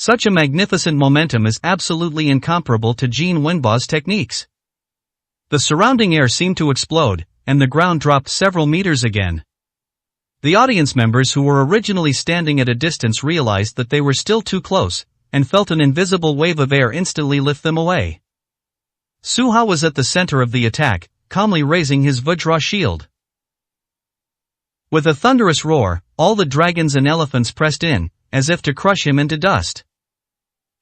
Such a magnificent momentum is absolutely incomparable to Jin Wenba's techniques. The surrounding air seemed to explode, and the ground dropped several meters again. The audience members who were originally standing at a distance realized that they were still too close, and felt an invisible wave of air instantly lift them away. Su Hao was at the center of the attack, calmly raising his Vajra shield. With a thunderous roar, all the dragons and elephants pressed in, as if to crush him into dust.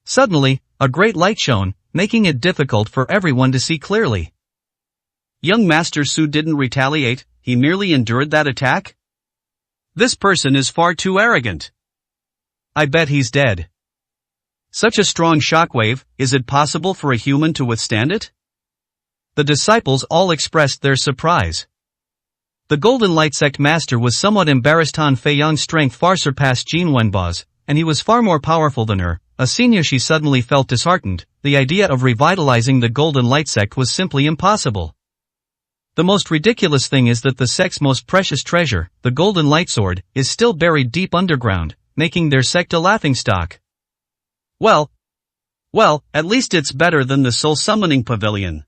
Suddenly, a great light shone, making it difficult for everyone to see clearly. Young Master Su didn't retaliate, he merely endured that attack? This person is far too arrogant. I bet he's dead. Such a strong shockwave, is it possible for a human to withstand it? The disciples all expressed their surprise. The Golden Light Sect Master was somewhat embarrassed. Han Feiyang's strength far surpassed Jin Wenba's, and he was far more powerful than her. She suddenly felt disheartened. The idea of revitalizing the Golden Light Sect was simply impossible. The most ridiculous thing is that the sect's most precious treasure, the Golden Light Sword, is still buried deep underground, making their sect a laughingstock. Well, at least it's better than the Soul Summoning Pavilion.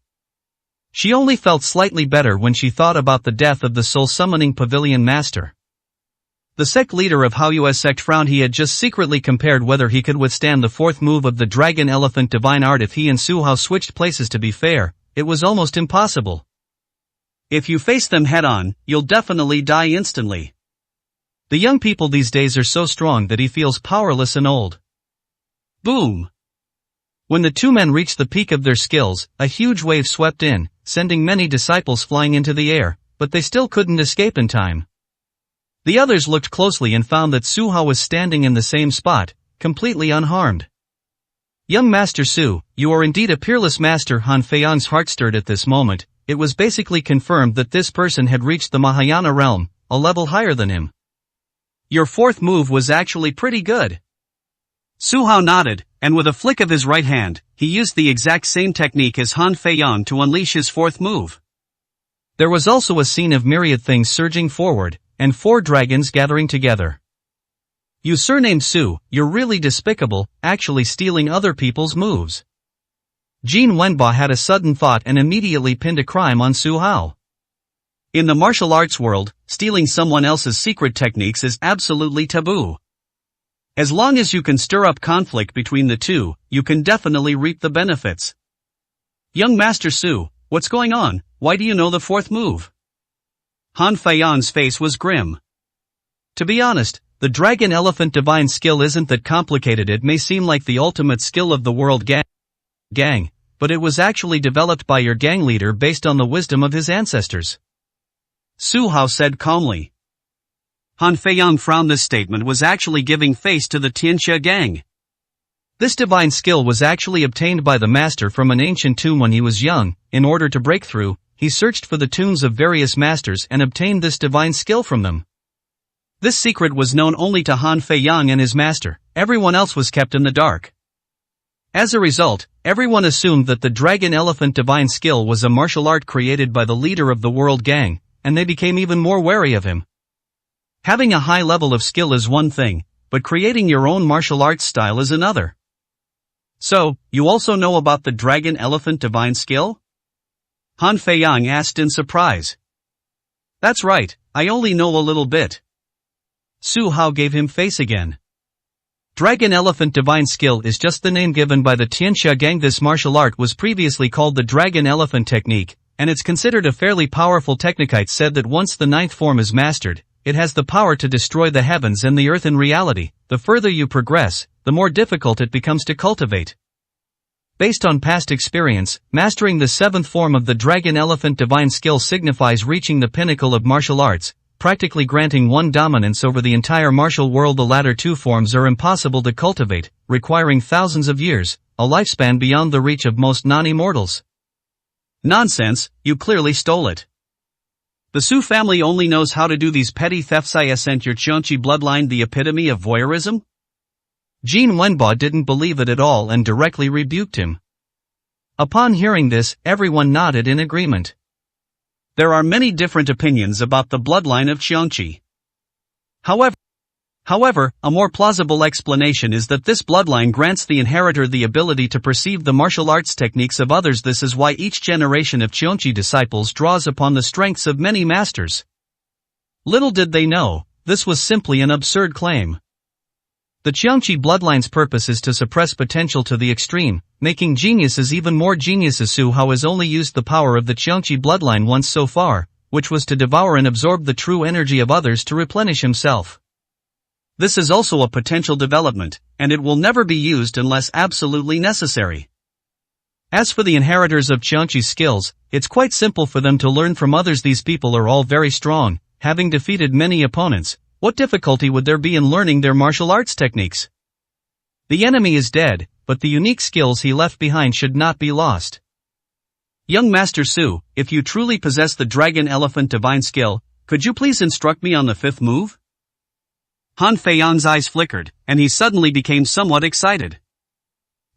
She only felt slightly better when she thought about the death of the Soul Summoning Pavilion Master. The sect leader of Haoyue's sect frowned. He had just secretly compared whether he could withstand the fourth move of the Dragon Elephant Divine Art if he and Su Hao switched places. To be fair, it was almost impossible. If you face them head-on, you'll definitely die instantly. The young people these days are so strong that he feels powerless and old. Boom! When the two men reached the peak of their skills, a huge wave swept in, sending many disciples flying into the air, but they still couldn't escape in time. The others looked closely and found that Su Hao was standing in the same spot, completely unharmed. Young Master Su, you are indeed a peerless master. Han Feiyang's heart stirred at this moment. It was basically confirmed that this person had reached the Mahayana realm, a level higher than him. Your fourth move was actually pretty good. Su Hao nodded, and with a flick of his right hand, he used the exact same technique as Han Feiyang to unleash his fourth move. There was also a scene of myriad things surging forward, and 4 dragons gathering together. You surnamed Su, you're really despicable, actually stealing other people's moves. Jin Wenba had a sudden thought and immediately pinned a crime on Su Hao. In the martial arts world, stealing someone else's secret techniques is absolutely taboo. As long as you can stir up conflict between the two, you can definitely reap the benefits. Young Master Su, what's going on? Why do you know the fourth move? Han Feiyang's face was grim. To be honest, the Dragon Elephant Divine skill isn't that complicated. It may seem like the ultimate skill of the world gang, but it was actually developed by your gang leader based on the wisdom of his ancestors. Su Hao said calmly. Han Feiyang frowned. This statement was actually giving face to the Tianxia gang. This divine skill was actually obtained by the master from an ancient tomb when he was young. In order to break through, he searched for the tombs of various masters and obtained this divine skill from them. This secret was known only to Han Feiyang and his master. Everyone else was kept in the dark. As a result, everyone assumed that the Dragon Elephant Divine skill was a martial art created by the leader of the World Gang, and they became even more wary of him. Having a high level of skill is one thing, but creating your own martial arts style is another. So, you also know about the Dragon Elephant Divine skill? Han Feiyang asked in surprise. That's right, I only know a little bit. Su Hao gave him face again. Dragon Elephant Divine skill is just the name given by the Tianxia gang. This martial art was previously called the Dragon Elephant Technique, and it's considered a fairly powerful technique. It said that once the 9th form is mastered, it has the power to destroy the heavens and the earth. In reality, the further you progress, the more difficult it becomes to cultivate. Based on past experience, mastering the 7th form of the Dragon Elephant Divine skill signifies reaching the pinnacle of martial arts, practically granting one dominance over the entire martial world. The latter 2 forms are impossible to cultivate, requiring thousands of years, a lifespan beyond the reach of most non-immortals. Nonsense, you clearly stole it. The Su family only knows how to do these petty thefts. Isn't your Qianqi bloodline the epitome of voyeurism? Jin Wenba didn't believe it at all and directly rebuked him. Upon hearing this, everyone nodded in agreement. There are many different opinions about the bloodline of Qianqi. However, a more plausible explanation is that this bloodline grants the inheritor the ability to perceive the martial arts techniques of others. This is why each generation of Cheonchi disciples draws upon the strengths of many masters. Little did they know, this was simply an absurd claim. The Cheonchi bloodline's purpose is to suppress potential to the extreme, making geniuses even more geniuses. Su Hao has only used the power of the Cheonchi bloodline once so far, which was to devour and absorb the true energy of others to replenish himself. This is also a potential development, and it will never be used unless absolutely necessary. As for the inheritors of Cheonchi's skills, it's quite simple for them to learn from others. These people are all very strong, having defeated many opponents. What difficulty would there be in learning their martial arts techniques? The enemy is dead, but the unique skills he left behind should not be lost. Young Master Su, if you truly possess the Dragon Elephant Divine Skill, could you please instruct me on the fifth move? Han Feiyang's eyes flickered, and he suddenly became somewhat excited.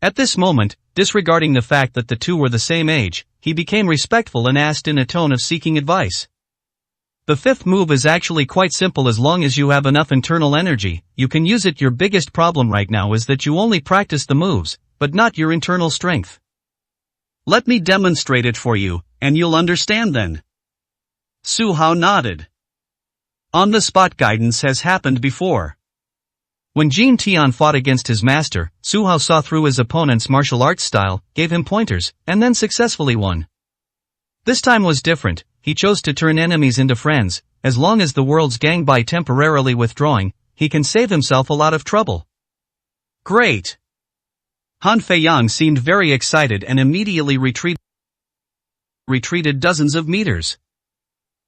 At this moment, disregarding the fact that the two were the same age, he became respectful and asked in a tone of seeking advice. The fifth move is actually quite simple. As long as you have enough internal energy, you can use it. Your biggest problem right now is that you only practice the moves, but not your internal strength. Let me demonstrate it for you, and you'll understand then. Su Hao nodded. On-the-spot guidance has happened before. When Jin Tian fought against his master, Su Hao saw through his opponent's martial arts style, gave him pointers, and then successfully won. This time was different. He chose to turn enemies into friends. As long as the world's gang by temporarily withdrawing, he can save himself a lot of trouble. Great! Han Feiyang seemed very excited and immediately retreated dozens of meters.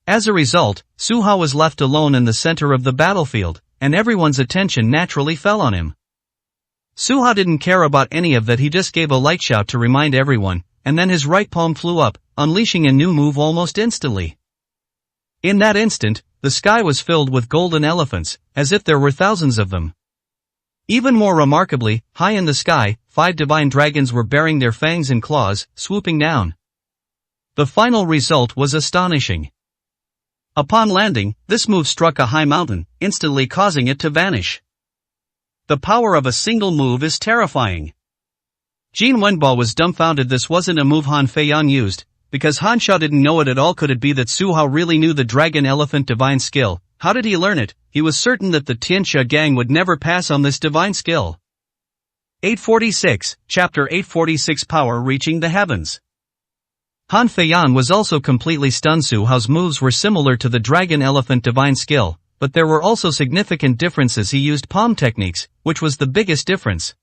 As a result, Su Hao was left alone in the center of the battlefield, and everyone's attention naturally fell on him. Su Hao didn't care about any of that. He just gave a light shout to remind everyone, and then his right palm flew up, unleashing a new move almost instantly. In that instant, the sky was filled with golden elephants, as if there were thousands of them. Even more remarkably, high in the sky, 5 divine dragons were baring their fangs and claws, swooping down. The final result was astonishing. Upon landing, this move struck a high mountain, instantly causing it to vanish. The power of a single move is terrifying. Jin Wenbo was dumbfounded. This wasn't a move Han Feiyang used, because Han Xiao didn't know it at all. Could it be that Su Hao really knew the Dragon Elephant Divine Skill? How did he learn it? He was certain that the Tianxia gang would never pass on this divine skill. 846, Chapter 846 Power Reaching the Heavens. Han Feiyang was also completely stunned. Su Hao's moves were similar to the Dragon Elephant Divine Skill, but there were also significant differences. He used palm techniques, which was the biggest difference.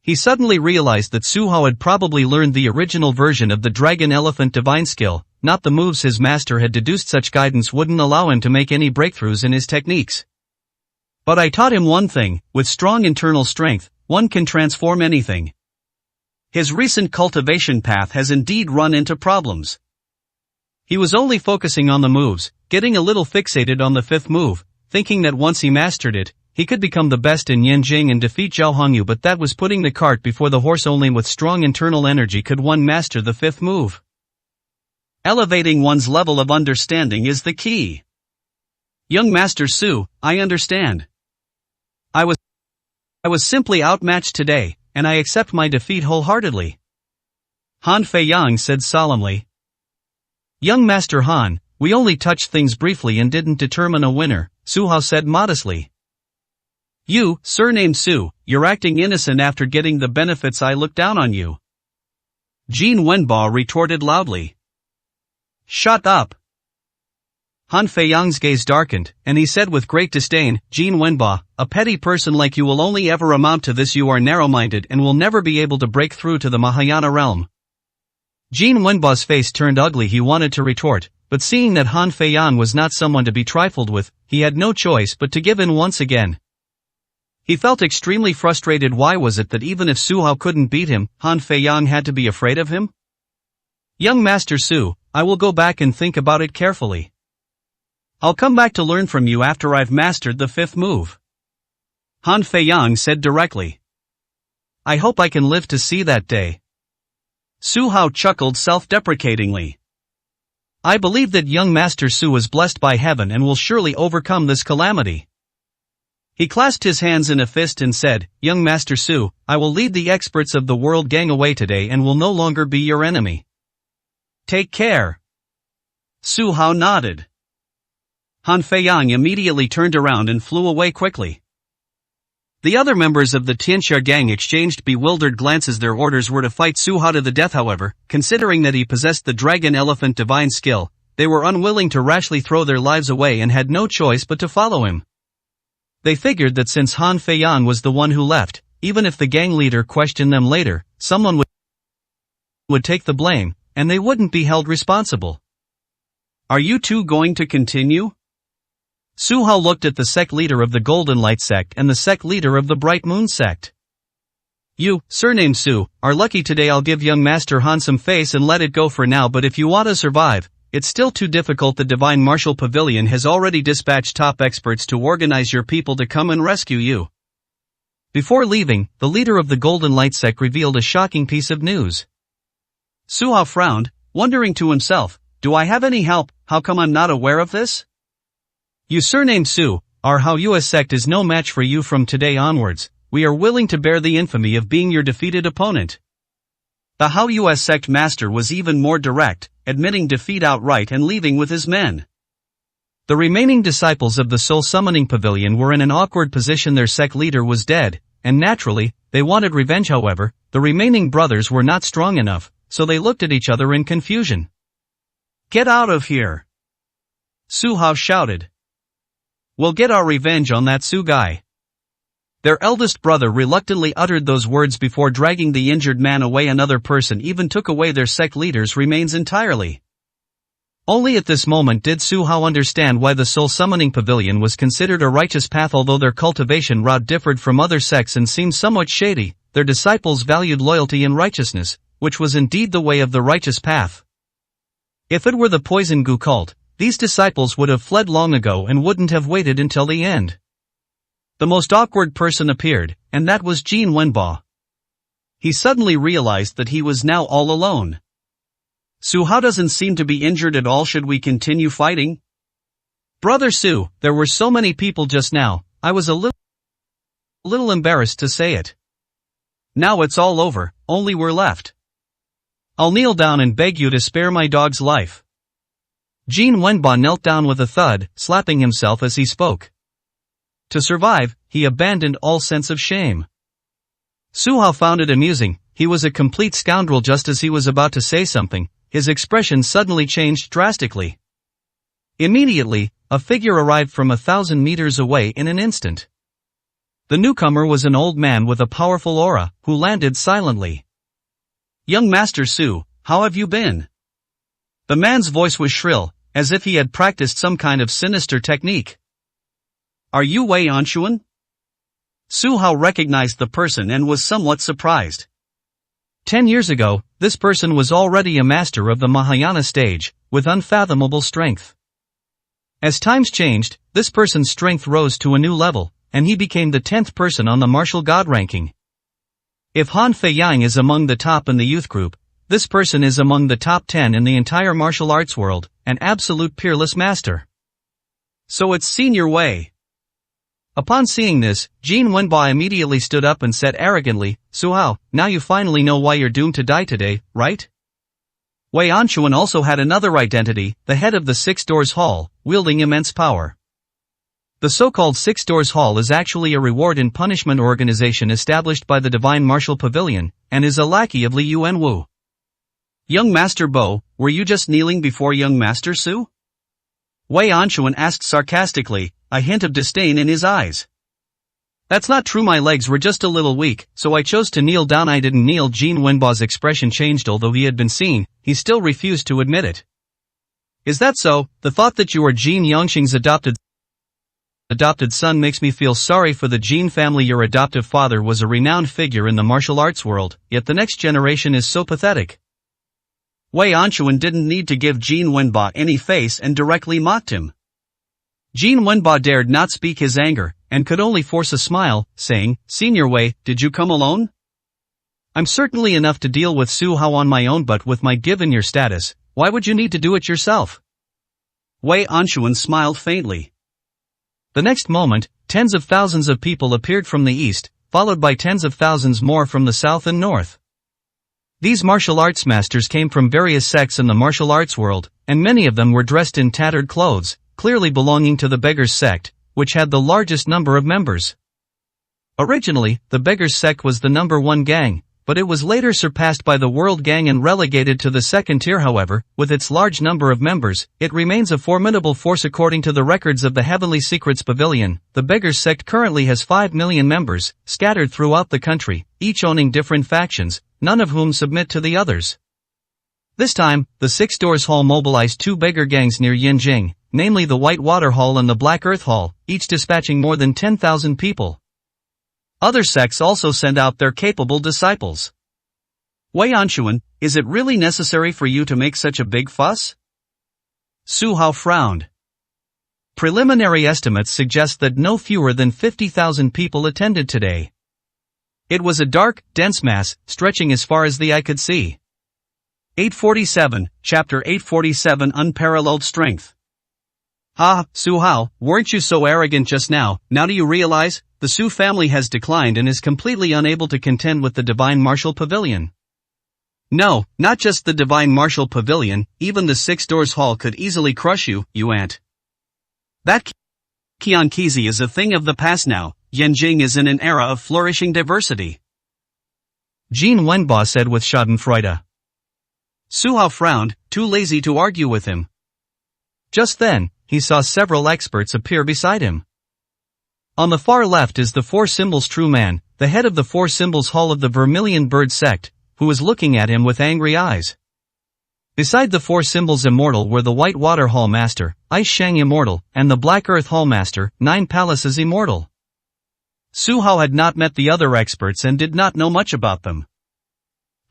He suddenly realized that Su Hao had probably learned the original version of the Dragon Elephant Divine Skill, not the moves his master had deduced. Such guidance wouldn't allow him to make any breakthroughs in his techniques. But I taught him one thing: with strong internal strength, one can transform anything. His recent cultivation path has indeed run into problems. He was only focusing on the moves, getting a little fixated on the fifth move, thinking that once he mastered it, he could become the best in Yanjing and defeat Zhao Hongyu. But that was putting the cart before the horse. Only with strong internal energy could one master the fifth move. Elevating one's level of understanding is the key. Young Master Su, I understand. I was simply outmatched today, and I accept my defeat wholeheartedly. Han Feiyang said solemnly. Young Master Han, we only touched things briefly and didn't determine a winner, Su Hao said modestly. You, surnamed Su, you're acting innocent after getting the benefits. I look down on you. Jin Wenbo retorted loudly. Shut up. Han Feiyang's gaze darkened, and he said with great disdain, Jin Wenbo, a petty person like you will only ever amount to this. You are narrow-minded and will never be able to break through to the Mahayana realm. Jin Wenbo's face turned ugly. He wanted to retort, but seeing that Han Feiyang was not someone to be trifled with, he had no choice but to give in once again. He felt extremely frustrated. Why was it that even if Su Hao couldn't beat him, Han Feiyang had to be afraid of him? Young Master Su, I will go back and think about it carefully. I'll come back to learn from you after I've mastered the fifth move. Han Feiyang said directly. I hope I can live to see that day. Su Hao chuckled self-deprecatingly. I believe that young Master Su is blessed by heaven and will surely overcome this calamity. He clasped his hands in a fist and said, "Young Master Su, I will lead the experts of the world gang away today and will no longer be your enemy. Take care." Su Hao nodded. Han Feiyang immediately turned around and flew away quickly. The other members of the Tianxia gang exchanged bewildered glances. Their orders were to fight Su Hao to the death. However, considering that he possessed the Dragon Elephant divine skill, they were unwilling to rashly throw their lives away and had no choice but to follow him. They figured that since Han Feiyang was the one who left, even if the gang leader questioned them later, someone would take the blame, and they wouldn't be held responsible. "Are you two going to continue?" Su Hao looked at the sect leader of the Golden Light sect and the sect leader of the Bright Moon sect. "You, surname Su, are lucky today. I'll give young Master Han some face and let it go for now, but if you want to survive, it's still too difficult. The Divine Martial Pavilion has already dispatched top experts to organize your people to come and rescue you." Before leaving, the leader of the Golden Light sect revealed a shocking piece of news. Su Hao frowned, wondering to himself, "Do I have any help? How come I'm not aware of this?" "You surname Su, our Hao Yue sect is no match for you. From today onwards, we are willing to bear the infamy of being your defeated opponent." The Hao Yue sect master was even more direct, admitting defeat outright and leaving with his men. The remaining disciples of the Soul Summoning Pavilion were in an awkward position. Their sect leader was dead, and naturally, they wanted revenge. However, the remaining brothers were not strong enough, so they looked at each other in confusion. "Get out of here!" Su Hao shouted. "We'll get our revenge on that Su guy." Their eldest brother reluctantly uttered those words before dragging the injured man away. Another person even took away their sect leader's remains entirely. Only at this moment did Su Hao understand why the Soul Summoning Pavilion was considered a righteous path. Although their cultivation route differed from other sects and seemed somewhat shady, their disciples valued loyalty and righteousness, which was indeed the way of the righteous path. If it were the Poison Gu cult, these disciples would have fled long ago and wouldn't have waited until the end. The most awkward person appeared, and that was Jin Wenbo. He suddenly realized that he was now all alone. "Su Hao doesn't seem to be injured at all. Should we continue fighting?" "Brother Su, there were so many people just now, I was a little embarrassed to say it. Now it's all over, only we're left. I'll kneel down and beg you to spare my dog's life." Jin Wenbo knelt down with a thud, slapping himself as he spoke. To survive, he abandoned all sense of shame. Su Hao found it amusing. He was a complete scoundrel. Just as he was about to say something, his expression suddenly changed drastically. Immediately, a figure arrived from 1,000 meters away in an instant. The newcomer was an old man with a powerful aura, who landed silently. "Young Master Su, how have you been?" The man's voice was shrill, as if he had practiced some kind of sinister technique. "Are you Wei Anshuan?" Su Hao recognized the person and was somewhat surprised. 10 years ago, this person was already a master of the Mahayana stage, with unfathomable strength. As times changed, this person's strength rose to a new level, and he became the 10th person on the martial god ranking. If Han Feiyang is among the top in the youth group, this person is among the top 10 in the entire martial arts world, an absolute peerless master. So it's Senior Wei. Upon seeing this, Jin Wenbo immediately stood up and said arrogantly, "Su Hao, now you finally know why you're doomed to die today, right?" Wei Anshuan also had another identity, the head of the Six Doors Hall, wielding immense power. The so-called Six Doors Hall is actually a reward and punishment organization established by the Divine Martial Pavilion, and is a lackey of Li Yuanwu. "Young Master Bo, were you just kneeling before young Master Su?" Wei Anshuan asked sarcastically, a hint of disdain in his eyes. "That's not true. My legs were just a little weak, so I chose to kneel down." "I didn't kneel." Jin Wenbo's expression changed. Although he had been seen, he still refused to admit it. "Is that so? The thought that you are Jin Yongxing's adopted son makes me feel sorry for the Jin family. Your adoptive father was a renowned figure in the martial arts world, yet the next generation is so pathetic." Wei Anshuan didn't need to give Jin Wenbo any face and directly mocked him. Jin Wenbo dared not speak his anger, and could only force a smile, saying, "Senior Wei, did you come alone?" "I'm certainly enough to deal with Su Hao on my own, but with my given your status, why would you need to do it yourself?" Wei Anshuan smiled faintly. The next moment, tens of thousands of people appeared from the east, followed by tens of thousands more from the south and north. These martial arts masters came from various sects in the martial arts world, and many of them were dressed in tattered clothes, clearly belonging to the Beggars sect, which had the largest number of members. Originally, the Beggars sect was the number one gang, but it was later surpassed by the World Gang and relegated to the second tier. However, with its large number of members, it remains a formidable force. According to the records of the Heavenly Secrets Pavilion, the Beggars sect currently has 5 million members, scattered throughout the country, each owning different factions, none of whom submit to the others. This time, the Six Doors Hall mobilized 2 beggar gangs near Yanjing, namely the White Water Hall and the Black Earth Hall, each dispatching more than 10,000 people. Other sects also send out their capable disciples. Wei Anshuan, is it really necessary for you to make such a big fuss? Su Hao frowned. Preliminary estimates suggest that no fewer than 50,000 people attended today. It was a dark, dense mass, stretching as far as the eye could see. 847, Chapter 847 Unparalleled Strength. Ah, Su Hao, weren't you so arrogant just now? Now do you realize, the Su family has declined and is completely unable to contend with the Divine Martial Pavilion? No, not just the Divine Martial Pavilion, even the Six Doors Hall could easily crush you, you ant. That Qianqizi is a thing of the past now. Yanjing is in an era of flourishing diversity. Jin Wenba said with schadenfreude. Su Hao frowned, too lazy to argue with him. Just then, he saw several experts appear beside him. On the far left is the Four Symbols True Man, the head of the Four Symbols Hall of the Vermilion Bird sect, who was looking at him with angry eyes. Beside the Four Symbols Immortal were the White Water Hall Master, Ice Shang Immortal, and the Black Earth Hall Master, Nine Palaces Immortal. Su Hao had not met the other experts and did not know much about them.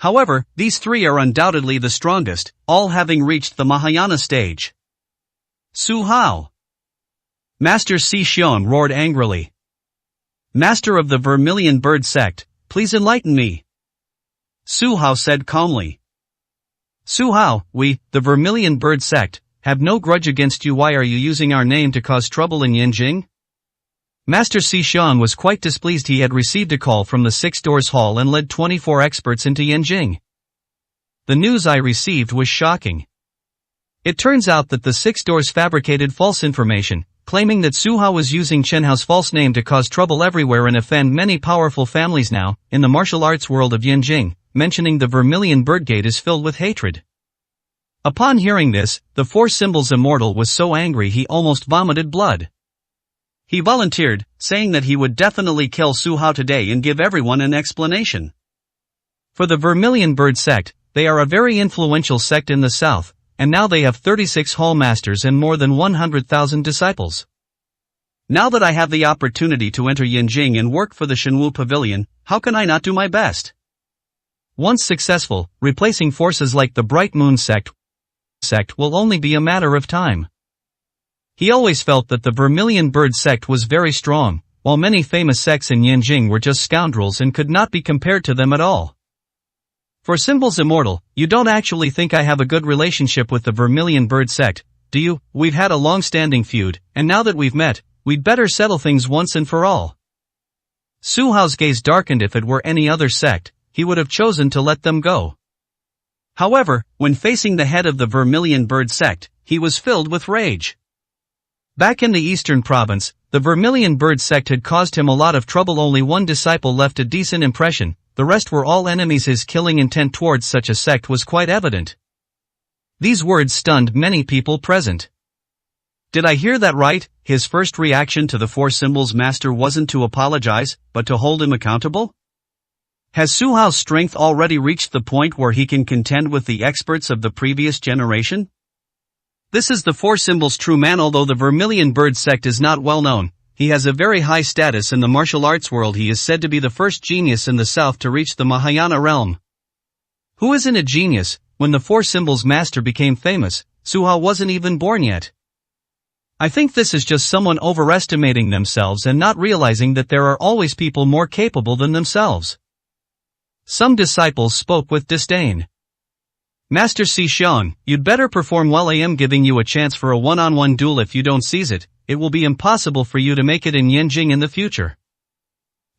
However, these three are undoubtedly the strongest, all having reached the Mahayana stage. Su Hao! Master Si Xion roared angrily. Master of the Vermilion Bird sect, please enlighten me. Su Hao said calmly. Su Hao, we, the Vermilion Bird sect, have no grudge against you. Why are you using our name to cause trouble in Yanjing? Master Si Xion was quite displeased. He had received a call from the Six Doors Hall and led 24 experts into Yanjing. The news I received was shocking. It turns out that the Six Doors fabricated false information, claiming that Su Hao was using Chen Hao's false name to cause trouble everywhere and offend many powerful families. Now, in the martial arts world of Yanjing, mentioning the Vermilion Bird Gate is filled with hatred. Upon hearing this, the Four Symbols Immortal was so angry he almost vomited blood. He volunteered, saying that he would definitely kill Su Hao today and give everyone an explanation. For the Vermilion Bird sect, they are a very influential sect in the south, and now they have 36 hall masters and more than 100,000 disciples. Now that I have the opportunity to enter Yanjing and work for the Shenwu Pavilion, how can I not do my best? Once successful, replacing forces like the Bright Moon sect will only be a matter of time. He always felt that the Vermilion Bird sect was very strong, while many famous sects in Yanjing were just scoundrels and could not be compared to them at all. For Symbols Immortal, you don't actually think I have a good relationship with the Vermilion Bird sect, do you? We've had a long-standing feud, and now that we've met, we'd better settle things once and for all. Su Hao's gaze darkened. If it were any other sect, he would have chosen to let them go. However, when facing the head of the Vermilion Bird sect, he was filled with rage. Back in the Eastern Province, the Vermilion Bird sect had caused him a lot of trouble. Only one disciple left a decent impression, the rest were all enemies. His killing intent towards such a sect was quite evident. These words stunned many people present. Did I hear that right? His first reaction to the Four Symbols Master wasn't to apologize, but to hold him accountable? Has Su Hao's strength already reached the point where he can contend with the experts of the previous generation? This is the Four Symbols True Man. Although the Vermilion Bird sect is not well known, he has a very high status in the martial arts world. He is said to be the first genius in the south to reach the Mahayana realm. Who isn't a genius? When the Four Symbols Master became famous, Su Hao wasn't even born yet. I think this is just someone overestimating themselves and not realizing that there are always people more capable than themselves. Some disciples spoke with disdain. Master Si Xion, you'd better perform well. I am giving you a chance for a one-on-one duel. If you don't seize it, it will be impossible for you to make it in Yanjing in the future.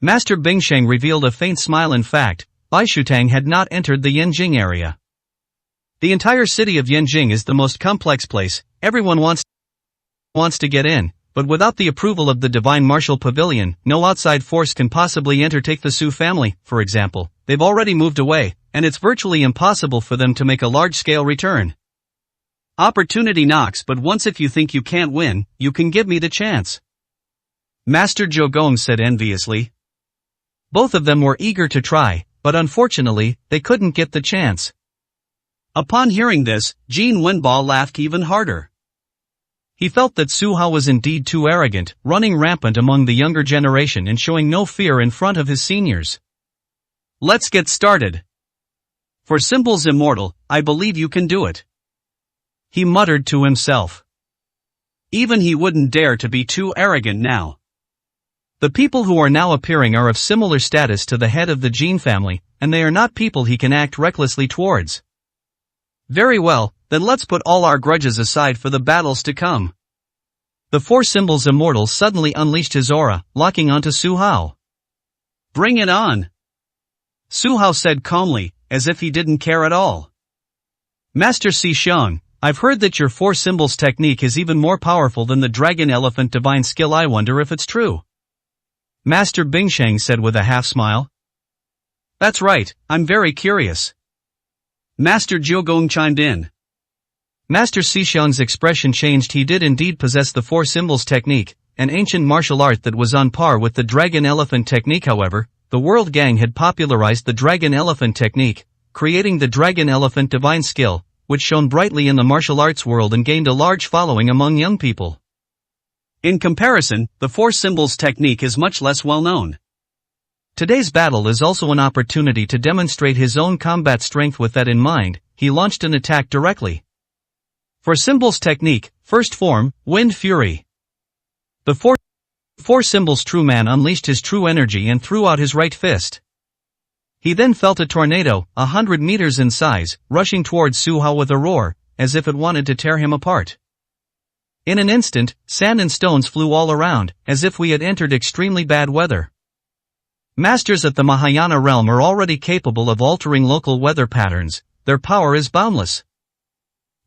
Master Bingsheng revealed a faint smile. In fact, Bai Shutang had not entered the Yanjing area. The entire city of Yanjing is the most complex place, everyone wants to get in, but without the approval of the Divine Martial Pavilion, no outside force can possibly enter. Take the Su family, for example. They've already moved away, and it's virtually impossible for them to make a large-scale return. Opportunity knocks, but once if you think you can't win, you can give me the chance. Master Zhou Gong said enviously. Both of them were eager to try, but unfortunately, they couldn't get the chance. Upon hearing this, Jin Wenbo laughed even harder. He felt that Su Hao was indeed too arrogant, running rampant among the younger generation and showing no fear in front of his seniors. Let's get started. For Symbols Immortal, I believe you can do it. He muttered to himself. Even he wouldn't dare to be too arrogant now. The people who are now appearing are of similar status to the head of the Jin family, and they are not people he can act recklessly towards. Very well, then let's put all our grudges aside for the battles to come. The Four Symbols Immortal suddenly unleashed his aura, locking onto Su Hao. Bring it on! Su Hao said calmly, as if he didn't care at all. Master Si Xiang, I've heard that your Four Symbols technique is even more powerful than the Dragon Elephant Divine Skill. I wonder if it's true. Master Bingsheng said with a half-smile. That's right, I'm very curious. Master Zhou Gong chimed in. Master Xixiang's expression changed. He did indeed possess the Four Symbols technique, an ancient martial art that was on par with the Dragon Elephant technique. However, the World Gang had popularized the Dragon Elephant technique, creating the Dragon Elephant Divine Skill, which shone brightly in the martial arts world and gained a large following among young people. In comparison, the Four Symbols technique is much less well known. Today's battle is also an opportunity to demonstrate his own combat strength. With that in mind, he launched an attack directly. For Symbols technique, first form, Wind Fury. The Four Symbols true man unleashed his true energy and threw out his right fist. He then felt a tornado, 100 meters in size, rushing towards Su Hao with a roar, as if it wanted to tear him apart. In an instant, sand and stones flew all around, as if we had entered extremely bad weather. Masters at the Mahayana realm are already capable of altering local weather patterns, their power is boundless.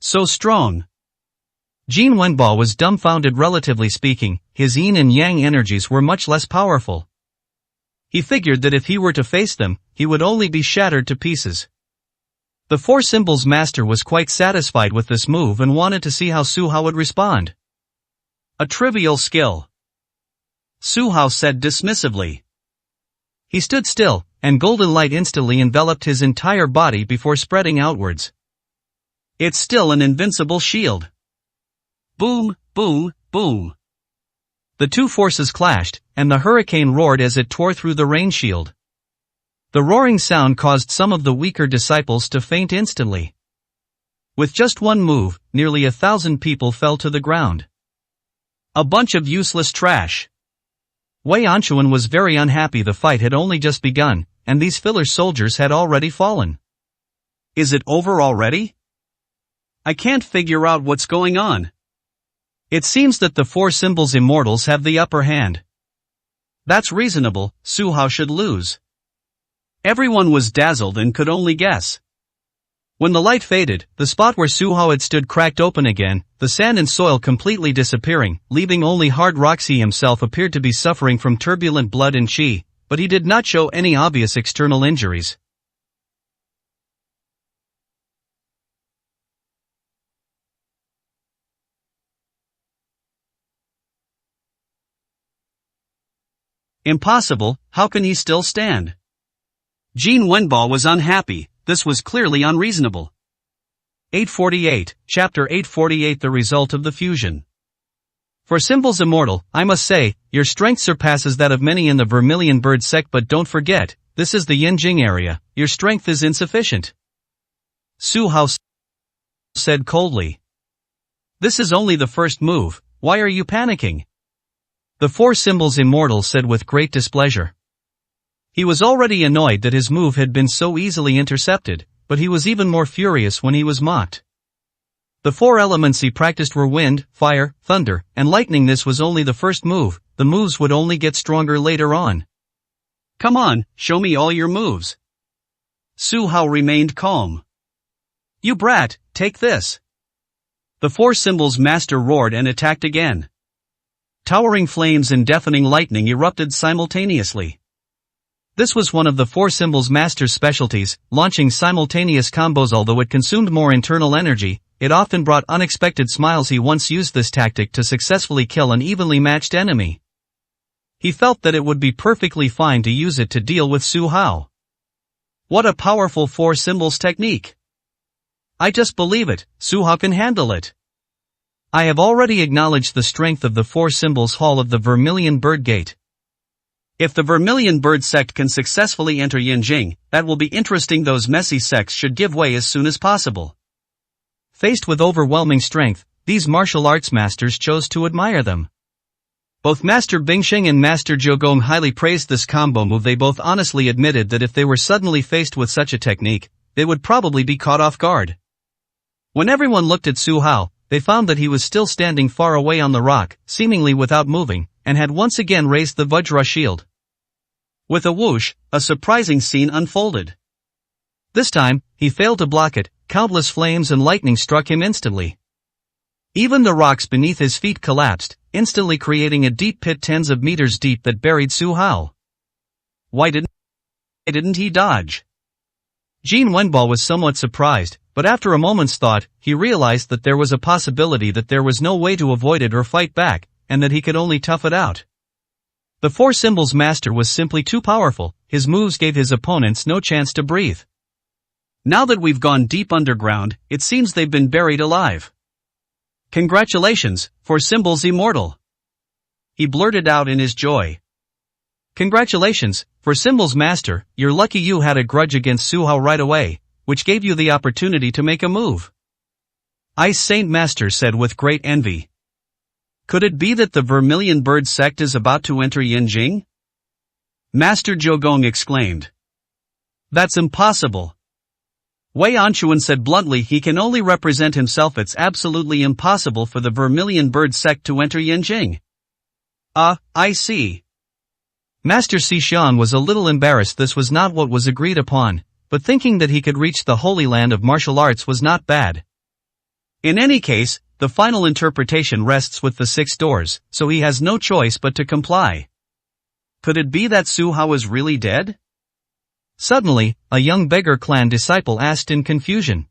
So strong. Jin Wenbo was dumbfounded. Relatively speaking, his yin and yang energies were much less powerful. He figured that if he were to face them, he would only be shattered to pieces. The Four Symbols master was quite satisfied with this move and wanted to see how Su Hao would respond. A trivial skill, Su Hao said dismissively. He stood still, and golden light instantly enveloped his entire body before spreading outwards. It's still an invincible shield. Boom, boom, boom. The two forces clashed, and the hurricane roared as it tore through the rain shield. The roaring sound caused some of the weaker disciples to faint instantly. With just one move, nearly 1,000 people fell to the ground. A bunch of useless trash. Wei Anchuan was very unhappy. The fight had only just begun, and these filler soldiers had already fallen. Is it over already? I can't figure out what's going on. It seems that the Four Symbols Immortals have the upper hand. That's reasonable, Su Hao should lose. Everyone was dazzled and could only guess. When the light faded, the spot where Su Hao had stood cracked open again, the sand and soil completely disappearing, leaving only hard rocks. He himself appeared to be suffering from turbulent blood and qi, but he did not show any obvious external injuries. Impossible, how can he still stand? Jin Wenbo was unhappy, this was clearly unreasonable. 848, Chapter 848. The result of the fusion. For Symbols Immortal, I must say, your strength surpasses that of many in the Vermilion Bird sect, but don't forget, this is the Yanjing area, your strength is insufficient. Su Hao said coldly. This is only the first move, why are you panicking? The Four Symbols Immortal said with great displeasure. He was already annoyed that his move had been so easily intercepted, but he was even more furious when he was mocked. The four elements he practiced were wind, fire, thunder, and lightning. This was only the first move, the moves would only get stronger later on. Come on, show me all your moves. Su Hao remained calm. You brat, take this. The four symbols master roared and attacked again. Towering flames and deafening lightning erupted simultaneously. This was one of the four symbols master's specialties, launching simultaneous combos. Although it consumed more internal energy, it often brought unexpected smiles. He once used this tactic to successfully kill an evenly matched enemy. He felt that it would be perfectly fine to use it to deal with Su Hao. What a powerful four symbols technique! I just believe it, Su Hao can handle it. I have already acknowledged the strength of the four symbols hall of the Vermilion Bird Gate. If the Vermilion Bird sect can successfully enter Yanjing, that will be interesting. Those messy sects should give way as soon as possible. Faced with overwhelming strength, these martial arts masters chose to admire them. Both Master Bingsheng and Master Jiugong highly praised this combo move. They both honestly admitted that if they were suddenly faced with such a technique, they would probably be caught off guard. When everyone looked at Su Hao, they found that he was still standing far away on the rock, seemingly without moving, and had once again raised the Vajra shield. With a whoosh, a surprising scene unfolded. This time, he failed to block it. Countless flames and lightning struck him instantly. Even the rocks beneath his feet collapsed, instantly creating a deep pit tens of meters deep that buried Su Hao. Why didn't he dodge? Jin Wenbo was somewhat surprised, but after a moment's thought, he realized that there was a possibility that there was no way to avoid it or fight back, and that he could only tough it out. The four symbols master was simply too powerful. His moves gave his opponents no chance to breathe. Now that we've gone deep underground, it seems they've been buried alive. Congratulations, Four Symbols Immortal! He blurted out in his joy. Congratulations, Four Symbols Master, you're lucky you had a grudge against Su Hao right away, which gave you the opportunity to make a move. Ice Saint Master said with great envy. Could it be that the Vermilion Bird sect is about to enter Yanjing? Master Jiugong exclaimed. That's impossible. Wei Anchuan said bluntly. He can only represent himself. It's absolutely impossible for the Vermilion Bird sect to enter Yanjing. I see. Master Xixian was a little embarrassed. This was not what was agreed upon, but thinking that he could reach the Holy Land of martial arts was not bad. In any case, the final interpretation rests with the six doors, so he has no choice but to comply. Could it be that Su Hao is really dead? Suddenly, a young beggar clan disciple asked in confusion.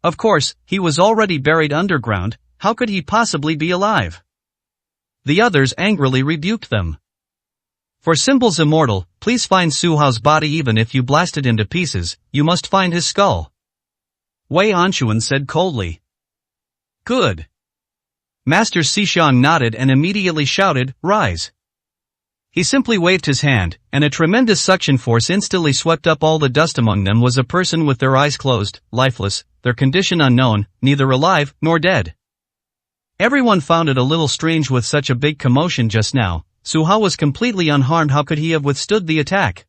Of course, he was already buried underground. How could he possibly be alive? The others angrily rebuked them. For Symbols Immortal, please find Su Hao's body. Even if you blast it into pieces, you must find his skull. Wei Anchuan said coldly. Good. Master Xixiang nodded and immediately shouted, Rise. He simply waved his hand, and a tremendous suction force instantly swept up all the dust. Among them was a person with their eyes closed, lifeless, their condition unknown, neither alive nor dead. Everyone found it a little strange with such a big commotion just now. Su Hao was completely unharmed. How could he have withstood the attack?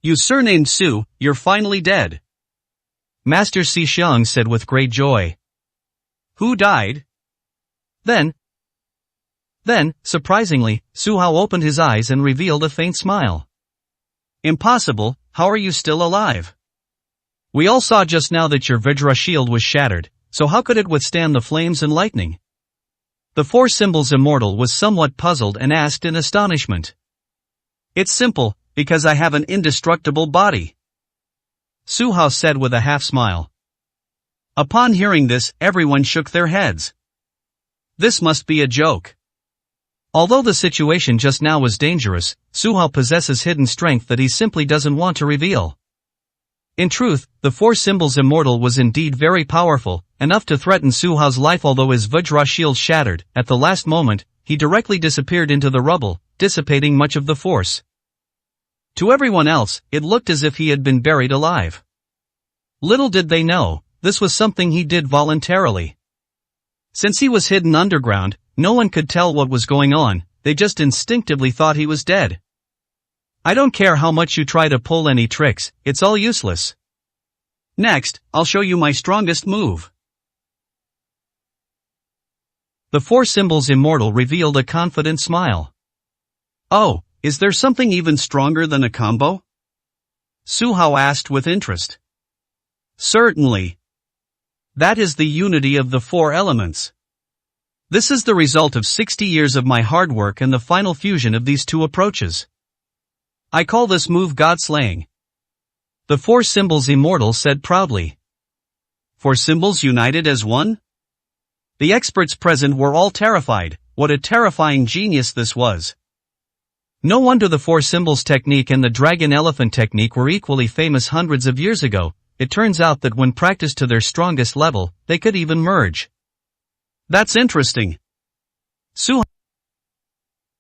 You surnamed Su, you're finally dead. Master Xixiang said with great joy. Who died? Then, surprisingly, Su Hao opened his eyes and revealed a faint smile. Impossible, how are you still alive? We all saw just now that your Vajra shield was shattered, so how could it withstand the flames and lightning? The Four Symbols Immortal was somewhat puzzled and asked in astonishment. It's simple, because I have an indestructible body. Su Hao said with a half smile. Upon hearing this, everyone shook their heads. This must be a joke. Although the situation just now was dangerous, Su Hao possesses hidden strength that he simply doesn't want to reveal. In truth, the Four Symbols Immortal was indeed very powerful, enough to threaten Su Hao's life. Although his Vajra shield shattered, at the last moment, he directly disappeared into the rubble, dissipating much of the force. To everyone else, it looked as if he had been buried alive. Little did they know, this was something he did voluntarily. Since he was hidden underground, no one could tell what was going on. They just instinctively thought he was dead. I don't care how much you try to pull any tricks, it's all useless. Next, I'll show you my strongest move. The four symbols immortal revealed a confident smile. Oh, is there something even stronger than a combo? Su Hao asked with interest. Certainly. That is the unity of the four elements. This is the result of 60 years of my hard work and the final fusion of these two approaches. I call this move God-slaying. The four symbols immortal said proudly. Four symbols united as one? The experts present were all terrified. What a terrifying genius this was. No wonder the four symbols technique and the dragon elephant technique were equally famous hundreds of years ago. It turns out that when practiced to their strongest level, they could even merge. That's interesting. Su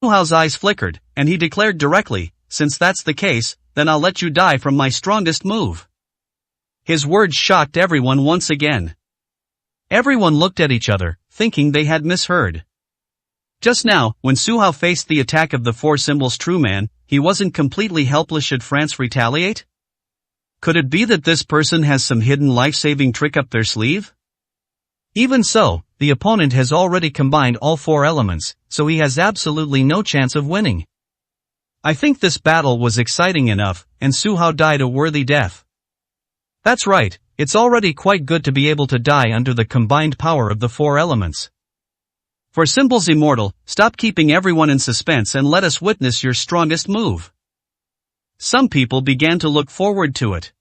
Hao's eyes flickered, and he declared directly, since that's the case, then I'll let you die from my strongest move. His words shocked everyone once again. Everyone looked at each other, thinking they had misheard. Just now, when Su Hao faced the attack of the four symbols true man, he wasn't completely helpless should France retaliate? Could it be that this person has some hidden life-saving trick up their sleeve? Even so, the opponent has already combined all four elements, so he has absolutely no chance of winning. I think this battle was exciting enough, and Su Hao died a worthy death. That's right, it's already quite good to be able to die under the combined power of the four elements. For symbols immortal, stop keeping everyone in suspense and let us witness your strongest move. Some people began to look forward to it.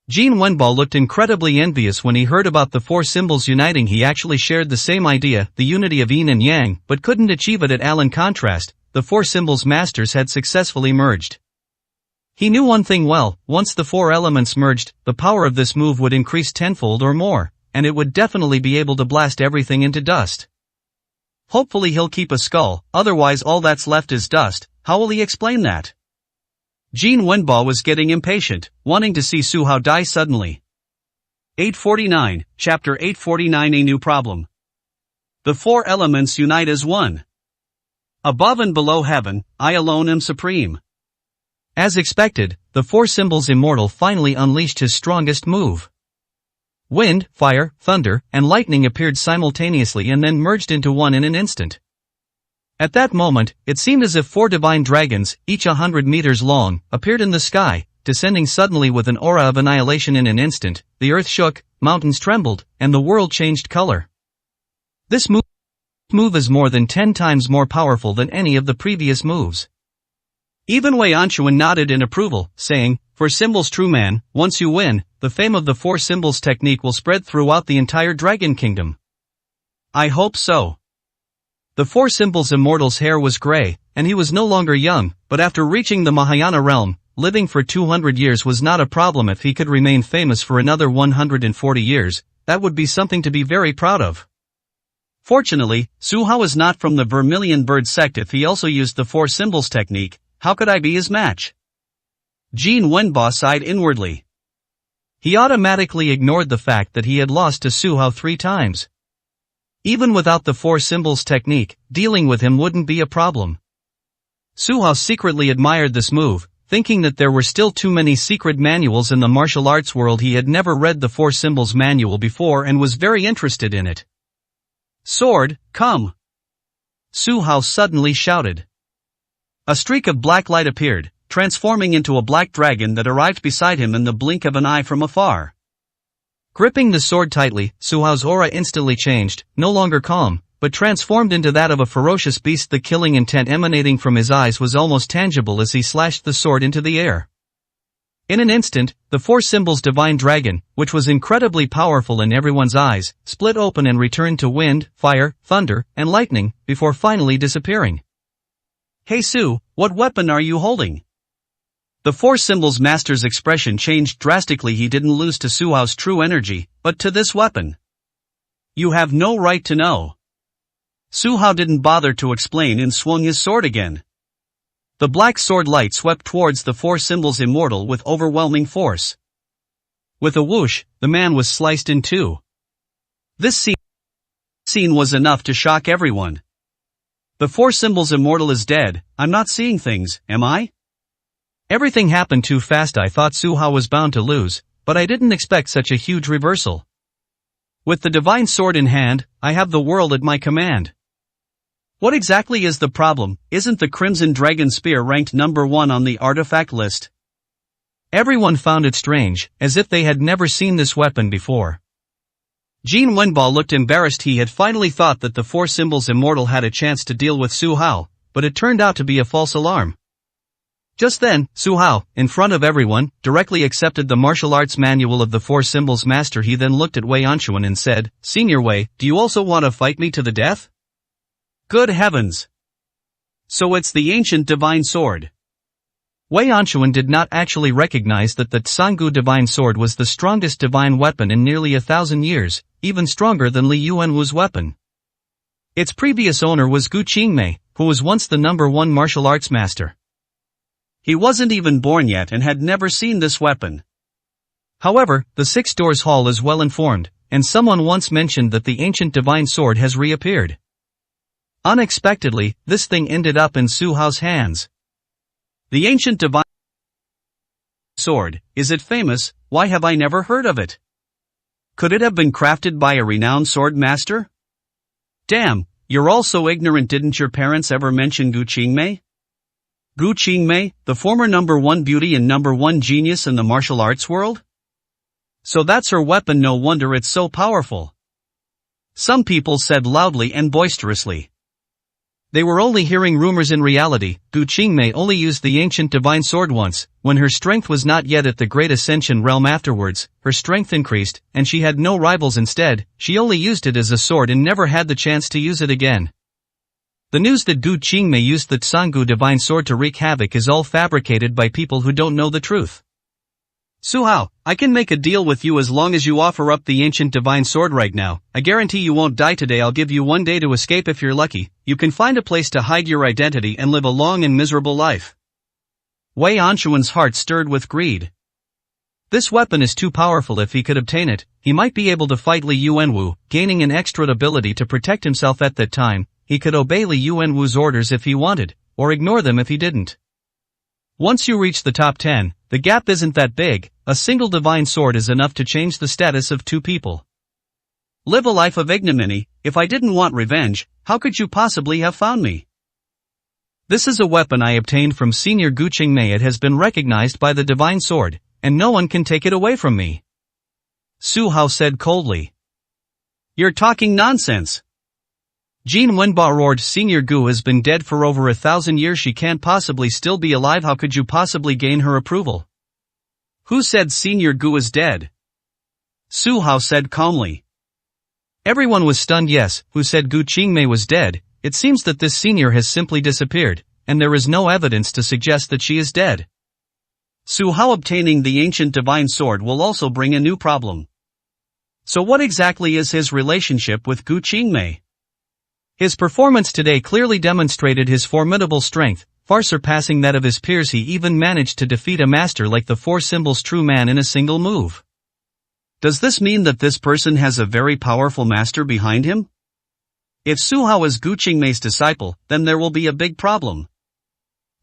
Jin Wenbo looked incredibly envious when he heard about the four symbols uniting. He actually shared the same idea, the unity of yin and yang, but couldn't achieve it at all. In contrast, the four symbols masters had successfully merged. He knew one thing well: once the four elements merged, the power of this move would increase tenfold or more, and it would definitely be able to blast everything into dust. Hopefully he'll keep a skull, otherwise all that's left is dust. How will he explain that? Jin Wenbo was getting impatient, wanting to see Su Hao die suddenly. 849, Chapter 849. A new problem. The four elements unite as one. Above and below heaven, I alone am supreme. As expected, the four symbols immortal finally unleashed his strongest move. Wind, fire, thunder, and lightning appeared simultaneously and then merged into one in an instant. At that moment, it seemed as if four divine dragons, each 100 meters long, appeared in the sky, descending suddenly with an aura of annihilation. In an instant, the earth shook, mountains trembled, and the world changed color. This move is more than 10 times more powerful than any of the previous moves. Even Wei Anchuan nodded in approval, saying, for symbols true man, once you win, the fame of the four symbols technique will spread throughout the entire dragon kingdom. I hope so. The four symbols immortal's hair was gray, and he was no longer young, but after reaching the Mahayana realm, living for 200 years was not a problem. If he could remain famous for another 140 years, that would be something to be very proud of. Fortunately, Su Hao is not from the Vermilion Bird sect. If he also used the four symbols technique, how could I be his match? Jin Wenbo sighed inwardly. He automatically ignored the fact that he had lost to Su Hao 3 times. Even without the four symbols technique, dealing with him wouldn't be a problem. Su Hao secretly admired this move, thinking that there were still too many secret manuals in the martial arts world. He had never read the four symbols manual before and was very interested in it. Sword, come! Su Hao suddenly shouted. A streak of black light appeared, transforming into a black dragon that arrived beside him in the blink of an eye from afar. Gripping the sword tightly, Su Hao's aura instantly changed, no longer calm, but transformed into that of a ferocious beast. The killing intent emanating from his eyes was almost tangible as he slashed the sword into the air. In an instant, the four symbols divine dragon, which was incredibly powerful in everyone's eyes, split open and returned to wind, fire, thunder, and lightning, before finally disappearing. Hey Su, what weapon are you holding? The four symbols master's expression changed drastically. He didn't lose to Su Hao's true energy, but to this weapon. You have no right to know. Su Hao didn't bother to explain and swung his sword again. The black sword light swept towards the four symbols immortal with overwhelming force. With a whoosh, the man was sliced in two. This scene was enough to shock everyone. The four symbols immortal is dead. I'm not seeing things, am I? Everything happened too fast. I thought Su Hao was bound to lose, but I didn't expect such a huge reversal. With the divine sword in hand, I have the world at my command. What exactly is the problem? Isn't the Crimson Dragon Spear ranked number 1 on the artifact list? Everyone found it strange, as if they had never seen this weapon before. Jean Wenbo looked embarrassed. He had finally thought that the Four Symbols Immortal had a chance to deal with Su Hao, but it turned out to be a false alarm. Just then, Su Hao, in front of everyone, directly accepted the martial arts manual of the Four Symbols Master. He then looked at Wei Anshuan and said, "Senior Wei, do you also want to fight me to the death?" Good heavens! So it's the ancient divine sword. Wei Anshuan did not actually recognize that the Tsangu divine sword was the strongest divine weapon in nearly 1,000 years, even stronger than Li Yuanwu's weapon. Its previous owner was Gu Qingmei, who was once the #1 martial arts master. He wasn't even born yet and had never seen this weapon. However, the Six Doors Hall is well informed, and someone once mentioned that the ancient divine sword has reappeared. Unexpectedly, this thing ended up in Su Hao's hands. The ancient divine sword, is it famous? Why have I never heard of it? Could it have been crafted by a renowned sword master? Damn, you're all so ignorant. Didn't your parents ever mention Gu Qingmei? Gu Qingmei, the former #1 beauty and #1 genius in the martial arts world? So that's her weapon. No wonder it's so powerful. Some people said loudly and boisterously. They were only hearing rumors. In reality, Gu Qingmei only used the ancient divine sword once, when her strength was not yet at the Great Ascension realm. Afterwards, her strength increased, and she had no rivals. Instead, she only used it as a sword and never had the chance to use it again. The news that Gu Qingmei used the Tsangu divine sword to wreak havoc is all fabricated by people who don't know the truth. Su Hao, I can make a deal with you as long as you offer up the ancient divine sword right now. I guarantee you won't die today. I'll give you 1 day to escape. If you're lucky, you can find a place to hide your identity and live a long and miserable life. Wei Anshuan's heart stirred with greed. This weapon is too powerful. If he could obtain it, he might be able to fight Li Yuanwu, gaining an extra ability to protect himself. At that time, he could obey Li Yuanwu's orders if he wanted, or ignore them if he didn't. Once you reach the top 10, the gap isn't that big. A single divine sword is enough to change the status of 2 people. Live a life of ignominy. If I didn't want revenge, how could you possibly have found me? This is a weapon I obtained from Senior Gu Qingmei. It has been recognized by the divine sword, and no one can take it away from me. Su Hao said coldly. You're talking nonsense. Jean Wenbo roared. Senior Gu has been dead for over 1,000 years. She can't possibly still be alive. How could you possibly gain her approval? Who said Senior Gu is dead? Su Hao said calmly. Everyone was stunned. Yes, who said Gu Qingmei was dead? It seems that this senior has simply disappeared, and there is no evidence to suggest that she is dead. Su Hao obtaining the ancient divine sword will also bring a new problem. So what exactly is his relationship with Gu Qingmei? His performance today clearly demonstrated his formidable strength, far surpassing that of his peers. He even managed to defeat a master like the Four Symbols True Man in a single move. Does this mean that this person has a very powerful master behind him? If Su Hao is Gu Qingmei's disciple, then there will be a big problem.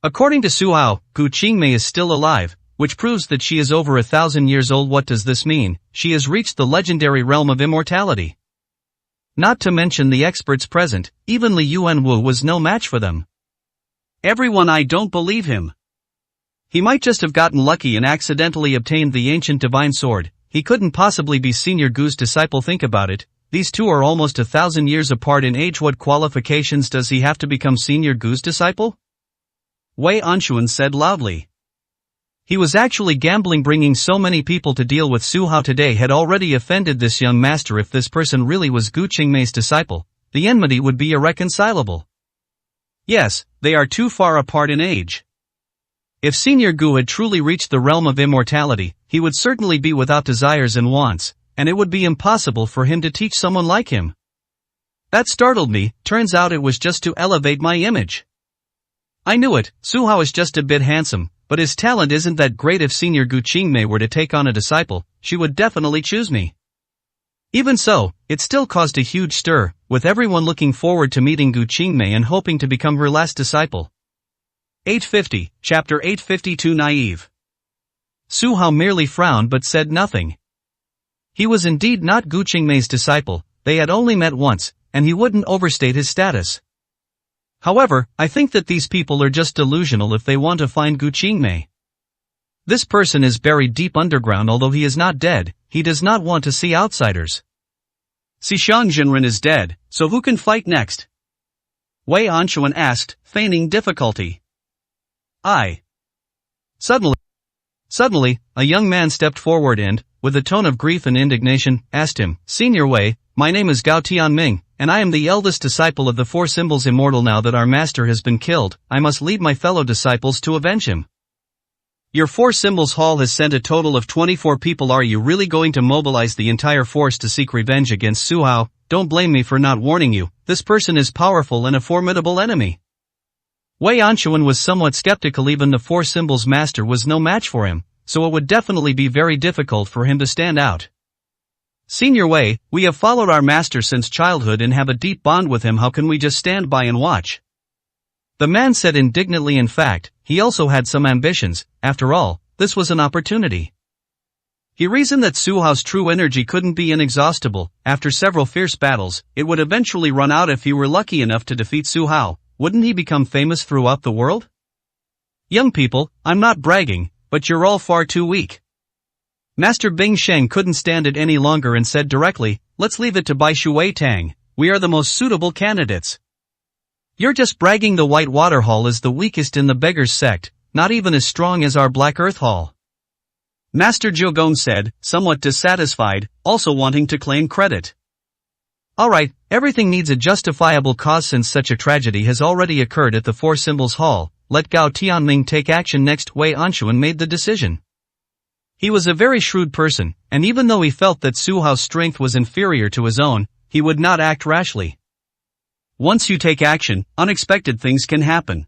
According to Su Hao, Gu Qingmei is still alive, which proves that she is over 1,000 years old. What does this mean? She has reached the legendary realm of immortality. Not to mention the experts present, even Li Yuanwu was no match for them. Everyone, I don't believe him. He might just have gotten lucky and accidentally obtained the ancient divine sword. He couldn't possibly be Senior Gu's disciple. Think about it, these two are almost 1,000 years apart in age. What qualifications does he have to become Senior Gu's disciple? Wei Anshuan said loudly. He was actually gambling. Bringing so many people to deal with Su Hao today had already offended this young master. If this person really was Gu Qingmei's disciple, the enmity would be irreconcilable. Yes, they are too far apart in age. If Senior Gu had truly reached the realm of immortality, he would certainly be without desires and wants, and it would be impossible for him to teach someone like him. That startled me. Turns out it was just to elevate my image. I knew it. Su Hao is just a bit handsome, but his talent isn't that great. If Senior Gu Qingmei were to take on a disciple, she would definitely choose me. Even so, it still caused a huge stir, with everyone looking forward to meeting Gu Qingmei and hoping to become her last disciple. 850, Chapter 852. Naive. Su Hao merely frowned but said nothing. He was indeed not Gu Qingmei's disciple, they had only met once, and he wouldn't overstate his status. However, I think that these people are just delusional if they want to find Gu Qingmei. This person is buried deep underground. Although he is not dead, he does not want to see outsiders. Xishang Jinren is dead, so who can fight next? Wei Anchuan asked, feigning difficulty. I. Suddenly, a young man stepped forward and, with a tone of grief and indignation, asked him, Senior Wei, my name is Gao Tianming, and I am the eldest disciple of the Four Symbols Immortal. Now that our master has been killed, I must lead my fellow disciples to avenge him. Your Four Symbols Hall has sent a total of 24 people. Are you really going to mobilize the entire force to seek revenge against Su Hao? Don't blame me for not warning you, this person is powerful and a formidable enemy. Wei Anchuan was somewhat skeptical. Even the Four Symbols Master was no match for him, so it would definitely be very difficult for him to stand out. Senior Wei, we have followed our master since childhood and have a deep bond with him. How can we just stand by and watch? The man said indignantly. In fact, he also had some ambitions. After all, this was an opportunity. He reasoned that Su Hao's true energy couldn't be inexhaustible. After several fierce battles, it would eventually run out. If he were lucky enough to defeat Su Hao, wouldn't he become famous throughout the world? Young people, I'm not bragging, but you're all far too weak. Master Bing Sheng couldn't stand it any longer and said directly, let's leave it to Bai Shui Tang, we are the most suitable candidates. You're just bragging. The White Water Hall is the weakest in the Beggars sect, not even as strong as our Black Earth Hall. Master Zhou Gong said, somewhat dissatisfied, also wanting to claim credit. Alright, everything needs a justifiable cause. Since such a tragedy has already occurred at the Four Symbols Hall, let Gao Tianming take action next. Wei Anchuan made the decision. He was a very shrewd person, and even though he felt that Su Hao's strength was inferior to his own, he would not act rashly. Once you take action, unexpected things can happen.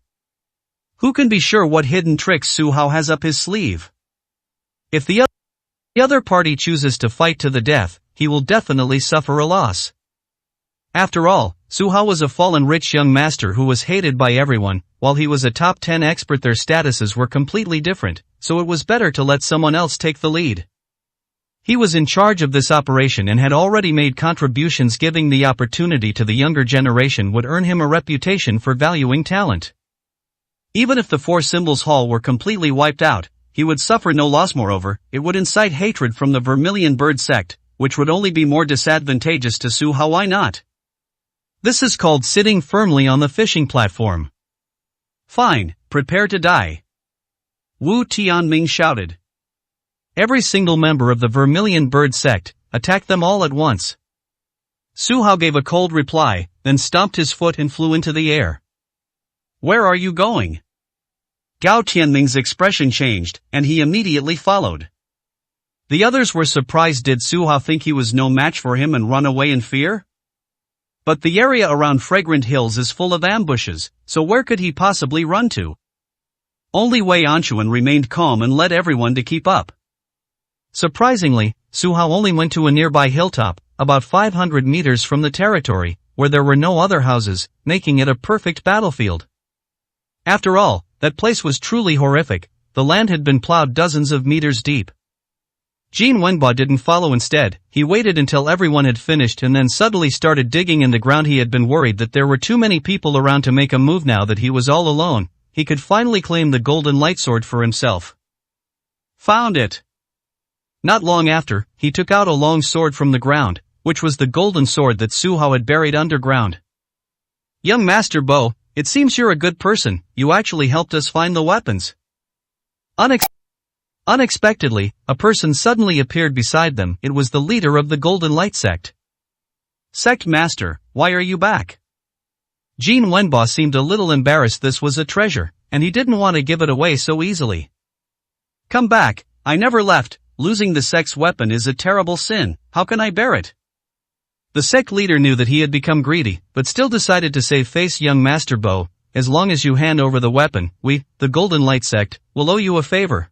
Who can be sure what hidden tricks Su Hao has up his sleeve? If the other party chooses to fight to the death, he will definitely suffer a loss. After all, Su Hao was a fallen rich young master who was hated by everyone, while he was a top 10 expert. Their statuses were completely different, so it was better to let someone else take the lead. He was in charge of this operation and had already made contributions. Giving the opportunity to the younger generation would earn him a reputation for valuing talent. Even if the Four Symbols Hall were completely wiped out, he would suffer no loss. Moreover, it would incite hatred from the Vermilion Bird sect, which would only be more disadvantageous to Su Hao. Why not? This is called sitting firmly on the fishing platform. Fine, prepare to die. Wu Tianming shouted. Every single member of the Vermilion Bird sect, attack them all at once. Su Hao gave a cold reply, then stomped his foot and flew into the air. Where are you going? Gao Tianming's expression changed, and he immediately followed. The others were surprised. Did Su Hao think he was no match for him and run away in fear? But the area around Fragrant Hills is full of ambushes, so where could he possibly run to? Only Wei Anchuan remained calm and led everyone to keep up. Surprisingly, Su Hao only went to a nearby hilltop, about 500 meters from the territory, where there were no other houses, making it a perfect battlefield. After all, that place was truly horrific. The land had been plowed dozens of meters deep. Jin Wenbo didn't follow. Instead, he waited until everyone had finished and then suddenly started digging in the ground. He had been worried that there were too many people around to make a move. Now that he was all alone, he could finally claim the golden light sword for himself. Found it. Not long after, he took out a long sword from the ground, which was the golden sword that Su Hao had buried underground. Young Master Bo, it seems you're a good person. You actually helped us find the weapons. Unexpectedly, a person suddenly appeared beside them. It was the leader of the Golden Light sect. Sect Master, why are you back? Jin Wenbo seemed a little embarrassed. This was a treasure, and he didn't want to give it away so easily. Come back, I never left. Losing the sect's weapon is a terrible sin. How can I bear it? The sect leader knew that he had become greedy, but still decided to save face. Young Master Bo, as long as you hand over the weapon, we, the Golden Light sect, will owe you a favor.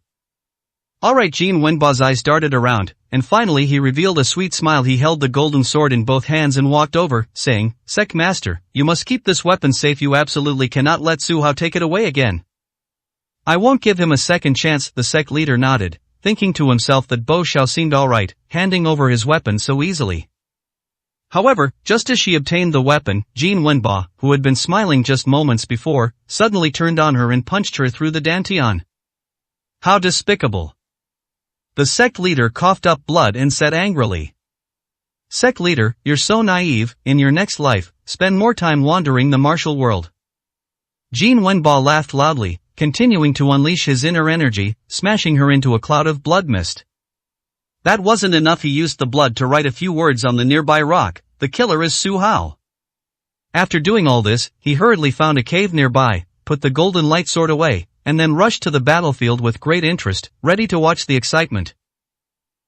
Alright. Jin Wenbo's eyes darted around, and finally he revealed a sweet smile. He held the golden sword in both hands and walked over, saying, Sect Master, you must keep this weapon safe. You absolutely cannot let Su Hao take it away again. I won't give him a second chance. The sect leader nodded, thinking to himself that Bo Xiao seemed alright, handing over his weapon so easily. However, just as she obtained the weapon, Jin Wenba, who had been smiling just moments before, suddenly turned on her and punched her through the dantian. How despicable! The sect leader coughed up blood and said angrily. Sect leader, you're so naive. In your next life, spend more time wandering the martial world. Jin Wenba laughed loudly, continuing to unleash his inner energy, smashing her into a cloud of blood mist. That wasn't enough. He used the blood to write a few words on the nearby rock. The killer is Su Hao. After doing all this, he hurriedly found a cave nearby, put the golden light sword away, and then rushed to the battlefield with great interest, ready to watch the excitement.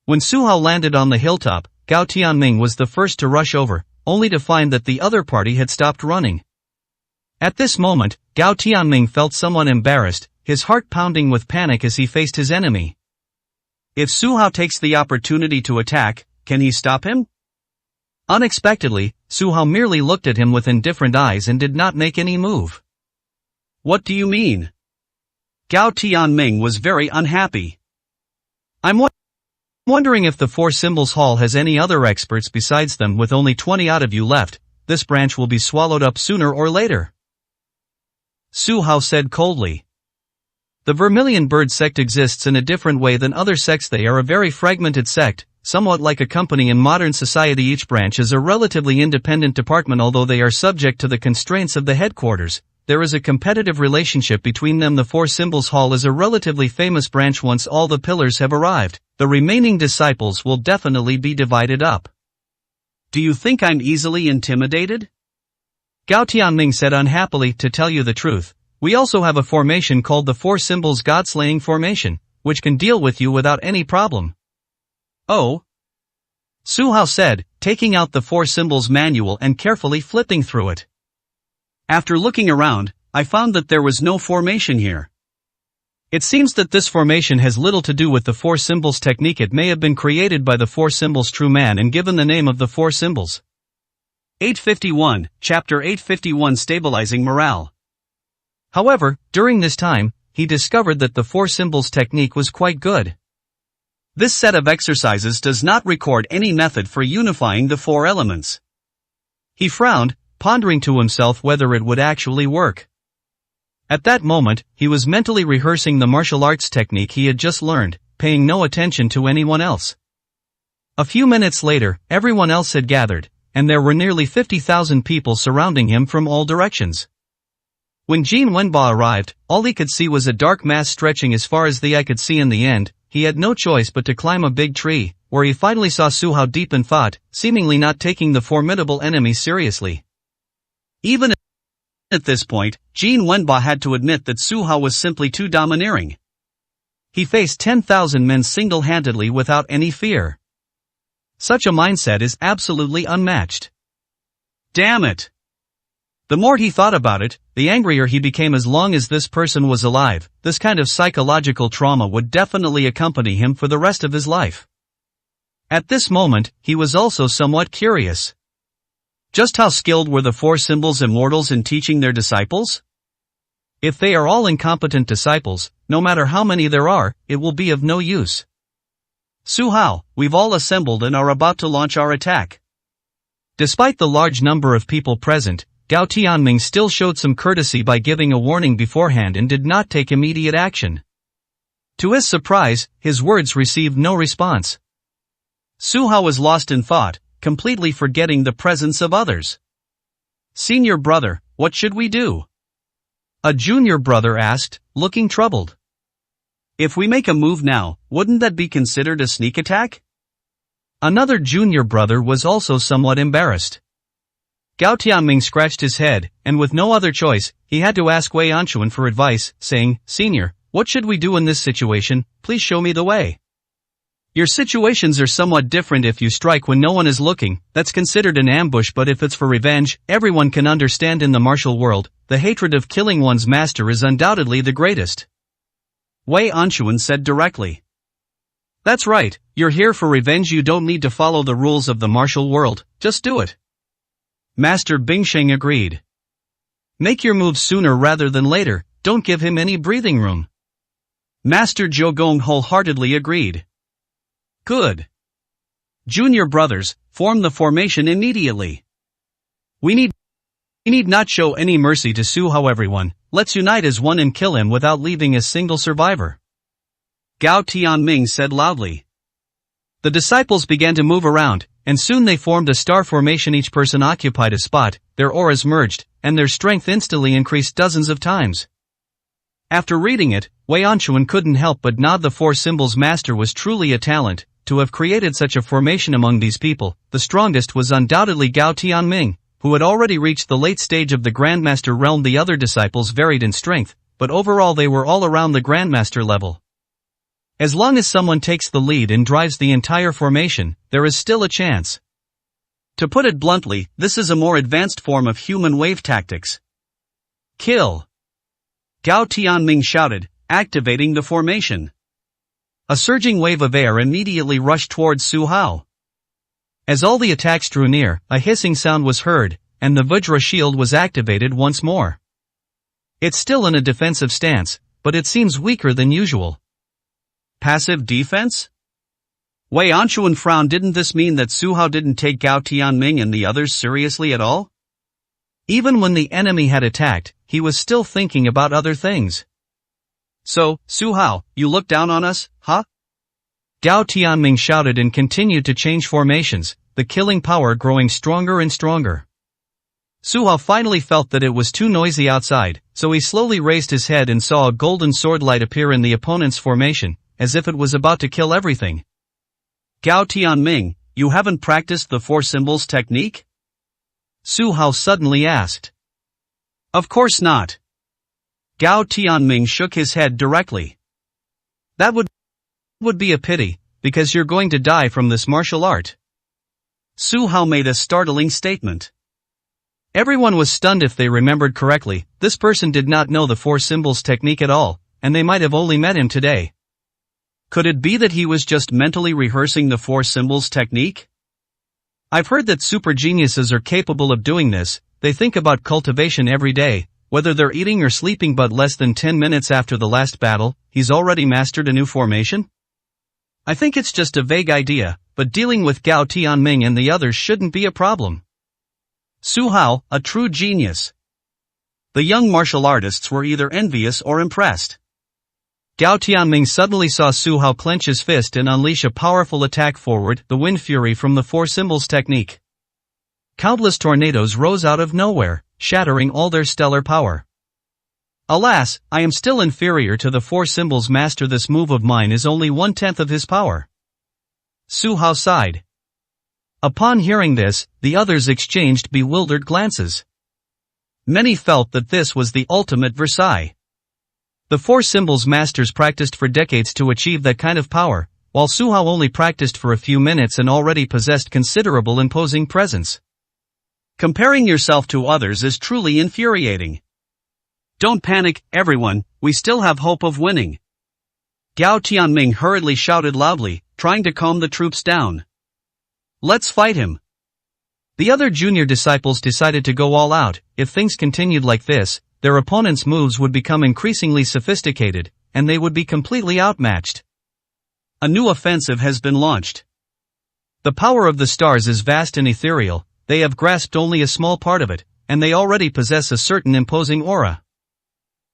When Su Hao landed on the hilltop, Gao Tianming was the first to rush over, only to find that the other party had stopped running. At this moment, Gao Tianming felt somewhat embarrassed, his heart pounding with panic as he faced his enemy. If Su Hao takes the opportunity to attack, can he stop him? Unexpectedly, Su Hao merely looked at him with indifferent eyes and did not make any move. What do you mean? Gao Tianming was very unhappy. I'm wondering if the Four Symbols Hall has any other experts besides them. With only 20 out of you left, this branch will be swallowed up sooner or later. Su Hao said coldly. The Vermilion Bird sect exists in a different way than other sects. They are a very fragmented sect, somewhat like a company in modern society. Each branch is a relatively independent department. Although they are subject to the constraints of the headquarters, there is a competitive relationship between them. The Four Symbols Hall is a relatively famous branch. Once all the pillars have arrived, the remaining disciples will definitely be divided up. Do you think I'm easily intimidated? Gao Tianming said unhappily. To tell you the truth, we also have a formation called the Four Symbols God-Slaying Formation, which can deal with you without any problem. Oh? Su Hao said, taking out the Four Symbols manual and carefully flipping through it. After looking around, I found that there was no formation here. It seems that this formation has little to do with the Four Symbols technique. It may have been created by the Four Symbols True Man and given the name of the Four Symbols. 851, Chapter 851, Stabilizing Morale. However, during this time, he discovered that the Four Symbols technique was quite good. This set of exercises does not record any method for unifying the four elements. He frowned, pondering to himself whether it would actually work. At that moment, he was mentally rehearsing the martial arts technique he had just learned, paying no attention to anyone else. A few minutes later, everyone else had gathered, and there were nearly 50,000 people surrounding him from all directions. When Jin Wenba arrived, all he could see was a dark mass stretching as far as the eye could see. In the end, he had no choice but to climb a big tree, where he finally saw Su Hao deep in thought, seemingly not taking the formidable enemy seriously. Even at this point, Jin Wenba had to admit that Su Hao was simply too domineering. He faced 10,000 men single-handedly without any fear. Such a mindset is absolutely unmatched. Damn it! The more he thought about it, the angrier he became. As long as this person was alive, this kind of psychological trauma would definitely accompany him for the rest of his life. At this moment, he was also somewhat curious. Just how skilled were the Four Symbols Immortals in teaching their disciples? If they are all incompetent disciples, no matter how many there are, it will be of no use. Su Hao, we've all assembled and are about to launch our attack. Despite the large number of people present, Gao Tianming still showed some courtesy by giving a warning beforehand and did not take immediate action. To his surprise, his words received no response. Su Hao was lost in thought, completely forgetting the presence of others. Senior brother, what should we do? A junior brother asked, looking troubled. If we make a move now, wouldn't that be considered a sneak attack? Another junior brother was also somewhat embarrassed. Gao Tianming scratched his head, and with no other choice, he had to ask Wei Anchuan for advice, saying, Senior, what should we do in this situation? Please show me the way. Your situations are somewhat different. If you strike when no one is looking, that's considered an ambush, but if it's for revenge, everyone can understand in the martial world, the hatred of killing one's master is undoubtedly the greatest. Wei Anchuan said directly. That's right, you're here for revenge. You don't need to follow the rules of the martial world, just do it. Master Bingsheng agreed. Make your moves sooner rather than later, don't give him any breathing room. Master Zhou Gong wholeheartedly agreed. Good. Junior brothers, form the formation immediately. We need not show any mercy to Su Hao everyone, let's unite as one and kill him without leaving a single survivor. Gao Tianming said loudly. The disciples began to move around, and soon they formed a star formation. Each person occupied a spot, their auras merged, and their strength instantly increased dozens of times. After reading it, Wei Anchuan couldn't help but nod. The four symbols master was truly a talent. To have created such a formation among these people, the strongest was undoubtedly Gao Tianming, who had already reached the late stage of the Grandmaster realm. The other disciples varied in strength, but overall they were all around the Grandmaster level. As long as someone takes the lead and drives the entire formation, there is still a chance. To put it bluntly, this is a more advanced form of human wave tactics. Kill! Gao Tianming shouted, activating the formation. A surging wave of air immediately rushed towards Su Hao. As all the attacks drew near, a hissing sound was heard, and the Vajra shield was activated once more. It's still in a defensive stance, but it seems weaker than usual. Passive defense? Wei Anchuan frowned. Didn't this mean that Su Hao didn't take Gao Tianming and the others seriously at all? Even when the enemy had attacked, he was still thinking about other things. So, Su Hao, you look down on us, huh? Gao Tianming shouted and continued to change formations, the killing power growing stronger and stronger. Su Hao finally felt that it was too noisy outside, so he slowly raised his head and saw a golden sword light appear in the opponent's formation, as if it was about to kill everything. Gao Tianming, you haven't practiced the four symbols technique? Su Hao suddenly asked. Of course not. Gao Tianming shook his head directly. That would be a pity, because you're going to die from this martial art. Su Hao made a startling statement. Everyone was stunned. If they remembered correctly, this person did not know the four symbols technique at all, and they might have only met him today. Could it be that he was just mentally rehearsing the four symbols technique? I've heard that super geniuses are capable of doing this. They think about cultivation every day, whether they're eating or sleeping. But less than 10 minutes after the last battle, he's already mastered a new formation? I think it's just a vague idea, but dealing with Gao Tianming and the others shouldn't be a problem. Su Hao, a true genius. The young martial artists were either envious or impressed. Gao Tianming suddenly saw Su Hao clench his fist and unleash a powerful attack forward, the wind fury from the four symbols technique. Countless tornadoes rose out of nowhere, shattering all their stellar power. Alas, I am still inferior to the four symbols master. This move of mine is only 1/10 of his power. Su Hao sighed. Upon hearing this, the others exchanged bewildered glances. Many felt that this was the ultimate Versailles. The four symbols masters practiced for decades to achieve that kind of power, while Su Hao only practiced for a few minutes and already possessed considerable imposing presence. Comparing yourself to others is truly infuriating. Don't panic, everyone, we still have hope of winning. Gao Tianming hurriedly shouted loudly, trying to calm the troops down. Let's fight him. The other junior disciples decided to go all out. If things continued like this, their opponents' moves would become increasingly sophisticated, and they would be completely outmatched. A new offensive has been launched. The power of the stars is vast and ethereal. They have grasped only a small part of it, and they already possess a certain imposing aura.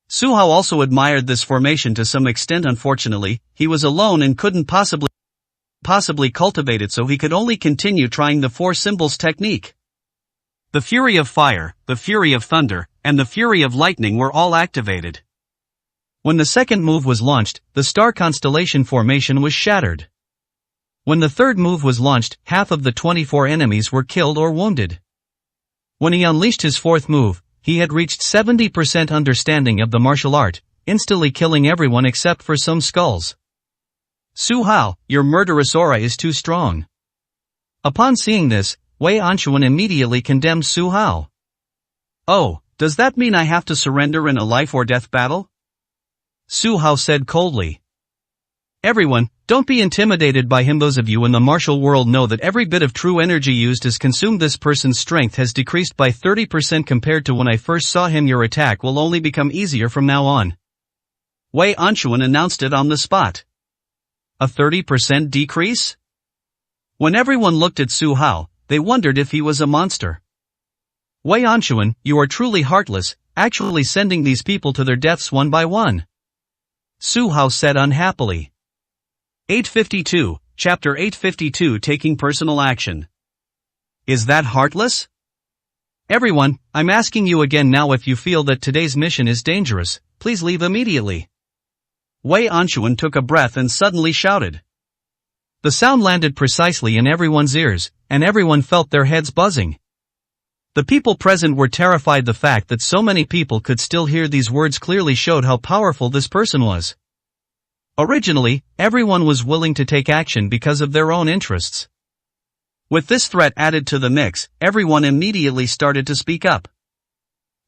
Su Hao also admired this formation to some extent. Unfortunately, he was alone and couldn't possibly cultivate it, so he could only continue trying the four symbols technique. The fury of fire, the fury of thunder, and the fury of lightning were all activated. When the second move was launched, the star constellation formation was shattered. When the third move was launched, half of the 24 enemies were killed or wounded. When he unleashed his fourth move, he had reached 70% understanding of the martial art, instantly killing everyone except for some skulls. Su Hao, your murderous aura is too strong. Upon seeing this, Wei Anchuan immediately condemned Su Hao. Oh, does that mean I have to surrender in a life or death battle? Su Hao said coldly. Everyone, don't be intimidated by him. Those of you in the martial world know that every bit of true energy used is consumed. This person's strength has decreased by 30% compared to when I first saw him. Your attack will only become easier from now on. Wei Anchuan announced it on the spot. A 30% decrease? When everyone looked at Su Hao, they wondered if he was a monster. Wei Anchuan, you are truly heartless, actually sending these people to their deaths one by one. Su Hao said unhappily. 852, Chapter 852 Taking Personal Action. Is that heartless? Everyone, I'm asking you again now, if you feel that today's mission is dangerous, please leave immediately. Wei Anchuan took a breath and suddenly shouted. The sound landed precisely in everyone's ears, and everyone felt their heads buzzing. The people present were terrified. The fact that so many people could still hear these words clearly showed how powerful this person was. Originally, everyone was willing to take action because of their own interests. With this threat added to the mix, everyone immediately started to speak up.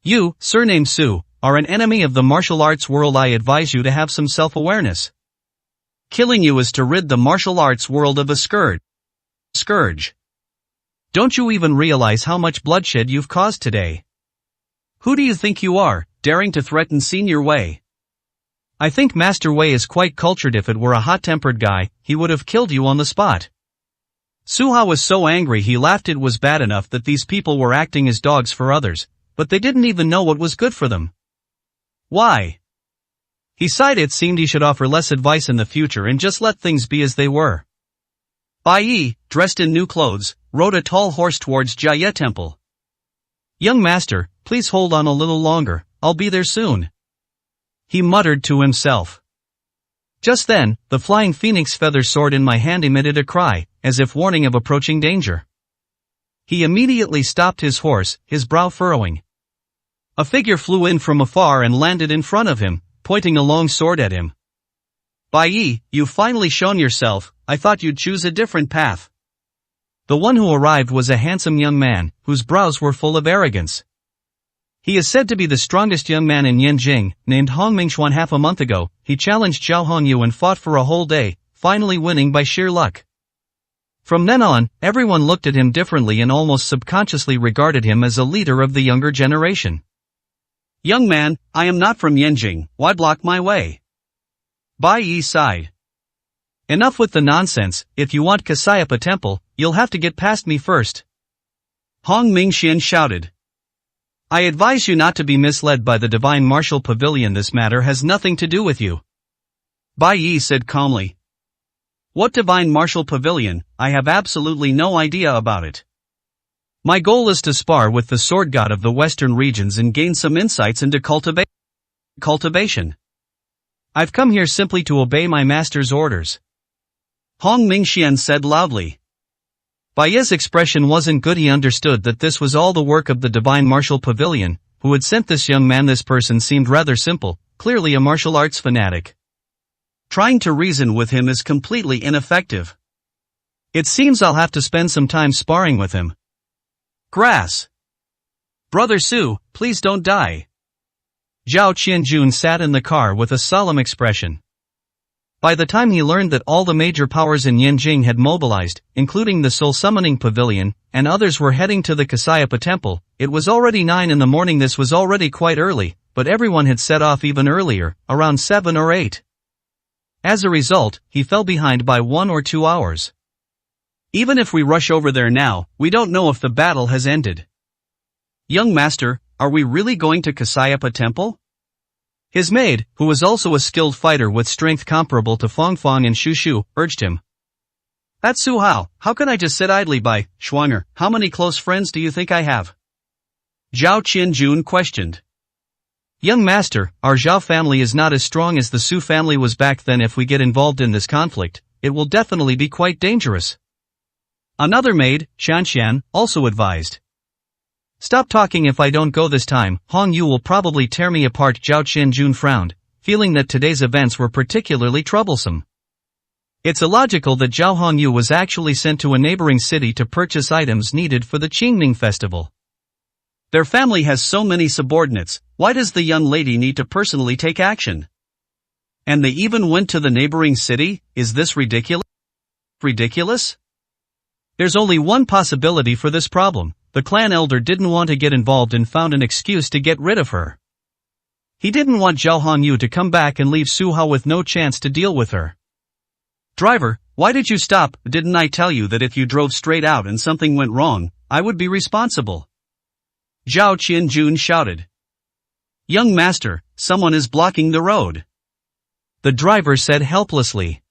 You, surnamed Su, are an enemy of the martial arts world. I advise you to have some self-awareness. Killing you is to rid the martial arts world of a scourge. Don't you even realize how much bloodshed you've caused today? Who do you think you are, daring to threaten Senior Wei? I think Master Wei is quite cultured. If it were a hot-tempered guy, he would have killed you on the spot. Su Hao was so angry he laughed. It was bad enough that these people were acting as dogs for others, but they didn't even know what was good for them. Why? He sighed. It seemed he should offer less advice in the future and just let things be as they were. Bai Yi, dressed in new clothes, rode a tall horse towards Jia Temple. Young master, please hold on a little longer, I'll be there soon. He muttered to himself. Just then, the flying phoenix feather sword in my hand emitted a cry, as if warning of approaching danger. He immediately stopped his horse, his brow furrowing. A figure flew in from afar and landed in front of him, pointing a long sword at him. Bai Yi, you've finally shown yourself. I thought you'd choose a different path. The one who arrived was a handsome young man, whose brows were full of arrogance. He is said to be the strongest young man in Yanjing, named Hong Mingxuan. Half a month ago, he challenged Zhao Hongyu and fought for a whole day, finally winning by sheer luck. From then on, everyone looked at him differently and almost subconsciously regarded him as a leader of the younger generation. Young man, I am not from Yanjing, why block my way? Bai Yi sighed. Enough with the nonsense. If you want Kasayapa Temple, you'll have to get past me first. Hong Mingxian shouted. I advise you not to be misled by the Divine Martial Pavilion. This matter has nothing to do with you. Bai Yi said calmly. What Divine Martial Pavilion? I have absolutely no idea about it. My goal is to spar with the sword god of the western regions and gain some insights into cultivation. I've come here simply to obey my master's orders. Hong Mingxian said loudly. Bai Yi's expression wasn't good. He understood that this was all the work of the Divine Martial Pavilion, who had sent this young man. This person seemed rather simple, clearly a martial arts fanatic. Trying to reason with him is completely ineffective. It seems I'll have to spend some time sparring with him. Grass. Brother Su, please don't die. Zhao Qianjun sat in the car with a solemn expression. By the time he learned that all the major powers in Yanjing had mobilized, including the Soul Summoning Pavilion, and others were heading to the Kasayapa Temple, it was already 9 in the morning. This was already quite early, but everyone had set off even earlier, around 7 or 8. As a result, he fell behind by 1 or 2 hours. Even if we rush over there now, we don't know if the battle has ended. Young master, are we really going to Kasayapa Temple? His maid, who was also a skilled fighter with strength comparable to Fong Fong and Shu Shu, urged him. That's Su Hao, how can I just sit idly by? Schwanger, how many close friends do you think I have? Zhao Qianjun questioned. Young master, our Zhao family is not as strong as the Su family was back then. If we get involved in this conflict, it will definitely be quite dangerous. Another maid, Shanshan, also advised. Stop talking. If I don't go this time, Hong Yu will probably tear me apart. Zhao Qianjun frowned, feeling that today's events were particularly troublesome. It's illogical that Zhao Hongyu was actually sent to a neighboring city to purchase items needed for the Qingming festival. Their family has so many subordinates, why does the young lady need to personally take action? And they even went to the neighboring city? Is this ridiculous? There's only one possibility for this problem. The clan elder didn't want to get involved and found an excuse to get rid of her. He didn't want Zhao Hongyu to come back and leave Su Hao with no chance to deal with her. Driver, why did you stop? Didn't I tell you that if you drove straight out and something went wrong, I would be responsible? Zhao Qianjun shouted. Young master, someone is blocking the road. The driver said helplessly.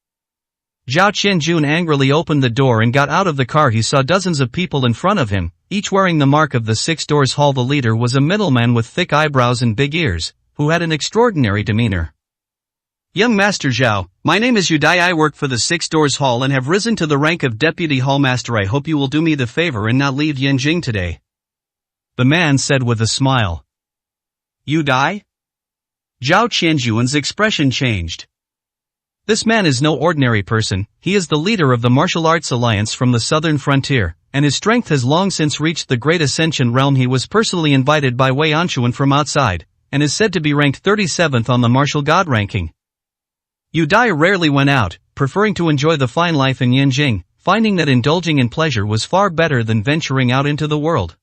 Zhao Qianjun angrily opened the door and got out of the car. He saw dozens of people in front of him, each wearing the mark of the Six Doors Hall. The leader was a middleman with thick eyebrows and big ears, who had an extraordinary demeanor. Young Master Zhao, my name is Yudai. I work for the Six Doors Hall and have risen to the rank of Deputy Hallmaster. I hope you will do me the favor and not leave Yanjing today. The man said with a smile. Yudai? Zhao Qianjun's expression changed. This man is no ordinary person. He is the leader of the Martial Arts Alliance from the southern frontier, and his strength has long since reached the Great Ascension realm. He was personally invited by Wei Anchuan from outside, and is said to be ranked 37th on the martial god ranking. Yudai rarely went out, preferring to enjoy the fine life in Yanjing, finding that indulging in pleasure was far better than venturing out into the world.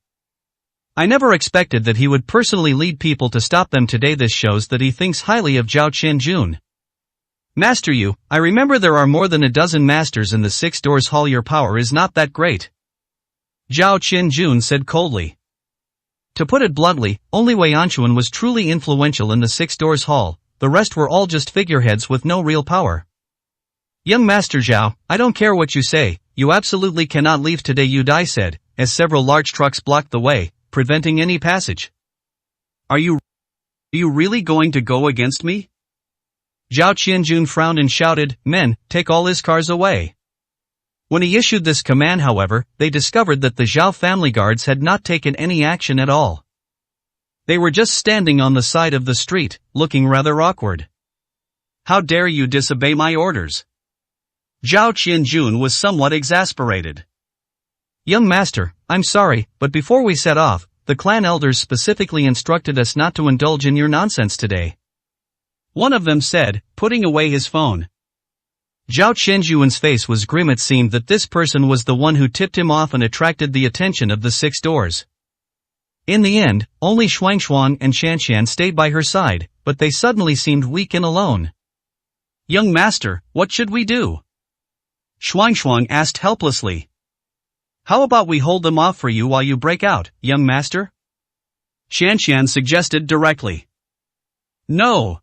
I never expected that he would personally lead people to stop them today. This shows that he thinks highly of Zhao Qianjun. Master Yu, I remember there are more than a dozen masters in the Six Doors Hall. Your power is not that great. Zhao Qianjun said coldly. To put it bluntly, only Wei Anchuan was truly influential in the Six Doors Hall, the rest were all just figureheads with no real power. Young Master Zhao, I don't care what you say, you absolutely cannot leave today, Yudai said, as several large trucks blocked the way, preventing any passage. Are you really going to go against me? Zhao Qianjun frowned and shouted, Men, take all his cars away. When he issued this command, however, they discovered that the Zhao family guards had not taken any action at all. They were just standing on the side of the street, looking rather awkward. How dare you disobey my orders? Zhao Qianjun was somewhat exasperated. Young master, I'm sorry, but before we set off, the clan elders specifically instructed us not to indulge in your nonsense today. One of them said, putting away his phone. Zhao Qianjun's face was grim. It seemed that this person was the one who tipped him off and attracted the attention of the Six Doors. In the end, only Shuangshuang and Shanshan stayed by her side, but they suddenly seemed weak and alone. Young master, what should we do? Shuangshuang asked helplessly. How about we hold them off for you while you break out, young master? Shanshan suggested directly. No.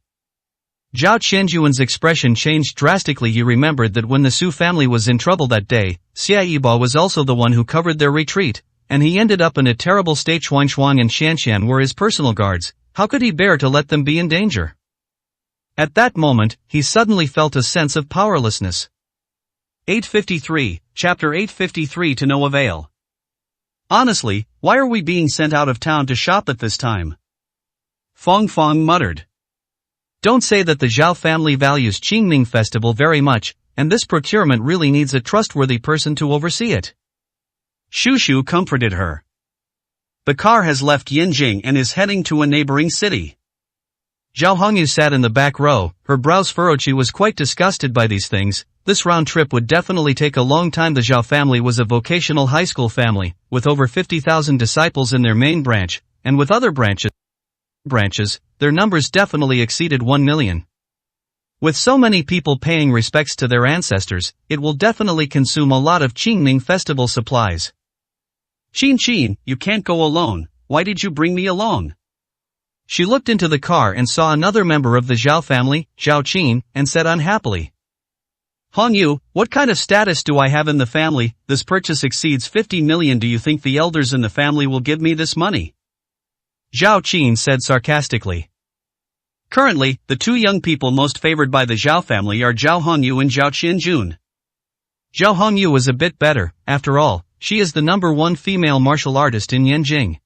Zhao Qianjun's expression changed drastically. He remembered that when the Su family was in trouble that day, Xia Yibo was also the one who covered their retreat, and he ended up in a terrible state. Shuangshuang and Shanshan were his personal guards. How could he bear to let them be in danger? At that moment, he suddenly felt a sense of powerlessness. 853, Chapter 853 to no avail. Honestly, why are we being sent out of town to shop at this time? Fong Fong muttered. Don't say that. The Zhao family values Qingming Festival very much, and this procurement really needs a trustworthy person to oversee it. Shu Shu comforted her. The car has left Yanjing and is heading to a neighboring city. Zhao Hongyu sat in the back row, her brows furrowed. She was quite disgusted by these things. This round trip would definitely take a long time. The Zhao family was a vocational high school family, with over 50,000 disciples in their main branch, and with other branches, their numbers definitely exceeded 1 million. With so many people paying respects to their ancestors, it will definitely consume a lot of Qingming festival supplies. Qin, you can't go alone. Why did you bring me along? She looked into the car and saw another member of the Zhao family, Zhao Qin, and said unhappily. Hongyu, what kind of status do I have in the family? This purchase exceeds 50 million. Do you think the elders in the family will give me this money? Zhao Qin said sarcastically. Currently, the two young people most favored by the Zhao family are Zhao Hongyu and Zhao Qianjun. Zhao Hongyu is a bit better. After all, she is the #1 female martial artist in Yanjing.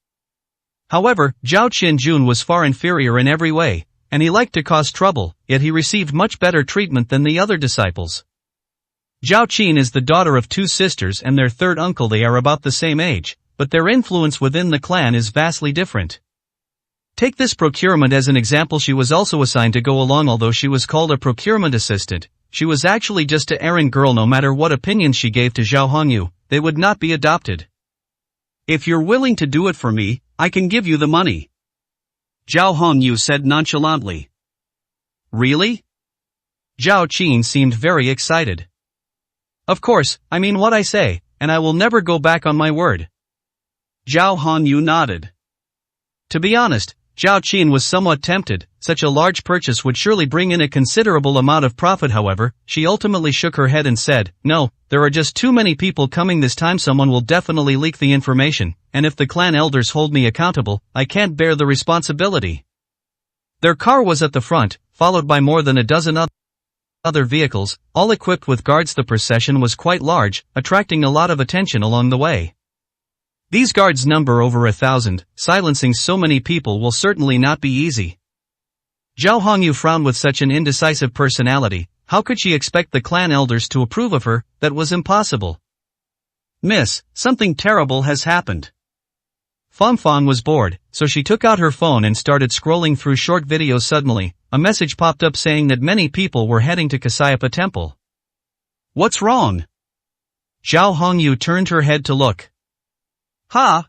However, Zhao Qianjun was far inferior in every way, and he liked to cause trouble, yet he received much better treatment than the other disciples. Zhao Qin is the daughter of two sisters and their third uncle. They are about the same age, but their influence within the clan is vastly different. Take this procurement as an example. She was also assigned to go along. Although she was called a procurement assistant, she was actually just an errand girl. No matter what opinions she gave to Zhao Hongyu, they would not be adopted. If you're willing to do it for me, I can give you the money. Zhao Hongyu said nonchalantly. Really? Zhao Qin seemed very excited. Of course, I mean what I say, and I will never go back on my word. Zhao Hongyu nodded. To be honest, Zhao Qin was somewhat tempted. Such a large purchase would surely bring in a considerable amount of profit. However, she ultimately shook her head and said, no, there are just too many people coming this time. Someone will definitely leak the information, and if the clan elders hold me accountable, I can't bear the responsibility. Their car was at the front, followed by more than a dozen other vehicles, all equipped with guards. The procession was quite large, attracting a lot of attention along the way. These guards number over 1,000, silencing so many people will certainly not be easy. Zhao Hongyu frowned. With such an indecisive personality, how could she expect the clan elders to approve of her? That was impossible. Miss, something terrible has happened. Fang Fang was bored, so she took out her phone and started scrolling through short videos. Suddenly, a message popped up saying that many people were heading to Kasayapa Temple. What's wrong? Zhao Hongyu turned her head to look. Ha!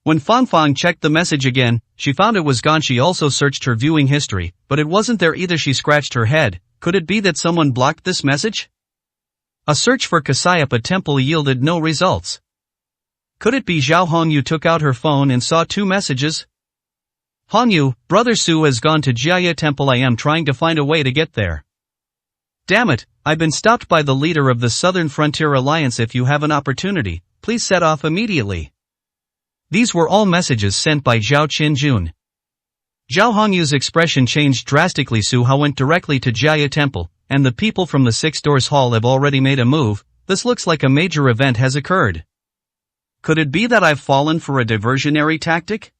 When Fang Fang checked the message again, she found it was gone. She also searched her viewing history, but it wasn't there either. She scratched her head. Could it be that someone blocked this message? A search for Kasayapa Temple yielded no results. Could it be Zhao Hongyu took out her phone and saw two messages? Hongyu, Brother Su has gone to Jiaya Temple. I am trying to find a way to get there. Damn it, I've been stopped by the leader of the Southern Frontier Alliance. If you have an opportunity, please set off immediately. These were all messages sent by Zhao Qinjun. Zhao Hongyu's expression changed drastically. Su Hao went directly to Jiaya Temple, and the people from the Six Doors Hall have already made a move. This looks like a major event has occurred. Could it be that I've fallen for a diversionary tactic?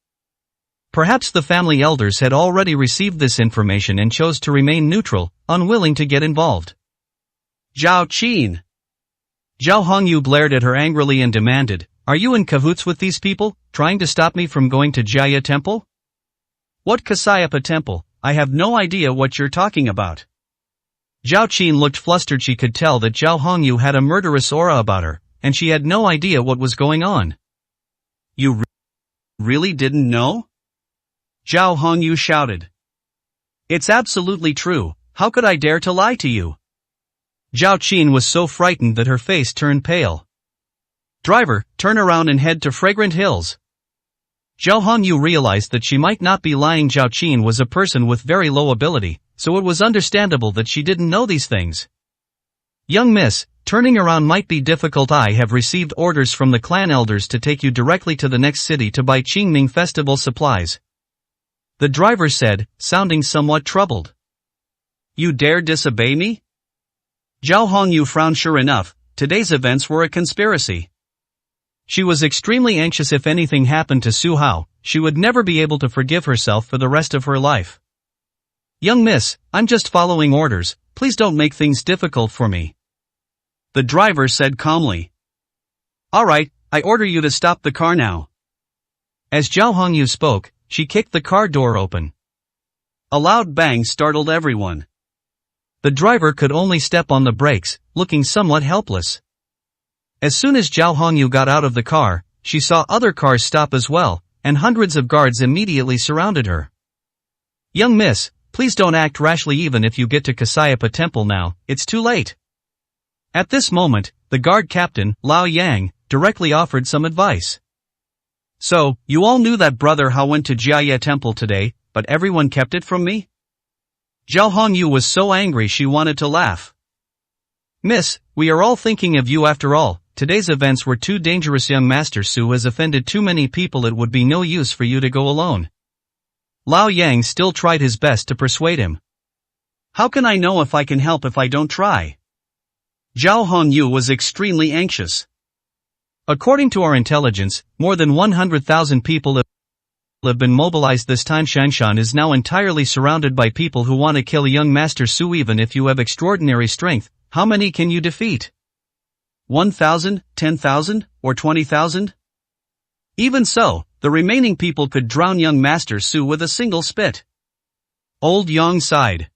Perhaps the family elders had already received this information and chose to remain neutral, unwilling to get involved. Zhao Qin. Zhao Hongyu glared at her angrily and demanded, are you in cahoots with these people, trying to stop me from going to Jiaya Temple? What Kasayapa Temple? I have no idea what you're talking about. Zhao Qin looked flustered. She could tell that Zhao Hongyu had a murderous aura about her, and she had no idea what was going on. You really didn't know? Zhao Hongyu shouted. It's absolutely true. How could I dare to lie to you? Zhao Qin was so frightened that her face turned pale. Driver, turn around and head to Fragrant Hills. Zhao Hongyu realized that she might not be lying. Zhao Qin was a person with very low ability, so it was understandable that she didn't know these things. Young miss, turning around might be difficult. I have received orders from the clan elders to take you directly to the next city to buy Qingming festival supplies. The driver said, sounding somewhat troubled. You dare disobey me? Zhao Hongyu frowned. Sure enough, today's events were a conspiracy. She was extremely anxious. If anything happened to Su Hao, she would never be able to forgive herself for the rest of her life. Young miss, I'm just following orders, please don't make things difficult for me. The driver said calmly. Alright, I order you to stop the car now. As Zhao Hongyu spoke, she kicked the car door open. A loud bang startled everyone. The driver could only step on the brakes, looking somewhat helpless. As soon as Zhao Hongyu got out of the car, she saw other cars stop as well, and hundreds of guards immediately surrounded her. Young miss, please don't act rashly. Even if you get to Kasayapa Temple now, it's too late. At this moment, the guard captain, Lao Yang, directly offered some advice. So, you all knew that Brother Hao went to Jiaya Temple today, but everyone kept it from me? Zhao Hongyu was so angry she wanted to laugh. Miss, we are all thinking of you after all. Today's events were too dangerous. Young Master Su has offended too many people. It would be no use for you to go alone. Lao Yang still tried his best to persuade him. How can I know if I can help if I don't try? Zhao Hongyu was extremely anxious. According to our intelligence, more than 100,000 people have been mobilized this time. Shanshan is now entirely surrounded by people who want to kill young Master Su. Even if you have extraordinary strength, how many can you defeat? 1,000, 10,000, or 20,000? Even so, the remaining people could drown young Master Su with a single spit. Old Yang sighed.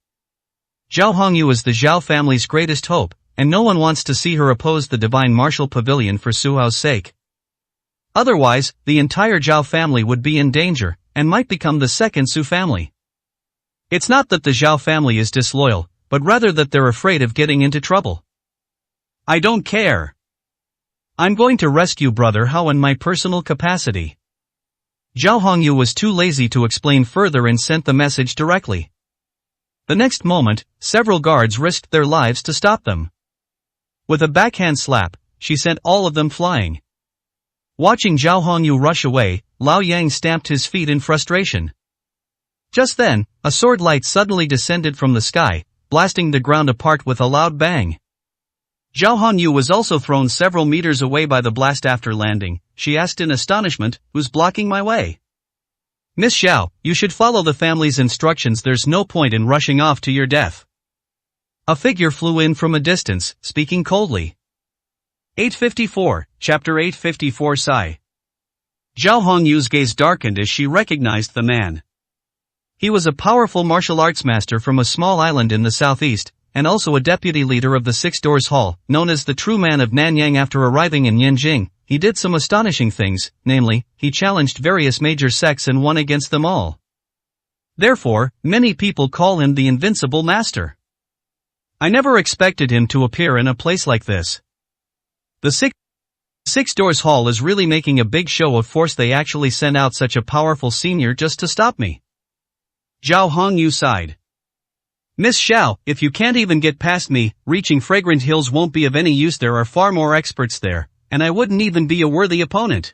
Zhao Hongyu is the Zhao family's greatest hope, and no one wants to see her oppose the Divine Martial Pavilion for Su Hao's sake. Otherwise, the entire Zhao family would be in danger, and might become the second Su family. It's not that the Zhao family is disloyal, but rather that they're afraid of getting into trouble. I don't care. I'm going to rescue Brother Hao in my personal capacity. Zhao Hongyu was too lazy to explain further and sent the message directly. The next moment, several guards risked their lives to stop them. With a backhand slap, she sent all of them flying. Watching Zhao Hongyu rush away, Lao Yang stamped his feet in frustration. Just then, a sword light suddenly descended from the sky, blasting the ground apart with a loud bang. Zhao Hongyu was also thrown several meters away by the blast after landing. She asked in astonishment, "Who's blocking my way?" "Miss Xiao, you should follow the family's instructions. There's no point in rushing off to your death." A figure flew in from a distance, speaking coldly. 854, Chapter 854 Sai. Zhao Hongyu's gaze darkened as she recognized the man. He was a powerful martial arts master from a small island in the southeast, and also a deputy leader of the Six Doors Hall, known as the True Man of Nanyang. After arriving in Yanjing, he did some astonishing things, namely, he challenged various major sects and won against them all. Therefore, many people call him the Invincible Master. I never expected him to appear in a place like this. The Six Doors Hall is really making a big show of force. They actually sent out such a powerful senior just to stop me. Zhao Hongyu sighed. "Miss Xiao, if you can't even get past me, reaching Fragrant Hills won't be of any use. There are far more experts there, and I wouldn't even be a worthy opponent.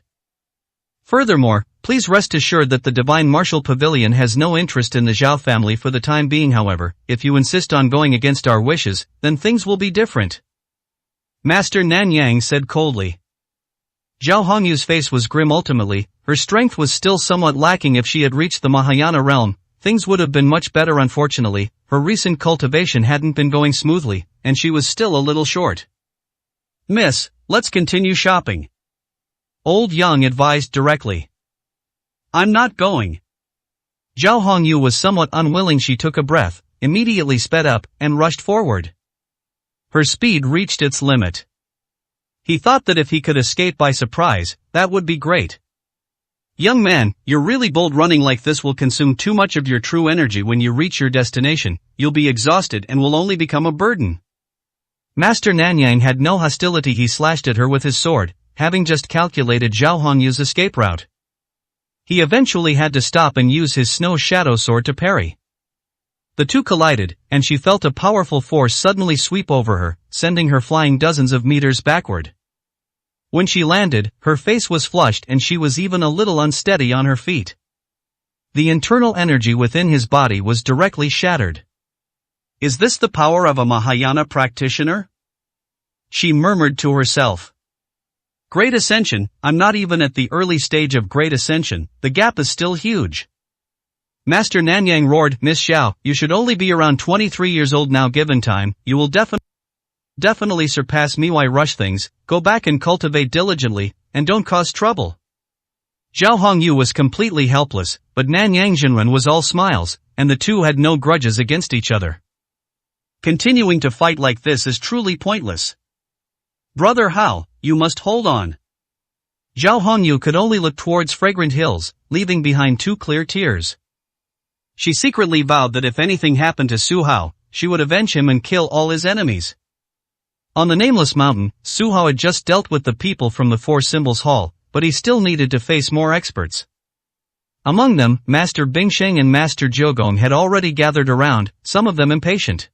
Furthermore, please rest assured that the Divine Martial Pavilion has no interest in the Zhao family for the time being. However, if you insist on going against our wishes, then things will be different," Master Nanyang said coldly. Zhao Hongyu's face was grim. Ultimately, her strength was still somewhat lacking. If she had reached the Mahayana realm, things would have been much better. Unfortunately, her recent cultivation hadn't been going smoothly, and she was still a little short. "Miss, let's continue shopping," Old Yang advised directly. "I'm not going." Zhao Hongyu was somewhat unwilling. She took a breath, immediately sped up, and rushed forward. Her speed reached its limit. He thought that if he could escape by surprise, that would be great. "Young man, you're really bold. Running like this will consume too much of your true energy. When you reach your destination, you'll be exhausted and will only become a burden." Master Nanyang had no hostility. He slashed at her with his sword, having just calculated Zhao Hongyu's escape route. He eventually had to stop and use his Snow Shadow sword to parry. The two collided, and she felt a powerful force suddenly sweep over her, sending her flying dozens of meters backward. When she landed, her face was flushed and she was even a little unsteady on her feet. The internal energy within his body was directly shattered. "Is this the power of a Mahayana practitioner?" she murmured to herself. "Great Ascension, I'm not even at the early stage of Great Ascension. The gap is still huge." Master Nanyang roared, "Miss Xiao, you should only be around 23 years old now. Given time, you will definitely surpass me. Why rush things? Go back and cultivate diligently, and don't cause trouble." Zhao Hongyu was completely helpless, but Nanyang Jinren was all smiles, and the two had no grudges against each other. Continuing to fight like this is truly pointless. "Brother Hao, you must hold on." Zhao Hongyu could only look towards Fragrant Hills, leaving behind two clear tears. She secretly vowed that if anything happened to Su Hao, she would avenge him and kill all his enemies. On the Nameless Mountain, Su Hao had just dealt with the people from the Four Symbols Hall, but he still needed to face more experts. Among them, Master Bingsheng and Master Jiugong had already gathered around, some of them impatient.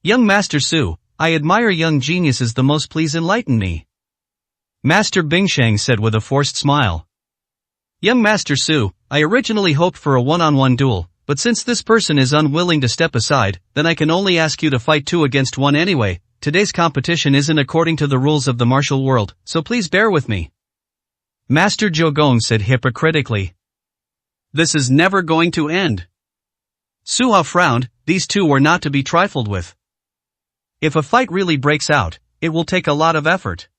"Young Master Su, I admire young geniuses the most. Please enlighten me," Master Bingsheng said with a forced smile. "Young Master Su, I originally hoped for a one-on-one duel, but since this person is unwilling to step aside, then I can only ask you to fight 2 against 1 anyway. Today's competition isn't according to the rules of the martial world, so please bear with me," Master Jiugong said hypocritically. "This is never going to end." Su Hao frowned. These two were not to be trifled with. If a fight really breaks out, it will take a lot of effort.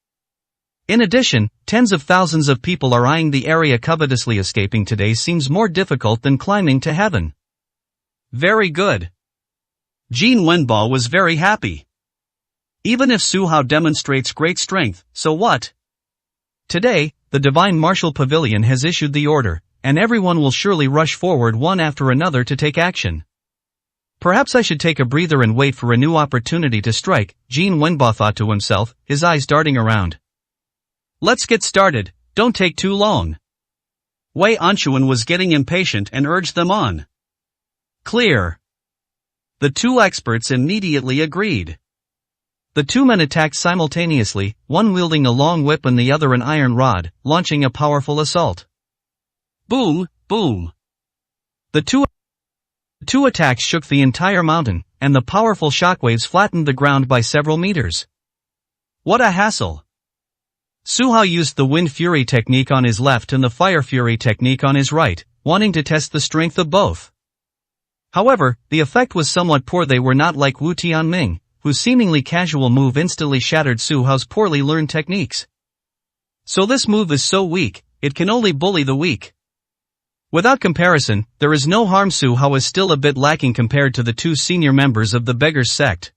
In addition, tens of thousands of people are eyeing the area covetously. Escaping today seems more difficult than climbing to heaven. Very good. Jin Wenbo was very happy. Even if Su Hao demonstrates great strength, so what? Today, the Divine Martial Pavilion has issued the order, and everyone will surely rush forward one after another to take action. Perhaps I should take a breather and wait for a new opportunity to strike, Jin Wenbo thought to himself, his eyes darting around. Let's get started, don't take too long. Wei Anchuan was getting impatient and urged them on. Clear. The two experts immediately agreed. The two men attacked simultaneously, one wielding a long whip and the other an iron rod, launching a powerful assault. Boom, boom. The two attacks shook the entire mountain, and the powerful shockwaves flattened the ground by several meters. What a hassle! Su Hao used the Wind Fury technique on his left and the Fire Fury technique on his right, wanting to test the strength of both. However, the effect was somewhat poor. They were not like Wu Tianming, whose seemingly casual move instantly shattered Su Hao's poorly learned techniques. So this move is so weak, it can only bully the weak. Without comparison, there is no harm. Su Hao is still a bit lacking compared to the two senior members of the Beggars sect.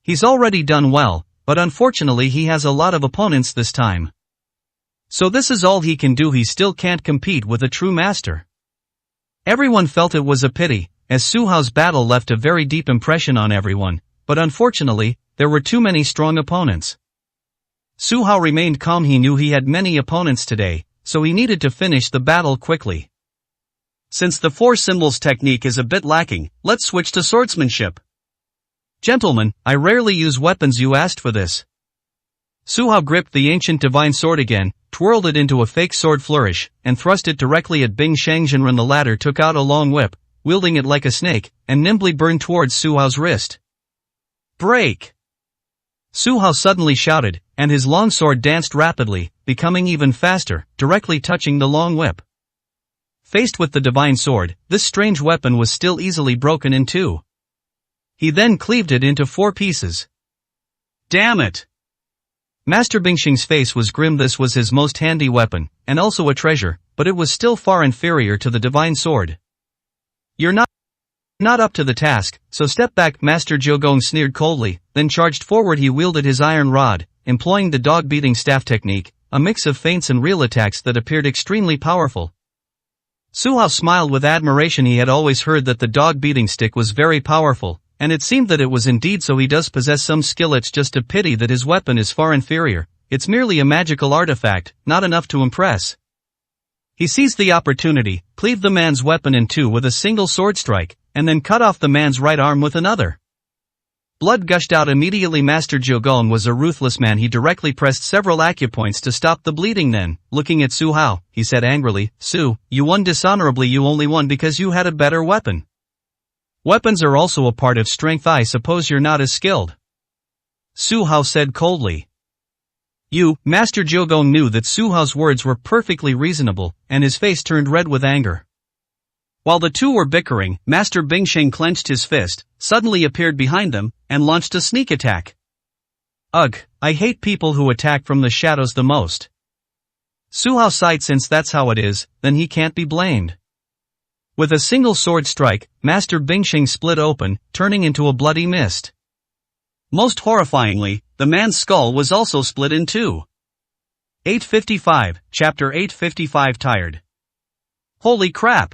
He's already done well, but unfortunately he has a lot of opponents this time. So this is all he can do. He still can't compete with a true master. Everyone felt it was a pity, as Su Hao's battle left a very deep impression on everyone, but unfortunately, there were too many strong opponents. Su Hao remained calm. He knew he had many opponents today, so he needed to finish the battle quickly. Since the four symbols technique is a bit lacking, let's switch to swordsmanship. Gentlemen, I rarely use weapons. You asked for this. Su Hao gripped the ancient divine sword again, twirled it into a fake sword flourish, and thrust it directly at Bing Shangzhenren. The latter took out a long whip, wielding it like a snake, and nimbly burned towards Su Hao's wrist. Break! Su Hao suddenly shouted, and his long sword danced rapidly, becoming even faster, directly touching the long whip. Faced with the divine sword, this strange weapon was still easily broken in two. He then cleaved it into 4 pieces. Damn it! Master Bingxing's face was grim. This was his most handy weapon, and also a treasure, but it was still far inferior to the divine sword. You're not up to the task, so step back. Master Jiugong sneered coldly, then charged forward. He wielded his iron rod, employing the dog-beating staff technique, a mix of feints and real attacks that appeared extremely powerful. Su Hao smiled with admiration. He had always heard that the dog-beating stick was very powerful, and it seemed that it was indeed so. He does possess some skill. It's just a pity that his weapon is far inferior. It's merely a magical artifact, not enough to impress. He seized the opportunity, cleaved the man's weapon in 2 with a single sword strike, and then cut off the man's right arm with another. Blood gushed out immediately. Master Jiugong was a ruthless man. He directly pressed several acupoints to stop the bleeding. Then, looking at Su Hao, he said angrily, Su, you won dishonorably. You only won because you had a better weapon. Weapons are also a part of strength. I suppose you're not as skilled. Su Hao said coldly. Master Jiugong knew that Su Hao's words were perfectly reasonable, and his face turned red with anger. While the two were bickering, Master Bingxing clenched his fist, suddenly appeared behind them, and launched a sneak attack. Ugh, I hate people who attack from the shadows the most. Su Hao sighed. Since that's how it is, then he can't be blamed. With a single sword strike, Master Bingxing split open, turning into a bloody mist. Most horrifyingly, the man's skull was also split in 2. 855, Chapter 855. Tired. Holy crap!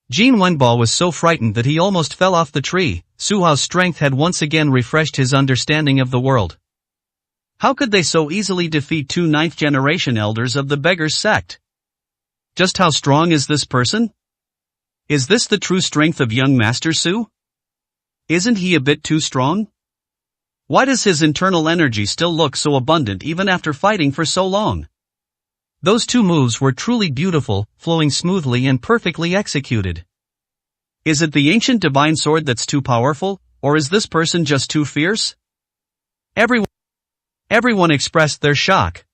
Jin Wenbo was so frightened that he almost fell off the tree. Su Hao's strength had once again refreshed his understanding of the world. How could they so easily defeat 2 9th-generation elders of the Beggars sect? Just how strong is this person? Is this the true strength of young Master Su? Isn't he a bit too strong? Why does his internal energy still look so abundant even after fighting for so long? Those 2 moves were truly beautiful, flowing smoothly and perfectly executed. Is it the ancient divine sword that's too powerful, or is this person just too fierce? Everyone expressed their shock.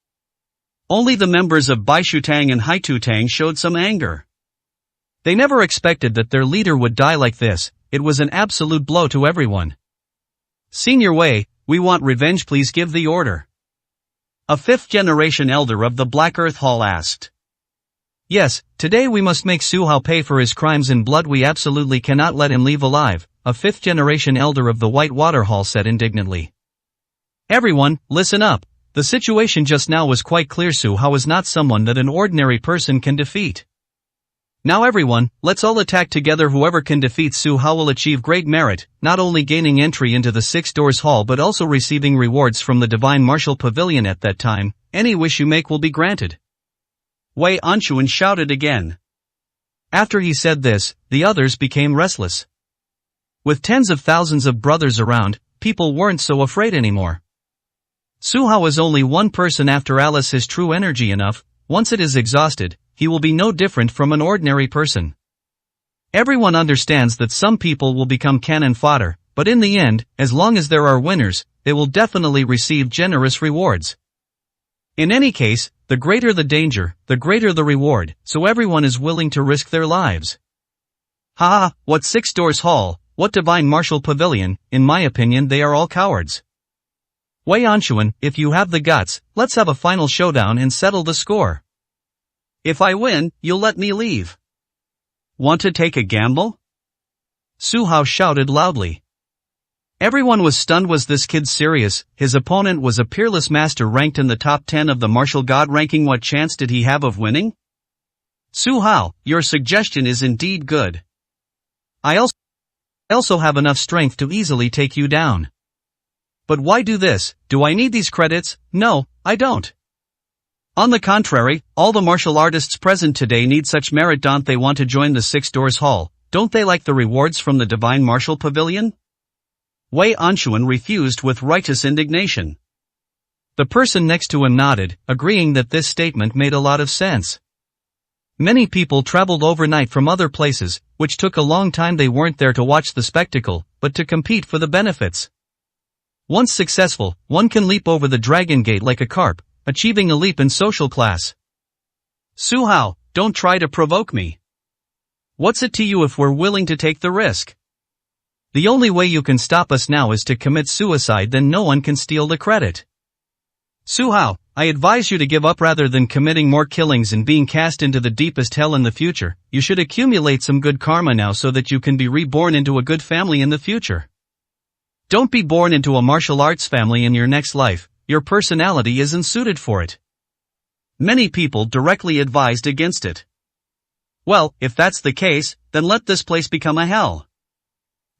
Only the members of Baishutang and Haitutang showed some anger. They never expected that their leader would die like this. It was an absolute blow to everyone. Senior Wei, we want revenge. Please give the order. A 5th-generation elder of the Black Earth Hall asked. Yes, today we must make Su Hao pay for his crimes in blood. We absolutely cannot let him leave alive, a 5th-generation elder of the White Water Hall said indignantly. Everyone, listen up. The situation just now was quite clear. Su Hao is not someone that an ordinary person can defeat. Now everyone, let's all attack together. Whoever can defeat Su Hao will achieve great merit, not only gaining entry into the Six Doors Hall but also receiving rewards from the Divine Martial Pavilion at that time. Any wish you make will be granted. Wei Anquan shouted again. After he said this, the others became restless. With tens of thousands of brothers around, people weren't so afraid anymore. Su Hao is only one person. After Alice has true energy enough, once it is exhausted, he will be no different from an ordinary person. Everyone understands that some people will become cannon fodder, but in the end, as long as there are winners, they will definitely receive generous rewards. In any case, the greater the danger, the greater the reward, so everyone is willing to risk their lives. Haha, what Six Doors Hall, what Divine Martial Pavilion, in my opinion they are all cowards. Wei Anquan, if you have the guts, let's have a final showdown and settle the score. If I win, you'll let me leave. Want to take a gamble? Su Hao shouted loudly. Everyone was stunned. Was this kid serious? His opponent was a peerless master ranked in the top 10 of the martial god ranking. What chance did he have of winning? Su Hao, your suggestion is indeed good. I also have enough strength to easily take you down. But why do this? Do I need these credits? No, I don't. On the contrary, all the martial artists present today need such merit. Don't they want to join the Six Doors Hall? Don't they like the rewards from the Divine Martial Pavilion? Wei Anquan refused with righteous indignation. The person next to him nodded, agreeing that this statement made a lot of sense. Many people traveled overnight from other places, which took a long time. They weren't there to watch the spectacle, but to compete for the benefits. Once successful, one can leap over the Dragon Gate like a carp, achieving a leap in social class. Su Hao, don't try to provoke me. What's it to you if we're willing to take the risk? The only way you can stop us now is to commit suicide. Then no one can steal the credit. Su Hao, I advise you to give up rather than committing more killings and being cast into the deepest hell in the future. You should accumulate some good karma now so that you can be reborn into a good family in the future. Don't be born into a martial arts family in your next life. Your personality isn't suited for it. Many people directly advised against it. Well, if that's the case, then let this place become a hell.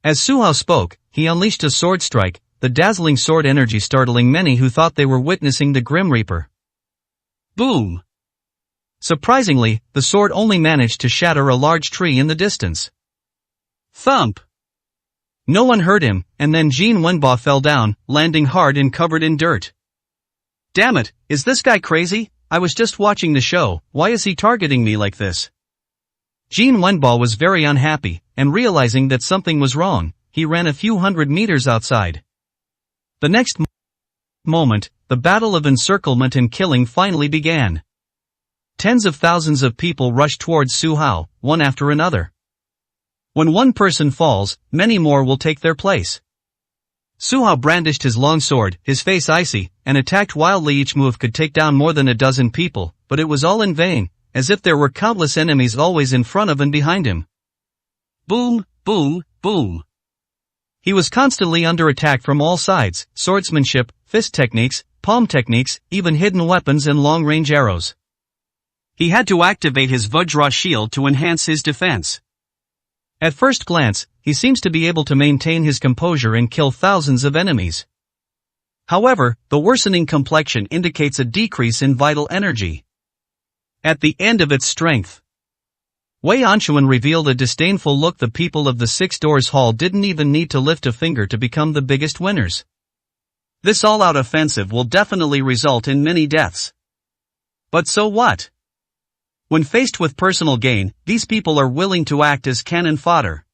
As Su Hao spoke, he unleashed a sword strike, the dazzling sword energy startling many who thought they were witnessing the Grim Reaper. Boom! Surprisingly, the sword only managed to shatter a large tree in the distance. Thump! No one heard him, and then Jin Wenbo fell down, landing hard and covered in dirt. Damn it, is this guy crazy? I was just watching the show, why is he targeting me like this? Jin Wenbo was very unhappy, and realizing that something was wrong, he ran a few hundred meters outside. The next moment, the battle of encirclement and killing finally began. Tens of thousands of people rushed towards Su Hao, one after another. When one person falls, many more will take their place. Su Hao brandished his long sword, his face icy, and attacked wildly. Each move could take down more than a dozen people, but it was all in vain, as if there were countless enemies always in front of and behind him. Boom, boom, boom. He was constantly under attack from all sides: swordsmanship, fist techniques, palm techniques, even hidden weapons and long-range arrows. He had to activate his Vajra shield to enhance his defense. At first glance, he seems to be able to maintain his composure and kill thousands of enemies. However, the worsening complexion indicates a decrease in vital energy. At the end of its strength, Wei Anquan revealed a disdainful look. The people of the Six Doors Hall didn't even need to lift a finger to become the biggest winners. This all-out offensive will definitely result in many deaths. But so what? When faced with personal gain, these people are willing to act as cannon fodder.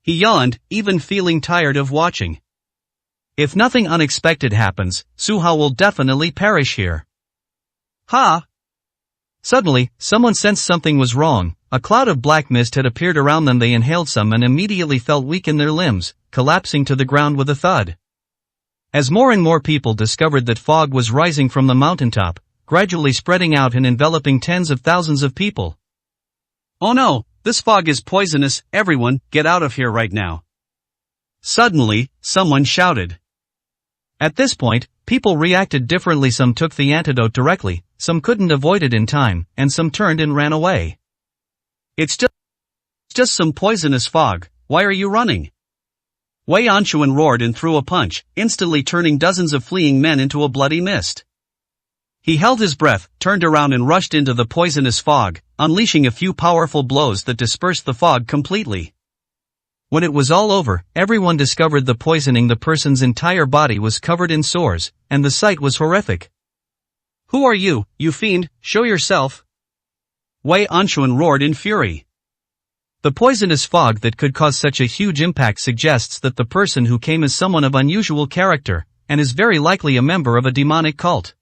He yawned, even feeling tired of watching. If nothing unexpected happens, Su Hao will definitely perish here. Ha! Suddenly, someone sensed something was wrong. A cloud of black mist had appeared around them. They inhaled some and immediately felt weak in their limbs, collapsing to the ground with a thud. As more and more people discovered that fog was rising from the mountaintop, gradually spreading out and enveloping tens of thousands of people. Oh no, this fog is poisonous. Everyone, get out of here right now. Suddenly, someone shouted. At this point, people reacted differently. Some took the antidote directly, some couldn't avoid it in time, and some turned and ran away. It's just some poisonous fog, why are you running? Wei Anquan roared and threw a punch, instantly turning dozens of fleeing men into a bloody mist. He held his breath, turned around and rushed into the poisonous fog, unleashing a few powerful blows that dispersed the fog completely. When it was all over, everyone discovered the poisoning the person's entire body was covered in sores, and the sight was horrific. Who are you, you fiend, show yourself! Wei Anquan roared in fury. The poisonous fog that could cause such a huge impact suggests that the person who came is someone of unusual character, and is very likely a member of a demonic cult.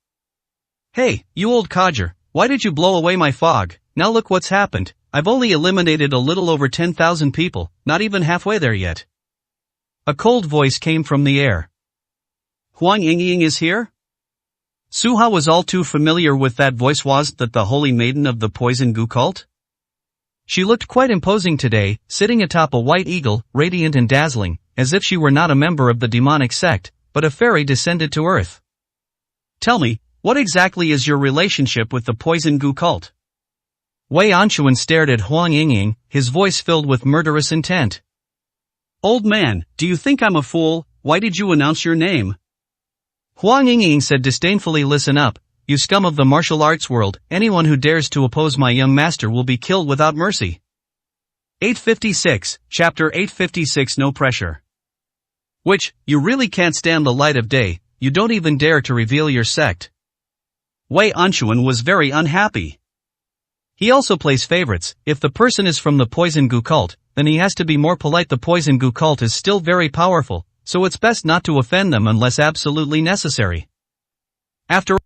Hey, you old codger, why did you blow away my fog? Now look what's happened. I've only eliminated a little over 10,000 people, not even halfway there yet. A cold voice came from the air. Huang Yingying is here? Su Hao was all too familiar with that voice. Was that the holy maiden of the Poison Gu cult? She looked quite imposing today, sitting atop a white eagle, radiant and dazzling, as if she were not a member of the demonic sect, but a fairy descended to earth. Tell me, what exactly is your relationship with the Poison Gu cult? Wei Anquan stared at Huang Yingying, his voice filled with murderous intent. Old man, do you think I'm a fool? Why did you announce your name? Huang Yingying said disdainfully. Listen up, you scum of the martial arts world, anyone who dares to oppose my young master will be killed without mercy. 856, Chapter 856. No pressure. Which, you really can't stand the light of day, you don't even dare to reveal your sect. Wei Anquan was very unhappy. He also plays favorites. If the person is from the Poison Gu cult, then he has to be more polite. The Poison Gu cult is still very powerful, so it's best not to offend them unless absolutely necessary. After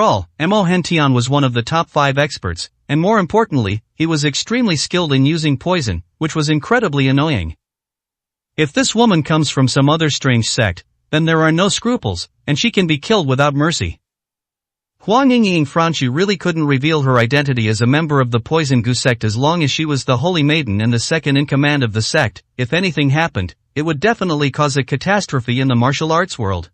all, Mo Hentian was one of the top 5 experts, and more importantly, he was extremely skilled in using poison, which was incredibly annoying. If this woman comes from some other strange sect, then there are no scruples, and she can be killed without mercy. Huang Yingying frowned. She really couldn't reveal her identity as a member of the Poison Gu sect as long as she was the holy maiden and the second in command of the sect. If anything happened, it would definitely cause a catastrophe in the martial arts world.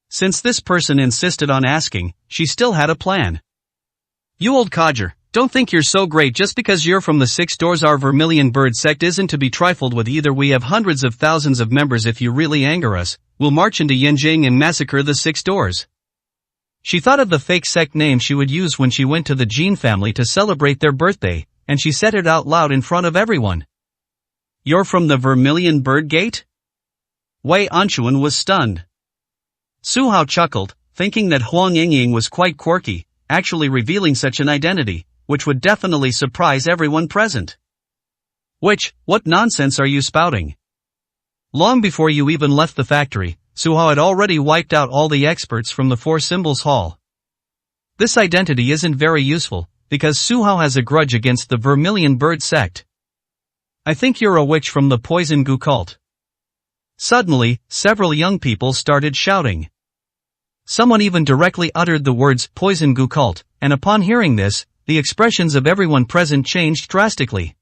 Since this person insisted on asking, she still had a plan. You old codger, don't think you're so great just because you're from the 6 doors. Our Vermilion Bird sect isn't to be trifled with either. We have hundreds of thousands of members. If you really anger us, we'll march into Yanjing and massacre the 6 doors. She thought of the fake sect name she would use when she went to the Jin family to celebrate their birthday, and she said it out loud in front of everyone. You're from the Vermilion Bird Gate? Wei Anquan was stunned. Su Hao chuckled, thinking that Huang Yingying was quite quirky, actually revealing such an identity, which would definitely surprise everyone present. What nonsense are you spouting? Long before you even left the factory, Su Hao had already wiped out all the experts from the Four Symbols Hall. This identity isn't very useful, because Su Hao has a grudge against the Vermilion Bird sect. I think you're a witch from the Poison Gu cult. Suddenly, several young people started shouting. Someone even directly uttered the words Poison Gu cult, and upon hearing this, the expressions of everyone present changed drastically.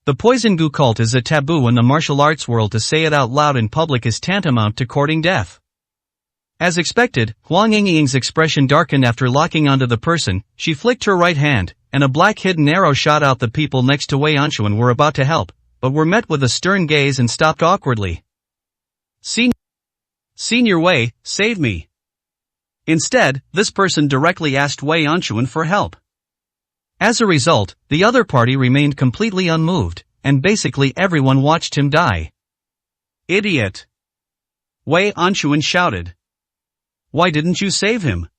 The Poison Gu cult is a taboo in the martial arts world. To say it out loud in public is tantamount to courting death. As expected, Huang Yingying's expression darkened after locking onto the person. She flicked her right hand, and a black hidden arrow shot out. The people next to Wei Anquan were about to help, but were met with a stern gaze and stopped awkwardly. Senior Wei, save me. Instead, this person directly asked Wei Anquan for help. As a result, the other party remained completely unmoved, and basically everyone watched him die. Idiot! Wei Anquan shouted. Why didn't you save him?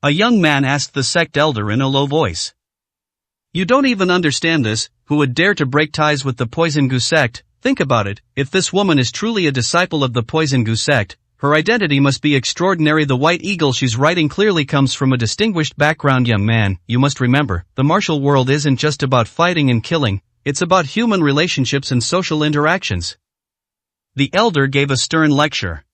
A young man asked the sect elder in a low voice. You don't even understand this. Who would dare to break ties with the Poison Gu sect? Think about it, if this woman is truly a disciple of the Poison Gu sect, her identity must be extraordinary. The white eagle she's riding clearly comes from a distinguished background. Young man, you must remember, the martial world isn't just about fighting and killing, it's about human relationships and social interactions. The elder gave a stern lecture.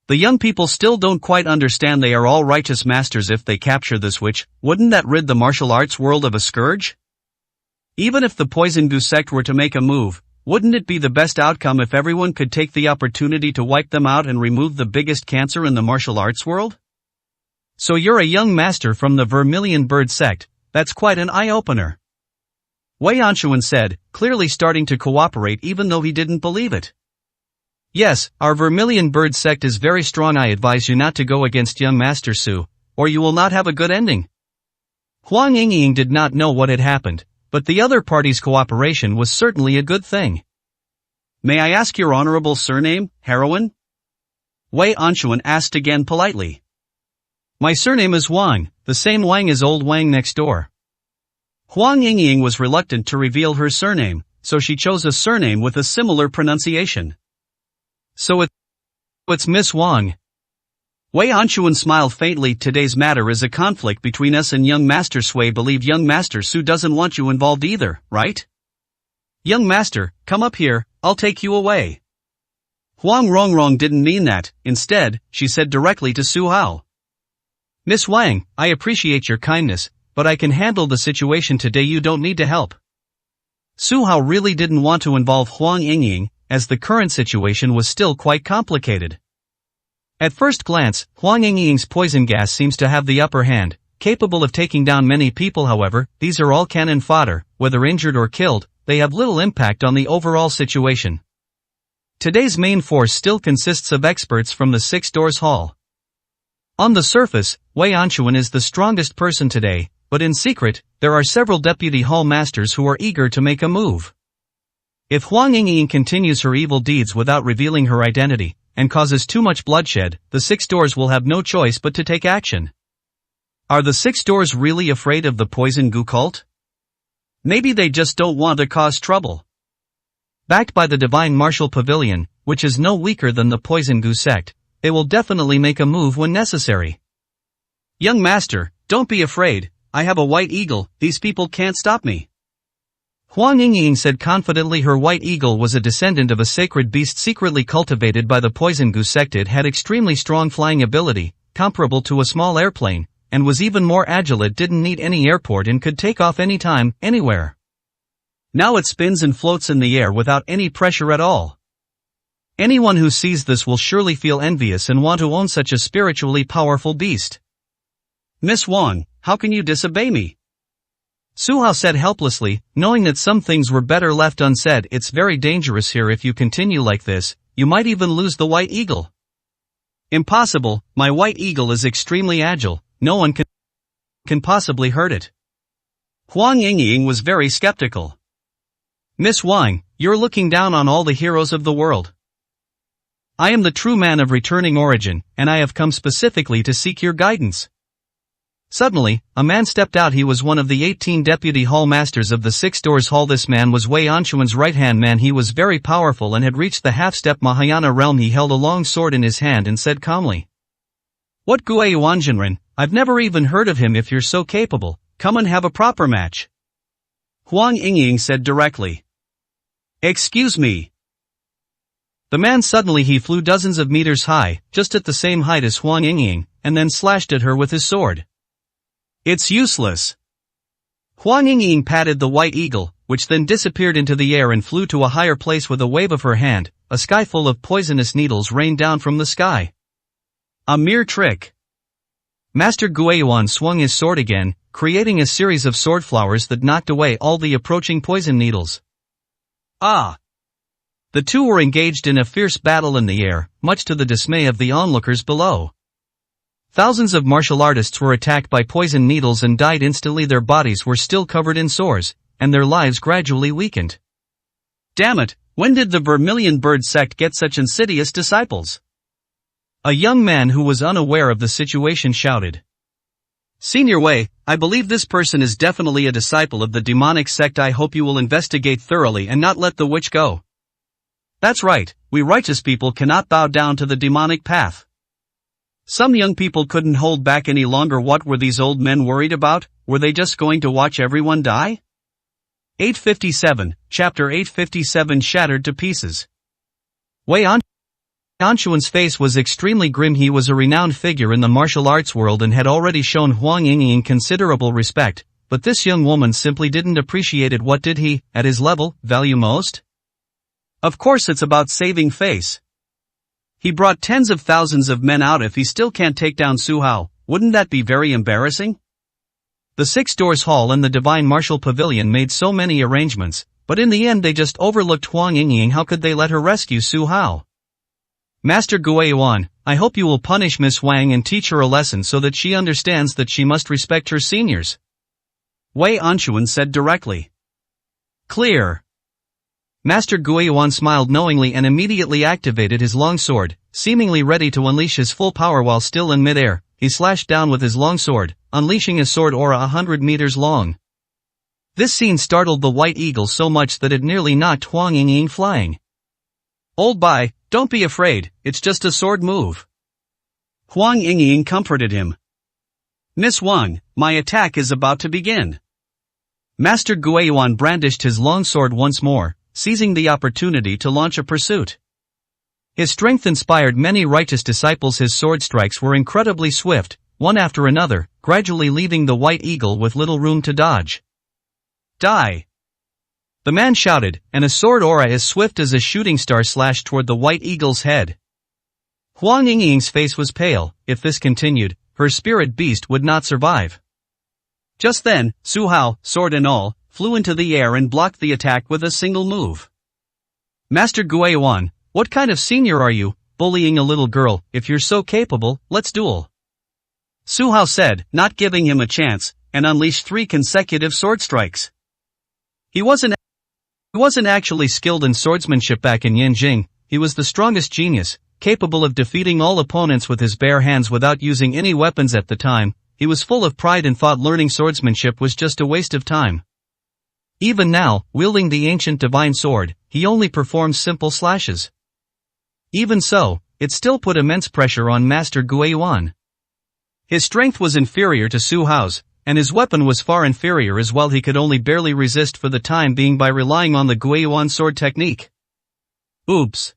The young people still don't quite understand. They are all righteous masters. If they capture this witch, wouldn't that rid the martial arts world of a scourge? Even if the Poison Gu sect were to make a move, wouldn't it be the best outcome if everyone could take the opportunity to wipe them out and remove the biggest cancer in the martial arts world? So you're a young master from the Vermilion Bird sect, that's quite an eye-opener. Wei Anshuan said, clearly starting to cooperate even though he didn't believe it. Yes, our Vermilion Bird sect is very strong. I advise you not to go against young Master Su, or you will not have a good ending. Huang Yingying did not know what had happened, but the other party's cooperation was certainly a good thing. May I ask your honorable surname, heroine? Wei Anshuan asked again politely. My surname is Wang, the same Wang as old Wang next door. Huang Yingying was reluctant to reveal her surname, so she chose a surname with a similar pronunciation. So it's Miss Wang. Wei Anshuan smiled faintly. Today's matter is a conflict between us and young Master Sui. Believe young Master Su doesn't want you involved either, right? Young Master, come up here, I'll take you away. Huang Rongrong didn't mean that. Instead, she said directly to Su Hao. Miss Wang, I appreciate your kindness, but I can handle the situation today. You don't need to help. Su Hao really didn't want to involve Huang Yingying, as the current situation was still quite complicated. At first glance, Huang Yingying's poison gas seems to have the upper hand, capable of taking down many people. However, these are all cannon fodder. Whether injured or killed, they have little impact on the overall situation. Today's main force still consists of experts from the Six Doors Hall. On the surface, Wei Anshuan is the strongest person today, but in secret, there are several deputy hall masters who are eager to make a move. If Huang Yingying continues her evil deeds without revealing her identity, and causes too much bloodshed, the Six Doors will have no choice but to take action. Are the Six Doors really afraid of the Poison Gu cult? Maybe they just don't want to cause trouble. Backed by the Divine Martial Pavilion, which is no weaker than the Poison Gu sect, they will definitely make a move when necessary. Young Master, don't be afraid, I have a white eagle, these people can't stop me. Huang Yingying said confidently. Her white eagle was a descendant of a sacred beast secretly cultivated by the Poison Gu sect. It had extremely strong flying ability, comparable to a small airplane, and was even more agile. It didn't need any airport and could take off anytime, anywhere. Now it spins and floats in the air without any pressure at all. Anyone who sees this will surely feel envious and want to own such a spiritually powerful beast. Miss Wang, how can you disobey me? Su Hao said helplessly, knowing that some things were better left unsaid. It's very dangerous here. If you continue like this, you might even lose the white eagle. Impossible, my white eagle is extremely agile, no one can possibly hurt it. Huang Yingying was very skeptical. Miss Wang, you're looking down on all the heroes of the world. I am the true man of returning origin, and I have come specifically to seek your guidance. Suddenly, a man stepped out. He was one of the 18 deputy hall masters of the Six Doors Hall. This man was Wei Anshuan's right-hand man. He was very powerful and had reached the half-step Mahayana realm. He held a long sword in his hand and said calmly. What Gue Yuanjinren, I've never even heard of him. If you're so capable, come and have a proper match. Huang Yingying said directly. Excuse me. The man suddenly he flew dozens of meters high, just at the same height as Huang Yingying, and then slashed at her with his sword. It's useless. Huang Yingying patted the white eagle, which then disappeared into the air and flew to a higher place. With a wave of her hand, a sky full of poisonous needles rained down from the sky. A mere trick. Master Guiyuan swung his sword again, creating a series of sword flowers that knocked away all the approaching poison needles. Ah! The two were engaged in a fierce battle in the air, much to the dismay of the onlookers below. Thousands of martial artists were attacked by poison needles and died instantly. Their bodies were still covered in sores, and their lives gradually weakened. Damn it, when did the Vermilion Bird sect get such insidious disciples? A young man who was unaware of the situation shouted. Senior Wei, I believe this person is definitely a disciple of the demonic sect. I hope you will investigate thoroughly and not let the witch go. That's right, we righteous people cannot bow down to the demonic path. Some young people couldn't hold back any longer. What were these old men worried about? Were they just going to watch everyone die? 857, Chapter 857 shattered to pieces. Wei Anshuan's face was extremely grim. He was a renowned figure in the martial arts world and had already shown Huang Yingying considerable respect, but this young woman simply didn't appreciate it. What did he, at his level, value most? Of course it's about saving face. He brought tens of thousands of men out. If he still can't take down Su Hao, wouldn't that be very embarrassing? The Six Doors Hall and the Divine Martial Pavilion made so many arrangements, but in the end they just overlooked Huang Yingying. How could they let her rescue Su Hao? Master Guiyuan, I hope you will punish Miss Wang and teach her a lesson so that she understands that she must respect her seniors. Wei Anchuan said directly. Clear. Master Guiyuan smiled knowingly and immediately activated his long sword, seemingly ready to unleash his full power while still in midair. He slashed down with his long sword, unleashing a sword aura 100 meters long. This scene startled the White Eagle so much that it nearly knocked Huang Yingying flying. Old Bai, don't be afraid, it's just a sword move. Huang Yingying comforted him. Miss Wang, my attack is about to begin. Master Guiyuan brandished his long sword once more, seizing the opportunity to launch a pursuit. His strength inspired many righteous disciples. His sword strikes were incredibly swift, one after another, gradually leaving the White Eagle with little room to dodge. Die! The man shouted, and a sword aura as swift as a shooting star slashed toward the White Eagle's head. Huang Yingying's face was pale. If this continued, her spirit beast would not survive. Just then, Su Hao, sword and all, flew into the air and blocked the attack with a single move. Master Guiyuan, what kind of senior are you, bullying a little girl? If you're so capable, let's duel. Su Hao said, not giving him a chance, and unleashed 3 consecutive sword strikes. He wasn't actually skilled in swordsmanship back in Yanjing. He was the strongest genius, capable of defeating all opponents with his bare hands without using any weapons at the time. He was full of pride and thought learning swordsmanship was just a waste of time. Even now, wielding the ancient divine sword, he only performed simple slashes. Even so, it still put immense pressure on Master Guiyuan. His strength was inferior to Su Hao's, and his weapon was far inferior as well. He could only barely resist for the time being by relying on the Guiyuan sword technique. Oops.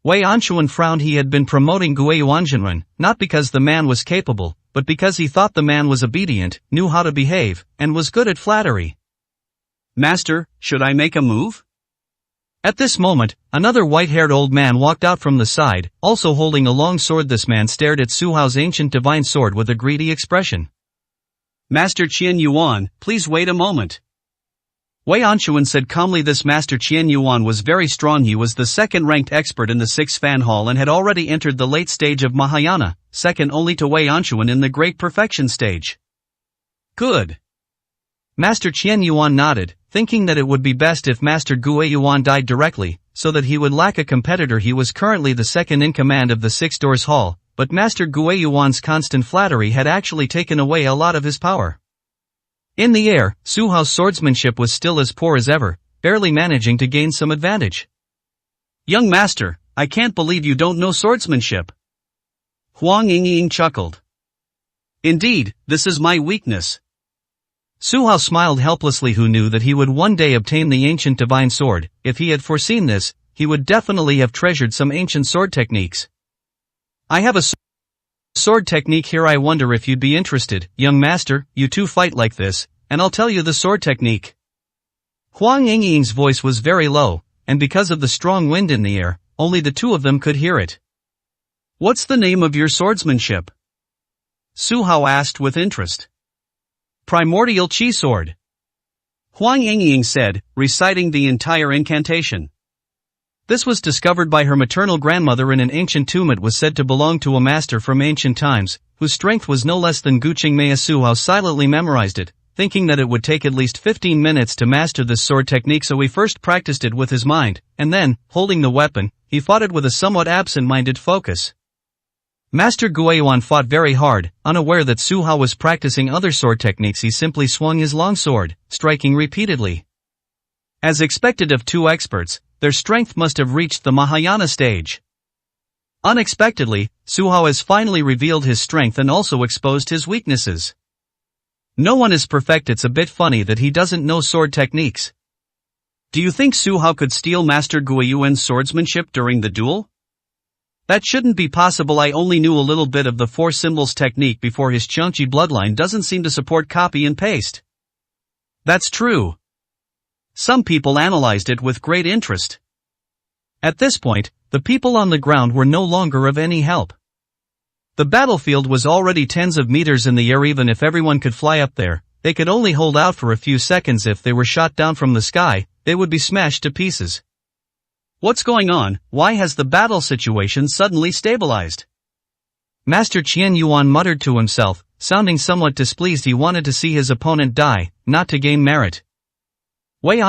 Wei Anchuan frowned. He had been promoting Guiyuan Jinren, not because the man was capable, but because he thought the man was obedient, knew how to behave, and was good at flattery. Master, should I make a move? At this moment, another white-haired old man walked out from the side, also holding a long sword. This man stared at Su Hao's ancient divine sword with a greedy expression. Master Qian Yuan, please wait a moment. Wei Anchuan said calmly. This Master Qian Yuan was very strong. He was the second-ranked expert in the 6th Fan Hall and had already entered the late stage of Mahayana, second only to Wei Anchuan in the Great Perfection stage. Good. Master Qian Yuan nodded, thinking that it would be best if Master Guiyuan died directly, so that he would lack a competitor. He was currently the second in command of the Six Doors Hall, but Master Guiyuan's constant flattery had actually taken away a lot of his power. In the air, Su Hao's swordsmanship was still as poor as ever, barely managing to gain some advantage. Young master, I can't believe you don't know swordsmanship. Huang Yingying chuckled. Indeed, this is my weakness. Su Hao smiled helplessly. Who knew that he would one day obtain the ancient divine sword? If he had foreseen this, he would definitely have treasured some ancient sword techniques. I have a sword technique here. I wonder if you'd be interested, young master. You two fight like this, and I'll tell you the sword technique. Huang Yingying's voice was very low, and because of the strong wind in the air, only the two of them could hear it. What's the name of your swordsmanship? Su Hao asked with interest. Primordial Qi Sword. Huang Yingying said, reciting the entire incantation. This was discovered by her maternal grandmother in an ancient tomb. It was said to belong to a master from ancient times, whose strength was no less than Guqing Mei. Su Hao silently memorized it, thinking that it would take at least 15 minutes to master this sword technique, so he first practiced it with his mind, and then, holding the weapon, he fought it with a somewhat absent-minded focus. Master Guiyuan fought very hard, unaware that Su Hao was practicing other sword techniques. He simply swung his long sword, striking repeatedly. As expected of two experts, their strength must have reached the Mahayana stage. Unexpectedly, Su Hao has finally revealed his strength and also exposed his weaknesses. No one is perfect. It's a bit funny that he doesn't know sword techniques. Do you think Su Hao could steal Master Guiyuan's swordsmanship during the duel? That shouldn't be possible. I only knew a little bit of the 4 symbols technique before. His Qiangqi bloodline doesn't seem to support copy and paste. That's true. Some people analyzed it with great interest. At this point, the people on the ground were no longer of any help. The battlefield was already tens of meters in the air. Even if everyone could fly up there, they could only hold out for a few seconds. If they were shot down from the sky, they would be smashed to pieces. What's going on? Why has the battle situation suddenly stabilized? Master Qian Yuan muttered to himself, sounding somewhat displeased. He wanted to see his opponent die, not to gain merit. Wei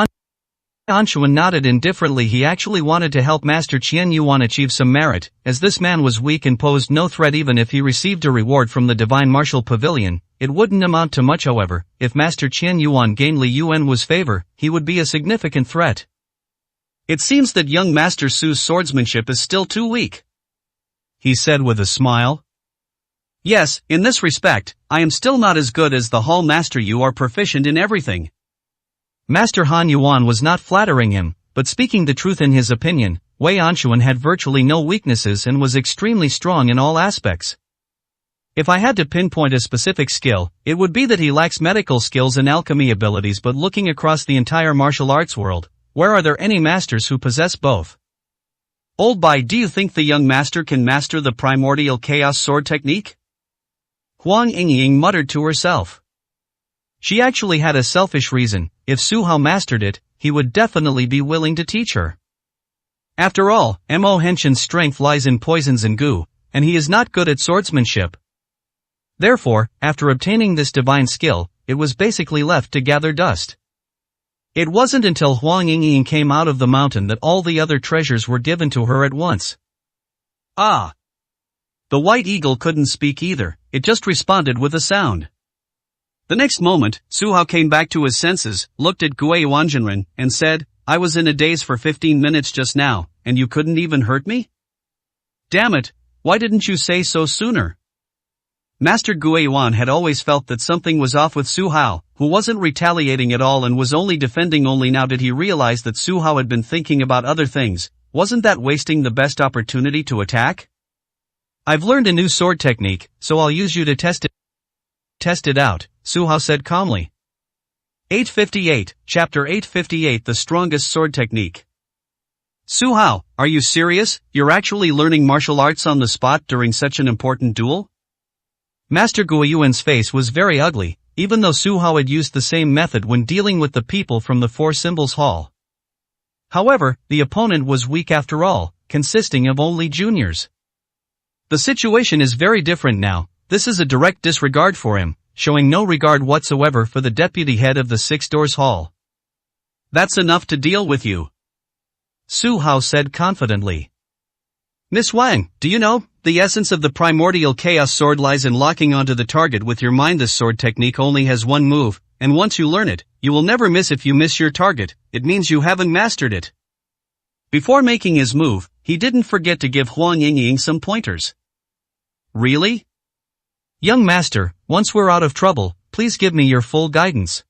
Anshuan nodded indifferently. He actually wanted to help Master Qian Yuan achieve some merit, as this man was weak and posed no threat. Even if he received a reward from the Divine Martial Pavilion, it wouldn't amount to much. However, if Master Qian Yuan gained Li Yuan's favor, he would be a significant threat. It seems that young Master Su's swordsmanship is still too weak, he said with a smile. Yes, in this respect, I am still not as good as the Hall Master. You are proficient in everything. Master Han Yuan was not flattering him, but speaking the truth in his opinion, Wei Anshuan had virtually no weaknesses and was extremely strong in all aspects. If I had to pinpoint a specific skill, it would be that he lacks medical skills and alchemy abilities. But looking across the entire martial arts world, where are there any masters who possess both? Old Bai, do you think the young master can master the primordial chaos sword technique? Huang Yingying muttered to herself. She actually had a selfish reason. If Su Hao mastered it, he would definitely be willing to teach her. After all, Mo Henshin's strength lies in poisons and goo, and he is not good at swordsmanship. Therefore, after obtaining this divine skill, it was basically left to gather dust. It wasn't until Huang Yingying came out of the mountain that all the other treasures were given to her at once. Ah! The white eagle couldn't speak either, it just responded with a sound. The next moment, Su Hao came back to his senses, looked at Gui Wanjinren, and said, I was in a daze for 15 minutes just now, and you couldn't even hurt me? Damn it, why didn't you say so sooner? Master Gui Yuan had always felt that something was off with Su Hao, who wasn't retaliating at all and was only defending. Only now did he realize that Su Hao had been thinking about other things. Wasn't that wasting the best opportunity to attack? I've learned a new sword technique, so I'll use you to test it out, Su Hao said calmly. 858, Chapter 858, The Strongest Sword Technique. Su Hao, are you serious? You're actually learning martial arts on the spot during such an important duel? Master Guiyuan's face was very ugly, even though Su Hao had used the same method when dealing with the people from the Four Symbols Hall. However, the opponent was weak after all, consisting of only juniors. The situation is very different now. This is a direct disregard for him, showing no regard whatsoever for the deputy head of the Six Doors Hall. That's enough to deal with you, Su Hao said confidently. Miss Wang, do you know, the essence of the primordial chaos sword lies in locking onto the target with your mind. This sword technique only has one move, and once you learn it, you will never miss. If you miss your target, it means you haven't mastered it. Before making his move, he didn't forget to give Huang Yingying some pointers. Really? Young master, once we're out of trouble, please give me your full guidance.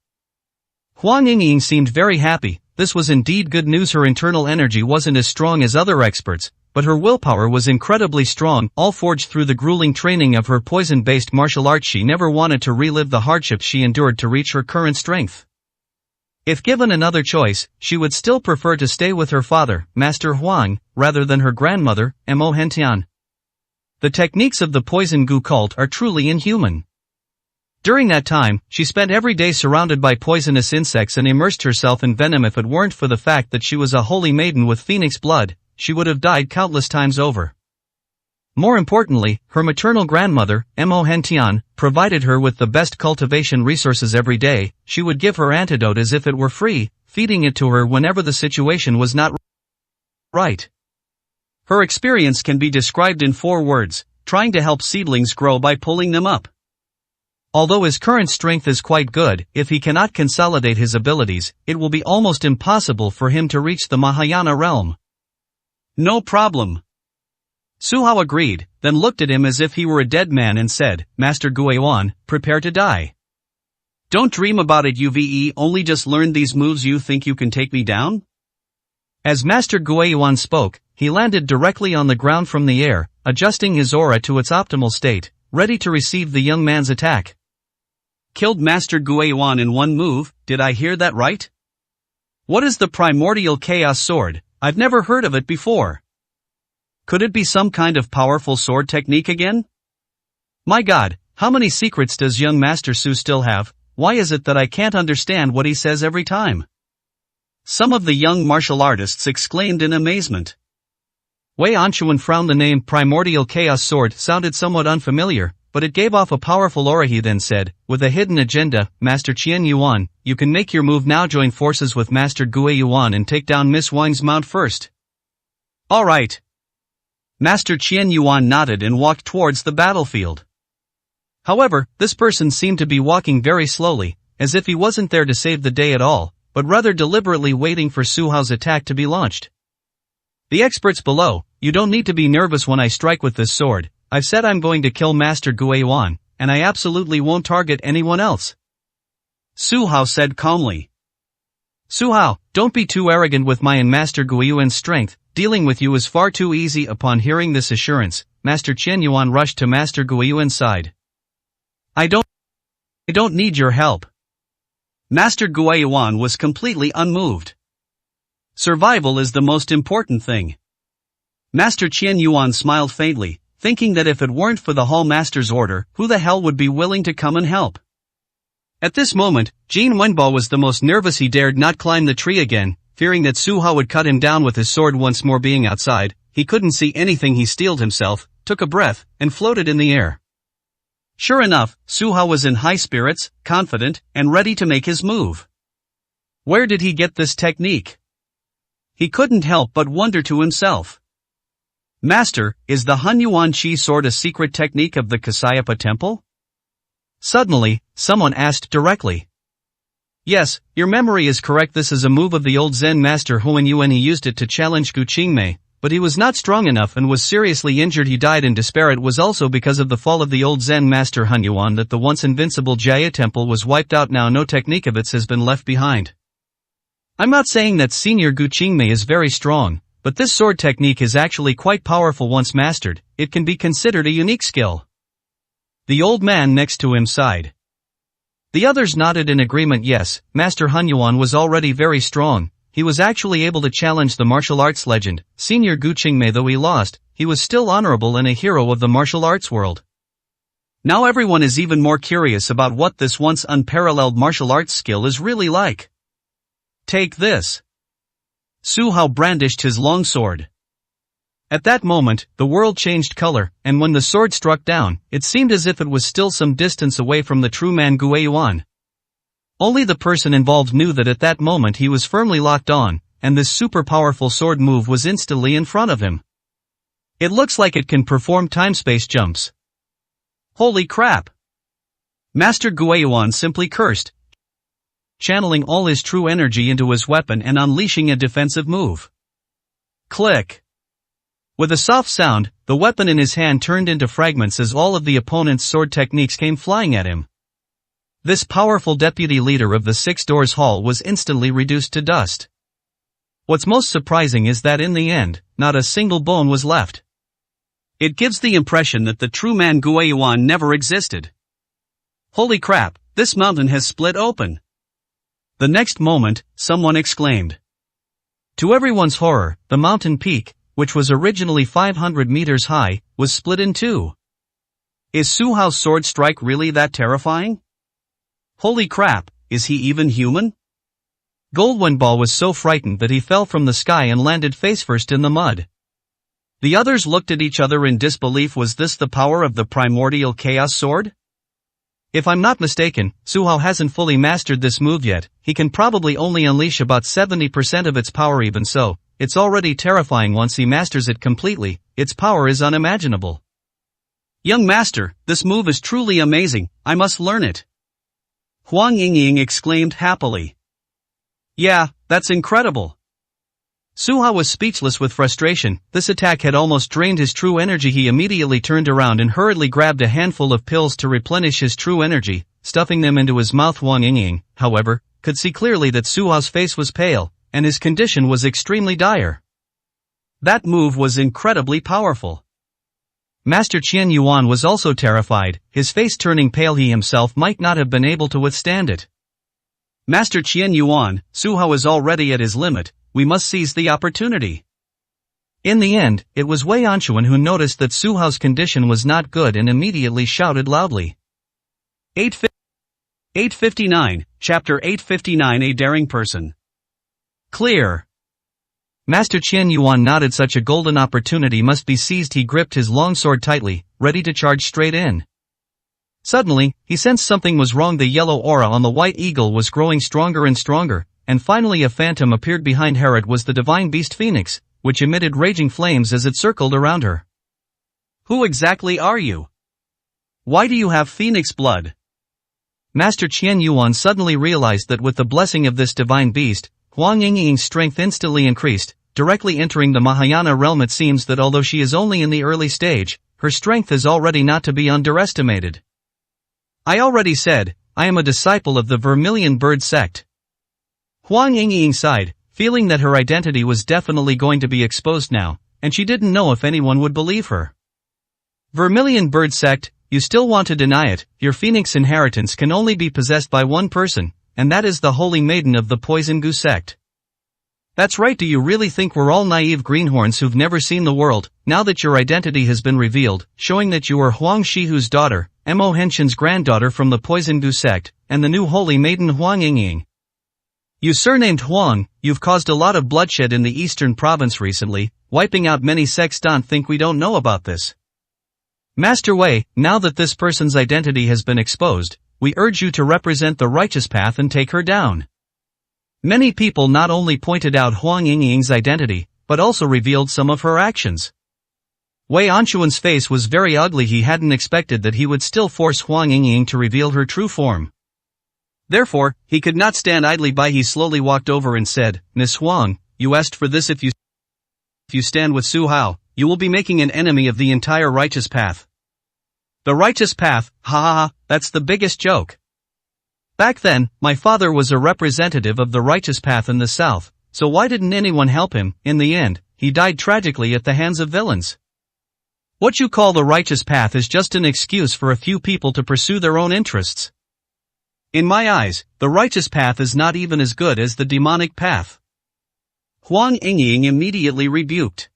Huang Yingying seemed very happy. This was indeed good news. Her internal energy wasn't as strong as other experts, but her willpower was incredibly strong, all forged through the grueling training of her poison-based martial arts. She never wanted to relive the hardships she endured to reach her current strength. If given another choice, she would still prefer to stay with her father, Master Huang, rather than her grandmother, Mo Hentian. The techniques of the poison goo cult are truly inhuman. During that time, she spent every day surrounded by poisonous insects and immersed herself in venom. If it weren't for the fact that she was a holy maiden with phoenix blood, she would have died countless times over. More importantly, her maternal grandmother, Mo Hentian, provided her with the best cultivation resources every day. She would give her antidote as if it were free, feeding it to her whenever the situation was not right. Her experience can be described in 4 words, trying to help seedlings grow by pulling them up. Although his current strength is quite good, if he cannot consolidate his abilities, it will be almost impossible for him to reach the Mahayana realm. No problem. Su Hao agreed, then looked at him as if he were a dead man and said, Master Guiyuan, prepare to die. Don't dream about it. You've only just learned these moves. You think you can take me down? As Master Guiyuan spoke, he landed directly on the ground from the air, adjusting his aura to its optimal state, ready to receive the young man's attack. Killed Master Guiyuan in one move, did I hear that right? What is the primordial chaos sword? I've never heard of it before. Could it be some kind of powerful sword technique again? My god, how many secrets does young Master Su still have? Why is it that I can't understand what he says every time? Some of the young martial artists exclaimed in amazement. Wei Anchuan frowned. The name Primordial Chaos Sword sounded somewhat unfamiliar, but it gave off a powerful aura. He then said, with a hidden agenda, Master Qian Yuan, you can make your move now. Join forces with Master Gue Yuan and take down Miss Wang's mount first. Alright. Master Qian Yuan nodded and walked towards the battlefield. However, this person seemed to be walking very slowly, as if he wasn't there to save the day at all, but rather deliberately waiting for Su Hao's attack to be launched. The experts below, you don't need to be nervous when I strike with this sword. I've said I'm going to kill Master Gue Yuan, and I absolutely won't target anyone else. Su Hao said calmly. Su Hao, don't be too arrogant with my and Master Gue Yuan's strength. Dealing with you is far too easy. Upon hearing this assurance, Master Qian Yuan rushed to Master Gue Yuan's side. I don't need your help. Master Gue Yuan was completely unmoved. Survival is the most important thing. Master Qian Yuan smiled faintly, thinking that if it weren't for the Hall Master's order, who the hell would be willing to come and help? At this moment, Jin Wenbo was the most nervous. He dared not climb the tree again, fearing that Su Hao would cut him down with his sword. Once more being outside, he couldn't see anything. He steeled himself, took a breath, and floated in the air. Sure enough, Su Hao was in high spirits, confident, and ready to make his move. Where did he get this technique? He couldn't help but wonder to himself. Master, is the Hunyuan Chi sword a secret technique of the Kasayapa temple? Suddenly, someone asked directly. Yes, your memory is correct. This is a move of the old Zen master Huan Yuan. He used it to challenge Gu Qingmei, but he was not strong enough and was seriously injured. He died in despair. It was also because of the fall of the old Zen master Hun Yuan that the once invincible Jia temple was wiped out. Now no technique of its has been left behind. I'm not saying that Senior Gu Qingmei is very strong, but this sword technique is actually quite powerful. Once mastered, it can be considered a unique skill. The old man next to him sighed. The others nodded in agreement. Yes, Master Hun Yuan was already very strong. He was actually able to challenge the martial arts legend, Senior Gu Qingmei. Though he lost, he was still honorable and a hero of the martial arts world. Now everyone is even more curious about what this once unparalleled martial arts skill is really like. Take this. Su Hao brandished his long sword. At that moment, the world changed color, and when the sword struck down, it seemed as if it was still some distance away from the true man Gue Yuan. Only the person involved knew that at that moment he was firmly locked on, and this super powerful sword move was instantly in front of him. It looks like it can perform time-space jumps. Holy crap! Master Gue Yuan simply cursed, channeling all his true energy into his weapon and unleashing a defensive move. Click! With a soft sound, the weapon in his hand turned into fragments as all of the opponent's sword techniques came flying at him. This powerful deputy leader of the Six Doors Hall was instantly reduced to dust. What's most surprising is that in the end, not a single bone was left. It gives the impression that the true man Gue Yuan never existed. Holy crap, this mountain has split open. The next moment, someone exclaimed. To everyone's horror, the mountain peak, which was originally 500 meters high, was split in two. Is Su Hao's sword strike really that terrifying? Holy crap, is he even human? Gold Wenbo was so frightened that he fell from the sky and landed face first in the mud. The others looked at each other in disbelief. Was this the power of the primordial chaos sword? If I'm not mistaken, Su Hao hasn't fully mastered this move yet. He can probably only unleash about 70% of its power. Even so, it's already terrifying. Once he masters it completely, its power is unimaginable. Young master, this move is truly amazing. I must learn it. Huang Yingying exclaimed happily. Yeah, that's incredible. Su Hao was speechless with frustration. This attack had almost drained his true energy. He immediately turned around and hurriedly grabbed a handful of pills to replenish his true energy, stuffing them into his mouth. Huang Yingying, however, could see clearly that Su Hao's face was pale, and his condition was extremely dire. That move was incredibly powerful. Master Qian Yuan was also terrified, his face turning pale. He himself might not have been able to withstand it. Master Qian Yuan, Su Hao is already at his limit. We must seize the opportunity. In the end, it was Wei Anchuan who noticed that Su Hao's condition was not good and immediately shouted loudly. 859, Chapter 859 A Daring Person. Clear. Master Qian Yuan nodded. Such a golden opportunity must be seized. He gripped his long sword tightly, ready to charge straight in. Suddenly, he sensed something was wrong. The yellow aura on the white eagle was growing stronger and stronger, and finally a phantom appeared behind her. It was the divine beast Phoenix, which emitted raging flames as it circled around her. Who exactly are you? Why do you have phoenix blood? Master Qian Yuan suddenly realized that with the blessing of this divine beast, Huang Yingying's strength instantly increased, directly entering the Mahayana realm. It seems that although she is only in the early stage, her strength is already not to be underestimated. I already said, I am a disciple of the Vermilion Bird sect. Huang Yingying sighed, feeling that her identity was definitely going to be exposed now, and she didn't know if anyone would believe her. Vermilion Bird sect, you still want to deny it? Your phoenix inheritance can only be possessed by one person, and that is the Holy Maiden of the Poison Gu sect. That's right. Do you really think we're all naive greenhorns who've never seen the world, now that your identity has been revealed, showing that you are Huang Shihu's daughter, Mo Henshin's granddaughter from the Poison Gu sect, and the new Holy Maiden Huang Yingying? You surnamed Huang, you've caused a lot of bloodshed in the eastern province recently, wiping out many sects. Don't think we don't know about this. Master Wei, now that this person's identity has been exposed, we urge you to represent the righteous path and take her down. Many people not only pointed out Huang Yingying's identity, but also revealed some of her actions. Wei Anchuan's face was very ugly. He hadn't expected that he would still force Huang Yingying to reveal her true form. Therefore, he could not stand idly by. He slowly walked over and said, Miss Huang, you asked for this. If you stand with Su Hao, you will be making an enemy of the entire righteous path. The righteous path, ha ha ha, that's the biggest joke. Back then, my father was a representative of the righteous path in the south, so why didn't anyone help him? In the end, he died tragically at the hands of villains. What you call the righteous path is just an excuse for a few people to pursue their own interests. In my eyes, the righteous path is not even as good as the demonic path. Huang Yingying immediately rebuked.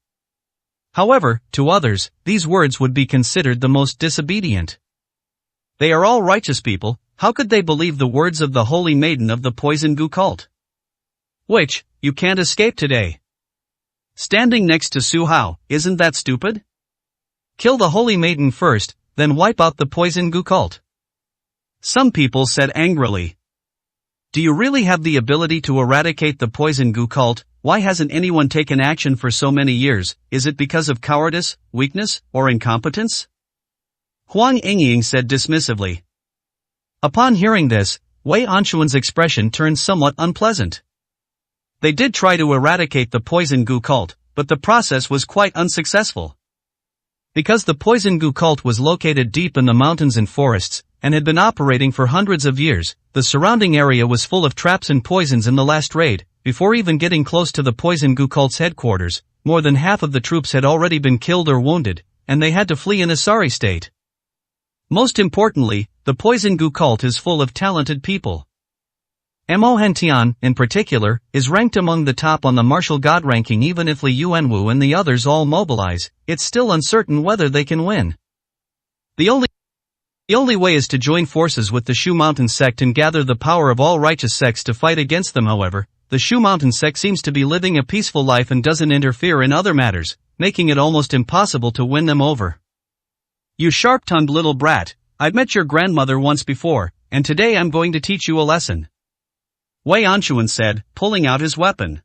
However, to others, these words would be considered the most disobedient. They are all righteous people, how could they believe the words of the Holy Maiden of the Poison Gu cult? Which, you can't escape today. Standing next to Su Hao, isn't that stupid? Kill the Holy Maiden first, then wipe out the Poison Gu cult. Some people said angrily. Do you really have the ability to eradicate the Poison Gu cult? Why hasn't anyone taken action for so many years? Is it because of cowardice, weakness, or incompetence? Huang Yingying said dismissively. Upon hearing this, Wei Anchuan's expression turned somewhat unpleasant. They did try to eradicate the Poison Gu cult, but the process was quite unsuccessful. Because the Poison Gu cult was located deep in the mountains and forests, and had been operating for hundreds of years, the surrounding area was full of traps and poisons. In the last raid, before even getting close to the Poison Gu cult's headquarters, more than half of the troops had already been killed or wounded, and they had to flee in a sorry state. Most importantly, the Poison Gu cult is full of talented people. Mo Hentian, in particular, is ranked among the top on the martial god ranking. Even if Li Yuanwu and the others all mobilize, it's still uncertain whether they can win. The only way is to join forces with the Shu Mountain sect and gather the power of all righteous sects to fight against them. However, the Shu Mountain sect seems to be living a peaceful life and doesn't interfere in other matters, making it almost impossible to win them over. You sharp-tongued little brat, I've met your grandmother once before, and today I'm going to teach you a lesson. Wei Anchuan said, pulling out his weapon.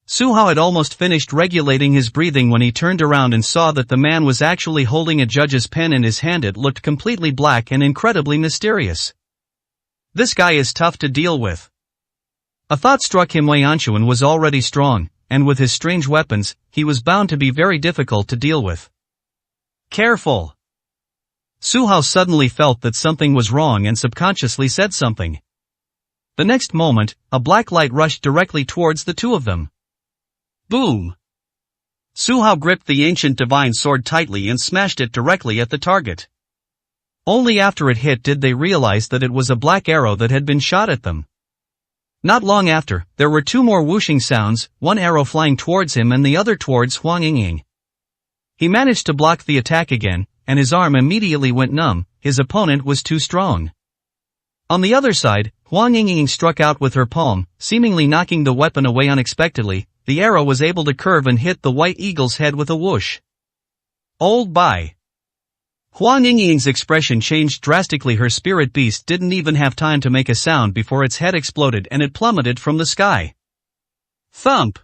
Su Hao had almost finished regulating his breathing when he turned around and saw that the man was actually holding a judge's pen in his hand. It looked completely black and incredibly mysterious. This guy is tough to deal with. A thought struck him. Wei Anchuan was already strong, and with his strange weapons, he was bound to be very difficult to deal with. Careful! Su Hao suddenly felt that something was wrong and subconsciously said something. The next moment, a black light rushed directly towards the two of them. Boom! Su Hao gripped the ancient divine sword tightly and smashed it directly at the target. Only after it hit did they realize that it was a black arrow that had been shot at them. Not long after, there were two more whooshing sounds, one arrow flying towards him and the other towards Huang Yingying. He managed to block the attack again, and his arm immediately went numb. His opponent was too strong. On the other side, Huang Yingying struck out with her palm, seemingly knocking the weapon away unexpectedly. The arrow was able to curve and hit the white eagle's head with a whoosh. Old bye. Huang Yingying's expression changed drastically. Her spirit beast didn't even have time to make a sound before its head exploded and it plummeted from the sky. Thump!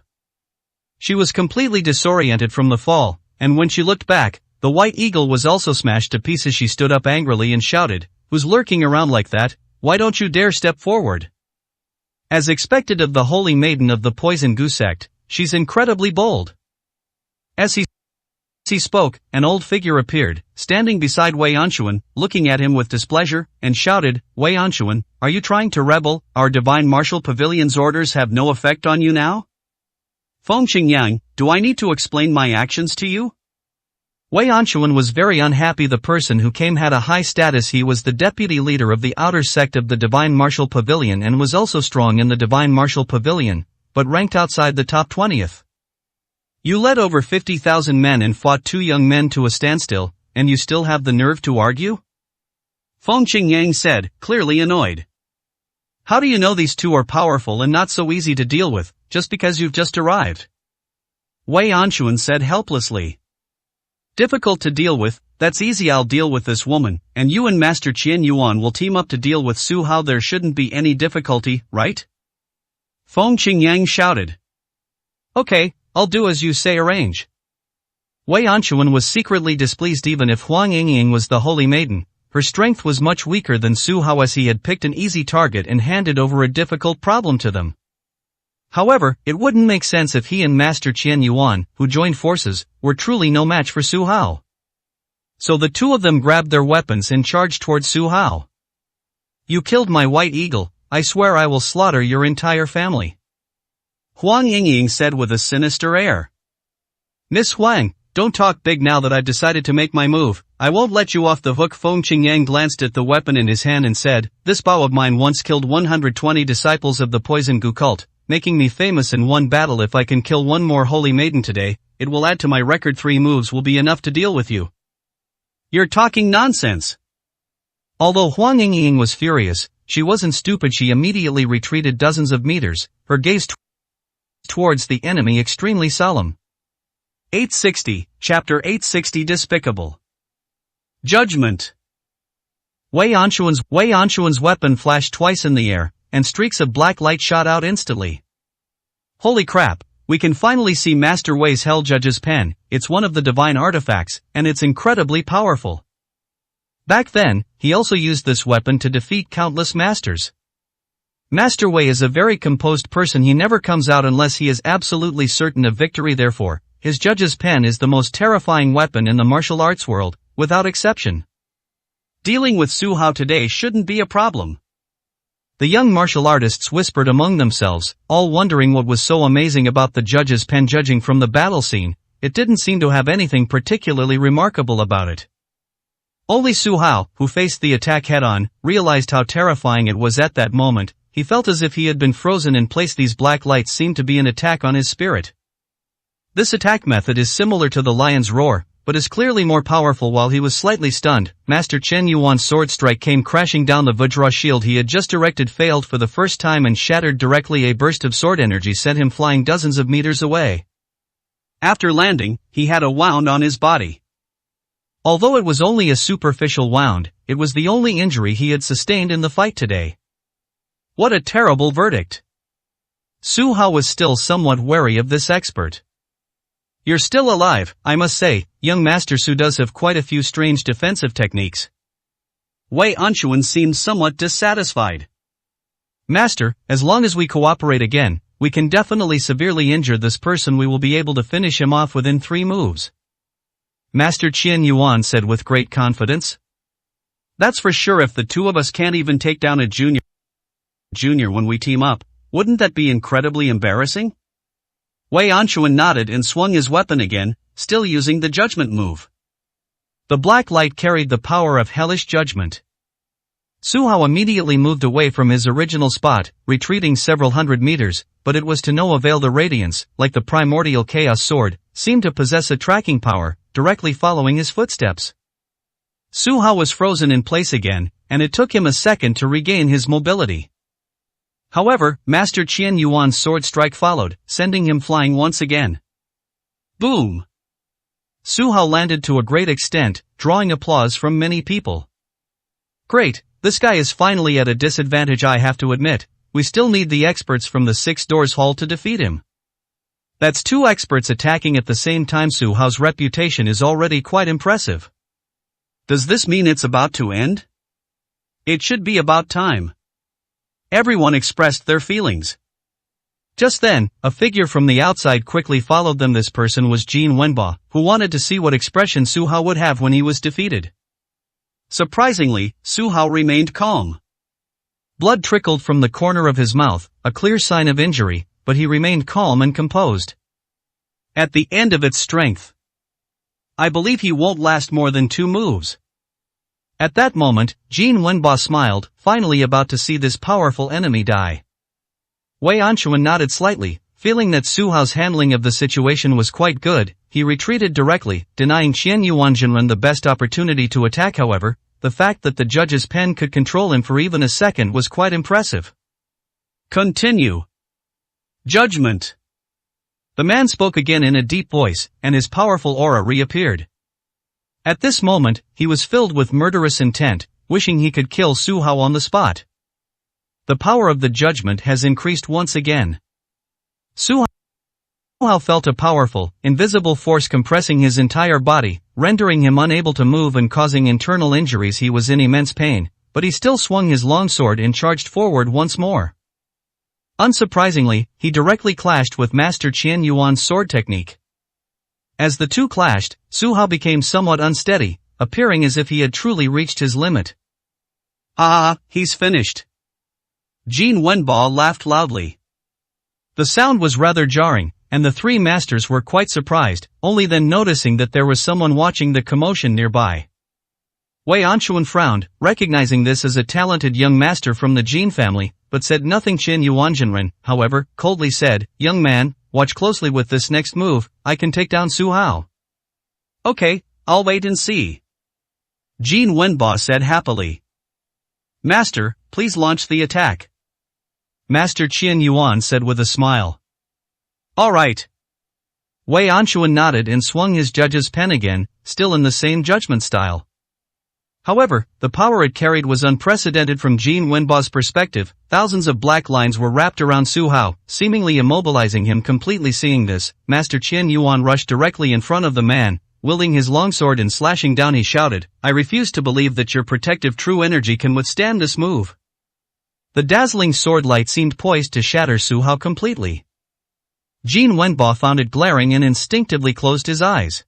She was completely disoriented from the fall, and when she looked back, the white eagle was also smashed to pieces. She stood up angrily and shouted, "Who's lurking around like that? Why don't you dare step forward?" As expected of the holy maiden of the Poison Gu sect, she's incredibly bold. As he spoke, an old figure appeared, standing beside Wei Anxuan, looking at him with displeasure, and shouted, "Wei Anxuan, are you trying to rebel? Our divine martial pavilion's orders have no effect on you now? Feng Qingyang, do I need to explain my actions to you?" Wei Anxuan was very unhappy. The person who came had a high status. He was the deputy leader of the outer sect of the Divine Martial Pavilion and was also strong in the Divine Martial Pavilion, but ranked outside the top 20th. You led over 50,000 men and fought two young men to a standstill, and you still have the nerve to argue? Feng Qingyang said, clearly annoyed. How do you know these two are powerful and not so easy to deal with, just because you've just arrived? Wei Anxuan said helplessly. Difficult to deal with? That's easy. I'll deal with this woman, and you and Master Qian Yuan will team up to deal with Su Hao. There shouldn't be any difficulty, right? Feng Qingyang shouted. Okay, I'll do as you say. Arrange. Wei Anxuan was secretly displeased. Even if Huang Yingying was the holy maiden, her strength was much weaker than Su Hao, as he had picked an easy target and handed over a difficult problem to them. However, it wouldn't make sense if he and Master Qian Yuan, who joined forces, were truly no match for Su Hao. So the two of them grabbed their weapons and charged towards Su Hao. You killed my white eagle, I swear I will slaughter your entire family. Huang Yingying said with a sinister air. Miss Huang, don't talk big now that I've decided to make my move. I won't let you off the hook. Feng Qingyang glanced at the weapon in his hand and said, this bow of mine once killed 120 disciples of the Poison Gu cult, making me famous in one battle. If I can kill one more holy maiden today, it will add to my record. 3 moves will be enough to deal with you. You're talking nonsense. Although Huang Yingying was furious, she wasn't stupid. She immediately retreated dozens of meters, her gaze towards the enemy extremely solemn. 860, Chapter 860. Despicable Judgment. Wei Anxuan's weapon flashed twice in the air, and streaks of black light shot out instantly. Holy crap, we can finally see Master Wei's Hell Judge's pen. It's one of the divine artifacts, and it's incredibly powerful. Back then, he also used this weapon to defeat countless masters. Master Wei is a very composed person. He never comes out unless he is absolutely certain of victory. Therefore, his judge's pen is the most terrifying weapon in the martial arts world, without exception. Dealing with Su Hao today shouldn't be a problem. The young martial artists whispered among themselves, all wondering what was so amazing about the judge's pen. Judging from the battle scene, it didn't seem to have anything particularly remarkable about it. Only Su Hao, who faced the attack head-on, realized how terrifying it was at that moment. He felt as if he had been frozen in place. These black lights seemed to be an attack on his spirit. This attack method is similar to the lion's roar, but is clearly more powerful. While he was slightly stunned, Master Qian Yuan's sword strike came crashing down. The Vajra shield he had just erected failed for the first time and shattered directly. A burst of sword energy sent him flying dozens of meters away. After landing, he had a wound on his body. Although it was only a superficial wound, it was the only injury he had sustained in the fight today. What a terrible verdict. Su Hao was still somewhat wary of this expert. You're still alive, I must say. Young Master Su does have quite a few strange defensive techniques. Wei Anxuan seemed somewhat dissatisfied. Master, as long as we cooperate again, we can definitely severely injure this person. We will be able to finish him off within 3 moves. Master Qian Yuan said with great confidence. That's for sure. If the two of us can't even take down a junior when we team up, wouldn't that be incredibly embarrassing? Wei Anxuan nodded and swung his weapon again, still using the judgment move. The black light carried the power of hellish judgment. Su Hao immediately moved away from his original spot, retreating several hundred meters, but it was to no avail. The radiance, like the primordial chaos sword, seemed to possess a tracking power, directly following his footsteps. Su Hao was frozen in place again, and it took him a second to regain his mobility. However, Master Qian Yuan's sword strike followed, sending him flying once again. Boom! Su Hao landed to a great extent, drawing applause from many people. Great, this guy is finally at a disadvantage, I have to admit. We still need the experts from the Six Doors Hall to defeat him. That's 2 experts attacking at the same time. Su Hao's reputation is already quite impressive. Does this mean it's about to end? It should be about time. Everyone expressed their feelings. Just then, a figure from the outside quickly followed them. This person was Jin Wenbo, who wanted to see what expression Su Hao would have when he was defeated. Surprisingly, Su Hao remained calm. Blood trickled from the corner of his mouth, a clear sign of injury, but he remained calm and composed. At the end of its strength. I believe he won't last more than 2 moves. At that moment, Jin Wenbo smiled, finally about to see this powerful enemy die. Wei Anquan nodded slightly, feeling that Su Hao's handling of the situation was quite good. He retreated directly, denying Qian Yuanjinren the best opportunity to attack. However, the fact that the judge's pen could control him for even a second was quite impressive. Continue. Judgment. The man spoke again in a deep voice, and his powerful aura reappeared. At this moment, he was filled with murderous intent, wishing he could kill Su Hao on the spot. The power of the judgment has increased once again. Su Hao felt a powerful, invisible force compressing his entire body, rendering him unable to move and causing internal injuries. He was in immense pain, but he still swung his longsword and charged forward once more. Unsurprisingly, he directly clashed with Master Qian Yuan's sword technique. As the two clashed, Su Hao became somewhat unsteady, appearing as if he had truly reached his limit. Ah, he's finished. Jin Wenbo laughed loudly. The sound was rather jarring, and the 3 masters were quite surprised, only then noticing that there was someone watching the commotion nearby. Wei Anquan frowned, recognizing this as a talented young master from the Jin family, but said nothing. Qian Yuanjinren, however, coldly said, "Young man, watch closely with this next move. I can take down Su Hao." "Okay, I'll wait and see," Jin Wenbo said happily. "Master, please launch the attack," Master Qian Yuan said with a smile. "All right." Wei Anquan nodded and swung his judge's pen again, still in the same judgment style. However, the power it carried was unprecedented from Jin Wenbo's perspective. Thousands of black lines were wrapped around Su Hao, seemingly immobilizing him completely. Seeing this, Master Qian Yuan rushed directly in front of the man, wielding his longsword and slashing down. He shouted, "I refuse to believe that your protective true energy can withstand this move." The dazzling sword light seemed poised to shatter Su Hao completely. Jin Wenbo found it glaring and instinctively closed his eyes.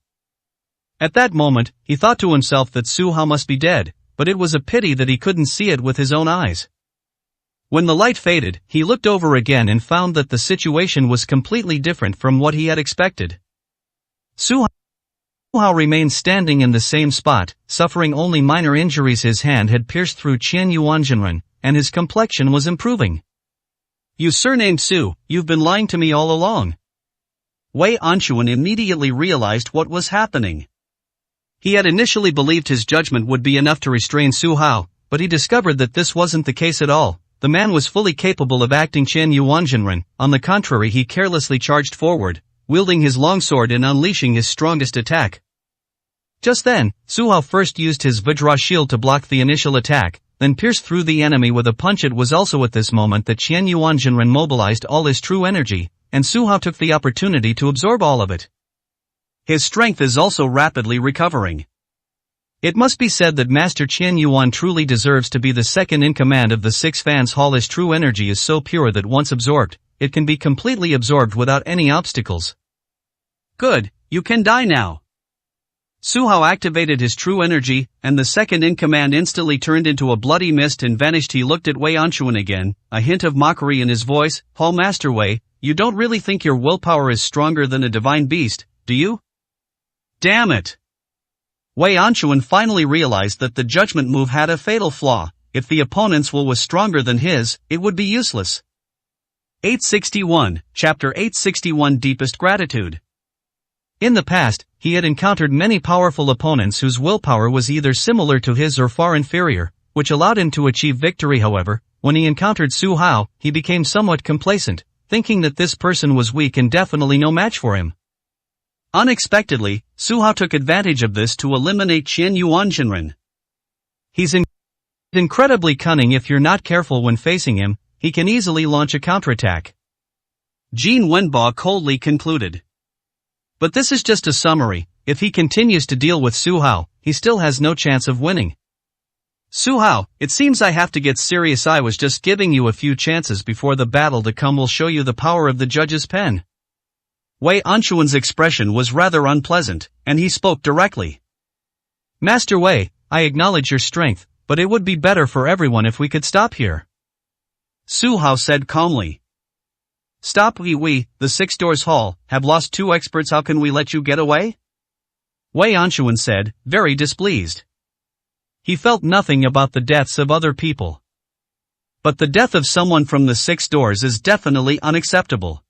At that moment, he thought to himself that Su Hao must be dead, but it was a pity that he couldn't see it with his own eyes. When the light faded, he looked over again and found that the situation was completely different from what he had expected. Su Hao remained standing in the same spot, suffering only minor injuries. His hand had pierced through Qian Yuanjinren, and his complexion was improving. "You surnamed Su, you've been lying to me all along." Wei Anquan immediately realized what was happening. He had initially believed his judgment would be enough to restrain Su Hao, but he discovered that this wasn't the case at all. The man was fully capable of acting. Qian Yuanjinren, on the contrary, he carelessly charged forward, wielding his longsword and unleashing his strongest attack. Just then, Su Hao first used his Vajra shield to block the initial attack, then pierced through the enemy with a punch. It was also at this moment that Qian Yuanjinren mobilized all his true energy, and Su Hao took the opportunity to absorb all of it. His strength is also rapidly recovering. It must be said that Master Qian Yuan truly deserves to be the second in command of the 6 Fans Hall. His true energy is so pure that once absorbed, it can be completely absorbed without any obstacles. Good, you can die now. Su Hao activated his true energy, and the second in command instantly turned into a bloody mist and vanished. He looked at Wei Anquan again, a hint of mockery in his voice. "Hall Master Wei, you don't really think your willpower is stronger than a divine beast, do you?" "Damn it!" Wei Anquan finally realized that the judgment move had a fatal flaw. if the opponent's will was stronger than his, it would be useless. 861, Chapter 861 Deepest Gratitude. In the past, he had encountered many powerful opponents whose willpower was either similar to his or far inferior, which allowed him to achieve victory. However, when he encountered Su Hao, he became somewhat complacent, thinking that this person was weak and definitely no match for him. Unexpectedly, Su Hao took advantage of this to eliminate Qian Yuanjinren. He's incredibly cunning. If you're not careful when facing him, he can easily launch a counterattack. Jin Wenbo coldly concluded. But this is just a summary. If he continues to deal with Su Hao, he still has no chance of winning. Su Hao, it seems I have to get serious. I was just giving you a few chances before the battle to come will show you the power of the judge's pen. Wei Anchuan's expression was rather unpleasant, and he spoke directly. Master Wei, I acknowledge your strength, but it would be better for everyone if we could stop here. Su Hao said calmly. Stop. We, the Six Doors Hall, have lost 2 experts. How can we let you get away? Wei Anchuan said, very displeased. He felt nothing about the deaths of other people. But the death of someone from the 6 Doors is definitely unacceptable.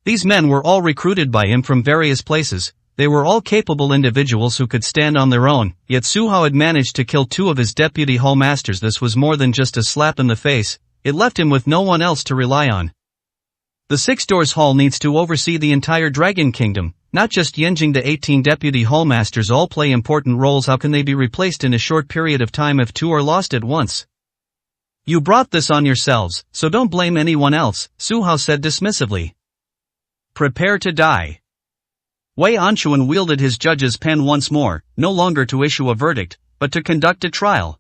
These men were all recruited by him from various places. They were all capable individuals who could stand on their own, yet Su Hao had managed to kill 2 of his deputy hall masters. This was more than just a slap in the face, it left him with no one else to rely on. The 6 Doors Hall needs to oversee the entire Dragon Kingdom, not just Yanjing. The 18 deputy hall masters all play important roles. How can they be replaced in a short period of time if 2 are lost at once? You brought this on yourselves, so don't blame anyone else, Su Hao said dismissively. Prepare to die. Wei Anchuan wielded his judge's pen once more, no longer to issue a verdict, but to conduct a trial.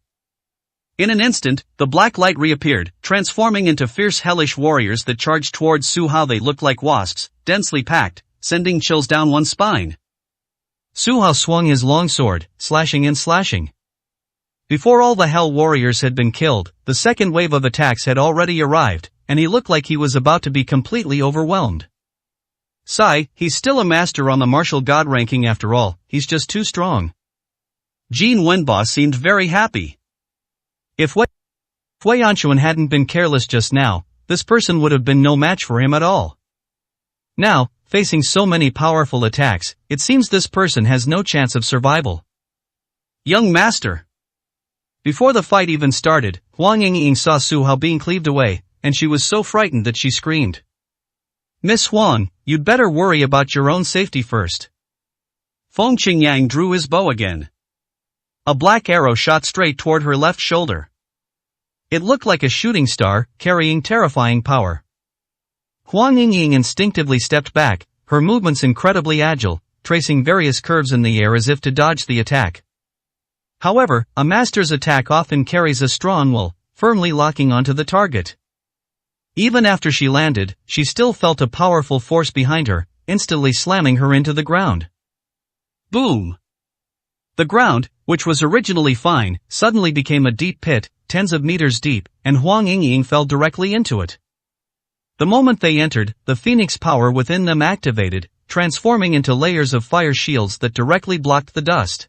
In an instant, the black light reappeared, transforming into fierce hellish warriors that charged towards Su Hao. They looked like wasps, densely packed, sending chills down one's spine. Su Hao swung his long sword, slashing and slashing. Before all the hell warriors had been killed, the second wave of attacks had already arrived, and he looked like he was about to be completely overwhelmed. Sigh, he's still a master on the martial god ranking after all, he's just too strong. Jin Wenbo seemed very happy. If Wei Anchuan hadn't been careless just now, this person would have been no match for him at all. Now, facing so many powerful attacks, it seems this person has no chance of survival. Young master. Before the fight even started, Huang Yingying saw Su Hao being cleaved away, and she was so frightened that she screamed. Miss Huang, you'd better worry about your own safety first. Feng Qingyang drew his bow again. A black arrow shot straight toward her left shoulder. It looked like a shooting star, carrying terrifying power. Huang Yingying instinctively stepped back, her movements incredibly agile, tracing various curves in the air as if to dodge the attack. However, a master's attack often carries a strong will, firmly locking onto the target. Even after she landed, she still felt a powerful force behind her, instantly slamming her into the ground. Boom! The ground, which was originally fine, suddenly became a deep pit, tens of meters deep, and Huang Yingying fell directly into it. The moment they entered, the phoenix power within them activated, transforming into layers of fire shields that directly blocked the dust.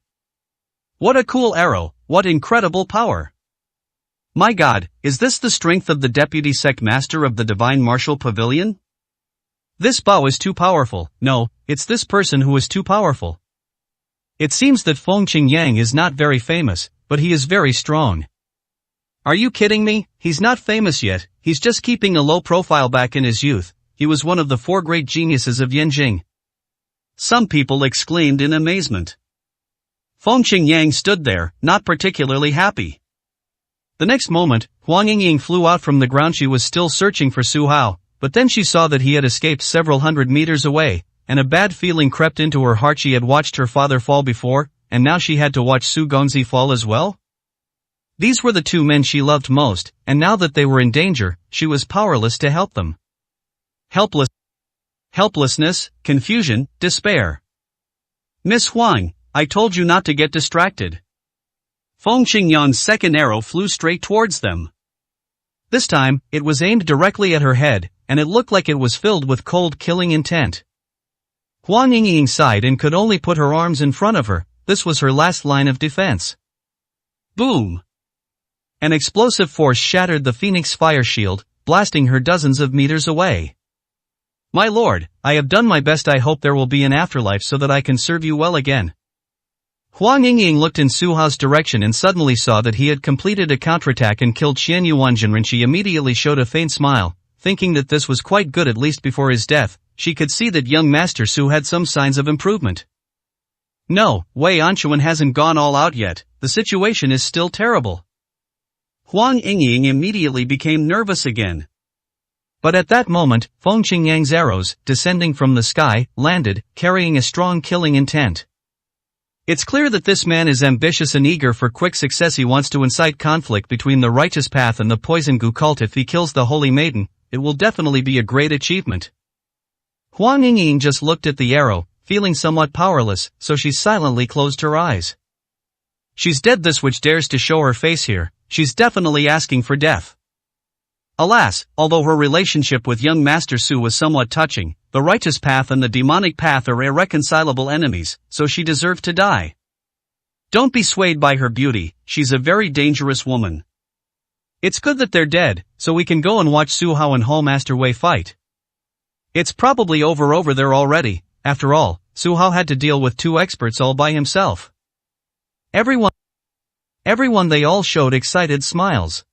What a cool arrow, what incredible power! My god, is this the strength of the deputy sect master of the Divine Martial Pavilion? This bow is too powerful. No, it's this person who is too powerful. It seems that Feng Qingyang is not very famous, but he is very strong. Are you kidding me? He's not famous yet, he's just keeping a low profile. Back in his youth, he was one of the 4 great geniuses of Yanjing. Some people exclaimed in amazement. Feng Qingyang stood there, not particularly happy. The next moment, Huang Yingying flew out from the ground. She was still searching for Su Hao, but then she saw that he had escaped several hundred meters away, and a bad feeling crept into her heart. She had watched her father fall before, and now she had to watch Su Gongzi fall as well? These were the 2 men she loved most, and now that they were in danger, she was powerless to help them. Helplessness, confusion, despair. Miss Huang, I told you not to get distracted. Feng Qingyang's second arrow flew straight towards them. This time, it was aimed directly at her head, and it looked like it was filled with cold killing intent. Huang Yingying sighed and could only put her arms in front of her. This was her last line of defense. Boom! An explosive force shattered the Phoenix fire shield, blasting her dozens of meters away. My lord, I have done my best. I hope there will be an afterlife so that I can serve you well again. Huang Yingying looked in Su Hao's direction and suddenly saw that he had completed a counterattack and killed Qian Yuanjin. She immediately showed a faint smile, thinking that this was quite good. At least before his death, she could see that young Master Su had some signs of improvement. No, Wei Anchuan hasn't gone all out yet, the situation is still terrible. Huang Yingying immediately became nervous again. But at that moment, Feng Qingyang's arrows, descending from the sky, landed, carrying a strong killing intent. It's clear that this man is ambitious and eager for quick success. He wants to incite conflict between the righteous path and the poison gu cult. If he kills the holy maiden, it will definitely be a great achievement. Huang Yingying just looked at the arrow, feeling somewhat powerless, so she silently closed her eyes. She's dead. This witch dares to show her face here, she's definitely asking for death. Alas, although her relationship with young Master Su was somewhat touching, the righteous path and the demonic path are irreconcilable enemies, so she deserved to die. Don't be swayed by her beauty, she's a very dangerous woman. It's good that they're dead, so we can go and watch Su Hao and Hall Master Wei fight. It's probably over there already. After all, Su Hao had to deal with 2 experts all by himself. Everyone they all showed excited smiles.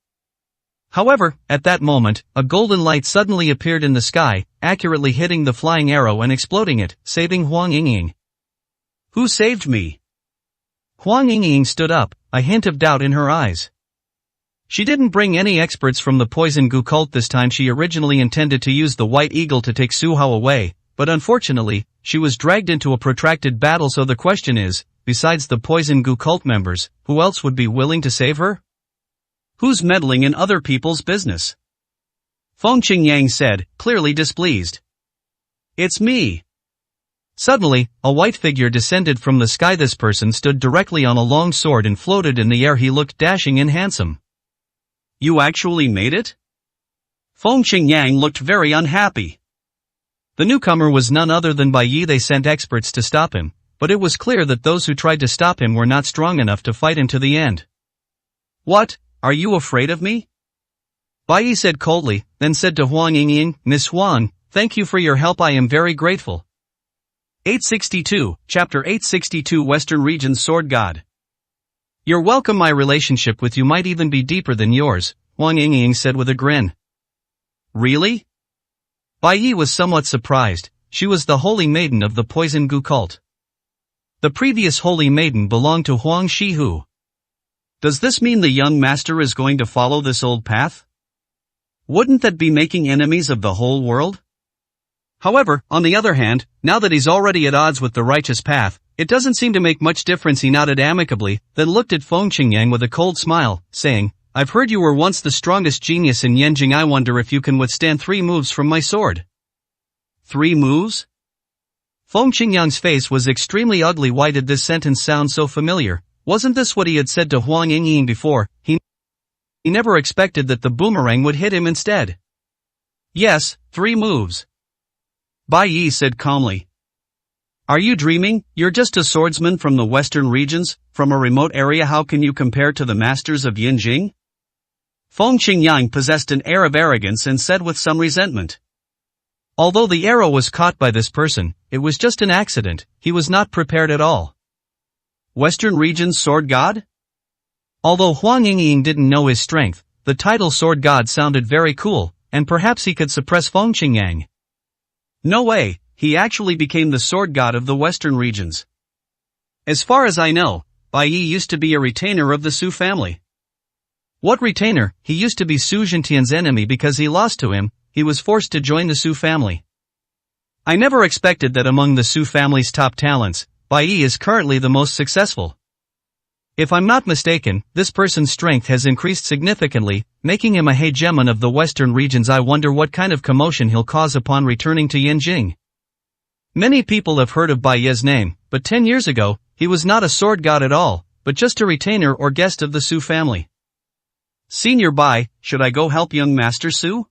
However, at that moment, a golden light suddenly appeared in the sky, accurately hitting the flying arrow and exploding it, saving Huang Yingying. Who saved me? Huang Yingying stood up, a hint of doubt in her eyes. She didn't bring any experts from the poison gu cult this time. She originally intended to use the White Eagle to take Su Hao away, but unfortunately, she was dragged into a protracted battle. So the question is, besides the poison gu cult members, who else would be willing to save her? Who's meddling in other people's business? Feng Qingyang said, clearly displeased. It's me. Suddenly, a white figure descended from the sky. This person stood directly on a long sword and floated in the air. He looked dashing and handsome. You actually made it? Feng Qingyang looked very unhappy. The newcomer was none other than Bai Yi. They sent experts to stop him, but it was clear that those who tried to stop him were not strong enough to fight him to the end. What? Are you afraid of me? Bai Yi said coldly, then said to Huang Yingying, Miss Huang, thank you for your help. I am very grateful. 862, Chapter 862 Western Region's Sword God. You're welcome. My relationship with you might even be deeper than yours, Huang Yingying said with a grin. Really? Bai Yi was somewhat surprised. She was the holy maiden of the poison gu cult. The previous holy maiden belonged to Huang Shihu. Does this mean the young master is going to follow this old path? Wouldn't that be making enemies of the whole world? However, on the other hand, now that he's already at odds with the righteous path, it doesn't seem to make much difference. He nodded amicably, then looked at Feng Qingyang with a cold smile, saying, I've heard you were once the strongest genius in Yanjing. I wonder if you can withstand 3 moves from my sword. 3 moves? Feng Qingyang's face was extremely ugly. Why did this sentence sound so familiar? Wasn't this what he had said to Huang Yingying before? He never expected that the boomerang would hit him instead. Yes, 3 moves. Bai Yi said calmly. Are you dreaming? You're just a swordsman from the western regions, from a remote area. How can you compare to the masters of Yanjing? Feng Qingyang possessed an air of arrogance and said with some resentment. Although the arrow was caught by this person, it was just an accident. He was not prepared at all. Western Region's Sword God? Although Huang Yingying didn't know his strength, the title Sword God sounded very cool, and perhaps he could suppress Feng Qingyang. No way, he actually became the Sword God of the Western Regions. As far as I know, Bai Yi used to be a retainer of the Su family. What retainer? He used to be Su Zhentian's enemy. Because he lost to him, he was forced to join the Su family. I never expected that among the Su family's top talents, Bai Yi is currently the most successful. If I'm not mistaken, this person's strength has increased significantly, making him a hegemon of the Western regions. I wonder what kind of commotion he'll cause upon returning to Yanjing. Many people have heard of Bai Yi's name, but 10 years ago, he was not a sword god at all, but just a retainer or guest of the Su family. Senior Bai, should I go help young Master Su?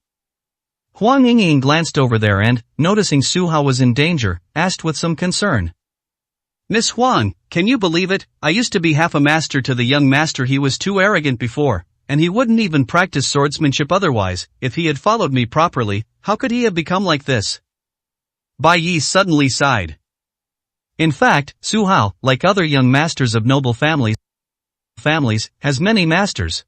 Huang Yingying glanced over there and, noticing Su Hao was in danger, asked with some concern. Miss Huang, can you believe it? I used to be half a master to the young master. He was too arrogant before, and he wouldn't even practice swordsmanship otherwise. If he had followed me properly, how could he have become like this? Bai Yi suddenly sighed. In fact, Su Hao, like other young masters of noble families, has many masters.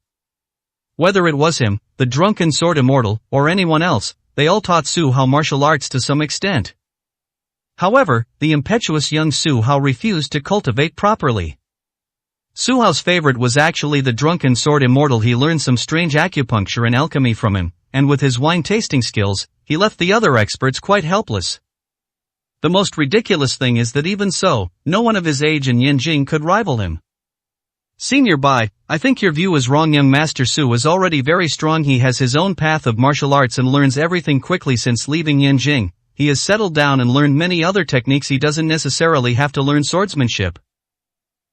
Whether it was him, the drunken sword immortal, or anyone else, they all taught Su Hao martial arts to some extent. However, the impetuous young Su Hao refused to cultivate properly. Su Hao's favorite was actually the drunken sword immortal. He learned some strange acupuncture and alchemy from him, and with his wine-tasting skills, he left the other experts quite helpless. The most ridiculous thing is that even so, no one of his age in Yanjing could rival him. Senior Bai, I think your view is wrong. Young Master Su is already very strong. He has his own path of martial arts and learns everything quickly. Since leaving Yanjing, he has settled down and learned many other techniques. He doesn't necessarily have to learn swordsmanship.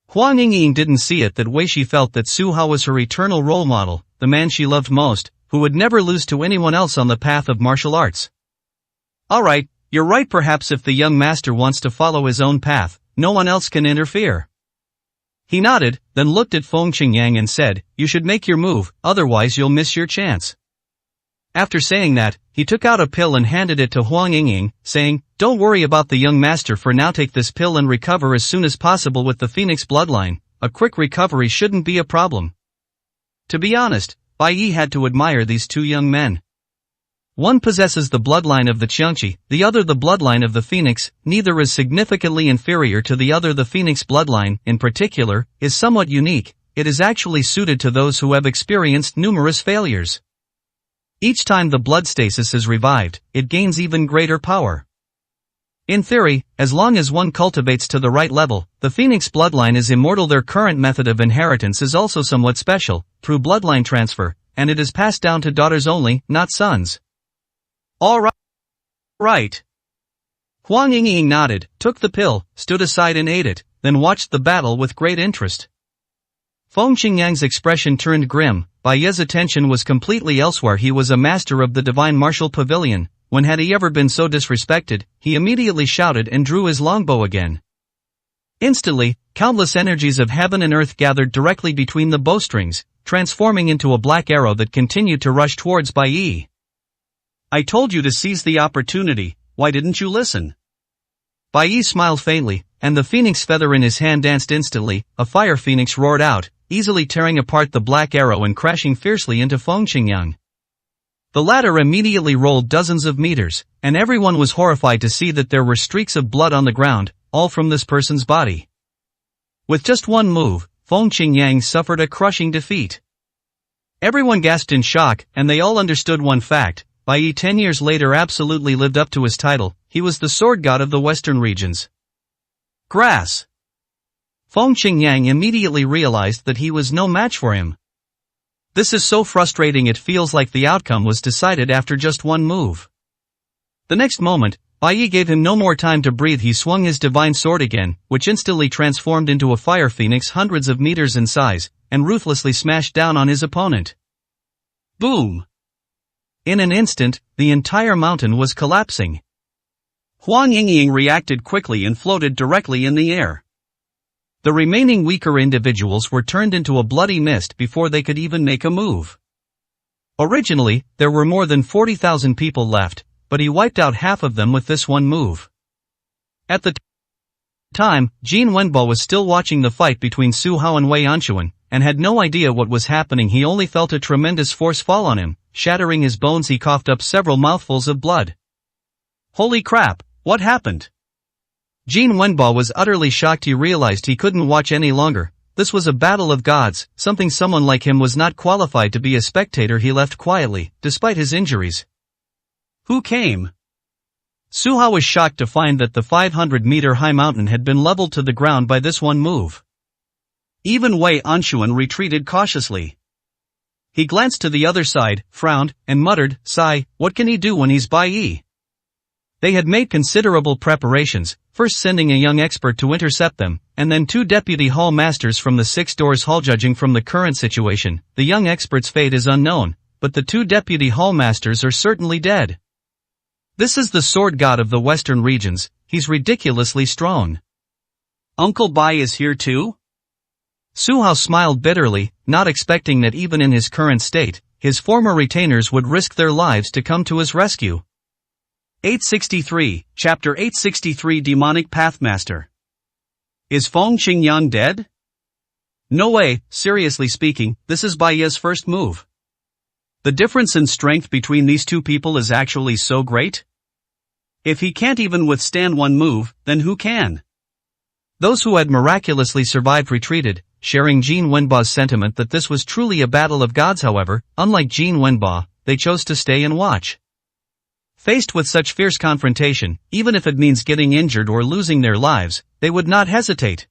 Huang Yingying didn't see it that way. She felt that Su Hao was her eternal role model, the man she loved most, who would never lose to anyone else on the path of martial arts. Alright, you're right. Perhaps if the young master wants to follow his own path, no one else can interfere. He nodded, then looked at Feng Qingyang and said, you should make your move, otherwise you'll miss your chance. After saying that, he took out a pill and handed it to Huang Yingying, saying, don't worry about the young master for now. Take this pill and recover as soon as possible with the Phoenix bloodline. A quick recovery shouldn't be a problem. To be honest, Bai Yi had to admire these two young men. One possesses the bloodline of the Qiangqi, the other the bloodline of the Phoenix. Neither is significantly inferior to the other. The Phoenix bloodline, in particular, is somewhat unique. It is actually suited to those who have experienced numerous failures. Each time the blood stasis is revived, it gains even greater power. In theory, as long as one cultivates to the right level, the Phoenix bloodline is immortal. Their current method of inheritance is also somewhat special, through bloodline transfer, and it is passed down to daughters only, not sons. All right. Huang Yingying nodded, took the pill, stood aside and ate it, then watched the battle with great interest. Feng Qingyang's expression turned grim. Bai Yi's attention was completely elsewhere. He was a master of the divine martial pavilion. When had he ever been so disrespected? He immediately shouted and drew his longbow again. Instantly, countless energies of heaven and earth gathered directly between the bowstrings, transforming into a black arrow that continued to rush towards Bai Yi. I told you to seize the opportunity, why didn't you listen? Bai Yi smiled faintly, and the phoenix feather in his hand danced instantly. A fire phoenix roared out, easily tearing apart the black arrow and crashing fiercely into Feng Qingyang. The latter immediately rolled dozens of meters, and everyone was horrified to see that there were streaks of blood on the ground, all from this person's body. With just one move, Feng Qingyang suffered a crushing defeat. Everyone gasped in shock, and they all understood one fact. Bai Yi 10 years later absolutely lived up to his title. He was the sword god of the western regions. Grass. Feng Qingyang immediately realized that he was no match for him. This is so frustrating. It feels like the outcome was decided after just one move. The next moment, Bai Yi gave him no more time to breathe. He swung his divine sword again, which instantly transformed into a fire phoenix hundreds of meters in size, and ruthlessly smashed down on his opponent. Boom! In an instant, the entire mountain was collapsing. Huang Yingying reacted quickly and floated directly in the air. The remaining weaker individuals were turned into a bloody mist before they could even make a move. Originally, there were more than 40,000 people left, but he wiped out half of them with this one move. At the time, Jin Wenbo was still watching the fight between Su Hao and Wei Anquan, and had no idea what was happening. He only felt a tremendous force fall on him, shattering his bones. He coughed up several mouthfuls of blood. Holy crap, what happened? Jin Wenbo was utterly shocked. He realized he couldn't watch any longer. This was a battle of gods, something someone like him was not qualified to be a spectator. He left quietly, despite his injuries. Who came? Su Hao was shocked to find that the 500-meter-high mountain had been leveled to the ground by this one move. Even Wei Anquan retreated cautiously. He glanced to the other side, frowned, and muttered, "Sigh, what can he do when he's Bai Yi?" They had made considerable preparations, first sending a young expert to intercept them, and then 2 deputy hall masters from the 6 doors hall. Judging from the current situation, the young expert's fate is unknown, but the 2 deputy hall masters are certainly dead. This is the sword god of the western regions. He's ridiculously strong. Uncle Bai is here too? Su Hao smiled bitterly, not expecting that even in his current state, his former retainers would risk their lives to come to his rescue. 863, Chapter 863 Demonic Pathmaster. Is Feng Qingyang dead? No way, seriously speaking, this is Bai Ye's first move. The difference in strength between these two people is actually so great? If he can't even withstand one move, then who can? Those who had miraculously survived retreated, sharing Jin Wenba's sentiment that this was truly a battle of gods. However, unlike Jin Wenba, they chose to stay and watch. Faced with such fierce confrontation, even if it means getting injured or losing their lives, they would not hesitate.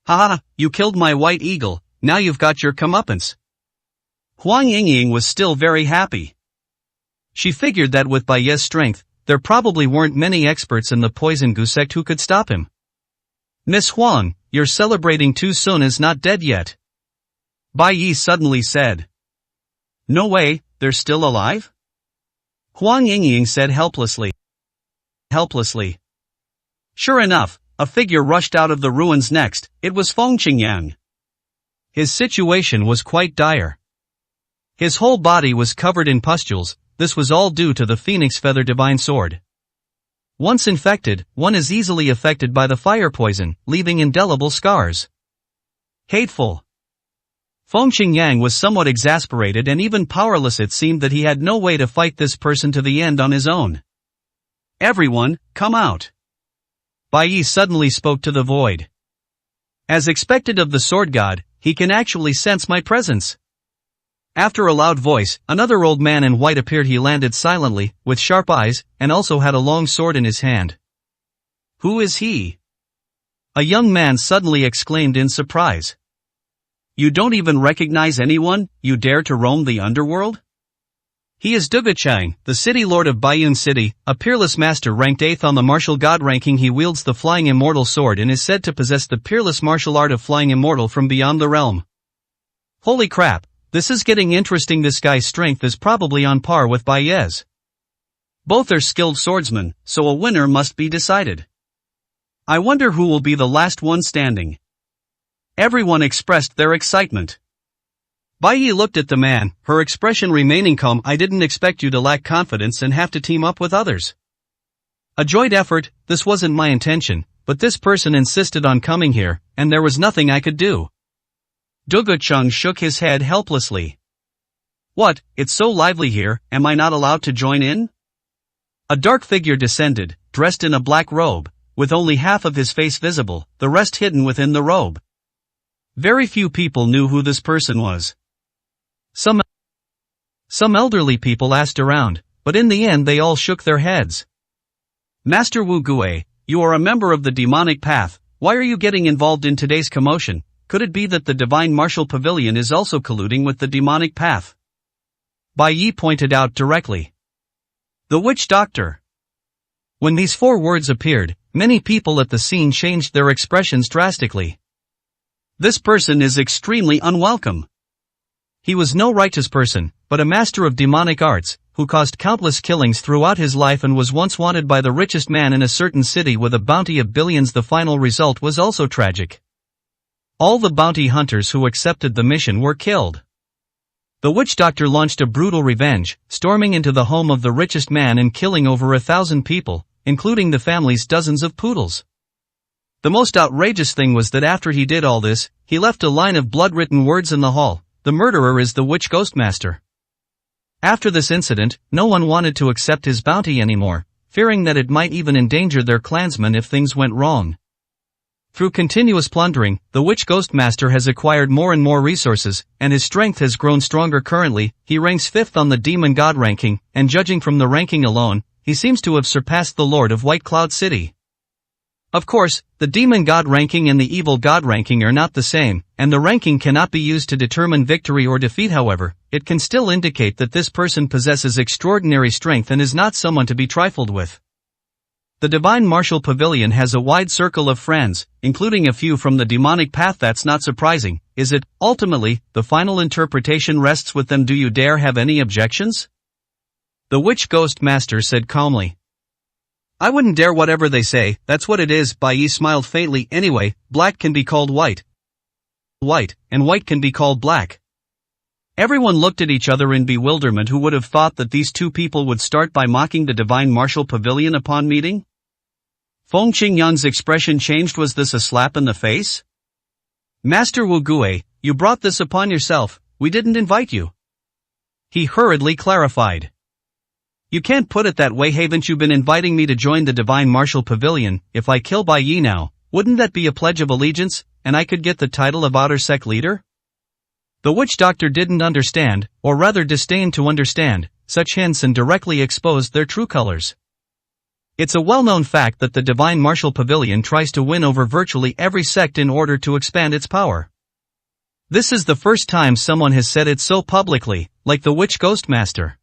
Haha, you killed my white eagle, now you've got your comeuppance. Huang Yingying was still very happy. She figured that with Bai Ye's strength, there probably weren't many experts in the Poison Gu sect who could stop him. Miss Huang, you're celebrating too soon. Is not dead yet. Bai Yi suddenly said. No way, they're still alive? Huang Yingying said helplessly. Sure enough, a figure rushed out of the ruins next. It was Feng Qingyang. His situation was quite dire. His whole body was covered in pustules. This was all due to the Phoenix Feather Divine Sword. Once infected, one is easily affected by the fire poison, leaving indelible scars. Hateful. Feng Qingyang was somewhat exasperated and even powerless. It seemed that he had no way to fight this person to the end on his own. Everyone, come out. Bai Yi suddenly spoke to the void. As expected of the sword god, he can actually sense my presence. After a loud voice, another old man in white appeared. He landed silently, with sharp eyes, and also had a long sword in his hand. Who is he? A young man suddenly exclaimed in surprise. You don't even recognize anyone, you dare to roam the underworld? He is Dugachang, the city lord of Baiyun City, a peerless master ranked 8th on the martial god ranking. He wields the Flying Immortal sword and is said to possess the peerless martial art of Flying Immortal from beyond the realm. Holy crap, this is getting interesting. This guy's strength is probably on par with Bai Ye's. Both are skilled swordsmen, so a winner must be decided. I wonder who will be the last one standing. Everyone expressed their excitement. Bai Yi looked at the man, her expression remaining calm. I didn't expect you to lack confidence and have to team up with others. A joint effort. This wasn't my intention, but this person insisted on coming here, and there was nothing I could do. Dugachang shook his head helplessly. What, it's so lively here, am I not allowed to join in? A dark figure descended, dressed in a black robe, with only half of his face visible, the rest hidden within the robe. Very few people knew who this person was. Some elderly people asked around, but in the end they all shook their heads. Master Wu Gue, you are a member of the demonic path. Why are you getting involved in today's commotion? Could it be that the Divine Martial Pavilion is also colluding with the demonic path? Bai Yi pointed out directly. The witch doctor. When these 4 words appeared, many people at the scene changed their expressions drastically. This person is extremely unwelcome. He was no righteous person, but a master of demonic arts, who caused countless killings throughout his life and was once wanted by the richest man in a certain city with a bounty of billions. The final result was also tragic. All the bounty hunters who accepted the mission were killed. The witch doctor launched a brutal revenge, storming into the home of the richest man and killing over 1,000 people, including the family's dozens of poodles. The most outrageous thing was that after he did all this, he left a line of blood-written words in the hall. The murderer is the witch ghostmaster. After this incident, no one wanted to accept his bounty anymore, fearing that it might even endanger their clansmen if things went wrong. Through continuous plundering, the witch ghostmaster has acquired more and more resources, and his strength has grown stronger. Currently, he ranks 5th on the demon god ranking, and judging from the ranking alone, he seems to have surpassed the lord of White Cloud City. Of course, the demon god ranking and the evil god ranking are not the same, and the ranking cannot be used to determine victory or defeat. However, it can still indicate that this person possesses extraordinary strength and is not someone to be trifled with. The Divine Martial Pavilion has a wide circle of friends, including a few from the demonic path. That's not surprising, is it? Ultimately, the final interpretation rests with them. Do you dare have any objections? The witch ghost master said calmly. I wouldn't dare. Whatever they say, that's what it is. Bai Yi smiled faintly. Anyway, black can be called white. white, and white can be called black. Everyone looked at each other in bewilderment. Who would have thought that these two people would start by mocking the divine martial pavilion upon meeting? Feng Qingyang's expression changed. Was this a slap in the face? Master Wu Gui, you brought this upon yourself, we didn't invite you. He hurriedly clarified. You can't put it that way. Haven't you been inviting me to join the divine martial pavilion? If I kill Bai Yi now, wouldn't that be a pledge of allegiance, and I could get the title of outer sect leader? The witch doctor didn't understand, or rather disdained to understand, such hints and directly exposed their true colors. It's a well-known fact that the divine martial pavilion tries to win over virtually every sect in order to expand its power. This is the first time someone has said it so publicly, like the witch ghost master.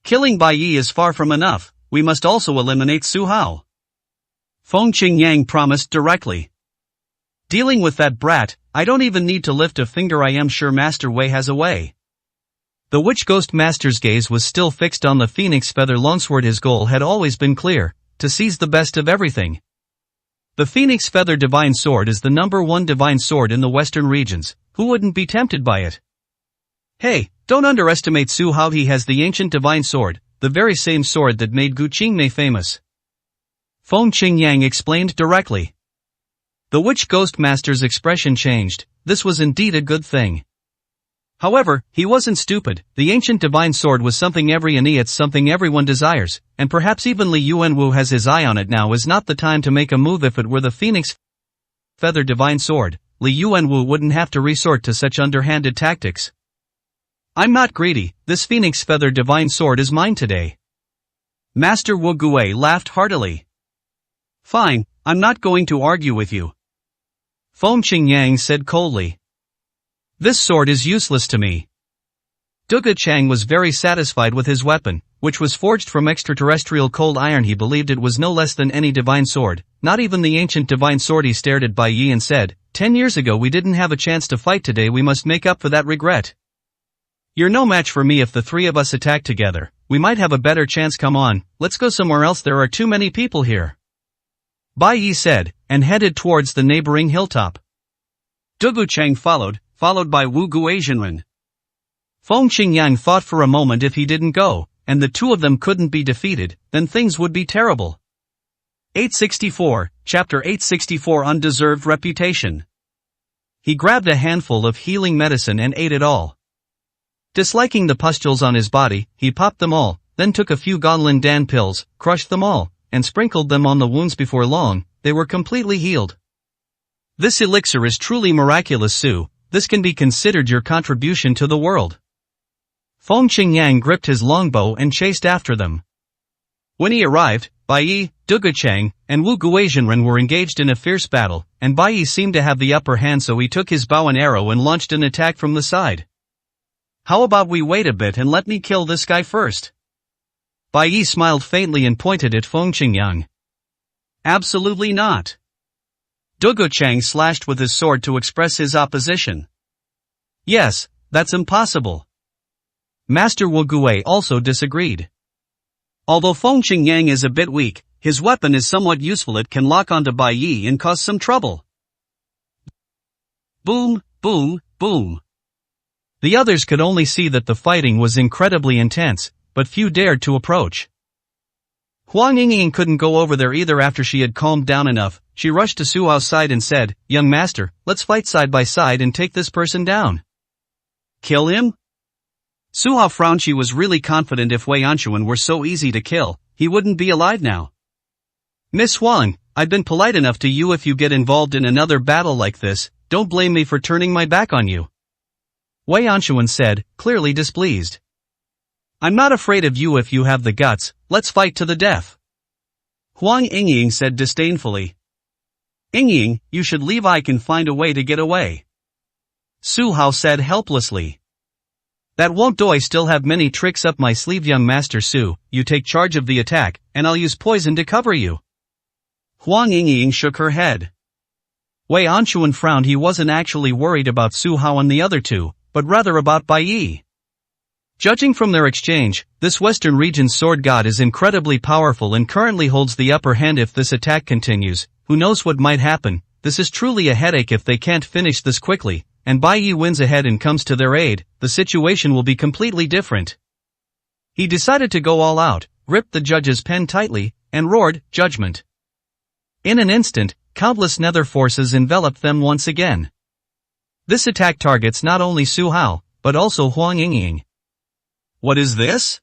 Killing Bai Yi is far from enough, we must also eliminate Su Hao. Feng Qingyang promised directly. Dealing with that brat, I don't even need to lift a finger. I am sure Master Wei has a way. The witch ghost master's gaze was still fixed on the phoenix feather longsword. His goal had always been clear, to seize the best of everything. The phoenix feather divine sword is the #1 divine sword in the western regions, who wouldn't be tempted by it? Hey, don't underestimate Su Hao. He has the ancient divine sword, the very same sword that made Gu Qingmei famous. Feng Qingyang explained directly. The witch ghost master's expression changed. This was indeed a good thing. However, he wasn't stupid. The ancient divine sword was something it's something everyone desires, and perhaps even Li Yuanwu has his eye on it. Now is not the time to make a move. If it were the phoenix feather divine sword, Li Yuanwu wouldn't have to resort to such underhanded tactics. I'm not greedy, this phoenix feather divine sword is mine today. Master Wu Gui laughed heartily. Fine, I'm not going to argue with you. Feng Qingyang said coldly. This sword is useless to me. Duge Chang was very satisfied with his weapon, which was forged from extraterrestrial cold iron. He believed it was no less than any divine sword, not even the ancient divine sword. He stared at Bai Yi and said, 10 years ago we didn't have a chance to fight. Today we must make up for that regret. You're no match for me. If the three of us attack together, we might have a better chance. Come on, let's go somewhere else. There are too many people here. Bai Yi said, and headed towards the neighboring hilltop. Duge Chang followed by Wu Guizhenren. Feng Qingyang thought for a moment if he didn't go, and the two of them couldn't be defeated, then things would be terrible. 864, Chapter 864 Undeserved Reputation. He grabbed a handful of healing medicine and ate it all. Disliking the pustules on his body, he popped them all, then took a few Gonlin Dan pills, crushed them all, and sprinkled them on the wounds. Before long, they were completely healed. This elixir is truly miraculous, Su. This can be considered your contribution to the world. Feng Qingyang gripped his longbow and chased after them. When he arrived, Bai Yi, Duge Chang, and Wu Guizhenren were engaged in a fierce battle, and Bai Yi seemed to have the upper hand, so he took his bow and arrow and launched an attack from the side. How about we wait a bit and let me kill this guy first? Bai Yi smiled faintly and pointed at Feng Qingyang. Absolutely not. Duge Chang slashed with his sword to express his opposition. Yes, that's impossible. Master Wu Gui also disagreed. Although Feng Qingyang is a bit weak, his weapon is somewhat useful. It can lock onto Bai Yi and cause some trouble. Boom, boom, boom. The others could only see that the fighting was incredibly intense, but few dared to approach. Huang Yingying couldn't go over there either. After she had calmed down enough, she rushed to Su Hao's side and said, Young master, let's fight side by side and take this person down. Kill him? Su Hao frowned. She was really confident if Wei Anchuan were so easy to kill, he wouldn't be alive now. Miss Huang, I've been polite enough to you. If you get involved in another battle like this, don't blame me for turning my back on you. Wei Anchuan said, clearly displeased. I'm not afraid of you if you have the guts, let's fight to the death. Huang Yingying said disdainfully. Yingying, you should leave. I can find a way to get away. Su Hao said helplessly. That won't do. I still have many tricks up my sleeve. Young Master Su, you take charge of the attack, and I'll use poison to cover you. Huang Yingying shook her head. Wei Anchuan frowned. He wasn't actually worried about Su Hao and the other two, but rather about Bai Yi. Judging from their exchange, this Western region's sword god is incredibly powerful and currently holds the upper hand. If this attack continues, who knows what might happen. this is truly a headache if they can't finish this quickly, and Bai Yi wins ahead and comes to their aid, the situation will be completely different. He decided to go all out, gripped the judge's pen tightly, and roared, "Judgment!" In an instant, countless nether forces enveloped them once again. This attack targets not only Su Hao, but also Huang Yingying. What is this?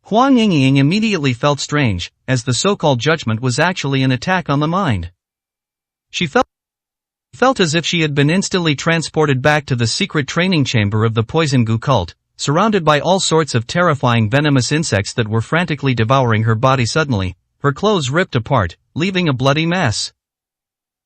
Huang Yingying immediately felt strange, as the so-called judgment was actually an attack on the mind. She felt as if she had been instantly transported back to the secret training chamber of the Poison Gu cult, surrounded by all sorts of terrifying venomous insects that were frantically devouring her body. Suddenly, her clothes ripped apart, leaving a bloody mess.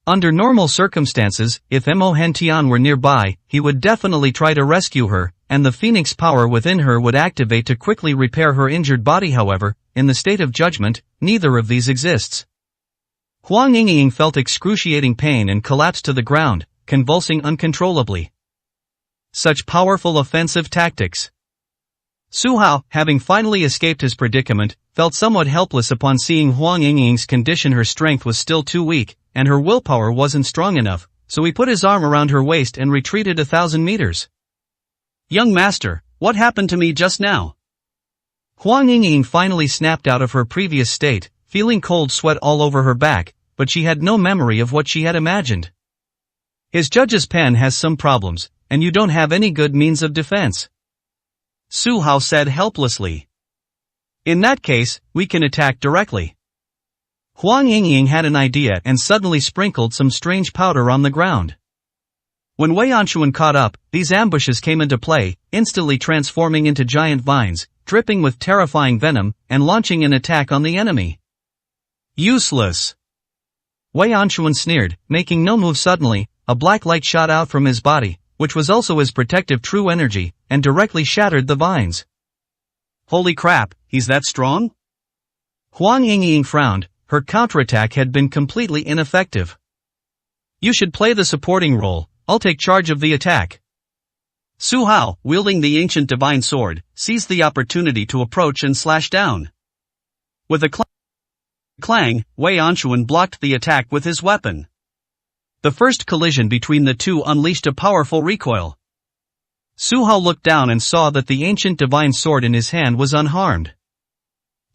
Under normal circumstances, if Mo Hentian were nearby, he would definitely try to rescue her, and the phoenix power within her would activate to quickly repair her injured body. However, in the state of judgment, neither of these exists. Huang Yingying felt excruciating pain and collapsed to the ground, convulsing uncontrollably. Such powerful offensive tactics. Su Hao, having finally escaped his predicament, felt somewhat helpless upon seeing Huang Yingying's condition. Her strength was still too weak, and her willpower wasn't strong enough, so he put his arm around her waist and retreated 1,000 meters. "Young master, what happened to me just now?" Huang Yingying finally snapped out of her previous state, feeling cold sweat all over her back, but she had no memory of what she had imagined. His judge's pen has some problems, and you don't have any good means of defense, Su Hao said helplessly. In that case, we can attack directly. Huang Yingying had an idea and suddenly sprinkled some strange powder on the ground. When Wei Anxuan caught up, these ambushes came into play, instantly transforming into giant vines, dripping with terrifying venom, and launching an attack on the enemy. Useless! Wei Anxuan sneered, making no move. Suddenly, a black light shot out from his body, which was also his protective true energy, and directly shattered the vines. Holy crap, he's that strong? Huang Yingying frowned, her counterattack had been completely ineffective. You should play the supporting role, I'll take charge of the attack. Su Hao, wielding the ancient divine sword, seized the opportunity to approach and slash down. With a clang, Wei Anxuan blocked the attack with his weapon. The first collision between the two unleashed a powerful recoil. Su Hao looked down and saw that the ancient divine sword in his hand was unharmed.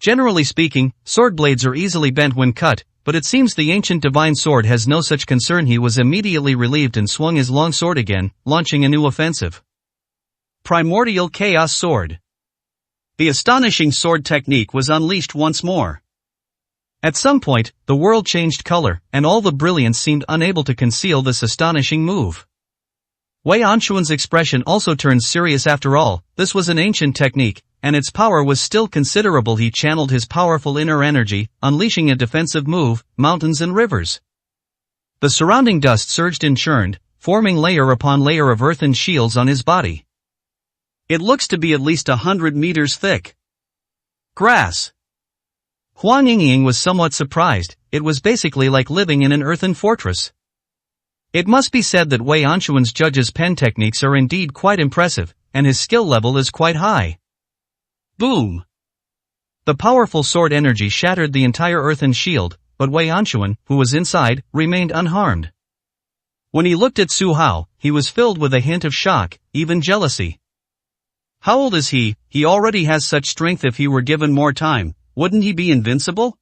Generally speaking, sword blades are easily bent when cut, but it seems the ancient divine sword has no such concern. He was immediately relieved and swung his long sword again, launching a new offensive. Primordial Chaos Sword. The astonishing sword technique was unleashed once more. At some point, the world changed color, and all the brilliance seemed unable to conceal this astonishing move. Wei Anxuan's expression also turned serious. After all, this was an ancient technique, and its power was still considerable. He channeled his powerful inner energy, unleashing a defensive move, mountains and rivers. The surrounding dust surged and churned, forming layer upon layer of earthen shields on his body. It looks to be at least 100 meters thick. Grass. Huang Yingying was somewhat surprised. It was basically like living in an earthen fortress. It must be said that Wei Anxuan's judge's pen techniques are indeed quite impressive, and his skill level is quite high. Boom! The powerful sword energy shattered the entire earthen shield, but Wei Anxuan, who was inside, remained unharmed. When he looked at Su Hao, he was filled with a hint of shock, even jealousy. How old is he? He already has such strength. If he were given more time, wouldn't he be invincible?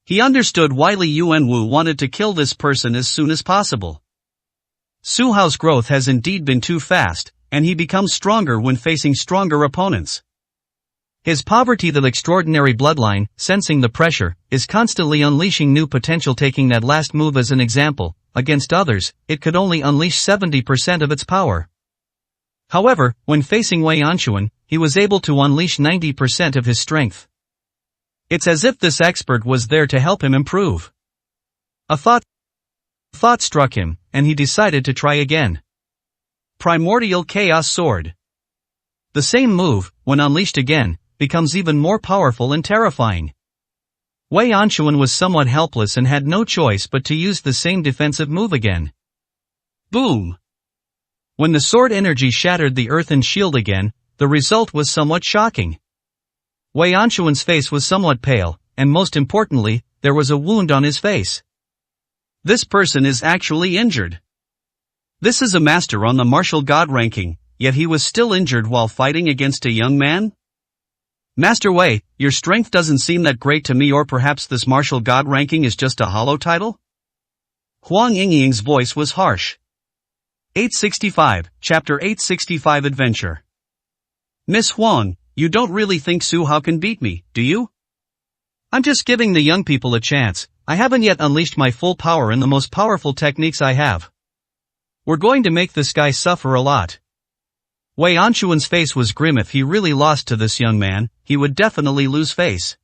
He understood why Li Yuanwu wanted to kill this person as soon as possible. Su Hao's growth has indeed been too fast, and he becomes stronger when facing stronger opponents. His poverty, the extraordinary bloodline, sensing the pressure, is constantly unleashing new potential. Taking that last move as an example, against others, it could only unleash 70% of its power. However, when facing Wei Anxuan, he was able to unleash 90% of his strength. It's as if this expert was there to help him improve. A thought struck him, and he decided to try again. Primordial Chaos Sword. The same move, when unleashed again, becomes even more powerful and terrifying. Wei Anxuan was somewhat helpless and had no choice but to use the same defensive move again. Boom! When the sword energy shattered the earthen shield again, the result was somewhat shocking. Wei Anxuan's face was somewhat pale, and most importantly, there was a wound on his face. This person is actually injured. This is a master on the martial god ranking, yet he was still injured while fighting against a young man? Master Wei, your strength doesn't seem that great to me, or perhaps this martial god ranking is just a hollow title? Huang Yingying's voice was harsh. 865, Chapter 865 Adventure. Miss Huang, you don't really think Su Hao can beat me, do you? I'm just giving the young people a chance. I haven't yet unleashed my full power and the most powerful techniques I have. We're going to make this guy suffer a lot. Wei Anchuan's face was grim. If he really lost to this young man, he would definitely lose face.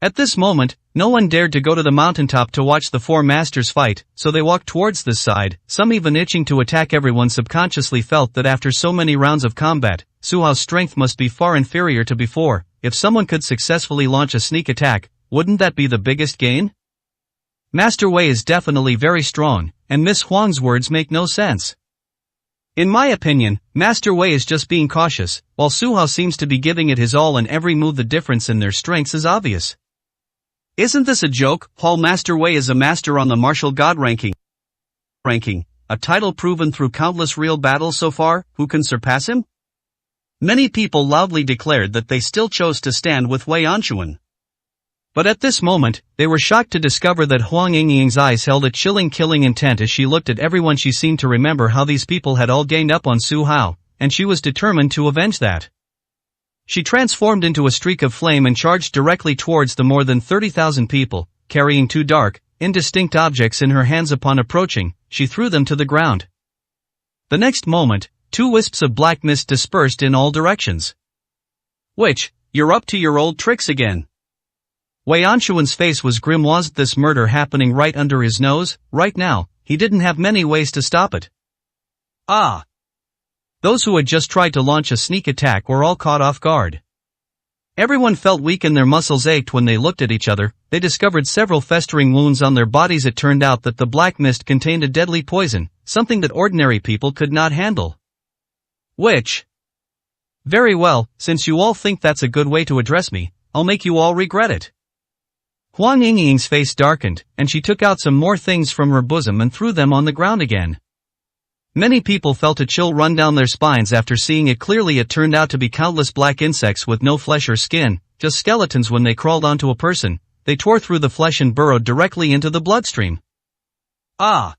At this moment, no one dared to go to the mountaintop to watch the four masters fight, so they walked towards this side, some even itching to attack. Everyone subconsciously felt that after so many rounds of combat, Su Hao's strength must be far inferior to before. If someone could successfully launch a sneak attack, wouldn't that be the biggest gain? Master Wei is definitely very strong, and Miss Huang's words make no sense. In my opinion, Master Wei is just being cautious, while Su Hao seems to be giving it his all in every move. The difference in their strengths is obvious. Isn't this a joke? While Master Wei is a master on the martial god ranking, a title proven through countless real battles so far, who can surpass him? Many people loudly declared that they still chose to stand with Wei Anchuan. But at this moment, they were shocked to discover that Huang Yingying's eyes held a chilling, killing intent. As she looked at everyone, she seemed to remember how these people had all gained up on Su Hao, and she was determined to avenge that. She transformed into a streak of flame and charged directly towards the more than 30,000 people, carrying two dark, indistinct objects in her hands. Upon approaching, she threw them to the ground. The next moment, two wisps of black mist dispersed in all directions. Witch, you're up to your old tricks again. Wei Anchuan's face was grim. Was this murder happening right under his nose? Right now, he didn't have many ways to stop it. Ah! Those who had just tried to launch a sneak attack were all caught off guard. Everyone felt weak and their muscles ached when they looked at each other. They discovered several festering wounds on their bodies. It turned out that the black mist contained a deadly poison, something that ordinary people could not handle. Which? Very well, since you all think that's a good way to address me, I'll make you all regret it. Huang Yingying's face darkened, and she took out some more things from her bosom and threw them on the ground again. Many people felt a chill run down their spines after seeing it clearly. It turned out to be countless black insects with no flesh or skin, just skeletons. When they crawled onto a person, they tore through the flesh and burrowed directly into the bloodstream. Ah!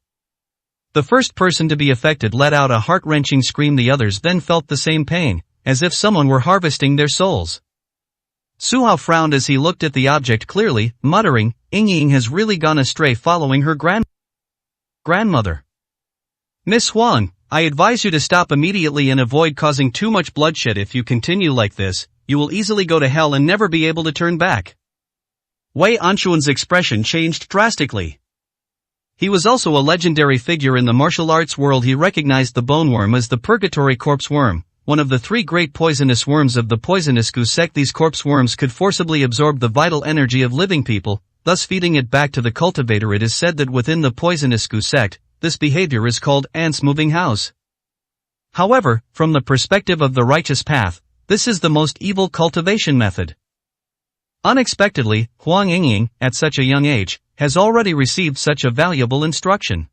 The first person to be affected let out a heart-wrenching scream. The others then felt the same pain, as if someone were harvesting their souls. Su Hao frowned as he looked at the object clearly, muttering, Yingying has really gone astray following her grandmother. Miss Huang, I advise you to stop immediately and avoid causing too much bloodshed. If you continue like this, you will easily go to hell and never be able to turn back. Wei Anchuan's expression changed drastically. He was also a legendary figure in the martial arts world. He recognized the bone worm as the purgatory corpse worm, one of the three great poisonous worms of the poisonous Gu sect. These corpse worms could forcibly absorb the vital energy of living people, thus feeding it back to the cultivator. It is said that within the poisonous Gu sect, this behavior is called ants moving house. However, from the perspective of the righteous path, this is the most evil cultivation method. Unexpectedly, Huang Yingying, at such a young age, has already received such a valuable instruction.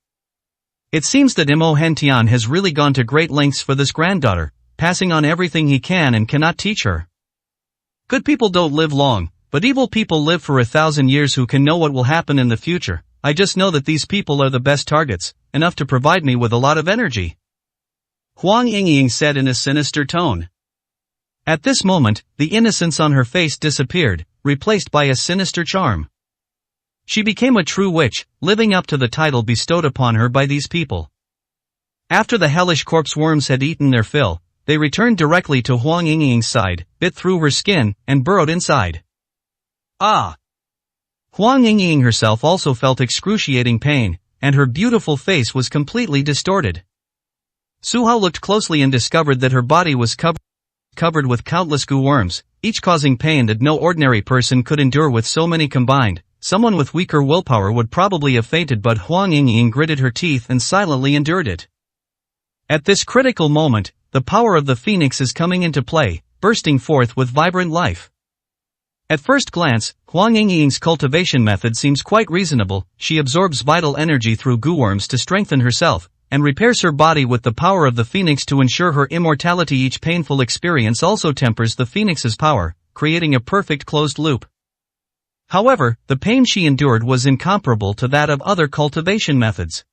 It seems that Mo Hentian has really gone to great lengths for this granddaughter, passing on everything he can and cannot teach her. Good people don't live long, but evil people live for 1,000 years. Who can know what will happen in the future? I just know that these people are the best targets, enough to provide me with a lot of energy. Huang Yingying said in a sinister tone. At this moment, the innocence on her face disappeared, replaced by a sinister charm. She became a true witch, living up to the title bestowed upon her by these people. After the hellish corpse worms had eaten their fill, they returned directly to Huang Yingying's side, bit through her skin, and burrowed inside. Ah! Huang Yingying herself also felt excruciating pain, and her beautiful face was completely distorted. Su Hao looked closely and discovered that her body was covered with countless Gu worms, each causing pain that no ordinary person could endure. With so many combined, someone with weaker willpower would probably have fainted, but Huang Yingying gritted her teeth and silently endured it. At this critical moment, the power of the phoenix is coming into play, bursting forth with vibrant life. At first glance, Huang Yingying's cultivation method seems quite reasonable. She absorbs vital energy through gooworms to strengthen herself, and repairs her body with the power of the phoenix to ensure her immortality. Each painful experience also tempers the phoenix's power, creating a perfect closed loop. However, the pain she endured was incomparable to that of other cultivation methods.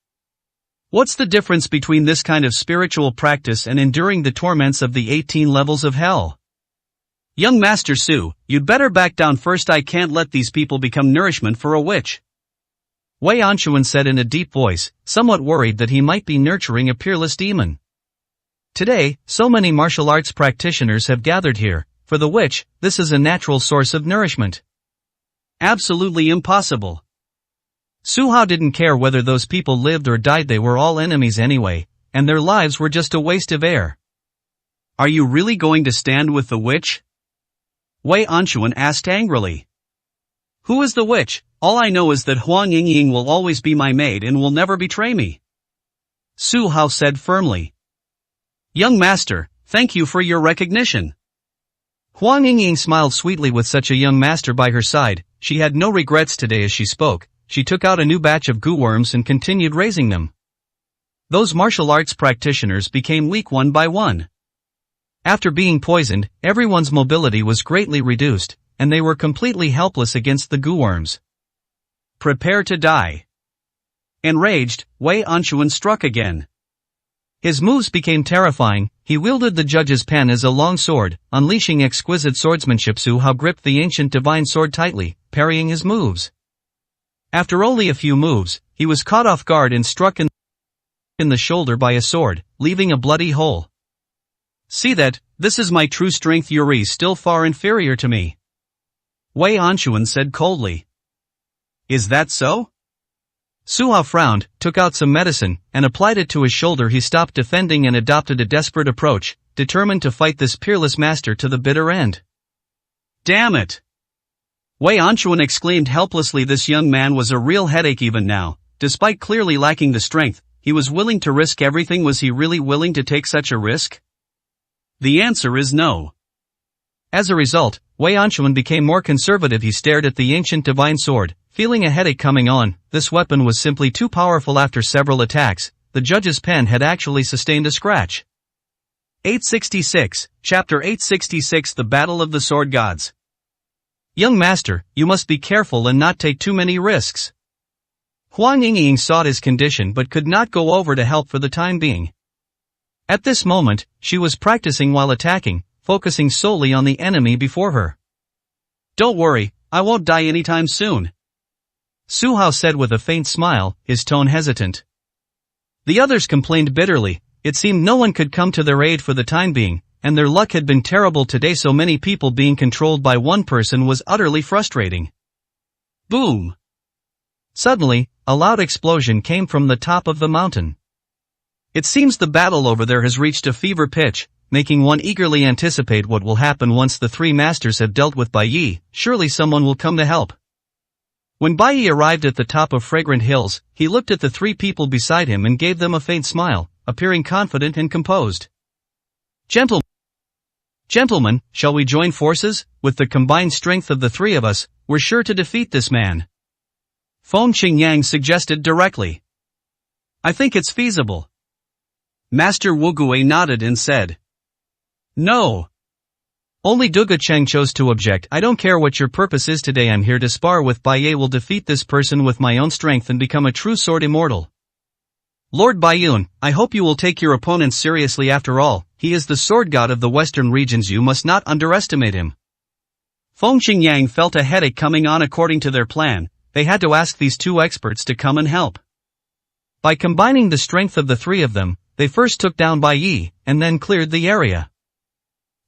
What's the difference between this kind of spiritual practice and enduring the torments of the 18 levels of hell? Young Master Su, you'd better back down first. I can't let these people become nourishment for a witch. Wei Anchuan said in a deep voice, somewhat worried that he might be nurturing a peerless demon. Today, so many martial arts practitioners have gathered here. For the witch, this is a natural source of nourishment. Absolutely impossible. Su Hao didn't care whether those people lived or died. They were all enemies anyway, and their lives were just a waste of air. Are you really going to stand with the witch? Wei Anchuan asked angrily. Who is the witch? All I know is that Huang Yingying will always be my maid and will never betray me. Su Hao said firmly. Young master, thank you for your recognition. Huang Yingying smiled sweetly with such a young master by her side. She had no regrets today as she spoke. She took out a new batch of gooworms and continued raising them. Those martial arts practitioners became weak one by one. After being poisoned, everyone's mobility was greatly reduced, and they were completely helpless against the gooworms. Prepare to die. Enraged, Wei Anchuan struck again. His moves became terrifying. He wielded the judge's pen as a long sword, unleashing exquisite swordsmanship. Su Hao gripped the ancient divine sword tightly, parrying his moves. After only a few moves, he was caught off guard and struck in the shoulder by a sword, leaving a bloody hole. See that, this is my true strength. Yuri's still far inferior to me. Wei Anchuan said coldly. Is that so? Su Hao frowned, took out some medicine, and applied it to his shoulder. He stopped defending and adopted a desperate approach, determined to fight this peerless master to the bitter end. Damn it! Wei Anchuan exclaimed helplessly. This young man was a real headache even now. Despite clearly lacking the strength, he was willing to risk everything. Was he really willing to take such a risk? The answer is no. As a result, Wei Anchuan became more conservative. He stared at the ancient divine sword, feeling a headache coming on. This weapon was simply too powerful. After several attacks, the judge's pen had actually sustained a scratch. 866, Chapter 866 The Battle of the Sword Gods. Young master, you must be careful and not take too many risks. Huang Yingying sought his condition but could not go over to help for the time being. At this moment, she was practicing while attacking, focusing solely on the enemy before her. Don't worry, I won't die anytime soon. Su Hao said with a faint smile, his tone hesitant. The others complained bitterly. It seemed no one could come to their aid for the time being, and their luck had been terrible today. So many people being controlled by one person was utterly frustrating. Boom! Suddenly, a loud explosion came from the top of the mountain. It seems the battle over there has reached a fever pitch, making one eagerly anticipate what will happen once the three masters have dealt with Bai Yi. Surely someone will come to help. When Bai Yi arrived at the top of Fragrant Hills, he looked at the three people beside him and gave them a faint smile, appearing confident and composed. Gentlemen, shall we join forces? With the combined strength of the three of us, we're sure to defeat this man. Feng Qingyang suggested directly. I think it's feasible. Master Wu Gui nodded and said. No. Only Duga Cheng chose to object. I don't care what your purpose is today. I'm here to spar with Bai Yi. Will defeat this person with my own strength and become a true sword immortal. Lord Baiyun, I hope you will take your opponent seriously. After all, he is the sword god of the western regions. You must not underestimate him. Feng Qingyang felt a headache coming on. According to their plan, they had to ask these two experts to come and help. By combining the strength of the three of them, they first took down Bai Yi, and then cleared the area.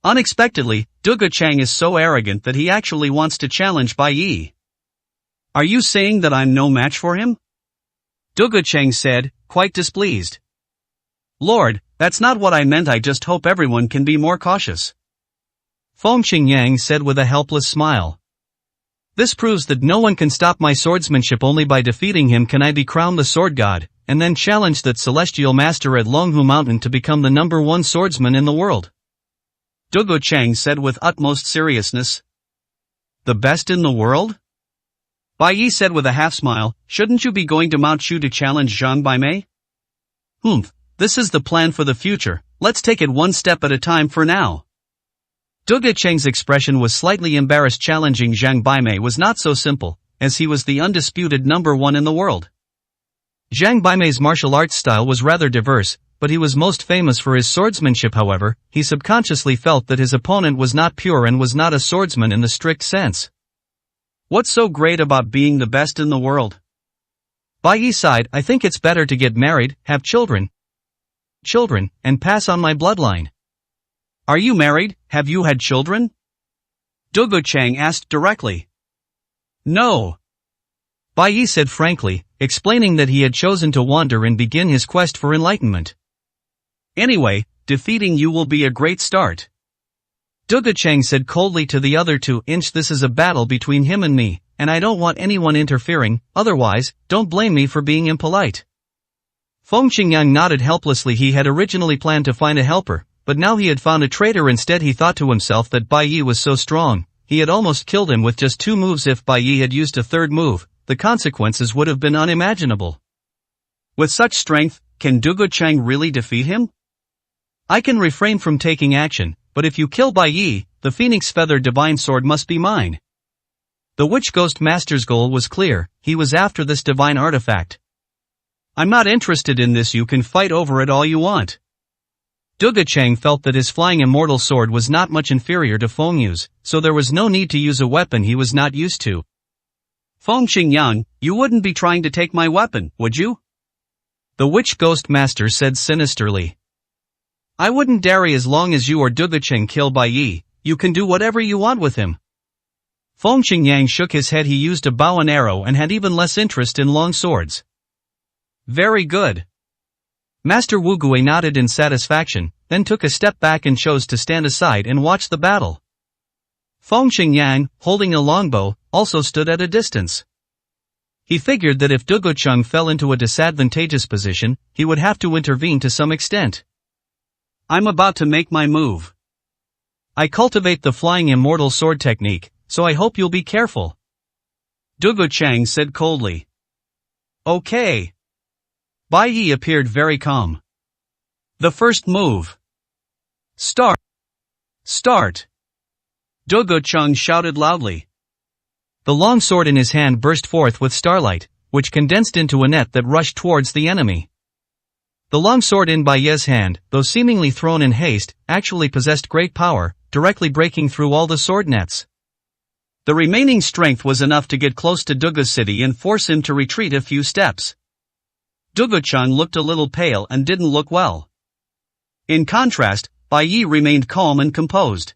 Unexpectedly, Duga Cheng is so arrogant that he actually wants to challenge Bai Yi. Are you saying that I'm no match for him? Duga Cheng said, quite displeased. Lord, that's not what I meant. I just hope everyone can be more cautious. Feng Qingyang said with a helpless smile. This proves that no one can stop my swordsmanship. Only by defeating him can I be crowned the sword god, and then challenge that celestial master at Longhu Mountain to become the #1 swordsman in the world. Duga Cheng said with utmost seriousness. The best in the world? Bai Yi said with a half-smile, shouldn't you be going to Mount Shu to challenge Zhang Baimei? This is the plan for the future, let's take it one step at a time for now. Duge Cheng's expression was slightly embarrassed. Challenging Zhang Baimei was not so simple, as he was the undisputed #1 in the world. Zhang Baimei's martial arts style was rather diverse, but he was most famous for his swordsmanship. However, he subconsciously felt that his opponent was not pure and was not a swordsman in the strict sense. What's so great about being the best in the world? Bai Yi sighed, I think it's better to get married, have children, and pass on my bloodline. Are you married? Have you had children? Duge Cheng asked directly. No. Bai Yi said frankly, explaining that he had chosen to wander and begin his quest for enlightenment. Anyway, defeating you will be a great start. Duge Cheng said coldly to the other two, this is a battle between him and me, and I don't want anyone interfering, otherwise, don't blame me for being impolite. Feng Qingyang nodded helplessly. He had originally planned to find a helper, but now he had found a traitor instead. He thought to himself that Bai Yi was so strong, he had almost killed him with just 2 moves. If Bai Yi had used a third move, the consequences would have been unimaginable. With such strength, can Duge Cheng really defeat him? I can refrain from taking action, but if you kill Bai Yi, the Phoenix Feather Divine Sword must be mine. The Witch Ghost Master's goal was clear, he was after this divine artifact. I'm not interested in this, you can fight over it all you want. Duge Cheng felt that his flying immortal sword was not much inferior to Feng Yu's, so there was no need to use a weapon he was not used to. Feng Qingyang, you wouldn't be trying to take my weapon, would you? The Witch Ghost Master said sinisterly. I wouldn't dare. As long as you or Duge Cheng kill Bai Yi, you can do whatever you want with him. Feng Qingyang shook his head. He used a bow and arrow and had even less interest in long swords. Very good. Master Wu Gui nodded in satisfaction, then took a step back and chose to stand aside and watch the battle. Feng Qingyang, holding a longbow, also stood at a distance. He figured that if Duge Cheng fell into a disadvantageous position, he would have to intervene to some extent. I'm about to make my move. I cultivate the flying immortal sword technique, so I hope you'll be careful. Duge Cheng said coldly. Okay. Bai Yi appeared very calm. The first move. Start. Duge Cheng shouted loudly. The long sword in his hand burst forth with starlight, which condensed into a net that rushed towards the enemy. The long sword in Bai Yi's hand, though seemingly thrown in haste, actually possessed great power, directly breaking through all the sword nets. The remaining strength was enough to get close to Duge's city and force him to retreat a few steps. Duge Cheng looked a little pale and didn't look well. In contrast, Bai Yi remained calm and composed.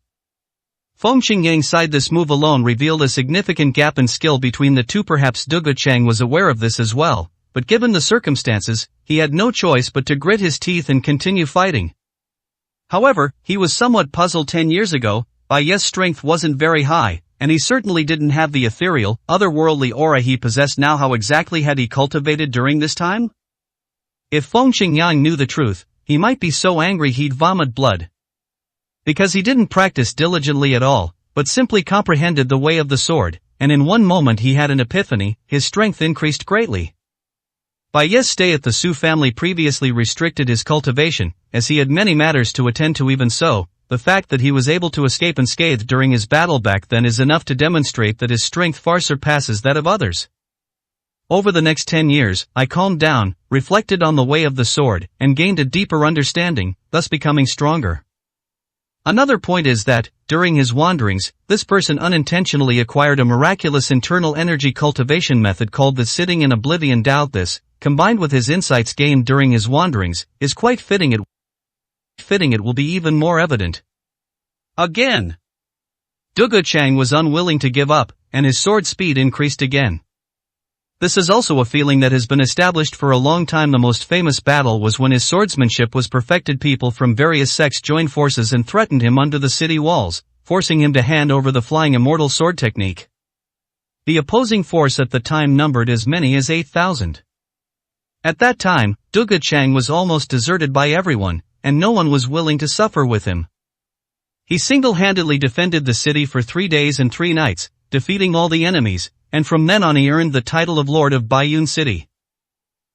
Feng Qingyang sighed. This move alone revealed a significant gap in skill between the two. Perhaps Duge Cheng was aware of this as well, but given the circumstances, he had no choice but to grit his teeth and continue fighting. However, he was somewhat puzzled. 10 years ago, Bai Yi's strength wasn't very high, and he certainly didn't have the ethereal, otherworldly aura he possessed now. How exactly had he cultivated during this time? If Feng Qingyang knew the truth, he might be so angry he'd vomit blood. Because he didn't practice diligently at all, but simply comprehended the way of the sword, and in one moment he had an epiphany, his strength increased greatly. Bai Yi's stay at the Su family previously restricted his cultivation, as he had many matters to attend to. Even so, the fact that he was able to escape unscathed during his battle back then is enough to demonstrate that his strength far surpasses that of others. Over the next 10 years, I calmed down, reflected on the way of the sword, and gained a deeper understanding, thus becoming stronger. Another point is that, during his wanderings, this person unintentionally acquired a miraculous internal energy cultivation method called the Sitting in Oblivion. Doubt this, combined with his insights gained during his wanderings, is quite fitting. It will be even more evident. Again! Duge Cheng was unwilling to give up, and his sword speed increased again. This is also a feeling that has been established for a long time. The most famous battle was when his swordsmanship was perfected. People from various sects joined forces and threatened him under the city walls, forcing him to hand over the flying immortal sword technique. The opposing force at the time numbered as many as 8,000. At that time, Duge Cheng was almost deserted by everyone, and no one was willing to suffer with him. He single-handedly defended the city for 3 days and 3 nights, defeating all the enemies, and from then on he earned the title of Lord of Baiyun City.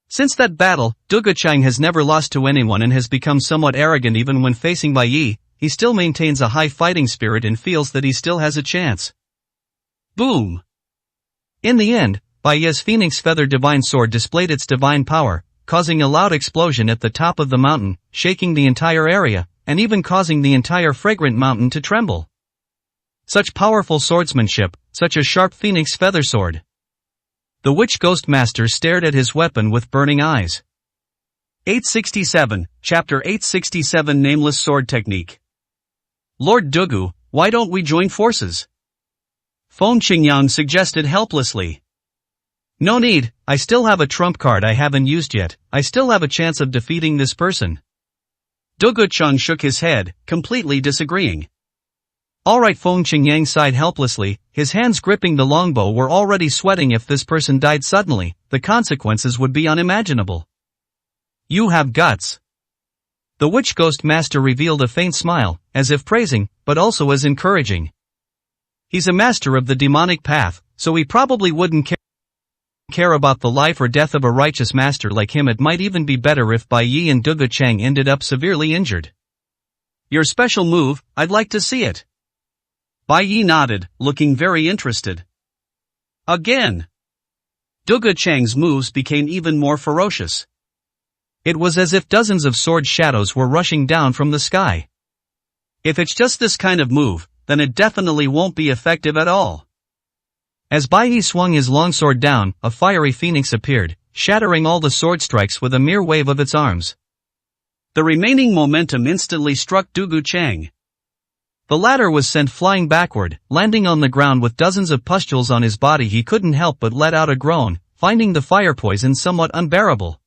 Since that battle, Dugu Chang has never lost to anyone and has become somewhat arrogant. Even when facing Bai Yi, he still maintains a high fighting spirit and feels that he still has a chance. Boom! In the end, Bai Yi's Phoenix Feather Divine Sword displayed its divine power, causing a loud explosion at the top of the mountain, shaking the entire area, and even causing the entire fragrant mountain to tremble. Such powerful swordsmanship, such a sharp Phoenix Feather Sword. The Witch Ghost Master stared at his weapon with burning eyes. 867, Chapter 867 Nameless Sword Technique. Lord Dugu, why don't we join forces? Feng Qingyang suggested helplessly. No need, I still have a trump card I haven't used yet, I still have a chance of defeating this person. Dugu Chang shook his head, completely disagreeing. Alright, Feng Qingyang sighed helplessly, his hands gripping the longbow were already sweating. If this person died suddenly, the consequences would be unimaginable. You have guts. The Witch Ghost Master revealed a faint smile, as if praising, but also as encouraging. He's a master of the demonic path, so he probably wouldn't care about the life or death of a righteous master like him. It might even be better if Bai Yi and Dugu Chang ended up severely injured. Your special move, I'd like to see it. Bai Yi nodded, looking very interested. Again. Dugu Chang's moves became even more ferocious. It was as if dozens of sword shadows were rushing down from the sky. If it's just this kind of move, then it definitely won't be effective at all. As Bai Yi swung his longsword down, a fiery phoenix appeared, shattering all the sword strikes with a mere wave of its arms. The remaining momentum instantly struck Dugu Chang. The latter was sent flying backward, landing on the ground with dozens of pustules on his body. He couldn't help but let out a groan, finding the fire poison somewhat unbearable.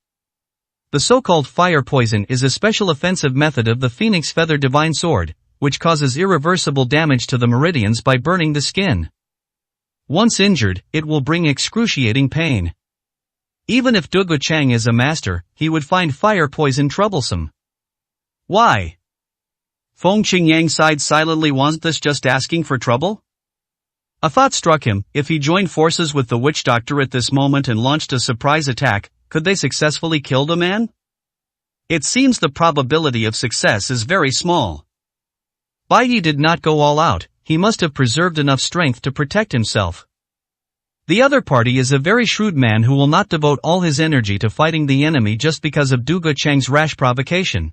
The so-called fire poison is a special offensive method of the Phoenix Feather Divine Sword, which causes irreversible damage to the meridians by burning the skin. Once injured, it will bring excruciating pain. Even if Dugu Chang is a master, he would find fire poison troublesome. Why? Feng Qingyang sighed silently. Wasn't this just asking for trouble? A thought struck him. If he joined forces with the witch doctor at this moment and launched a surprise attack, could they successfully kill the man? It seems the probability of success is very small. Bai Yi did not go all out, he must have preserved enough strength to protect himself. The other party is a very shrewd man who will not devote all his energy to fighting the enemy just because of Dugu Chang's rash provocation.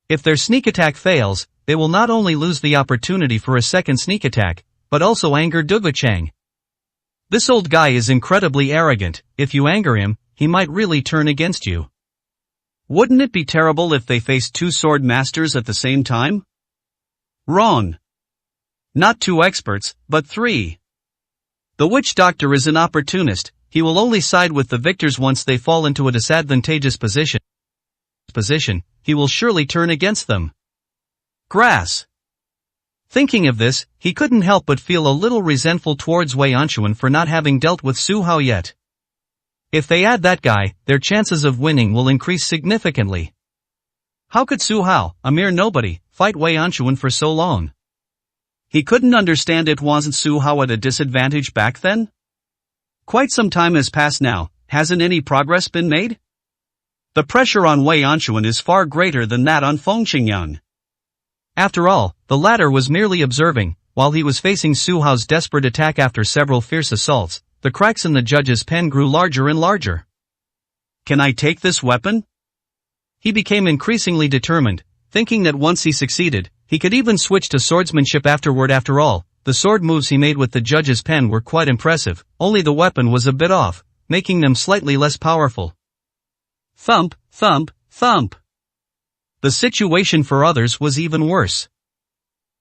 If their sneak attack fails, they will not only lose the opportunity for a second sneak attack, but also anger Dugu Chang. This old guy is incredibly arrogant. If you anger him, he might really turn against you. Wouldn't it be terrible if they faced two sword masters at the same time? Wrong. Not two experts, but three. The witch doctor is an opportunist. He will only side with the victors once they fall into a disadvantageous position. He will surely turn against them. Grass. Thinking of this, he couldn't help but feel a little resentful towards Wei Anshuan for not having dealt with Su Hao yet. If they add that guy, their chances of winning will increase significantly. How could Su Hao, a mere nobody, fight Wei Anshuan for so long? He couldn't understand it. Wasn't Su Hao at a disadvantage back then? Quite some time has passed now, hasn't any progress been made? The pressure on Wei Anshuan is far greater than that on Feng Qingyang. After all, the latter was merely observing, while he was facing Su Hao's desperate attack. After several fierce assaults, the cracks in the judge's pen grew larger and larger. Can I take this weapon? He became increasingly determined, thinking that once he succeeded, he could even switch to swordsmanship afterward. After all, the sword moves he made with the judge's pen were quite impressive, only the weapon was a bit off, making them slightly less powerful. Thump, thump, thump. The situation for others was even worse.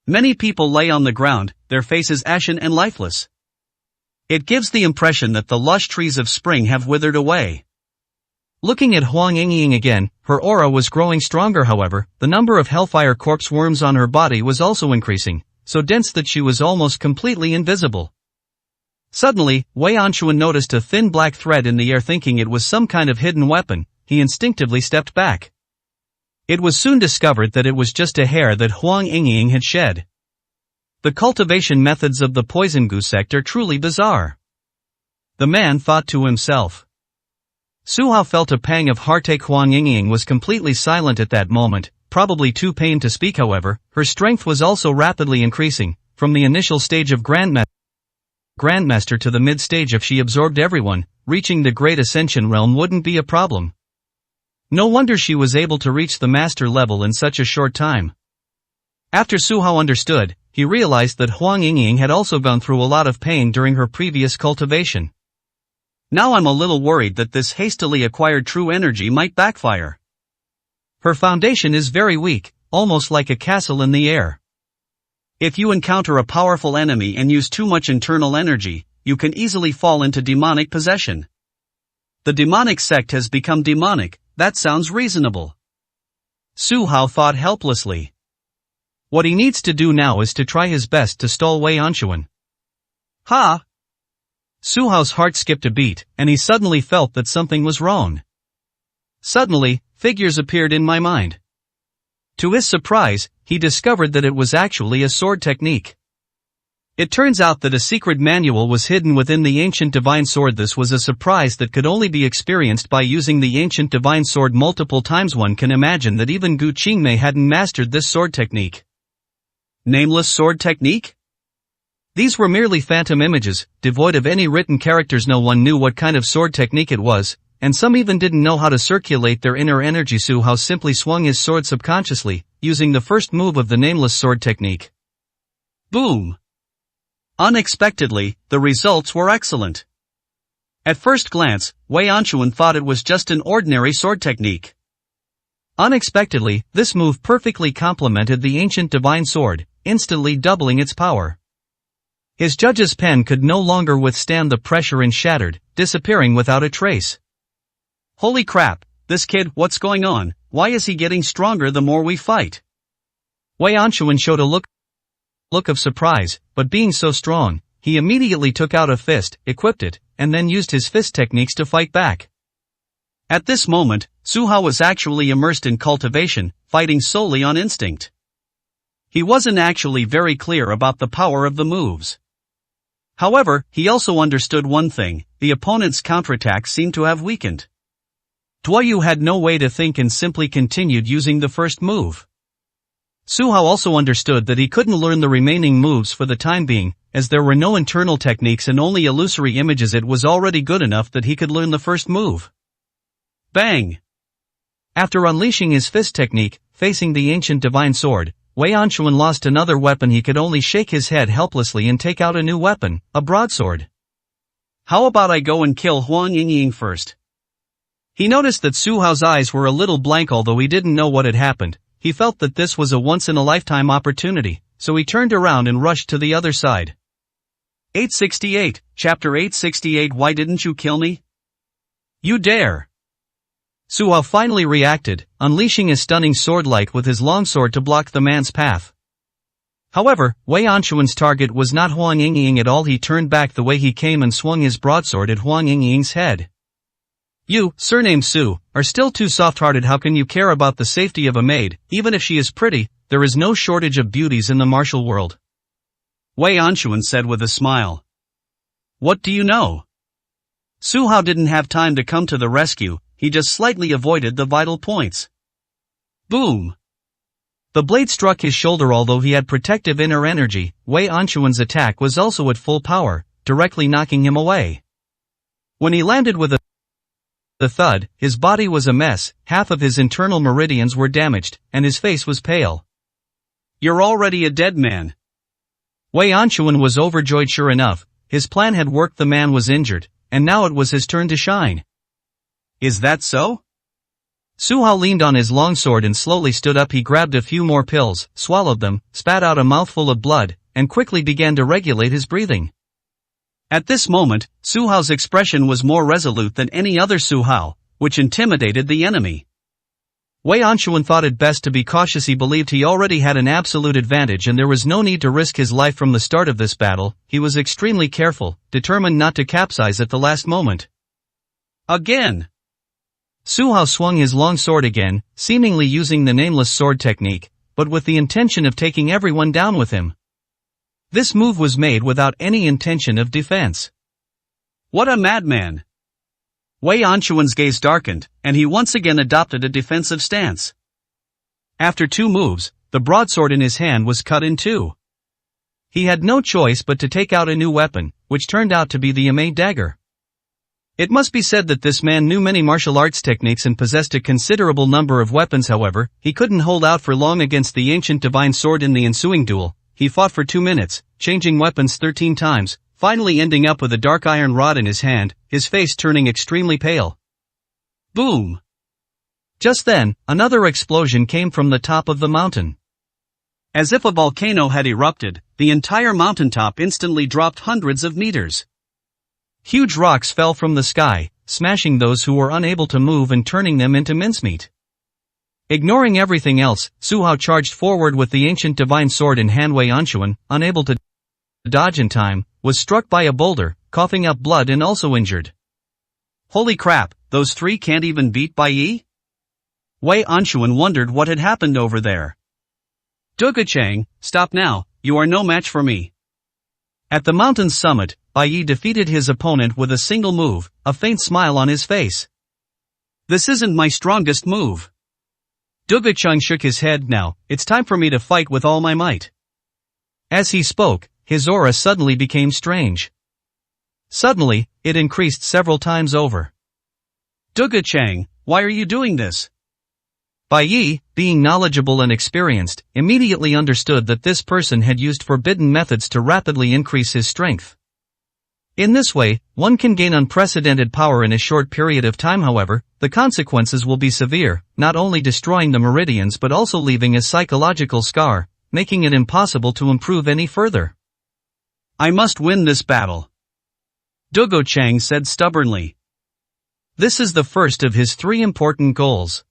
Many people lay on the ground, their faces ashen and lifeless. It gives the impression that the lush trees of spring have withered away. Looking at Huang Yingying again, her aura was growing stronger. However, the number of hellfire corpse worms on her body was also increasing, so dense that she was almost completely invisible. Suddenly, Wei Anshuan noticed a thin black thread in the air. Thinking it was some kind of hidden weapon, he instinctively stepped back. It was soon discovered that it was just a hair that Huang Yingying had shed. The cultivation methods of the poison goose sect are truly bizarre. The man thought to himself. Su Hao felt a pang of heartache. Huang Yingying was completely silent at that moment, probably too pained to speak. However, her strength was also rapidly increasing, from the initial stage of Grandmaster to the mid-stage. If she absorbed everyone, reaching the Great Ascension realm wouldn't be a problem. No wonder she was able to reach the master level in such a short time. After Su Hao understood, he realized that Huang Yingying had also gone through a lot of pain during her previous cultivation. Now I'm a little worried that this hastily acquired true energy might backfire. Her foundation is very weak, almost like a castle in the air. If you encounter a powerful enemy and use too much internal energy, you can easily fall into demonic possession. The demonic sect has become demonic. That sounds reasonable. Su Hao thought helplessly. What he needs to do now is to try his best to stall Wei Anxuan. Ha! Su Hao's heart skipped a beat, and he suddenly felt that something was wrong. Suddenly, figures appeared in my mind. To his surprise, he discovered that it was actually a sword technique. It turns out that a secret manual was hidden within the ancient divine sword. This was a surprise that could only be experienced by using the ancient divine sword multiple times. One can imagine that even Gu Qingmei hadn't mastered this sword technique. Nameless sword technique? These were merely phantom images, devoid of any written characters. No one knew what kind of sword technique it was, and some even didn't know how to circulate their inner energy. Su Hao simply swung his sword subconsciously, using the first move of the nameless sword technique. Boom! Unexpectedly, the results were excellent. At first glance, Wei Anxuan thought it was just an ordinary sword technique. Unexpectedly, this move perfectly complemented the ancient divine sword, instantly doubling its power. His judge's pen could no longer withstand the pressure and shattered, disappearing without a trace. Holy crap, this kid, what's going on? Why is he getting stronger the more we fight? Wei Anxuan showed a look of surprise, but being so strong, he immediately took out a fist, equipped it, and then used his fist techniques to fight back. At this moment, Su Hao was actually immersed in cultivation, fighting solely on instinct. He wasn't actually very clear about the power of the moves. However, he also understood one thing: the opponent's counterattack seemed to have weakened. Duoyu had no way to think and simply continued using the first move. Su Hao also understood that he couldn't learn the remaining moves for the time being, as there were no internal techniques and only illusory images. It was already good enough that he could learn the first move. Bang! After unleashing his fist technique, facing the ancient divine sword, Wei Anxuan lost another weapon. He could only shake his head helplessly and take out a new weapon, a broadsword. How about I go and kill Huang Yingying first? He noticed that Su Hao's eyes were a little blank. Although he didn't know what had happened, he felt that this was a once-in-a-lifetime opportunity, so he turned around and rushed to the other side. 868, Chapter 868. Why didn't you kill me? You dare! Su Hao finally reacted, unleashing his stunning sword light with his longsword to block the man's path. However, Wei Anxuan's target was not Huang Yingying at all. He turned back the way he came and swung his broadsword at Huang Yingying's head. You, surnamed Su, are still too soft-hearted. How can you care about the safety of a maid? Even if she is pretty, there is no shortage of beauties in the martial world. Wei Anxuan said with a smile. What do you know? Su Hao didn't have time to come to the rescue. He just slightly avoided the vital points. Boom! The blade struck his shoulder. Although he had protective inner energy, Wei Anxuan's attack was also at full power, directly knocking him away. When he landed with a thud, his body was a mess, half of his internal meridians were damaged, and his face was pale. You're already a dead man. Wei Anxuan was overjoyed. Sure enough, his plan had worked. The man was injured, and now it was his turn to shine. Is that so? Su Hao leaned on his longsword and slowly stood up. He grabbed a few more pills, swallowed them, spat out a mouthful of blood, and quickly began to regulate his breathing. At this moment, Su Hao's expression was more resolute than any other Su Hao, which intimidated the enemy. Wei Anxuan thought it best to be cautious. He believed he already had an absolute advantage and there was no need to risk his life from the start of this battle. He was extremely careful, determined not to capsize at the last moment. Again! Su Hao swung his long sword again, seemingly using the nameless sword technique, but with the intention of taking everyone down with him. This move was made without any intention of defense. What a madman! Wei Anquan's gaze darkened, and he once again adopted a defensive stance. After 2 moves, the broadsword in his hand was cut in 2. He had no choice but to take out a new weapon, which turned out to be the Yamei dagger. It must be said that this man knew many martial arts techniques and possessed a considerable number of weapons. However, he couldn't hold out for long against the ancient divine sword. In the ensuing duel, he fought for 2 minutes, changing weapons 13 times, finally ending up with a dark iron rod in his hand, his face turning extremely pale. Boom! Just then, another explosion came from the top of the mountain. As if a volcano had erupted, the entire mountaintop instantly dropped hundreds of meters. Huge rocks fell from the sky, smashing those who were unable to move and turning them into mincemeat. Ignoring everything else, Su Hao charged forward with the ancient divine sword in hand. Wei Anquan, unable to dodge in time, was struck by a boulder, coughing up blood and also injured. Holy crap, those 3 can't even beat Bai Yi? Wei Anquan wondered what had happened over there. Duge Chang, stop now, you are no match for me. At the mountain's summit, Bai Yi defeated his opponent with a single move, a faint smile on his face. This isn't my strongest move. Duge Chang shook his head. Now, it's time for me to fight with all my might. As he spoke, his aura suddenly became strange. Suddenly, it increased several times over. Duge Chang, why are you doing this? Bai Yi, being knowledgeable and experienced, immediately understood that this person had used forbidden methods to rapidly increase his strength. In this way, one can gain unprecedented power in a short period of time. However, the consequences will be severe, not only destroying the meridians but also leaving a psychological scar, making it impossible to improve any further. I must win this battle, Duge Chang said stubbornly. This is the first of his 3 important goals.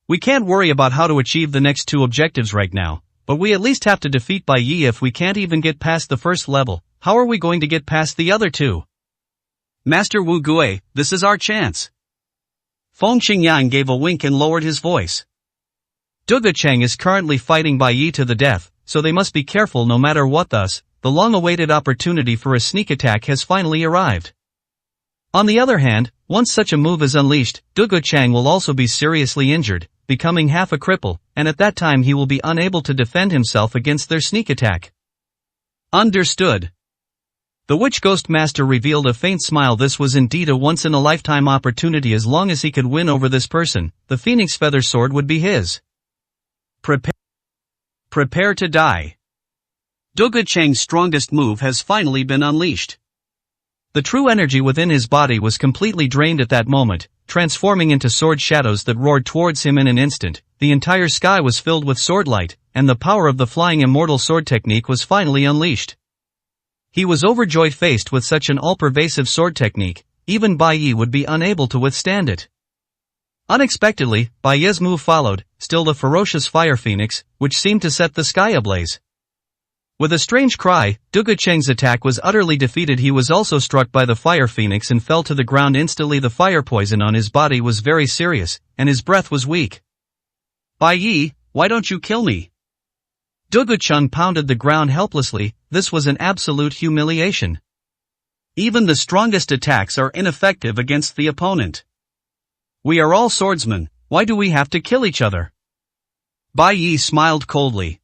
We can't worry about how to achieve the next 2 objectives right now, but we at least have to defeat Bai Yi. If we can't even get past the first level, how are we going to get past the other 2? Master Wu Gui, this is our chance. Feng Qingyang gave a wink and lowered his voice. Duge Chang is currently fighting Bai Yi to the death, so they must be careful no matter what. Thus, the long-awaited opportunity for a sneak attack has finally arrived. On the other hand, once such a move is unleashed, Duge Chang will also be seriously injured, becoming half a cripple, and at that time he will be unable to defend himself against their sneak attack. Understood. The Witch Ghost Master revealed a faint smile. This was indeed a once-in-a-lifetime opportunity. As long as he could win over this person, the Phoenix Feather Sword would be his. Prepare to die. Duge Chang's strongest move has finally been unleashed. The true energy within his body was completely drained at that moment, transforming into sword shadows that roared towards him in an instant. The entire sky was filled with sword light, and the power of the flying immortal sword technique was finally unleashed. He was overjoyed. Faced with such an all-pervasive sword technique, even Bai Yi would be unable to withstand it. Unexpectedly, Bai Yi's move followed, still the ferocious fire phoenix, which seemed to set the sky ablaze. With a strange cry, Duge Chang's attack was utterly defeated. He was also struck by the fire phoenix and fell to the ground instantly. The fire poison on his body was very serious, and his breath was weak. Bai Yi, why don't you kill me? Duge Chang pounded the ground helplessly. This was an absolute humiliation. Even the strongest attacks are ineffective against the opponent. We are all swordsmen, why do we have to kill each other? Bai Yi smiled coldly.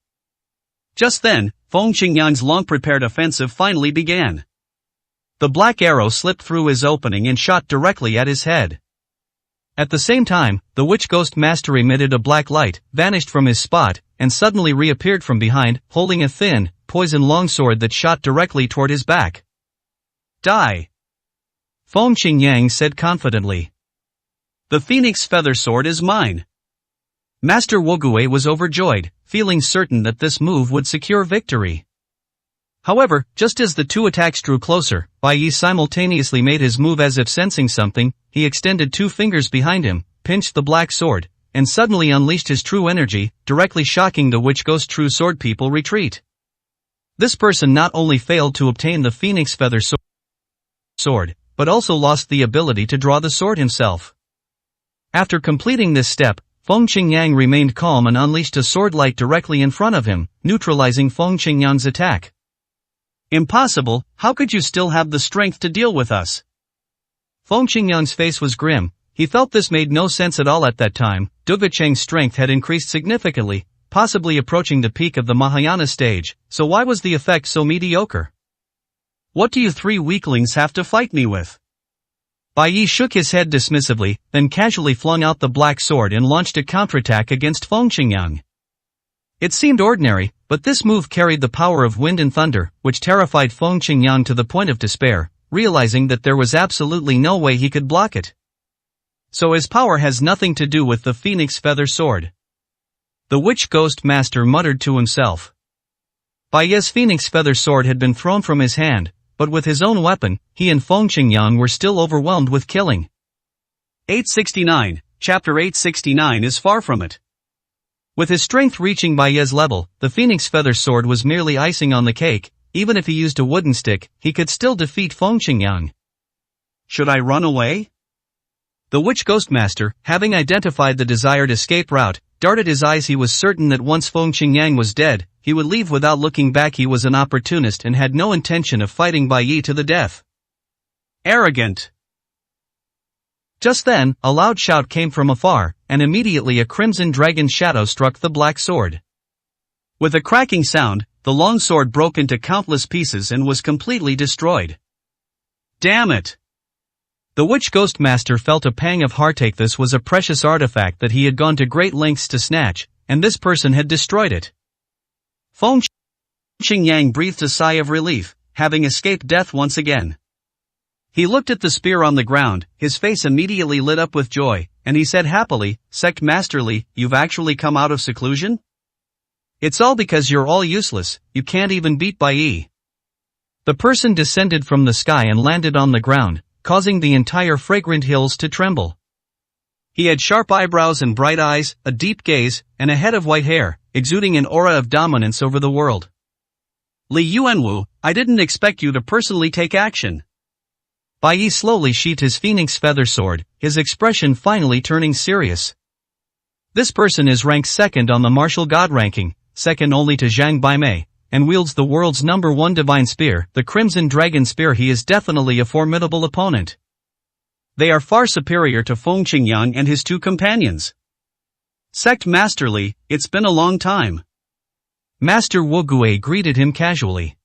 Just then, Feng Qingyang's long-prepared offensive finally began. The black arrow slipped through his opening and shot directly at his head. At the same time, the Witch Ghost Master emitted a black light, vanished from his spot, and suddenly reappeared from behind, holding a thin, poison longsword that shot directly toward his back. Die! Feng Qingyang said confidently. The Phoenix Feather Sword is mine. Master Wu Gui was overjoyed, feeling certain that this move would secure victory. However, just as the 2 attacks drew closer, Bai Yi simultaneously made his move. As if sensing something, he extended 2 fingers behind him, pinched the black sword, and suddenly unleashed his true energy, directly shocking the Witch Ghost True Sword people retreat. This person not only failed to obtain the Phoenix Feather Sword, but also lost the ability to draw the sword himself. After completing this step, Feng Qingyang remained calm and unleashed a sword light directly in front of him, neutralizing Feng Qingyang's attack. Impossible, how could you still have the strength to deal with us? Feng Qingyang's face was grim. He felt this made no sense at all at that time. Duge Cheng's strength had increased significantly, possibly approaching the peak of the Mahayana stage, so why was the effect so mediocre? What do you three weaklings have to fight me with? Bai Yi shook his head dismissively, then casually flung out the black sword and launched a counterattack against Feng Qingyang. It seemed ordinary, but this move carried the power of wind and thunder, which terrified Feng Qingyang to the point of despair, realizing that there was absolutely no way he could block it. So his power has nothing to do with the Phoenix Feather Sword. The Witch Ghost Master muttered to himself. Bai Yi's Phoenix Feather Sword had been thrown from his hand, but with his own weapon, he and Feng Qingyang were still overwhelmed with killing. 869, Chapter 869 is far from it. With his strength reaching Bai Yi's level, the Phoenix Feather Sword was merely icing on the cake. Even if he used a wooden stick, he could still defeat Feng Qingyang. Should I run away? The Witch Ghost Master, having identified the desired escape route, darted his eyes. He was certain that once Feng Qingyang was dead, he would leave without looking back. He was an opportunist and had no intention of fighting Bai Yi to the death. Arrogant! Just then, a loud shout came from afar, and immediately a crimson dragon shadow struck the black sword. With a cracking sound, the long sword broke into countless pieces and was completely destroyed. Damn it! The Witch Ghost Master felt a pang of heartache. This was a precious artifact that he had gone to great lengths to snatch, and this person had destroyed it. Feng Qingyang breathed a sigh of relief, having escaped death once again. He looked at the spear on the ground, his face immediately lit up with joy, and he said happily, "Sect Masterly, you've actually come out of seclusion? It's all because you're all useless, you can't even beat Bai Yi." The person descended from the sky and landed on the ground, causing the entire fragrant hills to tremble. He had sharp eyebrows and bright eyes, a deep gaze, and a head of white hair, exuding an aura of dominance over the world. Li Yuanwu, I didn't expect you to personally take action. Bai Yi slowly sheathed his Phoenix Feather Sword, his expression finally turning serious. This person is ranked second on the martial god ranking, second only to Zhang Baimei, and wields the world's #1 divine spear, the Crimson Dragon Spear. He is definitely a formidable opponent. They are far superior to Feng Qingyang and his two companions. Sect Masterly, it's been a long time. Master Wu Gui greeted him casually.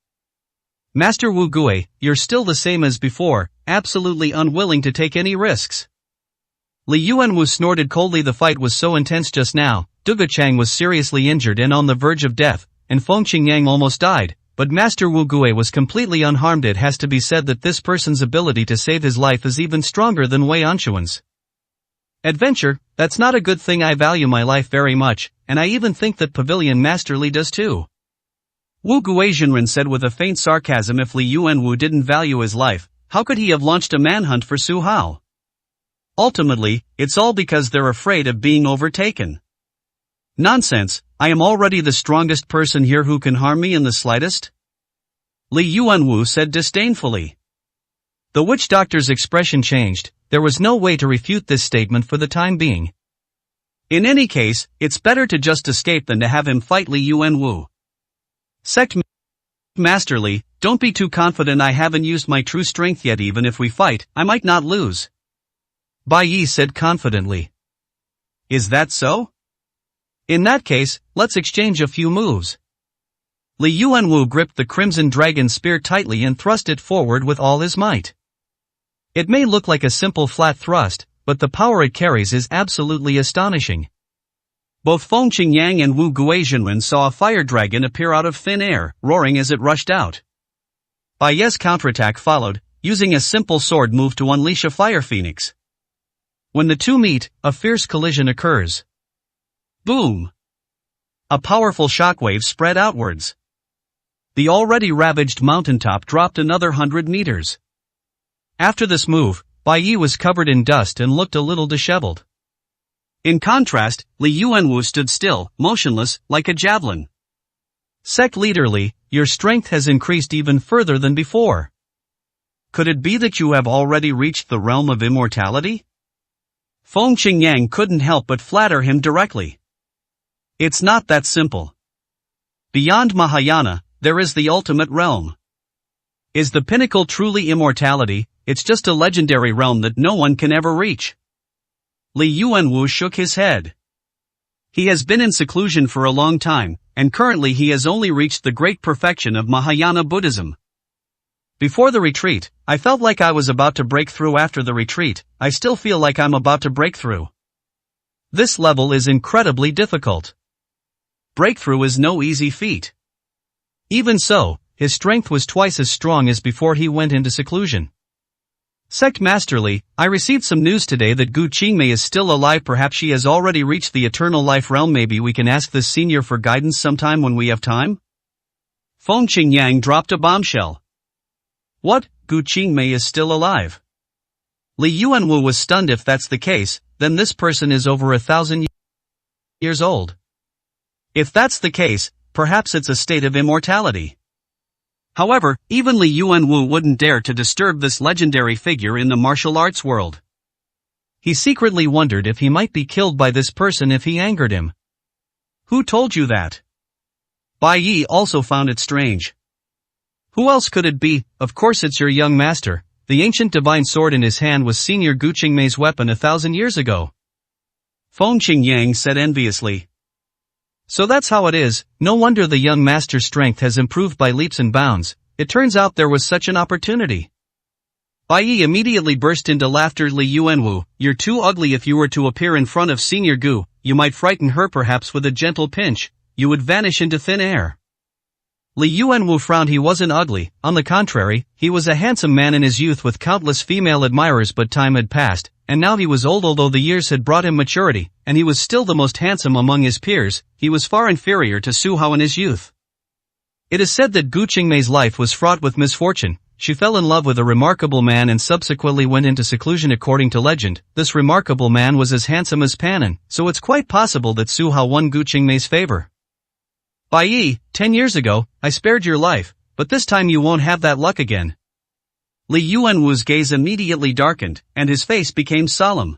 Master Wu Gui, you're still the same as before, absolutely unwilling to take any risks. Li Yuanwu snorted coldly. The fight was so intense just now. Duge Cheng was seriously injured and on the verge of death, and Feng Qingyang almost died, but Master Wu Gui was completely unharmed. It has to be said that this person's ability to save his life is even stronger than Wei Anshuan's. Adventure, that's not a good thing. I value my life very much, and I even think that Pavilion Masterly does too. Wu Guizhenren said with a faint sarcasm. If Li Yuanwu didn't value his life, how could he have launched a manhunt for Su Hao? Ultimately, it's all because they're afraid of being overtaken. Nonsense, I am already the strongest person here. Who can harm me in the slightest? Li Yuanwu said disdainfully. The witch doctor's expression changed. There was no way to refute this statement for the time being. In any case, it's better to just escape than to have him fight Li Yuanwu. Sect Masterly, don't be too confident. I haven't used my true strength yet. Even if we fight, I might not lose. Bai Yi said confidently. Is that so? In that case, let's exchange a few moves. Li Yuanwu gripped the Crimson Dragon Spear tightly and thrust it forward with all his might. It may look like a simple flat thrust, but the power it carries is absolutely astonishing. Both Feng Qingyang and Wu Guizhenren saw a fire dragon appear out of thin air, roaring as it rushed out. Bai Yi's counterattack followed, using a simple sword move to unleash a fire phoenix. When the two meet, a fierce collision occurs. Boom! A powerful shockwave spread outwards. The already ravaged mountaintop dropped another 100 meters. After this move, Bai Yi was covered in dust and looked a little disheveled. In contrast, Li Yuanwu stood still, motionless, like a javelin. Sect Leader Li, your strength has increased even further than before. Could it be that you have already reached the realm of immortality? Feng Qingyang couldn't help but flatter him directly. It's not that simple. Beyond Mahayana, there is the ultimate realm. Is the pinnacle truly immortality? It's just a legendary realm that no one can ever reach. Li Yuanwu shook his head. He has been in seclusion for a long time, and currently he has only reached the great perfection of Mahayana Buddhism. Before the retreat, I felt like I was about to break through. After the retreat, I still feel like I'm about to break through. This level is incredibly difficult. Breakthrough is no easy feat. Even so, his strength was twice as strong as before he went into seclusion. Sect Masterly, I received some news today that Gu Qingmei is still alive. Perhaps she has already reached the eternal life realm. Maybe we can ask this senior for guidance sometime when we have time? Feng Qingyang dropped a bombshell. What? Gu Qingmei is still alive? Li Yuanwu was stunned. If that's the case, then this person is over 1,000 years old. If that's the case, perhaps it's a state of immortality. However, even Li Yuanwu wouldn't dare to disturb this legendary figure in the martial arts world. He secretly wondered if he might be killed by this person if he angered him. Who told you that? Bai Yi also found it strange. Who else could it be? Of course it's your young master. The ancient divine sword in his hand was Senior Gu Qingmei's weapon 1,000 years ago. Feng Qingyang said enviously. So that's how it is. No wonder the young master's strength has improved by leaps and bounds. It turns out there was such an opportunity. Bai Yi immediately burst into laughter. Li Yuanwu, you're too ugly. If you were to appear in front of Senior Gu, you might frighten her. Perhaps with a gentle pinch, you would vanish into thin air. Li Yuanwu frowned. He wasn't ugly, on the contrary, he was a handsome man in his youth with countless female admirers. But time had passed, and now he was old. Although the years had brought him maturity, and he was still the most handsome among his peers, he was far inferior to Su Hao in his youth. It is said that Gu Qingmei's life was fraught with misfortune. She fell in love with a remarkable man and subsequently went into seclusion. According to legend, this remarkable man was as handsome as Panin, so it's quite possible that Su Hao won Gu Qingmei's favor. Bai Yi, 10 years ago, I spared your life, but this time you won't have that luck again. Li Yuanwu's gaze immediately darkened, and his face became solemn.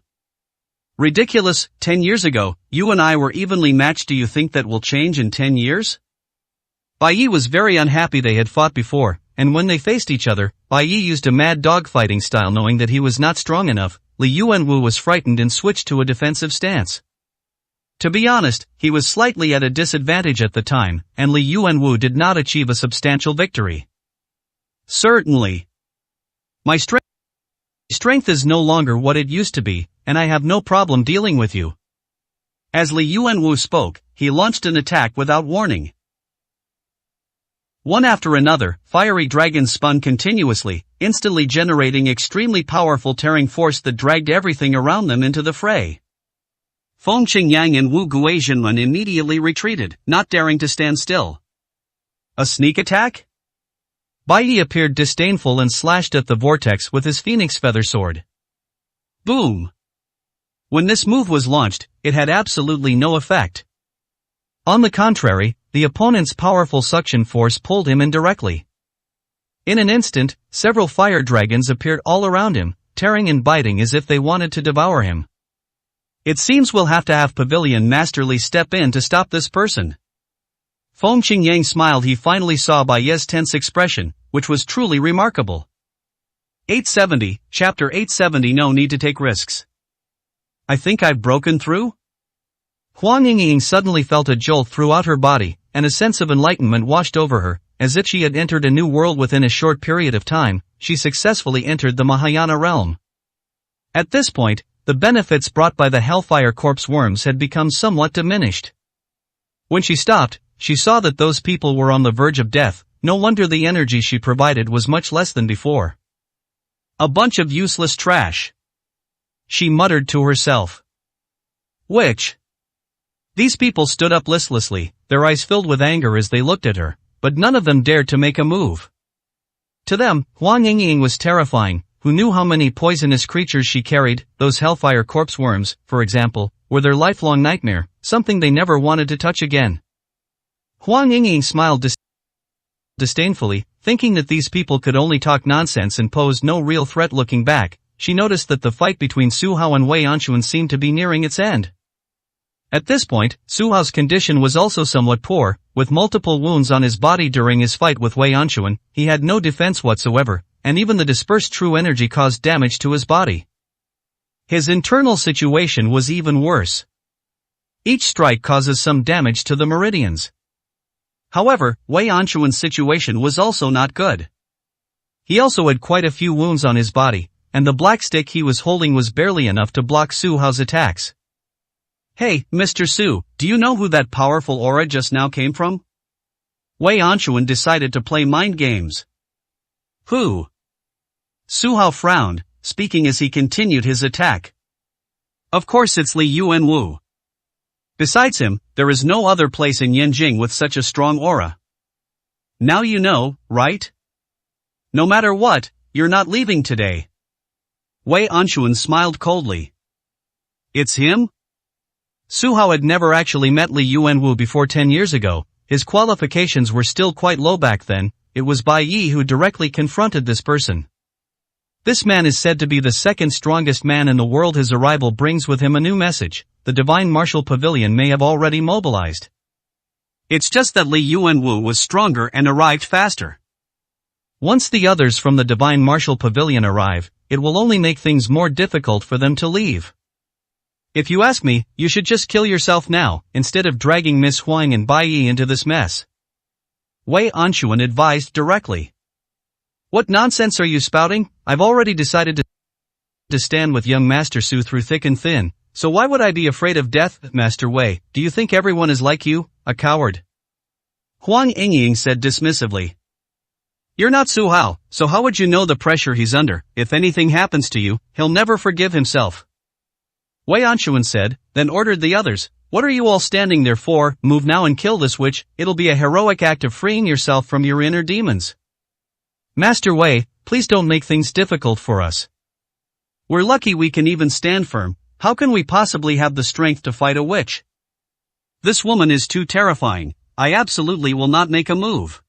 Ridiculous, 10 years ago, you and I were evenly matched. Do you think that will change in 10 years? Bai Yi was very unhappy. They had fought before, and when they faced each other, Bai Yi used a mad dog fighting style. Knowing that he was not strong enough, Li Yuanwu was frightened and switched to a defensive stance. To be honest, he was slightly at a disadvantage at the time, and Li Yuanwu did not achieve a substantial victory. Certainly. My strength is no longer what it used to be, and I have no problem dealing with you. As Li Yuanwu spoke, he launched an attack without warning. One after another, fiery dragons spun continuously, instantly generating extremely powerful tearing force that dragged everything around them into the fray. Feng Qingyang and Wu Guizhenlun immediately retreated, not daring to stand still. A sneak attack? Bai Yi appeared disdainful and slashed at the vortex with his phoenix feather sword. Boom! When this move was launched, it had absolutely no effect. On the contrary, the opponent's powerful suction force pulled him in directly. In an instant, several fire dragons appeared all around him, tearing and biting as if they wanted to devour him. It seems we'll have to have Pavilion Masterly step in to stop this person. Feng Qingyang smiled. He finally saw Bai Yi's tense expression, which was truly remarkable. 870, Chapter 870. No need to take risks. I think I've broken through? Huang Yingying suddenly felt a jolt throughout her body, and a sense of enlightenment washed over her, as if she had entered a new world within a short period of time. She successfully entered the Mahayana realm. At this point, the benefits brought by the Hellfire Corpse worms had become somewhat diminished. When she stopped, she saw that those people were on the verge of death. No wonder the energy she provided was much less than before. A bunch of useless trash. She muttered to herself. Which? These people stood up listlessly, their eyes filled with anger as they looked at her, but none of them dared to make a move. To them, Huang Yingying was terrifying. Who knew how many poisonous creatures she carried? Those Hellfire Corpse worms, for example, were their lifelong nightmare, something they never wanted to touch again. Huang Yingying smiled disdainfully, thinking that these people could only talk nonsense and posed no real threat. Looking back, she noticed that the fight between Su Hao and Wei Anxuan seemed to be nearing its end. At this point, Su Hao's condition was also somewhat poor, with multiple wounds on his body during his fight with Wei Anquan. He had no defense whatsoever, and even the dispersed true energy caused damage to his body. His internal situation was even worse. Each strike causes some damage to the meridians. However, Wei Anquan's situation was also not good. He also had quite a few wounds on his body, and the black stick he was holding was barely enough to block Su Hao's attacks. "Hey, Mr. Su, do you know who that powerful aura just now came from?" Wei Anquan decided to play mind games. "Who?" Su Hao frowned, speaking as he continued his attack. "Of course it's Li Yuanwu. Besides him, there is no other place in Yanjing with such a strong aura. Now you know, right? No matter what, you're not leaving today." Wei Anquan smiled coldly. "It's him?" Su Hao had never actually met Li Yuanwu before 10 years ago. His qualifications were still quite low back then. It was Bai Yi who directly confronted this person. This man is said to be the second strongest man in the world. His arrival brings with him a new message. The Divine Martial Pavilion may have already mobilized. It's just that Li Yuanwu was stronger and arrived faster. Once the others from the Divine Martial Pavilion arrive, it will only make things more difficult for them to leave. If you ask me, you should just kill yourself now, instead of dragging Miss Huang and Bai Yi into this mess. Wei Anquan advised directly. "What nonsense are you spouting? I've already decided to stand with young Master Su through thick and thin, so why would I be afraid of death? Master Wei, do you think everyone is like you, a coward?" Huang Yingying said dismissively. "You're not Su Hao, so how would you know the pressure he's under? If anything happens to you, he'll never forgive himself." Wei Anquan said, then ordered the others, "What are you all standing there for? Move now and kill this witch. It'll be a heroic act of freeing yourself from your inner demons." "Master Wei, please don't make things difficult for us. We're lucky we can even stand firm. How can we possibly have the strength to fight a witch? This woman is too terrifying. I absolutely will not make a move."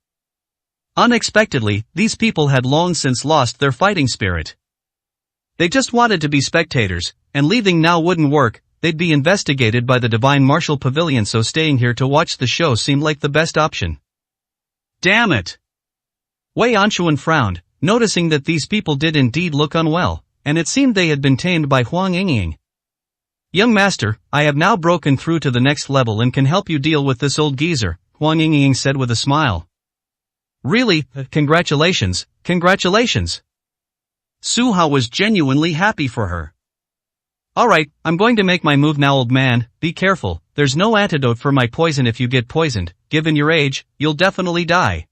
Unexpectedly, these people had long since lost their fighting spirit. They just wanted to be spectators, and leaving now wouldn't work. They'd be investigated by the Divine Martial Pavilion, so staying here to watch the show seemed like the best option. "Damn it!" Wei Anquan frowned, noticing that these people did indeed look unwell, and it seemed they had been tamed by Huang Yingying. "Young master, I have now broken through to the next level and can help you deal with this old geezer," Huang Yingying said with a smile. "Really? Congratulations, congratulations." Su Hao was genuinely happy for her. "Alright, I'm going to make my move now, old man. Be careful, there's no antidote for my poison. If you get poisoned, given your age, you'll definitely die."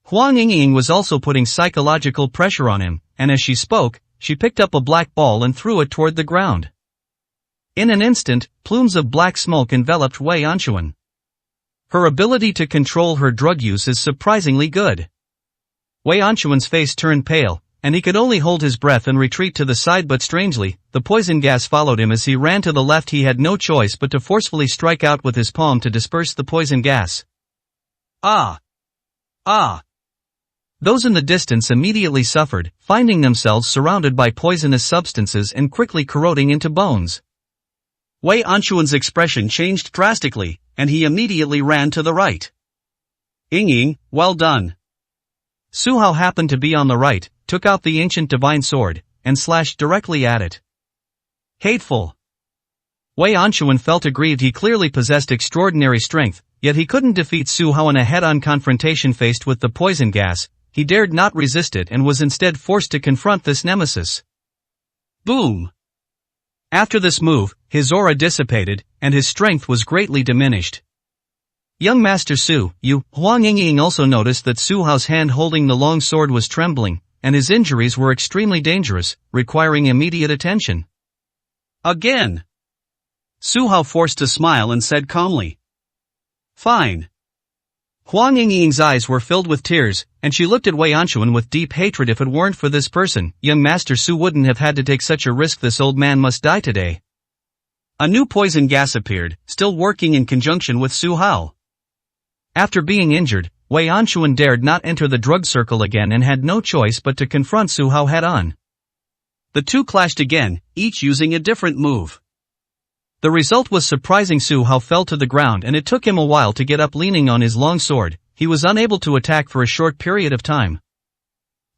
Huang Yingying was also putting psychological pressure on him, and as she spoke, she picked up a black ball and threw it toward the ground. In an instant, plumes of black smoke enveloped Wei Anquan. Her ability to control her drug use is surprisingly good. Wei Anquan's face turned pale, and he could only hold his breath and retreat to the side, but strangely, the poison gas followed him as he ran to the left. He had no choice but to forcefully strike out with his palm to disperse the poison gas. Ah! Ah! Those in the distance immediately suffered, finding themselves surrounded by poisonous substances and quickly corroding into bones. Wei Anquan's expression changed drastically, and he immediately ran to the right. "Yingying, well done." Su Hao happened to be on the right, took out the ancient divine sword, and slashed directly at it. Hateful. Wei Anquan felt aggrieved. He clearly possessed extraordinary strength, yet he couldn't defeat Su Hao in a head-on confrontation. Faced with the poison gas, he dared not resist it and was instead forced to confront this nemesis. Boom! After this move, his aura dissipated, and his strength was greatly diminished. "Young Master Su, you..." Huang Yingying also noticed that Su Hao's hand holding the long sword was trembling, and his injuries were extremely dangerous, requiring immediate attention. "Again?" Su Hao forced a smile and said calmly. "Fine." Huang Yingying's eyes were filled with tears, and she looked at Wei Anquan with deep hatred. If it weren't for this person, young Master Su wouldn't have had to take such a risk. This old man must die today. A new poison gas appeared, still working in conjunction with Su Hao. After being injured, Wei Anquan dared not enter the drug circle again and had no choice but to confront Su Hao head-on. The two clashed again, each using a different move. The result was surprising. Su Hao fell to the ground and it took him a while to get up. Leaning on his long sword, he was unable to attack for a short period of time.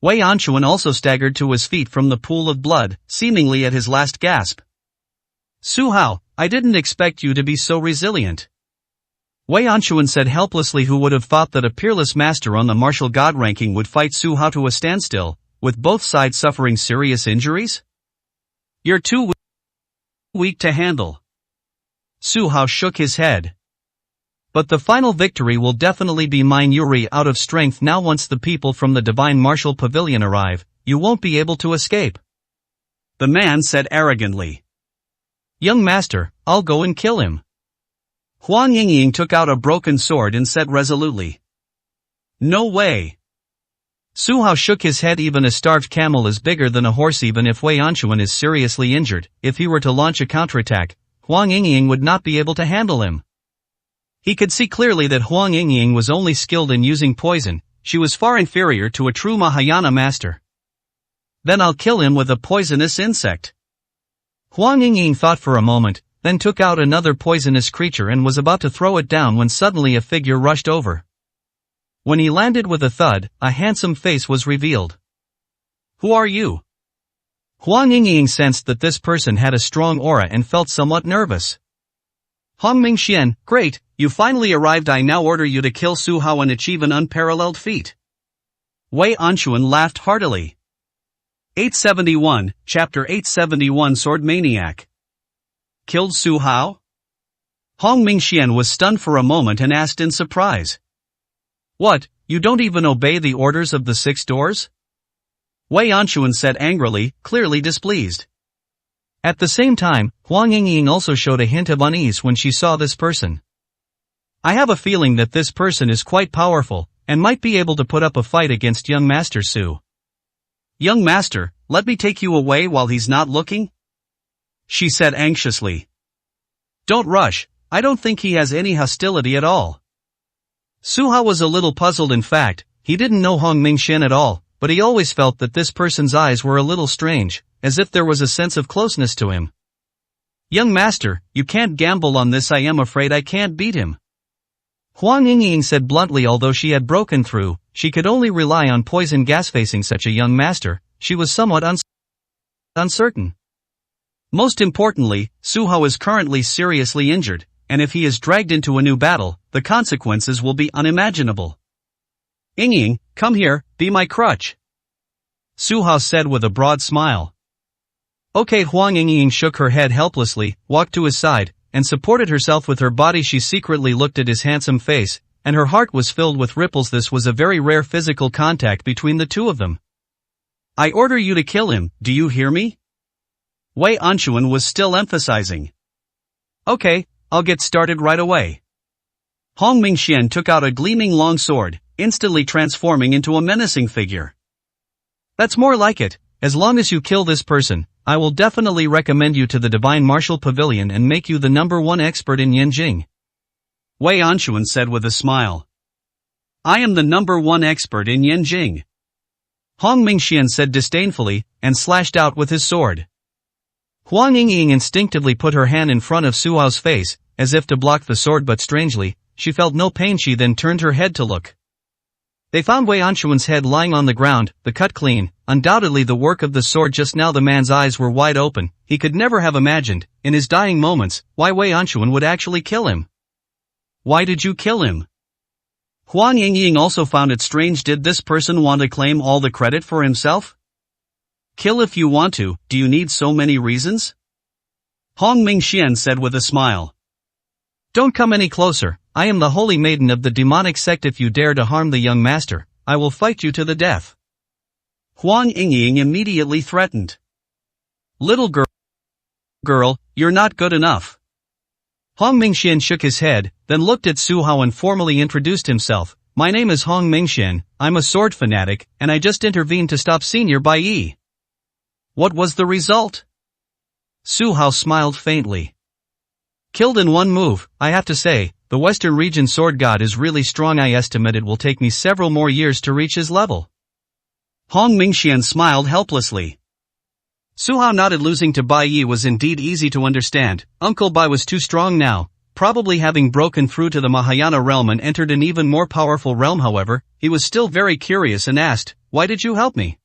Wei Anquan also staggered to his feet from the pool of blood, seemingly at his last gasp. Su Hao, I didn't expect you to be so resilient. Wei Anquan said helplessly. Who would have thought that a peerless master on the martial god ranking would fight Su Hao to a standstill, with both sides suffering serious injuries? You're too weak to handle. Su Hao shook his head. But the final victory will definitely be mine. You're out of strength now. Once the people from the Divine Martial Pavilion arrive, you won't be able to escape. The man said arrogantly. Young master, I'll go and kill him. Huang Yingying took out a broken sword and said resolutely. No way. Su Hao shook his head. Even a starved camel is bigger than a horse. Even if Wei Anquan is seriously injured, if he were to launch a counterattack, Huang Yingying would not be able to handle him. He could see clearly that Huang Yingying was only skilled in using poison. She was far inferior to a true Mahayana master. Then I'll kill him with a poisonous insect. Huang Yingying thought for a moment, then took out another poisonous creature and was about to throw it down when suddenly a figure rushed over. When he landed with a thud, a handsome face was revealed. Who are you? Huang Yingying sensed that this person had a strong aura and felt somewhat nervous. Hong Mingxian, great, you finally arrived. I now order you to kill Su Hao and achieve an unparalleled feat. Wei Anquan laughed heartily. 871, Chapter 871 Sword Maniac. Killed Su Hao? Hong Mingxian was stunned for a moment and asked in surprise. What, you don't even obey the orders of the 6 doors? Wei Anquan said angrily, clearly displeased. At the same time, Huang Yingying also showed a hint of unease when she saw this person. I have a feeling that this person is quite powerful, and might be able to put up a fight against young Master Su. Young Master, let me take you away while he's not looking? She said anxiously. Don't rush, I don't think he has any hostility at all. Su Hao was a little puzzled. In fact, he didn't know Hong Mingxian at all, but he always felt that this person's eyes were a little strange, as if there was a sense of closeness to him. Young Master, you can't gamble on this. I am afraid I can't beat him. Huang Yingying said bluntly. Although she had broken through, she could only rely on poison gas. Facing such a young master, she was somewhat uncertain. Most importantly, Su Hao is currently seriously injured, and if he is dragged into a new battle, the consequences will be unimaginable. Yingying, come here, be my crutch. Su Hao said with a broad smile. Okay. Huang Yingying shook her head helplessly, walked to his side, and supported herself with her body. She secretly looked at his handsome face, and her heart was filled with ripples. This was a very rare physical contact between the two of them. I order you to kill him, do you hear me? Wei Anquan was still emphasizing. Okay, I'll get started right away. Hong Mingxian took out a gleaming long sword, instantly transforming into a menacing figure. That's more like it. As long as you kill this person, I will definitely recommend you to the Divine Martial Pavilion and make you the #1 expert in Yanjing. Wei Anquan said with a smile. I am the #1 expert in Yanjing. Hong Mingxian said disdainfully, and slashed out with his sword. Huang Yingying instinctively put her hand in front of Su Hao's face, as if to block the sword, but strangely, she felt no pain. She then turned her head to look. They found Wei Anquan's head lying on the ground, the cut clean, undoubtedly the work of the sword. Just now the man's eyes were wide open. He could never have imagined, in his dying moments, why Wei Anquan would actually kill him. Why did you kill him? Huang Yingying also found it strange. Did this person want to claim all the credit for himself? Kill if you want to, do you need so many reasons? Hong Mingxian said with a smile. Don't come any closer, I am the holy maiden of the demonic sect. If you dare to harm the young master, I will fight you to the death. Huang Yingying immediately threatened. Little girl, you're not good enough. Hong Mingxian shook his head, then looked at Su Hao and formally introduced himself. My name is Hong Mingxian, I'm a sword fanatic, and I just intervened to stop Senior Bai Yi. What was the result? Su Hao smiled faintly. Killed in one move. I have to say, the Western region sword god is really strong. I estimate it will take me several more years to reach his level. Hong Mingxian smiled helplessly. Su Hao nodded. Losing to Bai Yi was indeed easy to understand. Uncle Bai was too strong now, probably having broken through to the Mahayana realm and entered an even more powerful realm. However, he was still very curious and asked, "Why did you help me?"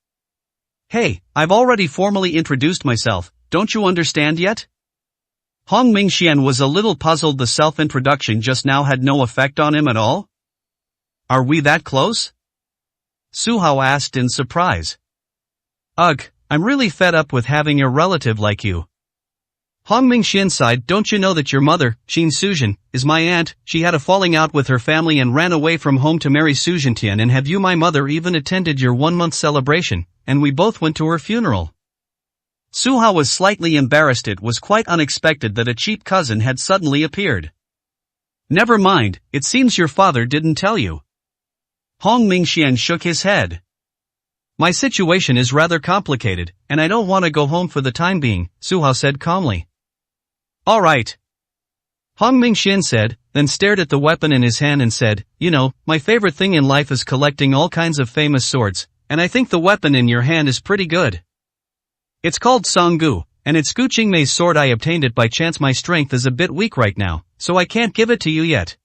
"Hey, I've already formally introduced myself, don't you understand yet?" Hong Mingxian was a little puzzled. The self-introduction just now had no effect on him at all? "Are we that close?" Su Hao asked in surprise. "Ugh, I'm really fed up with having a relative like you." Hong Mingxian sighed. "Don't you know that your mother, Qin Suzhen, is my aunt? She had a falling out with her family and ran away from home to marry Su Zhentian. And have you, my mother, even attended your 1-month celebration, and we both went to her funeral." Su Hao was slightly embarrassed. It was quite unexpected that a cheap cousin had suddenly appeared. "Never mind, it seems your father didn't tell you." Hong Mingxian shook his head. "My situation is rather complicated, and I don't want to go home for the time being," Su Hao said calmly. "Alright," Hong Mingxian said, then stared at the weapon in his hand and said, "You know, my favorite thing in life is collecting all kinds of famous swords, and I think the weapon in your hand is pretty good. It's called Songgu, and it's Gu Qingmei's sword. I obtained it by chance. My strength is a bit weak right now, so I can't give it to you yet."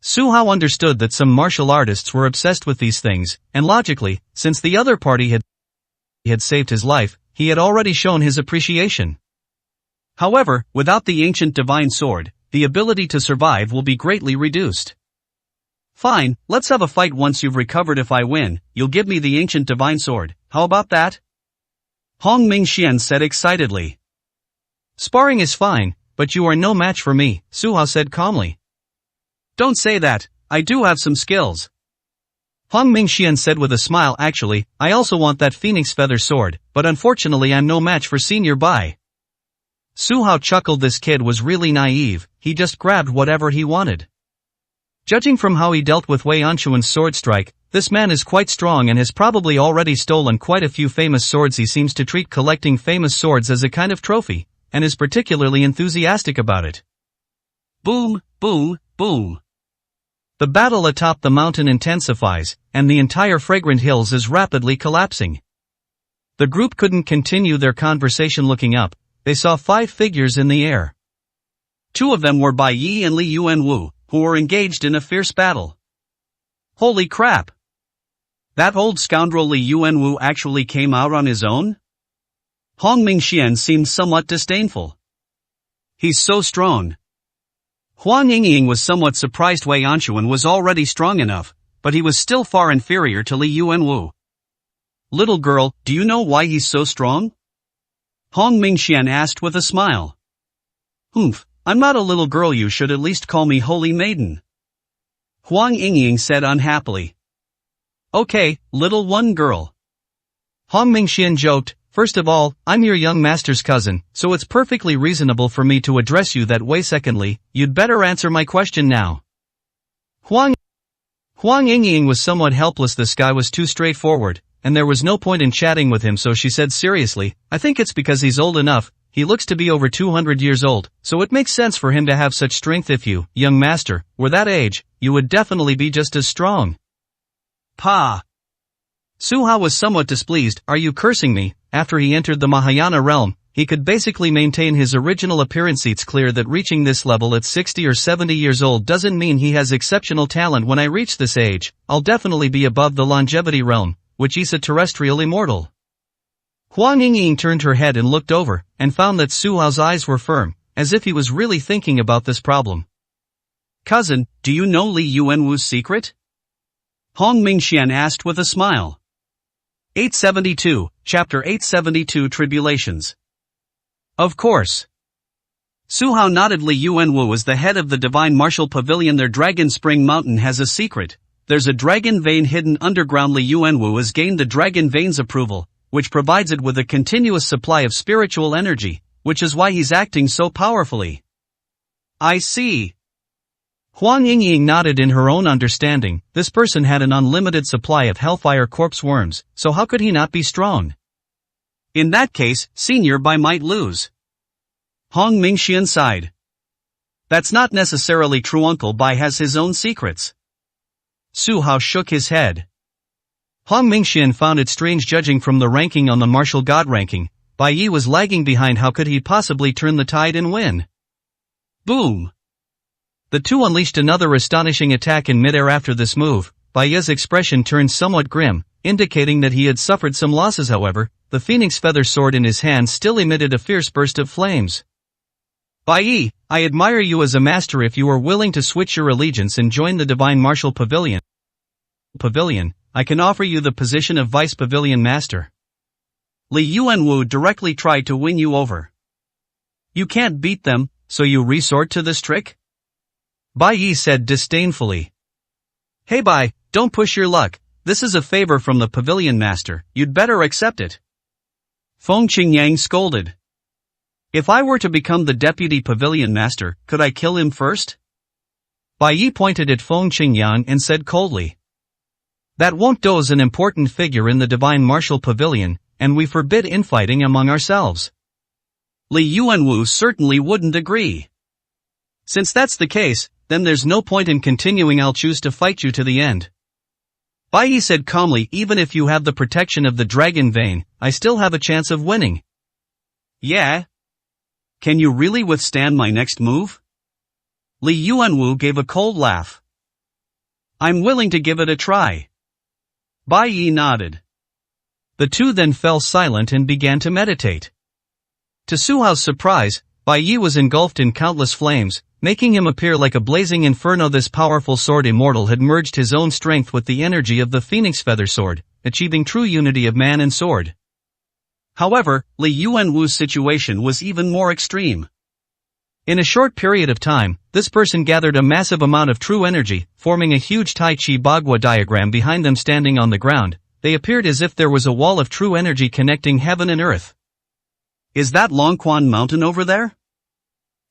Su Hao understood that some martial artists were obsessed with these things, and logically, since the other party had saved his life, he had already shown his appreciation. However, without the ancient divine sword, the ability to survive will be greatly reduced. "Fine, let's have a fight. Once you've recovered. If I win, you'll give me the ancient divine sword. How about that?" Hong Mingxian said excitedly. "Sparring is fine, but you are no match for me," Su Hao said calmly. "Don't say that, I do have some skills." Hong Mingxian said with a smile. "Actually, I also want that phoenix feather sword, but unfortunately I'm no match for Senior Bai." Su Hao chuckled. This kid was really naive, he just grabbed whatever he wanted. Judging from how he dealt with Wei Anshuan's sword strike, this man is quite strong and has probably already stolen quite a few famous swords. He seems to treat collecting famous swords as a kind of trophy, and is particularly enthusiastic about it. Boom, boom, boom. The battle atop the mountain intensifies, and the entire Fragrant Hills is rapidly collapsing. The group couldn't continue their conversation. Looking up, they saw 5 figures in the air. 2 of them were Bai Yi and Li Yuanwu, who were engaged in a fierce battle. Holy crap! That old scoundrel Li Yuanwu actually came out on his own? Hong Mingxian seemed somewhat disdainful. "He's so strong." Huang Yingying was somewhat surprised. Wei Anshuan was already strong enough, but he was still far inferior to Li Yuanwu. "Little girl, do you know why he's so strong?" Hong Mingxian asked with a smile. "Humph, I'm not a little girl. You should at least call me Holy Maiden," Huang Yingying said unhappily. "Okay, little one girl." Hong Mingxian joked, "First of all, I'm your young master's cousin, so it's perfectly reasonable for me to address you that way. Secondly, you'd better answer my question now." Huang Yingying was somewhat helpless. This guy was too straightforward, and there was no point in chatting with him, so she said seriously, "I think it's because he's old enough. He looks to be over 200 years old, so it makes sense for him to have such strength. If you, young master, were that age, you would definitely be just as strong." Pa! Su Hao was somewhat displeased. "Are you cursing me?" After he entered the Mahayana realm, he could basically maintain his original appearance. It's clear that reaching this level at 60 or 70 years old doesn't mean he has exceptional talent. When I reach this age, I'll definitely be above the longevity realm, which is a terrestrial immortal. Huang Yingying turned her head and looked over, and found that Su Hao's eyes were firm, as if he was really thinking about this problem. "Cousin, do you know Li Yuanwu's secret?" Hong Mingxian asked with a smile. 872, Chapter 872 Tribulations. Of course. Su Hao nodded. Li Yuanwu is the head of the Divine Martial Pavilion. Their Dragon Spring Mountain has a secret. There's a dragon vein hidden underground. Li Yuanwu has gained the dragon vein's approval, which provides it with a continuous supply of spiritual energy, which is why he's acting so powerfully. I see. Huang Yingying nodded in her own understanding. This person had an unlimited supply of Hellfire Corpse worms, so how could he not be strong? In that case, Senior Bai might lose. Hong Mingxian sighed. That's not necessarily true. Uncle Bai has his own secrets. Su Hao shook his head. Hong Mingxian found it strange, judging from the ranking on the martial god ranking, Bai Yi was lagging behind. How could he possibly turn the tide and win? Boom! The two unleashed another astonishing attack in midair. After this move, Bai Yi's expression turned somewhat grim, indicating that he had suffered some losses. However, the phoenix feather sword in his hand still emitted a fierce burst of flames. Bai Yi, I admire you as a master. If you are willing to switch your allegiance and join the Divine Martial Pavilion, I can offer you the position of Vice Pavilion Master. Li Yuanwu directly tried to win you over. You can't beat them, so you resort to this trick? Bai Yi said disdainfully. Hey Bai, don't push your luck. This is a favor from the Pavilion Master, you'd better accept it. Feng Qingyang scolded. If I were to become the Deputy Pavilion Master, could I kill him first? Bai Yi pointed at Feng Qingyang and said coldly. That won't do. As an important figure in the Divine Martial Pavilion, and we forbid infighting among ourselves. Li Yuanwu certainly wouldn't agree. Since that's the case, then there's no point in continuing. I'll choose to fight you to the end. Bai Yi said calmly. Even if you have the protection of the dragon vein, I still have a chance of winning. Yeah? Can you really withstand my next move? Li Yuanwu gave a cold laugh. I'm willing to give it a try. Bai Yi nodded. The two then fell silent and began to meditate. To Su Hao's surprise, Bai Yi was engulfed in countless flames, making him appear like a blazing inferno. This powerful sword immortal had merged his own strength with the energy of the phoenix feather sword, achieving true unity of man and sword. However, Li Yuanwu's situation was even more extreme. In a short period of time, this person gathered a massive amount of true energy, forming a huge Tai Chi Bagua diagram behind them. Standing on the ground, they appeared as if there was a wall of true energy connecting heaven and earth. Is that Longquan Mountain over there?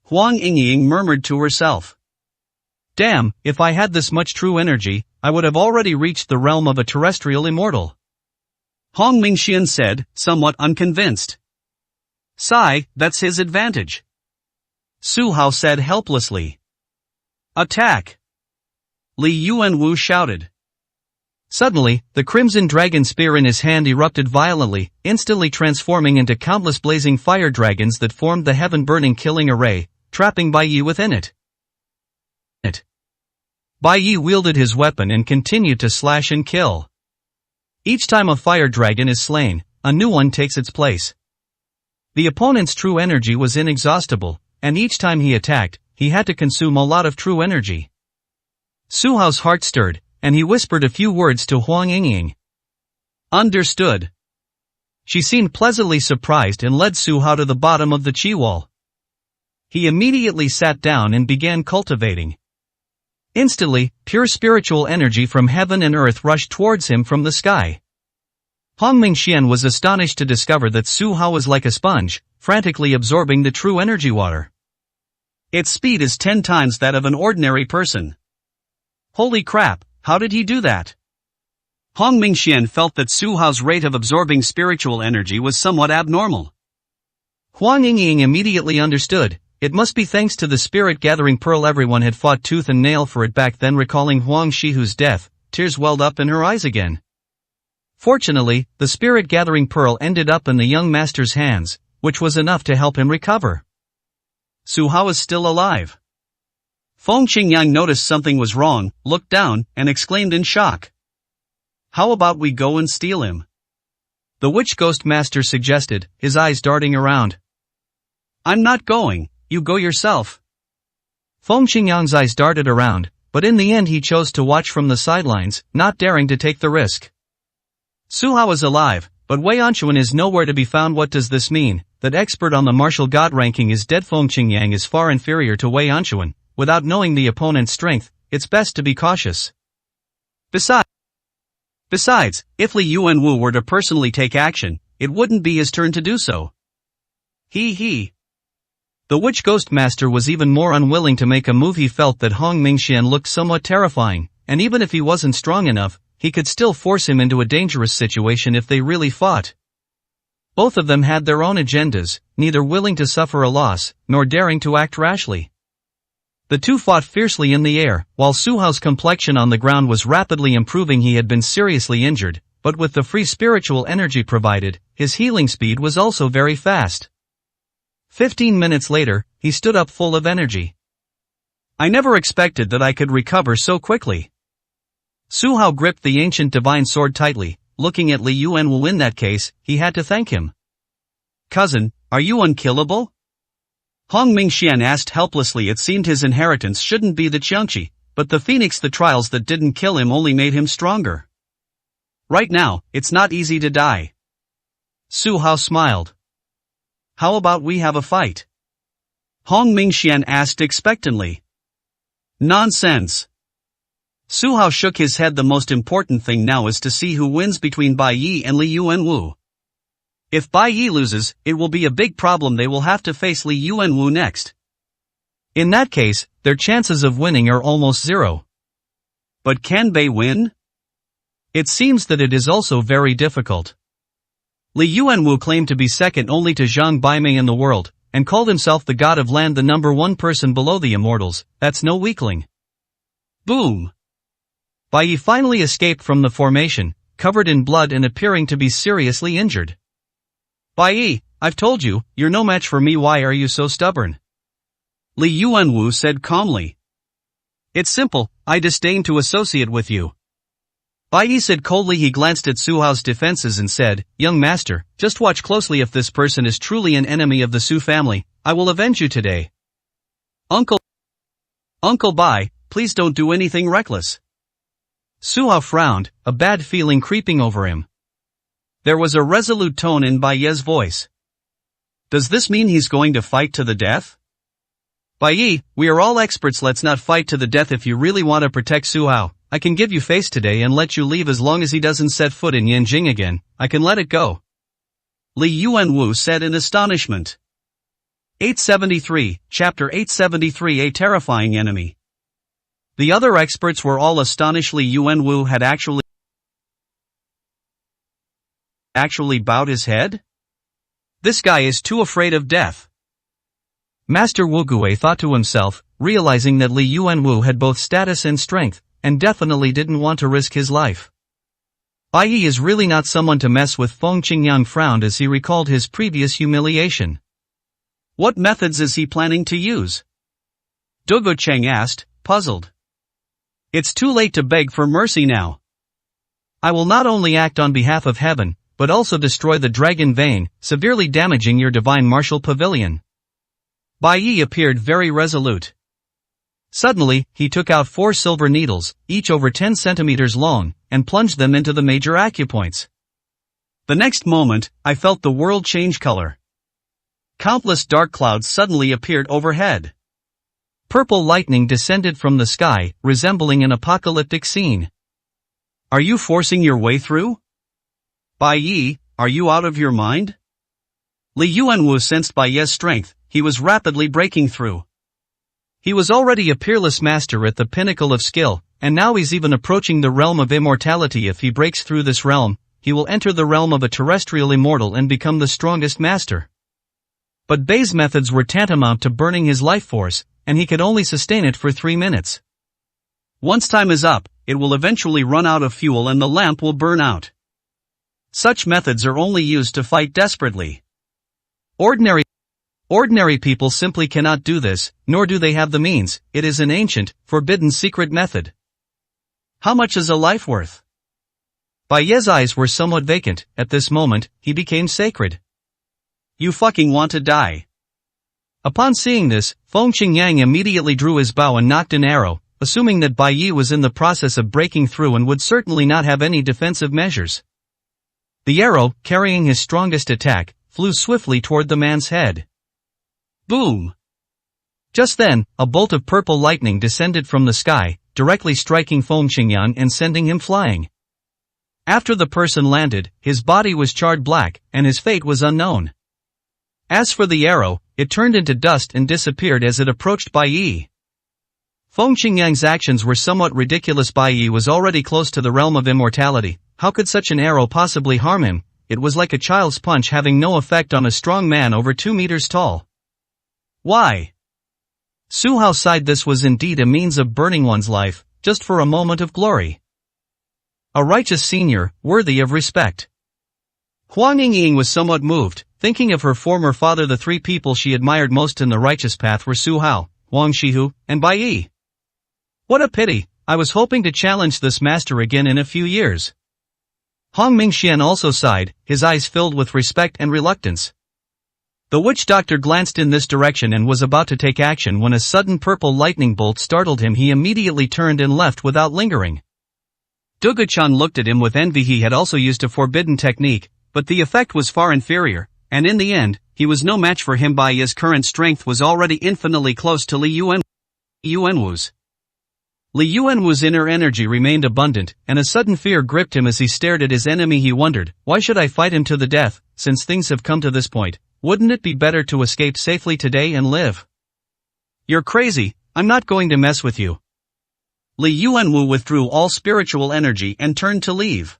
Huang Yingying murmured to herself. Damn, if I had this much true energy, I would have already reached the realm of a terrestrial immortal. Hong Mingxian said, somewhat unconvinced. Sigh, that's his advantage. Su Hao said helplessly. Attack! Li Yuanwu shouted. Suddenly, the crimson dragon spear in his hand erupted violently, instantly transforming into countless blazing fire dragons that formed the heaven-burning killing array, trapping Bai Yi within it. Bai Yi wielded his weapon and continued to slash and kill. Each time a fire dragon is slain, a new one takes its place. The opponent's true energy was inexhaustible, and each time he attacked, he had to consume a lot of true energy. Su Hao's heart stirred, and he whispered a few words to Huang Yingying. Understood. She seemed pleasantly surprised and led Su Hao to the bottom of the Qi wall. He immediately sat down and began cultivating. Instantly, pure spiritual energy from heaven and earth rushed towards him from the sky. Hong Mingxian was astonished to discover that Su Hao was like a sponge, frantically absorbing the true energy water. Its speed is 10 times that of an ordinary person. Holy crap, how did he do that? Hong Mingxian felt that Su Hao's rate of absorbing spiritual energy was somewhat abnormal. Huang Yingying immediately understood. It must be thanks to the spirit-gathering pearl. Everyone had fought tooth and nail for it back then. Recalling Huang Shihu's death, tears welled up in her eyes again. Fortunately, the spirit-gathering pearl ended up in the young master's hands, which was enough to help him recover. Su Hao is still alive. Feng Qingyang noticed something was wrong, looked down, and exclaimed in shock. How about we go and steal him? The witch ghost master suggested, his eyes darting around. I'm not going. You go yourself. Feng Qingyang's eyes darted around, but in the end he chose to watch from the sidelines, not daring to take the risk. Su Hao is alive, but Wei Anquan is nowhere to be found. What does this mean? That expert on the martial god ranking is dead. Feng Qingyang is far inferior to Wei Anquan. Without knowing the opponent's strength, it's best to be cautious. Besides, if Li Yuanwu were to personally take action, it wouldn't be his turn to do so. He. The witch ghost master was even more unwilling to make a move. He felt that Hong Mingxian looked somewhat terrifying, and even if he wasn't strong enough, he could still force him into a dangerous situation if they really fought. Both of them had their own agendas, neither willing to suffer a loss, nor daring to act rashly. The two fought fiercely in the air, while Su Hao's complexion on the ground was rapidly improving. He had been seriously injured, but with the free spiritual energy provided, his healing speed was also very fast. 15 minutes later, he stood up full of energy. I never expected that I could recover so quickly. Su Hao gripped the ancient divine sword tightly, looking at Li Yuanwu. In that case, he had to thank him. Cousin, are you unkillable? Hong Mingxian asked helplessly. It seemed his inheritance shouldn't be the Qiangqi, but the phoenix, the trials that didn't kill him only made him stronger. Right now, it's not easy to die. Su Hao smiled. How about we have a fight? Hong Mingxian asked expectantly. Nonsense. Su Hao shook his head. The most important thing now is to see who wins between Bai Yi and Li Yuanwu. If Bai Yi loses, it will be a big problem. They will have to face Li Yuanwu next. In that case, their chances of winning are almost zero. But can Bai win? It seems that it is also very difficult. Li Yuanwu claimed to be second only to Zhang Baimei in the world, and called himself the god of land, the number one person below the immortals. That's no weakling. Boom! Bai Yi finally escaped from the formation, covered in blood and appearing to be seriously injured. Bai Yi, I've told you, you're no match for me. Why are you so stubborn? Li Yuanwu said calmly. It's simple, I disdain to associate with you. Bai Yi said coldly. He glanced at Su Hao's defenses and said, Young master, just watch closely. If this person is truly an enemy of the Su family, I will avenge you today. Uncle Bai, please don't do anything reckless. Su Hao frowned, a bad feeling creeping over him. There was a resolute tone in Bai Yi's voice. Does this mean he's going to fight to the death? Bai Yi, we are all experts. Let's not fight to the death. If you really want to protect Su Hao, I can give you face today and let you leave. As long as he doesn't set foot in Yanjing again, I can let it go. Li Yuanwu said in astonishment. 873, Chapter 873. A terrifying enemy. The other experts were all astonished. Li Yuanwu had actually bowed his head? This guy is too afraid of death. Master Wu Gui thought to himself, realizing that Li Yuanwu had both status and strength, and definitely didn't want to risk his life. Bai Yi is really not someone to mess with. Feng Qingyang frowned as he recalled his previous humiliation. What methods is he planning to use? Dogo Cheng asked, puzzled. It's too late to beg for mercy now. I will not only act on behalf of heaven, but also destroy the dragon vein, severely damaging your divine martial pavilion. Bai Yi appeared very resolute. Suddenly, he took out 4 silver needles, each over 10 centimeters long, and plunged them into the major acupoints. The next moment, I felt the world change color. Countless dark clouds suddenly appeared overhead. Purple lightning descended from the sky, resembling an apocalyptic scene. Are you forcing your way through? Bai Yi, are you out of your mind? Li Yuanwu sensed Bai Yi's strength. He was rapidly breaking through. He was already a peerless master at the pinnacle of skill, and now he's even approaching the realm of immortality. If he breaks through this realm, he will enter the realm of a terrestrial immortal and become the strongest master. But Bai's methods were tantamount to burning his life force, and he could only sustain it for 3 minutes. Once time is up, it will eventually run out of fuel and the lamp will burn out. Such methods are only used to fight desperately. Ordinary people simply cannot do this, nor do they have the means. It is an ancient, forbidden secret method. How much is a life worth? Bai Yi's eyes were somewhat vacant. At this moment, he became sacred. You fucking want to die. Upon seeing this, Feng Qingyang immediately drew his bow and knocked an arrow, assuming that Bai Yi was in the process of breaking through and would certainly not have any defensive measures. The arrow, carrying his strongest attack, flew swiftly toward the man's head. Boom! Just then, a bolt of purple lightning descended from the sky, directly striking Feng Qingyang and sending him flying. After the person landed, his body was charred black, and his fate was unknown. As for the arrow, it turned into dust and disappeared as it approached Bai Yi. Feng Qingyang's actions were somewhat ridiculous. Bai Yi was already close to the realm of immortality. How could such an arrow possibly harm him? It was like a child's punch having no effect on a strong man over 2 meters tall. Why? Su Hao sighed. This was indeed a means of burning one's life, just for a moment of glory. A righteous senior, worthy of respect. Huang Yingying was somewhat moved, thinking of her former father. The three people she admired most in the righteous path were Su Hao, Wang Shihu, and Bai Yi. What a pity, I was hoping to challenge this master again in a few years. Hong Mingxian also sighed, his eyes filled with respect and reluctance. The witch doctor glanced in this direction and was about to take action when a sudden purple lightning bolt startled him. He immediately turned and left without lingering. Duguchan looked at him with envy. He had also used a forbidden technique, but the effect was far inferior, and in the end, he was no match for him. Bai Yi's current strength was already infinitely close to Li Yuanwu's. Li Yuanwu's inner energy remained abundant, and a sudden fear gripped him as he stared at his enemy. He wondered, why should I fight him to the death, since things have come to this point? Wouldn't it be better to escape safely today and live? You're crazy, I'm not going to mess with you. Li Yuanwu withdrew all spiritual energy and turned to leave.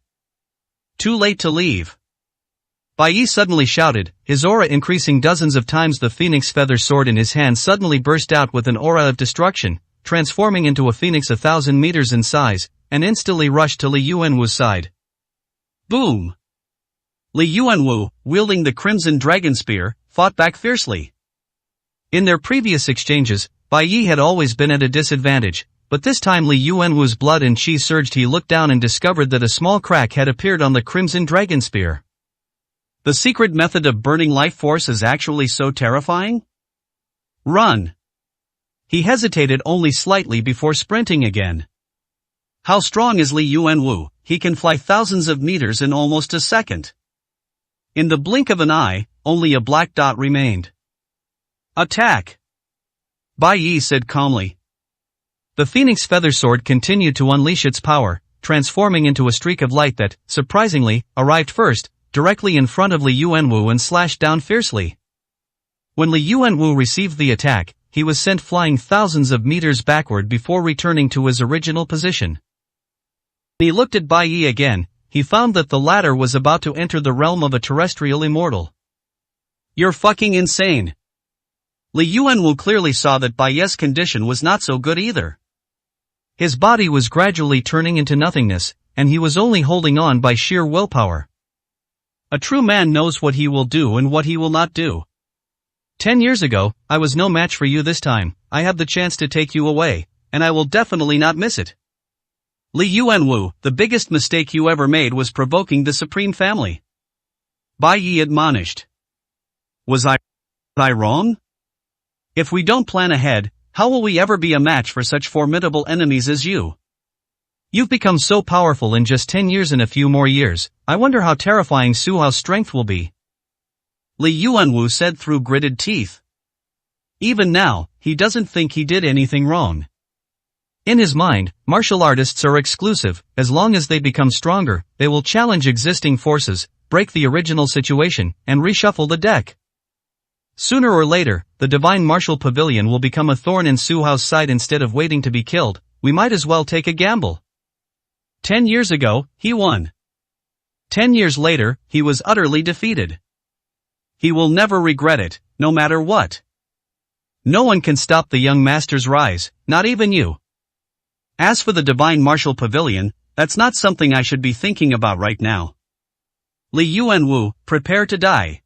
Too late to leave. Bai Yi suddenly shouted, his aura increasing dozens of times. The phoenix feather sword in his hand suddenly burst out with an aura of destruction, transforming into a phoenix 1,000 meters in size, and instantly rushed to Li Yuanwu's side. Boom! Li Yuanwu, wielding the Crimson Dragon Spear, fought back fiercely. In their previous exchanges, Bai Yi had always been at a disadvantage, but this time Li Yuanwu's blood and qi surged. He looked down and discovered that a small crack had appeared on the Crimson Dragon Spear. The secret method of burning life force is actually so terrifying? Run! He hesitated only slightly before sprinting again. How strong is Li Yuanwu? He can fly thousands of meters in almost a second. In the blink of an eye, only a black dot remained. Attack! Bai Yi said calmly. The phoenix feather sword continued to unleash its power, transforming into a streak of light that, surprisingly, arrived first, directly in front of Li Yuanwu and slashed down fiercely. When Li Yuanwu received the attack, he was sent flying thousands of meters backward before returning to his original position. When he looked at Bai Yi again, he found that the latter was about to enter the realm of a terrestrial immortal. You're fucking insane. Li Yuanwu clearly saw that Bai Yi's condition was not so good either. His body was gradually turning into nothingness, and he was only holding on by sheer willpower. A true man knows what he will do and what he will not do. 10 years ago, I was no match for you. This time, I have the chance to take you away, and I will definitely not miss it. Li Yuanwu, the biggest mistake you ever made was provoking the Supreme Family. Bai Yi admonished. Was I wrong? If we don't plan ahead, how will we ever be a match for such formidable enemies as you? You've become so powerful in just 10 years. In a few more years, I wonder how terrifying Su Hao's strength will be. Li Yuanwu said through gritted teeth. Even now, he doesn't think he did anything wrong. In his mind, martial artists are exclusive. As long as they become stronger, they will challenge existing forces, break the original situation, and reshuffle the deck. Sooner or later, the Divine Martial Pavilion will become a thorn in Su Hao's side. Instead of waiting to be killed, we might as well take a gamble. 10 years ago, he won. 10 years later, he was utterly defeated. He will never regret it, no matter what. No one can stop the young master's rise, not even you. As for the Divine Martial Pavilion, that's not something I should be thinking about right now. Li Yuanwu, prepare to die.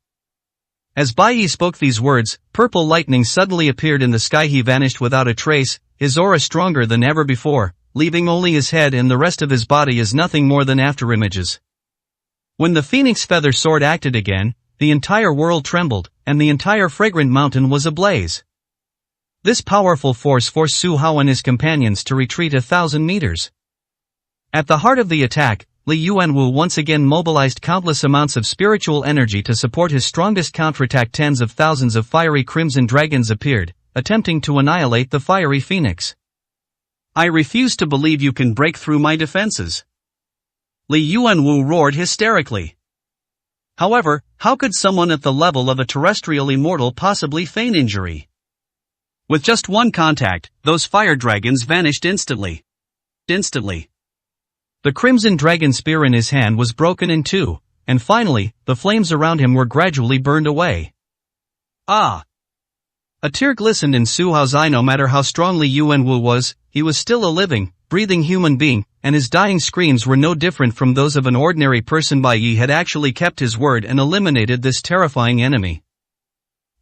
As Bai Yi spoke these words, purple lightning suddenly appeared in the sky. He vanished without a trace, his aura stronger than ever before, leaving only his head and the rest of his body as nothing more than afterimages. When the phoenix feather sword acted again, the entire world trembled, and the entire fragrant mountain was ablaze. This powerful force forced Su Hao and his companions to retreat 1,000 meters. At the heart of the attack, Li Yuanwu once again mobilized countless amounts of spiritual energy to support his strongest counterattack. Tens of thousands of fiery crimson dragons appeared, attempting to annihilate the fiery phoenix. I refuse to believe you can break through my defenses. Li Yuanwu roared hysterically. However, how could someone at the level of a terrestrial immortal possibly feign injury? With just one contact, those fire dragons vanished instantly. The crimson dragon spear in his hand was broken in two, and finally, the flames around him were gradually burned away. Ah! A tear glistened in Su Hao's eye. No matter how strong Li Yuanwu was, he was still a living, breathing human being, and his dying screams were no different from those of an ordinary person. Bai Yi had actually kept his word and eliminated this terrifying enemy.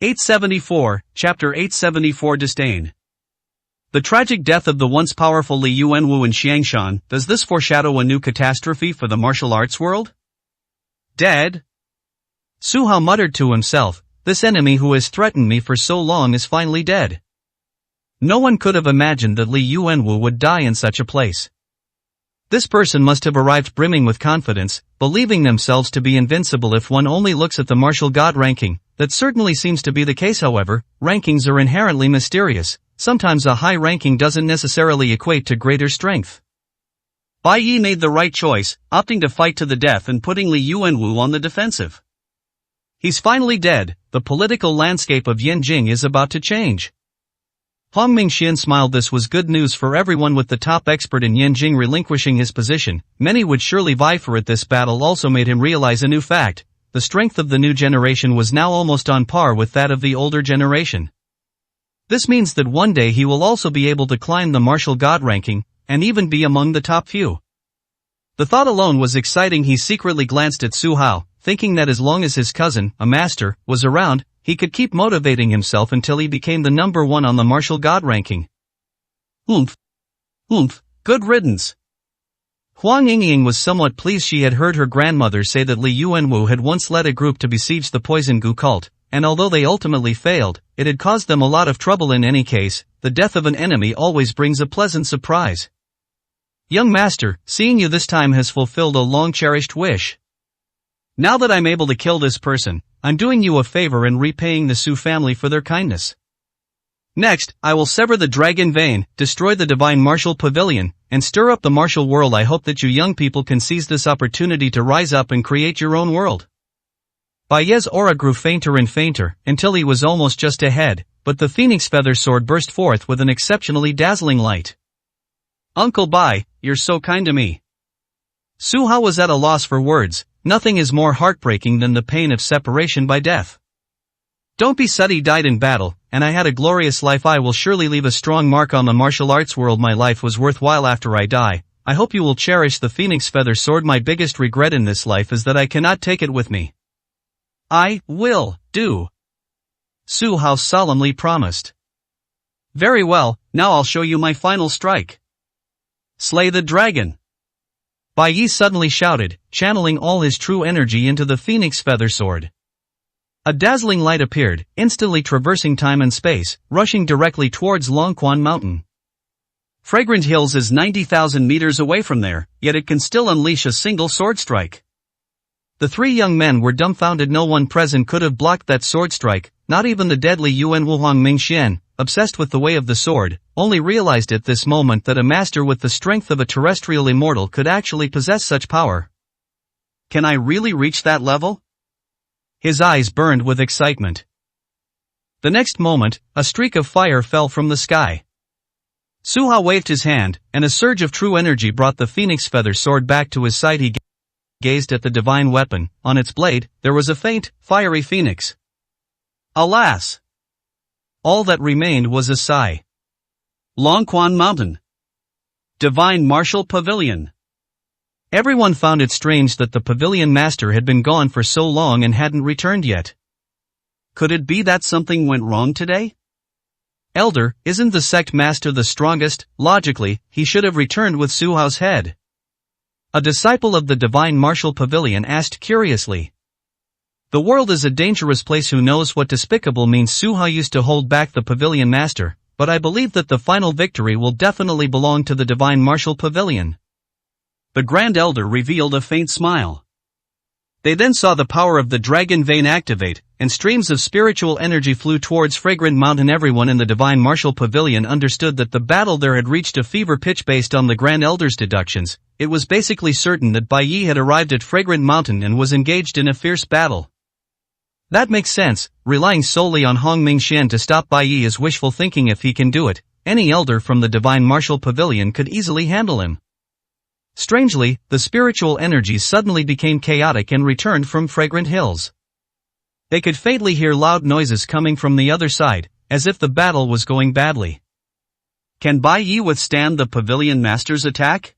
874, Chapter 874 Disdain. The tragic death of the once powerful Li Yuanwu in Xiangshan, does this foreshadow a new catastrophe for the martial arts world? Dead? Su Hao muttered to himself, this enemy who has threatened me for so long is finally dead. No one could have imagined that Li Yuanwu would die in such a place. This person must have arrived brimming with confidence, believing themselves to be invincible if one only looks at the martial god ranking. That certainly seems to be the case. However, rankings are inherently mysterious. Sometimes a high ranking doesn't necessarily equate to greater strength. Bai Yi made the right choice, opting to fight to the death and putting Li Yuanwu on the defensive. He's finally dead. The political landscape of Yanjing is about to change. Huang Mingxian smiled. This was good news for everyone. With the top expert in Yanjing relinquishing his position, many would surely vie for it. This battle also made him realize a new fact. The strength of the new generation was now almost on par with that of the older generation. This means that one day he will also be able to climb the martial god ranking, and even be among the top few. The thought alone was exciting. He secretly glanced at Su Hao, thinking that as long as his cousin, a master, was around, he could keep motivating himself until he became the number one on the martial god ranking. Oomph. Oomph, good riddance. Huang Yingying was somewhat pleased. She had heard her grandmother say that Li Yuanwu had once led a group to besiege the Poison Gu cult, and although they ultimately failed, it had caused them a lot of trouble. In any case, the death of an enemy always brings a pleasant surprise. Young master, seeing you this time has fulfilled a long-cherished wish. Now that I'm able to kill this person, I'm doing you a favor and repaying the Su family for their kindness. Next, I will sever the dragon vein, destroy the divine martial pavilion, and stir up the martial world. I hope that you young people can seize this opportunity to rise up and create your own world. Bai Ye's aura grew fainter and fainter, until he was almost just ahead, but the phoenix feather sword burst forth with an exceptionally dazzling light. Uncle Bai, you're so kind to me. Su Hao was at a loss for words. Nothing is more heartbreaking than the pain of separation by death. Don't be sad. He died in battle, and I had a glorious life. I will surely leave a strong mark on the martial arts world. My life was worthwhile after I die. I hope you will cherish the phoenix feather sword. My biggest regret in this life is that I cannot take it with me. I will do. Su Hao solemnly promised. Very well, now I'll show you my final strike. Slay the dragon. Bai Yi suddenly shouted, channeling all his true energy into the phoenix feather sword. A dazzling light appeared, instantly traversing time and space, rushing directly towards Longquan Mountain. Fragrant Hills is 90,000 meters away from there, yet it can still unleash a single sword strike. The three young men were dumbfounded. No one present could have blocked that sword strike, not even the deadly Yuanwu. Huang Mingxian, obsessed with the way of the sword, only realized at this moment that a master with the strength of a terrestrial immortal could actually possess such power. Can I really reach that level? His eyes burned with excitement. The next moment, a streak of fire fell from the sky. Su Hao waved his hand, and a surge of true energy brought the phoenix feather sword back to his side. He gazed at the divine weapon. On its blade, there was a faint, fiery phoenix. Alas! All that remained was a sigh. Longquan Mountain. Divine Martial Pavilion. Everyone found it strange that the pavilion master had been gone for so long and hadn't returned yet. Could it be that something went wrong today? Elder, isn't the sect master the strongest? Logically, he should have returned with Su Hao's head. A disciple of the divine martial pavilion asked curiously. The world is a dangerous place. Who knows what despicable means? Su Hao used to hold back the pavilion master, but I believe that the final victory will definitely belong to the divine martial pavilion. The Grand Elder revealed a faint smile. They then saw the power of the dragon vein activate, and streams of spiritual energy flew towards Fragrant Mountain. Everyone in the divine martial pavilion understood that the battle there had reached a fever pitch. Based on the Grand Elder's deductions, it was basically certain that Bai Yi had arrived at Fragrant Mountain and was engaged in a fierce battle. That makes sense. Relying solely on Huang Mingxian to stop Bai Yi is wishful thinking. If he can do it, any elder from the divine martial pavilion could easily handle him. Strangely, the spiritual energies suddenly became chaotic and returned from Fragrant Hills. They could faintly hear loud noises coming from the other side, as if the battle was going badly. Can Bai Yi withstand the pavilion master's attack?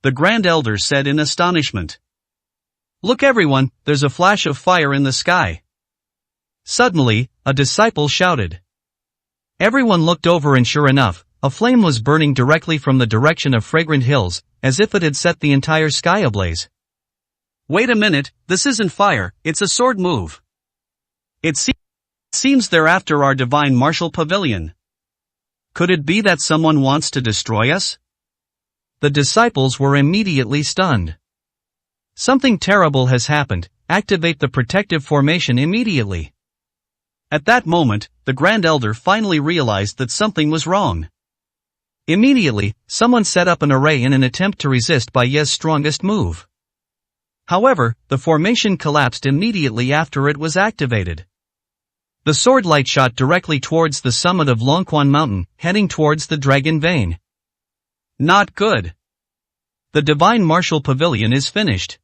The Grand Elder said in astonishment. Look everyone, there's a flash of fire in the sky. Suddenly, a disciple shouted. Everyone looked over and sure enough, a flame was burning directly from the direction of Fragrant Hills, as if it had set the entire sky ablaze. Wait a minute, this isn't fire, it's a sword move. It seems they're after our divine martial pavilion. Could it be that someone wants to destroy us? The disciples were immediately stunned. Something terrible has happened, activate the protective formation immediately. At that moment, the Grand Elder finally realized that something was wrong. Immediately, someone set up an array in an attempt to resist Bai Ye's strongest move. However, the formation collapsed immediately after it was activated. The sword light shot directly towards the summit of Longquan Mountain, heading towards the Dragon Vein. Not good. The Divine Martial Pavilion is finished.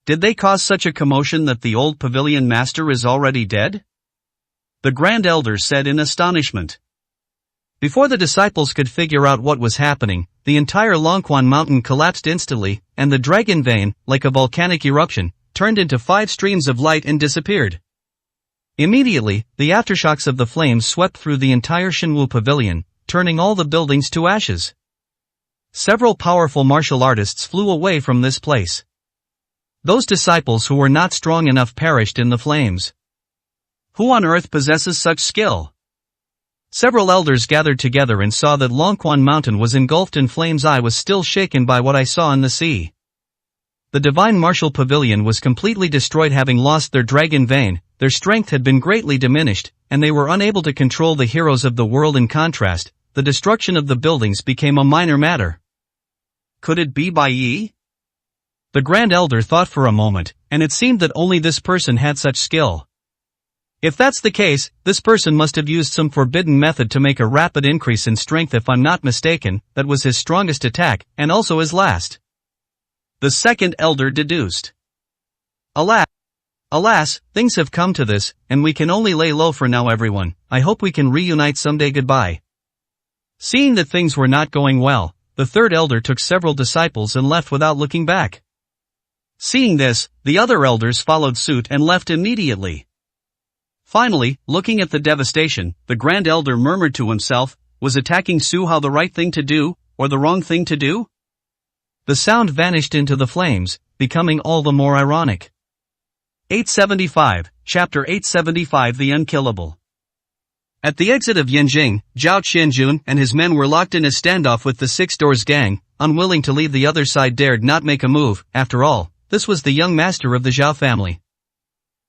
Did they cause such a commotion that the old pavilion master is already dead? The Grand Elder said in astonishment. Before the disciples could figure out what was happening, the entire Longquan Mountain collapsed instantly, and the Dragon Vein, like a volcanic eruption, turned into 5 streams of light and disappeared. Immediately, the aftershocks of the flames swept through the entire Shenwu Pavilion, turning all the buildings to ashes. Several powerful martial artists flew away from this place. Those disciples who were not strong enough perished in the flames. Who on earth possesses such skill? Several elders gathered together and saw that Longquan Mountain was engulfed in flames. I was still shaken by what I saw in the sea. The Divine Martial Pavilion was completely destroyed. Having lost their Dragon Vein, their strength had been greatly diminished, and they were unable to control the heroes of the world. In contrast, the destruction of the buildings became a minor matter. Could it be Bai Yi? The Grand Elder thought for a moment, and it seemed that only this person had such skill. If that's the case, this person must have used some forbidden method to make a rapid increase in strength. If I'm not mistaken, that was his strongest attack, and also his last. The second elder deduced. Alas, things have come to this, and we can only lay low for now everyone. I hope we can reunite someday. Goodbye. Seeing that things were not going well, the third elder took several disciples and left without looking back. Seeing this, the other elders followed suit and left immediately. Finally, looking at the devastation, the Grand Elder murmured to himself, was attacking Su Hao the right thing to do, or the wrong thing to do? The sound vanished into the flames, becoming all the more ironic. 875, Chapter 875 The Unkillable. At the exit of Yanjing, Zhao Qianjun and his men were locked in a standoff with the Six Doors gang, unwilling to leave. The other side dared not make a move. After all, this was the young master of the Zhao family.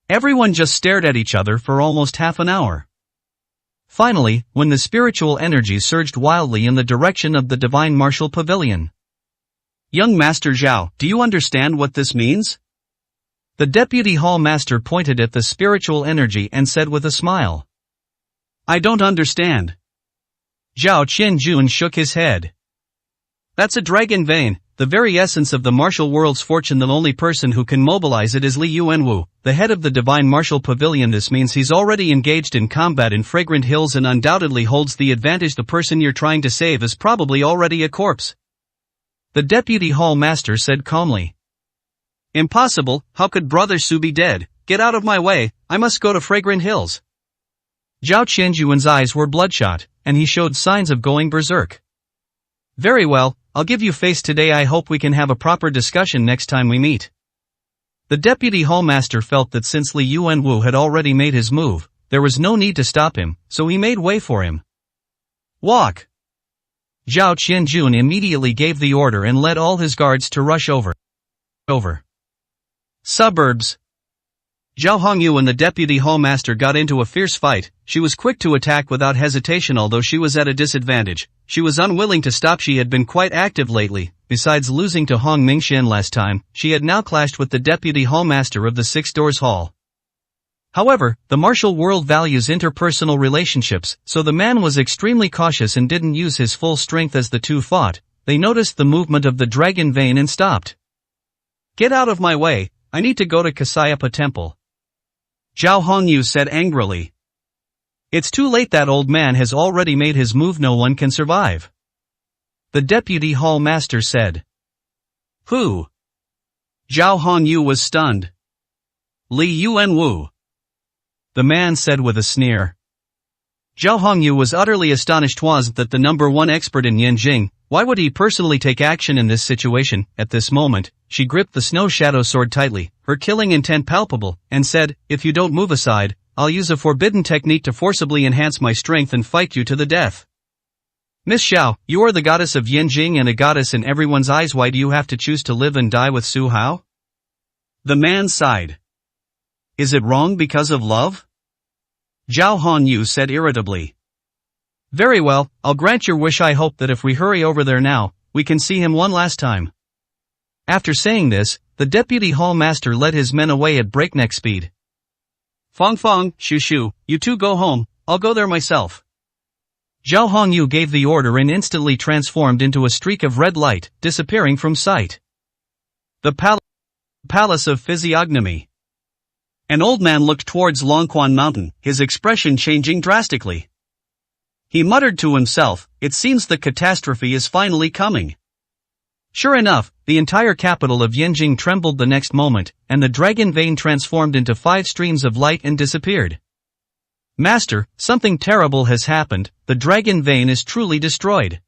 Everyone just stared at each other for almost half an hour. Finally, when the spiritual energy surged wildly in the direction of the Divine Martial Pavilion. Young Master Zhao, do you understand what this means? The Deputy Hall Master pointed at the spiritual energy and said with a smile. I don't understand. Zhao Qianjun shook his head. That's a Dragon Vein, the very essence of the martial world's fortune. The only person who can mobilize it is Li Yuanwu, the head of the Divine Martial Pavilion. This means he's already engaged in combat in Fragrant Hills and undoubtedly holds the advantage. The person you're trying to save is probably already a corpse. The Deputy Hall Master said calmly. Impossible, how could Brother Su be dead? Get out of my way, I must go to Fragrant Hills. Zhao Qianjuan's eyes were bloodshot, and he showed signs of going berserk. Very well, I'll give you face today. I hope we can have a proper discussion next time we meet. The Deputy Hallmaster felt that since Li Yuanwu had already made his move, there was no need to stop him, so he made way for him. Walk! Zhao Qianjun immediately gave the order and led all his guards to rush over. Suburbs. Zhao Hongyu and the Deputy Hallmaster got into a fierce fight. She was quick to attack without hesitation. Although she was at a disadvantage, she was unwilling to stop. She had been quite active lately. Besides losing to Hong Mingxian last time, she had now clashed with the Deputy Hallmaster of the Six Doors Hall. However, the martial world values interpersonal relationships, so the man was extremely cautious and didn't use his full strength. As the two fought, they noticed the movement of the Dragon Vein and stopped. Get out of my way, I need to go to Kasayapa Temple. Zhao Hongyu said angrily. It's too late, that old man has already made his move, no one can survive. The Deputy Hall Master said. Who? Zhao Hongyu was stunned. Li Yuanwu. The man said with a sneer. Zhao Hongyu was utterly astonished. Was that the number one expert in Yanjing? Why would he personally take action in this situation? At this moment, she gripped the snow shadow sword tightly, her killing intent palpable, and said, "If you don't move aside, I'll use a forbidden technique to forcibly enhance my strength and fight you to the death." Miss Xiao, you are the goddess of Yanjing and a goddess in everyone's eyes. Why do you have to choose to live and die with Su Hao? The man sighed. Is it wrong because of love? Zhao Hongyu said irritably. Very well, I'll grant your wish. I hope that if we hurry over there now, we can see him one last time. After saying this, the deputy hall master led his men away at breakneck speed. Fong Fong, Shu Shu, you two go home, I'll go there myself. Zhao Hongyu gave the order and instantly transformed into a streak of red light, disappearing from sight. The Palace of Physiognomy. An old man looked towards Longquan Mountain, his expression changing drastically. He muttered to himself, it seems the catastrophe is finally coming. Sure enough, the entire capital of Yanjing trembled the next moment, and the dragon vein transformed into 5 streams of light and disappeared. Master, something terrible has happened, the dragon vein is truly destroyed.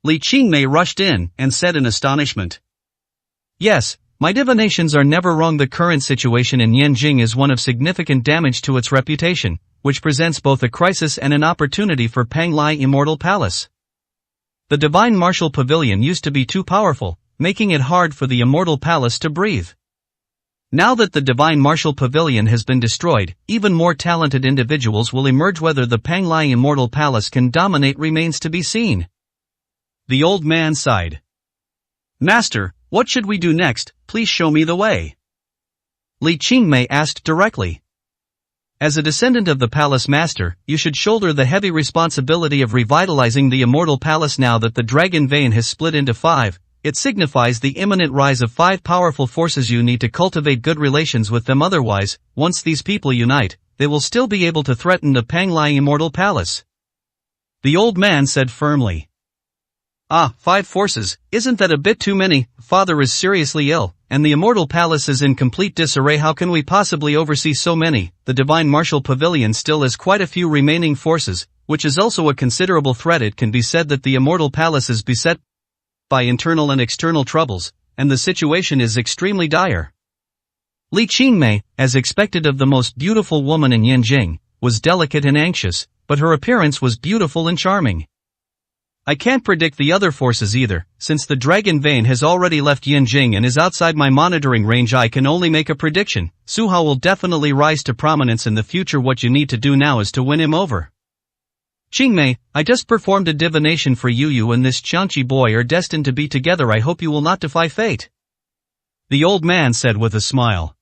Li Qingmei rushed in, and said in astonishment. Yes, my divinations are never wrong. The current situation in Yanjing is one of significant damage to its reputation, which presents both a crisis and an opportunity for Panglai Immortal Palace. The Divine Martial Pavilion used to be too powerful, making it hard for the Immortal Palace to breathe. Now that the Divine Martial Pavilion has been destroyed, even more talented individuals will emerge. Whether the Panglai Immortal Palace can dominate remains to be seen. The old man sighed. Master, what should we do next? Please show me the way. Li Qingmei asked directly. As a descendant of the palace master, you should shoulder the heavy responsibility of revitalizing the Immortal Palace. Now that the dragon vein has split into 5, it signifies the imminent rise of 5 powerful forces. You need to cultivate good relations with them, otherwise, once these people unite, they will still be able to threaten the Panglai Immortal Palace. The old man said firmly. 5 forces, isn't that a bit too many? Father is seriously ill, and the Immortal Palace is in complete disarray. How can we possibly oversee so many? The Divine Martial Pavilion still has quite a few remaining forces, which is also a considerable threat. It can be said that the Immortal Palace is beset by internal and external troubles, and the situation is extremely dire. Li Qingmei, as expected of the most beautiful woman in Yanjing, was delicate and anxious, but her appearance was beautiful and charming. I can't predict the other forces either, since the dragon vein has already left Yanjing and is outside my monitoring range. I can only make a prediction. Su Hao will definitely rise to prominence in the future. What you need to do now is to win him over. Qingmei, I just performed a divination for you. You and this Qiangqi boy are destined to be together. I hope you will not defy fate. The old man said with a smile.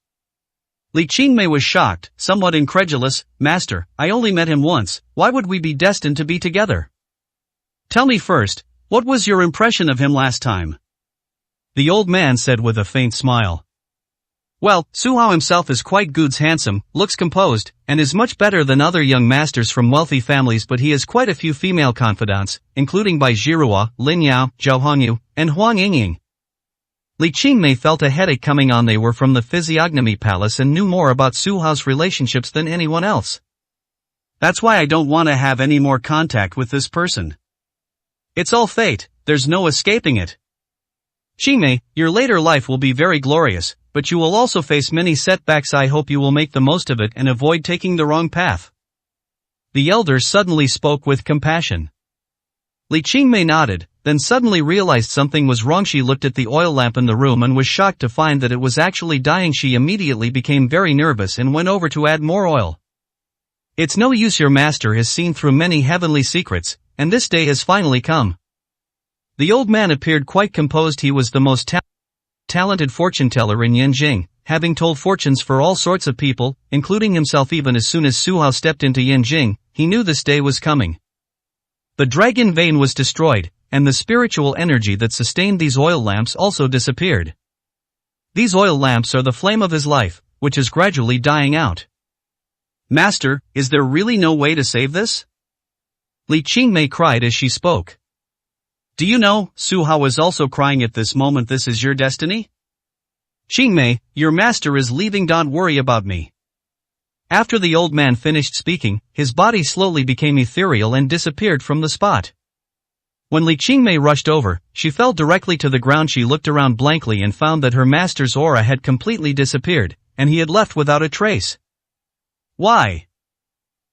Li Qingmei was shocked, somewhat incredulous. Master, I only met him once, why would we be destined to be together? Tell me first, what was your impression of him last time? The old man said with a faint smile. Well, Su Hao himself is quite good, handsome, looks composed, and is much better than other young masters from wealthy families, but he has quite a few female confidants, including Bai Zhirua, Lin Yao, Zhao Hongyu, and Huang Yingying. Li Qingmei felt a headache coming on. They were from the Physiognomy Palace and knew more about Su Hao's relationships than anyone else. That's why I don't want to have any more contact with this person. It's all fate, there's no escaping it. Qingmei, your later life will be very glorious, but you will also face many setbacks. I hope you will make the most of it and avoid taking the wrong path. The elder suddenly spoke with compassion. Li Qingmei nodded, then suddenly realized something was wrong. She looked at the oil lamp in the room and was shocked to find that it was actually dying. She immediately became very nervous and went over to add more oil. It's no use, your master has seen through many heavenly secrets, and this day has finally come. The old man appeared quite composed. He was the most talented fortune teller in Yanjing, having told fortunes for all sorts of people, including himself. Even as soon as Su Hao stepped into Yanjing, he knew this day was coming. The dragon vein was destroyed, and the spiritual energy that sustained these oil lamps also disappeared. These oil lamps are the flame of his life, which is gradually dying out. Master, is there really no way to save this? Li Qingmei cried as she spoke. Do you know, Su Hao is also crying at this moment. This is your destiny? Qingmei, your master is leaving, don't worry about me. After the old man finished speaking, his body slowly became ethereal and disappeared from the spot. When Li Qingmei rushed over, she fell directly to the ground. She looked around blankly and found that her master's aura had completely disappeared, and he had left without a trace. Why?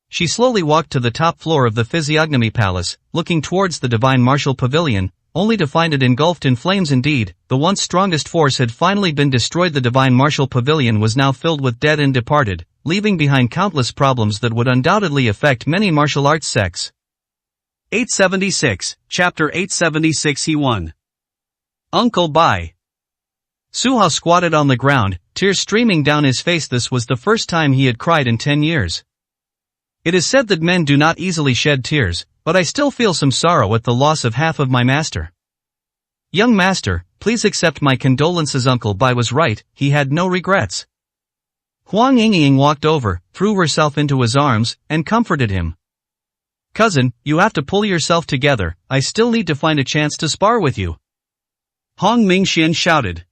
She slowly walked to the top floor of the Physiognomy Palace, looking towards the Divine Martial Pavilion, only to find it engulfed in flames. Indeed, the once strongest force had finally been destroyed. The Divine Martial Pavilion was now filled with dead and departed, leaving behind countless problems that would undoubtedly affect many martial arts sects. 876, Chapter 876. He won. Uncle Bai. Su Hao squatted on the ground, tears streaming down his face. This was the first time he had cried in 10 years. It is said that men do not easily shed tears, but I still feel some sorrow at the loss of half of my master. Young master, please accept my condolences. Uncle Bai was right, he had no regrets. Huang Yingying walked over, threw herself into his arms, and comforted him. Cousin, you have to pull yourself together, I still need to find a chance to spar with you. Hong Mingxian shouted.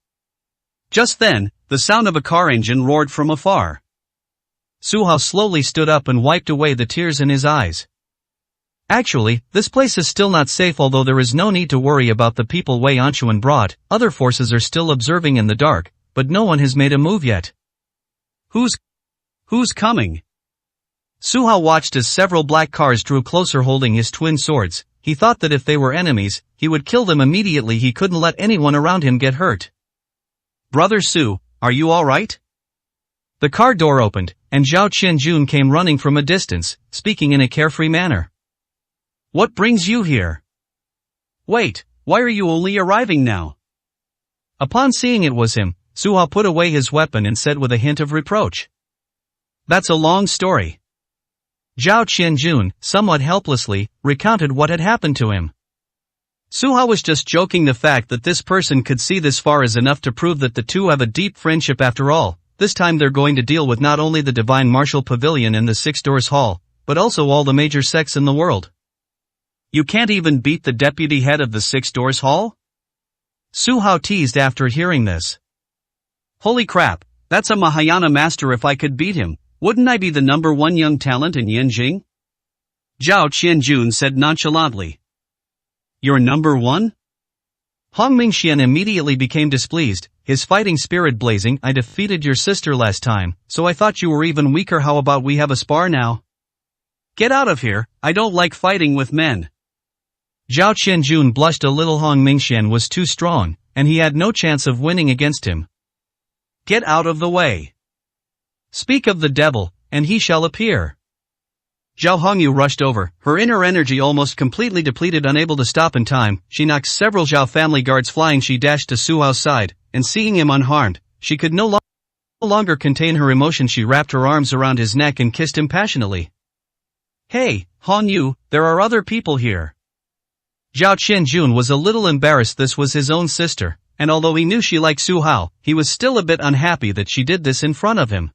Just then, the sound of a car engine roared from afar. Su Hao slowly stood up and wiped away the tears in his eyes. Actually, this place is still not safe. Although there is no need to worry about the people Wei Anquan brought, other forces are still observing in the dark, but no one has made a move yet. Who's coming? Su Hao watched as several black cars drew closer holding his twin swords. He thought that if they were enemies, he would kill them immediately. He couldn't let anyone around him get hurt. Brother Su, are you alright? The car door opened, and Zhao Qianjun came running from a distance, speaking in a carefree manner. What brings you here? Wait, why are you only arriving now? Upon seeing it was him, Su Hao put away his weapon and said with a hint of reproach. That's a long story. Zhao Qianjun, somewhat helplessly, recounted what had happened to him. Su Hao was just joking. The fact that this person could see this far is enough to prove that the two have a deep friendship. After all, this time they're going to deal with not only the Divine Martial Pavilion and the Six Doors Hall, but also all the major sects in the world. You can't even beat the deputy head of the Six Doors Hall? Su Hao teased after hearing this. Holy crap, that's a Mahayana master. If I could beat him, wouldn't I be the #1 young talent in Yanjing? Zhao Qianjun said nonchalantly. You're #1? Hong Mingxian immediately became displeased, his fighting spirit blazing. I defeated your sister last time, so I thought you were even weaker. How about we have a spar now? Get out of here, I don't like fighting with men. Zhao Qianjun blushed a little. Hong Mingxian was too strong, and he had no chance of winning against him. Get out of the way. Speak of the devil, and he shall appear. Zhao Hongyu rushed over, her inner energy almost completely depleted. Unable to stop in time, she knocked several Zhao family guards flying. She dashed to Su Hao's side, and seeing him unharmed, she could no longer contain her emotion. She wrapped her arms around his neck and kissed him passionately. Hey, Hongyu, there are other people here. Zhao Qianjun was a little embarrassed. This was his own sister, and although he knew she liked Su Hao, he was still a bit unhappy that she did this in front of him.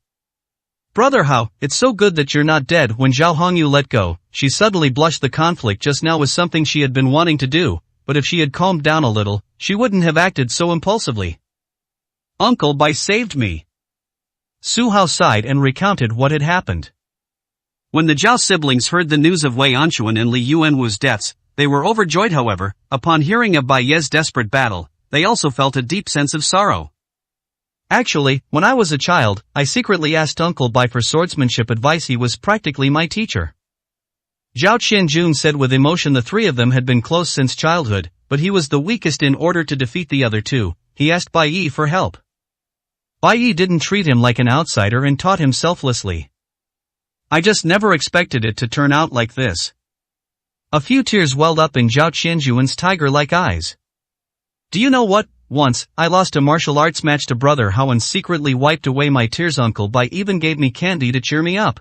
Brother Hao, it's so good that you're not dead. When Zhao Hongyu let go, she suddenly blushed. The conflict just now was something she had been wanting to do, but if she had calmed down a little, she wouldn't have acted so impulsively. Uncle Bai saved me. Su Hao sighed and recounted what had happened. When the Zhao siblings heard the news of Wei Anquan and Li Yuanwu's deaths, they were overjoyed. However, upon hearing of Bai Ye's desperate battle, they also felt a deep sense of sorrow. Actually, when I was a child, I secretly asked Uncle Bai for swordsmanship advice. He was practically my teacher. Zhao Qianjun said with emotion. The three of them had been close since childhood, but he was the weakest. In order to defeat the other two, he asked Bai Yi for help. Bai Yi didn't treat him like an outsider and taught him selflessly. I just never expected it to turn out like this. A few tears welled up in Zhao Qianjun's tiger-like eyes. Do you know what? Once, I lost a martial arts match to Brother Hao and secretly wiped away my tears. Uncle Bai even gave me candy to cheer me up.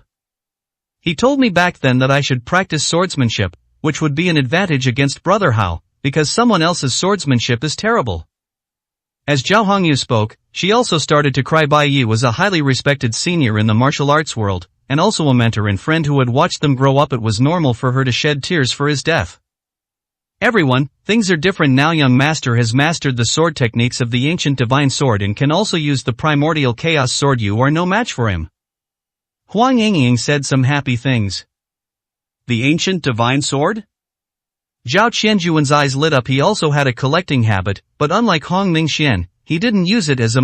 He told me back then that I should practice swordsmanship, which would be an advantage against Brother Hao, because someone else's swordsmanship is terrible. As Zhao Hongyu spoke, she also started to cry. Bai Yi was a highly respected senior in the martial arts world, and also a mentor and friend who had watched them grow up. It was normal for her to shed tears for his death. Everyone, things are different now. Young master has mastered the sword techniques of the ancient divine sword and can also use the primordial chaos sword. You are no match for him. Huang Yingying said some happy things. The ancient divine sword? Zhao Qianjuan's eyes lit up. He also had a collecting habit, but unlike Hong Mingxian, he didn't use it as a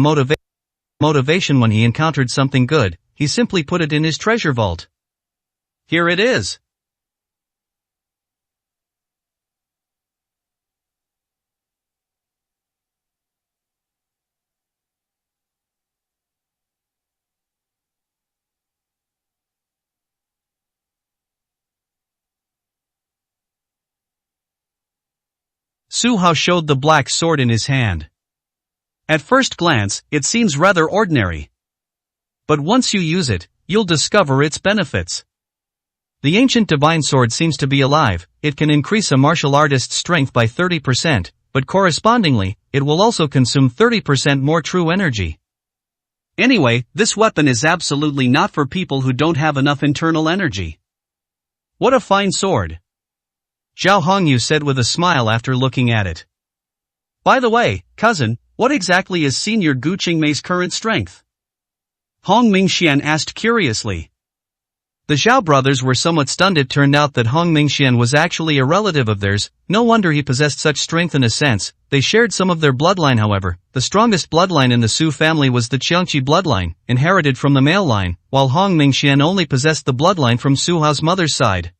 motivation when he encountered something good. He simply put it in his treasure vault. Here it is. Su Hao showed the black sword in his hand. At first glance, it seems rather ordinary. But once you use it, you'll discover its benefits. The ancient divine sword seems to be alive. It can increase a martial artist's strength by 30%, but correspondingly, it will also consume 30% more true energy. Anyway, this weapon is absolutely not for people who don't have enough internal energy. What a fine sword. Zhao Hongyu said with a smile after looking at it. By the way, cousin, what exactly is Senior Gu Qingmei's current strength? Hong Mingxian asked curiously. The Zhao brothers were somewhat stunned. It turned out that Hong Mingxian was actually a relative of theirs. No wonder he possessed such strength. In a sense, they shared some of their bloodline. However, the strongest bloodline in the Su family was the Qiangqi bloodline, inherited from the male line, while Hong Mingxian only possessed the bloodline from Su Hao's mother's side.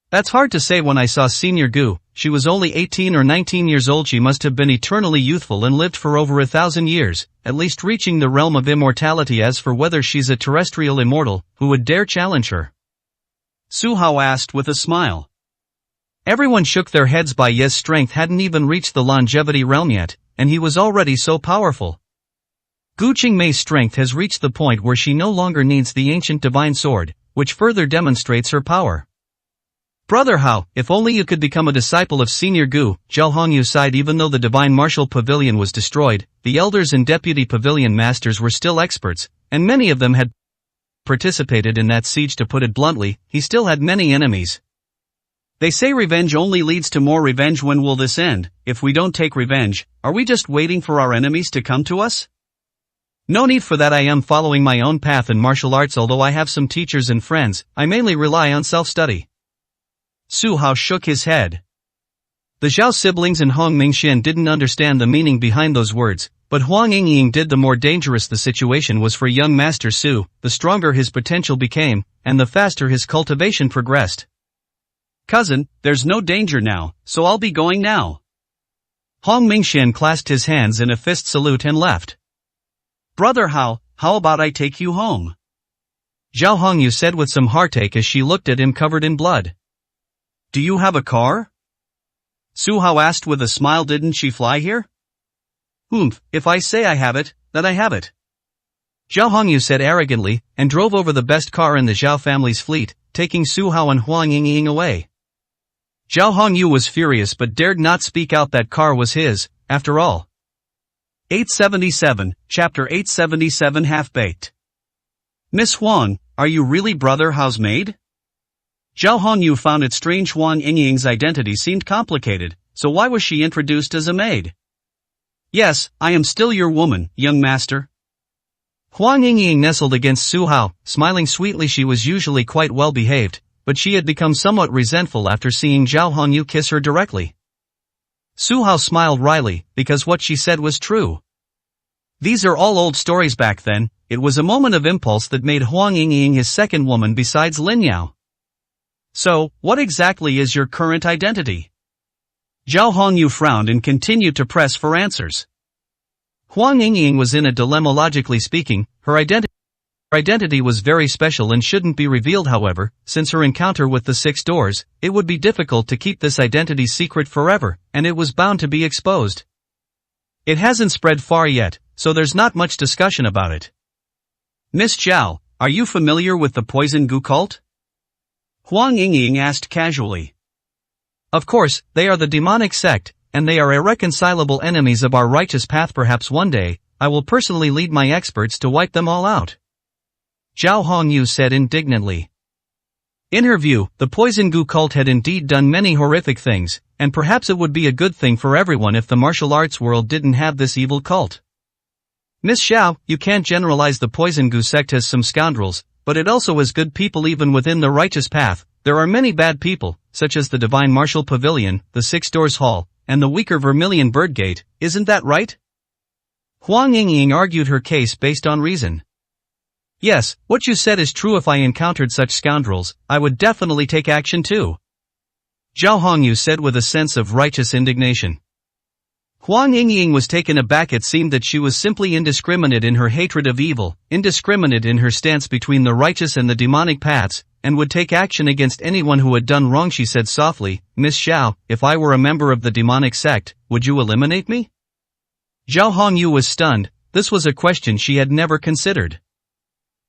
That's hard to say. When I saw Senior Gu, she was only 18 or 19 years old. She must have been eternally youthful and lived for over 1,000 years, at least reaching the realm of immortality. As for whether she's a terrestrial immortal, who would dare challenge her? Su Hao asked with a smile. Everyone shook their heads. Bai Ye's strength hadn't even reached the longevity realm yet, and he was already so powerful. Gu Qingmei's strength has reached the point where she no longer needs the ancient divine sword, which further demonstrates her power. Brother Hao, if only you could become a disciple of Senior Gu, Zhao Hongyu sighed. Even though the divine martial pavilion was destroyed, the elders and deputy pavilion masters were still experts, and many of them had participated in that siege. To put it bluntly, he still had many enemies. They say revenge only leads to more revenge. When will this end? If we don't take revenge, are we just waiting for our enemies to come to us? No need for that. I am following my own path in martial arts. Although I have some teachers and friends, I mainly rely on self-study. Su Hao shook his head. The Zhao siblings and Hong Mingxian didn't understand the meaning behind those words, but Huang Yingying did. The more dangerous the situation was for young Master Su, the stronger his potential became, and the faster his cultivation progressed. Cousin, there's no danger now, so I'll be going now. Hong Mingxian clasped his hands in a fist salute and left. Brother Hao, how about I take you home? Zhao Hongyu said with some heartache as she looked at him covered in blood. Do you have a car? Su Hao asked with a smile. Didn't she fly here? If I say I have it, then I have it. Zhao Hongyu said arrogantly, and drove over the best car in the Zhao family's fleet, taking Su Hao and Huang Yingying away. Zhao Hongyu was furious but dared not speak out. That car was his, after all. 877, Chapter 877. Half-Baked. Miss Huang, are you really Brother Hao's maid? Zhao Hongyu found it strange. Huang Yingying's identity seemed complicated, so why was she introduced as a maid? Yes, I am still your woman, young master. Huang Yingying nestled against Su Hao, smiling sweetly. She was usually quite well behaved, but she had become somewhat resentful after seeing Zhao Hongyu kiss her directly. Su Hao smiled wryly, because what she said was true. These are all old stories. Back then, it was a moment of impulse that made Huang Yingying his second woman besides Lin Yao. So, what exactly is your current identity? Zhao Hongyu frowned and continued to press for answers. Huang Yingying was in a dilemma. Logically speaking, her identity was very special and shouldn't be revealed. However, since her encounter with the Six Doors, it would be difficult to keep this identity secret forever, and it was bound to be exposed. It hasn't spread far yet, so there's not much discussion about it. Miss Zhao, are you familiar with the Poison Gu cult? Huang Yingying asked casually. Of course, they are the demonic sect, and they are irreconcilable enemies of our righteous path. Perhaps one day, I will personally lead my experts to wipe them all out. Zhao Hongyu said indignantly. In her view, the Poison Gu cult had indeed done many horrific things, and perhaps it would be a good thing for everyone if the martial arts world didn't have this evil cult. Miss Xiao, you can't generalize the Poison Gu sect as some scoundrels, but it also has good people even within the righteous path. There are many bad people, such as the Divine Martial Pavilion, the Six Doors Hall, and the weaker Vermilion Bird Gate, isn't that right? Huang Yingying argued her case based on reason. Yes, what you said is true. If I encountered such scoundrels, I would definitely take action too. Zhao Hongyu said with a sense of righteous indignation. Huang Yingying was taken aback. It seemed that she was simply indiscriminate in her hatred of evil, indiscriminate in her stance between the righteous and the demonic paths, and would take action against anyone who had done wrong. She said softly, Miss Xiao, if I were a member of the demonic sect, would you eliminate me? Zhao Hongyu was stunned. This was a question she had never considered.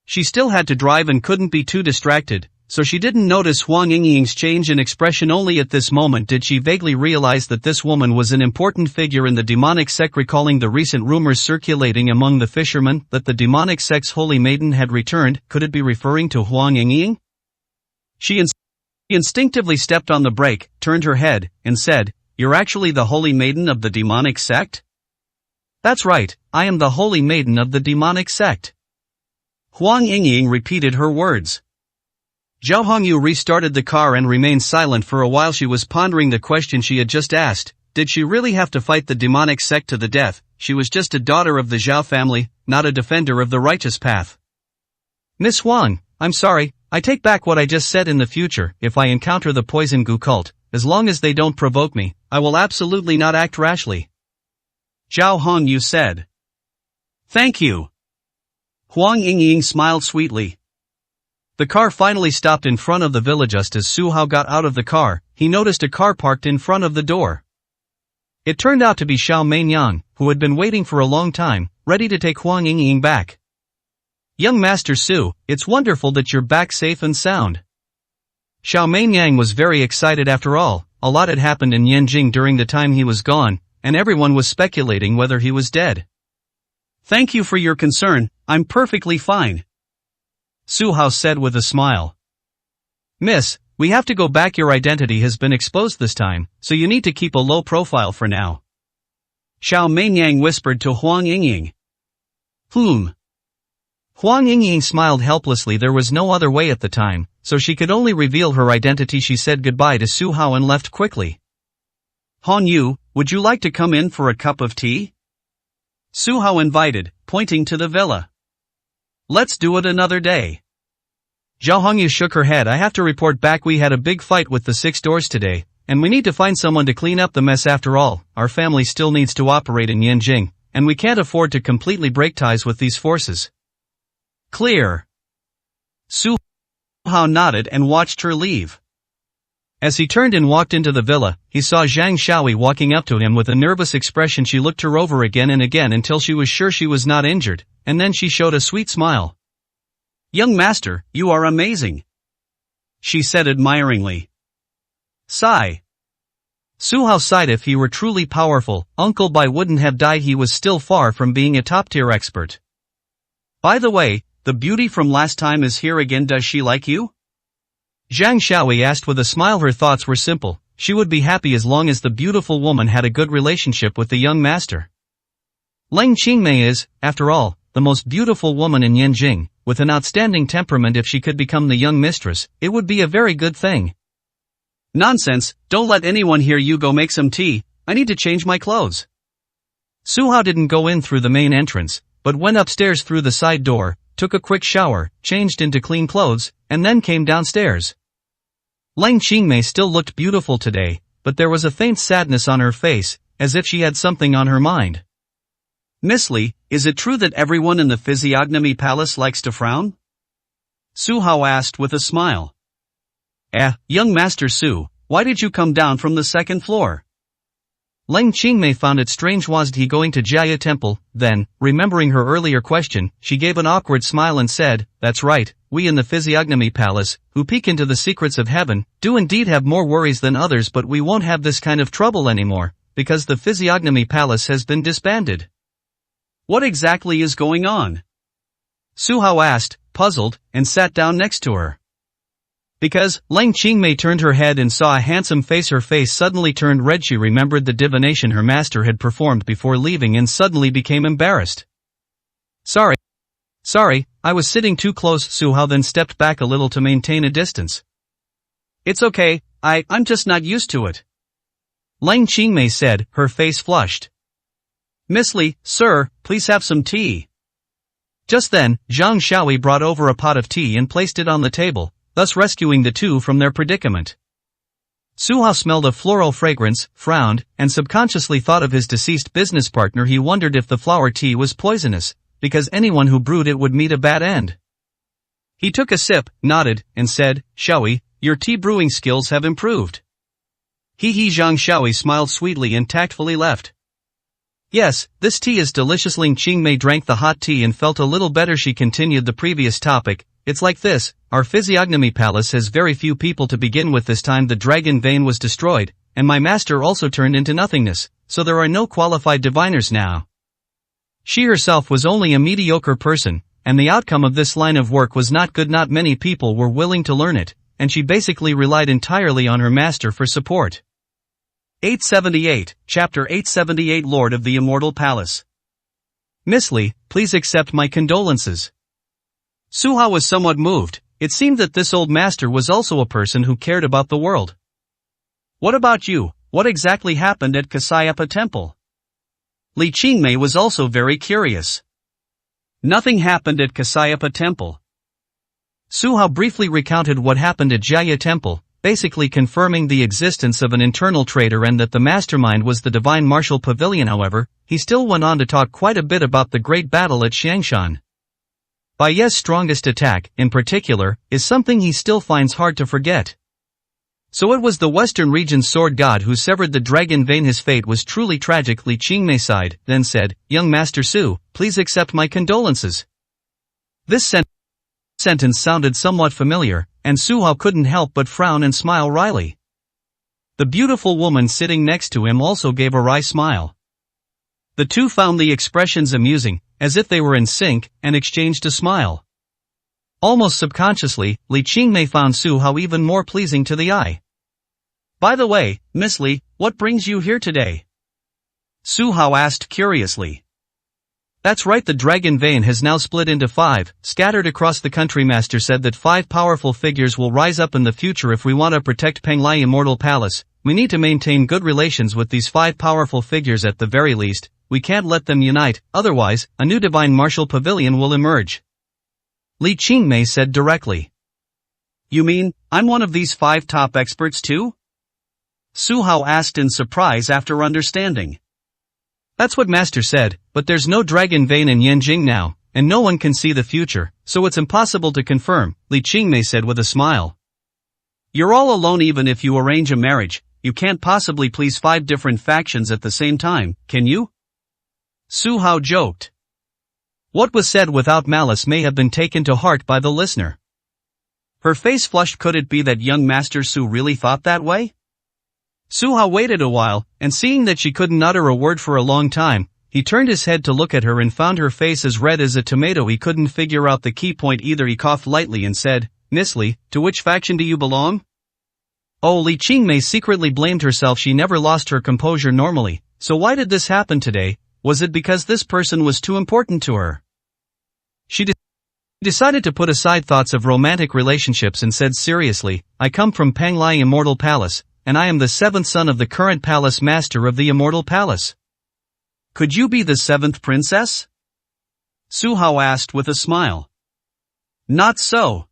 She still had to drive and couldn't be too distracted, so she didn't notice Huang Yingying's change in expression. Only at this moment did she vaguely realize that this woman was an important figure in the demonic sect. Recalling the recent rumors circulating among the fishermen that the demonic sect's holy maiden had returned, could it be referring to Huang Yingying? She instinctively stepped on the brake, turned her head, and said, You're actually the holy maiden of the demonic sect? That's right, I am the holy maiden of the demonic sect. Huang Yingying repeated her words. Zhao Hongyu restarted the car and remained silent for a while. She was pondering the question she had just asked. Did she really have to fight the demonic sect to the death? She was just a daughter of the Zhao family, not a defender of the righteous path. Miss Huang, I'm sorry, I take back what I just said. In the future, if I encounter the Poison Gu cult, as long as they don't provoke me, I will absolutely not act rashly. Zhao Hongyu said. Thank you. Huang Yingying smiled sweetly. The car finally stopped in front of the villa. Just as Su Hao got out of the car, he noticed a car parked in front of the door. It turned out to be Xiao Meinyang, who had been waiting for a long time, ready to take Huang Yingying back. Young Master Su, it's wonderful that you're back safe and sound. Xiao Meinyang was very excited. After all, a lot had happened in Yanjing during the time he was gone, and everyone was speculating whether he was dead. Thank you for your concern, I'm perfectly fine. Su Hao said with a smile. Miss, we have to go back. Your identity has been exposed this time, so you need to keep a low profile for now. Xiao Meinyang whispered to Huang Yingying. Huang Yingying smiled helplessly. There was no other way at the time, so she could only reveal her identity. She said goodbye to Su Hao and left quickly. Hongyu, would you like to come in for a cup of tea? Su Hao invited, pointing to the villa. Let's do it another day. Zhao Hongyu shook her head. I have to report back. We had a big fight with the Six Doors today, and we need to find someone to clean up the mess. After all, our family still needs to operate in Yanjing, and we can't afford to completely break ties with these forces. Clear. Su Hao nodded and watched her leave. As he turned and walked into the villa, he saw Zhang Xiaoyi walking up to him with a nervous expression. She looked her over again and again until she was sure she was not injured, and then she showed a sweet smile. Young master, you are amazing, she said admiringly. Sigh. Su Hao sighed. If he were truly powerful, Uncle Bai wouldn't have died. He was still far from being a top-tier expert. By the way, the beauty from last time is here again. Does she like you? Zhang Xiaoyi asked with a smile. Her thoughts were simple. She would be happy as long as the beautiful woman had a good relationship with the young master. Leng Qingmei is, after all, the most beautiful woman in Yanjing, with an outstanding temperament. If she could become the young mistress, it would be a very good thing. Nonsense, don't let anyone hear you. Go make some tea, I need to change my clothes. Su Hao didn't go in through the main entrance, but went upstairs through the side door, took a quick shower, changed into clean clothes, and then came downstairs. Leng Qingmei still looked beautiful today, but there was a faint sadness on her face, as if she had something on her mind. Miss Li, is it true that everyone in the Physiognomy Palace likes to frown? Su Hao asked with a smile. Young Master Su, why did you come down from the second floor? Leng Qingmei found it strange. Was he going to Jia Temple? Then, remembering her earlier question, she gave an awkward smile and said, That's right, we in the Physiognomy Palace, who peek into the secrets of heaven, do indeed have more worries than others, but we won't have this kind of trouble anymore, because the Physiognomy Palace has been disbanded. What exactly is going on? Su Hao asked, puzzled, and sat down next to her. Because, Lang Qingmei turned her head and saw a handsome face. Her face suddenly turned red. She remembered the divination her master had performed before leaving and suddenly became embarrassed. Sorry, I was sitting too close. Su Hao then stepped back a little to maintain a distance. It's okay, I'm just not used to it. Lang Qingmei said, her face flushed. Miss Li, sir, please have some tea. Just then, Zhang Xiaoyi brought over a pot of tea and placed it on the table, thus rescuing the two from their predicament. Su Hao smelled a floral fragrance, frowned, and subconsciously thought of his deceased business partner. He wondered if the flower tea was poisonous, because anyone who brewed it would meet a bad end. He took a sip, nodded, and said, Xiaoyi, your tea brewing skills have improved. Zhang Xiaoyi smiled sweetly and tactfully left. Yes, this tea is delicious. Ling Qingmei drank the hot tea and felt a little better. She continued the previous topic. It's like this, our physiognomy palace has very few people to begin with. This time the dragon vein was destroyed, and my master also turned into nothingness, so there are no qualified diviners now. She herself was only a mediocre person, and the outcome of this line of work was not good. Not many people were willing to learn it, and she basically relied entirely on her master for support. 878, Chapter 878 Lord of the Immortal Palace. Miss Li, please accept my condolences. Su Hao was somewhat moved. It seemed that this old master was also a person who cared about the world. What about you? What exactly happened at Kasayapa Temple? Li Qingmei was also very curious. Nothing happened at Kasayapa Temple. Su Hao briefly recounted what happened at Jiaya Temple, basically confirming the existence of an internal traitor and that the mastermind was the Divine Martial Pavilion. However, he still went on to talk quite a bit about the great battle at Xiangshan. Bai Ye's strongest attack, in particular, is something he still finds hard to forget. So it was the Western region's sword god who severed the dragon vein. His fate was truly tragic. Li Qingmei sighed, then said, Young Master Su, please accept my condolences. This sentence sounded somewhat familiar, and Su Hao couldn't help but frown and smile wryly. The beautiful woman sitting next to him also gave a wry smile. The two found the expressions amusing, as if they were in sync, and exchanged a smile. Almost subconsciously, Li Qingmei found Su Hao even more pleasing to the eye. By the way, Miss Li, what brings you here today? Su Hao asked curiously. That's right, the dragon vein has now split into 5, scattered across the country. Master said that 5 powerful figures will rise up in the future. If we want to protect Penglai Immortal Palace, we need to maintain good relations with these 5 powerful figures at the very least. We can't let them unite, otherwise, a new Divine Martial Pavilion will emerge. Li Qingmei said directly. You mean, I'm one of these 5 top experts too? Su Hao asked in surprise after understanding. That's what Master said, but there's no dragon vein in Yanjing now, and no one can see the future, so it's impossible to confirm, Li Qingmei said with a smile. You're all alone. Even if you arrange a marriage, you can't possibly please 5 different factions at the same time, can you? Su Hao joked. What was said without malice may have been taken to heart by the listener. Her face flushed. Could it be that young Master Su really thought that way? Su Hao waited a while, and seeing that she couldn't utter a word for a long time, he turned his head to look at her and found her face as red as a tomato. He couldn't figure out the key point either. He coughed lightly and said, Miss Li, to which faction do you belong? Oh, Li Qingmei secretly blamed herself. She never lost her composure normally, so why did this happen today? Was it because this person was too important to her? She decided to put aside thoughts of romantic relationships and said seriously, I come from Penglai Immortal Palace, and I am the 7th son of the current palace master of the Immortal Palace. Could you be the 7th princess? Su Hao asked with a smile. Not so.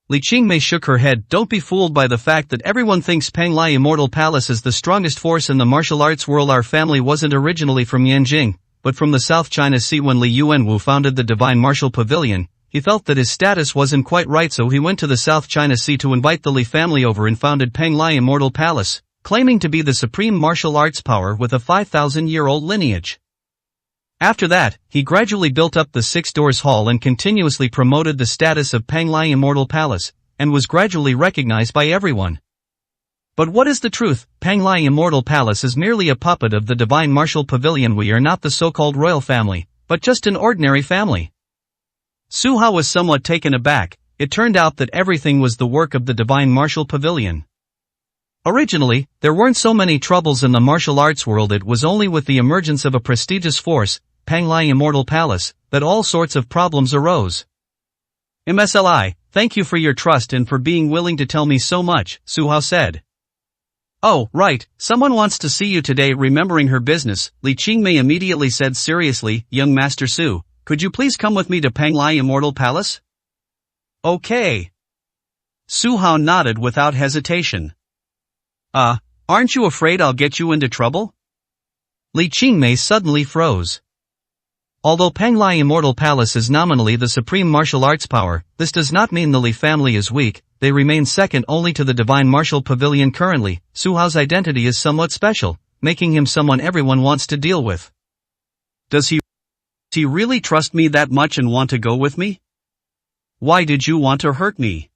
Li Qingmei shook her head. Don't be fooled by the fact that everyone thinks Penglai Immortal Palace is the strongest force in the martial arts world. Our family wasn't originally from Yanjing, but from the South China Sea. When Li Yuanwu founded the Divine Martial Pavilion, he felt that his status wasn't quite right, so he went to the South China Sea to invite the Li family over and founded Penglai Immortal Palace, claiming to be the supreme martial arts power with a 5,000-year-old lineage. After that, he gradually built up the Six Doors Hall and continuously promoted the status of Penglai Immortal Palace, and was gradually recognized by everyone. But what is the truth? Penglai Immortal Palace is merely a puppet of the Divine Martial Pavilion. We are not the so-called royal family, but just an ordinary family. Su Hao was somewhat taken aback. it turned out that everything was the work of the Divine Martial Pavilion. Originally, there weren't so many troubles in the martial arts world. It was only with the emergence of a prestigious force, Panglai Immortal Palace, that all sorts of problems arose. MSLI, thank you for your trust and for being willing to tell me so much, Su Hao said. Oh, right, someone wants to see you today. Remembering her business, Li Qingmei immediately said seriously, young Master Su, could you please come with me to Panglai Immortal Palace? Okay. Su Hao nodded without hesitation. Aren't you afraid I'll get you into trouble? Li Qingmei suddenly froze. Although Panglai Immortal Palace is nominally the supreme martial arts power, this does not mean the Li family is weak. They remain second only to the Divine Martial Pavilion currently. Su Hao's identity is somewhat special, making him someone everyone wants to deal with. Does he really trust me that much and want to go with me? Why did you want to hurt me?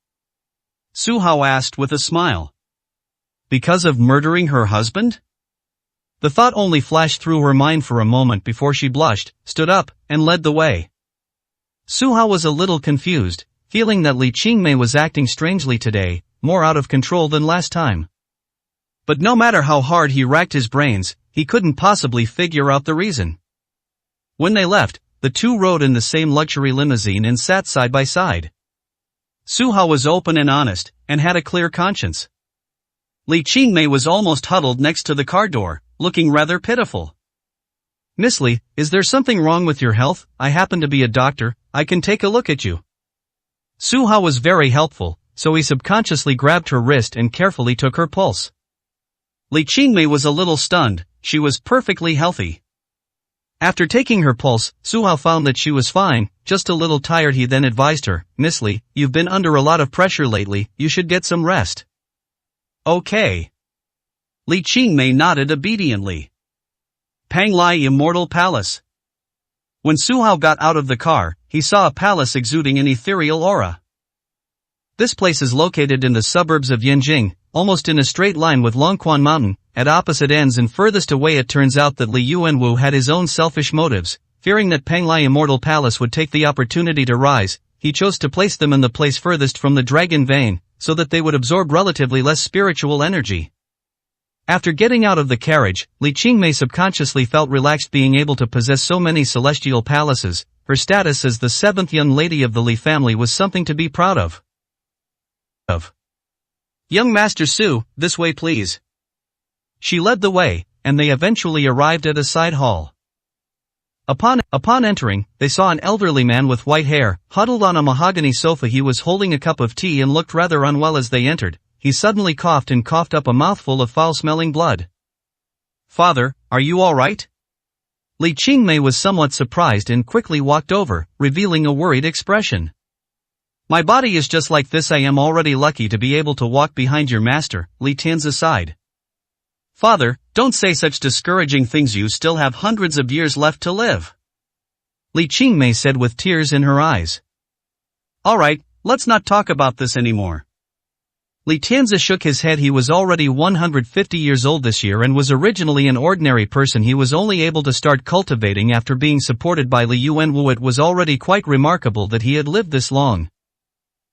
Su Hao asked with a smile. Because of murdering her husband? The thought only flashed through her mind for a moment before she blushed, stood up, and led the way. Su Hao was a little confused, feeling that Li Qingmei was acting strangely today, more out of control than last time. But no matter how hard he racked his brains, he couldn't possibly figure out the reason. When they left, the two rode in the same luxury limousine and sat side by side. Su Hao was open and honest, and had a clear conscience. Li Qingmei was almost huddled next to the car door, looking rather pitiful. Miss Li, is there something wrong with your health? I happen to be a doctor, I can take a look at you. Su Hao was very helpful, so he subconsciously grabbed her wrist and carefully took her pulse. Li Qingmei was a little stunned, she was perfectly healthy. After taking her pulse, Su Hao found that she was fine, just a little tired. He then advised her, Miss Li, you've been under a lot of pressure lately, you should get some rest. Okay. Li Qingmei nodded obediently. Panglai Immortal Palace. When Su Hao got out of the car, he saw a palace exuding an ethereal aura. This place is located in the suburbs of Yanjing, almost in a straight line with Longquan Mountain, at opposite ends and furthest away. It turns out that Li Yuanwu had his own selfish motives. Fearing that Panglai Immortal Palace would take the opportunity to rise, he chose to place them in the place furthest from the dragon vein, so that they would absorb relatively less spiritual energy. After getting out of the carriage, Li Qingmei subconsciously felt relaxed. Being able to possess so many celestial palaces, her status as the seventh young lady of the Li family was something to be proud of. Young Master Su, this way please. She led the way, and they eventually arrived at a side hall. Upon entering, they saw an elderly man with white hair, huddled on a mahogany sofa. He was holding a cup of tea and looked rather unwell. As they entered, he suddenly coughed and coughed up a mouthful of foul-smelling blood. Father, are you all right? Li Qingmei was somewhat surprised and quickly walked over, revealing a worried expression. My body is just like this. I am already lucky to be able to walk behind your master, Li Tianzi sighed. Father, don't say such discouraging things. You still have hundreds of years left to live. Li Qingmei said with tears in her eyes. Alright, let's not talk about this anymore. Li Tianzi shook his head. He was already 150 years old this year and was originally an ordinary person. He was only able to start cultivating after being supported by Li Yuanwu. It was already quite remarkable that he had lived this long.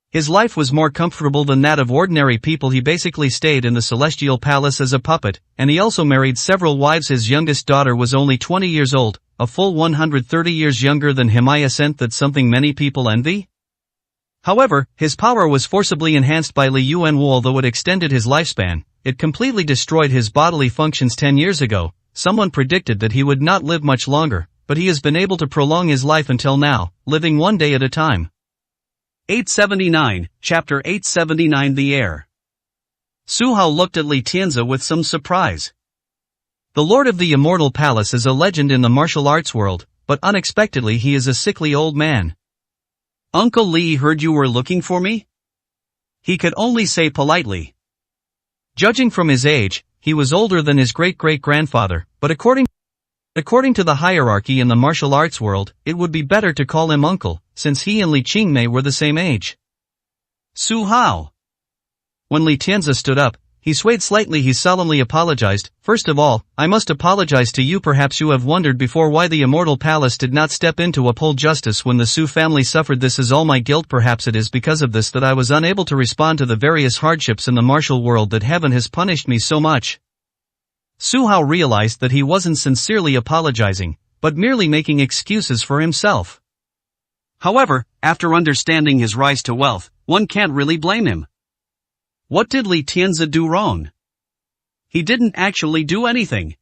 His life was more comfortable than that of ordinary people. He basically stayed in the celestial palace as a puppet, and he also married several wives. His youngest daughter was only 20 years old, a full 130 years younger than him. Isn't that something many people envy? However, his power was forcibly enhanced by Li Yuanwu. Although it extended his lifespan, it completely destroyed his bodily functions. 10 years ago, someone predicted that he would not live much longer, but he has been able to prolong his life until now, living one day at a time. 879, Chapter 879 The Heir. Su Hao looked at Li Tianzi with some surprise. The Lord of the Immortal Palace is a legend in the martial arts world, but unexpectedly he is a sickly old man. Uncle Li heard you were looking for me? He could only say politely. Judging from his age, he was older than his great-great-grandfather, but according to the hierarchy in the martial arts world, it would be better to call him uncle, since he and Li Qingmei were the same age. Su Hao. When Li Tianzi stood up, he swayed slightly. He solemnly apologized. First of all, I must apologize to you. Perhaps you have wondered before why the Immortal Palace did not step in to uphold justice when the Su family suffered. This is all my guilt. Perhaps it is because of this that I was unable to respond to the various hardships in the martial world that heaven has punished me so much. Su Hao realized that he wasn't sincerely apologizing, but merely making excuses for himself. However, after understanding his rise to wealth, one can't really blame him. What did Li Tianzi do wrong? He didn't actually do anything.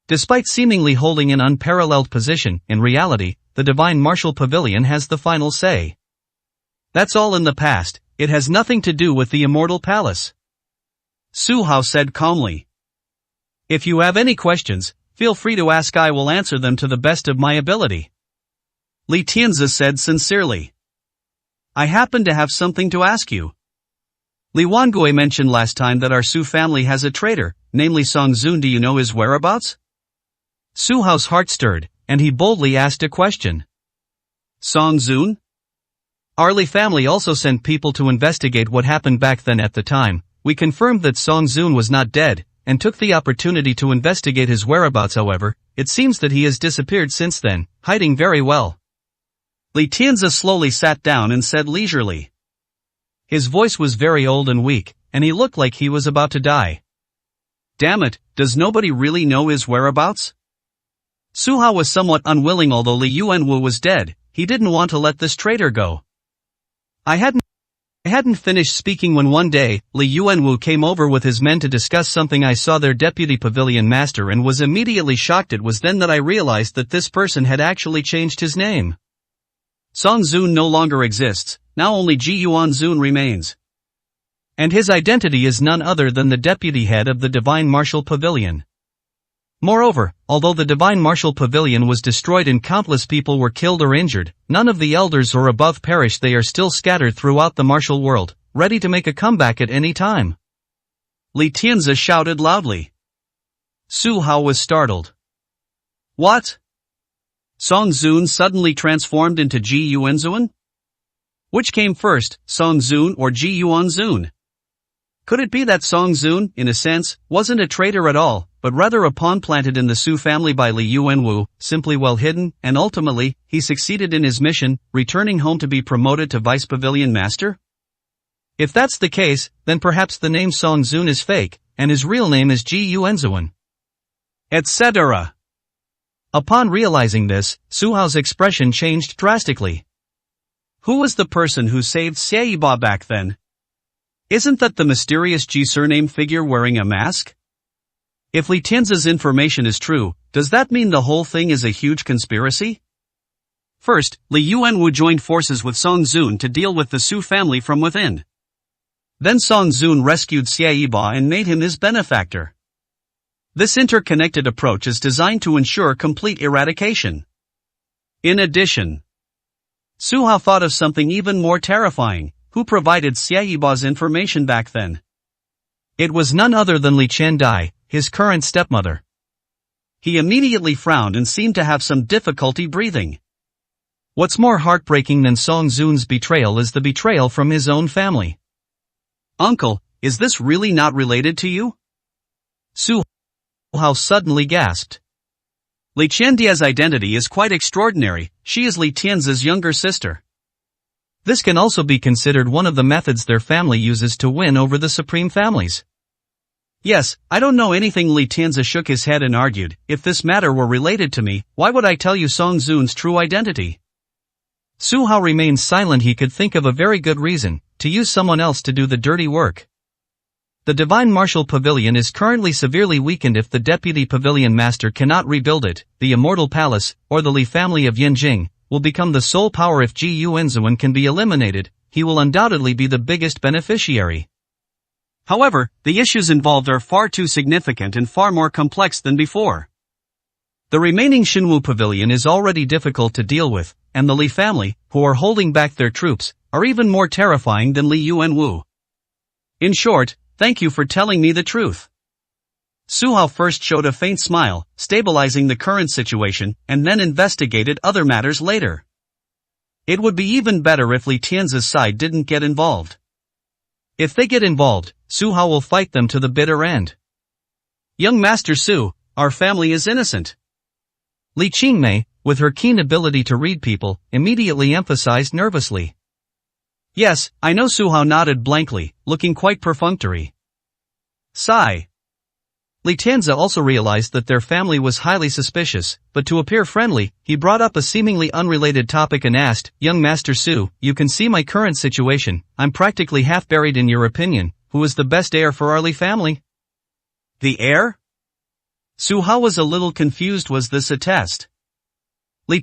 Despite seemingly holding an unparalleled position, in reality, the Divine Martial Pavilion has the final say. That's all in the past, it has nothing to do with the Immortal Palace. Su Hao said calmly. If you have any questions, feel free to ask. I will answer them to the best of my ability. Li Tianzi said sincerely. I happen to have something to ask you. Li Wangui mentioned last time that our Su family has a traitor, namely Song Zun. Do you know his whereabouts? Su Hao's heart stirred, and he boldly asked a question. Song Zun? Our Li family also sent people to investigate what happened back then. At the time, we confirmed that Song Zun was not dead, and took the opportunity to investigate his whereabouts. However, it seems that he has disappeared since then, hiding very well. Li Tianzi slowly sat down and said leisurely. His voice was very old and weak, and he looked like he was about to die. Damn it, does nobody really know his whereabouts? Su Hao was somewhat unwilling. Although Li Yuanwu was dead, he didn't want to let this traitor go. I hadn't finished speaking when one day, Li Yuanwu came over with his men to discuss something. I saw their deputy pavilion master and was immediately shocked. It was then that I realized that this person had actually changed his name. Song Zun no longer exists, now only Ji Yuan Zun remains. And his identity is none other than the deputy head of the Divine Martial Pavilion. Moreover, although the Divine Martial Pavilion was destroyed and countless people were killed or injured, none of the elders or above perished. They are still scattered throughout the martial world, ready to make a comeback at any time. Li Tianzi shouted loudly. Su Hao was startled. What? Song Zun suddenly transformed into Ji Yuanzun? Which came first, Song Zun or Ji Yuan Zun? Could it be that Song Zun, in a sense, wasn't a traitor at all, but rather a pawn planted in the Su family by Li Yuanwu, simply well hidden, and ultimately, he succeeded in his mission, returning home to be promoted to Vice Pavilion Master? If that's the case, then perhaps the name Song Zun is fake, and his real name is Ji Yuanzuan. Etc. Upon realizing this, Su Hao's expression changed drastically. Who was the person who saved Xie Yiba back then? Isn't that the mysterious Ji surname figure wearing a mask? If Li Tianzi's information is true, does that mean the whole thing is a huge conspiracy? First, Li Yuanwu joined forces with Song Zun to deal with the Su family from within. Then Song Zun rescued Xie Yiba and made him his benefactor. This interconnected approach is designed to ensure complete eradication. In addition, Su Hao thought of something even more terrifying. Who provided Xie Yiba's information back then? It was none other than Li Qiandai, his current stepmother. He immediately frowned and seemed to have some difficulty breathing. What's more heartbreaking than Song Zun's betrayal is the betrayal from his own family. Uncle, is this really not related to you? Su Hao suddenly gasped. Li Qiandia's identity is quite extraordinary. She is Li Tianzi's younger sister. This can also be considered one of the methods their family uses to win over the supreme families. Yes, I don't know anything. Li Tianzi shook his head and argued, if this matter were related to me, why would I tell you Song Zun's true identity? Su Hao remained silent. He could think of a very good reason, to use someone else to do the dirty work. The Divine Martial Pavilion is currently severely weakened. If the Deputy Pavilion Master cannot rebuild it, the Immortal Palace, or the Li family of Yanjing, will become the sole power. If Ji Yuanzuan can be eliminated, he will undoubtedly be the biggest beneficiary. However, the issues involved are far too significant and far more complex than before. The remaining Xinwu Pavilion is already difficult to deal with, and the Li family, who are holding back their troops, are even more terrifying than Li Yuanwu. In short, thank you for telling me the truth. Su Hao first showed a faint smile, stabilizing the current situation, and then investigated other matters later. It would be even better if Li Tianzi's side didn't get involved. If they get involved, Su Hao will fight them to the bitter end. Young Master Su, our family is innocent. Li Qingmei, with her keen ability to read people, immediately emphasized nervously. Yes, I know. Su Hao nodded blankly, looking quite perfunctory. Sigh. Li Tianzi also realized that their family was highly suspicious, but to appear friendly, he brought up a seemingly unrelated topic and asked, Young Master Su, you can see my current situation, I'm practically half buried. In your opinion, who is the best heir for our Li family? The heir? Su Hao was a little confused. Was this a test? Li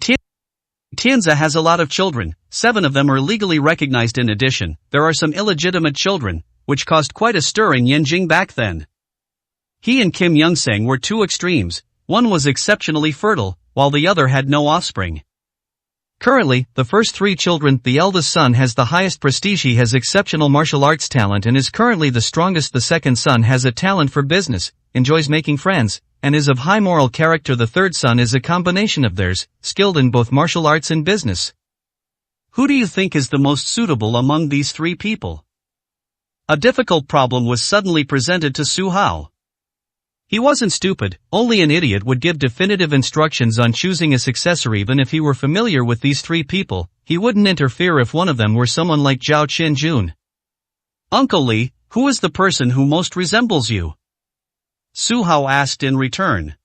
Tianzi has a lot of children, 7 of them are legally recognized. In addition, there are some illegitimate children, which caused quite a stir in Yanjing back then. He and Kim Youngsang were 2 extremes, one was exceptionally fertile, while the other had no offspring. Currently, the first 3 children, the eldest son has the highest prestige. He has exceptional martial arts talent and is currently the strongest. The second son has a talent for business, enjoys making friends, and is of high moral character. The third son is a combination of theirs, skilled in both martial arts and business. Who do you think is the most suitable among these 3 people? A difficult problem was suddenly presented to Su Hao. He wasn't stupid, only an idiot would give definitive instructions on choosing a successor. Even if he were familiar with these 3 people, he wouldn't interfere if one of them were someone like Zhao Qinjun. Uncle Li, who is the person who most resembles you? Su Hao asked in return.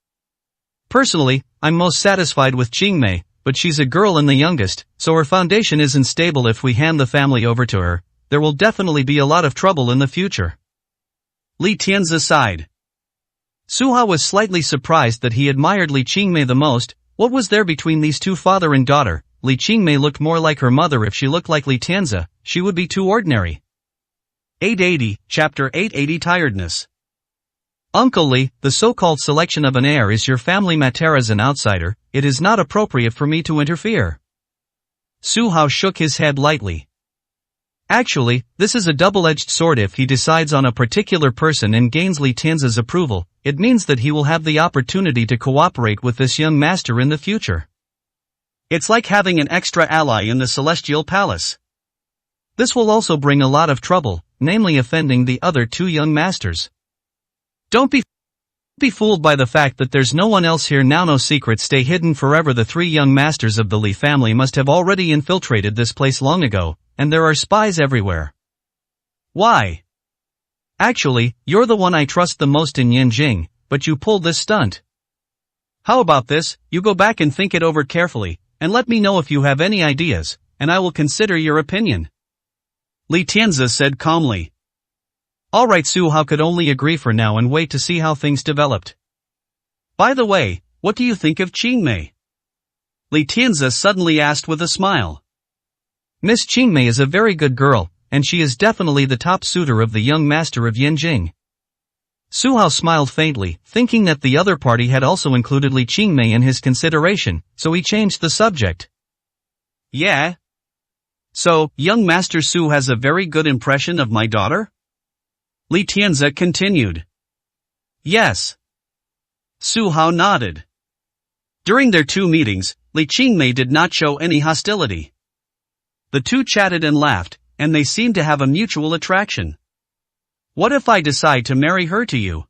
Personally, I'm most satisfied with Qingmei, but she's a girl and the youngest, so her foundation isn't stable. If we hand the family over to her, there will definitely be a lot of trouble in the future. Li Tianzi sighed. Su Hao was slightly surprised that he admired Li Qingmei the most. What was there between these 2 father and daughter? Li Qingmei looked more like her mother. If she looked like Li Tianzi, she would be too ordinary. 880, Chapter 880 Tiredness. Uncle Li, the so-called selection of an heir is your family matter. As an outsider, it is not appropriate for me to interfere. Su Hao shook his head lightly. Actually, this is a double-edged sword. If he decides on a particular person and gains Li Tianzi's approval, it means that he will have the opportunity to cooperate with this young master in the future. It's like having an extra ally in the Celestial Palace. This will also bring a lot of trouble, namely offending the other 2 young masters. Don't be fooled by the fact that there's no one else here now. No secrets stay hidden forever. The 3 young masters of the Li family must have already infiltrated this place long ago, and there are spies everywhere. Why? Actually, you're the one I trust the most in Yanjing, but you pulled this stunt. How about this, you go back and think it over carefully, and let me know if you have any ideas, and I will consider your opinion. Li Tianzi said calmly. Alright. Su Hao could only agree for now and wait to see how things developed. By the way, what do you think of Qingmei? Li Tianzi suddenly asked with a smile. Miss Qingmei is a very good girl, and she is definitely the top suitor of the young master of Yanjing. Su Hao smiled faintly, thinking that the other party had also included Li Qingmei in his consideration, so he changed the subject. Yeah? So, young Master Su has a very good impression of my daughter? Li Tianzi continued. Yes. Su Hao nodded. During their 2 meetings, Li Qingmei did not show any hostility. The 2 chatted and laughed, and they seemed to have a mutual attraction. What if I decide to marry her to you?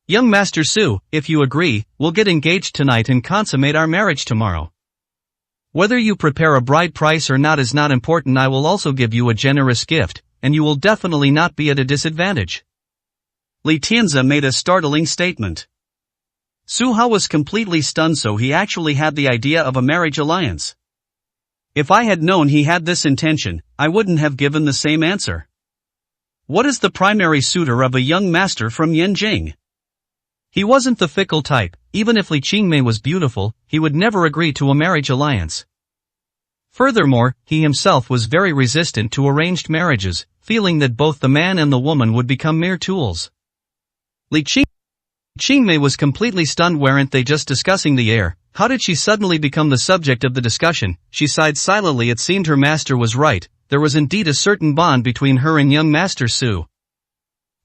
Young Master Su, if you agree, we'll get engaged tonight and consummate our marriage tomorrow. Whether you prepare a bride price or not is not important. I will also give you a generous gift, and you will definitely not be at a disadvantage. Li Tianzi made a startling statement. Su Hao was completely stunned, so he actually had the idea of a marriage alliance. If I had known he had this intention, I wouldn't have given the same answer. What is the primary suitor of a young master from Yanjing? He wasn't the fickle type. Even if Li Qingmei was beautiful, he would never agree to a marriage alliance. Furthermore, he himself was very resistant to arranged marriages, feeling that both the man and the woman would become mere tools. Li Qingmei was completely stunned. Weren't they just discussing the heir? How did she suddenly become the subject of the discussion? She sighed silently. It seemed her master was right. There was indeed a certain bond between her and young Master Su.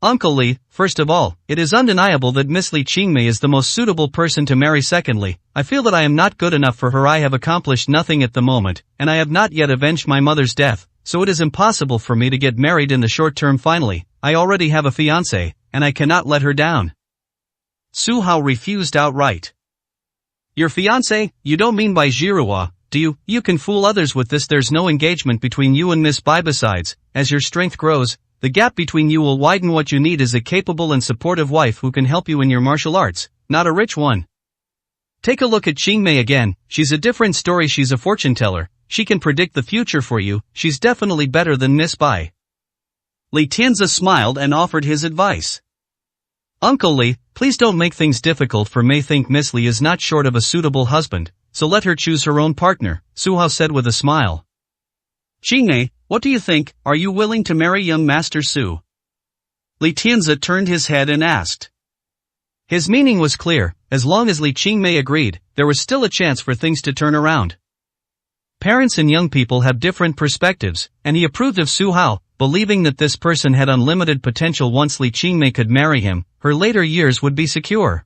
Uncle Li, first of all, it is undeniable that Miss Li Qingmei is the most suitable person to marry. Secondly, I feel that I am not good enough for her. I have accomplished nothing at the moment, and I have not yet avenged my mother's death. so it is impossible for me to get married in the short term. Finally, I already have a fiancée, and I cannot let her down. Su Hao refused outright. Your fiancé? You don't mean Bai Jiruo, do you? You can fool others with this. There's no engagement between you and Miss Bai. Besides, as your strength grows, the gap between you will widen. What you need is a capable and supportive wife who can help you in your martial arts, not a rich one. Take a look at Qingmei again. She's a different story. She's a fortune teller. She can predict the future for you. She's definitely better than Miss Bai. Li Tianzi smiled and offered his advice. Uncle Li, please don't make things difficult for Mei. Think Miss Li is not short of a suitable husband, so let her choose her own partner, Su Hao said with a smile. Qingmei, what do you think? Are you willing to marry young Master Su? Li Tianzi turned his head and asked. His meaning was clear. As long as Li Qingmei agreed, there was still a chance for things to turn around. Parents and young people have different perspectives, and he approved of Su Hao, believing that this person had unlimited potential. Once Li Qingmei could marry him, her later years would be secure.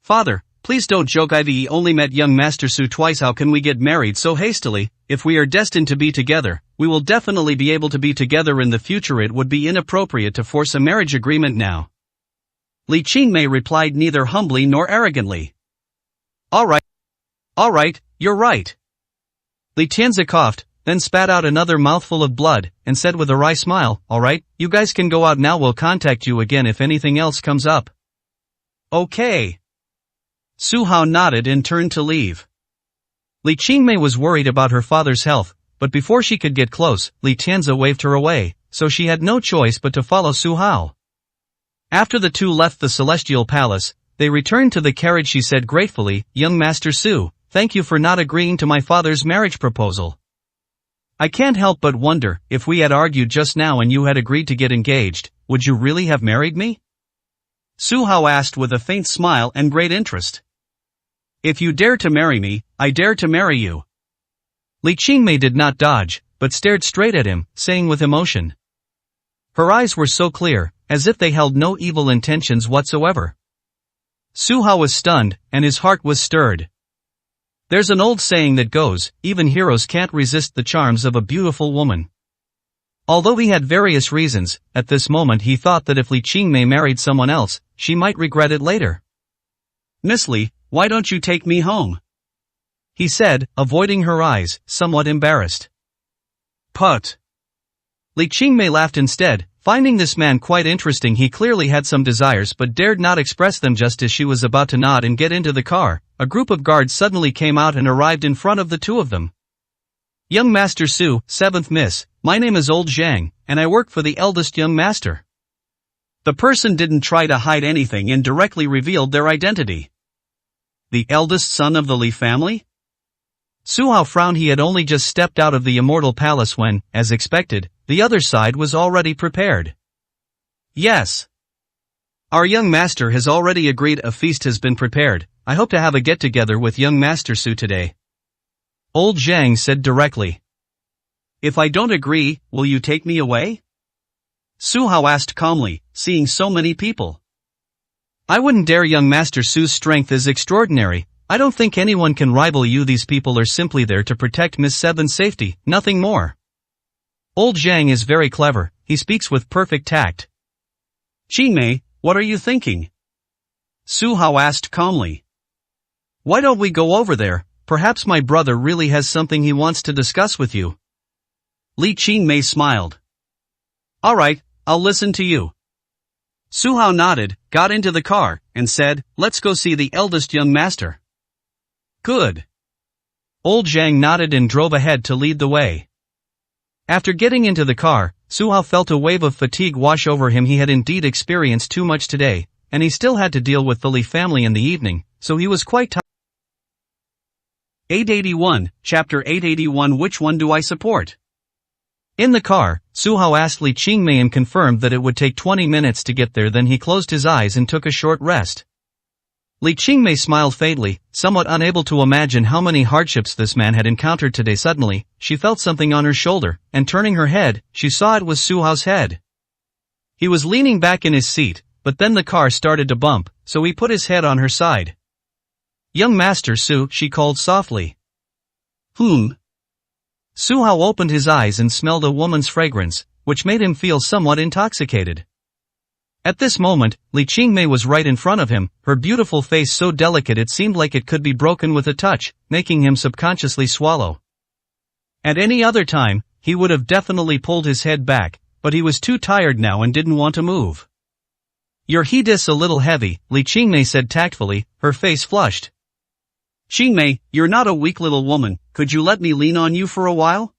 Father, please don't joke. I've only met young Master Su twice. How can we get married so hastily? If we are destined to be together, we will definitely be able to be together in the future. It would be inappropriate to force a marriage agreement now. Li Qingmei replied neither humbly nor arrogantly. Alright, you're right. Li Tianzi coughed, then spat out another mouthful of blood, and said with a wry smile, alright, you guys can go out now. We'll contact you again if anything else comes up. Okay. Su Hao nodded and turned to leave. Li Qingmei was worried about her father's health, but before she could get close, Li Tianzi waved her away, so she had no choice but to follow Su Hao. After the two left the Celestial Palace, they returned to the carriage. She said gratefully, Young Master Su, thank you for not agreeing to my father's marriage proposal. I can't help but wonder, if we had argued just now and you had agreed to get engaged, would you really have married me? Su Hao asked with a faint smile and great interest. If you dare to marry me, I dare to marry you. Li Qingmei did not dodge, but stared straight at him, saying with emotion. Her eyes were so clear, as if they held no evil intentions whatsoever. Su Hao was stunned, and his heart was stirred. There's an old saying that goes, even heroes can't resist the charms of a beautiful woman. Although he had various reasons, at this moment he thought that if Li Qingmei married someone else, she might regret it later. Miss Li, why don't you take me home? He said, avoiding her eyes, somewhat embarrassed. Put. Li Qingmei laughed instead, finding this man quite interesting. He clearly had some desires but dared not express them. Just as she was about to nod and get into the car, a group of guards suddenly came out and arrived in front of the two of them. Young Master Su, 7th Miss, my name is Old Zhang, and I work for the eldest young master. The person didn't try to hide anything and directly revealed their identity. The eldest son of the Li family? Su Hao frowned. He had only just stepped out of the Immortal Palace when, as expected, the other side was already prepared. Yes. Our young master has already agreed. A feast has been prepared. I hope to have a get-together with young Master Su today. Old Zhang said directly. If I don't agree, will you take me away? Su Hao asked calmly, seeing so many people. I wouldn't dare. Young Master Su's strength is extraordinary. I don't think anyone can rival you. These people are simply there to protect Miss Seven's safety, nothing more. Old Zhang is very clever. He speaks with perfect tact. Qingmei, what are you thinking? Su Hao asked calmly. Why don't we go over there? Perhaps my brother really has something he wants to discuss with you. Li Qingmei smiled. Alright, I'll listen to you. Su Hao nodded, got into the car, and said, let's go see the eldest young master. Good. Old Zhang nodded and drove ahead to lead the way. After getting into the car, Su Hao felt a wave of fatigue wash over him. He had indeed experienced too much today, and he still had to deal with the Li family in the evening, so he was quite tired. 881, Chapter 881. Which one do I support? In the car, Su Hao asked Li Qingmei and confirmed that it would take 20 minutes to get there. Then he closed his eyes and took a short rest. Li Qingmei smiled faintly, somewhat unable to imagine how many hardships this man had encountered today. Suddenly, she felt something on her shoulder, and turning her head, she saw it was Su Hao's head. He was leaning back in his seat, but then the car started to bump, so he put his head on her side. Young Master Su, she called softly. Su Hao opened his eyes and smelled a woman's fragrance, which made him feel somewhat intoxicated. At this moment, Li Qingmei was right in front of him, her beautiful face so delicate it seemed like it could be broken with a touch, making him subconsciously swallow. At any other time, he would have definitely pulled his head back, but he was too tired now and didn't want to move. "Your heat is a little heavy," Li Qingmei said tactfully, her face flushed. "Qingmei, you're not a weak little woman, could you let me lean on you for a while?"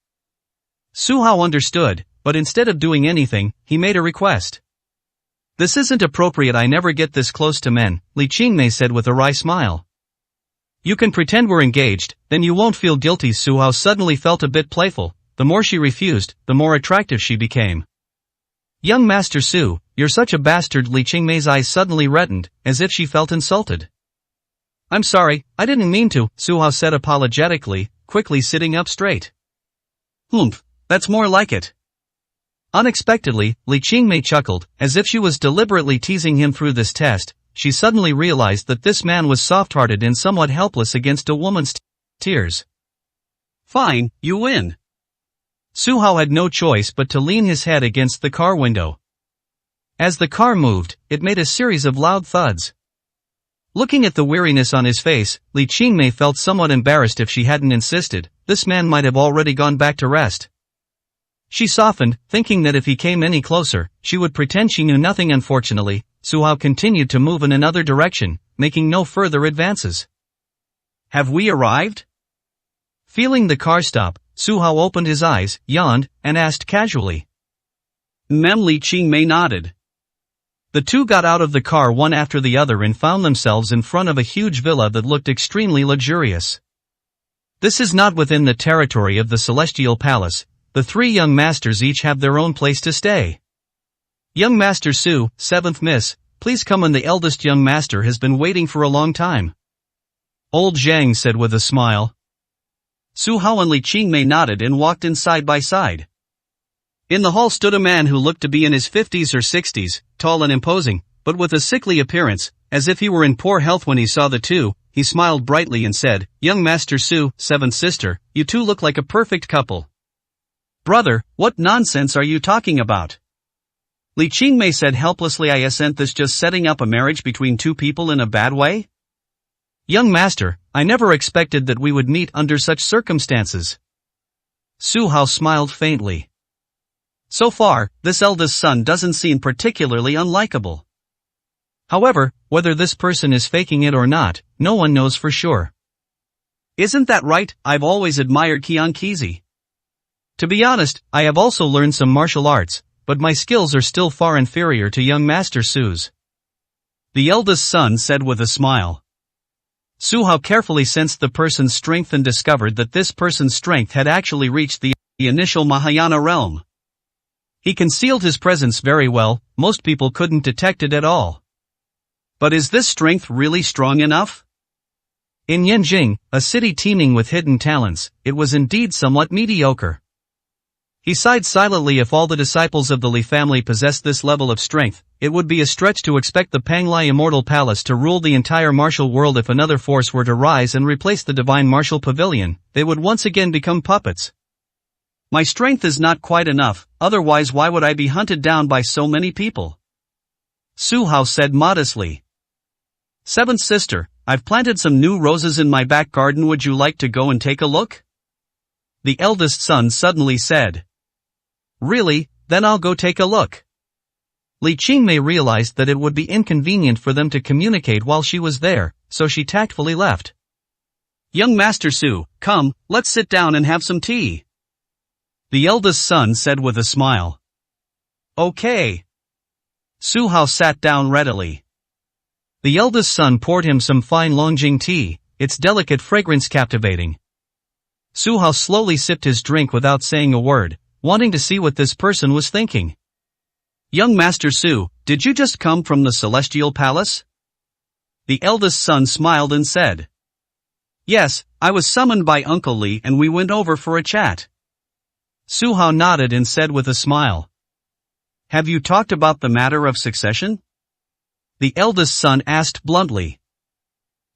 Su Hao understood, but instead of doing anything, he made a request. "This isn't appropriate, I never get this close to men," Li Qingmei said with a wry smile. "You can pretend we're engaged, then you won't feel guilty." Su Hao suddenly felt a bit playful. The more she refused, the more attractive she became. "Young Master Su, you're such a bastard." Li Qingmei's eyes suddenly reddened, as if she felt insulted. "I'm sorry, I didn't mean to," Su Hao said apologetically, quickly sitting up straight. "Humph, that's more like it." Unexpectedly, Li Qingmei chuckled, as if she was deliberately teasing him through this test. She suddenly realized that this man was soft-hearted and somewhat helpless against a woman's tears. "Fine, you win." Su Hao had no choice but to lean his head against the car window. As the car moved, it made a series of loud thuds. Looking at the weariness on his face, Li Qingmei felt somewhat embarrassed. If she hadn't insisted, this man might have already gone back to rest. She softened, thinking that if he came any closer, she would pretend she knew nothing. Unfortunately, Su Hao continued to move in another direction, making no further advances. "Have we arrived?" Feeling the car stop, Su Hao opened his eyes, yawned, and asked casually. Li Qingmei nodded. The two got out of the car one after the other and found themselves in front of a huge villa that looked extremely luxurious. This is not within the territory of the Celestial Palace. The three young masters each have their own place to stay. "Young Master Su, 7th Miss, please come in." The eldest young master has been waiting for a long time. Old Zhang said with a smile. Su Hao and Li Qingmei nodded and walked in side by side. In the hall stood a man who looked to be in his 50s or 60s, tall and imposing, but with a sickly appearance, as if he were in poor health. When he saw the two, he smiled brightly and said, "Young Master Su, 7th sister, you two look like a perfect couple." "Brother, what nonsense are you talking about?" Li Qingmei said helplessly. "Isn't this just setting up a marriage between two people in a bad way?" "Young master, I never expected that we would meet under such circumstances." Su Hao smiled faintly. So far, this eldest son doesn't seem particularly unlikable. However, whether this person is faking it or not, no one knows for sure. "Isn't that right? I've always admired Qian Qizi. To be honest, I have also learned some martial arts, but my skills are still far inferior to young Master Su's," the eldest son said with a smile. Su Hao carefully sensed the person's strength and discovered that this person's strength had actually reached the initial Mahayana realm. He concealed his presence very well, most people couldn't detect it at all. But is this strength really strong enough? In Yanjing, a city teeming with hidden talents, it was indeed somewhat mediocre. He sighed silently. If all the disciples of the Li family possessed this level of strength, it would be a stretch to expect the Panglai Immortal Palace to rule the entire martial world. If another force were to rise and replace the Divine Martial Pavilion, they would once again become puppets. My strength is not quite enough, otherwise why would I be hunted down by so many people? Su Hao said modestly. Seventh sister, I've planted some new roses in my back garden. Would you like to go and take a look? The eldest son suddenly said. Really? Then I'll go take a look. Li Qingmei realized that it would be inconvenient for them to communicate while she was there, so she tactfully left. Young Master Su, come, let's sit down and have some tea. The eldest son said with a smile. Okay. Su Hao sat down readily. The eldest son poured him some fine Longjing tea, its delicate fragrance captivating. Su Hao slowly sipped his drink without saying a word, wanting to see what this person was thinking. Young Master Su, did you just come from the Celestial Palace? The eldest son smiled and said. Yes, I was summoned by Uncle Li and we went over for a chat. Su Hao nodded and said with a smile. Have you talked about the matter of succession? The eldest son asked bluntly.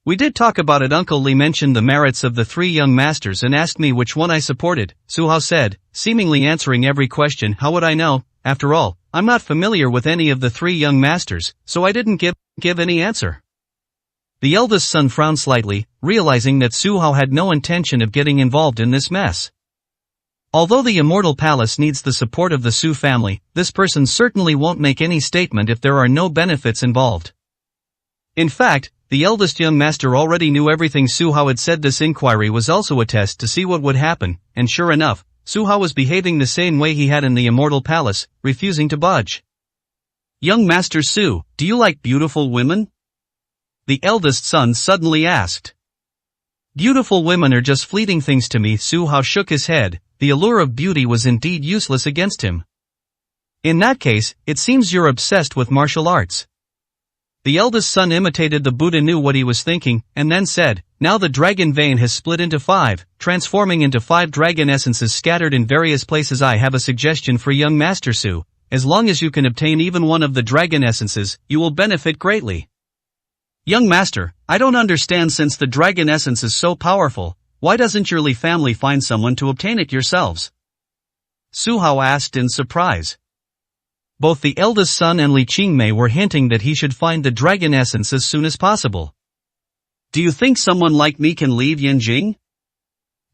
We did talk about it. Uncle Lee mentioned the merits of the three young masters and asked me which one I supported, Su Hao said, seemingly answering every question. How would I know? After all, I'm not familiar with any of the three young masters, so I didn't give any answer. The eldest son frowned slightly, realizing that Su Hao had no intention of getting involved in this mess. Although the Immortal Palace needs the support of the Su family, this person certainly won't make any statement if there are no benefits involved. In fact, the eldest young master already knew everything Su Hao had said. This inquiry was also a test to see what would happen, and sure enough, Su Hao was behaving the same way he had in the Immortal Palace, refusing to budge. Young Master Su, do you like beautiful women? The eldest son suddenly asked. Beautiful women are just fleeting things to me. Su Hao shook his head. The allure of beauty was indeed useless against him. In that case, it seems you're obsessed with martial arts. The eldest son imitated the Buddha, knew what he was thinking, and then said, now the dragon vein has split into 5, transforming into 5 dragon essences scattered in various places. I have a suggestion for young Master Su. As long as you can obtain even one of the dragon essences, you will benefit greatly. Young Master, I don't understand. Since the dragon essence is so powerful, why doesn't your Li family find someone to obtain it yourselves? Su Hao asked in surprise. Both the eldest son and Li Qingmei were hinting that he should find the dragon essence as soon as possible. Do you think someone like me can leave Yanjing?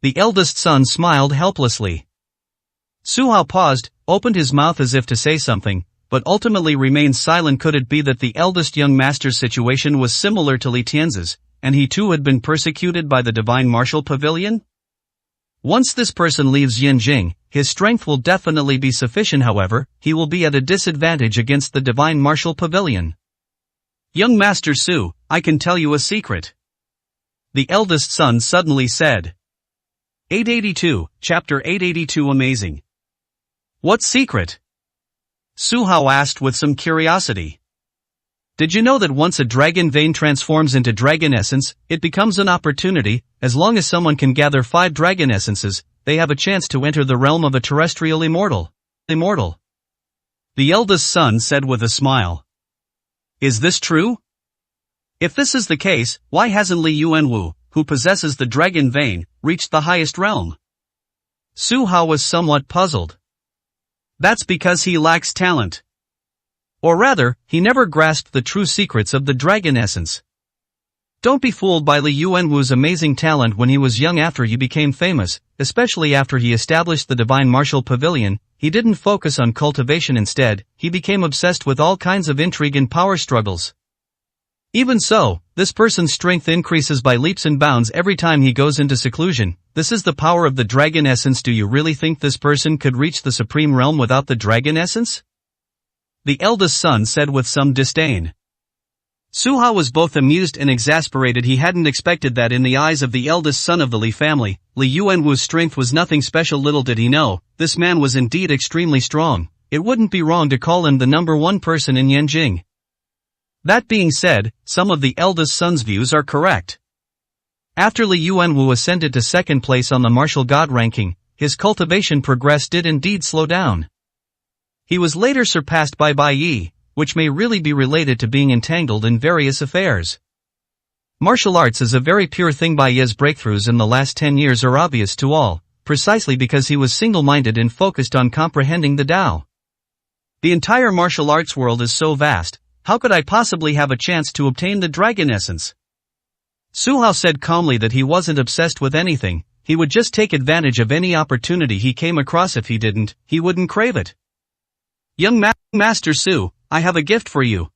The eldest son smiled helplessly. Su Hao paused, opened his mouth as if to say something, but ultimately remained silent. Could it be that the eldest young master's situation was similar to Li Tianzi's, and he too had been persecuted by the Divine Martial Pavilion? Once this person leaves Yanjing, his strength will definitely be sufficient. However, he will be at a disadvantage against the Divine Martial Pavilion. Young Master Su, I can tell you a secret. The eldest son suddenly said. 882, Chapter 882. Amazing. What secret? Su Hao asked with some curiosity. Did you know that once a dragon vein transforms into dragon essence, it becomes an opportunity? As long as someone can gather 5 dragon essences, they have a chance to enter the realm of a terrestrial immortal. The eldest son said with a smile. Is this true? If this is the case, why hasn't Li Yuanwu, who possesses the dragon vein, reached the highest realm? Su Hao was somewhat puzzled. That's because he lacks talent. Or rather, he never grasped the true secrets of the dragon essence. Don't be fooled by Li Yuanwu's amazing talent when he was young. After he became famous, especially after he established the Divine Martial Pavilion, he didn't focus on cultivation. Instead, he became obsessed with all kinds of intrigue and power struggles. Even so, this person's strength increases by leaps and bounds every time he goes into seclusion. This is the power of the dragon essence. Do you really think this person could reach the supreme realm without the dragon essence? The eldest son said with some disdain. Su Hao was both amused and exasperated. He hadn't expected that. In the eyes of the eldest son of the Li family, Li Yuanwu's strength was nothing special. Little did he know, this man was indeed extremely strong. It wouldn't be wrong to call him the number 1 person in Yanjing. That being said, some of the eldest son's views are correct. After Li Yuanwu ascended to 2nd place on the martial god ranking, his cultivation progress did indeed slow down. He was later surpassed by Bai Yi, which may really be related to being entangled in various affairs. Martial arts is a very pure thing. Bai Yi's breakthroughs in the last 10 years are obvious to all, precisely because he was single-minded and focused on comprehending the Tao. The entire martial arts world is so vast, how could I possibly have a chance to obtain the dragon essence? Su Hao said calmly that he wasn't obsessed with anything, he would just take advantage of any opportunity he came across. If he didn't, he wouldn't crave it. Young Master Su, I have a gift for you.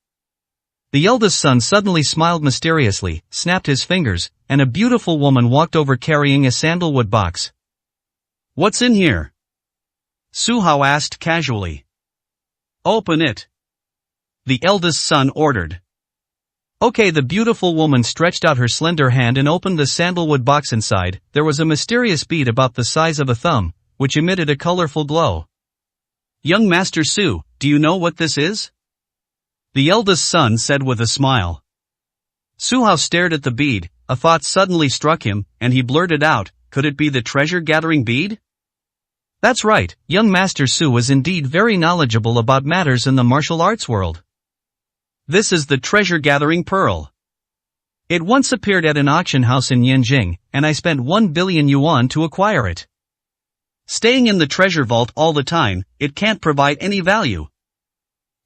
The eldest son suddenly smiled mysteriously, snapped his fingers, and a beautiful woman walked over carrying a sandalwood box. What's in here? Su Hao asked casually. Open it. The eldest son ordered. Okay, the beautiful woman stretched out her slender hand and opened the sandalwood box. Inside, there was a mysterious bead about the size of a thumb, which emitted a colorful glow. Young Master Su, do you know what this is? The eldest son said with a smile. Su Hao stared at the bead, a thought suddenly struck him, and he blurted out, could it be the treasure-gathering bead? That's right, young Master Su was indeed very knowledgeable about matters in the martial arts world. This is the treasure-gathering pearl. It once appeared at an auction house in Yanjing, and I spent 1 billion yuan to acquire it. Staying in the treasure vault all the time, it can't provide any value.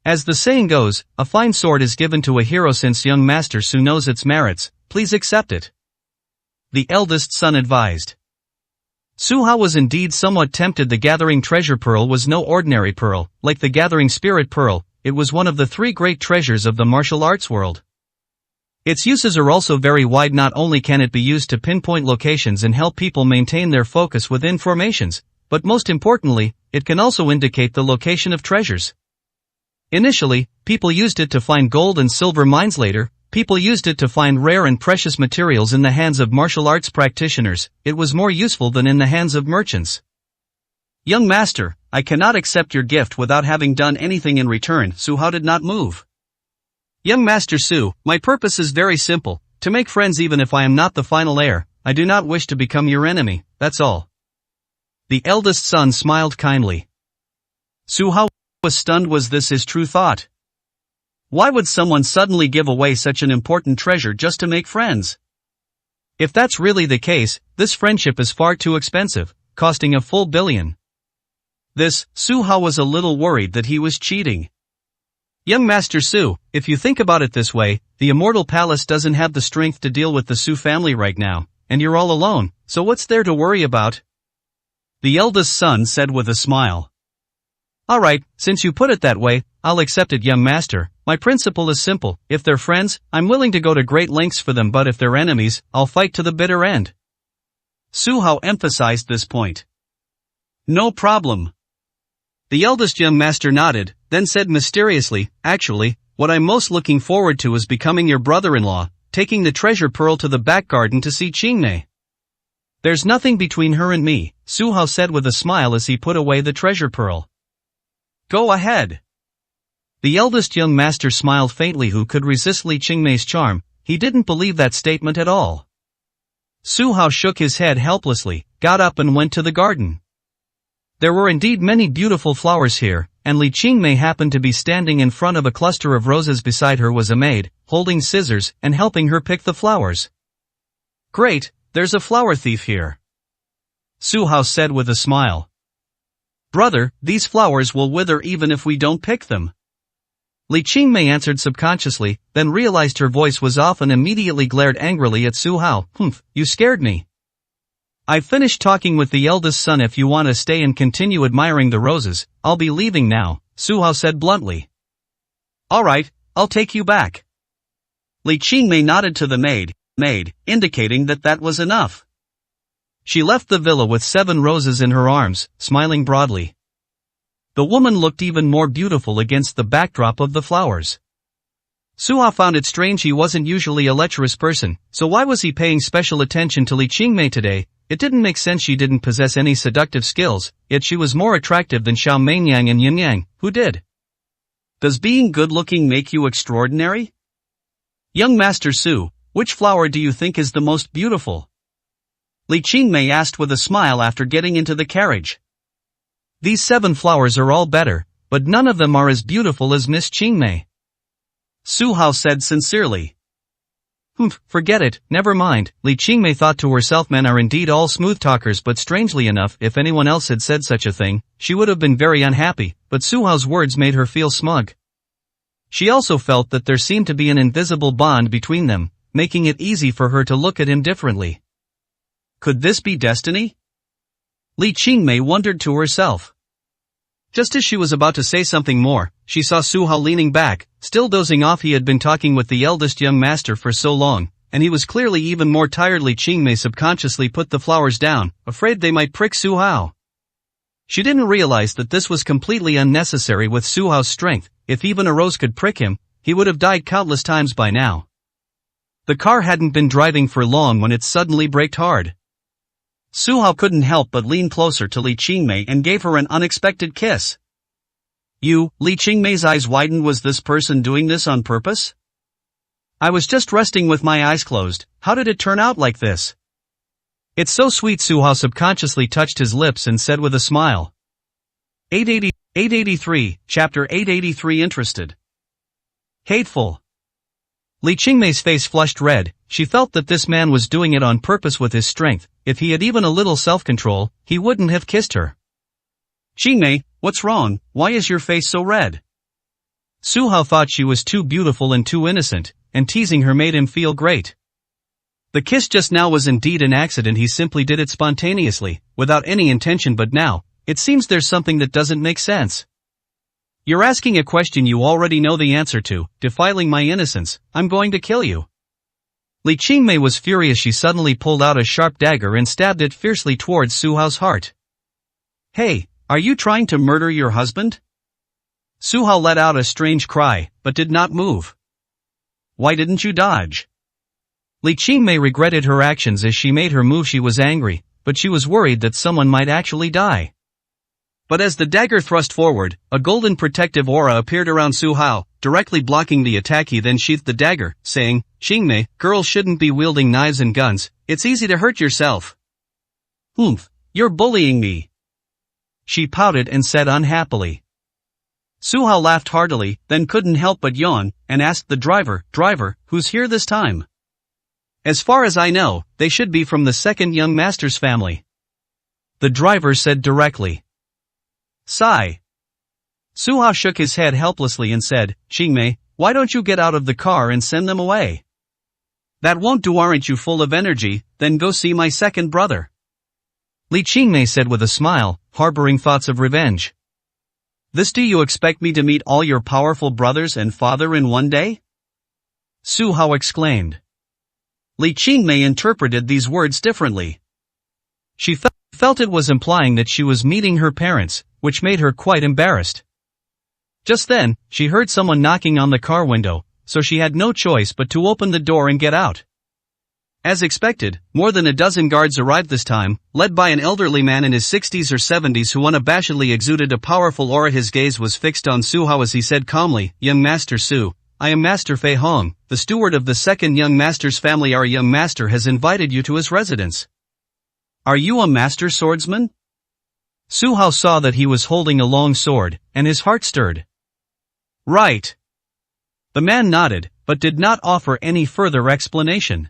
As the saying goes, a fine sword is given to a hero. Since young Master Su knows its merits, please accept it. The eldest son advised. Su Hao was indeed somewhat tempted. The Gathering Treasure Pearl was no ordinary pearl, like the Gathering Spirit Pearl, it was one of the 3 great treasures of the martial arts world. Its uses are also very wide. Not only can it be used to pinpoint locations and help people maintain their focus within formations, but most importantly, it can also indicate the location of treasures. Initially, people used it to find gold and silver mines. Later, people used it to find rare and precious materials. In the hands of martial arts practitioners, it was more useful than in the hands of merchants. Young master, I cannot accept your gift without having done anything in return. Su Hao did not move. Young Master Su, my purpose is very simple, to make friends. Even if I am not the final heir, I do not wish to become your enemy, that's all. The eldest son smiled kindly. Su Hao was stunned. Was this his true thought? Why would someone suddenly give away such an important treasure just to make friends? If that's really the case, this friendship is far too expensive, costing a full billion. Su Hao was a little worried that he was cheating. Young Master Su, if you think about it this way, the Immortal Palace doesn't have the strength to deal with the Su family right now, and you're all alone, so what's there to worry about? The eldest son said with a smile. Alright, since you put it that way, I'll accept it. Young Master, my principle is simple, if they're friends, I'm willing to go to great lengths for them, but if they're enemies, I'll fight to the bitter end. Su Hao emphasized this point. No problem. The eldest young master nodded, then said mysteriously, actually, what I'm most looking forward to is becoming your brother-in-law, taking the treasure pearl to the back garden to see Qingmei. There's nothing between her and me, Su Hao said with a smile as he put away the treasure pearl. Go ahead. The eldest young master smiled faintly. Who could resist Li Qingmei's charm? He didn't believe that statement at all. Su Hao shook his head helplessly, got up and went to the garden. There were indeed many beautiful flowers here, and Li Qingmei happened to be standing in front of a cluster of roses. Beside her was a maid, holding scissors and helping her pick the flowers. Great, there's a flower thief here, Su Hao said with a smile. Brother, these flowers will wither even if we don't pick them. Li Qingmei answered subconsciously, then realized her voice was off and immediately glared angrily at Su Hao. You scared me. I've finished talking with the eldest son. If you want to stay and continue admiring the roses, I'll be leaving now, Su Hao said bluntly. Alright, I'll take you back. Li Qingmei nodded to the maid, indicating that was enough. She left the villa with 7 roses in her arms, smiling broadly. The woman looked even more beautiful against the backdrop of the flowers. Su Hao found it strange. He wasn't usually a lecherous person, so why was he paying special attention to Li Qingmei today? It didn't make sense. She didn't possess any seductive skills, yet she was more attractive than Xiao Mengyang and Yin Yang, who did. Does being good-looking make you extraordinary? Young Master Su, which flower do you think is the most beautiful? Li Qingmei asked with a smile after getting into the carriage. These 7 flowers are all better, but none of them are as beautiful as Miss Qingmei, Su Hao said sincerely. Forget it, never mind, Li Qingmei thought to herself. Men are indeed all smooth talkers, but strangely enough, if anyone else had said such a thing, she would have been very unhappy, but Su Hao's words made her feel smug. She also felt that there seemed to be an invisible bond between them, making it easy for her to look at him differently. Could this be destiny? Li Qingmei wondered to herself. Just as she was about to say something more, she saw Su Hao leaning back, still dozing off. He had been talking with the eldest young master for so long, and he was clearly even more tired. Li Qingmei subconsciously put the flowers down, afraid they might prick Su Hao. She didn't realize that this was completely unnecessary. With Su Hao's strength, if even a rose could prick him, he would have died countless times by now. The car hadn't been driving for long when it suddenly braked hard. Su Hao couldn't help but lean closer to Li Qingmei and gave her an unexpected kiss. Li Qingmei's eyes widened. Was this person doing this on purpose? I was just resting with my eyes closed. How did it turn out like this? It's so sweet. Su Hao subconsciously touched his lips and said with a smile. 883, Chapter 883. Interested. Hateful. Li Qingmei's face flushed red. She felt that this man was doing it on purpose with his strength. If he had even a little self-control, he wouldn't have kissed her. Qingmei, what's wrong? Why is your face so red? Su Hao thought she was too beautiful and too innocent, and teasing her made him feel great. The kiss just now was indeed an accident. He simply did it spontaneously, without any intention, but now, it seems there's something that doesn't make sense. You're asking a question you already know the answer to, defiling my innocence. I'm going to kill you. Li Qingmei was furious. She suddenly pulled out a sharp dagger and stabbed it fiercely towards Su Hao's heart. Hey, are you trying to murder your husband? Su Hao let out a strange cry, but did not move. Why didn't you dodge? Li Qingmei regretted her actions as she made her move. She was angry, but she was worried that someone might actually die. But as the dagger thrust forward, a golden protective aura appeared around Su Hao, directly blocking the attack. He then sheathed the dagger, saying, Qingmei, girls shouldn't be wielding knives and guns, it's easy to hurt yourself. You're bullying me. She pouted and said unhappily. Su Hao laughed heartily, then couldn't help but yawn, and asked the driver, who's here this time? As far as I know, they should be from the second young master's family. The driver said directly. Sigh. Su Hao shook his head helplessly and said, Qingmei, why don't you get out of the car and send them away? That won't do. Aren't you full of energy? Then go see my second brother. Li Qingmei said with a smile, harboring thoughts of revenge. This, do you expect me to meet all your powerful brothers and father in one day? Su Hao exclaimed. Li Qingmei interpreted these words differently. She felt it was implying that she was meeting her parents, which made her quite embarrassed. Just then, she heard someone knocking on the car window, so she had no choice but to open the door and get out. As expected, more than a dozen guards arrived this time, led by an elderly man in his 60s or 70s who unabashedly exuded a powerful aura. His gaze was fixed on Su Hao as he said calmly, Young Master Su, I am Master Fei Hong, the steward of the second young master's family. Our young master has invited you to his residence. Are you a master swordsman? Su Hao saw that he was holding a long sword, and his heart stirred. Right. The man nodded, but did not offer any further explanation.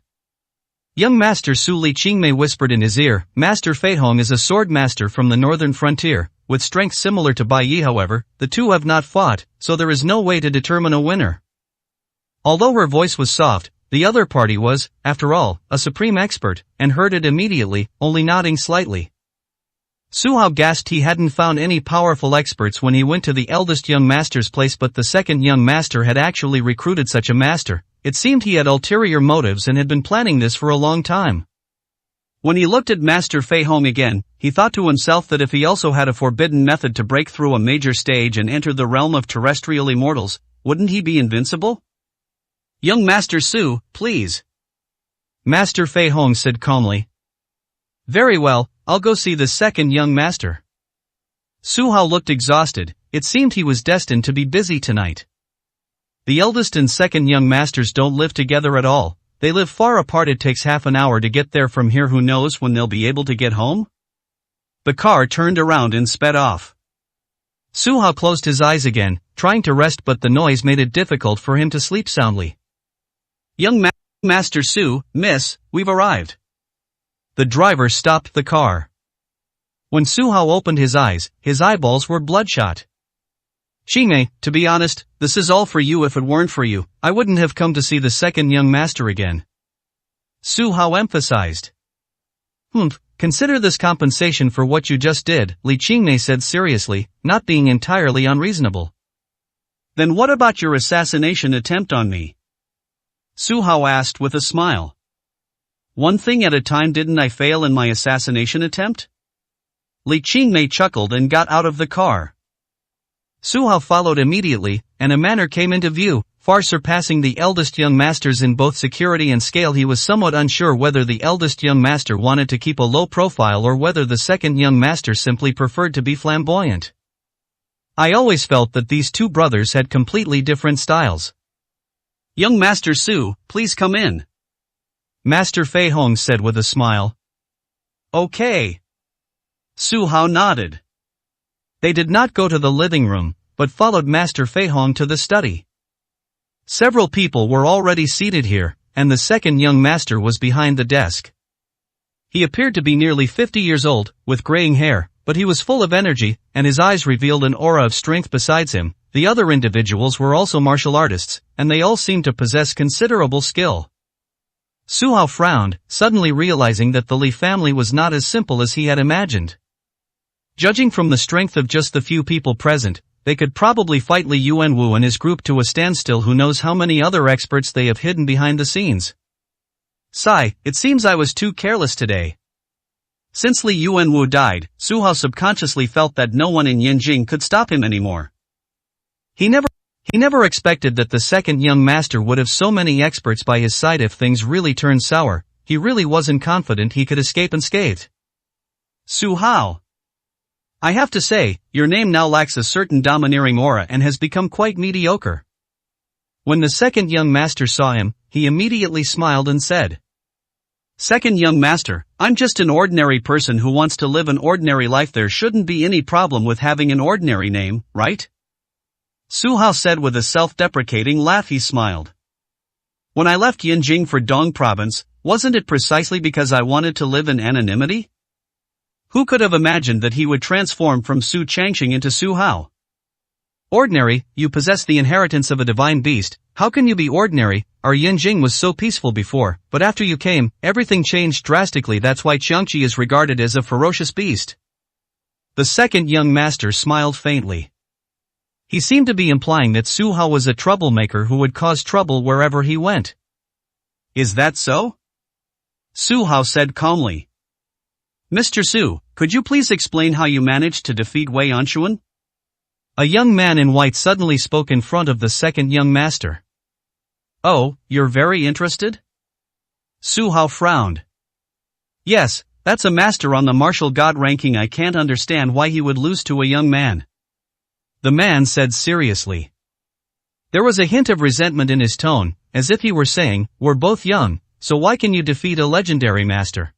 Young Master Su, Li Qingmei whispered in his ear, Master Fei Hong is a sword master from the northern frontier, with strength similar to Bai Yi. However, the two have not fought, so there is no way to determine a winner. Although her voice was soft, the other party was, after all, a supreme expert, and heard it immediately, only nodding slightly. Su Hao gasped. He hadn't found any powerful experts when he went to the eldest young master's place, but the second young master had actually recruited such a master. It seemed he had ulterior motives and had been planning this for a long time. When he looked at Master Fei Hong again, he thought to himself that if he also had a forbidden method to break through a major stage and enter the realm of terrestrial immortals, wouldn't he be invincible? Young Master Su, please. Master Fei Hong said calmly. Very well, I'll go see the second young master. Su Hao looked exhausted. It seemed he was destined to be busy tonight. The eldest and second young masters don't live together at all. They live far apart. It takes half an hour to get there from here. Who knows when they'll be able to get home? The car turned around and sped off. Su Hao closed his eyes again, trying to rest, but the noise made it difficult for him to sleep soundly. Young Master Su, miss, we've arrived. The driver stopped the car. When Su Hao opened his eyes, his eyeballs were bloodshot. Qingmei, to be honest, this is all for you. If it weren't for you, I wouldn't have come to see the second young master again. Su Hao emphasized. Consider this compensation for what you just did, Li Qingmei said seriously, not being entirely unreasonable. Then what about your assassination attempt on me? Su Hao asked with a smile. One thing at a time. Didn't I fail in my assassination attempt? Li Qingmei chuckled and got out of the car. Su Hao followed immediately, and a manner came into view, far surpassing the eldest young masters in both security and scale. He was somewhat unsure whether the eldest young master wanted to keep a low profile or whether the second young master simply preferred to be flamboyant. I always felt that these two brothers had completely different styles. Young Master Su, please come in. Master Fei Hong said with a smile. Okay. Su Hao nodded. They did not go to the living room, but followed Master Fei Hong to the study. Several people were already seated here, and the second young master was behind the desk. He appeared to be nearly 50 years old, with graying hair, but he was full of energy, and his eyes revealed an aura of strength besides him. The other individuals were also martial artists, and they all seemed to possess considerable skill. Su Hao frowned, suddenly realizing that the Li family was not as simple as he had imagined. Judging from the strength of just the few people present, they could probably fight Li Yuanwu and his group to a standstill. Who knows how many other experts they have hidden behind the scenes. Sigh, it seems I was too careless today. Since Li Yuanwu died, Su Hao subconsciously felt that no one in Yanjing could stop him anymore. He never expected that the second young master would have so many experts by his side. If things really turned sour, he really wasn't confident he could escape unscathed. Su Hao. I have to say, your name now lacks a certain domineering aura and has become quite mediocre. When the second young master saw him, he immediately smiled and said, Second young master, I'm just an ordinary person who wants to live an ordinary life. There shouldn't be any problem with having an ordinary name, right? Su Hao said with a self-deprecating laugh. He smiled. When I left Yanjing for Dong province, wasn't it precisely because I wanted to live in anonymity? Who could have imagined that he would transform from Su Changxing into Su Hao? Ordinary, you possess the inheritance of a divine beast. How can you be ordinary? Our Yanjing was so peaceful before, but after you came, everything changed drastically. That's why Qiangqi is regarded as a ferocious beast. The second young master smiled faintly. He seemed to be implying that Su Hao was a troublemaker who would cause trouble wherever he went. Is that so? Su Hao said calmly. Mr. Su, could you please explain how you managed to defeat Wei Anxuan? A young man in white suddenly spoke in front of the second young master. Oh, you're very interested? Su Hao frowned. Yes, that's a master on the martial god ranking. I can't understand why he would lose to a young man. The man said seriously. There was a hint of resentment in his tone, as if he were saying, we're both young, so why can you defeat a legendary master?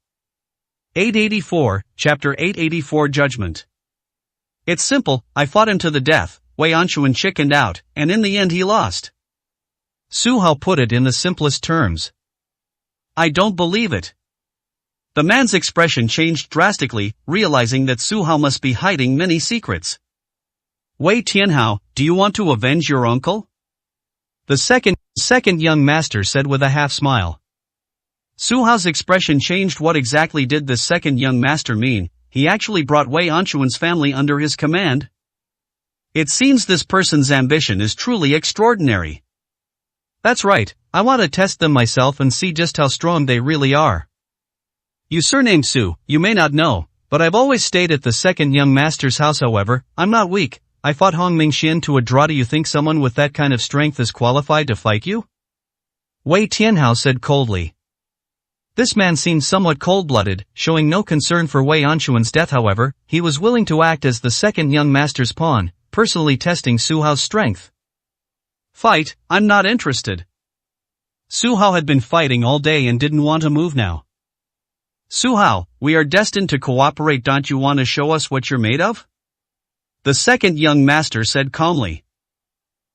884, Chapter 884 Judgment. It's simple, I fought him to the death. Wei Anxuan chickened out, and in the end he lost. Su Hao put it in the simplest terms. I don't believe it. The man's expression changed drastically, realizing that Su Hao must be hiding many secrets. Wei Tianhao, do you want to avenge your uncle? The second young master said with a half smile. Su Hao's expression changed. What exactly did the second young master mean? He actually brought Wei Anxuan's family under his command? It seems this person's ambition is truly extraordinary. That's right, I want to test them myself and see just how strong they really are. You surnamed Su, you may not know, but I've always stayed at the second young master's house. However, I'm not weak. I fought Hong Mingxian to a draw. Do you think someone with that kind of strength is qualified to fight you? Wei Tianhao said coldly. This man seemed somewhat cold-blooded, showing no concern for Wei Anxuan's death. However, he was willing to act as the second young master's pawn, personally testing Su Hao's strength. Fight, I'm not interested. Su Hao had been fighting all day and didn't want to move now. Su Hao, we are destined to cooperate. Don't you want to show us what you're made of? The second young master said calmly.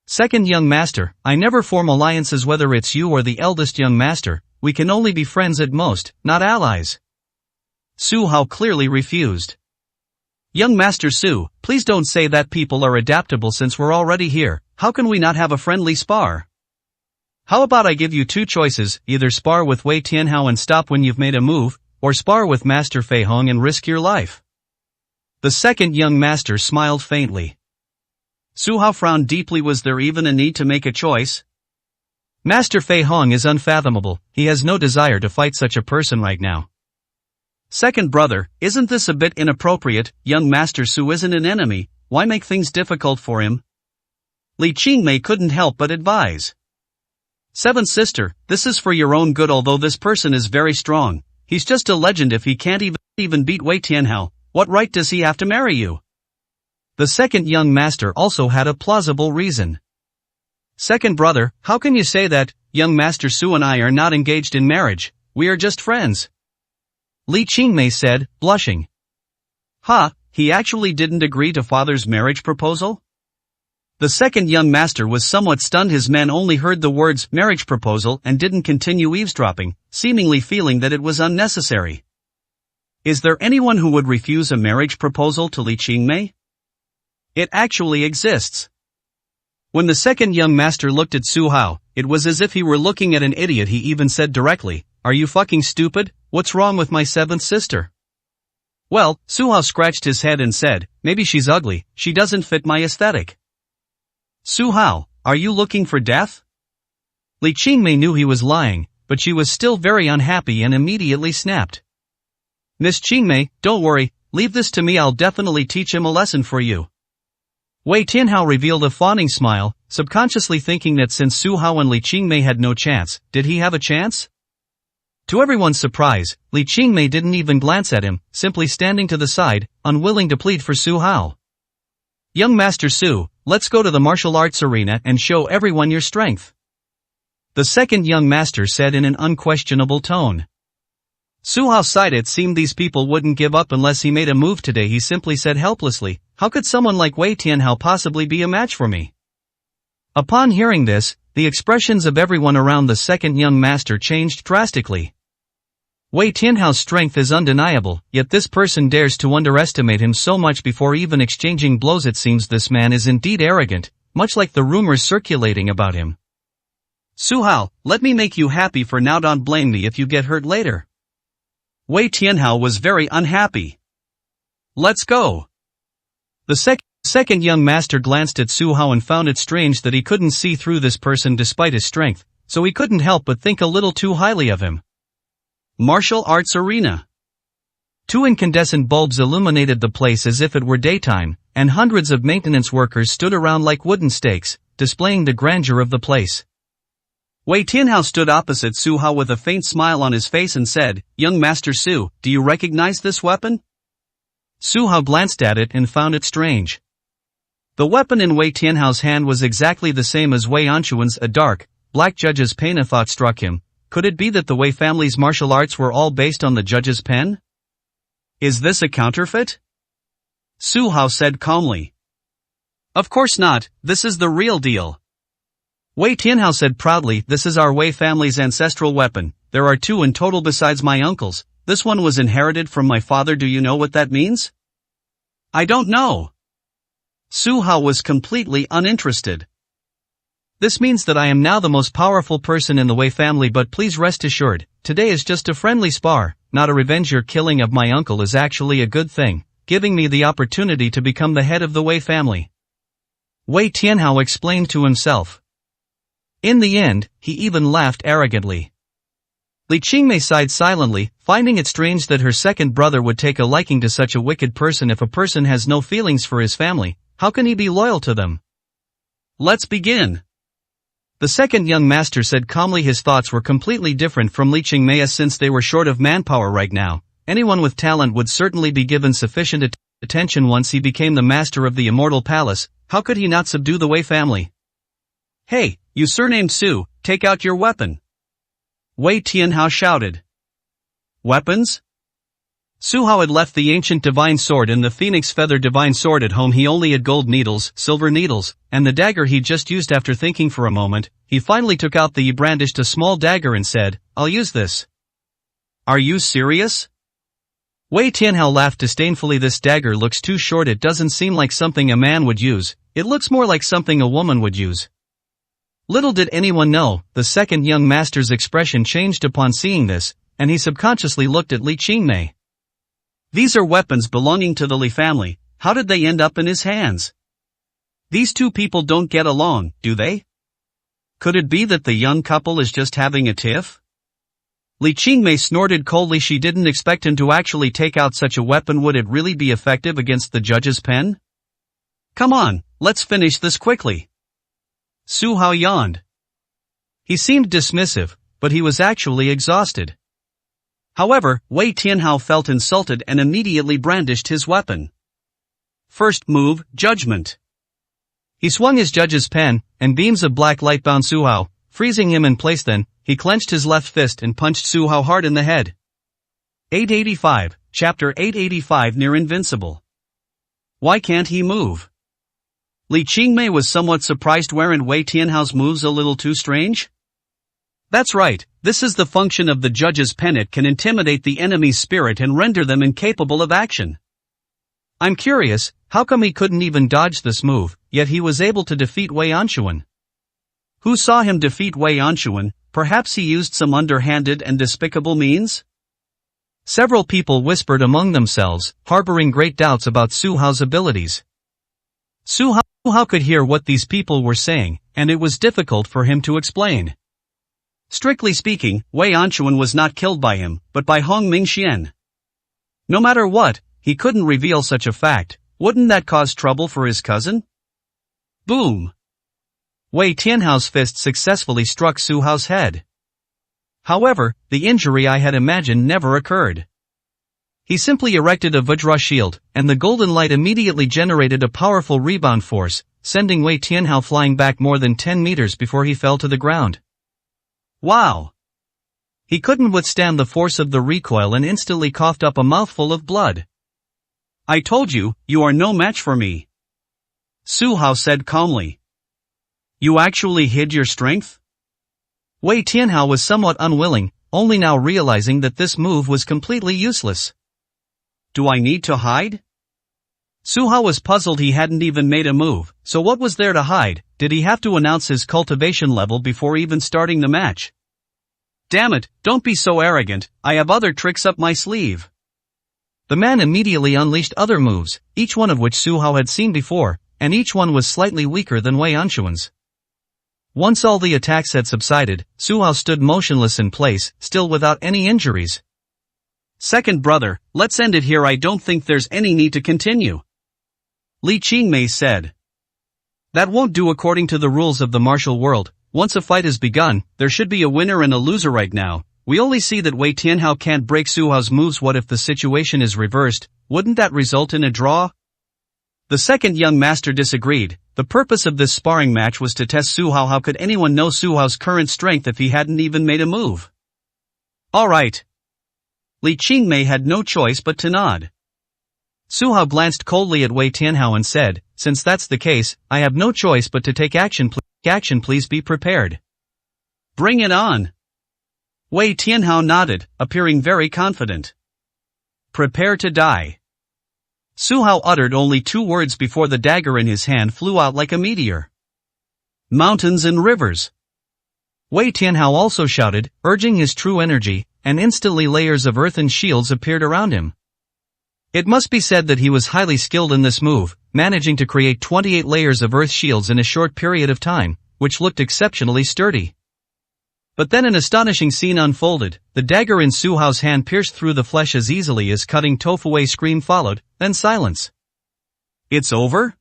Second young master, I never form alliances. Whether it's you or the eldest young master, we can only be friends at most, not allies. Su Hao clearly refused. Young Master Su, please don't say that. People are adaptable. Since we're already here, how can we not have a friendly spar? How about I give you two choices, either spar with Wei Tianhao and stop when you've made a move, or spar with Master Fei Hong and risk your life. The second young master smiled faintly. Su Hao frowned deeply. Was there even a need to make a choice? Master Fei Hong is unfathomable. He has no desire to fight such a person right now. Second brother, isn't this a bit inappropriate? Young Master Su isn't an enemy, why make things difficult for him? Li Qingmei couldn't help but advise. Seventh sister, this is for your own good. Although this person is very strong, he's just a legend. If he can't even beat Wei Tianhao, what right does he have to marry you? The second young master also had a plausible reason. Second brother, how can you say that? Young Master Su and I are not engaged in marriage, we are just friends. Li Qingmei said, blushing. Ha, he actually didn't agree to father's marriage proposal? The second young master was somewhat stunned. His men only heard the words marriage proposal and didn't continue eavesdropping, seemingly feeling that it was unnecessary. Is there anyone who would refuse a marriage proposal to Li Qingmei? It actually exists. When the second young master looked at Su Hao, it was as if he were looking at an idiot. He even said directly, "Are you fucking stupid? What's wrong with my seventh sister?" Well, Su Hao scratched his head and said, "Maybe she's ugly, she doesn't fit my aesthetic." Su Hao, are you looking for death? Li Qingmei knew he was lying, but she was still very unhappy and immediately snapped. "Miss Qingmei, don't worry, leave this to me, I'll definitely teach him a lesson for you." Wei Tianhao revealed a fawning smile, subconsciously thinking that since Su Hao and Li Qingmei had no chance, did he have a chance? To everyone's surprise, Li Qingmei didn't even glance at him, simply standing to the side, unwilling to plead for Su Hao. "Young Master Su, let's go to the martial arts arena and show everyone your strength," the second young master said in an unquestionable tone. Su Hao sighed. It seemed these people wouldn't give up unless he made a move today. He simply said helplessly, "How could someone like Wei Tianhao possibly be a match for me?" Upon hearing this, the expressions of everyone around the second young master changed drastically. Wei Tianhao's strength is undeniable, yet this person dares to underestimate him so much before even exchanging blows. It seems this man is indeed arrogant, much like the rumors circulating about him. "Su Hao, let me make you happy for now, don't blame me if you get hurt later." Wei Tianhao was very unhappy. "Let's go." The second young master glanced at Su Hao and found it strange that he couldn't see through this person despite his strength, so he couldn't help but think a little too highly of him. Martial arts arena. Two incandescent bulbs illuminated the place as if it were daytime, and hundreds of maintenance workers stood around like wooden stakes, displaying the grandeur of the place. Wei Tianhao stood opposite Su Hao with a faint smile on his face and said, "Young Master Su, do you recognize this weapon?" Su Hao glanced at it and found it strange. The weapon in Wei Tianhao's hand was exactly the same as Wei Anquan's. A dark, black judge's pen. A thought struck him. Could it be that the Wei family's martial arts were all based on the judge's pen? "Is this a counterfeit?" Su Hao said calmly. "Of course not, this is the real deal." Wei Tianhao said proudly, "This is our Wei family's ancestral weapon. There are two in total besides my uncle's. This one was inherited from my father. Do you know what that means?" "I don't know." Su Hao was completely uninterested. "This means that I am now the most powerful person in the Wei family, but please rest assured, today is just a friendly spar, not a revenge. Your killing of my uncle is actually a good thing, giving me the opportunity to become the head of the Wei family," Wei Tianhao explained to himself. In the end, he even laughed arrogantly. Li Qingmei sighed silently, finding it strange that her second brother would take a liking to such a wicked person. If a person has no feelings for his family, how can he be loyal to them? "Let's begin," the second young master said calmly. His thoughts were completely different from Li Qingmei. Since they were short of manpower right now, anyone with talent would certainly be given sufficient attention. Once he became the master of the Immortal Palace, how could he not subdue the Wei family? "Hey, you surnamed Su, take out your weapon," Wei Tianhao shouted. Weapons? Su Hao had left the ancient divine sword and the phoenix feather divine sword at home. He only had gold needles, silver needles, and the dagger he'd just used. After thinking for a moment, he finally took out he brandished a small dagger and said, "I'll use this." "Are you serious?" Wei Tianhao laughed disdainfully. "This dagger looks too short. It doesn't seem like something a man would use, it looks more like something a woman would use." Little did anyone know, the second young master's expression changed upon seeing this, and he subconsciously looked at Li Qingmei. These are weapons belonging to the Li family. How did they end up in his hands? These two people don't get along, do they? Could it be that the young couple is just having a tiff? Li Qingmei snorted coldly. She didn't expect him to actually take out such a weapon. Would it really be effective against the judge's pen? "Come on, let's finish this quickly." Su Hao yawned. He seemed dismissive, but he was actually exhausted. However, Wei Tianhao felt insulted and immediately brandished his weapon. First move, judgment. He swung his judge's pen, and beams of black light bound Su Hao, freezing him in place. Then, he clenched his left fist and punched Su Hao hard in the head. 885, Chapter 885 Near Invincible. Why can't he move? Li Qingmei was somewhat surprised. Weren't Wei Tianhao's moves a little too strange? That's right, this is the function of the judge's pen. It can intimidate the enemy's spirit and render them incapable of action. I'm curious, how come he couldn't even dodge this move, yet he was able to defeat Wei Anshuan? Who saw him defeat Wei Anshuan? Perhaps he used some underhanded and despicable means? Several people whispered among themselves, harboring great doubts about Su Hao's abilities. Su Hao could hear what these people were saying, and it was difficult for him to explain. Strictly speaking, Wei Anshuan was not killed by him, but by Hong Mingxian. No matter what, he couldn't reveal such a fact. Wouldn't that cause trouble for his cousin? Boom! Wei Tianhao's fist successfully struck Su Hao's head. However, the injury I had imagined never occurred. He simply erected a Vajra shield, and the golden light immediately generated a powerful rebound force, sending Wei Tianhao flying back more than 10 meters before he fell to the ground. Wow! He couldn't withstand the force of the recoil and instantly coughed up a mouthful of blood. I told you, you are no match for me. Su Hao said calmly. You actually hid your strength? Wei Tianhao was somewhat unwilling, only now realizing that this move was completely useless. Do I need to hide? Su Hao was puzzled. He hadn't even made a move, so what was there to hide? Did he have to announce his cultivation level before even starting the match? Damn it, don't be so arrogant, I have other tricks up my sleeve. The man immediately unleashed other moves, each one of which Su Hao had seen before, and each one was slightly weaker than Wei Anshuan's. Once all the attacks had subsided, Su Hao stood motionless in place, still without any injuries. Second brother, let's end it here. I don't think there's any need to continue. Li Qingmei said. That won't do according to the rules of the martial world. Once a fight is begun, there should be a winner and a loser. Right now, we only see that Wei Tianhao can't break Su Hao's moves. What if the situation is reversed? Wouldn't that result in a draw? The second young master disagreed. The purpose of this sparring match was to test Su Hao. How could anyone know Su Hao's current strength if he hadn't even made a move? Alright. Li Qingmei had no choice but to nod. Su Hao glanced coldly at Wei Tianhao and said, since that's the case, I have no choice but to take action. Please be prepared. Bring it on. Wei Tianhao nodded, appearing very confident. Prepare to die. Su Hao uttered only 2 words before the dagger in his hand flew out like a meteor. Mountains and rivers. Wei Tianhao also shouted, urging his true energy, and instantly layers of earthen shields appeared around him. It must be said that he was highly skilled in this move, managing to create 28 layers of earth shields in a short period of time, which looked exceptionally sturdy. But then an astonishing scene unfolded. The dagger in Su Hao's hand pierced through the flesh as easily as cutting tofu. A scream followed, then silence. It's over?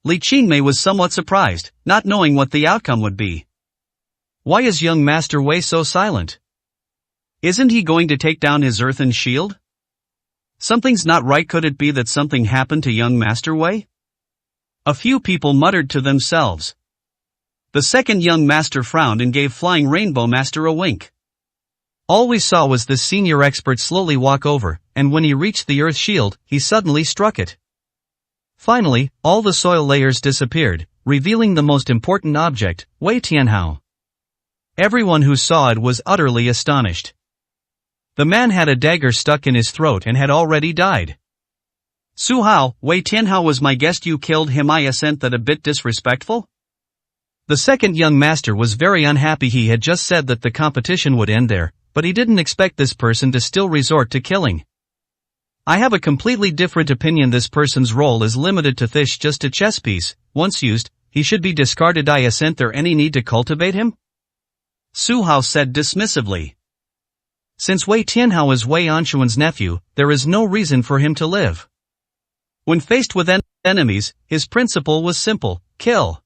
Li Qingmei was somewhat surprised, not knowing what the outcome would be. Why is young Master Wei so silent? Isn't he going to take down his earthen shield? Something's not right. Could it be that something happened to young Master Wei? A few people muttered to themselves. The second young master frowned and gave Flying Rainbow Master a wink. All we saw was this senior expert slowly walk over, and when he reached the earth shield, he suddenly struck it. Finally, all the soil layers disappeared, revealing the most important object, Wei Tianhao. Everyone who saw it was utterly astonished. The man had a dagger stuck in his throat and had already died. Su Hao, Wei Tianhao was my guest. You killed him. I assent that a bit disrespectful? The second young master was very unhappy. He had just said that the competition would end there, but he didn't expect this person to still resort to killing. I have a completely different opinion. This person's role is limited to this, just a chess piece. Once used, he should be discarded. I assent. There any need to cultivate him? Su Hao said dismissively. Since Wei Tianhao is Wei Anshuan's nephew, there is no reason for him to live. When faced with enemies, his principle was simple: kill.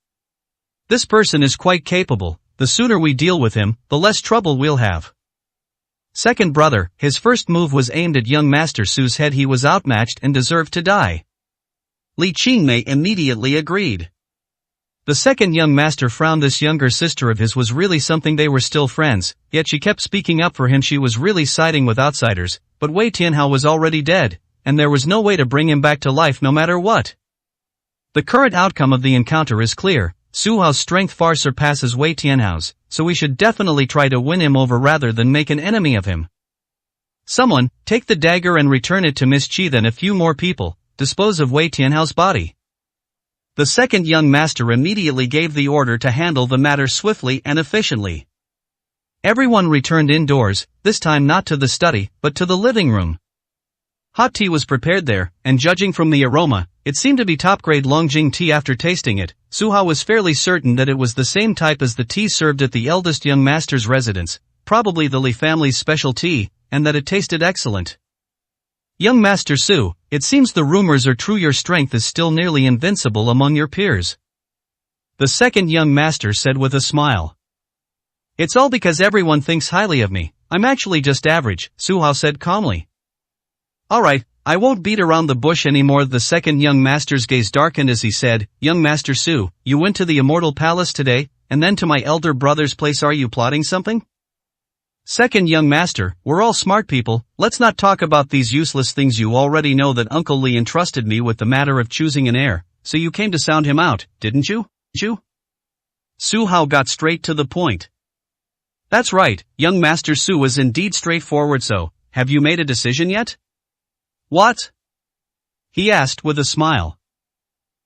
This person is quite capable. The sooner we deal with him, the less trouble we'll have. Second brother, his first move was aimed at young Master Su's head. He was outmatched and deserved to die. Li Qingmei immediately agreed. The second young master frowned. This younger sister of his was really something. They were still friends, yet she kept speaking up for him. She was really siding with outsiders, but Wei Tianhao was already dead, and there was no way to bring him back to life no matter what. The current outcome of the encounter is clear. Su Hao's strength far surpasses Wei Tianhao's, so we should definitely try to win him over rather than make an enemy of him. Someone, take the dagger and return it to Miss Qi. Then a few more people, dispose of Wei Tianhao's body. The second young master immediately gave the order to handle the matter swiftly and efficiently. Everyone returned indoors, this time not to the study, but to the living room. Hot tea was prepared there, and judging from the aroma, it seemed to be top-grade Longjing tea. After tasting it, Su Hao was fairly certain that it was the same type as the tea served at the eldest young master's residence, probably the Li family's special tea, and that it tasted excellent. Young Master Su, it seems the rumors are true. Your strength is still nearly invincible among your peers. The second young master said with a smile. It's all because everyone thinks highly of me. I'm actually just average, Su Hao said calmly. Alright, I won't beat around the bush anymore. The second young master's gaze darkened as he said, Young Master Su, you went to the Immortal Palace today, and then to my elder brother's place. Are you plotting something? Second young master, we're all smart people, let's not talk about these useless things. You already know that Uncle Li entrusted me with the matter of choosing an heir, so you came to sound him out, didn't you? Su Hao got straight to the point. That's right, young Master Su was indeed straightforward. So, have you made a decision yet? What? He asked with a smile.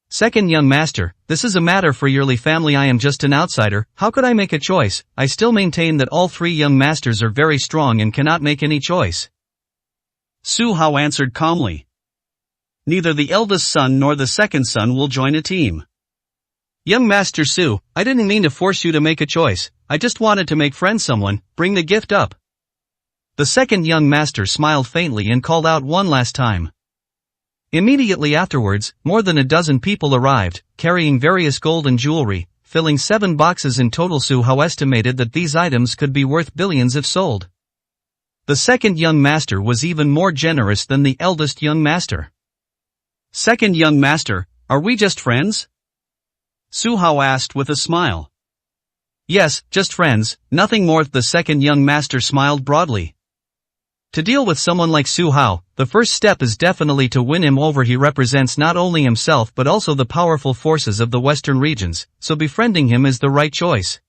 Second young master, this is a matter for your Li family. I am just an outsider. How could I make a choice? I still maintain that all three young masters are very strong and cannot make any choice. Su Hao answered calmly. Neither the eldest son nor the second son will join a team. Young Master Su, I didn't mean to force you to make a choice. I just wanted to make friends. Someone, bring the gift up. The second young master smiled faintly and called out one last time. Immediately afterwards, more than a dozen people arrived, carrying various gold and jewelry, filling 7 boxes in total. Su Hao estimated that these items could be worth billions if sold. The second young master was even more generous than the eldest young master. Second young master, are we just friends? Su Hao asked with a smile. Yes, just friends, nothing more. The second young master smiled broadly. To deal with someone like Su Hao, the first step is definitely to win him over. He represents not only himself but also the powerful forces of the western regions, so befriending him is the right choice.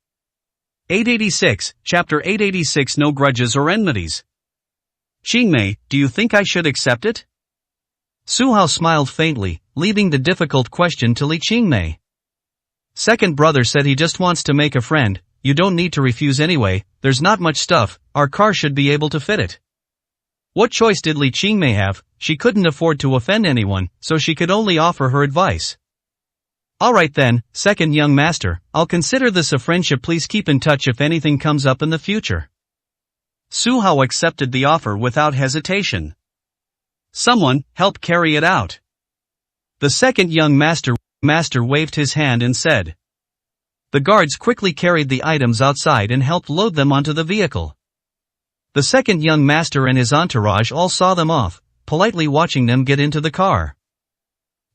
886, Chapter 886. No grudges or enmities. Qingmei, do you think I should accept it? Su Hao smiled faintly, leaving the difficult question to Li Qingmei. Second brother said he just wants to make a friend. You don't need to refuse anyway, there's not much stuff, our car should be able to fit it. What choice did Li Qingmei have? She couldn't afford to offend anyone, so she could only offer her advice. Alright then, second young master, I'll consider this a friendship. Please keep in touch if anything comes up in the future. Su Hao accepted the offer without hesitation. Someone, help carry it out. The second young master waved his hand and said. The guards quickly carried the items outside and helped load them onto the vehicle. The second young master and his entourage all saw them off, politely watching them get into the car.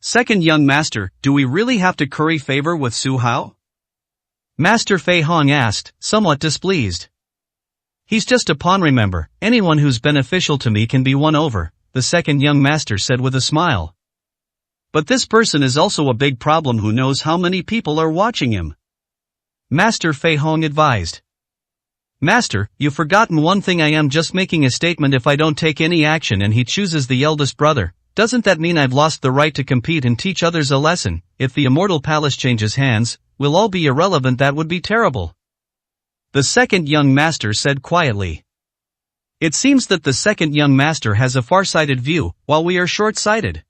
Second young master, do we really have to curry favor with Su Hao? Master Fei Hong asked, somewhat displeased. He's just a pawn. Remember, anyone who's beneficial to me can be won over, the second young master said with a smile. But this person is also a big problem. Who knows how many people are watching him? Master Fei Hong advised. Master, you've forgotten one thing. I am just making a statement. If I don't take any action and he chooses the eldest brother, doesn't that mean I've lost the right to compete and teach others a lesson? If the Immortal Palace changes hands, we'll all be irrelevant. That would be terrible. The second young master said quietly. It seems that the second young master has a far-sighted view, while we are short-sighted.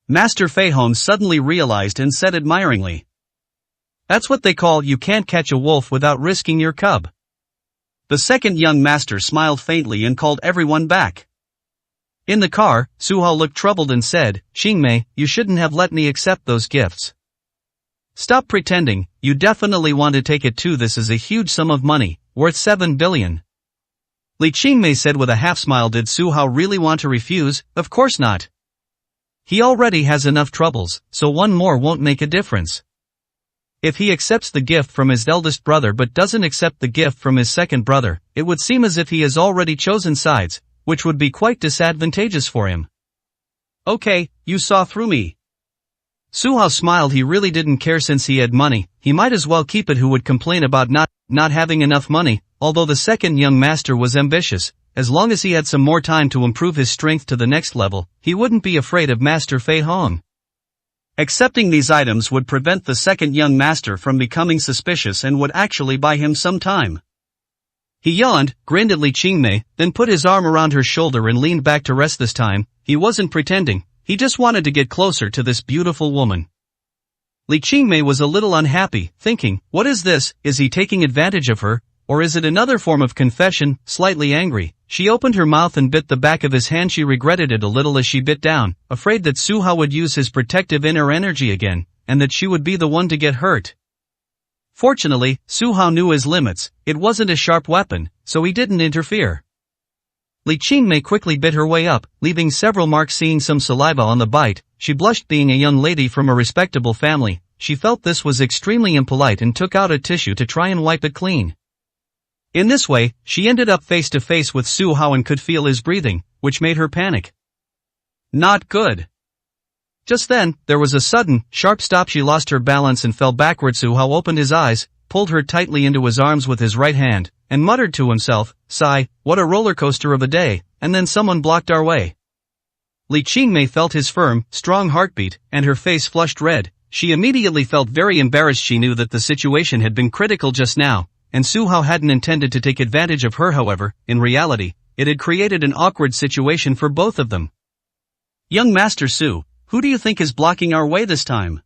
Master Fei Hong suddenly realized and said admiringly. That's what they call you can't catch a wolf without risking your cub. The second young master smiled faintly and called everyone back. In the car, Su Hao looked troubled and said, Qingmei, you shouldn't have let me accept those gifts. Stop pretending, you definitely want to take it too. This is a huge sum of money, worth 7 billion. Li Qingmei said with a half-smile. Did Su Hao really want to refuse? Of course not. He already has enough troubles, so one more won't make a difference. If he accepts the gift from his eldest brother but doesn't accept the gift from his second brother, it would seem as if he has already chosen sides, which would be quite disadvantageous for him. Okay, you saw through me. Su Hao smiled. He really didn't care since he had money, he might as well keep it. Who would complain about not having enough money? Although the second young master was ambitious, as long as he had some more time to improve his strength to the next level, he wouldn't be afraid of Master Fei Hong. Accepting these items would prevent the second young master from becoming suspicious and would actually buy him some time. He yawned, grinned at Li Qingmei, then put his arm around her shoulder and leaned back to rest. This time, he wasn't pretending, he just wanted to get closer to this beautiful woman. Li Qingmei was a little unhappy, thinking, what is this? Is he taking advantage of her? Or is it another form of confession? Slightly angry, she opened her mouth and bit the back of his hand. She regretted it a little as she bit down, afraid that Su Hao would use his protective inner energy again, and that she would be the one to get hurt. Fortunately, Su Hao knew his limits. It wasn't a sharp weapon, so he didn't interfere. Li Qingmei quickly bit her way up, leaving several marks. Seeing some saliva on the bite, she blushed. Being a young lady from a respectable family, she felt this was extremely impolite and took out a tissue to try and wipe it clean. In this way, she ended up face to face with Su Hao and could feel his breathing, which made her panic. Not good. Just then, there was a sudden, sharp stop. She lost her balance and fell backward. Su Hao opened his eyes, pulled her tightly into his arms with his right hand, and muttered to himself, "Sigh, what a roller coaster of a day," and then someone blocked our way. Li Qingmei felt his firm, strong heartbeat, and her face flushed red. She immediately felt very embarrassed. She knew that the situation had been critical just now, and Su Hao hadn't intended to take advantage of her. However, in reality, it had created an awkward situation for both of them. "Young Master Su, who do you think is blocking our way this time?"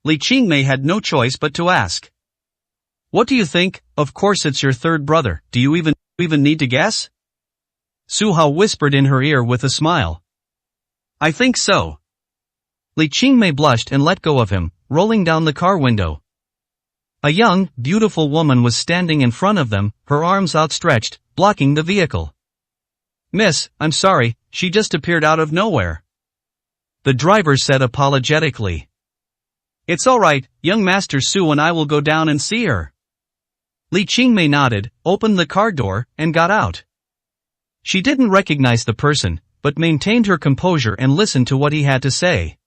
Li Qingmei had no choice but to ask. "What do you think? Of course it's your third brother. Do you even need to guess?" Su Hao whispered in her ear with a smile. "I think so." Li Qingmei blushed and let go of him, rolling down the car window. A young, beautiful woman was standing in front of them, her arms outstretched, blocking the vehicle. "Miss, I'm sorry, she just appeared out of nowhere," the driver said apologetically. "It's alright, young Master Su and I will go down and see her." Li Qingmei nodded, opened the car door, and got out. She didn't recognize the person, but maintained her composure and listened to what he had to say.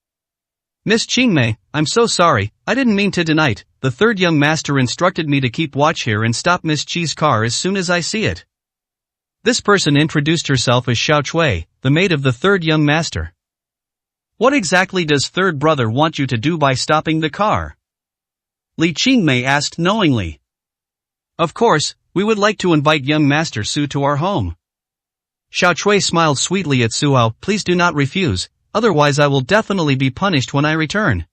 "Miss Qingmei, I'm so sorry, I didn't mean to tonight. The third young master instructed me to keep watch here and stop Miss Qi's car as soon as I see it." This person introduced herself as Xiao Chui, the maid of the third young master. "What exactly does third brother want you to do by stopping the car?" Li Qingmei asked knowingly. "Of course, we would like to invite young Master Su to our home." Xiao Chui smiled sweetly at Su Hao. "Please do not refuse, otherwise I will definitely be punished when I return."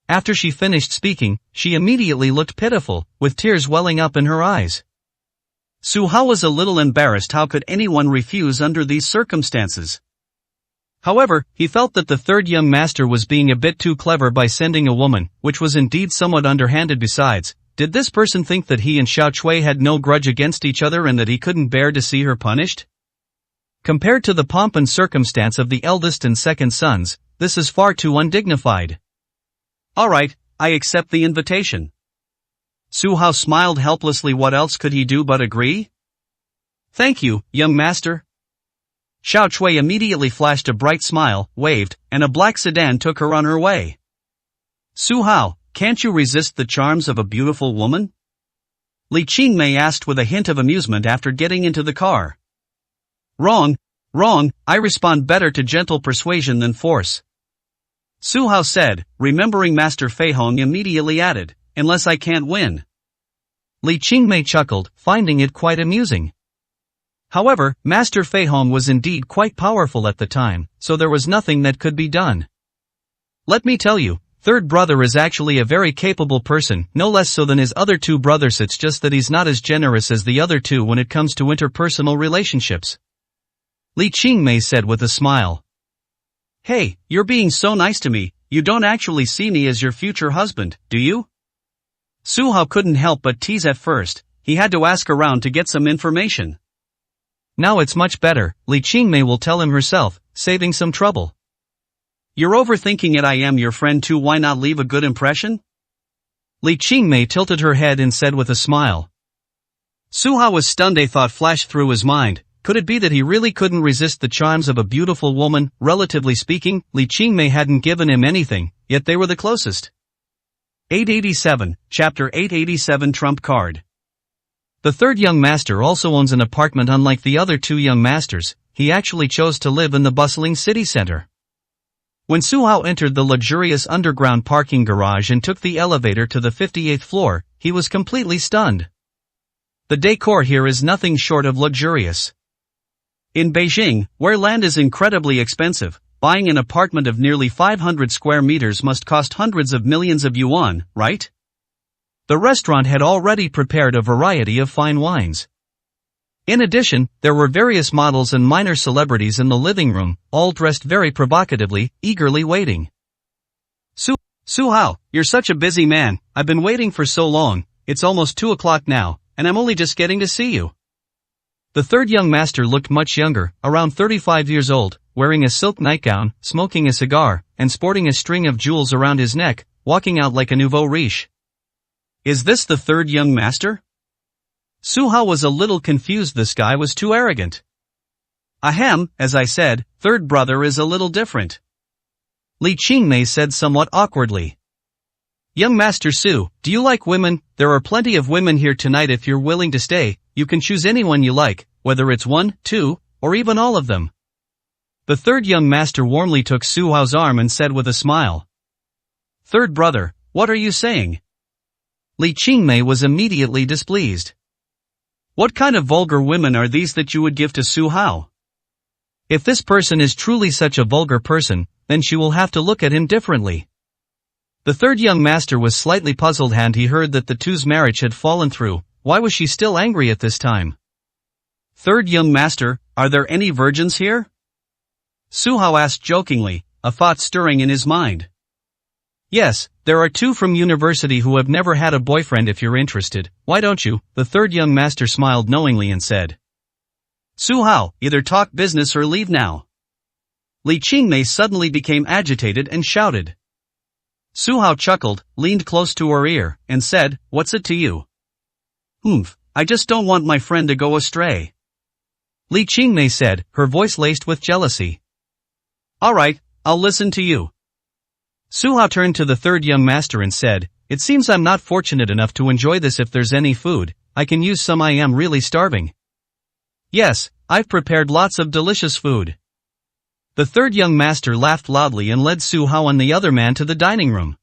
After she finished speaking, she immediately looked pitiful, with tears welling up in her eyes. Su Hao was a little embarrassed. How could anyone refuse under these circumstances? However, he felt that the third young master was being a bit too clever by sending a woman, which was indeed somewhat underhanded. Besides, did this person think that he and Xiao Chui had no grudge against each other and that he couldn't bear to see her punished? Compared to the pomp and circumstance of the eldest and second sons, this is far too undignified. "Alright, I accept the invitation." Su Hao smiled helplessly. What else could he do but agree? "Thank you, young master." Xiao Chui immediately flashed a bright smile, waved, and a black sedan took her on her way. "Su Hao, can't you resist the charms of a beautiful woman?" Li Qingmei asked with a hint of amusement after getting into the car. Wrong, I respond better to gentle persuasion than force," Su Hao said, remembering Master Fei Hong immediately added, "unless I can't win." Li Qingmei chuckled, finding it quite amusing. However, Master Fei Hong was indeed quite powerful at the time, so there was nothing that could be done. "Let me tell you, third brother is actually a very capable person, no less so than his other two brothers. It's just that he's not as generous as the other two when it comes to interpersonal relationships," Li Qingmei said with a smile. "Hey, you're being so nice to me, you don't actually see me as your future husband, do you?" Su Hao couldn't help but tease at first. He had to ask around to get some information. Now it's much better, Li Qingmei will tell him herself, saving some trouble. "You're overthinking it. I am your friend too. Why not leave a good impression?" Li Qingmei tilted her head and said with a smile. Su Hao was stunned. A thought flashed through his mind. Could it be that he really couldn't resist the charms of a beautiful woman? Relatively speaking, Li Qingmei hadn't given him anything, yet they were the closest. 887, Chapter 887 Trump Card. The third young master also owns an apartment. Unlike the other two young masters, he actually chose to live in the bustling city center. When Su Hao entered the luxurious underground parking garage and took the elevator to the 58th floor, he was completely stunned. The decor here is nothing short of luxurious. In Beijing, where land is incredibly expensive, buying an apartment of nearly 500 square meters must cost hundreds of millions of yuan, right? The restaurant had already prepared a variety of fine wines. In addition, there were various models and minor celebrities in the living room, all dressed very provocatively, eagerly waiting. Su Hao, you're such a busy man. I've been waiting for so long. It's almost 2 o'clock now, and I'm only just getting to see you. The third young master looked much younger, around 35 years old, wearing a silk nightgown, smoking a cigar, and sporting a string of jewels around his neck, walking out like a nouveau riche. Is this the third young master? Su Hao was a little confused. This guy was too arrogant. Ahem, as I said, third brother is a little different. Li Qingmei said somewhat awkwardly. Young Master Su, do you like women? There are plenty of women here tonight. If you're willing to stay, you can choose anyone you like, whether it's 1, 2, or even all of them. The third young master warmly took Su Hao's arm and said with a smile. Third brother, what are you saying? Li Qingmei was immediately displeased. What kind of vulgar women are these that you would give to Su Hao? If this person is truly such a vulgar person, then she will have to look at him differently. The third young master was slightly puzzled and he heard that the two's marriage had fallen through. Why was she still angry at this time? Third young master, are there any virgins here? Su Hao asked jokingly, a thought stirring in his mind. Yes, there are 2 from university who have never had a boyfriend. If you're interested, why don't you? The third young master smiled knowingly and said. Su Hao, either talk business or leave now. Li Qingmei suddenly became agitated and shouted. Su Hao chuckled, leaned close to her ear, and said, what's it to you? I just don't want my friend to go astray. Li Qingmei said, her voice laced with jealousy. Alright, I'll listen to you. Su Hao turned to the third young master and said, it seems I'm not fortunate enough to enjoy this. If there's any food, I can use some. I am really starving. Yes, I've prepared lots of delicious food. The third young master laughed loudly and led Su Hao and the other man to the dining room.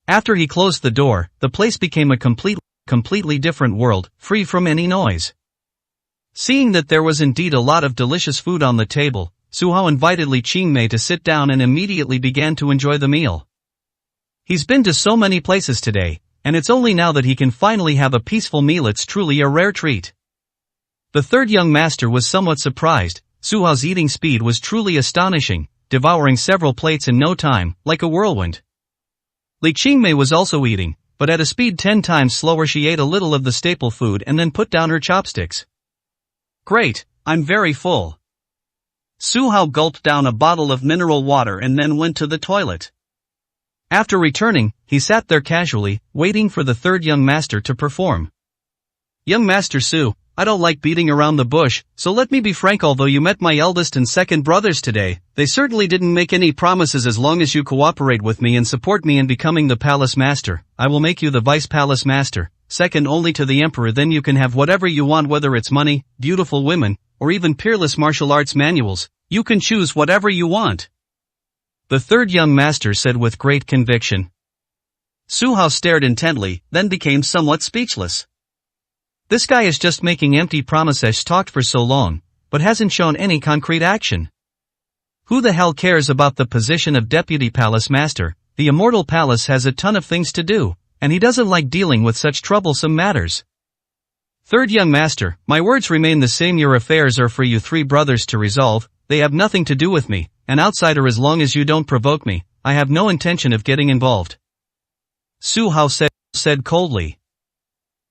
After he closed the door, the place became a completely different world, free from any noise. Seeing that there was indeed a lot of delicious food on the table, Su Hao invited Li Qingmei to sit down and immediately began to enjoy the meal. He's been to so many places today, and it's only now that he can finally have a peaceful meal. It's truly a rare treat. The third young master was somewhat surprised. Su Hao's eating speed was truly astonishing, devouring several plates in no time, like a whirlwind. Li Qingmei was also eating, but at a speed 10 times slower. She ate a little of the staple food and then put down her chopsticks. Great, I'm very full. Su Hao gulped down a bottle of mineral water and then went to the toilet. After returning, he sat there casually, waiting for the third young master to perform. Young Master Su, I don't like beating around the bush, so let me be frank. Although you met my eldest and second brothers today, they certainly didn't make any promises. As long as you cooperate with me and support me in becoming the palace master, I will make you the vice palace master, second only to the emperor. Then you can have whatever you want, whether it's money, beautiful women, or even peerless martial arts manuals. You can choose whatever you want. The third young master said with great conviction. Su Hao stared intently, then became somewhat speechless. This guy is just making empty promises. Talked for so long, but hasn't shown any concrete action. Who the hell cares about the position of deputy palace master? The immortal palace has a ton of things to do, and he doesn't like dealing with such troublesome matters. Third young master, my words remain the same. Your affairs are for you 3 brothers to resolve. They have nothing to do with me, an outsider. As long as you don't provoke me, I have no intention of getting involved. Su Hao said coldly.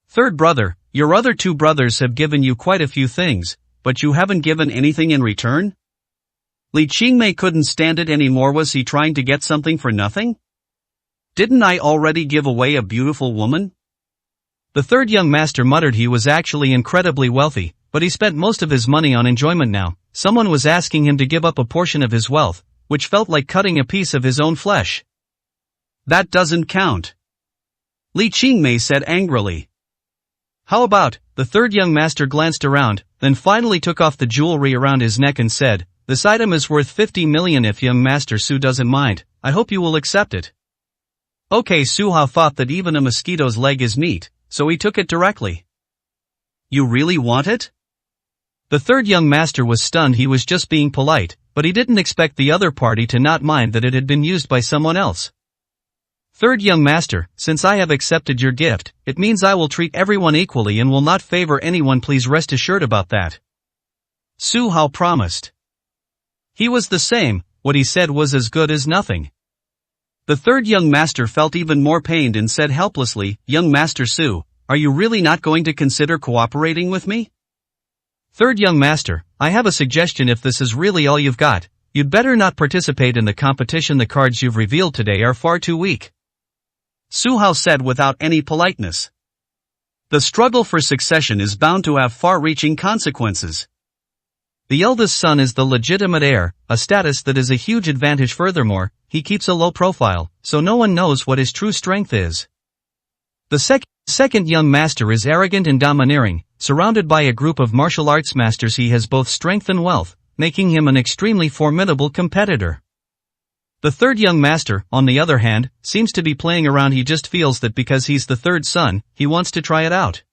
Third brother, your other 2 brothers have given you quite a few things, but you haven't given anything in return? Li Qingmei couldn't stand it anymore. Was he trying to get something for nothing? Didn't I already give away a beautiful woman? The third young master muttered he was actually incredibly wealthy, but he spent most of his money on enjoyment now. Someone was asking him to give up a portion of his wealth, which felt like cutting a piece of his own flesh. That doesn't count, Li Qingmei said angrily. How about? The third young master glanced around, then finally took off the jewelry around his neck and said, this item is worth 50 million if young master Su doesn't mind. I hope you will accept it. Okay, Su Hao thought that even a mosquito's leg is meat, so he took it directly. You really want it? The third young master was stunned. He was just being polite, but he didn't expect the other party to not mind that it had been used by someone else. Third young master, since I have accepted your gift, it means I will treat everyone equally and will not favor anyone. Please rest assured about that. Su Hao promised. He was the same, what he said was as good as nothing. The third young master felt even more pained and said helplessly, Young Master Su, are you really not going to consider cooperating with me? Third young master, I have a suggestion. If this is really all you've got, you'd better not participate in the competition. The cards you've revealed today are far too weak. Su Hao said without any politeness. The struggle for succession is bound to have far-reaching consequences. The eldest son is the legitimate heir, a status that is a huge advantage. Furthermore, he keeps a low profile, so no one knows what his true strength is. The second young master is arrogant and domineering, surrounded by a group of martial arts masters. He has both strength and wealth, making him an extremely formidable competitor. The third young master, on the other hand, seems to be playing around. He just feels that because he's the third son, he wants to try it out.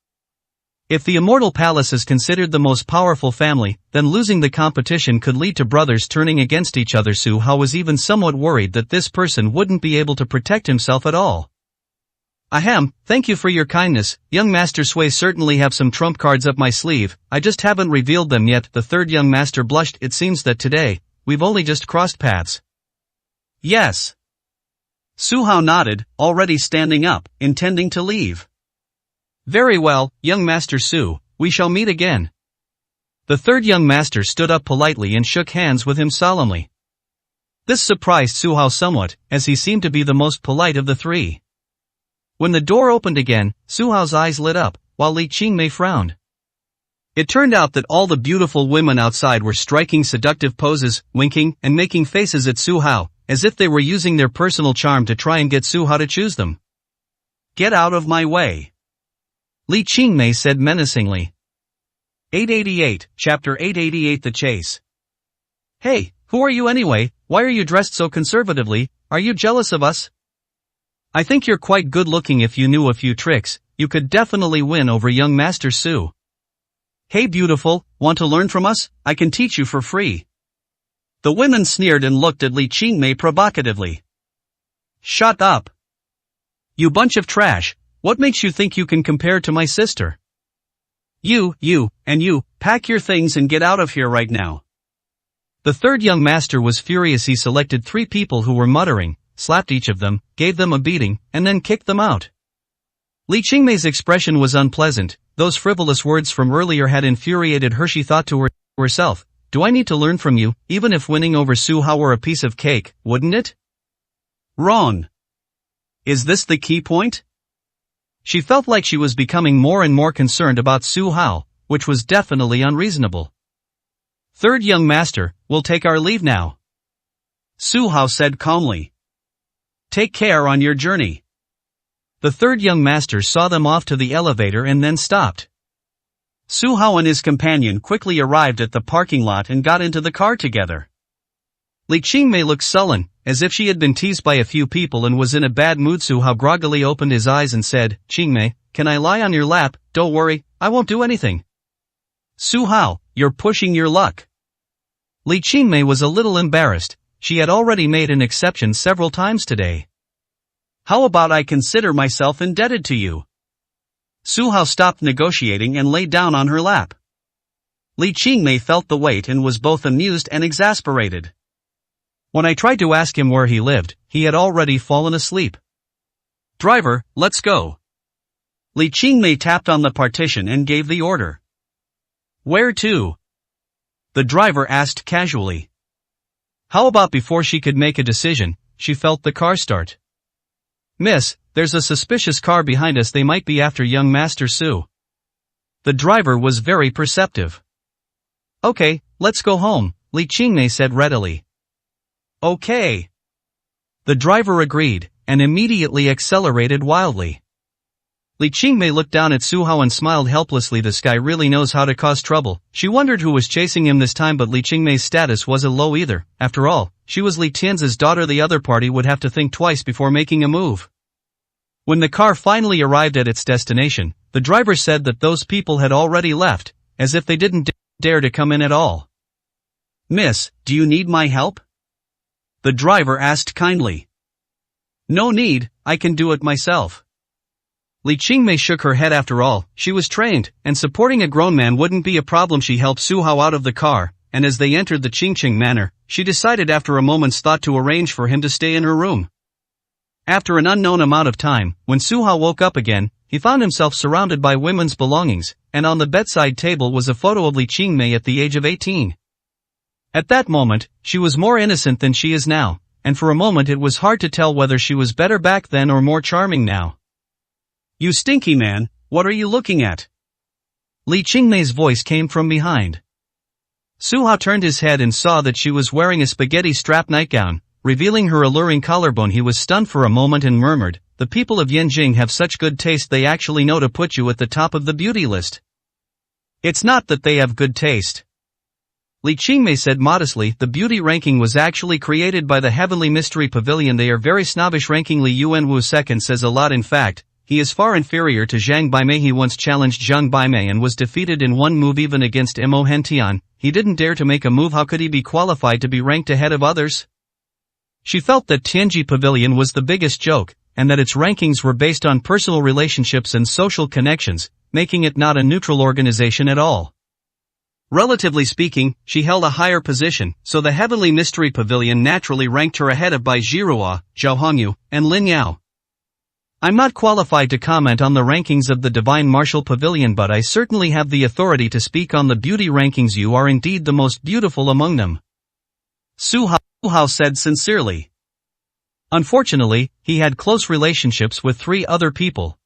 If the Immortal Palace is considered the most powerful family, then losing the competition could lead to brothers turning against each other. Su Hao was even somewhat worried that this person wouldn't be able to protect himself at all. Ahem, thank you for your kindness, young Master Sui. Certainly have some trump cards up my sleeve, I just haven't revealed them yet. The third young master blushed. It seems that today, we've only just crossed paths. Yes. Su Hao nodded, already standing up, intending to leave. Very well, young Master Su, we shall meet again. The third young master stood up politely and shook hands with him solemnly. This surprised Su Hao somewhat, as he seemed to be the most polite of the three. When the door opened again, Su Hao's eyes lit up, while Li Qingmei frowned. It turned out that all the beautiful women outside were striking seductive poses, winking, and making faces at Su Hao, as if they were using their personal charm to try and get Su Hao to choose them. Get out of my way, Li Qingmei said menacingly. 888, Chapter 888 The Chase. Hey, who are you anyway? Why are you dressed so conservatively? Are you jealous of us? I think you're quite good looking. If you knew a few tricks, you could definitely win over young Master Su. Hey beautiful, want to learn from us? I can teach you for free. The women sneered and looked at Li Qingmei provocatively. Shut up. You bunch of trash, what makes you think you can compare to my sister? You, and you, pack your things and get out of here right now. The third young master was furious. He selected 3 people who were muttering, slapped each of them, gave them a beating, and then kicked them out. Li Qingmei's expression was unpleasant. Those frivolous words from earlier had infuriated her. She thought to herself, do I need to learn from you, even if winning over Su Hao were a piece of cake, wouldn't it? Wrong. Is this the key point? She felt like she was becoming more and more concerned about Su Hao, which was definitely unreasonable. Third young master, we'll take our leave now, Su Hao said calmly. Take care on your journey. The third young master saw them off to the elevator and then stopped. Su Hao and his companion quickly arrived at the parking lot and got into the car together. Li Qingmei looked sullen, as if she had been teased by a few people and was in a bad mood. Su Hao groggily opened his eyes and said, Qingmei, can I lie on your lap? Don't worry, I won't do anything. Su Hao, you're pushing your luck. Li Qingmei was a little embarrassed. She had already made an exception several times today. How about I consider myself indebted to you? Su Hao stopped negotiating and lay down on her lap. Li Qingmei felt the weight and was both amused and exasperated. When I tried to ask him where he lived, he had already fallen asleep. Driver, let's go. Li Qingmei tapped on the partition and gave the order. Where to? The driver asked casually. How about before she could make a decision, she felt the car start. Miss, there's a suspicious car behind us. They might be after young Master Su. The driver was very perceptive. Okay, let's go home, Li Qingmei said readily. Okay. The driver agreed, and immediately accelerated wildly. Li Qingmei looked down at Su Hao and smiled helplessly. This guy really knows how to cause trouble. She wondered who was chasing him this time, but Li Qingmei's status wasn't low either. After all, she was Li Tianzi's daughter. The other party would have to think twice before making a move. When the car finally arrived at its destination, the driver said that those people had already left, as if they didn't dare to come in at all. Miss, do you need my help? The driver asked kindly. No need, I can do it myself. Li Qingmei shook her head. After all, she was trained, and supporting a grown man wouldn't be a problem. She helped Su Hao out of the car, and as they entered the Qingqing Manor, she decided after a moment's thought to arrange for him to stay in her room. After an unknown amount of time, when Su Hao woke up again, he found himself surrounded by women's belongings, and on the bedside table was a photo of Li Qingmei at the age of 18. At that moment, she was more innocent than she is now, and for a moment it was hard to tell whether she was better back then or more charming now. You stinky man, what are you looking at? Li Qingmei's voice came from behind. Su Hao turned his head and saw that she was wearing a spaghetti strap nightgown, revealing her alluring collarbone. He was stunned for a moment and murmured, the people of Yanjing have such good taste, they actually know to put you at the top of the beauty list. It's not that they have good taste. Li Qingmei said modestly, the beauty ranking was actually created by the Heavenly Mystery Pavilion. They are very snobbish. Ranking Li Yuanwu second says a lot. In fact, he is far inferior to Zhang Baimei. He once challenged Zhang Baimei and was defeated in one move. Even against Mo Hentian, he didn't dare to make a move. How could he be qualified to be ranked ahead of others? She felt that Tianji Pavilion was the biggest joke, and that its rankings were based on personal relationships and social connections, making it not a neutral organization at all. Relatively speaking, she held a higher position, so the Heavenly Mystery Pavilion naturally ranked her ahead of Bai Zhihua, Zhao Hongyu, and Lin Yao. I'm not qualified to comment on the rankings of the Divine Martial Pavilion, but I certainly have the authority to speak on the beauty rankings. You are indeed the most beautiful among them. Su Hao said sincerely. Unfortunately, he had close relationships with 3 other people.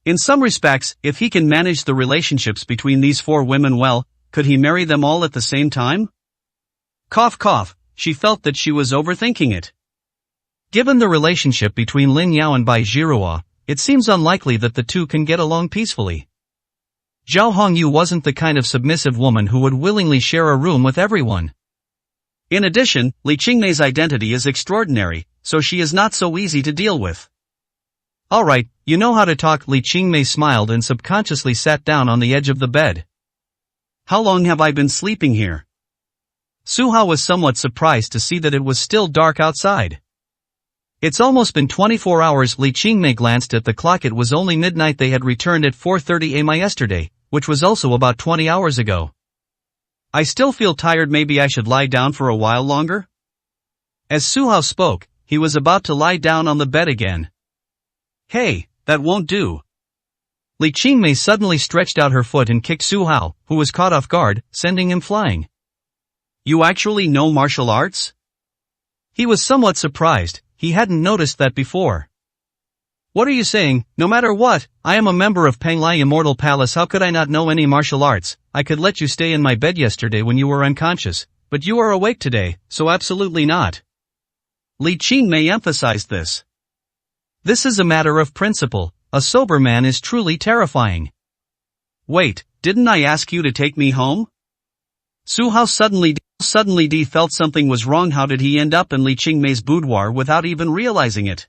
In some respects, if he can manage the relationships between these 4 women well, could he marry them all at the same time? Cough cough, she felt that she was overthinking it. Given the relationship between Lin Yao and Bai Zhihua, it seems unlikely that the two can get along peacefully. Zhao Hongyu wasn't the kind of submissive woman who would willingly share a room with everyone. In addition, Li Qingmei's identity is extraordinary, so she is not so easy to deal with. Alright, you know how to talk. Li Qingmei smiled and subconsciously sat down on the edge of the bed. How long have I been sleeping here? Su Hao was somewhat surprised to see that it was still dark outside. It's almost been 24 hours. Li Qingmei glanced at the clock. It was only midnight. They had returned at 4:30 am yesterday, which was also about 20 hours ago. I still feel tired. Maybe I should lie down for a while longer? As Su Hao spoke, he was about to lie down on the bed again. Hey, that won't do. Li Qingmei suddenly stretched out her foot and kicked Su Hao, who was caught off guard, sending him flying. You actually know martial arts? He was somewhat surprised. He hadn't noticed that before. What are you saying? No matter what, I am a member of Penglai Immortal Palace. How could I not know any martial arts? I could let you stay in my bed yesterday when you were unconscious, but you are awake today, so absolutely not. Li Qingmei emphasized this. This is a matter of principle. A sober man is truly terrifying. Wait, didn't I ask you to take me home? Su Hao suddenly felt something was wrong. How did he end up in Li Qingmei's boudoir without even realizing it?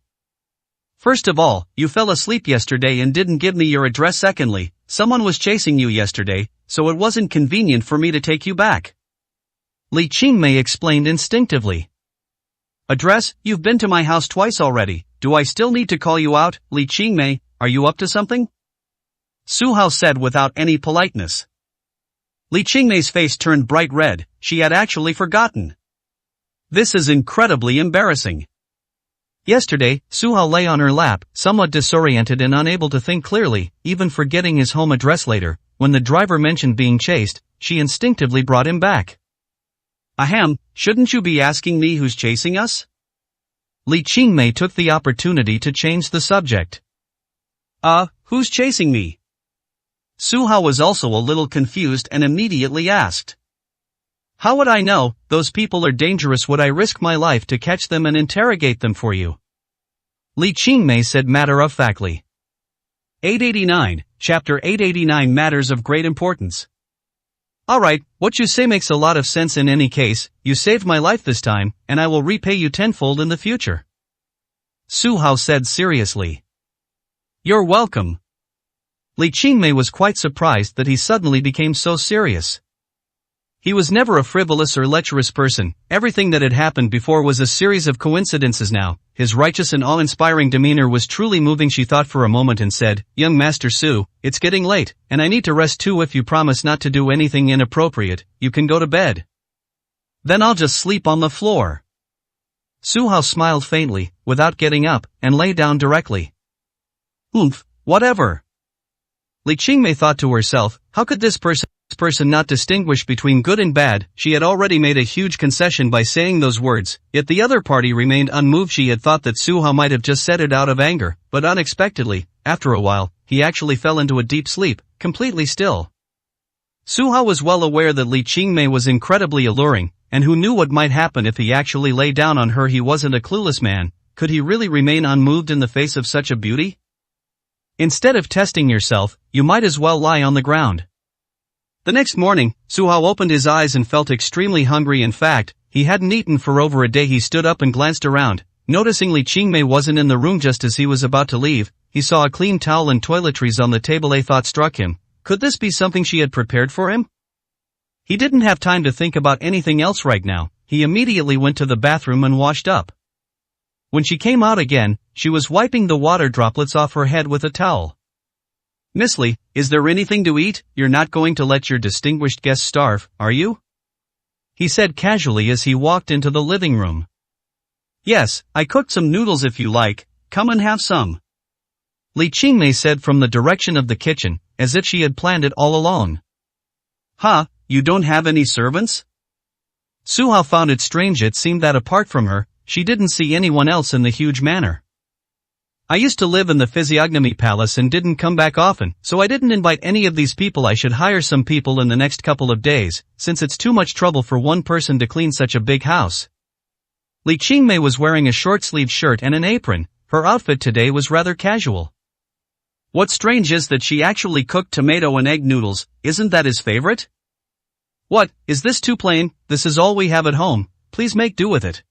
First of all, you fell asleep yesterday and didn't give me your address. Secondly, someone was chasing you yesterday, so it wasn't convenient for me to take you back. Li Qingmei explained instinctively. Address? You've been to my house twice already. Do I still need to call you out? Li Qingmei, are you up to something? Su Hao said without any politeness. Li Qingmei's face turned bright red. She had actually forgotten. This is incredibly embarrassing. Yesterday, Su Hao lay on her lap, somewhat disoriented and unable to think clearly, even forgetting his home address. Later, when the driver mentioned being chased, she instinctively brought him back. Ahem, shouldn't you be asking me who's chasing us? Li Qingmei took the opportunity to change the subject. Who's chasing me? Su Hao was also a little confused and immediately asked. How would I know? Those people are dangerous. Would I risk my life to catch them and interrogate them for you? Li Qingmei said matter-of-factly. 889, Chapter 889 Matters of Great Importance. Alright, what you say makes a lot of sense in any case. You saved my life this time, and I will repay you tenfold in the future. Su Hao said seriously. You're welcome. Li Qingmei was quite surprised that he suddenly became so serious. He was never a frivolous or lecherous person. Everything that had happened before was a series of coincidences now. His righteous and awe-inspiring demeanor was truly moving. She thought for a moment and said, Young Master Su, it's getting late, and I need to rest too. If you promise not to do anything inappropriate, you can go to bed. Then I'll just sleep on the floor. Su Hao smiled faintly, without getting up, and lay down directly. Whatever. Li Qingmei thought to herself, how could this person not distinguish between good and bad? She had already made a huge concession by saying those words, yet the other party remained unmoved. She had thought that Su Hao might have just said it out of anger, but unexpectedly, after a while, he actually fell into a deep sleep, completely still. Su Hao was well aware that Li Qingmei was incredibly alluring, and who knew what might happen if he actually lay down on her. He wasn't a clueless man. Could he really remain unmoved in the face of such a beauty? Instead of testing yourself, you might as well lie on the ground. The next morning, Su Hao opened his eyes and felt extremely hungry. In fact, he hadn't eaten for over a day. He stood up and glanced around. Noticing Li Qingmei wasn't in the room just as he was about to leave, he saw a clean towel and toiletries on the table. A thought struck him. Could this be something she had prepared for him? He didn't have time to think about anything else right now. He immediately went to the bathroom and washed up. When she came out again, she was wiping the water droplets off her head with a towel. Miss Li, is there anything to eat? You're not going to let your distinguished guest starve, are you? He said casually as he walked into the living room. Yes, I cooked some noodles if you like, come and have some. Li Qingmei said from the direction of the kitchen, as if she had planned it all along. Huh, you don't have any servants? Su Hao found it strange. It seemed that apart from her, she didn't see anyone else in the huge manor. I used to live in the Physiognomy Palace and didn't come back often, so I didn't invite any of these people. I should hire some people in the next couple of days, since it's too much trouble for one person to clean such a big house. Li Qingmei was wearing a short-sleeved shirt and an apron. Her outfit today was rather casual. What's strange is that she actually cooked tomato and egg noodles. Isn't that his favorite? What, is this too plain? This is all we have at home, please make do with it.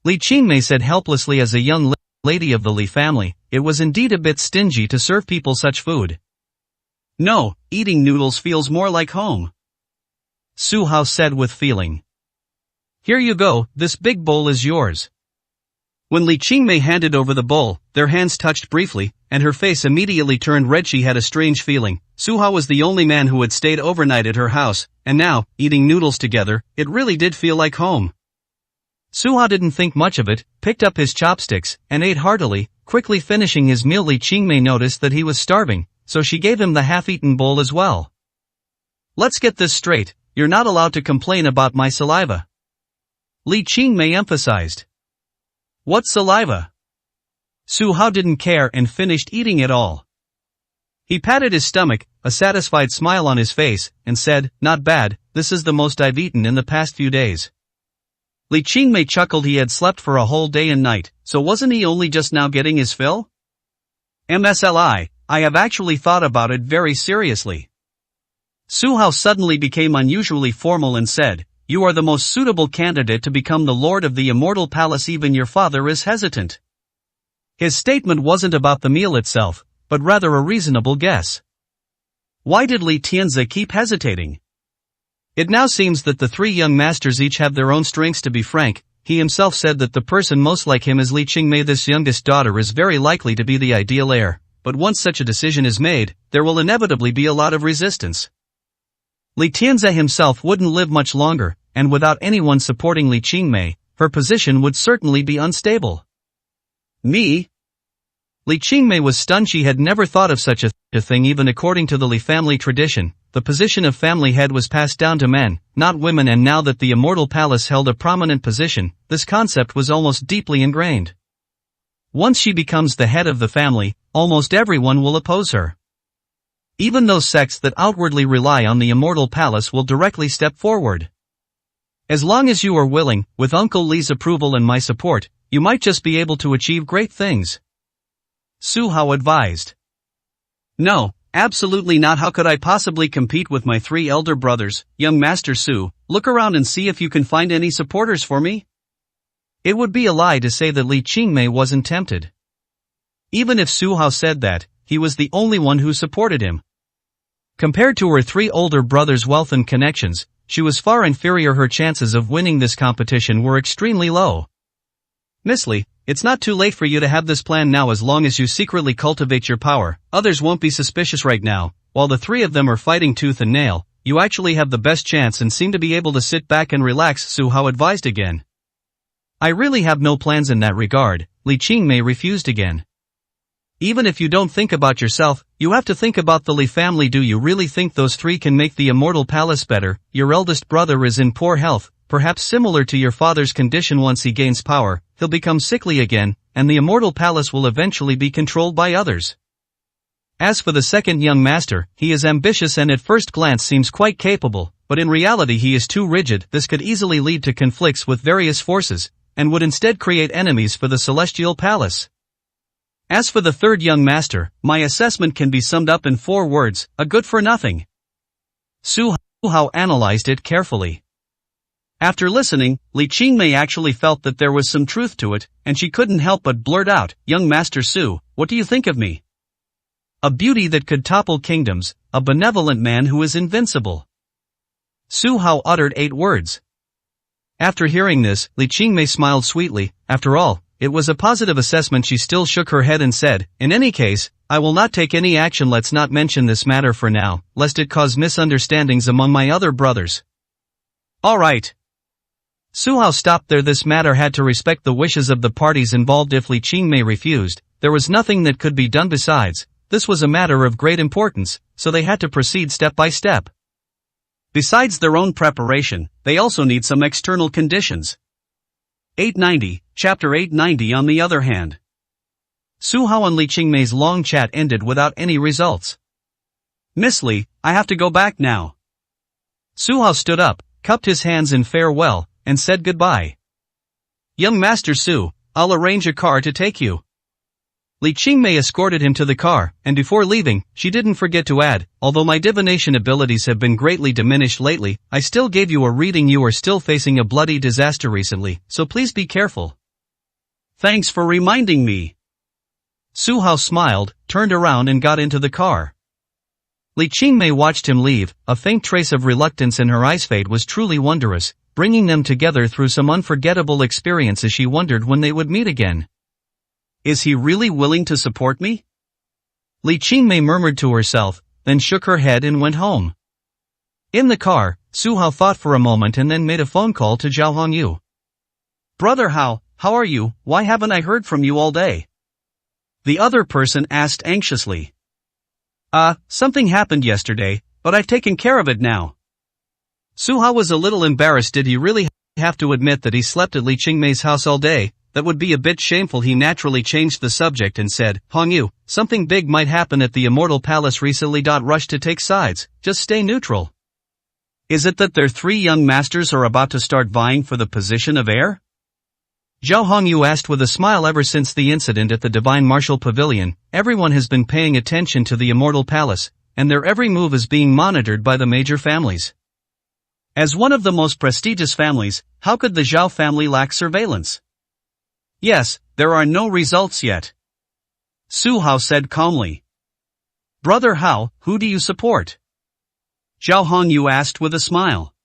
Li Qingmei said helplessly. As a young lady of the Li family, it was indeed a bit stingy to serve people such food. No, eating noodles feels more like home. Su Hao said with feeling. Here you go, this big bowl is yours. When Li Qingmei handed over the bowl, their hands touched briefly, and her face immediately turned red. She had a strange feeling. Su Hao was the only man who had stayed overnight at her house, and now, eating noodles together, it really did feel like home. Su Hao didn't think much of it, picked up his chopsticks, and ate heartily, quickly finishing his meal. Li Qingmei noticed that he was starving, so she gave him the half-eaten bowl as well. Let's get this straight, you're not allowed to complain about my saliva. Li Qingmei emphasized. What saliva? Su Hao didn't care and finished eating it all. He patted his stomach, a satisfied smile on his face, and said, not bad, this is the most I've eaten in the past few days. Li Qingmei chuckled. He had slept for a whole day and night, so wasn't he only just now getting his fill? MSLI, I have actually thought about it very seriously. Su Hao suddenly became unusually formal and said, you are the most suitable candidate to become the Lord of the Immortal Palace. Even your father is hesitant. His statement wasn't about the meal itself, but rather a reasonable guess. Why did Li Tianzi keep hesitating? It now seems that the three young masters each have their own strengths. To be frank, he himself said that the person most like him is Li Qingmei. This youngest daughter is very likely to be the ideal heir, but once such a decision is made, there will inevitably be a lot of resistance. Li Tianzi himself wouldn't live much longer, and without anyone supporting Li Qingmei, her position would certainly be unstable. Me? Li Qingmei was stunned. She had never thought of such a thing. Even according to the Li family tradition, the position of family head was passed down to men, not women, and now that the Immortal Palace held a prominent position, this concept was almost deeply ingrained. Once she becomes the head of the family, almost everyone will oppose her. Even those sects that outwardly rely on the immortal palace will directly step forward. As long as you are willing, with Uncle Li's approval and my support, you might just be able to achieve great things. Su Hao advised. No, absolutely not. How could I possibly compete with my 3 elder brothers, young Master Su? Look around and see if you can find any supporters for me. It would be a lie to say that Li Qingmei wasn't tempted. Even if Su Hao said that, he was the only one who supported him. Compared to her 3 older brothers' wealth and connections, she was far inferior. Her chances of winning this competition were extremely low. Miss Li, it's not too late for you to have this plan now. As long as you secretly cultivate your power, others won't be suspicious right now. While the 3 of them are fighting tooth and nail, you actually have the best chance and seem to be able to sit back and relax, Su Hao advised again. I really have no plans in that regard, Li Qingmei refused again. Even if you don't think about yourself, you have to think about the Li family. Do you really think those 3 can make the immortal palace better? Your eldest brother is in poor health, perhaps similar to your father's condition. Once he gains power, he'll become sickly again, and the immortal palace will eventually be controlled by others. As for the second young master, he is ambitious and at first glance seems quite capable, but in reality he is too rigid. This could easily lead to conflicts with various forces, and would instead create enemies for the celestial palace. As for the third young master, my assessment can be summed up in 4 words, a good for nothing. Su Hao analyzed it carefully. After listening, Li Qingmei actually felt that there was some truth to it, and she couldn't help but blurt out, Young Master Su, what do you think of me? A beauty that could topple kingdoms, a benevolent man who is invincible. Su Hao uttered 8 words. After hearing this, Li Qingmei smiled sweetly. After all, it was a positive assessment. She still shook her head and said, in any case, I will not take any action. Let's not mention this matter for now, lest it cause misunderstandings among my other brothers. All right. Su Hao stopped there. This matter had to respect the wishes of the parties involved. If Li Qingmei refused, there was nothing that could be done. Besides, this was a matter of great importance, so they had to proceed step by step. Besides their own preparation, they also need some external conditions. 890, Chapter 890. On the other hand, Su Hao and Li Qingmei's long chat ended without any results. Miss Li, I have to go back now. Su Hao stood up, cupped his hands in farewell, and said goodbye. Young Master Su, I'll arrange a car to take you. Li Qingmei escorted him to the car, and before leaving, she didn't forget to add, although my divination abilities have been greatly diminished lately, I still gave you a reading. You are still facing a bloody disaster recently, so please be careful. Thanks for reminding me. Su Hao smiled, turned around and got into the car. Li Qingmei watched him leave, a faint trace of reluctance in her eyes. Fate was truly wondrous, bringing them together through some unforgettable experiences. She wondered when they would meet again. Is he really willing to support me? Li Qingmei murmured to herself, then shook her head and went home. In the car, Su Hao thought for a moment and then made a phone call to Zhao Hongyu. Brother Hao, how are you? Why haven't I heard from you all day? The other person asked anxiously. Something happened yesterday, but I've taken care of it now. Su Hao was a little embarrassed. Did he really have to admit that he slept at Li Qingmei's house all day? That would be a bit shameful. He naturally changed the subject and said, Hongyu, something big might happen at the Immortal Palace recently. Rush to take sides, just stay neutral. Is it that their 3 young masters are about to start vying for the position of heir? Zhao Hongyu asked with a smile. Ever since the incident at the Divine Martial Pavilion, everyone has been paying attention to the Immortal Palace, and their every move is being monitored by the major families. As one of the most prestigious families, how could the Zhao family lack surveillance? Yes, there are no results yet. Su Hao said calmly. Brother Hao, who do you support? Zhao Hongyu asked with a smile.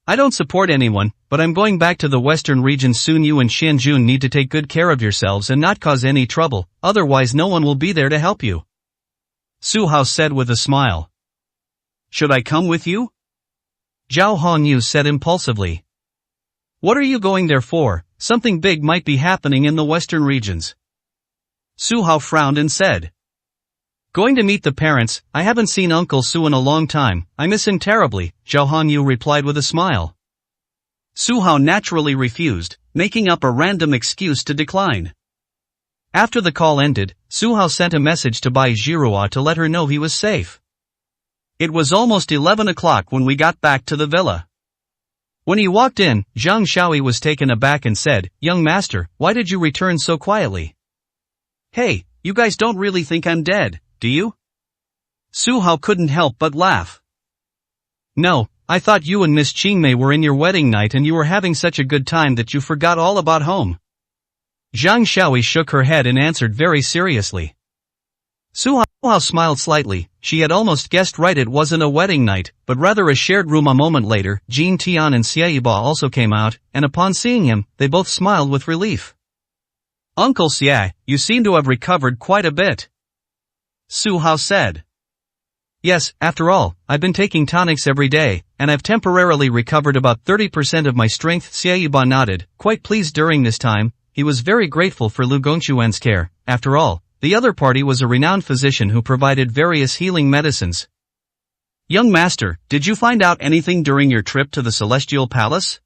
I don't support anyone, but I'm going back to the western region soon. You and Xianjun need to take good care of yourselves and not cause any trouble, otherwise no one will be there to help you. Su Hao said with a smile. Should I come with you? Zhao Hongyu said impulsively. What are you going there for? Something big might be happening in the western regions. Su Hao frowned and said. Going to meet the parents. I haven't seen Uncle Su in a long time. I miss him terribly, Zhao Hongyu replied with a smile. Su Hao naturally refused, making up a random excuse to decline. After the call ended, Su Hao sent a message to Bai Jiruo to let her know he was safe. It was almost 11 o'clock when we got back to the villa. When he walked in, Zhang Xiaoyi was taken aback and said, "Young master, why did you return so quietly?" "Hey, you guys don't really think I'm dead, do you?" Su Hao couldn't help but laugh. "No, I thought you and Miss Qingmei were in your wedding night and you were having such a good time that you forgot all about home." Zhang Xiaoyi shook her head and answered very seriously. Su Hao smiled slightly. She had almost guessed right, it wasn't a wedding night, but rather a shared room. A moment later, Jin Tian and Xie Yiba also came out, and upon seeing him, they both smiled with relief. "Uncle Xie, you seem to have recovered quite a bit," Su Hao said. "Yes, after all, I've been taking tonics every day, and I've temporarily recovered about 30% of my strength." Xie Yiba nodded, quite pleased during this time. He was very grateful for Lu Gongquan's care. After all, the other party was a renowned physician who provided various healing medicines. "Young master, did you find out anything during your trip to the Celestial Palace?"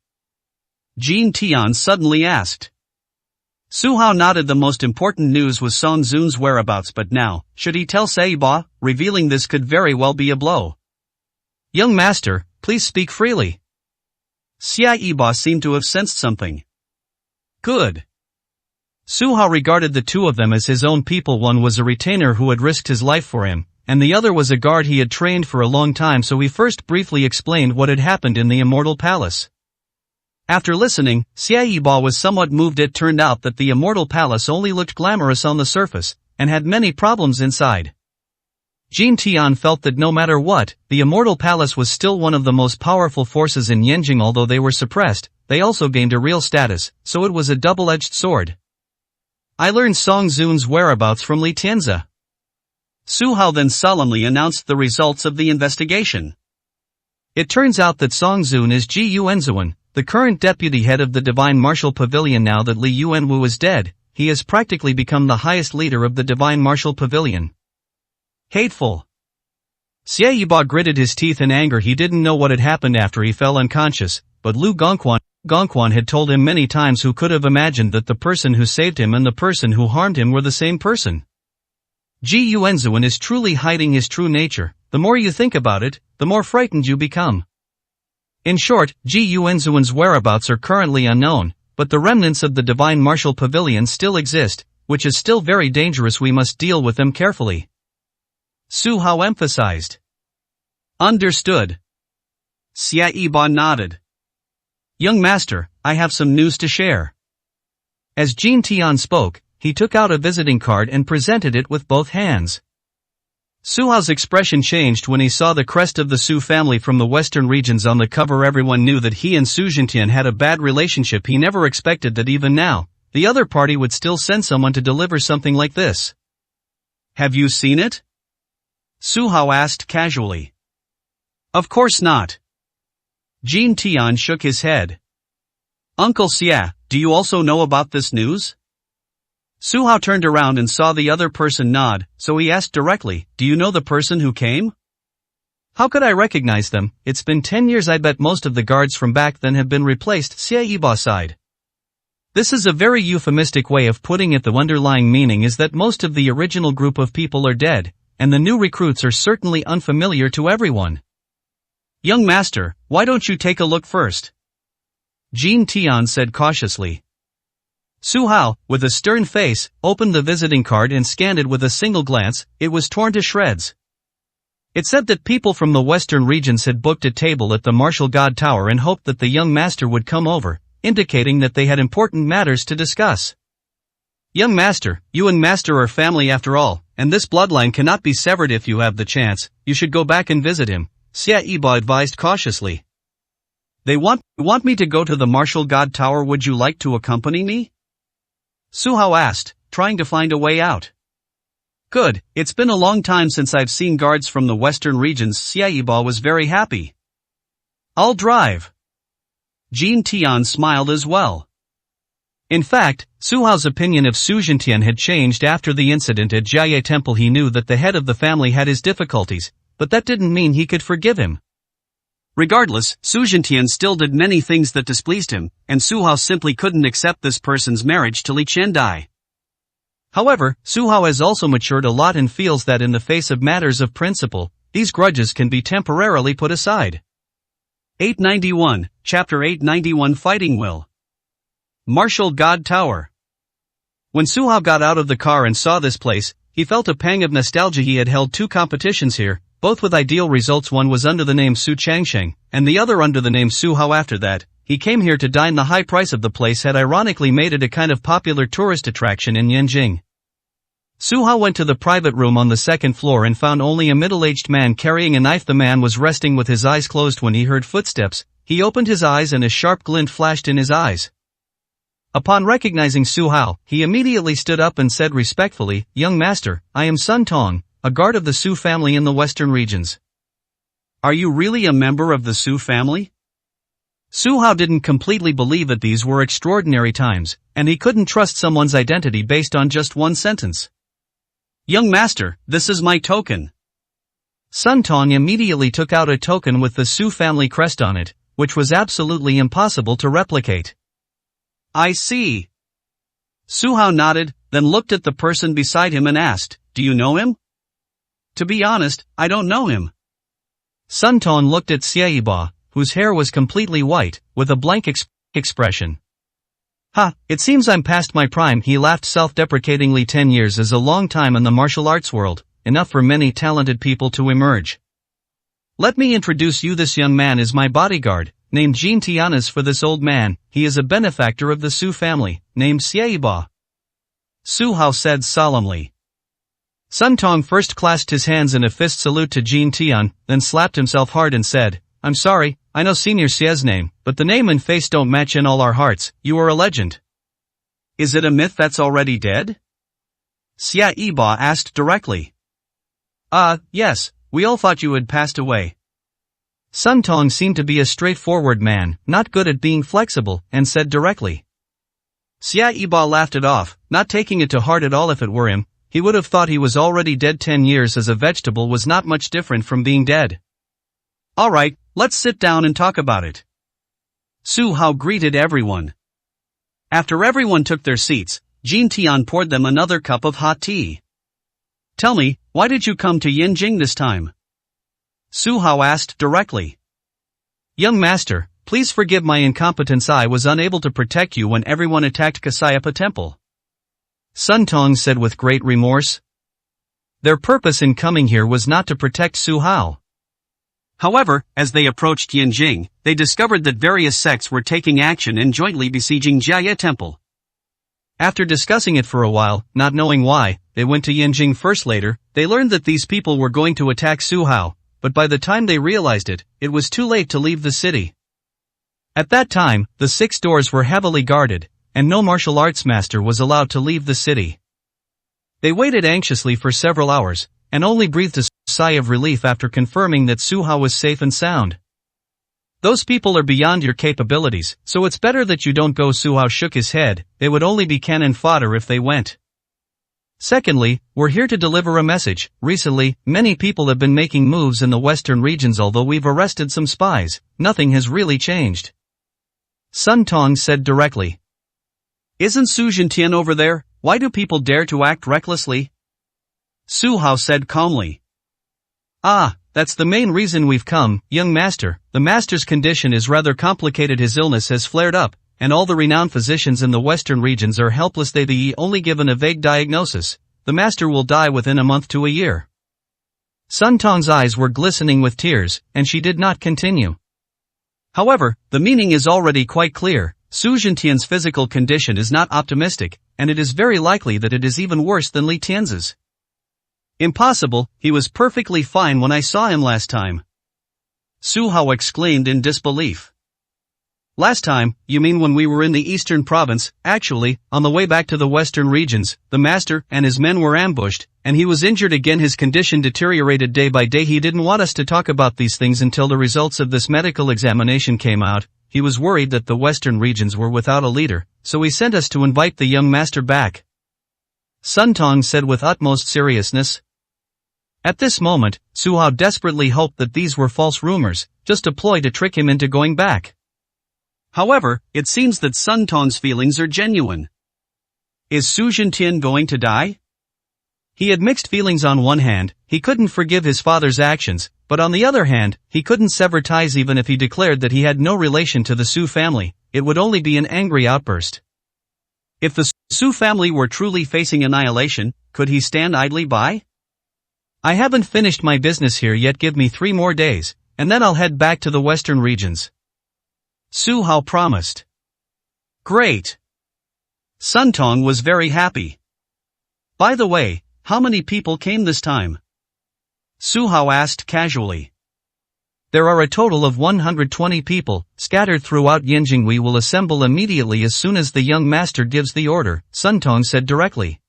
Jin Tian suddenly asked. Su Hao nodded. The most important news was Song Zun's whereabouts, but now, should he tell Xie Yiba? Revealing this could very well be a blow. "Young master, please speak freely." Xie Yiba seemed to have sensed something. "Good." Su Hao regarded the two of them as his own people. One was a retainer who had risked his life for him, and the other was a guard he had trained for a long time, so he first briefly explained what had happened in the Immortal Palace. After listening, Xie Yiba was somewhat moved. It turned out that the Immortal Palace only looked glamorous on the surface, and had many problems inside. Jin Tian felt that no matter what, the Immortal Palace was still one of the most powerful forces in Yanjing. Although they were suppressed, they also gained a real status, so it was a double-edged sword. "I learned Song Zun's whereabouts from Li Tianzi." Su Hao then solemnly announced the results of the investigation. "It turns out that Song Zun is Ji Yuanzuan, the current deputy head of the Divine Martial Pavilion. Now that Li Yuanwu is dead, he has practically become the highest leader of the Divine Martial Pavilion." "Hateful." Xie Yiba gritted his teeth in anger. He didn't know what had happened after he fell unconscious, but Lu Gongquan had told him many times. Who could have imagined that the person who saved him and the person who harmed him were the same person? Ji Yuanzuan is truly hiding his true nature. The more you think about it, the more frightened you become. In short, Ji Yuanzuan's whereabouts are currently unknown, but the remnants of the Divine Martial Pavilion still exist, which is still very dangerous. We must deal with them carefully." Su Hao emphasized. "Understood." Xie Yiba nodded. "Young master, I have some news to share." As Jin Tian spoke, he took out a visiting card and presented it with both hands. Su Hao's expression changed when he saw the crest of the Su family from the western regions on the cover. Everyone knew that he and Su Jintian had a bad relationship. He never expected that even now, the other party would still send someone to deliver something like this. "Have you seen it?" Su Hao asked casually. "Of course not." Jin Tian shook his head. "Uncle Xie, do you also know about this news?" Su Hao turned around and saw the other person nod, so he asked directly, "Do you know the person who came?" "How could I recognize them? It's been 10 years. I bet most of the guards from back then have been replaced." Xie Yiba sighed. This is a very euphemistic way of putting it. The underlying meaning is that most of the original group of people are dead, and the new recruits are certainly unfamiliar to everyone. "Young master, why don't you take a look first?" Jin Tian said cautiously. Su Hao, with a stern face, opened the visiting card and scanned it with a single glance. It was torn to shreds. It said that people from the western regions had booked a table at the Martial God Tower and hoped that the young master would come over, indicating that they had important matters to discuss. "Young master, you and master are family after all, and this bloodline cannot be severed. If you have the chance, you should go back and visit him," Xie Yiba advised cautiously. "They want me to go to the Martial God Tower. Would you like to accompany me?" Su Hao asked, trying to find a way out. "Good, it's been a long time since I've seen guards from the western regions." Xie Yiba was very happy. "I'll drive." Jin Tian smiled as well. In fact, Su Hao's opinion of Su Jintian had changed after the incident at Jiaye Temple. He knew that the head of the family had his difficulties, but that didn't mean he could forgive him. Regardless, Su Jintian still did many things that displeased him, and Su Hao simply couldn't accept this person's marriage to Li Qiandai. However, Su Hao has also matured a lot and feels that in the face of matters of principle, these grudges can be temporarily put aside. 891, Chapter 891 Fighting Will. Martial God Tower. When Su Hao got out of the car and saw this place, he felt a pang of nostalgia. He had held 2 competitions here, both with ideal results. One was under the name Su Changsheng, and the other under the name Su Hao. After that, he came here to dine. The high price of the place had ironically made it a kind of popular tourist attraction in Yanjing. Su Hao went to the private room on the 2nd floor and found only a middle-aged man carrying a knife. The man was resting with his eyes closed. When he heard footsteps, he opened his eyes and a sharp glint flashed in his eyes. Upon recognizing Su Hao, he immediately stood up and said respectfully, "Young master, I am Sun Tong, a guard of the Su family in the western regions." "Are you really a member of the Su family?" Su Hao didn't completely believe that these were extraordinary times, and he couldn't trust someone's identity based on just one sentence. "Young master, this is my token." Sun Tong immediately took out a token with the Su family crest on it, which was absolutely impossible to replicate. "I see." Su Hao nodded, then looked at the person beside him and asked, "Do you know him?" "To be honest, I don't know him." Sun Tong looked at Xie Ba, whose hair was completely white, with a blank expression. "Ha, it seems I'm past my prime," he laughed self-deprecatingly. 10 years is a long time in the martial arts world, enough for many talented people to emerge. "Let me introduce you. This young man is my bodyguard, named Jin Tian. As for this old man, he is a benefactor of the Su family, named Xie Ba," Su Hao said solemnly. Sun Tong first clasped his hands in a fist salute to Jin Tian, then slapped himself hard and said, "I'm sorry, I know Senior Xie's name, but the name and face don't match in all our hearts. You are a legend." "Is it a myth that's already dead?" Xie Ba asked directly. Yes, we all thought you had passed away." Sun Tong seemed to be a straightforward man, not good at being flexible, and said directly. Xie Ba laughed it off, not taking it to heart at all. If it were him, he would have thought he was already dead. 10 years as a vegetable was not much different from being dead. "All right, let's sit down and talk about it." Su Hao greeted everyone. After everyone took their seats, Jin Tian poured them another cup of hot tea. "Tell me, why did you come to Yanjing this time?" Su Hao asked directly. "Young master, please forgive my incompetence. I was unable to protect you when everyone attacked Kasayapa Temple," Sun Tong said with great remorse. Their purpose in coming here was not to protect Su Hao. However, as they approached Yanjing, they discovered that various sects were taking action and jointly besieging Jiaya Temple. After discussing it for a while, not knowing why, they went to Yanjing first. Later, they learned that these people were going to attack Su Hao, but by the time they realized it, it was too late to leave the city. At that time, the 6 doors were heavily guarded, and no martial arts master was allowed to leave the city. They waited anxiously for several hours, and only breathed a sigh of relief after confirming that Su Hao was safe and sound. "Those people are beyond your capabilities, so it's better that you don't go." Su Hao shook his head. "They would only be cannon fodder if they went. Secondly, we're here to deliver a message. Recently, many people have been making moves in the western regions. Although we've arrested some spies, nothing has really changed," Sun Tong said directly. "Isn't Su Jintian over there? Why do people dare to act recklessly?" Su Hao said calmly. That's the main reason we've come, young master. The master's condition is rather complicated. His illness has flared up, and all the renowned physicians in the western regions are helpless. They've only given a vague diagnosis. The master will die within a month to a year." Sun Tong's eyes were glistening with tears, and she did not continue. "However, the meaning is already quite clear. Su Jintian's physical condition is not optimistic, and it is very likely that it is even worse than Li Tian's." "Impossible, he was perfectly fine when I saw him last time," Su Hao exclaimed in disbelief. "Last time, you mean when we were in the eastern province? Actually, on the way back to the western regions, the master and his men were ambushed, and he was injured again. His condition deteriorated day by day. He didn't want us to talk about these things until the results of this medical examination came out. He was worried that the western regions were without a leader, so he sent us to invite the young master back," Sun Tong said with utmost seriousness. At this moment, Su Hao desperately hoped that these were false rumors, just a ploy to trick him into going back. However, it seems that Sun Tong's feelings are genuine. Is Su Jintian going to die? He had mixed feelings. On one hand, he couldn't forgive his father's actions, but on the other hand, he couldn't sever ties. Even if he declared that he had no relation to the Su family, it would only be an angry outburst. If the Su family were truly facing annihilation, could he stand idly by? I haven't finished my business here yet. Give me 3 more days, and then I'll head back to the western regions. Su Hao promised. Great. Sun Tong was very happy. By the way, how many people came this time? Su Hao asked casually. There are a total of 120 people, scattered throughout Yanjing. We will assemble immediately as soon as the young master gives the order, Sun Tong said directly.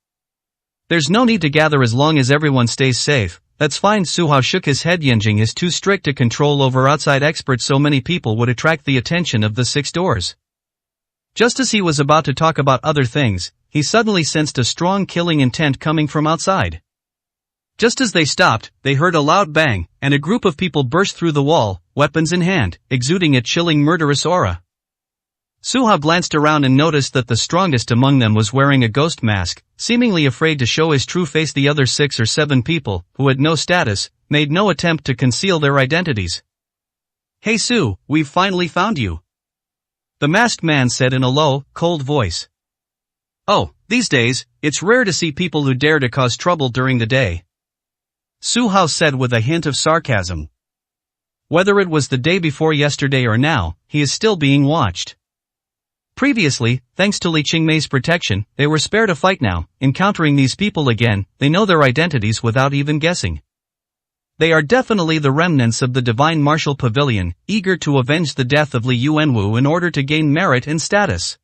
There's no need to gather as long as everyone stays safe. That's fine. Su Hao shook his head. Yanjing is too strict to control over outside experts. So many people would attract the attention of the 6 doors. Just as he was about to talk about other things, he suddenly sensed a strong killing intent coming from outside. Just as they stopped, they heard a loud bang, and a group of people burst through the wall, weapons in hand, exuding a chilling murderous aura. Su Hao glanced around and noticed that the strongest among them was wearing a ghost mask, seemingly afraid to show his true face. The other 6 or 7 people, who had no status, made no attempt to conceal their identities. Hey Su, we've finally found you. The masked man said in a low, cold voice. Oh, these days, it's rare to see people who dare to cause trouble during the day. Su Hao said with a hint of sarcasm. Whether it was the day before yesterday or now, he is still being watched. Previously, thanks to Li Qingmei's protection, they were spared a fight. Now, encountering these people again, they know their identities without even guessing. They are definitely the remnants of the Divine Martial Pavilion, eager to avenge the death of Li Yuanwu in order to gain merit and status.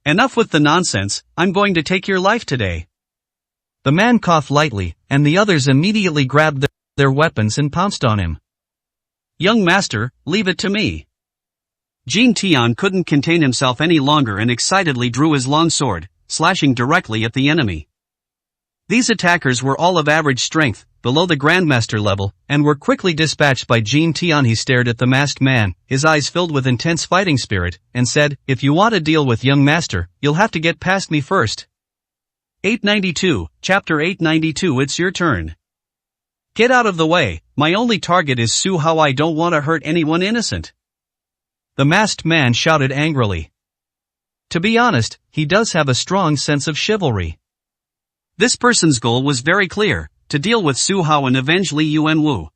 Enough with the nonsense, I'm going to take your life today. The man coughed lightly, and the others immediately grabbed their weapons and pounced on him. Young master, leave it to me. Jin Tian couldn't contain himself any longer and excitedly drew his long sword, slashing directly at the enemy. These attackers were all of average strength, below the Grandmaster level, and were quickly dispatched by Jin Tian. He stared at the masked man, his eyes filled with intense fighting spirit, and said, if you want to deal with young master, you'll have to get past me first. 892, Chapter 892. It's your turn. Get out of the way, my only target is Su Hao. I don't want to hurt anyone innocent. The masked man shouted angrily. To be honest, he does have a strong sense of chivalry. This person's goal was very clear, to deal with Su Hao and avenge Li Yuanwu.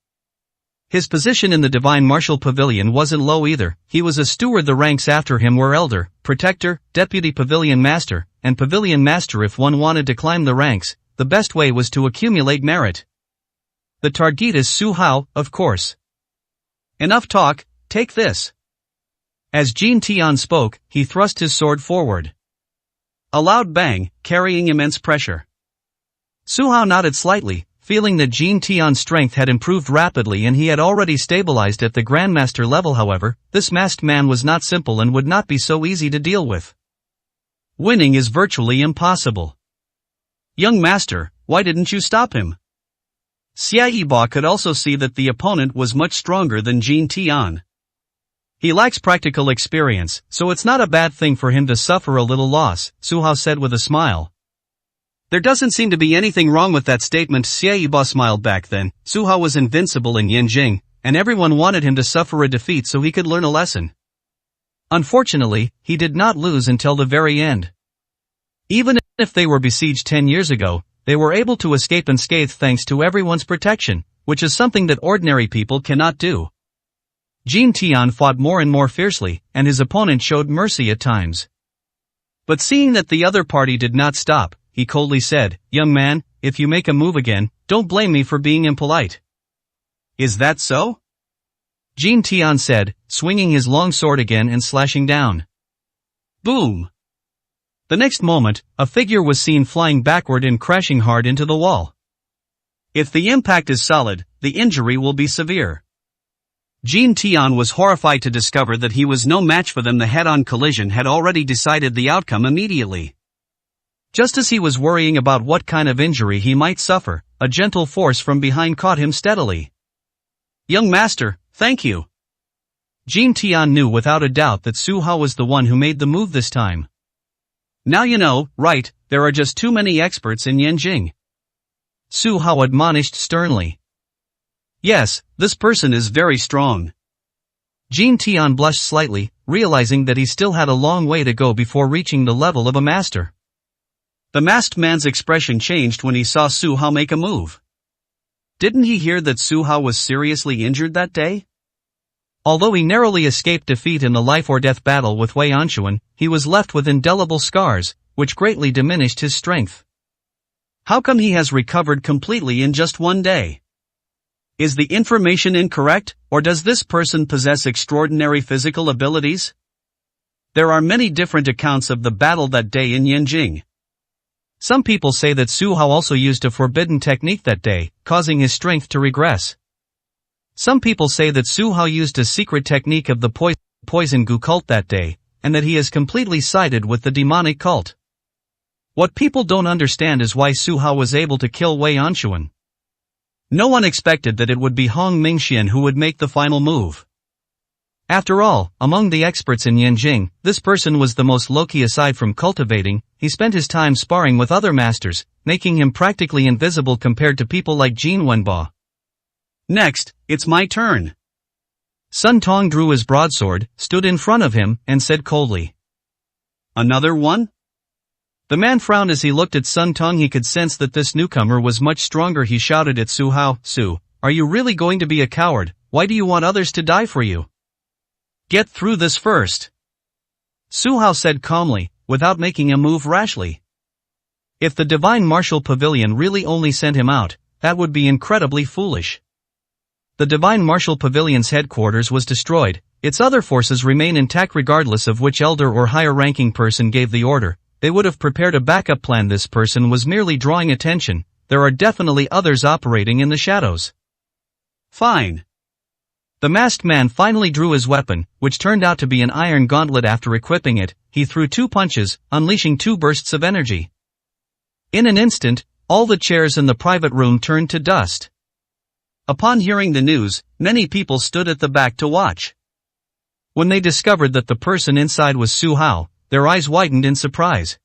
His position in the Divine Martial Pavilion wasn't low either. He was a steward. The ranks after him were Elder, Protector, Deputy Pavilion Master, and Pavilion Master. If one wanted to climb the ranks, the best way was to accumulate merit. The target is Su Hao, of course. Enough talk, take this. As Jin Tian spoke, he thrust his sword forward. A loud bang, carrying immense pressure. Su Hao nodded slightly, feeling that Jin Tian's strength had improved rapidly and he had already stabilized at the Grandmaster level. However, this masked man was not simple and would not be so easy to deal with. Winning is virtually impossible. Young master, why didn't you stop him? Xia Yiba could also see that the opponent was much stronger than Jin Tian. He lacks practical experience, so it's not a bad thing for him to suffer a little loss, Su Hao said with a smile. There doesn't seem to be anything wrong with that statement. Xia Yiba smiled back. Then, Su Hao was invincible in Yanjing, and everyone wanted him to suffer a defeat so he could learn a lesson. Unfortunately, he did not lose until the very end. Even if they were besieged 10 years ago, they were able to escape unscathed thanks to everyone's protection, which is something that ordinary people cannot do. Jin Tian fought more and more fiercely, and his opponent showed mercy at times. But seeing that the other party did not stop, he coldly said, young man, if you make a move again, don't blame me for being impolite. Is that so? Jin Tian said, swinging his long sword again and slashing down. Boom! The next moment, a figure was seen flying backward and crashing hard into the wall. If the impact is solid, the injury will be severe. Jin Tian was horrified to discover that he was no match for them. The head-on collision had already decided the outcome immediately. Just as he was worrying about what kind of injury he might suffer, a gentle force from behind caught him steadily. Young master, thank you. Jin Tian knew without a doubt that Su Hao was the one who made the move this time. Now you know, right, there are just too many experts in Yanjing. Su Hao admonished sternly. Yes, this person is very strong. Jin Tian blushed slightly, realizing that he still had a long way to go before reaching the level of a master. The masked man's expression changed when he saw Su Hao make a move. Didn't he hear that Su Hao was seriously injured that day? Although he narrowly escaped defeat in the life-or-death battle with Wei Anshuan, he was left with indelible scars, which greatly diminished his strength. How come he has recovered completely in just one day? Is the information incorrect, or does this person possess extraordinary physical abilities? There are many different accounts of the battle that day in Yanjing. Some people say that Su Hao also used a forbidden technique that day, causing his strength to regress. Some people say that Su Hao used a secret technique of the poison gu cult that day, and that he is completely sided with the demonic cult. What people don't understand is why Su Hao was able to kill Wei Anshuan. No one expected that it would be Hong Mingxian who would make the final move. After all, among the experts in Yanjing, this person was the most low-key. Aside from cultivating, he spent his time sparring with other masters, making him practically invisible compared to people like Jin Wenbo. Next, it's my turn. Sun Tong drew his broadsword, stood in front of him, and said coldly. Another one? The man frowned as he looked at Sun Tong. He could sense that this newcomer was much stronger. He shouted at Su Hao, Su, are you really going to be a coward? Why do you want others to die for you? Get through this first. Su Hao said calmly, without making a move rashly. If the Divine Martial Pavilion really only sent him out, that would be incredibly foolish. The Divine Martial Pavilion's headquarters was destroyed, its other forces remain intact regardless of which elder or higher-ranking person gave the order. They would have prepared a backup plan. This person was merely drawing attention. There are definitely others operating in the shadows. Fine. The masked man finally drew his weapon, which turned out to be an iron gauntlet. After equipping it, he threw 2 punches, unleashing 2 bursts of energy. In an instant, all the chairs in the private room turned to dust. Upon hearing the news, many people stood at the back to watch. When they discovered that the person inside was Su Hao, their eyes widened in surprise.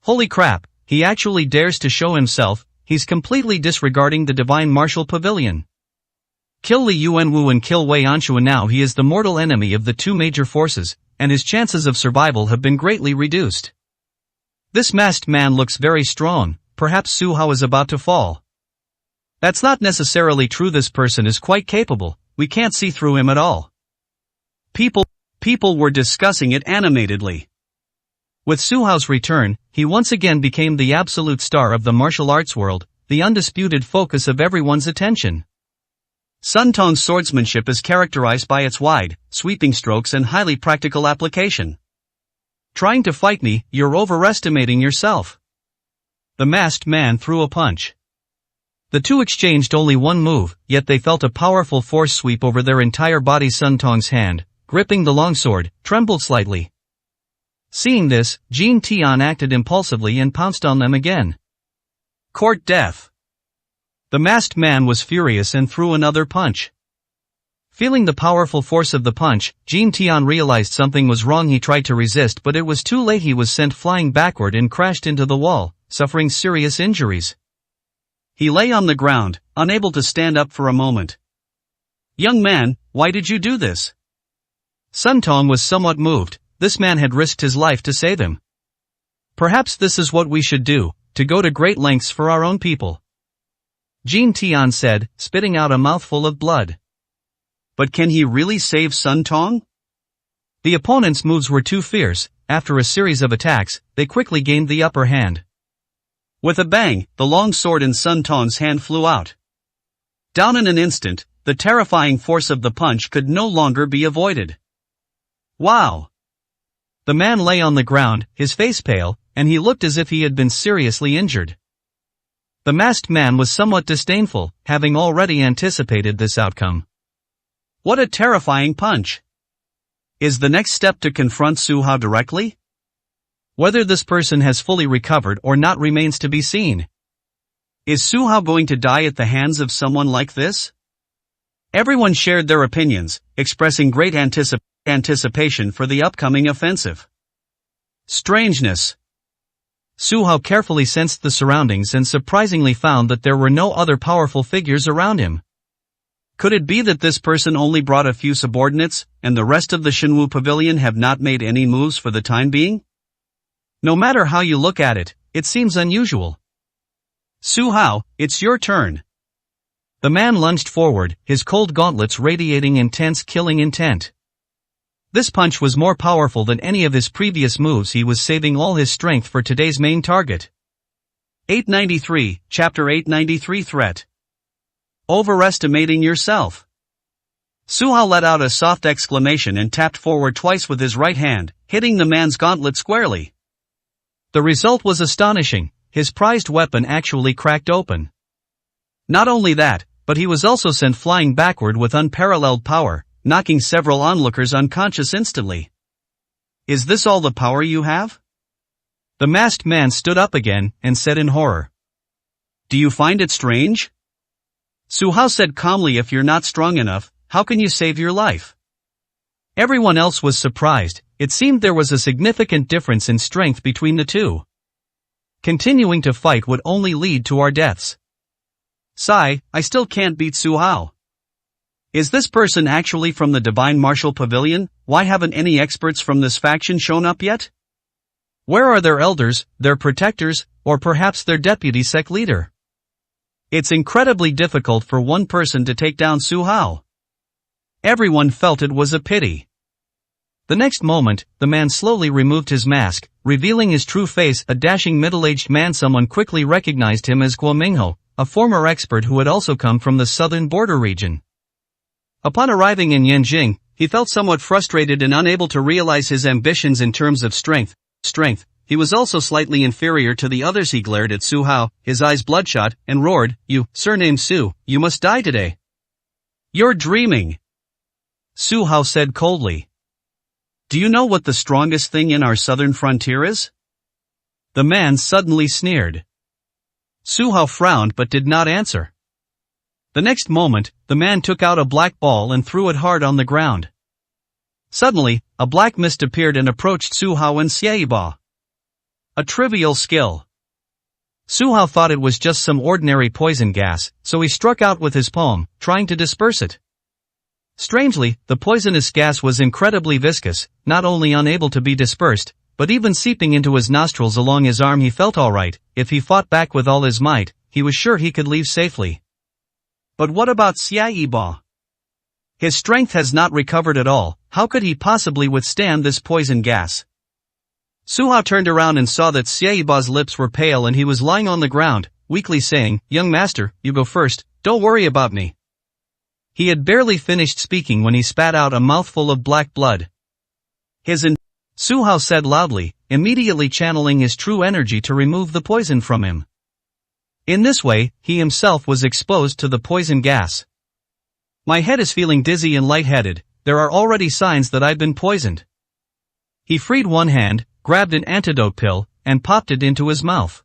Holy crap, he actually dares to show himself. He's completely disregarding the Divine Martial Pavilion. Kill Li Yuanwu and kill Wei Anshuan now. He is the mortal enemy of the 2 major forces, and his chances of survival have been greatly reduced. This masked man looks very strong. Perhaps Su Hao is about to fall. That's not necessarily true. This person is quite capable. We can't see through him at all. People were discussing it animatedly. With Su Hao's return, he once again became the absolute star of the martial arts world, the undisputed focus of everyone's attention. Sun Tong's swordsmanship is characterized by its wide, sweeping strokes and highly practical application. Trying to fight me, you're overestimating yourself. The masked man threw a punch. The 2 exchanged only 1 move, yet they felt a powerful force sweep over their entire body. Sun Tong's hand, gripping the longsword, trembled slightly. Seeing this, Jin Tian acted impulsively and pounced on them again. Court death. The masked man was furious and threw another punch. Feeling the powerful force of the punch, Jin Tian realized something was wrong. He tried to resist, but it was too late. He was sent flying backward and crashed into the wall, suffering serious injuries. He lay on the ground, unable to stand up for a moment. Young man, why did you do this? Sun Tong was somewhat moved. This man had risked his life to save him. Perhaps this is what we should do, to go to great lengths for our own people. Jin Tian said, spitting out a mouthful of blood. But can he really save Sun Tong? The opponent's moves were too fierce. After a series of attacks, they quickly gained the upper hand. With a bang, the long sword in Sun Tong's hand flew out. Down in an instant, the terrifying force of the punch could no longer be avoided. Wow! The man lay on the ground, his face pale, and he looked as if he had been seriously injured. The masked man was somewhat disdainful, having already anticipated this outcome. What a terrifying punch! Is the next step to confront Su Hao directly? Whether this person has fully recovered or not remains to be seen. Is Su Hao going to die at the hands of someone like this? Everyone shared their opinions, expressing great anticipation for the upcoming offensive. Strangeness. Su Hao carefully sensed the surroundings and surprisingly found that there were no other powerful figures around him. Could it be that this person only brought a few subordinates, and the rest of the Shenwu Pavilion have not made any moves for the time being? No matter how you look at it, it seems unusual. Su Hao, it's your turn. The man lunged forward, his cold gauntlets radiating intense killing intent. This punch was more powerful than any of his previous moves. He was saving all his strength for today's main target. 893, Chapter 893 Threat. Overestimating yourself. Su Hao let out a soft exclamation and tapped forward twice with his right hand, hitting the man's gauntlet squarely. The result was astonishing. His prized weapon actually cracked open. Not only that, but he was also sent flying backward with unparalleled power, knocking several onlookers unconscious instantly. Is this all the power you have? The masked man stood up again and said in horror. Do you find it strange? Su Hao said calmly, if you're not strong enough, how can you save your life? Everyone else was surprised. It seemed there was a significant difference in strength between the two. Continuing to fight would only lead to our deaths. Sigh, I still can't beat Su Hao. Is this person actually from the Divine Martial Pavilion? Why haven't any experts from this faction shown up yet? Where are their elders, their protectors, or perhaps their deputy sect leader? It's incredibly difficult for one person to take down Su Hao. Everyone felt it was a pity. The next moment, the man slowly removed his mask, revealing his true face, a dashing middle-aged man. Someone quickly recognized him as Guo Mingho, a former expert who had also come from the southern border region. Upon arriving in Yanjing, he felt somewhat frustrated and unable to realize his ambitions in terms of strength. He was also slightly inferior to the others. He glared at Su Hao, his eyes bloodshot, and roared, "You, surnamed Su, you must die today." "You're dreaming," Su Hao said coldly. "Do you know what the strongest thing in our southern frontier is?" The man suddenly sneered. Su Hao frowned but did not answer. The next moment, the man took out a black ball and threw it hard on the ground. Suddenly, a black mist appeared and approached Su Hao and Xie Ba. A trivial skill. Su Hao thought it was just some ordinary poison gas, so he struck out with his palm, trying to disperse it. Strangely, the poisonous gas was incredibly viscous, not only unable to be dispersed, but even seeping into his nostrils along his arm. He felt alright. If he fought back with all his might, he was sure he could leave safely. But what about Xie Ba? His strength has not recovered at all. How could he possibly withstand this poison gas? Su Hao turned around and saw that Xie Ba's lips were pale and he was lying on the ground, weakly saying, "Young master, you go first, don't worry about me." He had barely finished speaking when he spat out a mouthful of black blood. Su Hao said loudly, immediately channeling his true energy to remove the poison from him. In this way, he himself was exposed to the poison gas. "My head is feeling dizzy and lightheaded. There are already signs that I've been poisoned." He freed one hand, grabbed an antidote pill, and popped it into his mouth.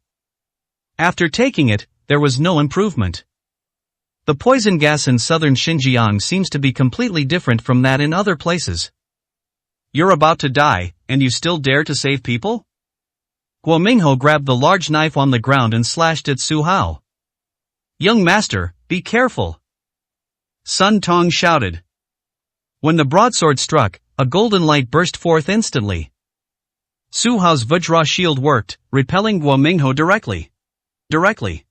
After taking it, there was no improvement. The poison gas in southern Xinjiang seems to be completely different from that in other places. "You're about to die, and you still dare to save people?" Guo Mingho grabbed the large knife on the ground and slashed at Su Hao. "Young master, be careful!" Sun Tong shouted. When the broadsword struck, a golden light burst forth instantly. Su Hao's Vajra shield worked, repelling Guo Mingho directly.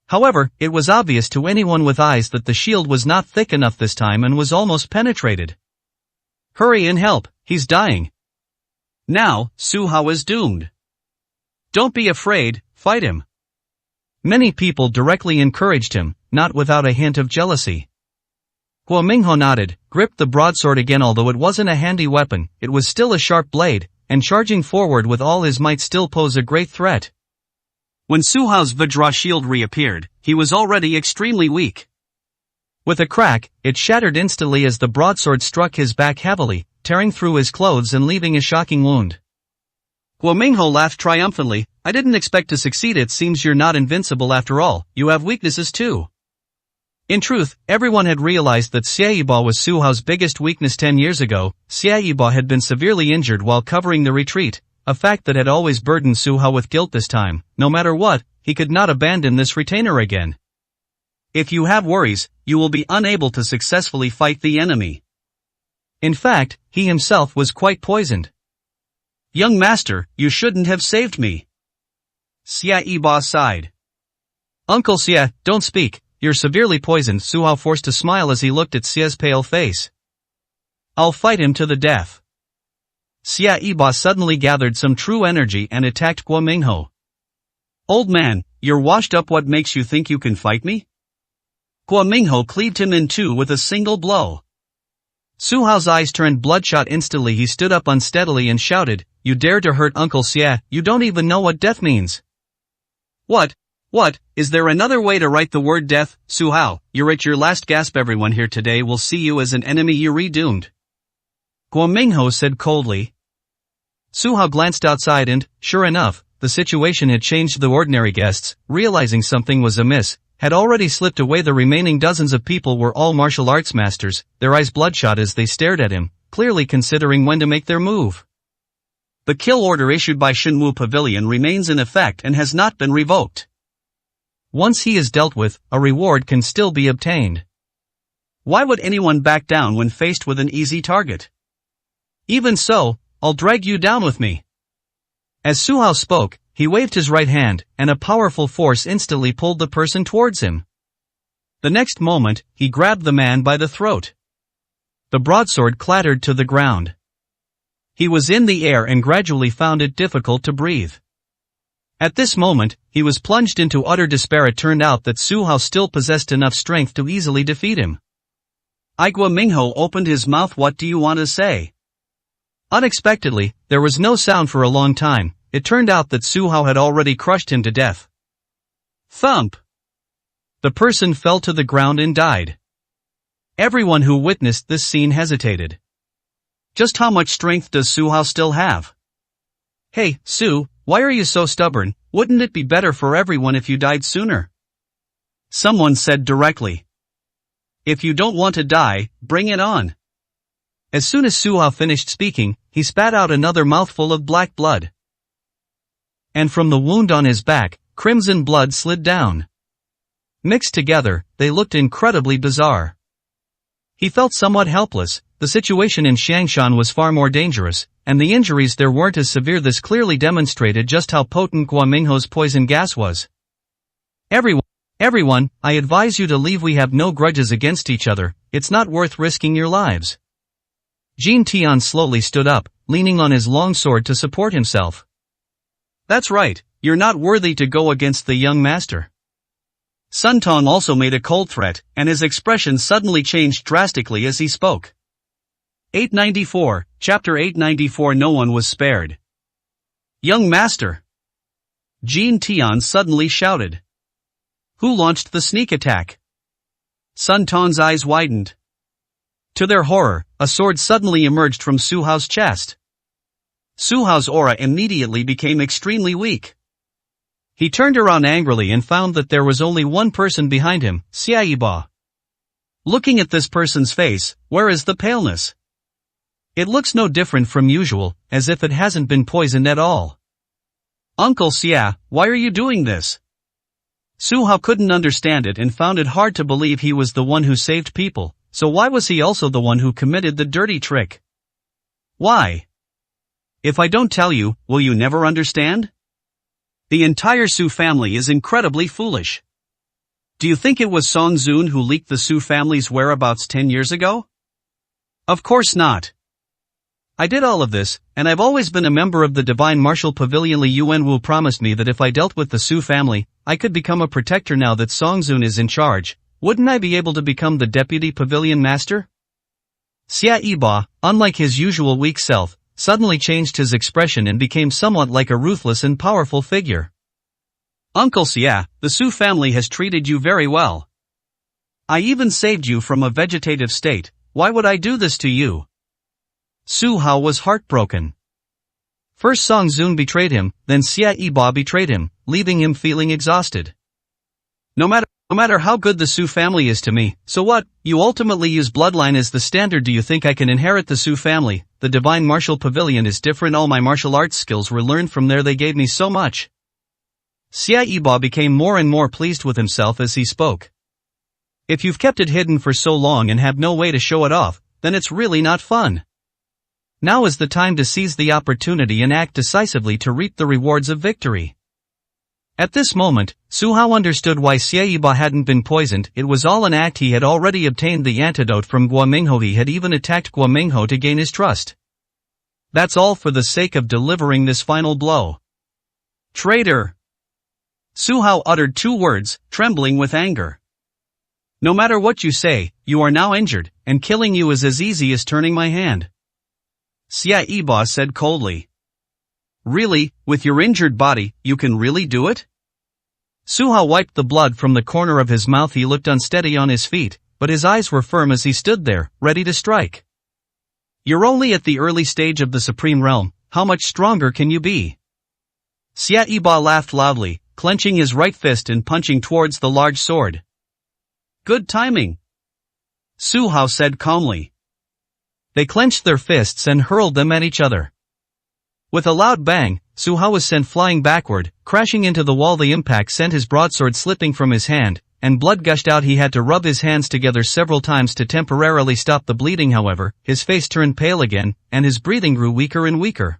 However, it was obvious to anyone with eyes that the shield was not thick enough this time and was almost penetrated. "Hurry and help, he's dying." Now, Su Hao is doomed. "Don't be afraid, fight him." Many people directly encouraged him, not without a hint of jealousy. Guo Mingho nodded, gripped the broadsword again. Although it wasn't a handy weapon, it was still a sharp blade, and charging forward with all his might still posed a great threat. When Su Hao's Vajra shield reappeared, he was already extremely weak. With a crack, it shattered instantly as the broadsword struck his back heavily, tearing through his clothes and leaving a shocking wound. Guo Mingho laughed triumphantly. "I didn't expect to succeed. It seems you're not invincible after all, you have weaknesses too." In truth, everyone had realized that Xie Ba was Su Hao's biggest weakness 10 years ago. Xie Ba had been severely injured while covering the retreat, a fact that had always burdened Su Hao with guilt this time. No matter what, he could not abandon this retainer again. If you have worries, you will be unable to successfully fight the enemy. In fact, he himself was quite poisoned. Young master, you shouldn't have saved me. Xia Yiba sighed. Uncle Xia, don't speak, you're severely poisoned. Su Hao forced a smile as he looked at Xia's pale face. I'll fight him to the death. Xia Yiba suddenly gathered some true energy and attacked Guo Mingho. Old man, you're washed up. What makes you think you can fight me? Guo Mingho cleaved him in two with a single blow. Su Hao's eyes turned bloodshot. Instantly he stood up unsteadily and shouted, "You dare to hurt Uncle Xia, you don't even know what death means." What, is there another way to write the word death? Su Hao, you're at your last gasp. Everyone here today will see you as an enemy. You're redoomed. Guo Mingho said coldly. Su Hao glanced outside and, sure enough, the situation had changed. The ordinary guests, realizing something was amiss, had already slipped away. The remaining dozens of people were all martial arts masters, their eyes bloodshot as they stared at him, clearly considering when to make their move. The kill order issued by Shenwu Pavilion remains in effect and has not been revoked. Once he is dealt with, a reward can still be obtained. Why would anyone back down when faced with an easy target? Even so, I'll drag you down with me. As Su Hao spoke, he waved his right hand, and a powerful force instantly pulled the person towards him. The next moment, he grabbed the man by the throat. The broadsword clattered to the ground. He was in the air and gradually found it difficult to breathe. At this moment, he was plunged into utter despair. It turned out that Su Hao still possessed enough strength to easily defeat him. Guo Mingho opened his mouth. What do you want to say? Unexpectedly, there was no sound for a long time. It turned out that Su Hao had already crushed him to death. Thump! The person fell to the ground and died. Everyone who witnessed this scene hesitated. Just how much strength does Su Hao still have? Hey, Su, why are you so stubborn? Wouldn't it be better for everyone if you died sooner? Someone said directly. If you don't want to die, bring it on. As soon as Su Hao finished speaking, he spat out another mouthful of black blood. And from the wound on his back, crimson blood slid down. Mixed together, they looked incredibly bizarre. He felt somewhat helpless. The situation in Xiangshan was far more dangerous, and the injuries there weren't as severe. This clearly demonstrated just how potent Guo Mingho's poison gas was. Everyone, I advise you to leave. We have no grudges against each other. It's not worth risking your lives. Jin Tian slowly stood up, leaning on his long sword to support himself. That's right, you're not worthy to go against the young master. Sun Tong also made a cold threat, and his expression suddenly changed drastically as he spoke. 894, Chapter 894. No one was spared. Young master! Jin Tian suddenly shouted. Who launched the sneak attack? Sun Tong's eyes widened. To their horror, a sword suddenly emerged from Su Hao's chest. Su Hao's aura immediately became extremely weak. He turned around angrily and found that there was only one person behind him, Xia Yiba. Looking at this person's face, where is the paleness? It looks no different from usual, as if it hasn't been poisoned at all. Uncle Xia, why are you doing this? Su Hao couldn't understand it and found it hard to believe he was the one who saved people, so why was he also the one who committed the dirty trick? Why? If I don't tell you, will you never understand? The entire Su family is incredibly foolish. Do you think it was Song Zun who leaked the Su family's whereabouts 10 years ago? Of course not. I did all of this, and I've always been a member of the Divine Martial Pavilion. Li Yuanwu promised me that if I dealt with the Su family, I could become a protector. Now that Song Zun is in charge, wouldn't I be able to become the deputy pavilion master? Xia Yiba, unlike his usual weak self, suddenly changed his expression and became somewhat like a ruthless and powerful figure. Uncle Xia, the Su family has treated you very well. I even saved you from a vegetative state. Why would I do this to you? Su Hao was heartbroken. First Song Zun betrayed him, then Xia Yiba betrayed him, leaving him feeling exhausted. No matter how good the Su family is to me, so what? You ultimately use bloodline as the standard. Do you think I can inherit the Su family? the Divine Martial Pavilion is different. All my martial arts skills were learned from there. They gave me so much. Xia Yiba became more and more pleased with himself as he spoke. If you've kept it hidden for so long and have no way to show it off, then it's really not fun. Now is the time to seize the opportunity and act decisively to reap the rewards of victory. At this moment, Su Hao understood why Xia Yiba hadn't been poisoned. It was all an act. He had already obtained the antidote from Guo Mingho. He had even attacked Guo Mingho to gain his trust. That's all for the sake of delivering this final blow. Traitor! Su Hao uttered 2 words, trembling with anger. No matter what you say, you are now injured, and killing you is as easy as turning my hand. Xia Yiba said coldly. Really, with your injured body, you can really do it? Su Hao wiped the blood from the corner of his mouth. He looked unsteady on his feet, but his eyes were firm as he stood there, ready to strike. You're only at the early stage of the Supreme Realm, how much stronger can you be? Xia Yiba laughed loudly, clenching his right fist and punching towards the large sword. Good timing, Su Hao said calmly. They clenched their fists and hurled them at each other. With a loud bang, Su Hao was sent flying backward, crashing into the wall. The impact sent his broadsword slipping from his hand, and blood gushed out. He had to rub his hands together several times to temporarily stop the bleeding. However, his face turned pale again, and his breathing grew weaker and weaker.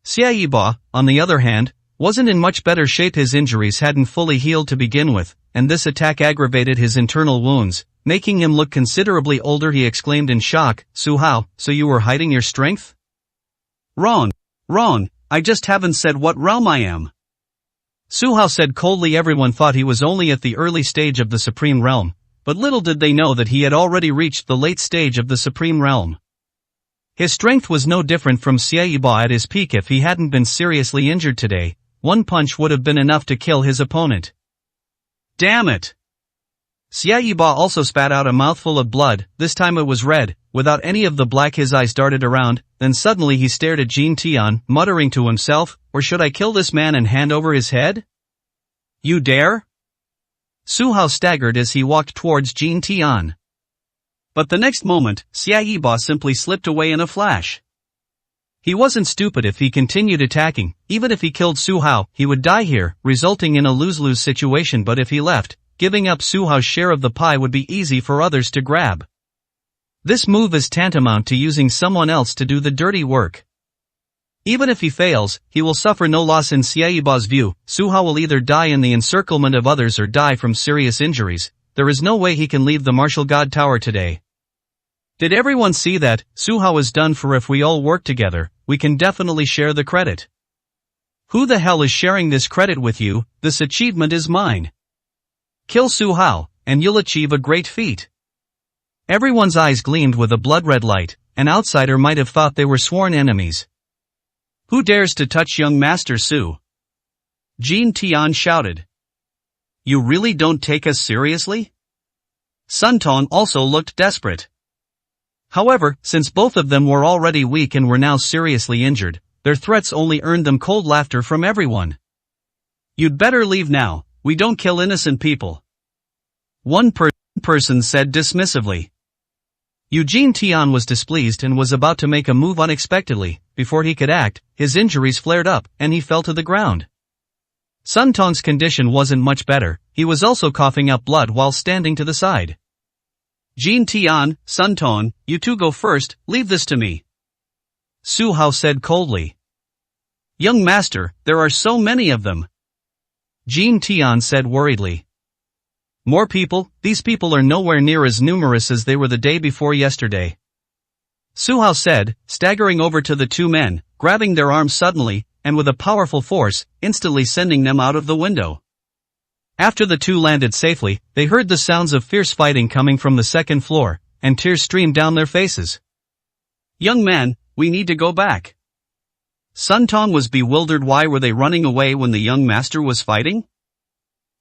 Xia Yiba, on the other hand, wasn't in much better shape. His injuries hadn't fully healed to begin with, and this attack aggravated his internal wounds, making him look considerably older. He exclaimed in shock, Su Hao, so you were hiding your strength? Wrong, I just haven't said what realm I am. Su Hao said coldly. Everyone thought he was only at the early stage of the Supreme Realm, but little did they know that he had already reached the late stage of the Supreme Realm. His strength was no different from Xia Yiba at his peak. If he hadn't been seriously injured today, one punch would have been enough to kill his opponent. Damn it! Xia Yiba also spat out a mouthful of blood. This time it was red, without any of the black. His eyes darted around, then suddenly he stared at Jin Tian, muttering to himself, or should I kill this man and hand over his head? You dare? Su Hao staggered as he walked towards Jin Tian. But the next moment, Xia Yiba simply slipped away in a flash. He wasn't stupid. If he continued attacking, even if he killed Su Hao, he would die here, resulting in a lose-lose situation. But if he left, giving up Su Hao's share of the pie would be easy for others to grab. This move is tantamount to using someone else to do the dirty work. Even if he fails, he will suffer no loss. In Xia Yiba's view, Su Hao will either die in the encirclement of others or die from serious injuries. There is no way he can leave the Martial God Tower today. Did everyone see that? Su Hao is done for. If we all work together, we can definitely share the credit. Who the hell is sharing this credit with you? This achievement is mine. Kill Su Hao, and you'll achieve a great feat. Everyone's eyes gleamed with a blood-red light. An outsider might have thought they were sworn enemies. Who dares to touch young Master Su? Jin Tian shouted. You really don't take us seriously? Sun Tong also looked desperate. However, since both of them were already weak and were now seriously injured, their threats only earned them cold laughter from everyone. You'd better leave now, we don't kill innocent people. One person said dismissively. Eugene Tian was displeased and was about to make a move. Unexpectedly, before he could act, his injuries flared up, and he fell to the ground. Sun Tong's condition wasn't much better. He was also coughing up blood while standing to the side. Jin Tian, Sun Tong, you two go first, leave this to me. Su Hao said coldly. Young master, there are so many of them. Jin Tian said worriedly. More people? These people are nowhere near as numerous as they were the day before yesterday. Su Hao said, staggering over to the two men, grabbing their arms suddenly, and with a powerful force, instantly sending them out of the window. After the two landed safely, they heard the sounds of fierce fighting coming from the second floor, and tears streamed down their faces. Young man, we need to go back. Sun Tong was bewildered. Why were they running away when the young master was fighting?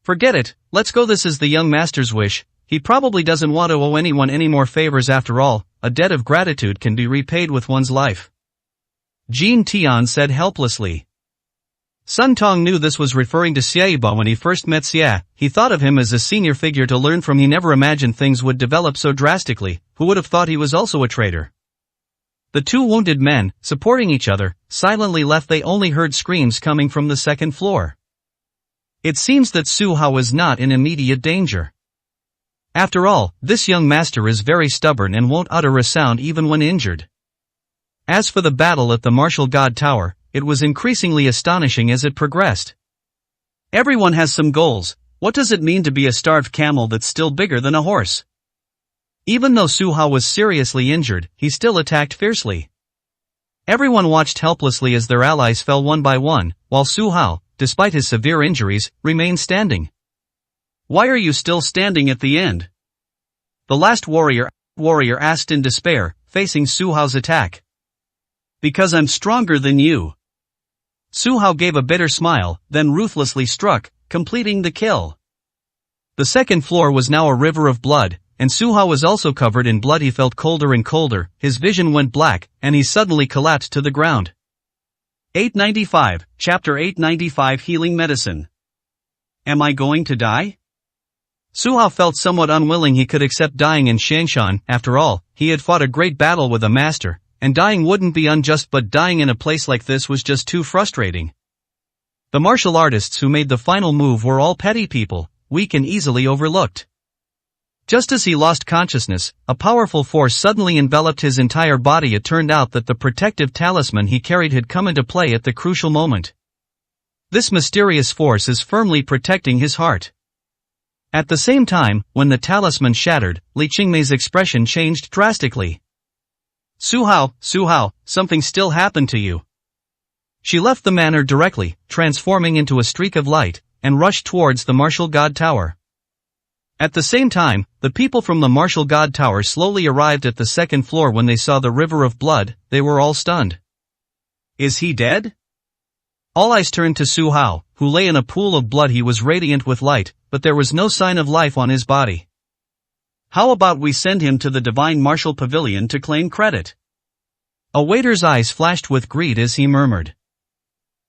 Forget it, let's go. This is the young master's wish. He probably doesn't want to owe anyone any more favors. After all, a debt of gratitude can be repaid with one's life. Jin Tian said helplessly. Sun Tong knew this was referring to Xia Yiba. When he first met Xia, he thought of him as a senior figure to learn from. He never imagined things would develop so drastically. Who would have thought he was also a traitor? The two wounded men, supporting each other, silently left. They only heard screams coming from the second floor. It seems that Su Hao was not in immediate danger. After all, this young master is very stubborn and won't utter a sound even when injured. As for the battle at the Martial God Tower, it was increasingly astonishing as it progressed. Everyone has some goals. What does it mean to be a starved camel that's still bigger than a horse? Even though Su Hao was seriously injured, he still attacked fiercely. Everyone watched helplessly as their allies fell one by one, while Su Hao, despite his severe injuries, remained standing. "Why are you still standing at the end?" the last warrior asked in despair, facing Su Hao's attack. "Because I'm stronger than you." Su Hao gave a bitter smile, then ruthlessly struck, completing the kill. The second floor was now a river of blood, and Su Hao was also covered in blood. He felt colder and colder, his vision went black, and he suddenly collapsed to the ground. 895, Chapter 895 Healing Medicine. Am I going to die? Su Hao felt somewhat unwilling. He could accept dying in Shangshan. After all, he had fought a great battle with a master, and dying wouldn't be unjust, but dying in a place like this was just too frustrating. The martial artists who made the final move were all petty people, weak and easily overlooked. Just as he lost consciousness, a powerful force suddenly enveloped his entire body. It turned out that the protective talisman he carried had come into play at the crucial moment. This mysterious force is firmly protecting his heart. At the same time, when the talisman shattered, Li Qingmei's expression changed drastically. Su Hao, something still happened to you." She left the manor directly, transforming into a streak of light, and rushed towards the Martial God Tower. At the same time, the people from the Martial God Tower slowly arrived at the second floor. When they saw the river of blood, they were all stunned. "Is he dead?" All eyes turned to Su Hao, who lay in a pool of blood. He was radiant with light, but there was no sign of life on his body. "How about we send him to the Divine Martial Pavilion to claim credit?" A waiter's eyes flashed with greed as he murmured.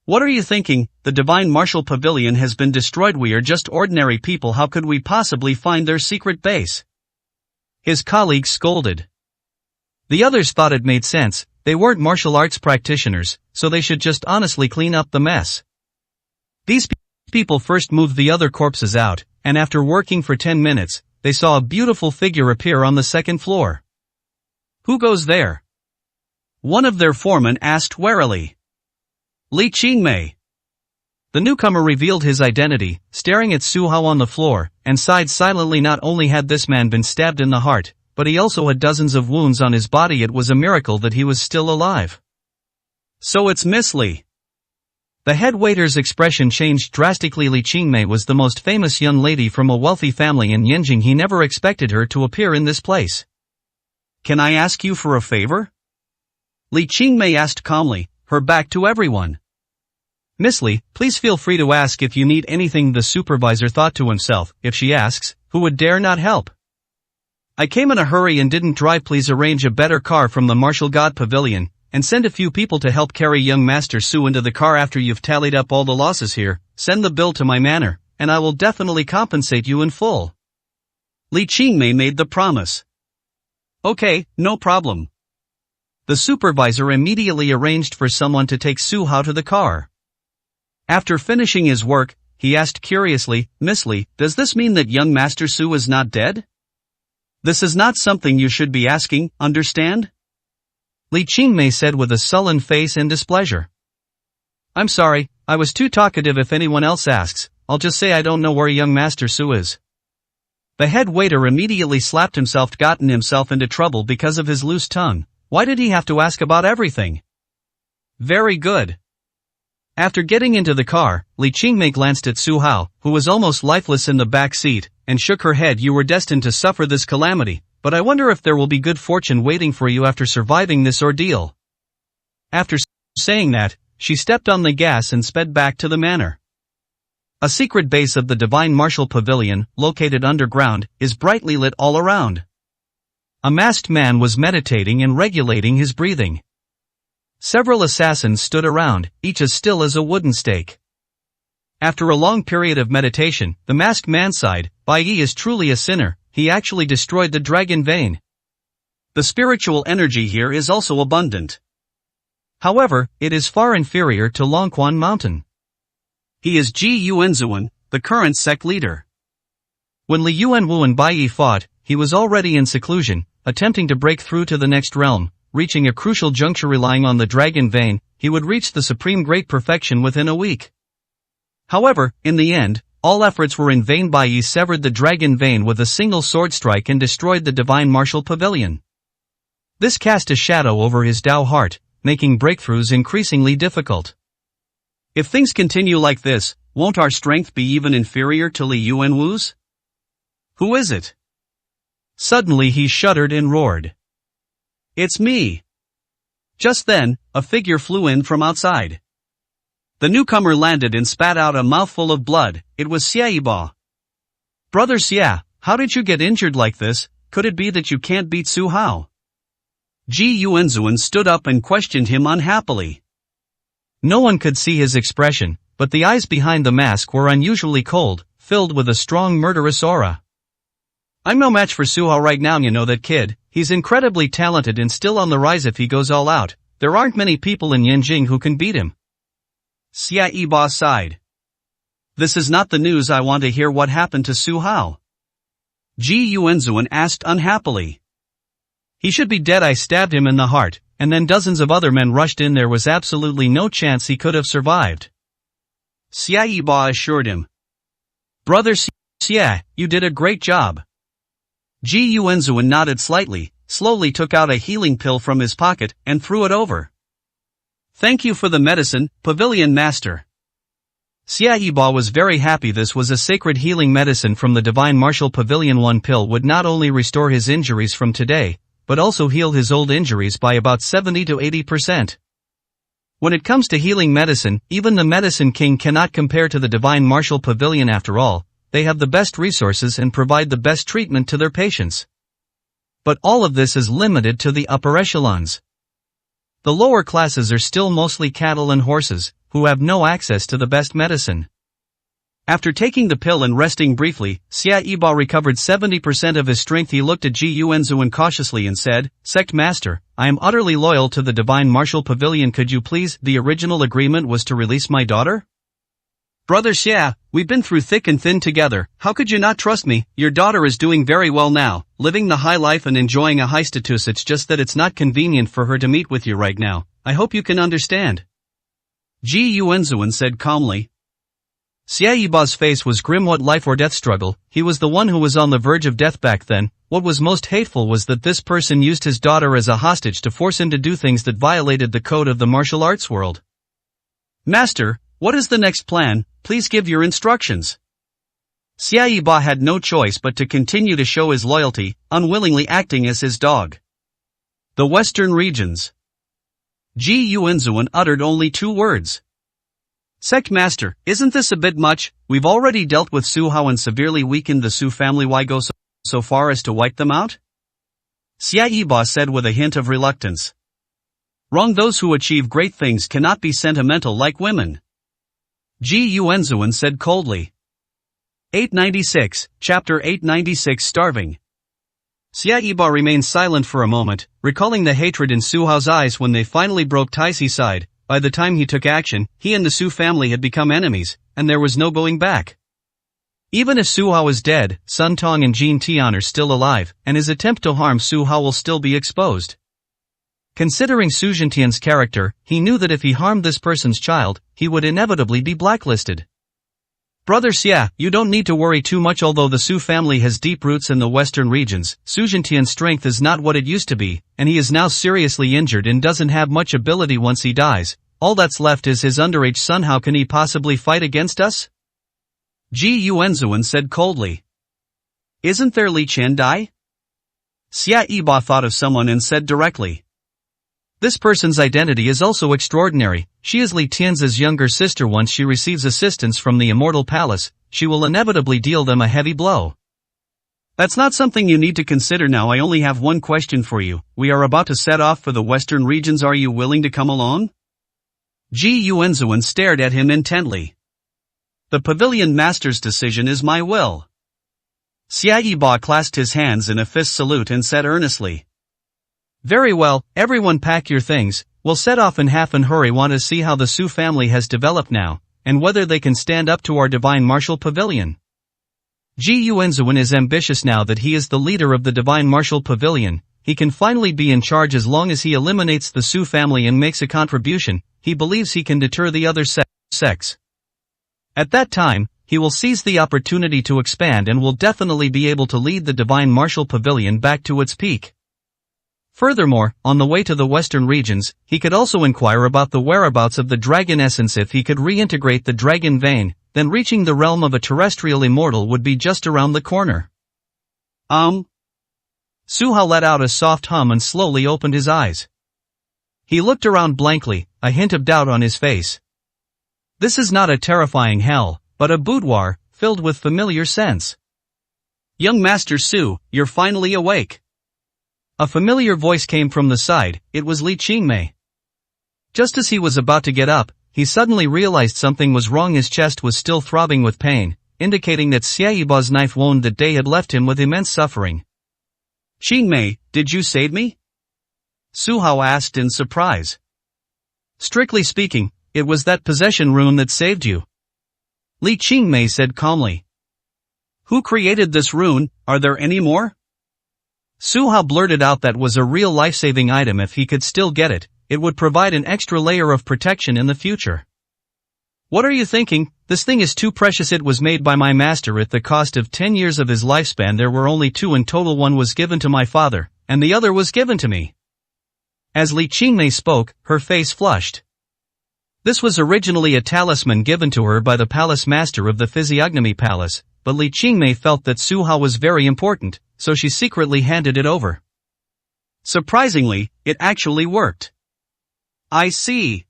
"What are you thinking? The Divine Martial Pavilion has been destroyed. We are just ordinary people. How could we possibly find their secret base?" His colleagues scolded. The others thought it made sense. They weren't martial arts practitioners, so they should just honestly clean up the mess. These people first moved the other corpses out, and after working for 10 minutes, they saw a beautiful figure appear on the second floor. "Who goes there?" one of their foremen asked warily. "Li Qingmei." The newcomer revealed his identity, staring at Su Hao on the floor, and sighed silently. Not only had this man been stabbed in the heart, but he also had dozens of wounds on his body. It was a miracle that he was still alive. "So it's Miss Li." The head waiter's expression changed drastically. Li Qingmei was the most famous young lady from a wealthy family in Yanjing. He never expected her to appear in this place. "Can I ask you for a favor?" Li Qingmei asked calmly, her back to everyone. "Miss Li, please feel free to ask if you need anything." The supervisor thought to himself, if she asks, who would dare not help? "I came in a hurry and didn't drive. Please arrange a better car from the Martial God Pavilion, and send a few people to help carry young Master Su into the car. After you've tallied up all the losses here, send the bill to my manor, and I will definitely compensate you in full." Li Qingmei made the promise. "Okay, no problem." The supervisor immediately arranged for someone to take Su Hao to the car. After finishing his work, he asked curiously, "Miss Li, does this mean that young Master Su is not dead? This is not something you should be asking, understand?" Li Qingmei said with a sullen face and displeasure. "I'm sorry, I was too talkative. If anyone else asks, I'll just say I don't know where young Master Su is." The head waiter immediately slapped himself. Gotten himself into trouble because of his loose tongue. Why did he have to ask about everything? Very good. After getting into the car, Li Qingmei glanced at Su Hao, who was almost lifeless in the back seat, and shook her head. "You were destined to suffer this calamity, but I wonder if there will be good fortune waiting for you after surviving this ordeal." After saying that, she stepped on the gas and sped back to the manor. A secret base of the Divine Martial Pavilion, located underground, is brightly lit all around. A masked man was meditating and regulating his breathing. Several assassins stood around, each as still as a wooden stake. After a long period of meditation, the masked man sighed, "Bai Yi is truly a sinner, he actually destroyed the dragon vein." The spiritual energy here is also abundant. However, it is far inferior to Longquan Mountain. He is Ji Yuanzuan, the current sect leader. When Li Yuan Wu and Bai Yi fought, he was already in seclusion, attempting to break through to the next realm. Reaching a crucial juncture relying on the dragon vein, he would reach the supreme great perfection within a week. However, in the end, all efforts were in vain. Bai Yi severed the dragon vein with a single sword strike and destroyed the divine martial pavilion. This cast a shadow over his Dao heart, making breakthroughs increasingly difficult. If things continue like this, won't our strength be even inferior to Li Yuanwu's? Who is it? Suddenly he shuddered and roared. It's me. Just then, a figure flew in from outside. The newcomer landed and spat out a mouthful of blood. It was Xia Yiba. Brother Xia, how did you get injured like this? Could it be that you can't beat Su Hao? Ji Yuanzuan stood up and questioned him unhappily. No one could see his expression, but the eyes behind the mask were unusually cold, filled with a strong murderous aura. I'm no match for Su Hao right now, you know that kid. He's incredibly talented and still on the rise if he goes all out. There aren't many people in Yanjing who can beat him. Xia Yiba sighed. This is not the news I want to hear. What happened to Su Hao? Ji Yuanzuan asked unhappily. He should be dead. I stabbed him in the heart, and then dozens of other men rushed in. There was absolutely no chance he could have survived. Xia Yiba assured him. Brother Xia, you did a great job. Ji Yuanzuan nodded slightly, slowly took out a healing pill from his pocket, and threw it over. Thank you for the medicine, Pavilion Master. Xia Yiba was very happy. This was a sacred healing medicine from the Divine Martial Pavilion. One pill would not only restore his injuries from today, but also heal his old injuries by about 70 to 80%. When it comes to healing medicine, even the Medicine King cannot compare to the Divine Martial Pavilion. After all, they have the best resources and provide the best treatment to their patients. But all of this is limited to the upper echelons. The lower classes are still mostly cattle and horses, who have no access to the best medicine. After taking the pill and resting briefly, Xia Yiba recovered 70% of his strength. He looked at Ji Yuanzuan cautiously and said, Sect Master, I am utterly loyal to the Divine Martial Pavilion. Could you please? The original agreement was to release my daughter? Brother Xia, we've been through thick and thin together. How could you not trust me? Your daughter is doing very well now, living the high life and enjoying a high status. It's just that it's not convenient for her to meet with you right now. I hope you can understand. Ji Yuanzuan said calmly. Xia Yiba's face was grim. What life or death struggle? He was the one who was on the verge of death back then. What was most hateful was that this person used his daughter as a hostage to force him to do things that violated the code of the martial arts world. Master, what is the next plan? Please give your instructions. Xia Yiba had no choice but to continue to show his loyalty, unwillingly acting as his dog. The Western regions. Ji Yuanzuan uttered only 2 words. Sect Master, isn't this a bit much? We've already dealt with Su Hao and severely weakened the Su family. Why go so far as to wipe them out? Xia Yiba said with a hint of reluctance. Wrong. Those who achieve great things cannot be sentimental like women. Ji Yuanzuan said coldly. 896, Chapter 896 Starving. Xia Yiba remained silent for a moment, recalling the hatred in Su Hao's eyes when they finally broke ties. He sighed. By the time he took action, he and the Su family had become enemies, and there was no going back. Even if Su Hao is dead, Sun Tong and Jin Tian are still alive, and his attempt to harm Su Hao will still be exposed. Considering Su Jintian's character, he knew that if he harmed this person's child, he would inevitably be blacklisted. Brother Xia, you don't need to worry too much. Although the Su family has deep roots in the western regions, Su Jintian's strength is not what it used to be, and he is now seriously injured and doesn't have much ability. Once he dies, all that's left is his underage son. How can he possibly fight against us? Ji Yuanzuan said coldly. Isn't there Li Qiandai? Xia Yiba thought of someone and said directly. This person's identity is also extraordinary. She is Li Tian's younger sister. Once she receives assistance from the Immortal Palace, she will inevitably deal them a heavy blow. That's not something you need to consider now. I only have one question for you. We are about to set off for the western regions. Are you willing to come along? Ji Yuanzuan stared at him intently. The Pavilion Master's decision is my will. Xia Yiba clasped his hands in a fist salute and said earnestly. Very well, everyone pack your things, we'll set off in half and hurry. Want to see how the Su family has developed now, and whether they can stand up to our Divine Martial Pavilion. Ji Yuanzuan is ambitious now that he is the leader of the Divine Martial Pavilion. He can finally be in charge as long as he eliminates the Su family and makes a contribution. He believes he can deter the other sects. At that time, he will seize the opportunity to expand and will definitely be able to lead the Divine Martial Pavilion back to its peak. Furthermore, on the way to the western regions, he could also inquire about the whereabouts of the dragon essence. If he could reintegrate the dragon vein, then reaching the realm of a terrestrial immortal would be just around the corner. Su Hao let out a soft hum and slowly opened his eyes. He looked around blankly, a hint of doubt on his face. This is not a terrifying hell, but a boudoir, filled with familiar scents. Young Master Su, you're finally awake. A familiar voice came from the side. It was Li Qingmei. Just as he was about to get up, he suddenly realized something was wrong. His chest was still throbbing with pain, indicating that Xie Yiba's knife wound that day had left him with immense suffering. Qingmei, did you save me? Su Hao asked in surprise. Strictly speaking, it was that possession rune that saved you. Li Qingmei said calmly. Who created this rune? Are there any more? Su Hao blurted out that was a real life-saving item. If he could still get it, it would provide an extra layer of protection in the future. What are you thinking? This thing is too precious. It was made by my master at the cost of 10 years of his lifespan. There were only 2 in total. One was given to my father, and the other was given to me. As Li Qingmei spoke, her face flushed. This was originally a talisman given to her by the palace master of the Physiognomy Palace, but Li Qingmei felt that Su Hao was very important, so she secretly handed it over. Surprisingly, it actually worked. I see.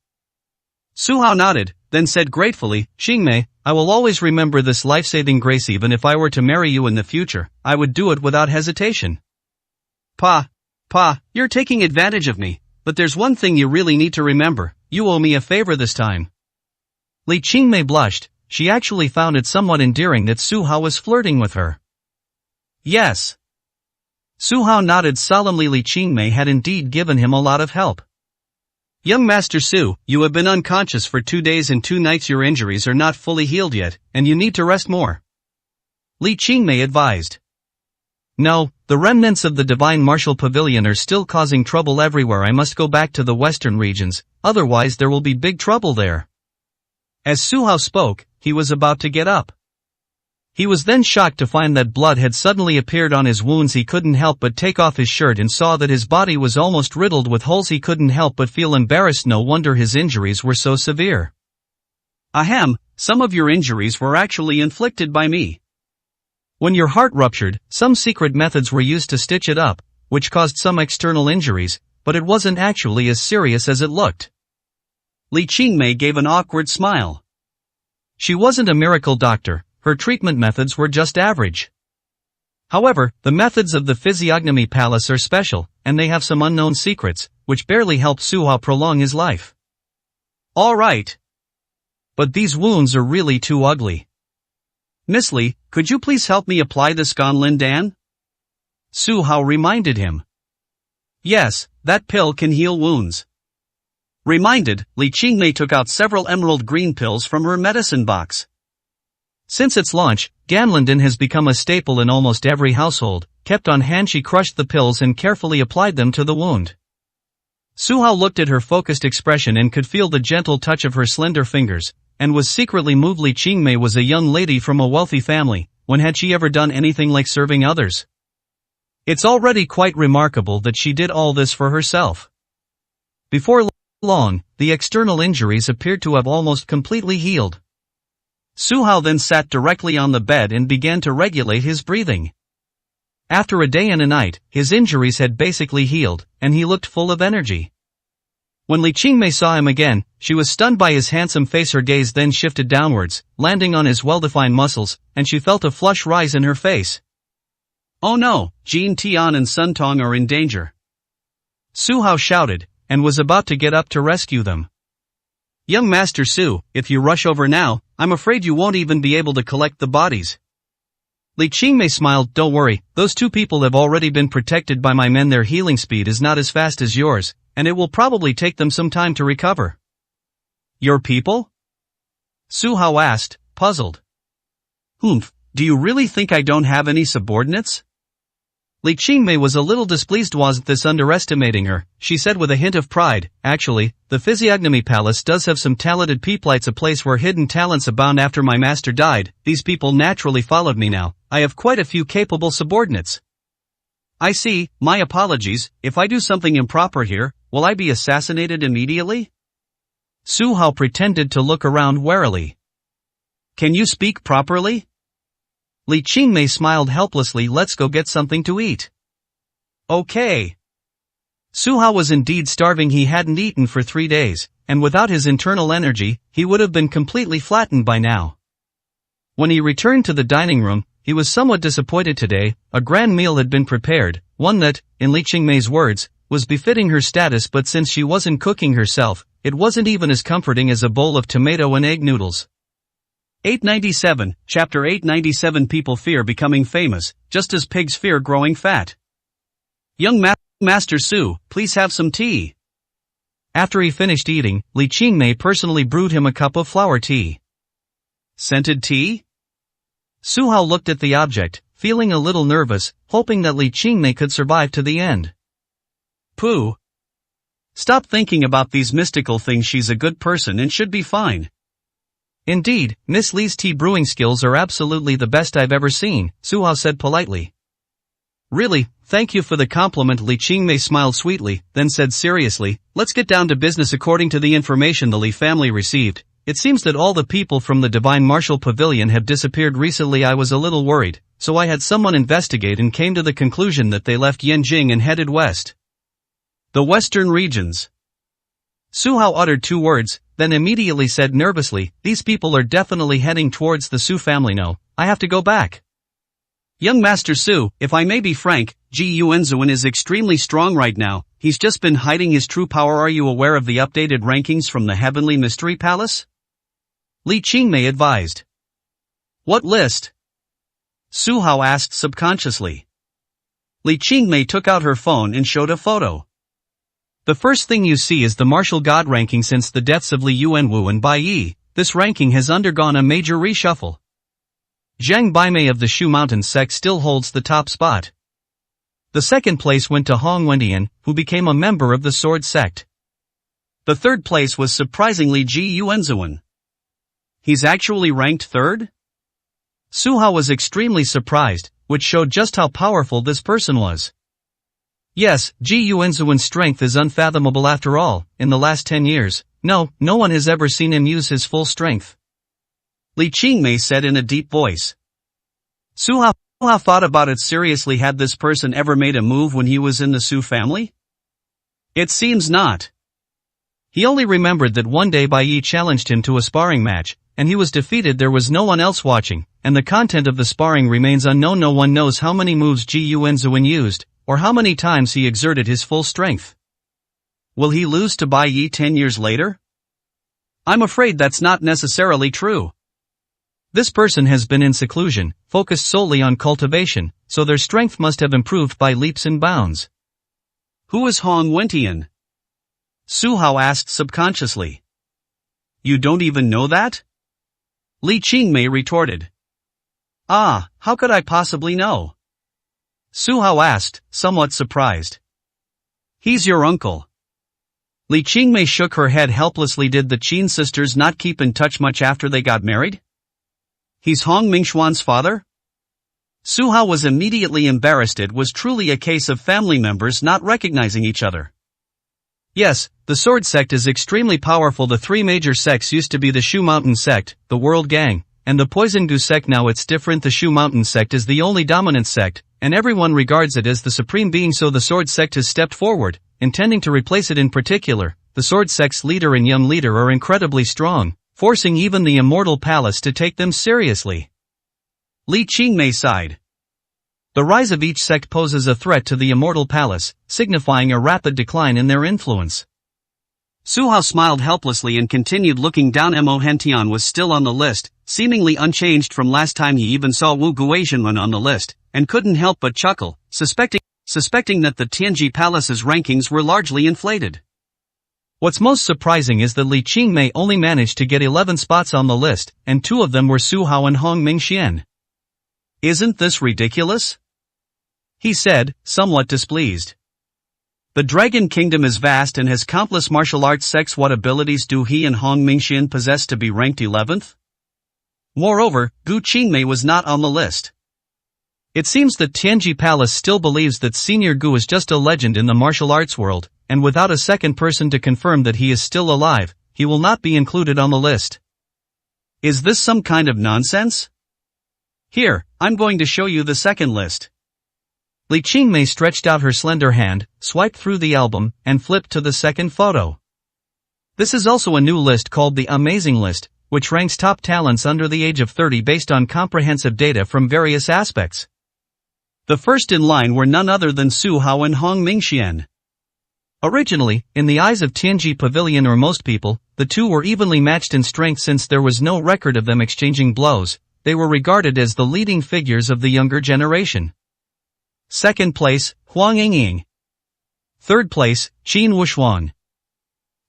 Su Hao nodded, then said gratefully, Qingmei, I will always remember this life-saving grace. Even if I were to marry you in the future, I would do it without hesitation. Pa, you're taking advantage of me, but there's one thing you really need to remember, you owe me a favor this time. Li Qingmei blushed. She actually found it somewhat endearing that Su Hao was flirting with her. Yes. Su Hao nodded solemnly. Li Qingmei had indeed given him a lot of help. Young Master Su, you have been unconscious for 2 days and 2 nights. Your injuries are not fully healed yet, and you need to rest more. Li Qingmei advised. No, the remnants of the Divine Martial Pavilion are still causing trouble everywhere. I must go back to the western regions, otherwise there will be big trouble there. As Su Hao spoke, he was about to get up. He was then shocked to find that blood had suddenly appeared on his wounds. He couldn't help but take off his shirt and saw that his body was almost riddled with holes. He couldn't help but feel embarrassed. No wonder his injuries were so severe. Ahem, some of your injuries were actually inflicted by me. When your heart ruptured, some secret methods were used to stitch it up, which caused some external injuries, but it wasn't actually as serious as it looked. Li Qingmei gave an awkward smile. She wasn't a miracle doctor. Her treatment methods were just average. However, the methods of the Physiognomy Palace are special, and they have some unknown secrets, which barely help Su Hao prolong his life. Alright. But these wounds are really too ugly. Miss Li, could you please help me apply this Gonlin Dan? Su Hao reminded him. Yes, that pill can heal wounds. Reminded, Li Qingmei took out several emerald green pills from her medicine box. Since its launch, Ganlanden has become a staple in almost every household. Kept on hand, she crushed the pills and carefully applied them to the wound. Su Hao looked at her focused expression and could feel the gentle touch of her slender fingers, and was secretly moved. Li Qingmei was a young lady from a wealthy family. When had she ever done anything like serving others? It's already quite remarkable that she did all this for herself. Before long, the external injuries appeared to have almost completely healed. Su Hao then sat directly on the bed and began to regulate his breathing. After a day and a night, his injuries had basically healed, and he looked full of energy. When Li Qingmei saw him again, she was stunned by his handsome face. Her gaze then shifted downwards, landing on his well-defined muscles, and she felt a flush rise in her face. Oh no, Jin Tian and Sun Tong are in danger. Su Hao shouted, and was about to get up to rescue them. Young Master Su, if you rush over now, I'm afraid you won't even be able to collect the bodies. Li Qingmei smiled, don't worry, those two people have already been protected by my men. Their healing speed is not as fast as yours, and it will probably take them some time to recover. Your people? Su Hao asked, puzzled. Humph, do you really think I don't have any subordinates? Li Qingmei was a little displeased. Wasn't this underestimating her? She said with a hint of pride, actually, the Physiognomy Palace does have some talented people. It's a place where hidden talents abound. After my master died, these people naturally followed me. Now, I have quite a few capable subordinates. I see, my apologies, if I do something improper here, will I be assassinated immediately? Su Hao pretended to look around warily. Can you speak properly? Li Qingmei smiled helplessly. Let's go get something to eat. Okay. Su Hao was indeed starving. He hadn't eaten for 3 days, and without his internal energy, he would have been completely flattened by now. When he returned to the dining room, he was somewhat disappointed today. A grand meal had been prepared, one that, in Li Qingmei's words, was befitting her status, but since she wasn't cooking herself, it wasn't even as comforting as a bowl of tomato and egg noodles. 897, Chapter 897. People fear becoming famous, just as pigs fear growing fat. Young Master Su, please have some tea. After he finished eating, Li Qingmei personally brewed him a cup of flower tea. Scented tea? Su Hao looked at the object, feeling a little nervous, hoping that Li Qingmei could survive to the end. Pooh. Stop thinking about these mystical things. She's a good person and should be fine. Indeed, Miss Li's tea brewing skills are absolutely the best I've ever seen, Su Hao said politely. Really, thank you for the compliment. Li Qingmei smiled sweetly, then said seriously, let's get down to business. According to the information the Li family received, it seems that all the people from the Divine Martial Pavilion have disappeared recently. I was a little worried, so I had someone investigate and came to the conclusion that they left Yanjing and headed west. The western regions. Su Hao uttered 2 words, then immediately said nervously, these people are definitely heading towards the Su family. No, I have to go back. Young Master Su, if I may be frank, Ji Yuanzuan is extremely strong right now. He's just been hiding his true power. Are you aware of the updated rankings from the Heavenly Mystery Palace? Li Qingmei advised. What list? Su Hao asked subconsciously. Li Qingmei took out her phone and showed a photo. The first thing you see is the martial god ranking. Since the deaths of Li Yuanwu and Bai Yi, this ranking has undergone a major reshuffle. Zhang Baimei of the Shu Mountain sect still holds the top spot. The second place went to Hong Wendian, who became a member of the Sword sect. The third place was surprisingly Ji Yuanzuan. He's actually ranked third? Su Hao was extremely surprised, which showed just how powerful this person was. Yes, Ji Yuanzuan's strength is unfathomable. After all, in the last 10 years, no one has ever seen him use his full strength. Li Qingmei said in a deep voice. Su Hao thought about it seriously. Had this person ever made a move when he was in the Su family? It seems not. He only remembered that one day Bai Yi challenged him to a sparring match, and he was defeated. There was no one else watching, and the content of the sparring remains unknown. No one knows how many moves Ji Yuanzuan used, or how many times he exerted his full strength. Will he lose to Bai Yi 10 years later? I'm afraid that's not necessarily true. This person has been in seclusion, focused solely on cultivation, so their strength must have improved by leaps and bounds. Who is Hong Wendian? Su Hao asked subconsciously. You don't even know that? Li Qingmei retorted. Ah, how could I possibly know? Su Hao asked, somewhat surprised. He's your uncle. Li Qingmei shook her head helplessly. Did the Qin sisters not keep in touch much after they got married? He's Hong Mingxuan's father? Su Hao was immediately embarrassed. It was truly a case of family members not recognizing each other. Yes, the Sword sect is extremely powerful. The 3 major sects used to be the Shu Mountain sect, the World Gang, and the Poison Gu sect. Now it's different. The Shu Mountain sect is the only dominant sect, and everyone regards it as the supreme being. So the Sword sect has stepped forward, intending to replace it. In particular, the Sword sect's leader and young leader are incredibly strong, forcing even the Immortal Palace to take them seriously. Li Qingmei sighed. The rise of each sect poses a threat to the Immortal Palace, signifying a rapid decline in their influence. Su Hao smiled helplessly and continued looking down. Mo Hentian was still on the list, seemingly unchanged from last time he even saw Wu Guizhenlun on the list, and couldn't help but chuckle, suspecting that the Tianji Palace's rankings were largely inflated. What's most surprising is that Li Qingmei only managed to get 11 spots on the list, and 2 of them were Su Hao and Hong Mingxian. Isn't this ridiculous? He said, somewhat displeased. The Dragon Kingdom is vast and has countless martial arts sects. What abilities do he and Hong Mingxian possess to be ranked 11th? Moreover, Gu Qingmei was not on the list. It seems that Tianji Palace still believes that Senior Gu is just a legend in the martial arts world, and without a second person to confirm that he is still alive, he will not be included on the list. Is this some kind of nonsense? Here, I'm going to show you the second list. Li Qingmei stretched out her slender hand, swiped through the album, and flipped to the second photo. This is also a new list called the Amazing List, which ranks top talents under the age of 30 based on comprehensive data from various aspects. The first in line were none other than Su Hao and Hong Mingxian. Originally, in the eyes of Tianji Pavilion or most people, the two were evenly matched in strength. Since there was no record of them exchanging blows, they were regarded as the leading figures of the younger generation. Second place, Huang Yingying. Third place, Qin Wushuang.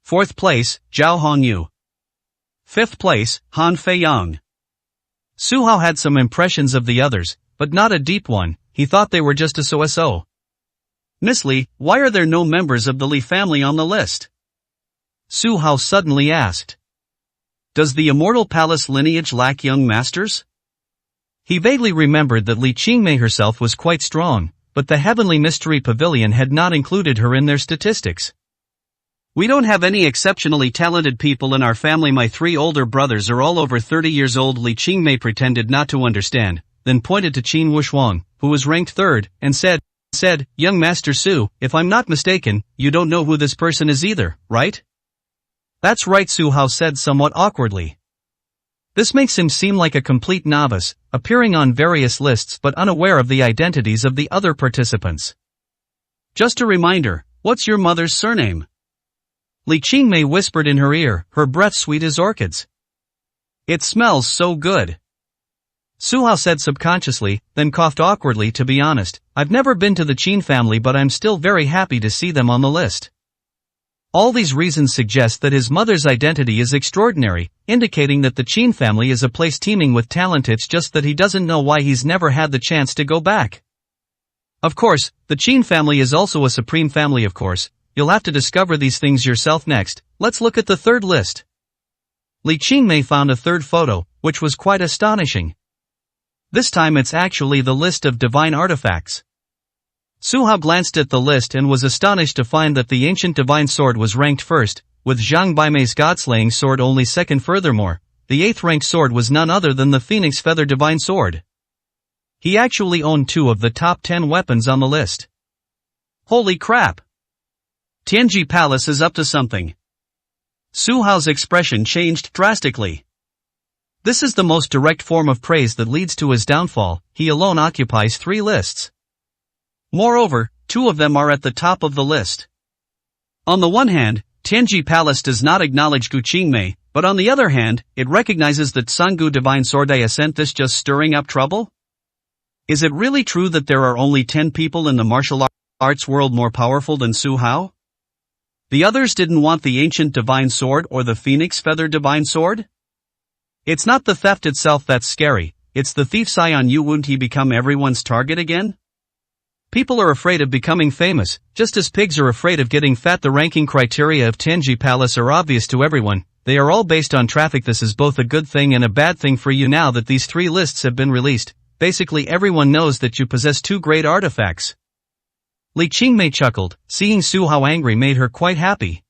Fourth place, Zhao Hongyu. Fifth place, Han Feiyang. Su Hao had some impressions of the others, but not a deep one. He thought they were just a so-so. Miss Li, why are there no members of the Li family on the list? Su Hao suddenly asked. Does the Immortal Palace lineage lack young masters? He vaguely remembered that Li Qingmei herself was quite strong, but the Heavenly Mystery Pavilion had not included her in their statistics. We don't have any exceptionally talented people in our family. My 3 older brothers are all over 30 years old. Li Qingmei pretended not to understand, then pointed to Qin Wushuang, who was ranked 3rd, and said, Young Master Su, if I'm not mistaken, you don't know who this person is either, right? That's right, Su Hao said somewhat awkwardly. This makes him seem like a complete novice, appearing on various lists but unaware of the identities of the other participants. Just a reminder, what's your mother's surname? Li Qingmei whispered in her ear, her breath sweet as orchids. It smells so good. Su Hao said subconsciously, then coughed awkwardly. To be honest, I've never been to the Qin family, but I'm still very happy to see them on the list. All these reasons suggest that his mother's identity is extraordinary, indicating that the Qin family is a place teeming with talent. It's just that he doesn't know why he's never had the chance to go back. Of course, the Qin family is also a supreme family. Of course, you'll have to discover these things yourself. Next, let's look at the third list. Li Qingmei found a third photo, which was quite astonishing. This time it's actually the list of divine artifacts. Su Hao glanced at the list and was astonished to find that the ancient divine sword was ranked first, with Zhang Baimei's godslaying sword only second. Furthermore, the 8th-ranked sword was none other than the Phoenix Feather Divine Sword. He actually owned 2 of the top 10 weapons on the list. Holy crap! Tianji Palace is up to something. Su Hao's expression changed drastically. This is the most direct form of praise that leads to his downfall. He alone occupies 3 lists. Moreover, 2 of them are at the top of the list. On the one hand, Tianji Palace does not acknowledge Gu Qingmei, but on the other hand, it recognizes that Sangu Divine Sword. Isn't this just stirring up trouble? Is it really true that there are only 10 people in the martial arts world more powerful than Su Hao? The others didn't want the ancient divine sword or the Phoenix Feather Divine Sword? It's not the theft itself that's scary, it's the thief. Sion Yu. Won't he become everyone's target again? People are afraid of becoming famous, just as pigs are afraid of getting fat. The ranking criteria of Tianji Palace are obvious to everyone. They are all based on traffic. This is both a good thing and a bad thing for you now that these 3 lists have been released. Basically everyone knows that you possess 2 great artifacts. Li Qingmei chuckled. Seeing Su Hao angry made her quite happy.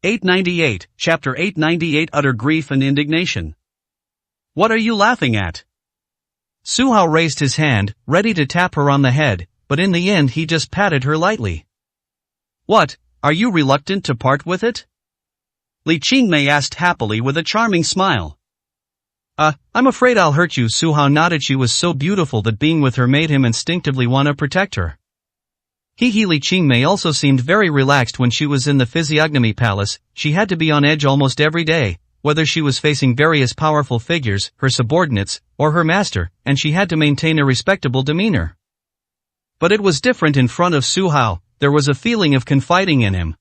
898, Chapter 898. Utter grief and indignation. What are you laughing at? Su Hao raised his hand, ready to tap her on the head, but in the end he just patted her lightly. What, are you reluctant to part with it? Li Qingmei asked happily with a charming smile. I'm afraid I'll hurt you. Su Hao nodded. She was so beautiful that being with her made him instinctively want to protect her. Li Qingmei also seemed very relaxed when she was in the Physiognomy Palace. She had to be on edge almost every day. whether she was facing various powerful figures, her subordinates, or her master, and she had to maintain a respectable demeanor. But it was different in front of Su Hao. There was a feeling of confiding in him.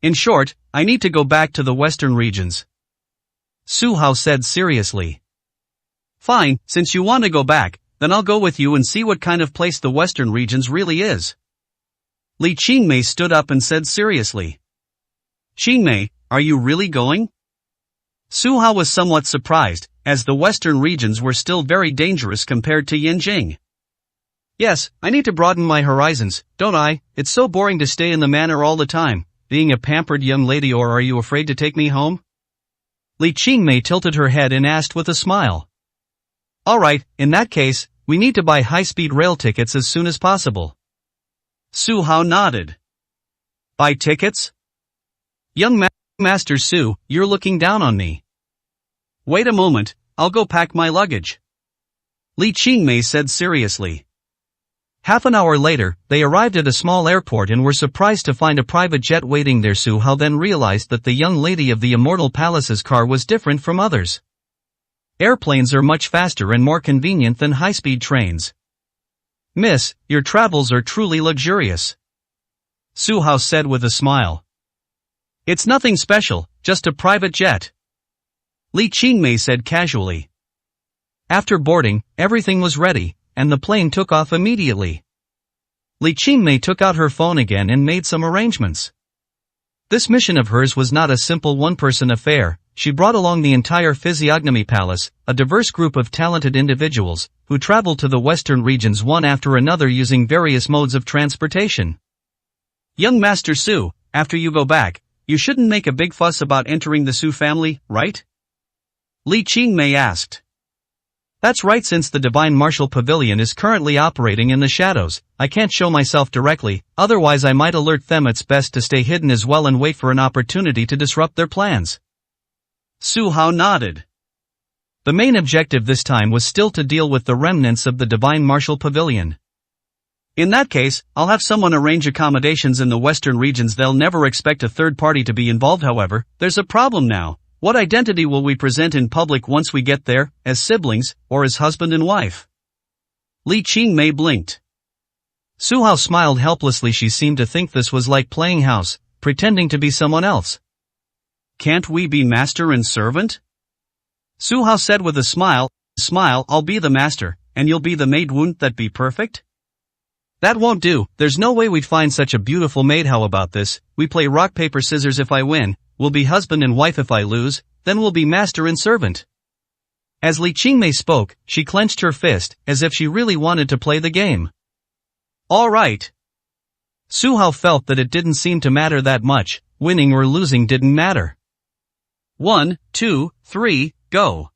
In short, I need to go back to the western regions. Su Hao said seriously. Fine, since you want to go back, then I'll go with you and see what kind of place the western regions really is. Li Qingmei stood up and said seriously. Qingmei, are you really going? Su Hao was somewhat surprised, as the western regions were still very dangerous compared to Yanjing. Yes, I need to broaden my horizons, don't I? It's so boring to stay in the manor all the time, being a pampered young lady. Or are you afraid to take me home? Li Qingmei tilted her head and asked with a smile. Alright, in that case, we need to buy high-speed rail tickets as soon as possible. Su Hao nodded. Buy tickets? Young Master Su, you're looking down on me. Wait a moment, I'll go pack my luggage. Li Qingmei said seriously. Half an hour later, they arrived at a small airport and were surprised to find a private jet waiting there. Su Hao then realized that the young lady of the Immortal Palace's car was different from others. Airplanes are much faster and more convenient than high-speed trains. Miss, your travels are truly luxurious. Su Hao said with a smile. It's nothing special, just a private jet. Li Qingmei said casually. After boarding, everything was ready, and the plane took off immediately. Li Qingmei took out her phone again and made some arrangements. This mission of hers was not a simple one-person affair. She brought along the entire Physiognomy Palace, a diverse group of talented individuals, who traveled to the western regions one after another using various modes of transportation. Young Master Su, after you go back, you shouldn't make a big fuss about entering the Su family, right? Li Qingmei asked. That's right. Since the Divine Martial Pavilion is currently operating in the shadows, I can't show myself directly, otherwise I might alert them. It's best to stay hidden as well and wait for an opportunity to disrupt their plans. Su Hao nodded. The main objective this time was still to deal with the remnants of the Divine Martial Pavilion. In that case, I'll have someone arrange accommodations in the western regions. They'll never expect a third party to be involved. However, there's a problem now. What identity will we present in public once we get there, as siblings, or as husband and wife? Li Qingmei blinked. Su Hao smiled helplessly. She seemed to think this was like playing house, pretending to be someone else. Can't we be master and servant? Su Hao said with a smile. I'll be the master, and you'll be the maid. Wouldn't that be perfect? That won't do. There's no way we'd find such a beautiful maid. How about this? We play rock paper scissors. If I win, we'll be husband and wife. If I lose, then we'll be master and servant. As Li Qingmei spoke, she clenched her fist, as if she really wanted to play the game. All right. Su Hao felt that it didn't seem to matter that much. Winning or losing didn't matter. 1, 2, 3, go.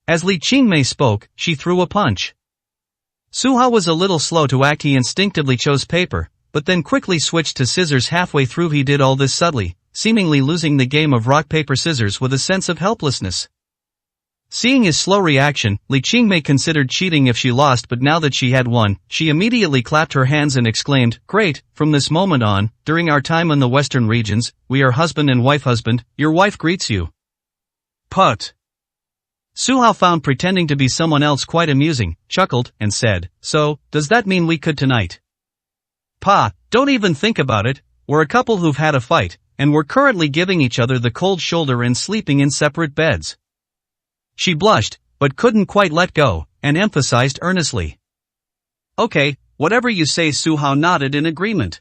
As Li Qingmei spoke, she threw a punch. Su Hao was a little slow to act. He instinctively chose paper, but then quickly switched to scissors halfway through. He did all this subtly, seemingly losing the game of rock paper scissors with a sense of helplessness. Seeing his slow reaction, Li Qingmei considered cheating if she lost, but now that she had won, she immediately clapped her hands and exclaimed, "Great, from this moment on, during our time in the western regions, we are husband and wife. Husband, your wife greets you." Put. Su Hao found pretending to be someone else quite amusing, chuckled, and said, "So, does that mean we could tonight?" Pa, don't even think about it. We're a couple who've had a fight, and we're currently giving each other the cold shoulder and sleeping in separate beds. She blushed, but couldn't quite let go, and emphasized earnestly. Okay, whatever you say. Su Hao nodded in agreement.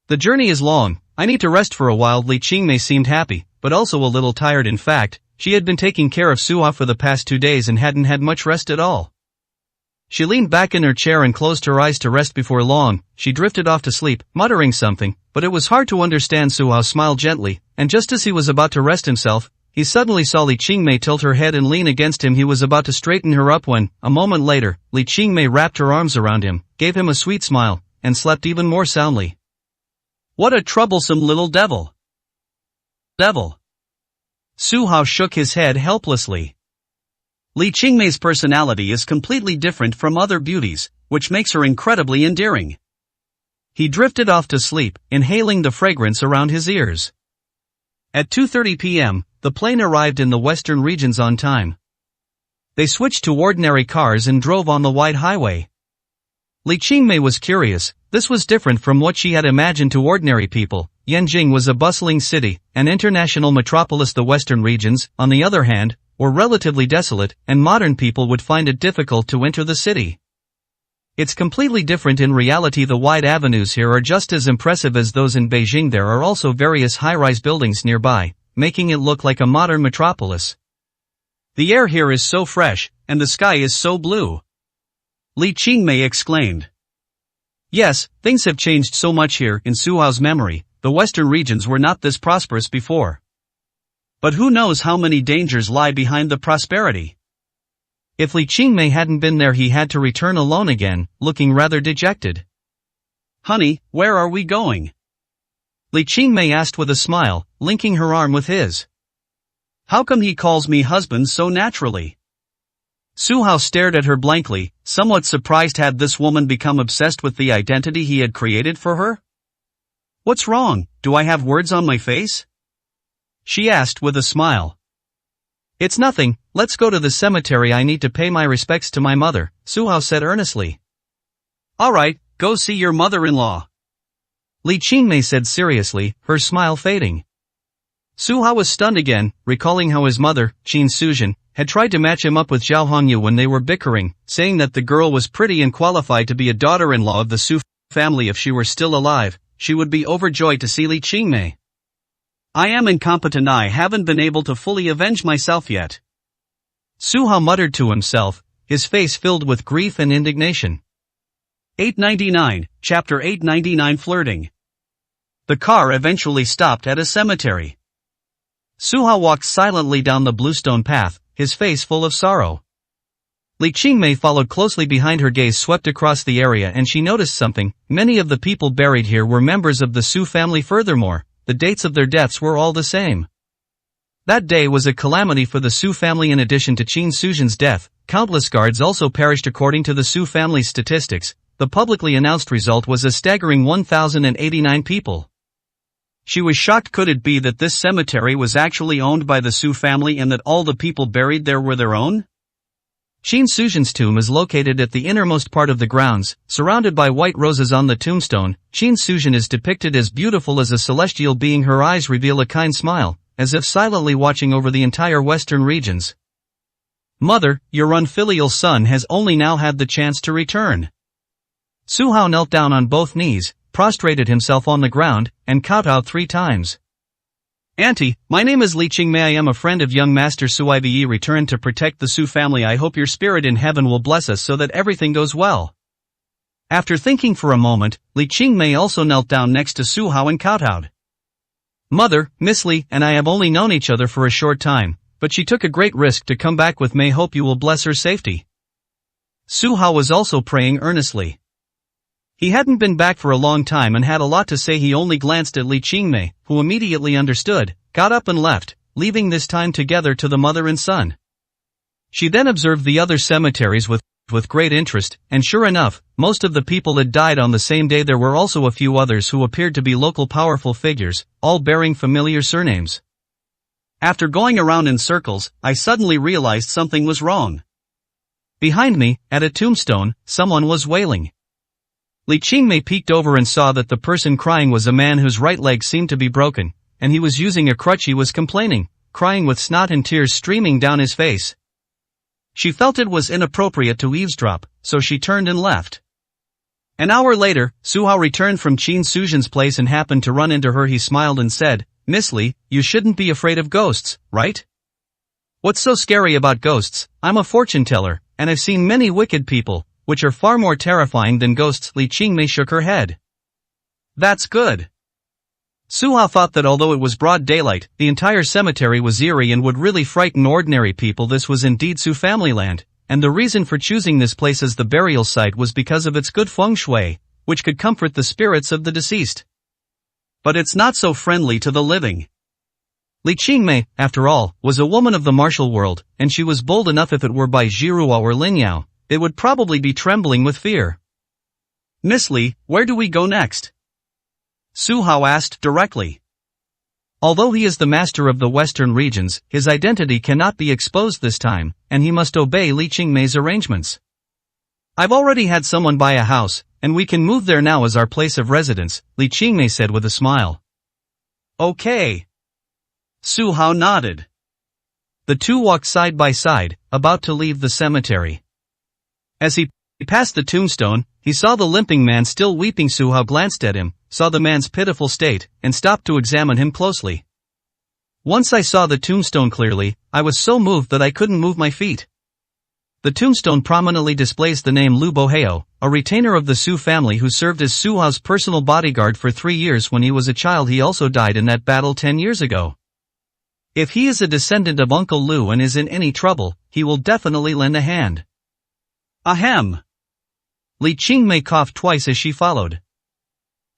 The journey is long. I need to rest for a while. Li Qingmei seemed happy, but also a little tired. In fact, she had been taking care of Su Hao for the past 2 days and hadn't had much rest at all. She leaned back in her chair and closed her eyes to rest. Before long, she drifted off to sleep, muttering something, but it was hard to understand. Su Hao smiled gently, and just as he was about to rest himself, he suddenly saw Li Qingmei tilt her head and lean against him. He was about to straighten her up when, a moment later, Li Qingmei wrapped her arms around him, gave him a sweet smile, and slept even more soundly. What a troublesome little devil. Devil. Su Hao shook his head helplessly. Li Qingmei's personality is completely different from other beauties, which makes her incredibly endearing. He drifted off to sleep, inhaling the fragrance around his ears. At 2:30 p.m., the plane arrived in the western regions on time. They switched to ordinary cars and drove on the wide highway. Li Qingmei was curious. This was different from what she had imagined to ordinary people. Yanjing was a bustling city, an international metropolis. The western regions, on the other hand, were relatively desolate, and modern people would find it difficult to enter the city. It's completely different in reality. The wide avenues here are just as impressive as those in Beijing. There are also various high-rise buildings nearby, making it look like a modern metropolis. The air here is so fresh, and the sky is so blue. Li Qingmei exclaimed. Yes, things have changed so much here. In Su Hao's memory, the western regions were not this prosperous before. But who knows how many dangers lie behind the prosperity. If Li Qingmei hadn't been there, he had to return alone again, looking rather dejected. Honey, where are we going? Li Qingmei asked with a smile, linking her arm with his. How come he calls me husband so naturally? Su Hao stared at her blankly, somewhat surprised. Had this woman become obsessed with the identity he had created for her? What's wrong? Do I have words on my face? She asked with a smile. It's nothing, let's go to the cemetery. I need to pay my respects to my mother, Su Hao said earnestly. Alright, go see your mother-in-law. Li Qingmei said seriously, her smile fading. Su Hao was stunned again, recalling how his mother, Qin Suzhen, had tried to match him up with Zhao Hongyu when they were bickering, saying that the girl was pretty and qualified to be a daughter-in-law of the Su family. If she were still alive, she would be overjoyed to see Li Qingmei. I am incompetent. I haven't been able to fully avenge myself yet. Su Hao muttered to himself, his face filled with grief and indignation. 899, Chapter 899 Flirting. The car eventually stopped at a cemetery. Su Hao walked silently down the bluestone path, his face full of sorrow. Li Qingmei followed closely behind. Her gaze swept across the area and she noticed something. Many of the people buried here were members of the Su family. Furthermore, the dates of their deaths were all the same. That day was a calamity for the Su family. In addition to Qin Suzhen's death, countless guards also perished. According to the Su family's statistics, the publicly announced result was a staggering 1,089 people. She was shocked. Could it be that this cemetery was actually owned by the Su family and that all the people buried there were their own? Qin Suzhen's tomb is located at the innermost part of the grounds, surrounded by white roses on the tombstone. Qin Suzhen is depicted as beautiful as a celestial being. Her eyes reveal a kind smile, as if silently watching over the entire western regions. Mother, your unfilial son has only now had the chance to return. Su Hao knelt down on both knees, prostrated himself on the ground, and kowtowed 3 times. Auntie, my name is Li Qingmei. I am a friend of young Master Su. I've returned to protect the Su family. I hope your spirit in heaven will bless us so that everything goes well. After thinking for a moment, Li Qingmei also knelt down next to Su Hao and kowtowed. Mother, Miss Li and I have only known each other for a short time, but she took a great risk to come back with me. Hope you will bless her safety. Su Hao was also praying earnestly. He hadn't been back for a long time and had a lot to say. He only glanced at Li Qingmei, who immediately understood, got up and left, leaving this time together to the mother and son. She then observed the other cemeteries with great interest, and sure enough, most of the people had died on the same day. There were also a few others who appeared to be local powerful figures, all bearing familiar surnames. After going around in circles, I suddenly realized something was wrong. Behind me, at a tombstone, someone was wailing. Li Qingmei peeked over and saw that the person crying was a man whose right leg seemed to be broken, and he was using a crutch. He was complaining, crying with snot and tears streaming down his face. She felt it was inappropriate to eavesdrop, so she turned and left. An hour later, Su Hao returned from Qin Suzhen's place and happened to run into her. He smiled and said, Miss Li, you shouldn't be afraid of ghosts, right? What's so scary about ghosts? I'm a fortune teller, and I've seen many wicked people, which are far more terrifying than ghosts. Li Qingmei shook her head. That's good. Su Hao thought that although it was broad daylight, the entire cemetery was eerie and would really frighten ordinary people. This was indeed Su family land, and the reason for choosing this place as the burial site was because of its good feng shui, which could comfort the spirits of the deceased. But it's not so friendly to the living. Li Qingmei, after all, was a woman of the martial world, and she was bold enough. If it were by Jiruo or Lin Yao, they would probably be trembling with fear. Miss Li, where do we go next? Su Hao asked directly. Although he is the master of the western regions, his identity cannot be exposed this time, and he must obey Li Qingmei's arrangements. I've already had someone buy a house, and we can move there now as our place of residence, Li Qingmei said with a smile. Okay. Su Hao nodded. The two walked side by side, about to leave the cemetery. As he passed the tombstone, he saw the limping man still weeping. Su Hao glanced at him, saw the man's pitiful state, and stopped to examine him closely. Once I saw the tombstone clearly, I was so moved that I couldn't move my feet. The tombstone prominently displays the name Lu Boheo, a retainer of the Su family who served as Su Hao's personal bodyguard for 3 years when he was a child. He also died in that battle 10 years ago. If he is a descendant of Uncle Lu and is in any trouble, he will definitely lend a hand. Ahem. Li Qingmei coughed twice as she followed.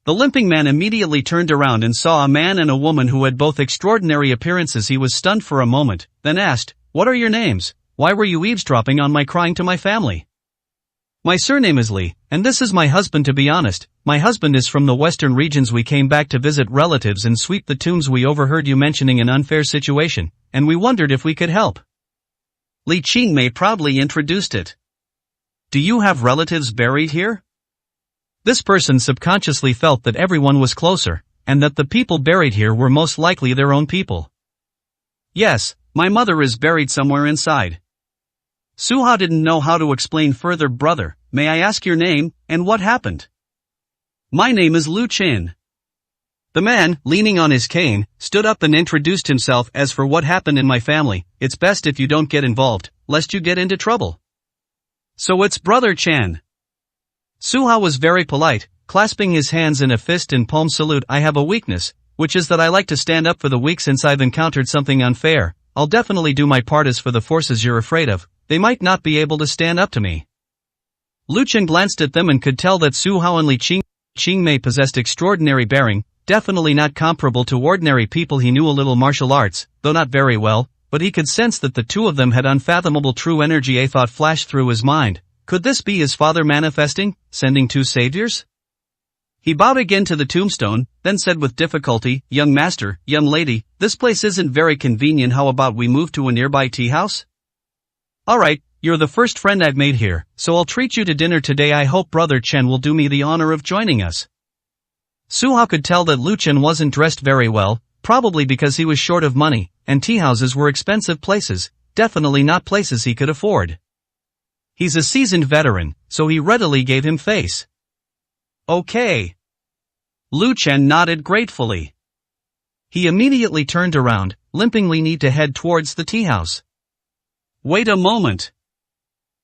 The limping man immediately turned around and saw a man and a woman who had both extraordinary appearances. He was stunned for a moment, then asked, "What are your names? Why were you eavesdropping on my crying to my family?" "My surname is Li, and this is my husband. To be honest, my husband is from the western regions. We came back to visit relatives and sweep the tombs. We overheard you mentioning an unfair situation, and we wondered if we could help." Li Qingmei proudly introduced it. "Do you have relatives buried here?" This person subconsciously felt that everyone was closer, and that the people buried here were most likely their own people. "Yes, my mother is buried somewhere inside." Su Hao didn't know how to explain further. "Brother, may I ask your name, and what happened?" "My name is Lu Qin." The man, leaning on his cane, stood up and introduced himself. "As for what happened in my family, it's best if you don't get involved, lest you get into trouble." "So it's Brother Chen." Su Hao was very polite, clasping his hands in a fist and palm salute. "I have a weakness, which is that I like to stand up for the weak. Since I've encountered something unfair, I'll definitely do my part. As for the forces you're afraid of, they might not be able to stand up to me." Lu Chen glanced at them and could tell that Su Hao and Li Qingmei possessed extraordinary bearing, definitely not comparable to ordinary people. He knew a little martial arts, though not very well, but he could sense that the two of them had unfathomable true energy. A thought flashed through his mind. Could this be his father manifesting, sending two saviors? He bowed again to the tombstone, then said with difficulty, "Young master, young lady, this place isn't very convenient. How about we move to a nearby tea house?" "Alright, you're the first friend I've made here, so I'll treat you to dinner today. I hope Brother Chen will do me the honor of joining us." Su Hao could tell that Lu Chen wasn't dressed very well, probably because he was short of money, and tea houses were expensive places, definitely not places he could afford. He's a seasoned veteran, so he readily gave him face. "Okay." Lu Chen nodded gratefully. He immediately turned around, limpingly need to head towards the tea house. "Wait a moment."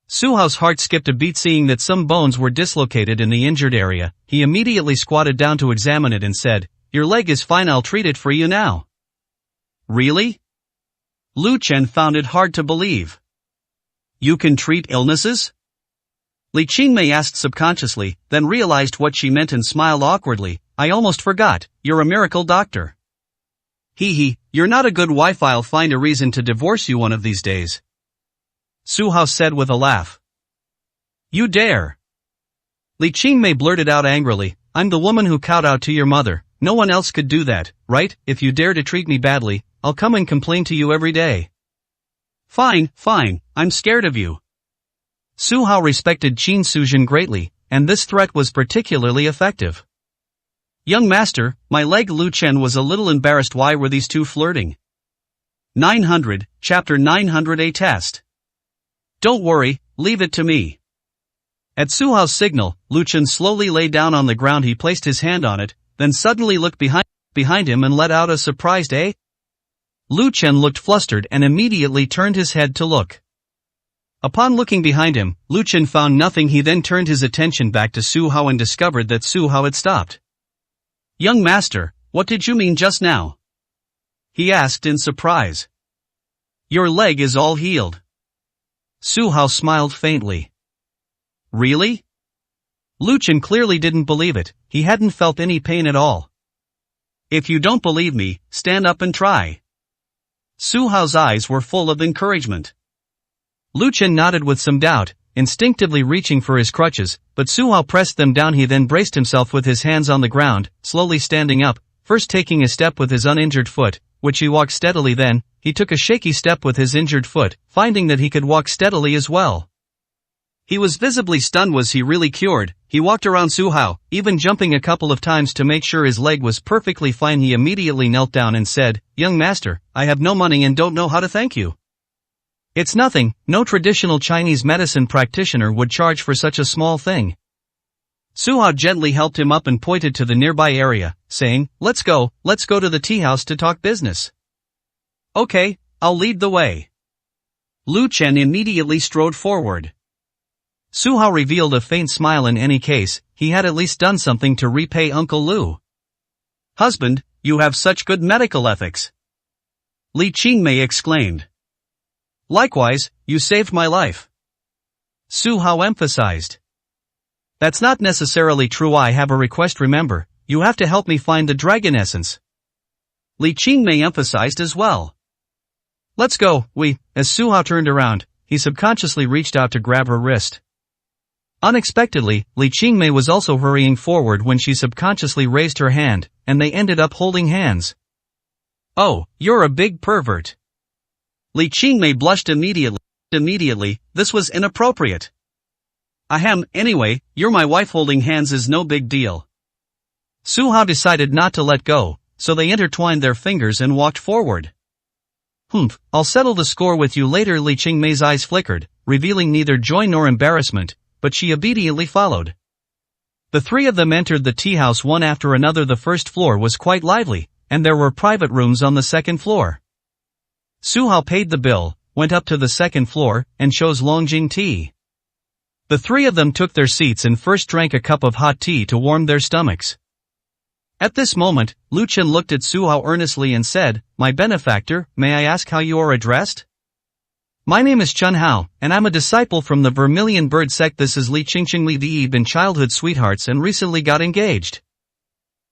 Su Hao's heart skipped a beat seeing that some bones were dislocated in the injured area. He immediately squatted down to examine it and said, "Your leg is fine. I'll treat it for you now." "Really?" Lu Chen found it hard to believe. "You can treat illnesses?" Li Qingmei asked subconsciously, then realized what she meant and smiled awkwardly. "I almost forgot, you're a miracle doctor." Hee, you're not a good wife. I'll find a reason to divorce you one of these days," Su Hao said with a laugh. "You dare?" Li Qingmei blurted out angrily, "I'm the woman who kowtowed to your mother. No one else could do that, right? If you dare to treat me badly, I'll come and complain to you every day." Fine, I'm scared of you." Su Hao respected Qin Suzhen greatly, and this threat was particularly effective. "Young master, my leg." Lu Chen was a little embarrassed. Why were these two flirting? 900, Chapter 900. A test. "Don't worry, leave it to me." At Su Hao's signal, Lu Chen slowly lay down on the ground. He placed his hand on it, then suddenly looked behind him and let out a surprised "Eh?" Lu Chen looked flustered and immediately turned his head to look. Upon looking behind him, Lu Chen found nothing. He then turned his attention back to Su Hao and discovered that Su Hao had stopped. "Young master, what did you mean just now?" he asked in surprise. "Your leg is all healed." Su Hao smiled faintly. "Really?" Lu Chen clearly didn't believe it. He hadn't felt any pain at all. "If you don't believe me, stand up and try." Su Hao's eyes were full of encouragement. Lu Chen nodded with some doubt, instinctively reaching for his crutches, but Su Hao pressed them down. He then braced himself with his hands on the ground, slowly standing up, first taking a step with his uninjured foot, which he walked steadily. Then, he took a shaky step with his injured foot, finding that he could walk steadily as well. He was visibly stunned. Was he really cured? He walked around Su Hao, even jumping a couple of times to make sure his leg was perfectly fine. He immediately knelt down and said, "Young master, I have no money and don't know how to thank you." "It's nothing, no traditional Chinese medicine practitioner would charge for such a small thing." Su Hao gently helped him up and pointed to the nearby area, saying, let's go to the tea house to talk business." "Okay, I'll lead the way." Lu Chen immediately strode forward. Su Hao revealed a faint smile. In any case, he had at least done something to repay Uncle Lu. "Husband, you have such good medical ethics," Li Qingmei exclaimed. "Likewise, you saved my life," Su Hao emphasized. "That's not necessarily true. I have a request. Remember, you have to help me find the dragon essence," Li Qingmei emphasized as well. "Let's go." As Su Hao turned around, he subconsciously reached out to grab her wrist. Unexpectedly, Li Qingmei was also hurrying forward when she subconsciously raised her hand, and they ended up holding hands. "Oh, you're a big pervert." Li Qingmei blushed immediately. This was inappropriate. "Ahem, anyway, you're my wife. Holding hands is no big deal." Su Hao decided not to let go, so they intertwined their fingers and walked forward. I'll settle the score with you later." Li Qingmei's eyes flickered, revealing neither joy nor embarrassment, but she obediently followed. The three of them entered the tea house one after another. The first floor was quite lively, and there were private rooms on the second floor. Su Hao paid the bill, went up to the second floor, and chose Longjing tea. The three of them took their seats and first drank a cup of hot tea to warm their stomachs. At this moment, Lu Chen looked at Su Hao earnestly and said, "My benefactor, may I ask how you are addressed?" "My name is Chun Hao, and I'm a disciple from the Vermilion Bird sect. This is Li Qingqing. We've been childhood sweethearts and recently got engaged."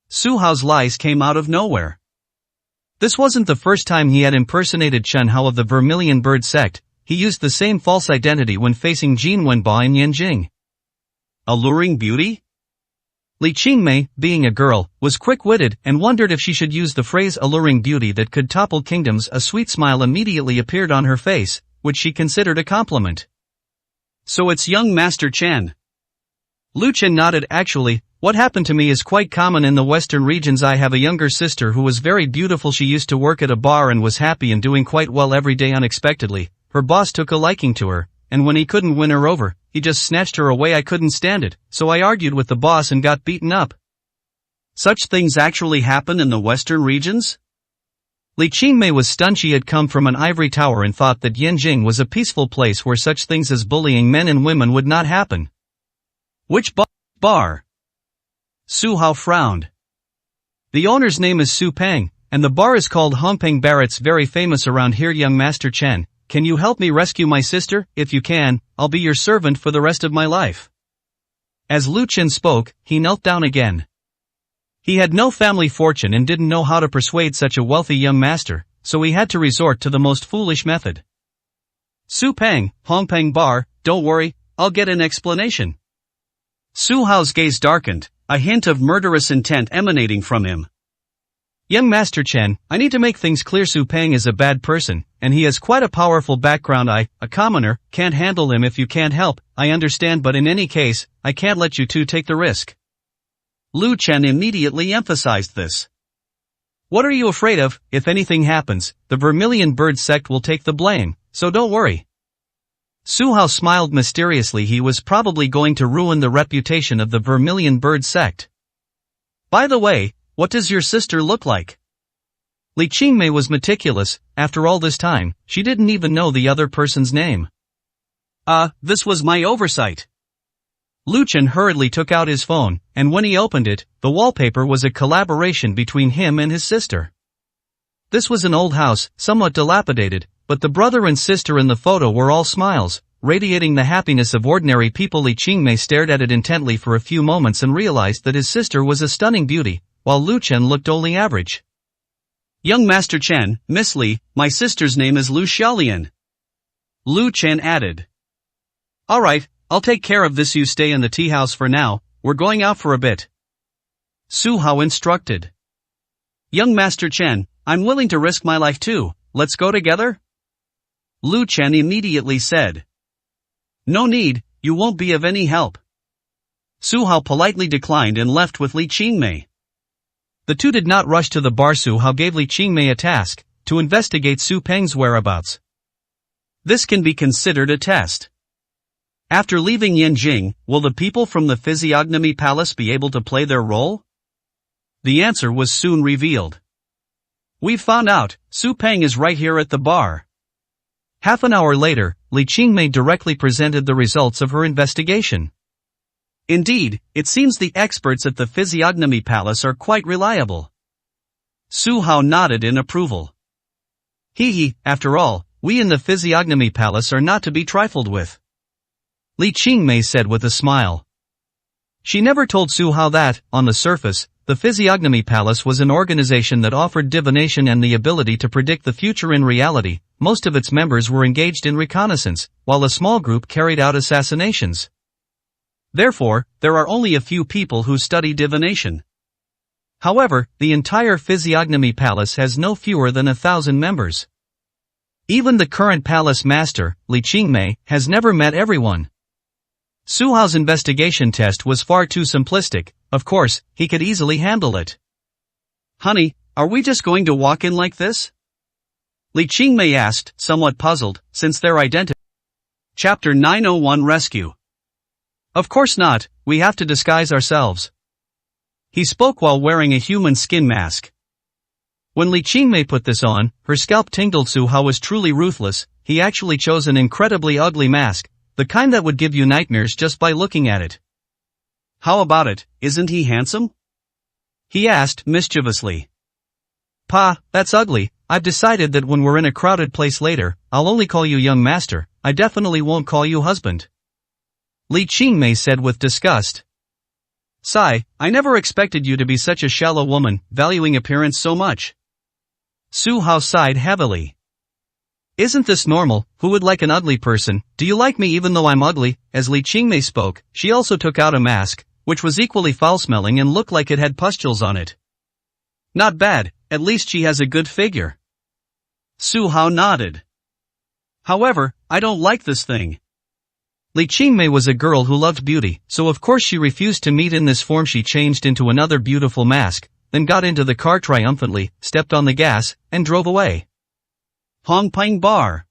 Su Hao's lies came out of nowhere. This wasn't the first time he had impersonated Chun Hao of the Vermilion Bird sect. He used the same false identity when facing Jin Wenba in Yanjing. Alluring beauty? Li Qingmei, being a girl, was quick-witted and wondered if she should use the phrase alluring beauty that could topple kingdoms. A sweet smile immediately appeared on her face, which she considered a compliment. "So it's young Master Chen." Lu Chen nodded. "Actually, what happened to me is quite common in the western regions. I have a younger sister who was very beautiful. She used to work at a bar and was happy and doing quite well every day. Unexpectedly, her boss took a liking to her, and when he couldn't win her over, he just snatched her away. I couldn't stand it, so I argued with the boss and got beaten up." "Such things actually happen in the western regions?" Li Qingmei was stunned. She had come from an ivory tower and thought that Yanjing was a peaceful place where such things as bullying men and women would not happen. "Which bar?" Su Hao frowned. "The owner's name is Su Peng, and the bar is called Hongpeng Bar. It's very famous around here. Young Master Chen, can you help me rescue my sister? If you can, I'll be your servant for the rest of my life." As Lu Chen spoke, he knelt down again. He had no family fortune and didn't know how to persuade such a wealthy young master, so he had to resort to the most foolish method. "Su Peng, Hongpeng Bar, don't worry, I'll get an explanation." Su Hao's gaze darkened, a hint of murderous intent emanating from him. "Young Master Chen, I need to make things clear. Su Peng is a bad person, and he has quite a powerful background. I, a commoner, can't handle him. If you can't help, I understand, but in any case, I can't let you two take the risk." Lu Chen immediately emphasized this. "What are you afraid of? If anything happens, the Vermilion Bird sect will take the blame, so don't worry." Su Hao smiled mysteriously. He was probably going to ruin the reputation of the Vermilion Bird sect. "By the way, what does your sister look like?" Li Qingmei was meticulous. After all this time, she didn't even know the other person's name. This was my oversight." Lu Chen hurriedly took out his phone, and when he opened it, the wallpaper was a collaboration between him and his sister. This was an old house, somewhat dilapidated, but the brother and sister in the photo were all smiles, radiating the happiness of ordinary people. Li Qingmei stared at it intently for a few moments and realized that his sister was a stunning beauty, while Lu Chen looked only average. "Young Master Chen, Miss Li, my sister's name is Lu Xiaolian," Lu Chen added. "Alright, I'll take care of this. You stay in the tea house for now, we're going out for a bit," Su Hao instructed. Young Master Chen, I'm willing to risk my life too, let's go together? Lu Chen immediately said. No need, you won't be of any help. Su Hao politely declined and left with Li Qingmei. The two did not rush to the bar. Su Hao gave Li Qingmei a task, to investigate Su Peng's whereabouts. This can be considered a test. After leaving Yanjing, will the people from the Physiognomy Palace be able to play their role? The answer was soon revealed. We've found out, Su Peng is right here at the bar. Half an hour later, Li Qingmei directly presented the results of her investigation. Indeed, it seems the experts at the Physiognomy Palace are quite reliable. Su Hao nodded in approval. After all, we in the Physiognomy Palace are not to be trifled with. Li Qingmei said with a smile. She never told Su Hao that, on the surface, the Physiognomy Palace was an organization that offered divination and the ability to predict the future. In reality, most of its members were engaged in reconnaissance, while a small group carried out assassinations. Therefore, there are only a few people who study divination. However, the entire Physiognomy Palace has no fewer than 1,000 members. Even the current palace master, Li Qingmei, has never met everyone. Su Hao's investigation test was far too simplistic. Of course, he could easily handle it. Honey, are we just going to walk in like this? Li Qingmei asked, somewhat puzzled, since their identity. Chapter 901 Rescue. Of course not, we have to disguise ourselves. He spoke while wearing a human skin mask. When Li Qingmei put this on, her scalp tingled. Su Hao was truly ruthless. He actually chose an incredibly ugly mask, the kind that would give you nightmares just by looking at it. How about it, isn't he handsome? He asked mischievously. Pa, that's ugly. I've decided that when we're in a crowded place later, I'll only call you young master, I definitely won't call you husband. Li Qingmei said with disgust. Sigh, I never expected you to be such a shallow woman, valuing appearance so much. Su Hao sighed heavily. Isn't this normal? Who would like an ugly person? Do you like me even though I'm ugly? As Li Qingmei spoke, she also took out a mask, which was equally foul-smelling and looked like it had pustules on it. Not bad, at least she has a good figure. Su Hao nodded. However, I don't like this thing. Li Qingmei was a girl who loved beauty, so of course she refused to meet in this form. She changed into another beautiful mask, then got into the car triumphantly, stepped on the gas, and drove away. Hongping Bar.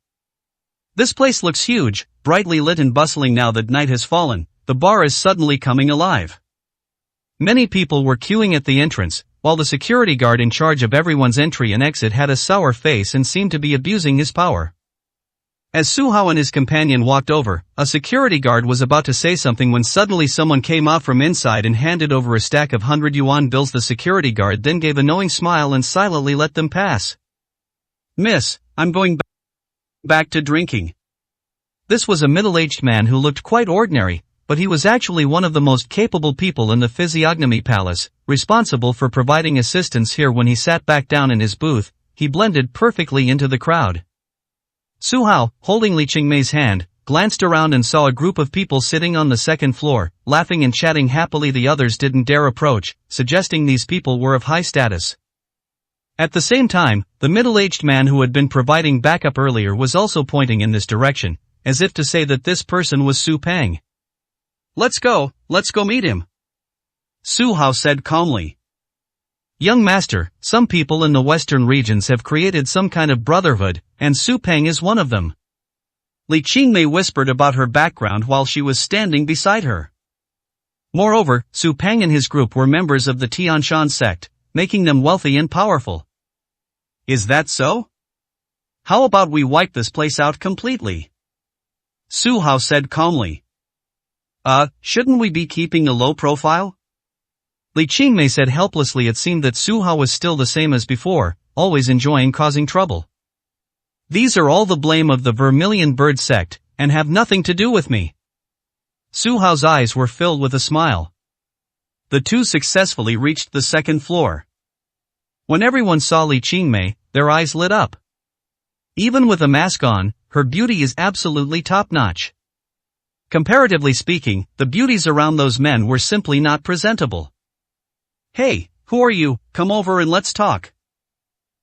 This place looks huge, brightly lit and bustling. Now that night has fallen, the bar is suddenly coming alive. Many people were queuing at the entrance, while the security guard in charge of everyone's entry and exit had a sour face and seemed to be abusing his power. As Su Hao and his companion walked over, a security guard was about to say something when suddenly someone came out from inside and handed over a stack of 100 yuan bills. The security guard then gave a knowing smile and silently let them pass. Miss, I'm going back to drinking. This was a middle-aged man who looked quite ordinary, but he was actually one of the most capable people in the Physiognomy Palace, responsible for providing assistance here. When he sat back down in his booth, he blended perfectly into the crowd. Su Hao, holding Li Qingmei's hand, glanced around and saw a group of people sitting on the second floor, laughing and chatting happily. The others didn't dare approach, suggesting these people were of high status. At the same time, the middle-aged man who had been providing backup earlier was also pointing in this direction, as if to say that this person was Su Peng. Let's go meet him. Su Hao said calmly. Young master, some people in the western regions have created some kind of brotherhood, and Su Peng is one of them. Li Qingmei whispered about her background while she was standing beside her. Moreover, Su Peng and his group were members of the Tianshan sect, making them wealthy and powerful. Is that so? How about we wipe this place out completely? Su Hao said calmly. Shouldn't we be keeping a low profile? Li Qingmei said helplessly. It seemed that Su Hao was still the same as before, always enjoying causing trouble. These are all the blame of the Vermilion Bird sect, and have nothing to do with me. Su Hao's eyes were filled with a smile. The two successfully reached the second floor. When everyone saw Li Qingmei, their eyes lit up. Even with a mask on, her beauty is absolutely top-notch. Comparatively speaking, the beauties around those men were simply not presentable. Hey, Who are you? Come over and let's talk.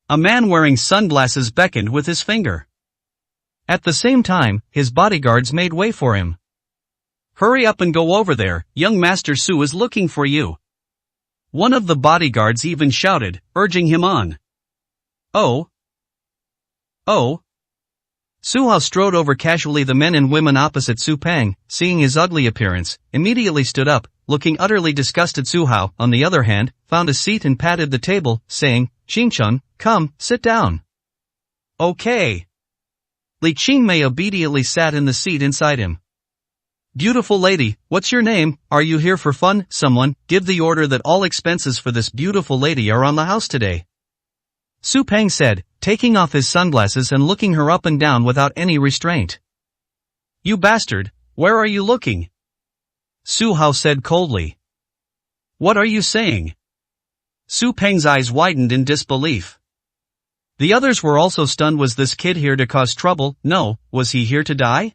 A man wearing sunglasses beckoned with his finger. At the same time, his bodyguards made way for him. Hurry up and go over there, young Master Su is looking for you. One of the bodyguards even shouted, urging him on. Oh. Su Hao strode over casually. The men and women opposite Su Peng, seeing his ugly appearance, immediately stood up, looking utterly disgusted. Su Hao, on the other hand, found a seat and patted the table, saying, Qingchun, come, sit down. Okay. Li Qingmei obediently sat in the seat inside him. Beautiful lady, what's your name? Are you here for fun? Someone, give the order that all expenses for this beautiful lady are on the house today. Su Peng said, taking off his sunglasses and looking her up and down without any restraint. You bastard, where are you looking? Su Hao said coldly. What are you saying? Su Peng's eyes widened in disbelief. The others were also stunned. Was this kid here to cause trouble? No, was he here to die?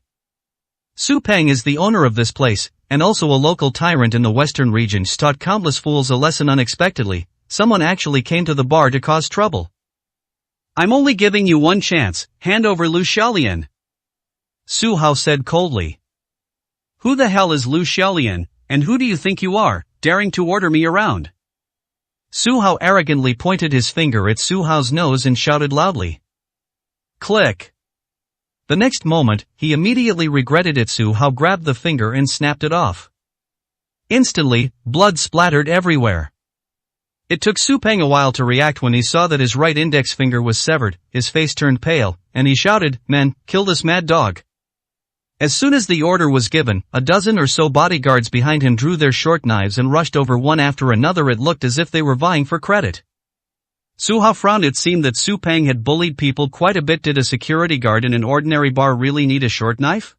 Su Peng is the owner of this place, and also a local tyrant in the western region. He's taught countless fools a lesson unexpectedly. Someone actually came to the bar to cause trouble. I'm only giving you one chance, hand over Lu Xiaolian. Su Hao said coldly. Who the hell is Lu Xiaolian, and who do you think you are, daring to order me around? Su Hao arrogantly pointed his finger at Su Hao's nose and shouted loudly. Click. The next moment, he immediately regretted it. Su Hao grabbed the finger and snapped it off. Instantly, blood splattered everywhere. It took Su Peng a while to react. When he saw that his right index finger was severed, his face turned pale, and he shouted, Men, kill this mad dog. As soon as the order was given, a dozen or so bodyguards behind him drew their short knives and rushed over one after another. It looked as if they were vying for credit. Su Hao frowned. It seemed that Su Peng had bullied people quite a bit. Did a security guard in an ordinary bar really need a short knife?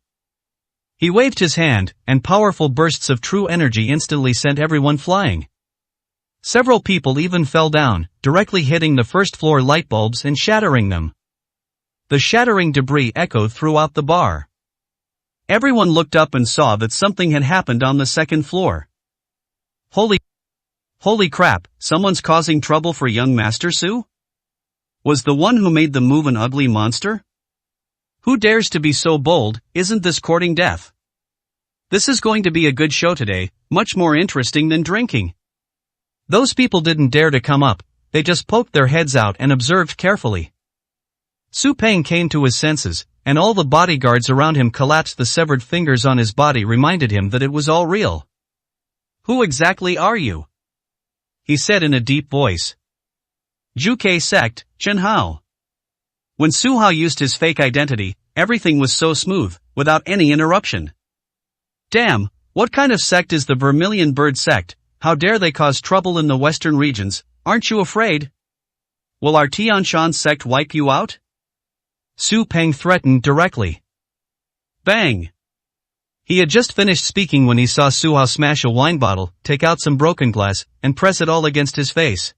He waved his hand, and powerful bursts of true energy instantly sent everyone flying. Several people even fell down, directly hitting the first floor light bulbs and shattering them. The shattering debris echoed throughout the bar. Everyone looked up and saw that something had happened on the second floor. Holy crap, someone's causing trouble for young Master Su? Was the one who made the move an ugly monster? Who dares to be so bold? Isn't this courting death? This is going to be a good show today, much more interesting than drinking. Those people didn't dare to come up, they just poked their heads out and observed carefully. Su Peng came to his senses, and all the bodyguards around him collapsed. The severed fingers on his body reminded him that it was all real. Who exactly are you? He said in a deep voice. Zhuke sect, Chen Hao. When Su Hao used his fake identity, everything was so smooth, without any interruption. Damn, what kind of sect is the Vermilion Bird sect? How dare they cause trouble in the western regions? Aren't you afraid? Will our Tianshan sect wipe you out? Su Peng threatened directly. Bang! He had just finished speaking when he saw Su Hao smash a wine bottle, take out some broken glass, and press it all against his face.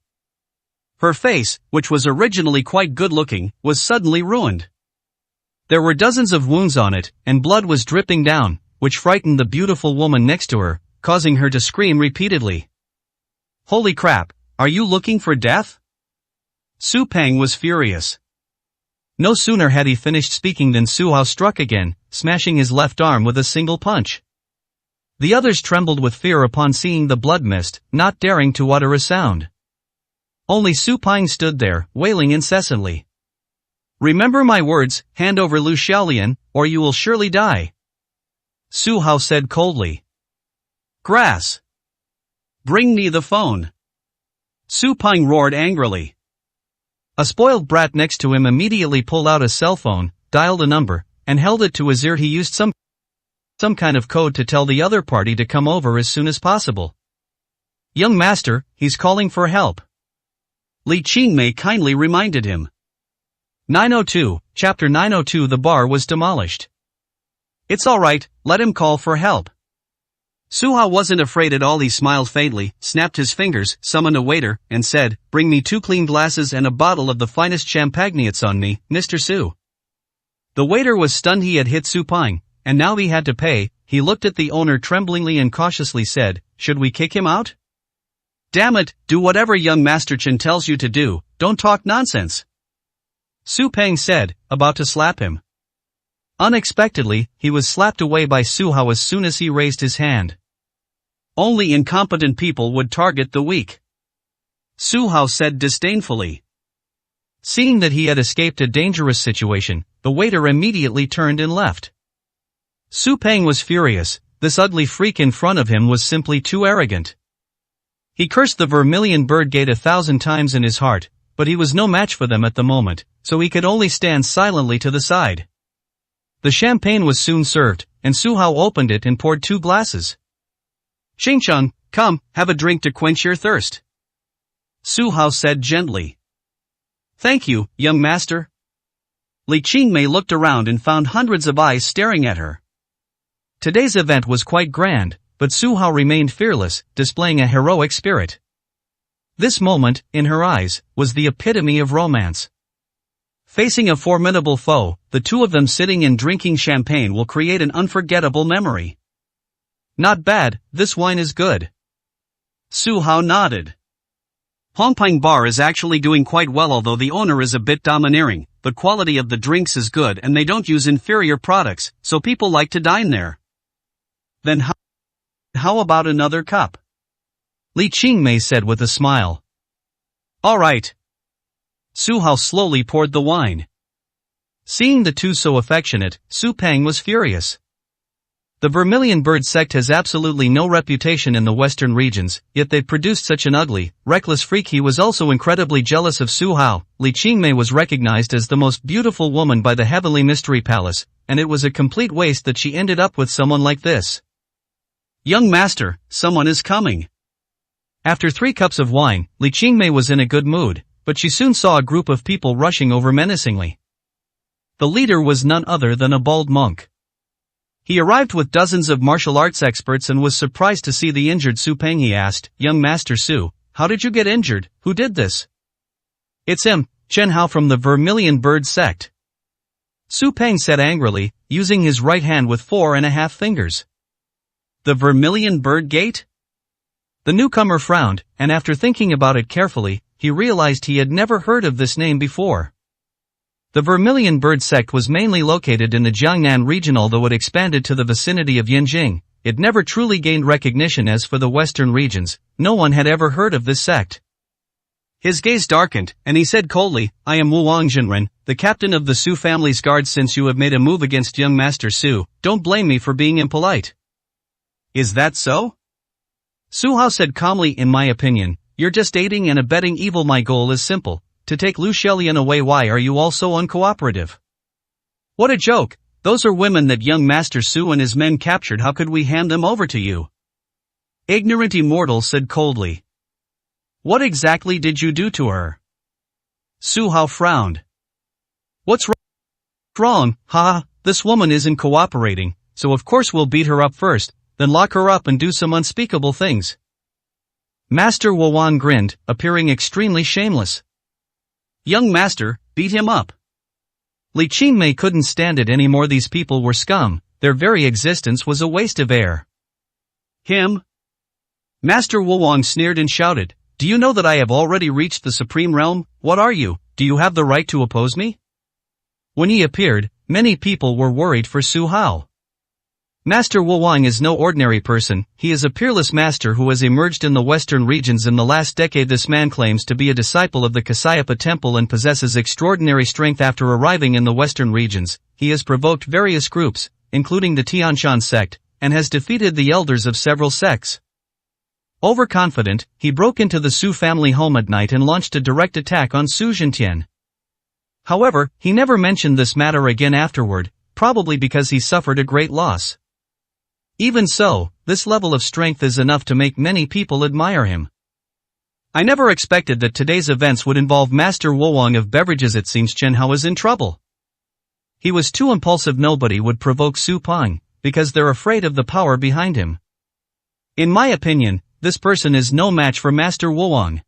Her face, which was originally quite good-looking, was suddenly ruined. There were dozens of wounds on it, and blood was dripping down, which frightened the beautiful woman next to her, causing her to scream repeatedly. Holy crap, are you looking for death? Su Peng was furious. No sooner had he finished speaking than Su Hao struck again, smashing his left arm with a single punch. The others trembled with fear upon seeing the blood mist, not daring to utter a sound. Only Su Peng stood there, wailing incessantly. Remember my words, hand over Lu Xiaolian, or you will surely die. Su Hao said coldly. Grass. Bring me the phone. Su Peng roared angrily. A spoiled brat next to him immediately pulled out a cell phone, dialed a number, and held it to his ear. He used some kind of code to tell the other party to come over as soon as possible. Young master, he's calling for help. Li Qingmei kindly reminded him. 902, Chapter 902. The bar was demolished. It's alright, let him call for help. Su Hao wasn't afraid at all. He smiled faintly, snapped his fingers, summoned a waiter, and said, Bring me 2 clean glasses and a bottle of the finest champagne. It's on me, Mr. Su. The waiter was stunned. He had hit Su Peng, and now he had to pay. He looked at the owner tremblingly and cautiously said, Should we kick him out? Damn it, do whatever young Master Chen tells you to do, don't talk nonsense. Su Peng said, about to slap him. Unexpectedly, he was slapped away by Su Hao as soon as he raised his hand. Only incompetent people would target the weak. Su Hao said disdainfully. Seeing that he had escaped a dangerous situation, the waiter immediately turned and left. Su Peng was furious. This ugly freak in front of him was simply too arrogant. He cursed the Vermilion Bird Gate 1,000 times in his heart, but he was no match for them at the moment, so he could only stand silently to the side. The champagne was soon served, and Su Hao opened it and poured 2 glasses. Xingcheng, come, have a drink to quench your thirst. Su Hao said gently. Thank you, young master. Li Qingmei looked around and found hundreds of eyes staring at her. Today's event was quite grand, but Su Hao remained fearless, displaying a heroic spirit. This moment, in her eyes, was the epitome of romance. Facing a formidable foe, the two of them sitting and drinking champagne will create an unforgettable memory. Not bad, this wine is good. Su Hao nodded. Hongping Bar is actually doing quite well, although the owner is a bit domineering, but quality of the drinks is good and they don't use inferior products, so people like to dine there. Then how about another cup? Li Qingmei said with a smile. All right. Su Hao slowly poured the wine. Seeing the two so affectionate, Su Peng was furious. The Vermilion Bird sect has absolutely no reputation in the western regions, yet they've produced such an ugly, reckless freak. He was also incredibly jealous of Su Hao. Li Qingmei was recognized as the most beautiful woman by the Heavenly Mystery Palace, and it was a complete waste that she ended up with someone like this. Young master, someone is coming. After 3 cups of wine, Li Qingmei was in a good mood, but she soon saw a group of people rushing over menacingly. The leader was none other than a bald monk. He arrived with dozens of martial arts experts and was surprised to see the injured Su Peng. He asked, Young Master Su, how did you get injured? Who did this? It's him, Chen Hao from the Vermilion Bird sect. Su Peng said angrily, using his right hand with 4.5 fingers. The Vermilion Bird Gate? The newcomer frowned, and after thinking about it carefully, he realized he had never heard of this name before. The Vermilion Bird sect was mainly located in the Jiangnan region. Although it expanded to the vicinity of Yanjing, it never truly gained recognition. As for the western regions, no one had ever heard of this sect. His gaze darkened, and he said coldly, I am Wu Wangzhenren, the captain of the Su family's guards. Since you have made a move against young Master Su, don't blame me for being impolite. Is that so? Su Hao said calmly, in my opinion, you're just aiding and abetting evil. My goal is simple, to take Lu Shelian away. Why are you all so uncooperative? What a joke, those are women that young Master Su and his men captured. How could we hand them over to you? Ignorant immortal said coldly. What exactly did you do to her? Su Hao frowned. What's wrong? Ha, this woman isn't cooperating, so of course we'll beat her up first, then lock her up and do some unspeakable things. Master Wowan grinned, appearing extremely shameless. Young master, beat him up. Li Qingmei couldn't stand it anymore. These people were scum, their very existence was a waste of air. Him? Master Wowan sneered and shouted, do you know that I have already reached the supreme realm? What are you? Do you have the right to oppose me? When he appeared, many people were worried for Su Hao. Master Wowan is no ordinary person, he is a peerless master who has emerged in the western regions in the last decade. This man claims to be a disciple of the Kasyapa temple and possesses extraordinary strength. After arriving in the western regions, he has provoked various groups, including the Tianshan sect, and has defeated the elders of several sects. Overconfident, he broke into the Su family home at night and launched a direct attack on Su Zhentian. However, he never mentioned this matter again afterward, probably because he suffered a great loss. Even so, this level of strength is enough to make many people admire him. I never expected that today's events would involve Master Wowan of beverages. It seems Chen Hao is in trouble. He was too impulsive. Nobody would provoke Su Peng, because they're afraid of the power behind him. In my opinion, this person is no match for Master Wowan.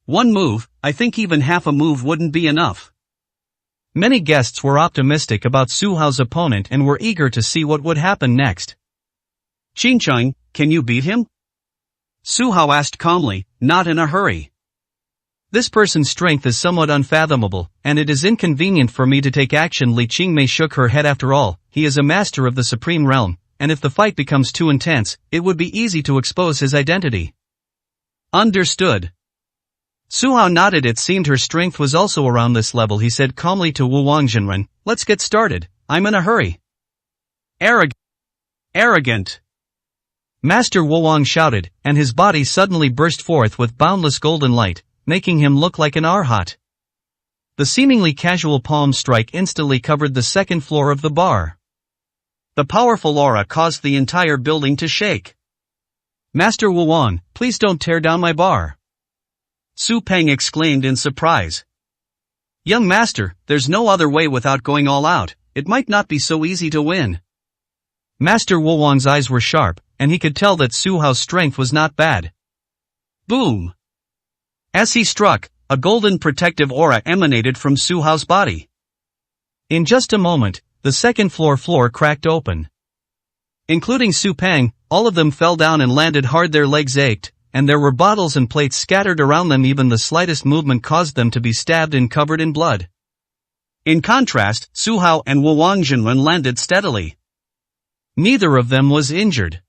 One move, I think even half a move wouldn't be enough. Many guests were optimistic about Su Hao's opponent and were eager to see what would happen next. Xingcheng, can you beat him? Su Hao asked calmly, not in a hurry. This person's strength is somewhat unfathomable, and it is inconvenient for me to take action. Li Qingmei shook her head. After all, he is a master of the Supreme Realm, and if the fight becomes too intense, it would be easy to expose his identity. Understood. Su Hao nodded. It seemed her strength was also around this level. He said calmly to Wu Wangzhenren, let's get started, I'm in a hurry. Arrogant. Master Wu Wang shouted, and his body suddenly burst forth with boundless golden light, making him look like an arhat. The seemingly casual palm strike instantly covered the second floor of the bar. The powerful aura caused the entire building to shake. Master Wu Wang, please don't tear down my bar. Su Peng exclaimed in surprise. Young master, there's no other way without going all out, it might not be so easy to win. Master Wu Wang's eyes were sharp, and he could tell that Su Hao's strength was not bad. Boom! As he struck, a golden protective aura emanated from Su Hao's body. In just a moment, the second floor cracked open. Including Su Peng, all of them fell down and landed hard. Their legs ached, and there were bottles and plates scattered around them. Even the slightest movement caused them to be stabbed and covered in blood. In contrast, Su Hao and Wu Wangzhenren landed steadily. Neither of them was injured.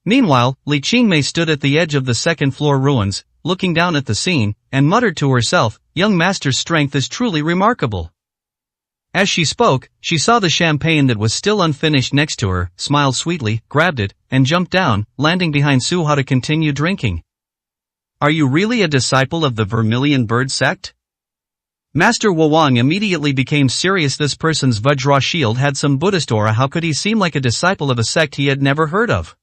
Meanwhile, Li Qingmei stood at the edge of the second floor ruins, looking down at the scene, and muttered to herself, young master's strength is truly remarkable. As she spoke, she saw the champagne that was still unfinished next to her, smiled sweetly, grabbed it, and jumped down, landing behind Su Hao to continue drinking. Are you really a disciple of the Vermilion Bird sect? Master Wu Wang immediately became serious. This person's Vajra shield had some Buddhist aura. How could he seem like a disciple of a sect he had never heard of?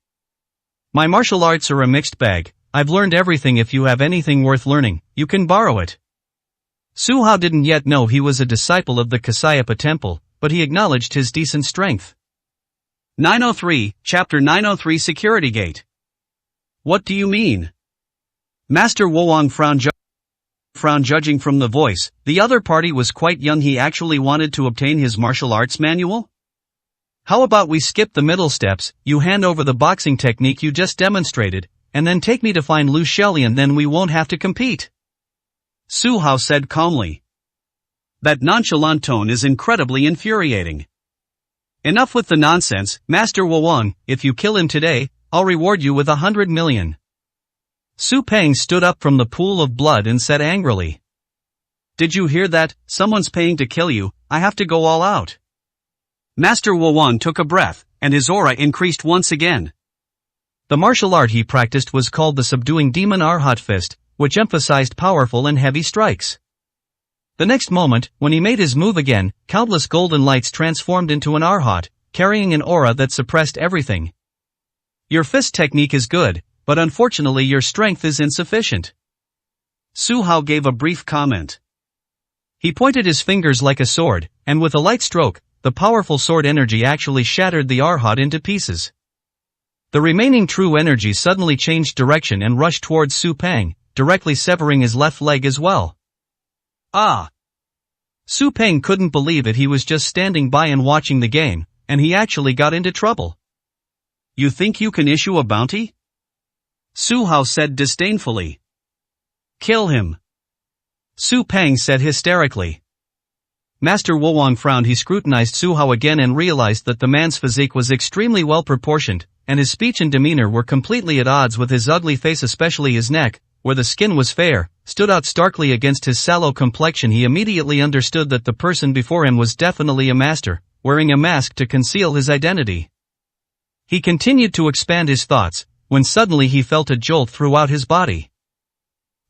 My martial arts are a mixed bag. I've learned everything. If you have anything worth learning, you can borrow it. Su Hao didn't yet know he was a disciple of the Kasayapa temple, but he acknowledged his decent strength. 903, Chapter 903 Security Gate. What do you mean? Master Wu Wang frowned judging from the voice. The other party was quite young. He actually wanted to obtain his martial arts manual? How about we skip the middle steps, you hand over the boxing technique you just demonstrated, and then take me to find Lu Shelian, then we won't have to compete. Su Hao said calmly. That nonchalant tone is incredibly infuriating. Enough with the nonsense, Master Wu Wang, if you kill him today, I'll reward you with 100 million. Su Peng stood up from the pool of blood and said angrily. Did you hear that? Someone's paying to kill you, I have to go all out. Master Wu Wang took a breath, and his aura increased once again. The martial art he practiced was called the Subduing Demon Arhat Fist, which emphasized powerful and heavy strikes. The next moment, when he made his move again, countless golden lights transformed into an Arhat, carrying an aura that suppressed everything. Your fist technique is good, but unfortunately your strength is insufficient. Su Hao gave a brief comment. He pointed his fingers like a sword, and with a light stroke, the powerful sword energy actually shattered the Arhat into pieces. The remaining true energy suddenly changed direction and rushed towards Su Peng, directly severing his left leg as well. Ah! Su Peng couldn't believe it. He was just standing by and watching the game, and he actually got into trouble. You think you can issue a bounty? Su Hao said disdainfully. Kill him. Su Peng said hysterically. Master Wu Wang frowned. He scrutinized Su Hao again and realized that the man's physique was extremely well proportioned, and his speech and demeanor were completely at odds with his ugly face, especially his neck, where the skin was fair, stood out starkly against his sallow complexion. He immediately understood that the person before him was definitely a master, wearing a mask to conceal his identity. He continued to expand his thoughts, when suddenly he felt a jolt throughout his body.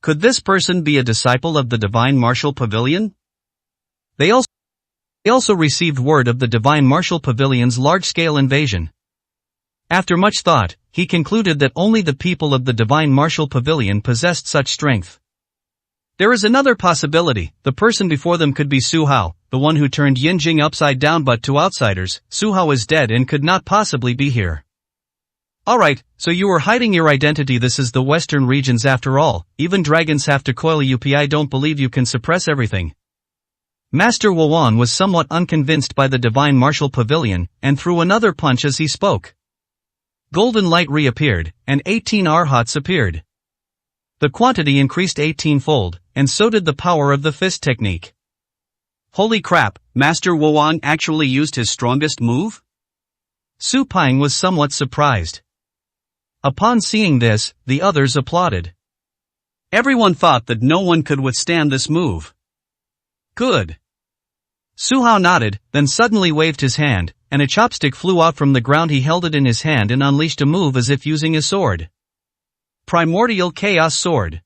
Could this person be a disciple of the Divine Martial Pavilion? They also received word of the Divine Martial Pavilion's large-scale invasion. After much thought, he concluded that only the people of the Divine Martial Pavilion possessed such strength. There is another possibility. The person before them could be Su Hao, the one who turned Yinjing upside down, but to outsiders, Su Hao is dead and could not possibly be here. Alright, so you were hiding your identity. This is the Western regions after all, even dragons have to coil you. I don't believe you can suppress everything. Master Wu Wang was somewhat unconvinced by the Divine Martial Pavilion, and threw another punch as he spoke. Golden light reappeared, and 18 arhats appeared. The quantity increased 18-fold, and so did the power of the fist technique. Holy crap, Master Woang actually used his strongest move? Su Peng was somewhat surprised. Upon seeing this, the others applauded. Everyone thought that no one could withstand this move. Good. Su Hao nodded, then suddenly waved his hand, and a chopstick flew out from the ground. He held it in his hand and unleashed a move as if using a sword. Primordial Chaos Sword.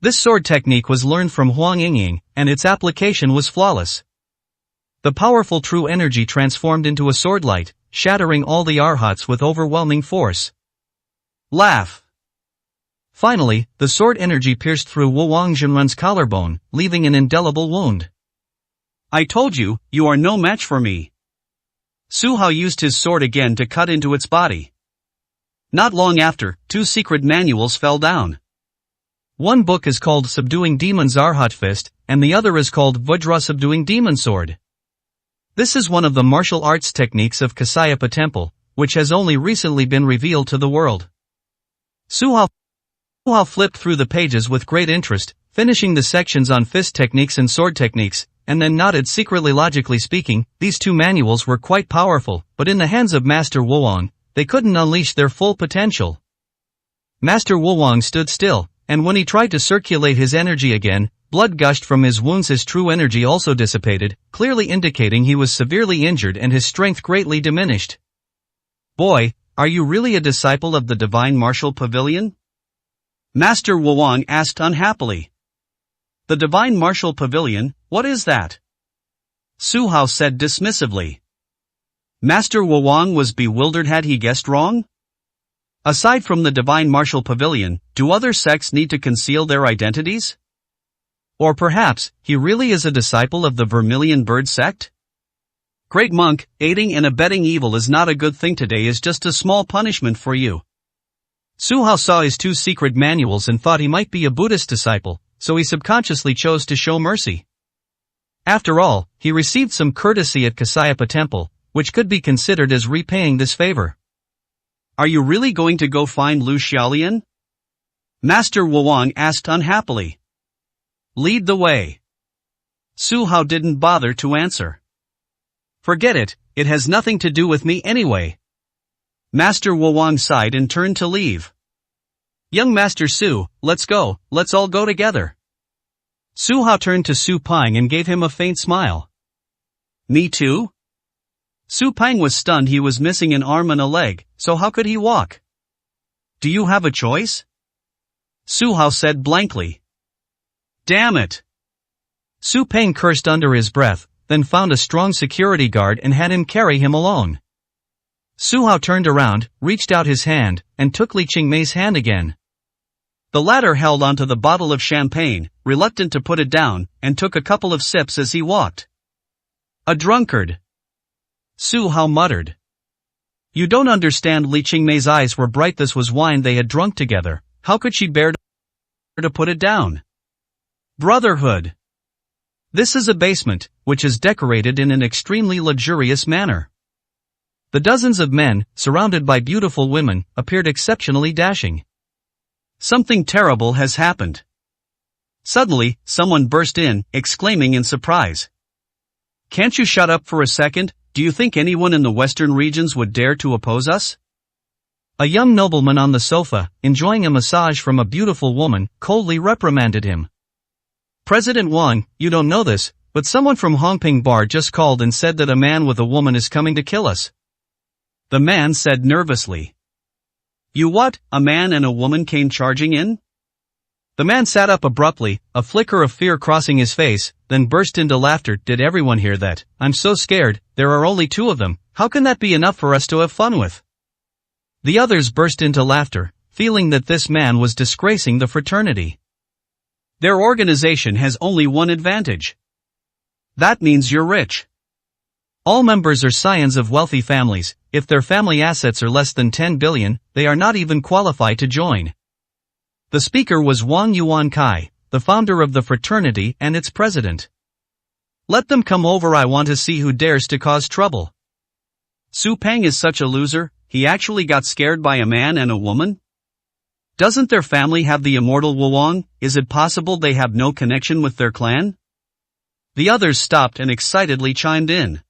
This sword technique was learned from Huang Yingying, and its application was flawless. The powerful true energy transformed into a sword light, shattering all the arhats with overwhelming force. Laugh. Finally, the sword energy pierced through Wu Wangzhenrun's collarbone, leaving an indelible wound. I told you, you are no match for me. Su Hao used his sword again to cut into its body. Not long after, 2 secret manuals fell down. One book is called Subduing Demons Arhat Fist, and the other is called Vajra Subduing Demon Sword. This is one of the martial arts techniques of Kasayapa Temple, which has only recently been revealed to the world. Su Hao flipped through the pages with great interest, finishing the sections on fist techniques and sword techniques, and then nodded secretly. Logically speaking, these 2 manuals were quite powerful, but in the hands of Master Woang, they couldn't unleash their full potential. Master Woang stood still, and when he tried to circulate his energy again, blood gushed from his wounds. His true energy also dissipated, clearly indicating he was severely injured and his strength greatly diminished. Boy, are you really a disciple of the Divine Martial Pavilion? Master Woang asked unhappily. The Divine Martial Pavilion, what is that? Su Hao said dismissively. Master Woang was bewildered. Had he guessed wrong? Aside from the Divine Martial Pavilion, do other sects need to conceal their identities? Or perhaps, he really is a disciple of the Vermilion Bird sect? Great monk, aiding and abetting evil is not a good thing. Today is just a small punishment for you. Su Hao saw his 2 secret manuals and thought he might be a Buddhist disciple, so he subconsciously chose to show mercy. After all, he received some courtesy at Kasayapa Temple, which could be considered as repaying this favor. Are you really going to go find Lu Xiaolian? Master Woang asked unhappily. Lead the way. Su Hao didn't bother to answer. Forget it, it has nothing to do with me anyway. Master Woang sighed and turned to leave. Young Master Su, let's go, let's all go together. Su Hao turned to Su Peng and gave him a faint smile. Me too? Su Peng was stunned. He was missing an arm and a leg, so how could he walk? Do you have a choice? Su Hao said blankly. Damn it! Su Peng cursed under his breath, then found a strong security guard and had him carry him alone. Su Hao turned around, reached out his hand, and took Li Qingmei's hand again. The latter held onto the bottle of champagne, reluctant to put it down, and took a couple of sips as he walked. A drunkard. Su Hao muttered. You don't understand. Li Qingmei's eyes were bright. This was wine they had drunk together. How could she bear to put it down? Brotherhood. This is a basement, which is decorated in an extremely luxurious manner. The dozens of men, surrounded by beautiful women, appeared exceptionally dashing. Something terrible has happened. Suddenly, someone burst in, exclaiming in surprise. Can't you shut up for a second? Do you think anyone in the western regions would dare to oppose us? A young nobleman on the sofa, enjoying a massage from a beautiful woman, coldly reprimanded him. President Wang, you don't know this, but someone from Hongping Bar just called and said that a man with a woman is coming to kill us. The man said nervously. You what? A man and a woman came charging in? The man sat up abruptly, a flicker of fear crossing his face, then burst into laughter. Did everyone hear that? I'm so scared, there are only 2 of them, how can that be enough for us to have fun with? The others burst into laughter, feeling that this man was disgracing the fraternity. Their organization has only one advantage. That means you're rich. All members are scions of wealthy families. If their family assets are less than 10 billion, they are not even qualified to join. The speaker was Wang Yuan Kai, the founder of the fraternity and its president. Let them come over. I want to see who dares to cause trouble. Su Peng is such a loser, he actually got scared by a man and a woman? Doesn't their family have the immortal Wulong? Is it possible they have no connection with their clan? The others stopped and excitedly chimed in.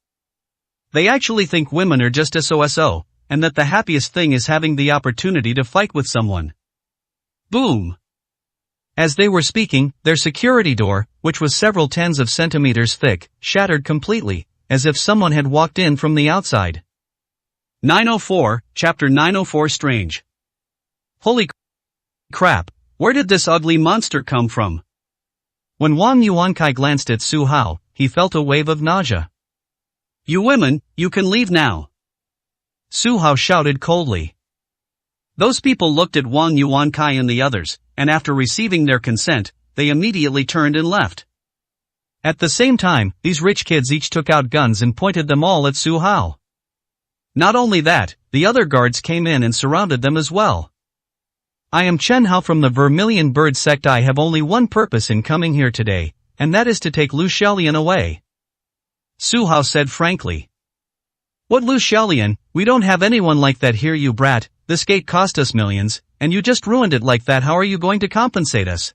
They actually think women are just SOSO, and that the happiest thing is having the opportunity to fight with someone. Boom! As they were speaking, their security door, which was several tens of centimeters thick, shattered completely, as if someone had walked in from the outside. 904, Chapter 904 Strange. Holy crap, where did this ugly monster come from? When Wang Yuankai glanced at Su Hao, he felt a wave of nausea. You women, you can leave now. Su Hao shouted coldly. Those people looked at Wang Yuankai and the others, and after receiving their consent, they immediately turned and left. At the same time, these rich kids each took out guns and pointed them all at Su Hao. Not only that, the other guards came in and surrounded them as well. I am Chen Hao from the Vermilion Bird sect. I have only one purpose in coming here today, and that is to take Lu Xiaolian away. Su Hao said frankly. What Lu Xiaolian? We don't have anyone like that here, you brat. This gate cost us millions, and you just ruined it like that. How are you going to compensate us?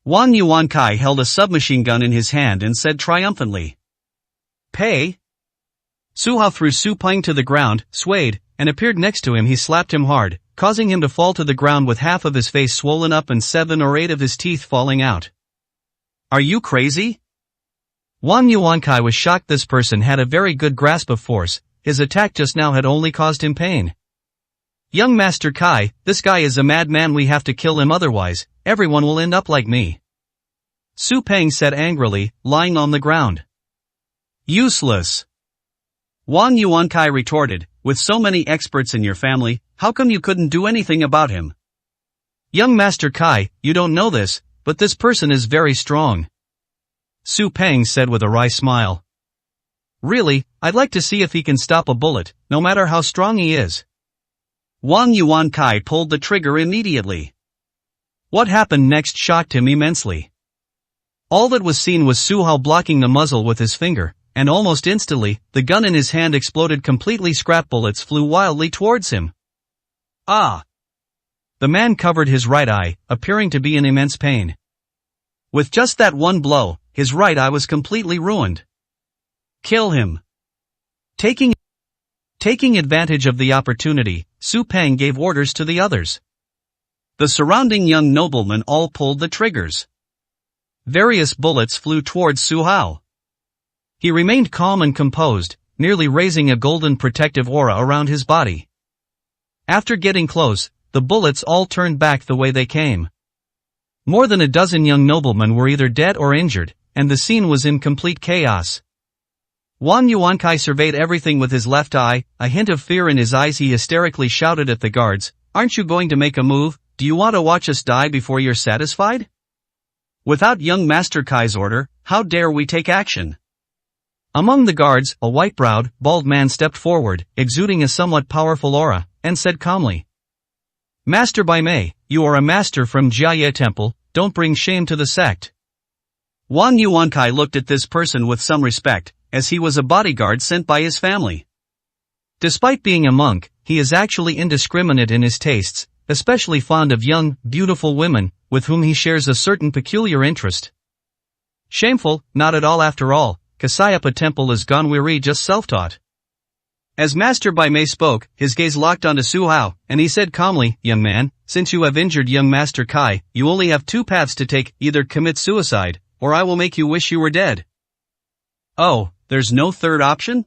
Wang Yuankai held a submachine gun in his hand and said triumphantly. Pay? Su Hao threw Su Peng to the ground, swayed, and appeared next to him. He slapped him hard, causing him to fall to the ground with half of his face swollen up and 7 or 8 of his teeth falling out. Are you crazy? Wang Yuankai was shocked. This person had a very good grasp of force. His attack just now had only caused him pain. Young Master Kai, this guy is a madman. We have to kill him, otherwise, everyone will end up like me. Su Peng said angrily, lying on the ground. Useless. Wang Yuankai retorted, with so many experts in your family, how come you couldn't do anything about him? Young Master Kai, you don't know this, but this person is very strong. Su Peng said with a wry smile. Really, I'd like to see if he can stop a bullet, no matter how strong he is. Wang Yuankai pulled the trigger immediately. What happened next shocked him immensely. All that was seen was Su Hao blocking the muzzle with his finger, and almost instantly, the gun in his hand exploded completely. Scrap bullets flew wildly towards him. Ah! The man covered his right eye, appearing to be in immense pain. With just that one blow, his right eye was completely ruined. Kill him. Taking advantage of the opportunity, Su Peng gave orders to the others. The surrounding young noblemen all pulled the triggers. Various bullets flew towards Su Hao. He remained calm and composed, nearly raising a golden protective aura around his body. After getting close, the bullets all turned back the way they came. More than a dozen young noblemen were either dead or injured, and the scene was in complete chaos. Wang Yuankai surveyed everything with his left eye, a hint of fear in his eyes. He hysterically shouted at the guards, "Aren't you going to make a move? Do you want to watch us die before you're satisfied? Without young Master Kai's order, how dare we take action?" Among the guards, a white-browed, bald man stepped forward, exuding a somewhat powerful aura, and said calmly, "Master Bai Mei, you are a master from Jiaye Temple, don't bring shame to the sect." Wang Yuankai looked at this person with some respect, as he was a bodyguard sent by his family. Despite being a monk, he is actually indiscriminate in his tastes, especially fond of young, beautiful women, with whom he shares a certain peculiar interest. Shameful, not at all. After all, Kasayapa Temple is gone. We're just self-taught. As Master Bai Mei spoke, his gaze locked onto Su Hao, and he said calmly, "Young man, since you have injured young Master Kai, you only have 2 paths to take, either commit suicide, or I will make you wish you were dead." "Oh, there's no third option?"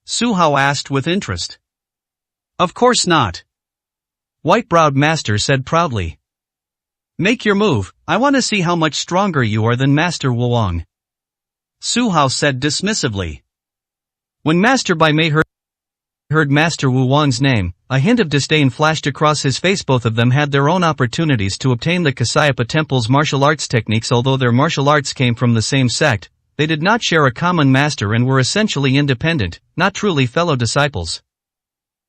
Su Hao asked with interest. "Of course not," White-browed Master said proudly. "Make your move, I want to see how much stronger you are than Master Wulong," Su Hao said dismissively. When Master Bai Mei heard Master Wulong's name, a hint of disdain flashed across his face. Both of them had their own opportunities to obtain the Kasayapa Temple's martial arts techniques. Although their martial arts came from the same sect, they did not share a common master and were essentially independent, not truly fellow disciples.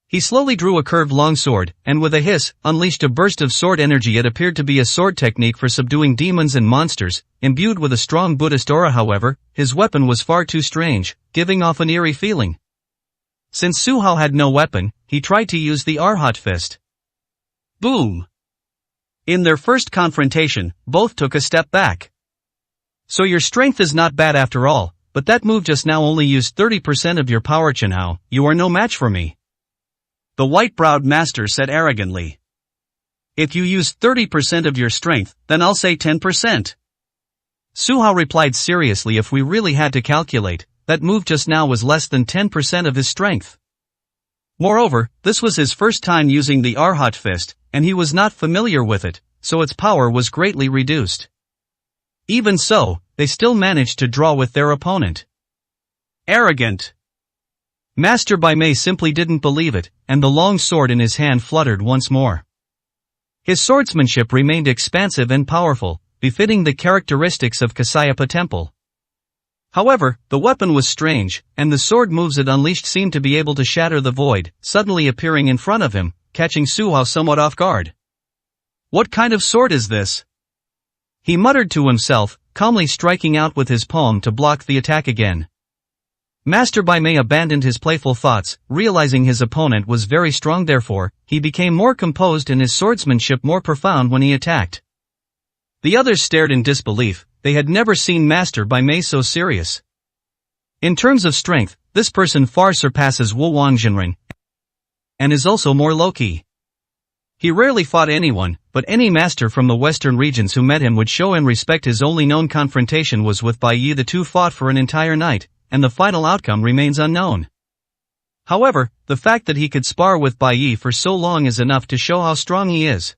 He slowly drew a curved long sword, and with a hiss, unleashed a burst of sword energy. It appeared to be a sword technique for subduing demons and monsters, imbued with a strong Buddhist aura. However, his weapon was far too strange, giving off an eerie feeling. Since Su Hao had no weapon, he tried to use the Arhat fist. Boom! In their first confrontation, both took a step back. So your strength is not bad after all, but that move just now only used 30% of your power, Chen Hao. You are no match for me. The white-browed master said arrogantly. If you use 30% of your strength, then I'll say 10%. Su Hao replied seriously, if we really had to calculate, that move just now was less than 10% of his strength. Moreover, this was his first time using the Arhat fist, and he was not familiar with it, so its power was greatly reduced. Even so, they still managed to draw with their opponent. Arrogant. Master Bai Mei simply didn't believe it, and the long sword in his hand fluttered once more. His swordsmanship remained expansive and powerful, befitting the characteristics of Kasyapa Temple. However, the weapon was strange, and the sword moves it unleashed seemed to be able to shatter the void, suddenly appearing in front of him, catching Su Hao somewhat off guard. What kind of sword is this? He muttered to himself, calmly striking out with his palm to block the attack again. Master Bai Mei abandoned his playful thoughts, realizing his opponent was very strong, therefore, he became more composed and his swordsmanship more profound when he attacked. The others stared in disbelief. They had never seen Master Bai Mei so serious. In terms of strength, this person far surpasses Wu Wangjinren, and is also more low-key. He rarely fought anyone, but any master from the western regions who met him would show him respect. His only known confrontation was with Bai Yi. The two fought for an entire night, and the final outcome remains unknown. However, the fact that he could spar with Bai Yi for so long is enough to show how strong he is.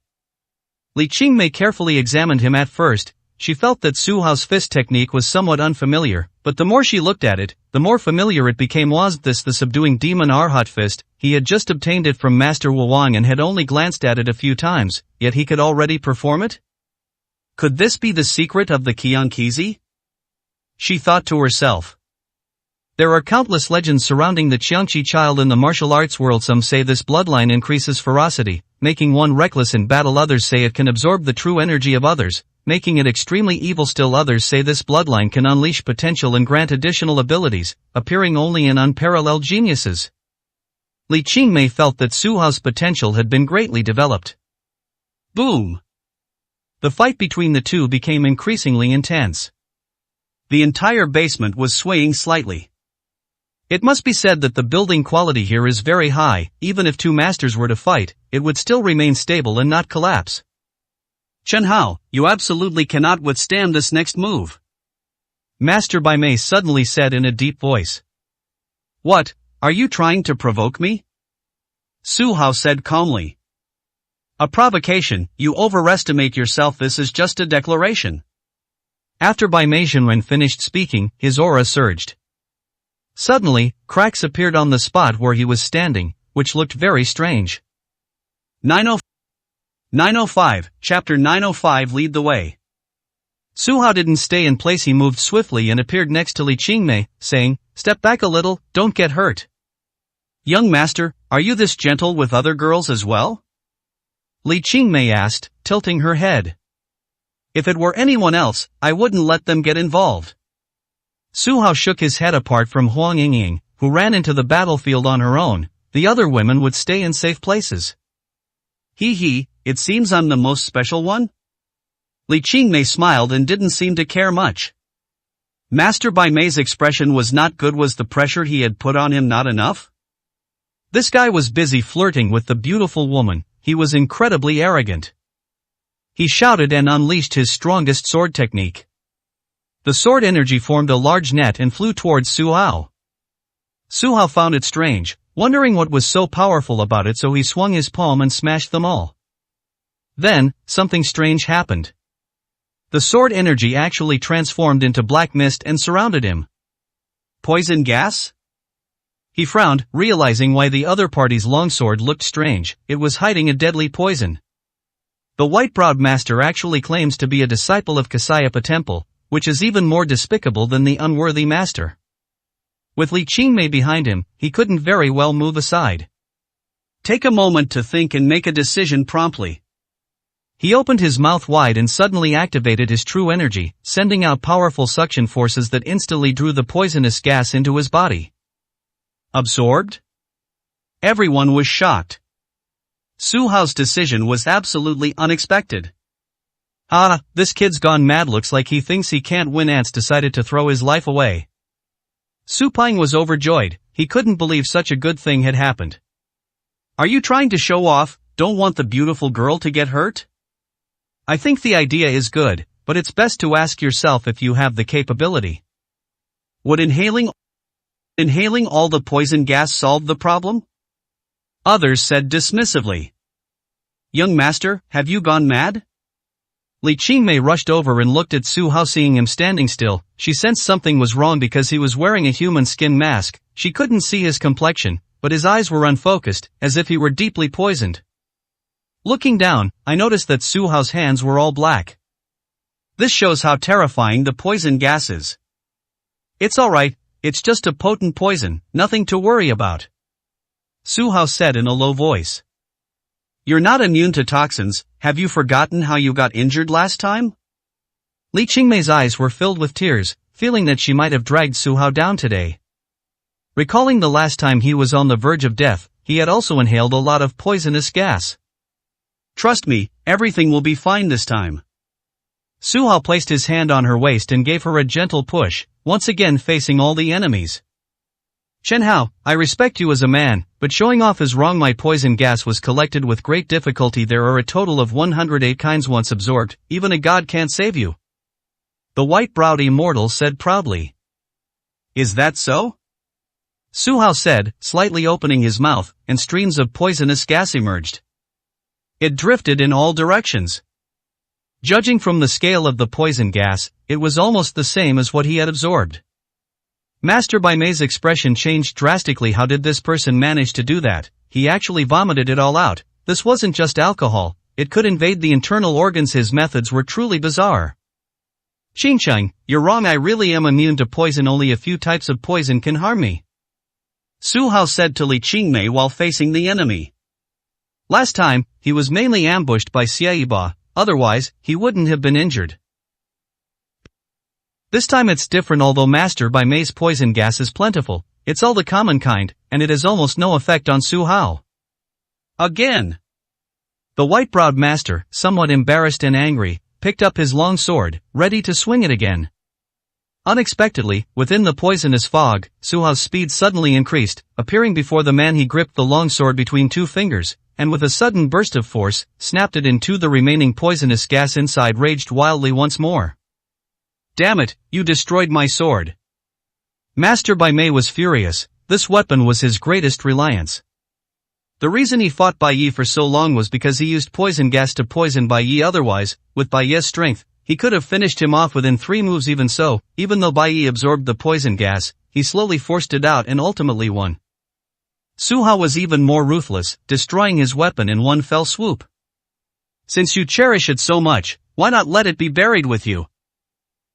Li Qingmei carefully examined him at first. She felt that Su Hao's fist technique was somewhat unfamiliar, but the more she looked at it, the more familiar it became. Was this the subduing demon Arhat fist? He had just obtained it from Master Wu Wang and had only glanced at it a few times, yet he could already perform it? Could this be the secret of the Qianqizi? She thought to herself. There are countless legends surrounding the Qiangqi child in the martial arts world. Some say this bloodline increases ferocity, making one reckless in battle. Others say it can absorb the true energy of others, making it extremely evil. Still others say this bloodline can unleash potential and grant additional abilities, appearing only in unparalleled geniuses. Li Qingmei felt that Su Hao's potential had been greatly developed. Boom! The fight between the two became increasingly intense. The entire basement was swaying slightly. It must be said that the building quality here is very high. Even if two masters were to fight, it would still remain stable and not collapse. Chen Hao, you absolutely cannot withstand this next move. Master Bai Mei suddenly said in a deep voice. What, are you trying to provoke me? Su Hao said calmly. A provocation? You overestimate yourself. This is just a declaration. After Bai Meizhenren finished speaking, his aura surged. Suddenly, cracks appeared on the spot where he was standing, which looked very strange. 905, Chapter 905. Lead the way. Su Hao didn't stay in place. He moved swiftly and appeared next to Li Qingmei, saying, Step back a little, don't get hurt. Young master, are you this gentle with other girls as well? Li Qingmei asked, tilting her head. If it were anyone else, I wouldn't let them get involved. Su Hao shook his head. Apart from Huang Yingying, who ran into the battlefield on her own, the other women would stay in safe places. He, it seems I'm the most special one? Li Qingmei smiled and didn't seem to care much. Master Bai Mei's expression was not good. Was the pressure he had put on him not enough? This guy was busy flirting with the beautiful woman. He was incredibly arrogant. He shouted and unleashed his strongest sword technique. The sword energy formed a large net and flew towards Su Hao. Su Hao found it strange, wondering what was so powerful about it, so he swung his palm and smashed them all. Then, something strange happened. The sword energy actually transformed into black mist and surrounded him. Poison gas? He frowned, realizing why the other party's longsword looked strange. It was hiding a deadly poison. The white-browed master actually claims to be a disciple of Kasyapa Temple, which is even more despicable than the unworthy master. With Li Qingmei behind him, he couldn't very well move aside. Take a moment to think and make a decision promptly. He opened his mouth wide and suddenly activated his true energy, sending out powerful suction forces that instantly drew the poisonous gas into his body. Absorbed? Everyone was shocked. Su Hao's decision was absolutely unexpected. Ah, this kid's gone mad, looks like he thinks he can't win. Ants decided to throw his life away. Su Ping was overjoyed, he couldn't believe such a good thing had happened. Are you trying to show off? Don't want the beautiful girl to get hurt? I think the idea is good, but it's best to ask yourself if you have the capability. Would inhaling all the poison gas solve the problem? Others said dismissively. Young master, have you gone mad? Li Qingmei rushed over and looked at Su Hao. Seeing him standing still, she sensed something was wrong because he was wearing a human skin mask. She couldn't see his complexion, but his eyes were unfocused, as if he were deeply poisoned. Looking down, I noticed that Su Hao's hands were all black. This shows how terrifying the poison gas is. It's alright, it's just a potent poison, nothing to worry about, Su Hao said in a low voice. You're not immune to toxins, have you forgotten how you got injured last time? Li Qingmei's eyes were filled with tears, feeling that she might have dragged Su Hao down today. Recalling the last time he was on the verge of death, he had also inhaled a lot of poisonous gas. Trust me, everything will be fine this time. Su Hao placed his hand on her waist and gave her a gentle push, once again facing all the enemies. Chen Hao, I respect you as a man, but showing off is wrong. My poison gas was collected with great difficulty. There are a total of 108 kinds. Once absorbed, even a god can't save you, the white-browed immortal said proudly. Is that so? Su Hao said, slightly opening his mouth, and streams of poisonous gas emerged. It drifted in all directions. Judging from the scale of the poison gas, it was almost the same as what he had absorbed. Master Bai Mei's expression changed drastically. How did this person manage to do that? He actually vomited it all out. This wasn't just alcohol, it could invade the internal organs. His methods were truly bizarre. Qingcheng, you're wrong. I really am immune to poison. Only a few types of poison can harm me, Su Hao said to Li Qingmei while facing the enemy. Last time, he was mainly ambushed by Xie Ba, otherwise, he wouldn't have been injured. This time it's different. Although Master Bai Mei's poison gas is plentiful, it's all the common kind, and it has almost no effect on Su Hao. Again. The white-browed master, somewhat embarrassed and angry, picked up his long sword, ready to swing it again. Unexpectedly, within the poisonous fog, Su Hao's speed suddenly increased, appearing before the man. He gripped the long sword between two fingers, and with a sudden burst of force, snapped it in two. The remaining poisonous gas inside raged wildly once more. Damn it, you destroyed my sword. Master Bai Mei was furious. This weapon was his greatest reliance. The reason he fought Bai Yi for so long was because he used poison gas to poison Bai Yi. Otherwise, with Bai Yi's strength, he could have finished him off within 3 moves. Even so, even though Bai Yi absorbed the poison gas, he slowly forced it out and ultimately won. Su Hao was even more ruthless, destroying his weapon in one fell swoop. Since you cherish it so much, why not let it be buried with you?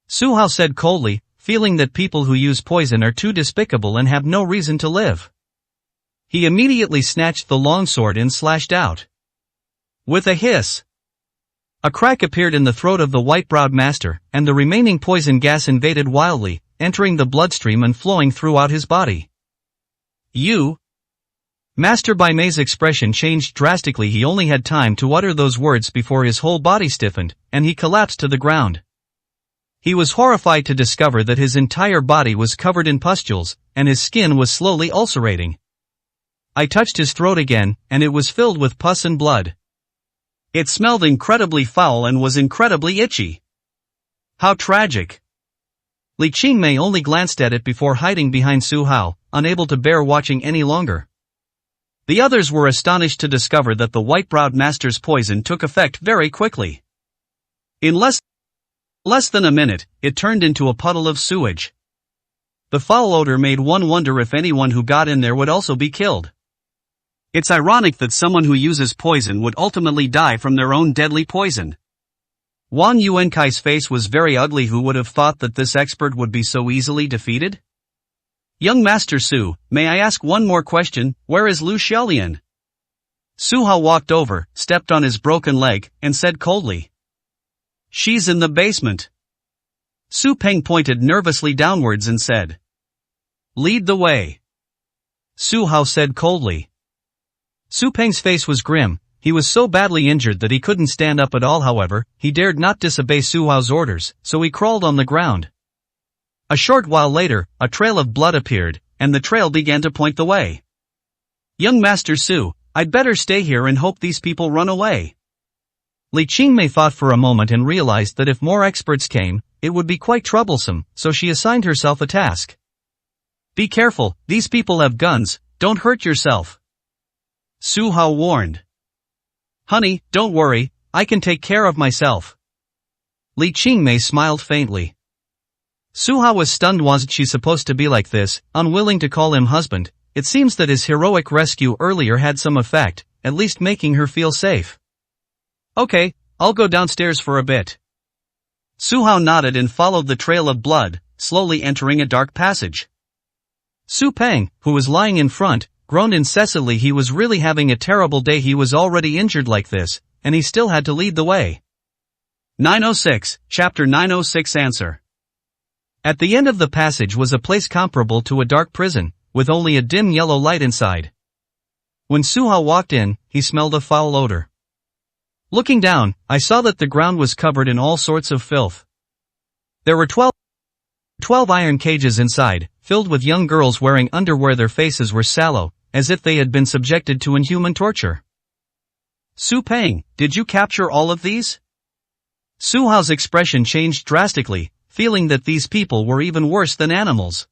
Su Hao said coldly, feeling that people who use poison are too despicable and have no reason to live. He immediately snatched the longsword and slashed out. With a hiss, a crack appeared in the throat of the white-browed master, and the remaining poison gas invaded wildly, entering the bloodstream and flowing throughout his body. You? Master Bai Mei's expression changed drastically. He only had time to utter those words before his whole body stiffened, and he collapsed to the ground. He was horrified to discover that his entire body was covered in pustules, and his skin was slowly ulcerating. I touched his throat again, and it was filled with pus and blood. It smelled incredibly foul and was incredibly itchy. How tragic. Li Qingmei only glanced at it before hiding behind Su Hao, unable to bear watching any longer. The others were astonished to discover that the white-browed master's poison took effect very quickly. In less than a minute, it turned into a puddle of sewage. The foul odor made one wonder if anyone who got in there would also be killed. It's ironic that someone who uses poison would ultimately die from their own deadly poison. Wang Yuankai's face was very ugly. Who would have thought that this expert would be so easily defeated? Young Master Su, may I ask one more question? Where is Lu Xiaolian? Su Hao walked over, stepped on his broken leg, and said coldly. She's in the basement. Su Peng pointed nervously downwards and said. Lead the way. Su Hao said coldly. Su Peng's face was grim. He was so badly injured that he couldn't stand up at all. However, he dared not disobey Su Hao's orders, so he crawled on the ground. A short while later, a trail of blood appeared, and the trail began to point the way. Young Master Su, I'd better stay here and hope these people run away. Li Qingmei thought for a moment and realized that if more experts came, it would be quite troublesome, so she assigned herself a task. Be careful, these people have guns, don't hurt yourself. Su Hao warned. Honey, don't worry, I can take care of myself. Li Qingmei smiled faintly. Su Hao was stunned. Wasn't she supposed to be like this, unwilling to call him husband? It seems that his heroic rescue earlier had some effect, at least making her feel safe. Okay, I'll go downstairs for a bit. Su Hao nodded and followed the trail of blood, slowly entering a dark passage. Su Peng, who was lying in front, groaned incessantly. He was really having a terrible day. He was already injured like this, and he still had to lead the way. 906, Chapter 906 Answer. At the end of the passage was a place comparable to a dark prison, with only a dim yellow light inside. When Su Hao walked in, he smelled a foul odor. Looking down, I saw that the ground was covered in all sorts of filth. There were 12 iron cages inside, filled with young girls wearing underwear. Their faces were sallow, as if they had been subjected to inhuman torture. Su Peng, did you capture all of these? Su Hao's expression changed drastically, feeling that these people were even worse than animals.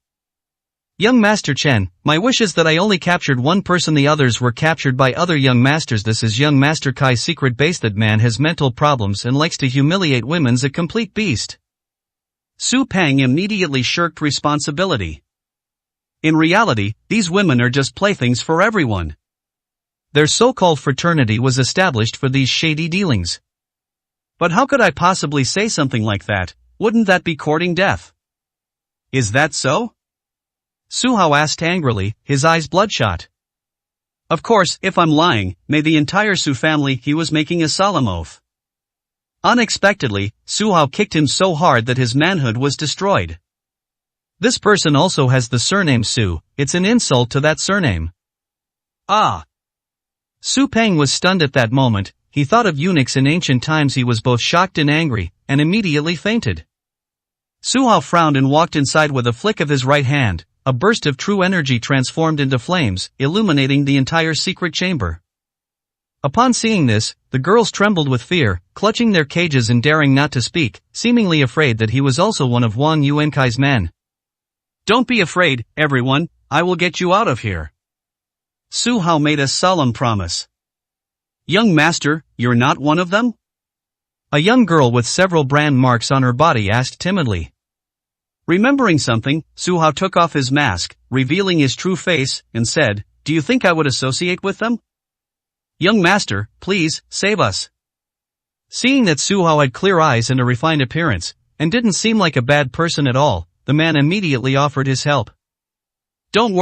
Young Master Chen, my wish is that I only captured one person. The others were captured by other young masters. This is young Master Kai's secret base. That man has mental problems and likes to humiliate women's a complete beast. Su Peng immediately shirked responsibility. In reality, these women are just playthings for everyone. Their so-called fraternity was established for these shady dealings. But how could I possibly say something like that? Wouldn't that be courting death? Is that so? Su Hao asked angrily, his eyes bloodshot. Of course, if I'm lying, may the entire Su family. He was making a solemn oath. Unexpectedly, Su Hao kicked him so hard that his manhood was destroyed. This person also has the surname Su, it's an insult to that surname. Ah! Su Peng was stunned at that moment. He thought of eunuchs in ancient times. He was both shocked and angry, and immediately fainted. Su Hao frowned and walked inside. With a flick of his right hand, a burst of true energy transformed into flames, illuminating the entire secret chamber. Upon seeing this, the girls trembled with fear, clutching their cages and daring not to speak, seemingly afraid that he was also one of Wang Yuankai's men. Don't be afraid, everyone, I will get you out of here. Su Hao made a solemn promise. Young master, you're not one of them? A young girl with several brand marks on her body asked timidly. Remembering something, Su Hao took off his mask, revealing his true face, and said, Do you think I would associate with them? Young master, please, save us. Seeing that Su Hao had clear eyes and a refined appearance, and didn't seem like a bad person at all, the man immediately offered his help. Don't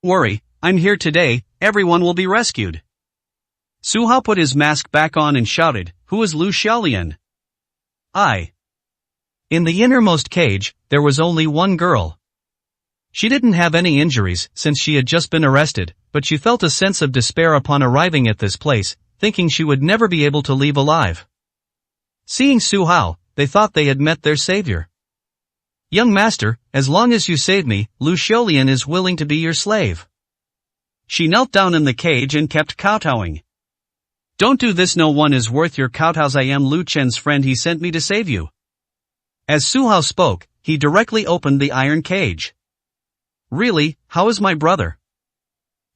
worry, I'm here today, everyone will be rescued. Su Hao put his mask back on and shouted, Who is Lu Xiaolian? I. In the innermost cage, there was only one girl. She didn't have any injuries, since she had just been arrested, but she felt a sense of despair upon arriving at this place, thinking she would never be able to leave alive. Seeing Su Hao, they thought they had met their savior. Young master, as long as you save me, Lu Xiaolian is willing to be your slave. She knelt down in the cage and kept kowtowing. Don't do this, no one is worth your kowtows. I am Lu Chen's friend, he sent me to save you. As Su Hao spoke, he directly opened the iron cage. Really, how is my brother?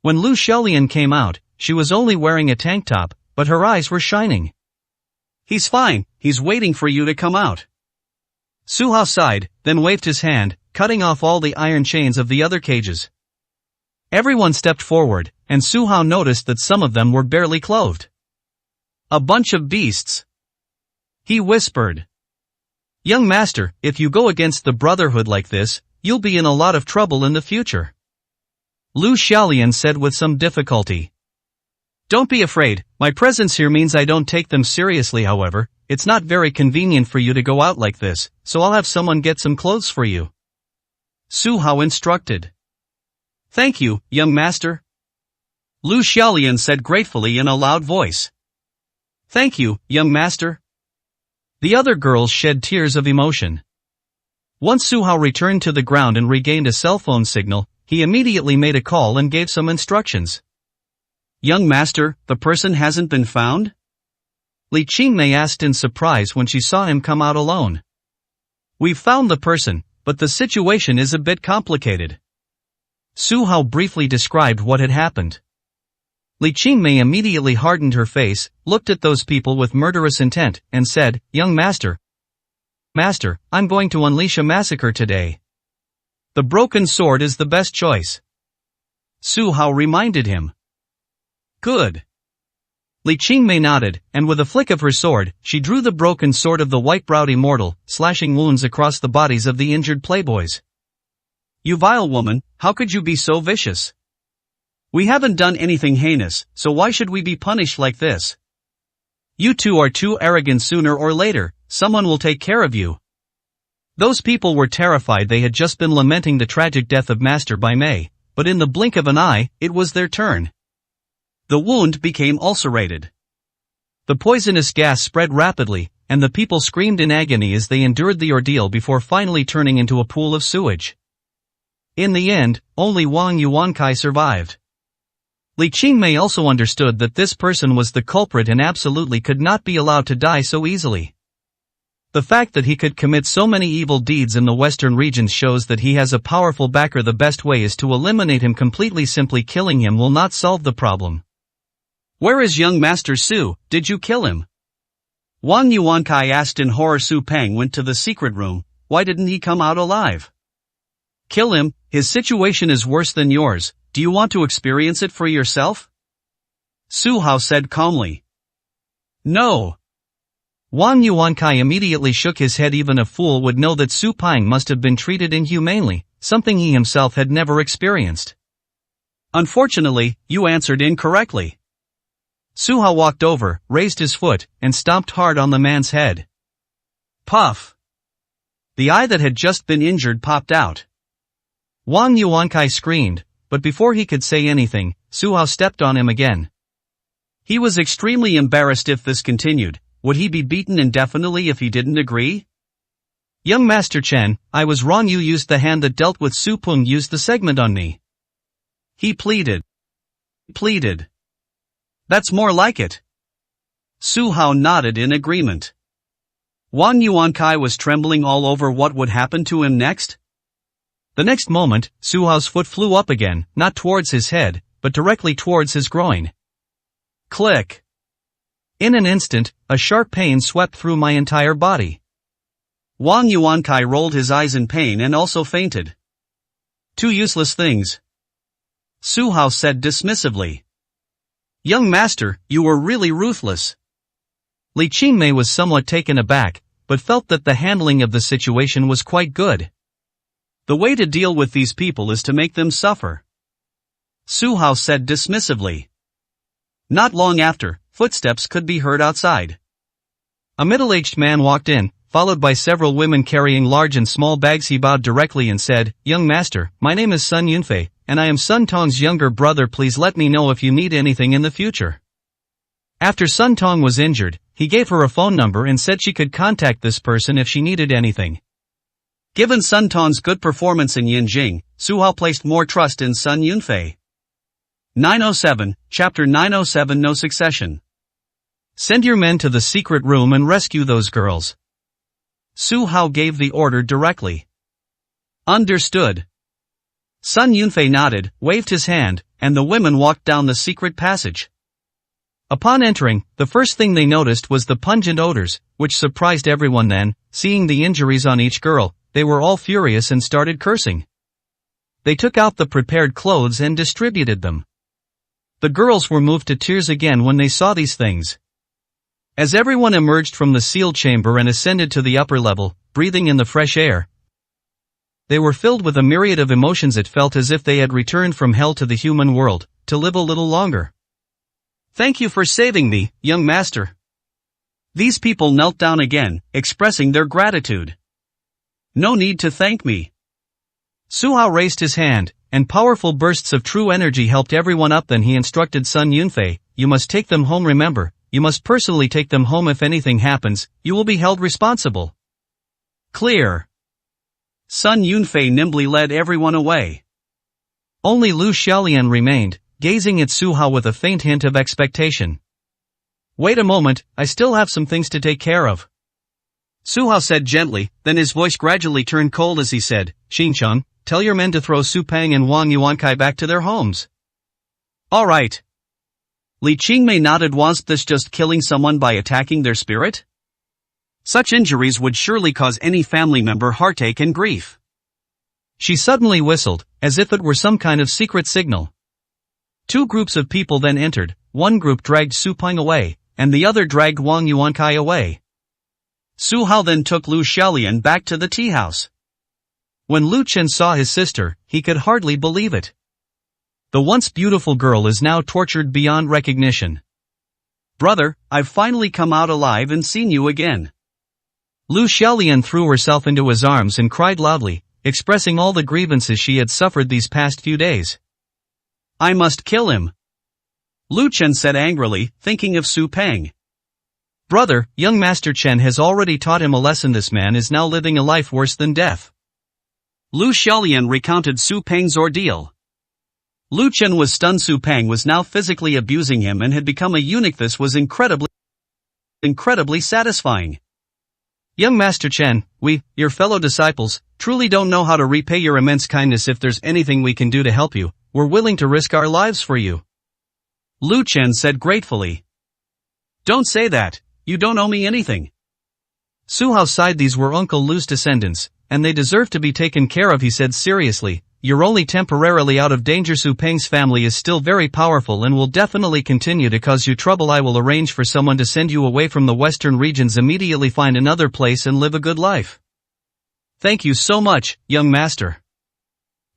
When Lu Xiaolian came out, she was only wearing a tank top, but her eyes were shining. He's fine, he's waiting for you to come out. Su Hao sighed, then waved his hand, cutting off all the iron chains of the other cages. Everyone stepped forward, and Su Hao noticed that some of them were barely clothed. A bunch of beasts. He whispered. Young master, if you go against the Brotherhood like this, you'll be in a lot of trouble in the future. Lu Xiaolian said with some difficulty. Don't be afraid, my presence here means I don't take them seriously. However, it's not very convenient for you to go out like this, so I'll have someone get some clothes for you. Su Hao instructed. Thank you, young master. Lu Xiaolian said gratefully in a loud voice. Thank you, young master. The other girls shed tears of emotion. Once Su Hao returned to the ground and regained a cell phone signal, he immediately made a call and gave some instructions. Young master, the person hasn't been found? Li Qingmei asked in surprise when she saw him come out alone. We've found the person, but the situation is a bit complicated. Su Hao briefly described what had happened. Li Qingmei immediately hardened her face, looked at those people with murderous intent, and said, Young master. Master, I'm going to unleash a massacre today. The broken sword is the best choice. Su Hao reminded him. Good. Li Qingmei nodded, and with a flick of her sword, she drew the broken sword of the white-browed immortal, slashing wounds across the bodies of the injured playboys. You vile woman, how could you be so vicious? We haven't done anything heinous, so why should we be punished like this? You two are too arrogant. Sooner or later, someone will take care of you. Those people were terrified. They had just been lamenting the tragic death of Master Bai Mei, but in the blink of an eye, it was their turn. The wound became ulcerated. The poisonous gas spread rapidly, and the people screamed in agony as they endured the ordeal before finally turning into a pool of sewage. In the end, only Wang Yuankai survived. Li Qingmei also understood that this person was the culprit and absolutely could not be allowed to die so easily. The fact that he could commit so many evil deeds in the western regions shows that he has a powerful backer. The best way is to eliminate him completely. Simply killing him will not solve the problem. Where is young Master Su? Did you kill him? Wang Yuankai asked in horror. Su Peng went to the secret room. Why didn't he come out alive? Kill him, his situation is worse than yours. Do you want to experience it for yourself? Su Hao said calmly. No. Wang Yuankai immediately shook his head. Even a fool would know that Su Peng must have been treated inhumanely, something he himself had never experienced. Unfortunately, you answered incorrectly. Su Hao walked over, raised his foot, and stomped hard on the man's head. Puff! The eye that had just been injured popped out. Wang Yuankai screamed, but before he could say anything, Su Hao stepped on him again. He was extremely embarrassed. If this continued, would he be beaten indefinitely if he didn't agree? Young Master Chen, I was wrong. You used the hand that dealt with Su Peng. Used the segment on me. He pleaded. That's more like it. Su Hao nodded in agreement. Wang Yuankai was trembling all over. What would happen to him next? The next moment, Su Hao's foot flew up again, not towards his head, but directly towards his groin. Click! In an instant, a sharp pain swept through my entire body. Wang Yuankai rolled his eyes in pain and also fainted. Two useless things. Su Hao said dismissively. Young master, you were really ruthless. Li Qingmei was somewhat taken aback, but felt that the handling of the situation was quite good. The way to deal with these people is to make them suffer. Su Hao said dismissively. Not long after, footsteps could be heard outside. A middle-aged man walked in, followed by several women carrying large and small bags. He bowed directly and said, Young master, my name is Sun Yunfei, and I am Sun Tong's younger brother. Please let me know if you need anything in the future. After Sun Tong was injured, he gave her a phone number and said she could contact this person if she needed anything. Given Sun Tong's good performance in Yinjing, Su Hao placed more trust in Sun Yunfei. 907, Chapter 907. No succession. Send your men to the secret room and rescue those girls. Su Hao gave the order directly. Understood. Sun Yunfei nodded, waved his hand, and the women walked down the secret passage. Upon entering, the first thing they noticed was the pungent odors, which surprised everyone. Then, seeing the injuries on each girl, they were all furious and started cursing. They took out the prepared clothes and distributed them. The girls were moved to tears again when they saw these things. As everyone emerged from the sealed chamber and ascended to the upper level, breathing in the fresh air, they were filled with a myriad of emotions. It felt as if they had returned from hell to the human world, to live a little longer. Thank you for saving me, young master. These people knelt down again, expressing their gratitude. No need to thank me. Su Hao raised his hand, and powerful bursts of true energy helped everyone up. Then he instructed Sun Yunfei, you must take them home. Remember, you must personally take them home. If anything happens, you will be held responsible. Clear. Sun Yunfei nimbly led everyone away. Only Lu Xiaolian remained, gazing at Su Hao with a faint hint of expectation. Wait a moment, I still have some things to take care of. Su Hao said gently, then his voice gradually turned cold as he said, Xingqiang, tell your men to throw Su Peng and Wang Yuankai back to their homes. All right. Li Qingmei nodded. Was this just killing someone by attacking their spirit? Such injuries would surely cause any family member heartache and grief. She suddenly whistled, as if it were some kind of secret signal. Two groups of people then entered. One group dragged Su Peng away, and the other dragged Wang Yuankai away. Su Hao then took Lu Xiaolian back to the tea house. When Lu Chen saw his sister, he could hardly believe it. The once beautiful girl is now tortured beyond recognition. Brother, I've finally come out alive and seen you again. Lu Xiaolian threw herself into his arms and cried loudly, expressing all the grievances she had suffered these past few days. I must kill him. Lu Chen said angrily, thinking of Su Peng. Brother, young Master Chen has already taught him a lesson. This man is now living a life worse than death. Lu Xiaolian recounted Su Peng's ordeal. Lu Chen was stunned. Su Peng was now physically abusing him and had become a eunuch. This was incredibly satisfying. Young Master Chen, we, your fellow disciples, truly don't know how to repay your immense kindness. If there's anything we can do to help you, we're willing to risk our lives for you. Lu Chen said gratefully. Don't say that, you don't owe me anything. Su Hao sighed. These were Uncle Lu's descendants, and they deserve to be taken care of. He said seriously, you're only temporarily out of danger. Su Peng's family is still very powerful and will definitely continue to cause you trouble. I will arrange for someone to send you away from the western regions immediately. Find another place and live a good life. Thank you so much, young master.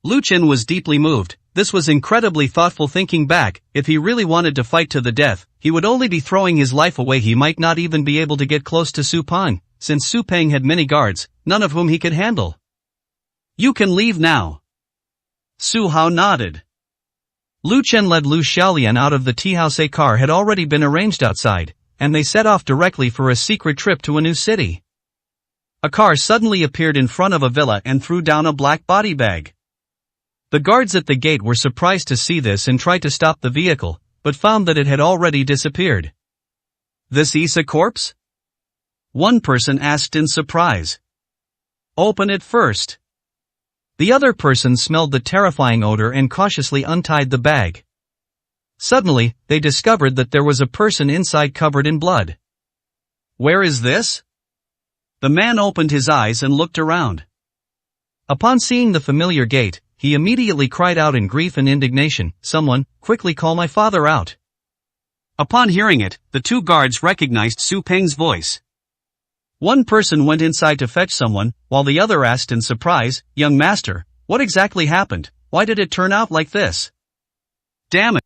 Lu Chen was deeply moved. This was incredibly thoughtful. Thinking back, if he really wanted to fight to the death, he would only be throwing his life away. He might not even be able to get close to Su Peng, since Su Peng had many guards, none of whom he could handle. You can leave now. Su Hao nodded. Lu Chen led Lu Xiaolian out of the tea house. A car had already been arranged outside, and they set off directly for a secret trip to a new city. A car suddenly appeared in front of a villa and threw down a black body bag. The guards at the gate were surprised to see this and tried to stop the vehicle, but found that it had already disappeared. This is a corpse? One person asked in surprise. Open it first. The other person smelled the terrifying odor and cautiously untied the bag. Suddenly, they discovered that there was a person inside covered in blood. Where is this? The man opened his eyes and looked around. Upon seeing the familiar gate, he immediately cried out in grief and indignation, someone, quickly call my father out. Upon hearing it, the two guards recognized Su Peng's voice. One person went inside to fetch someone, while the other asked in surprise, young master, what exactly happened? Why did it turn out like this? Damn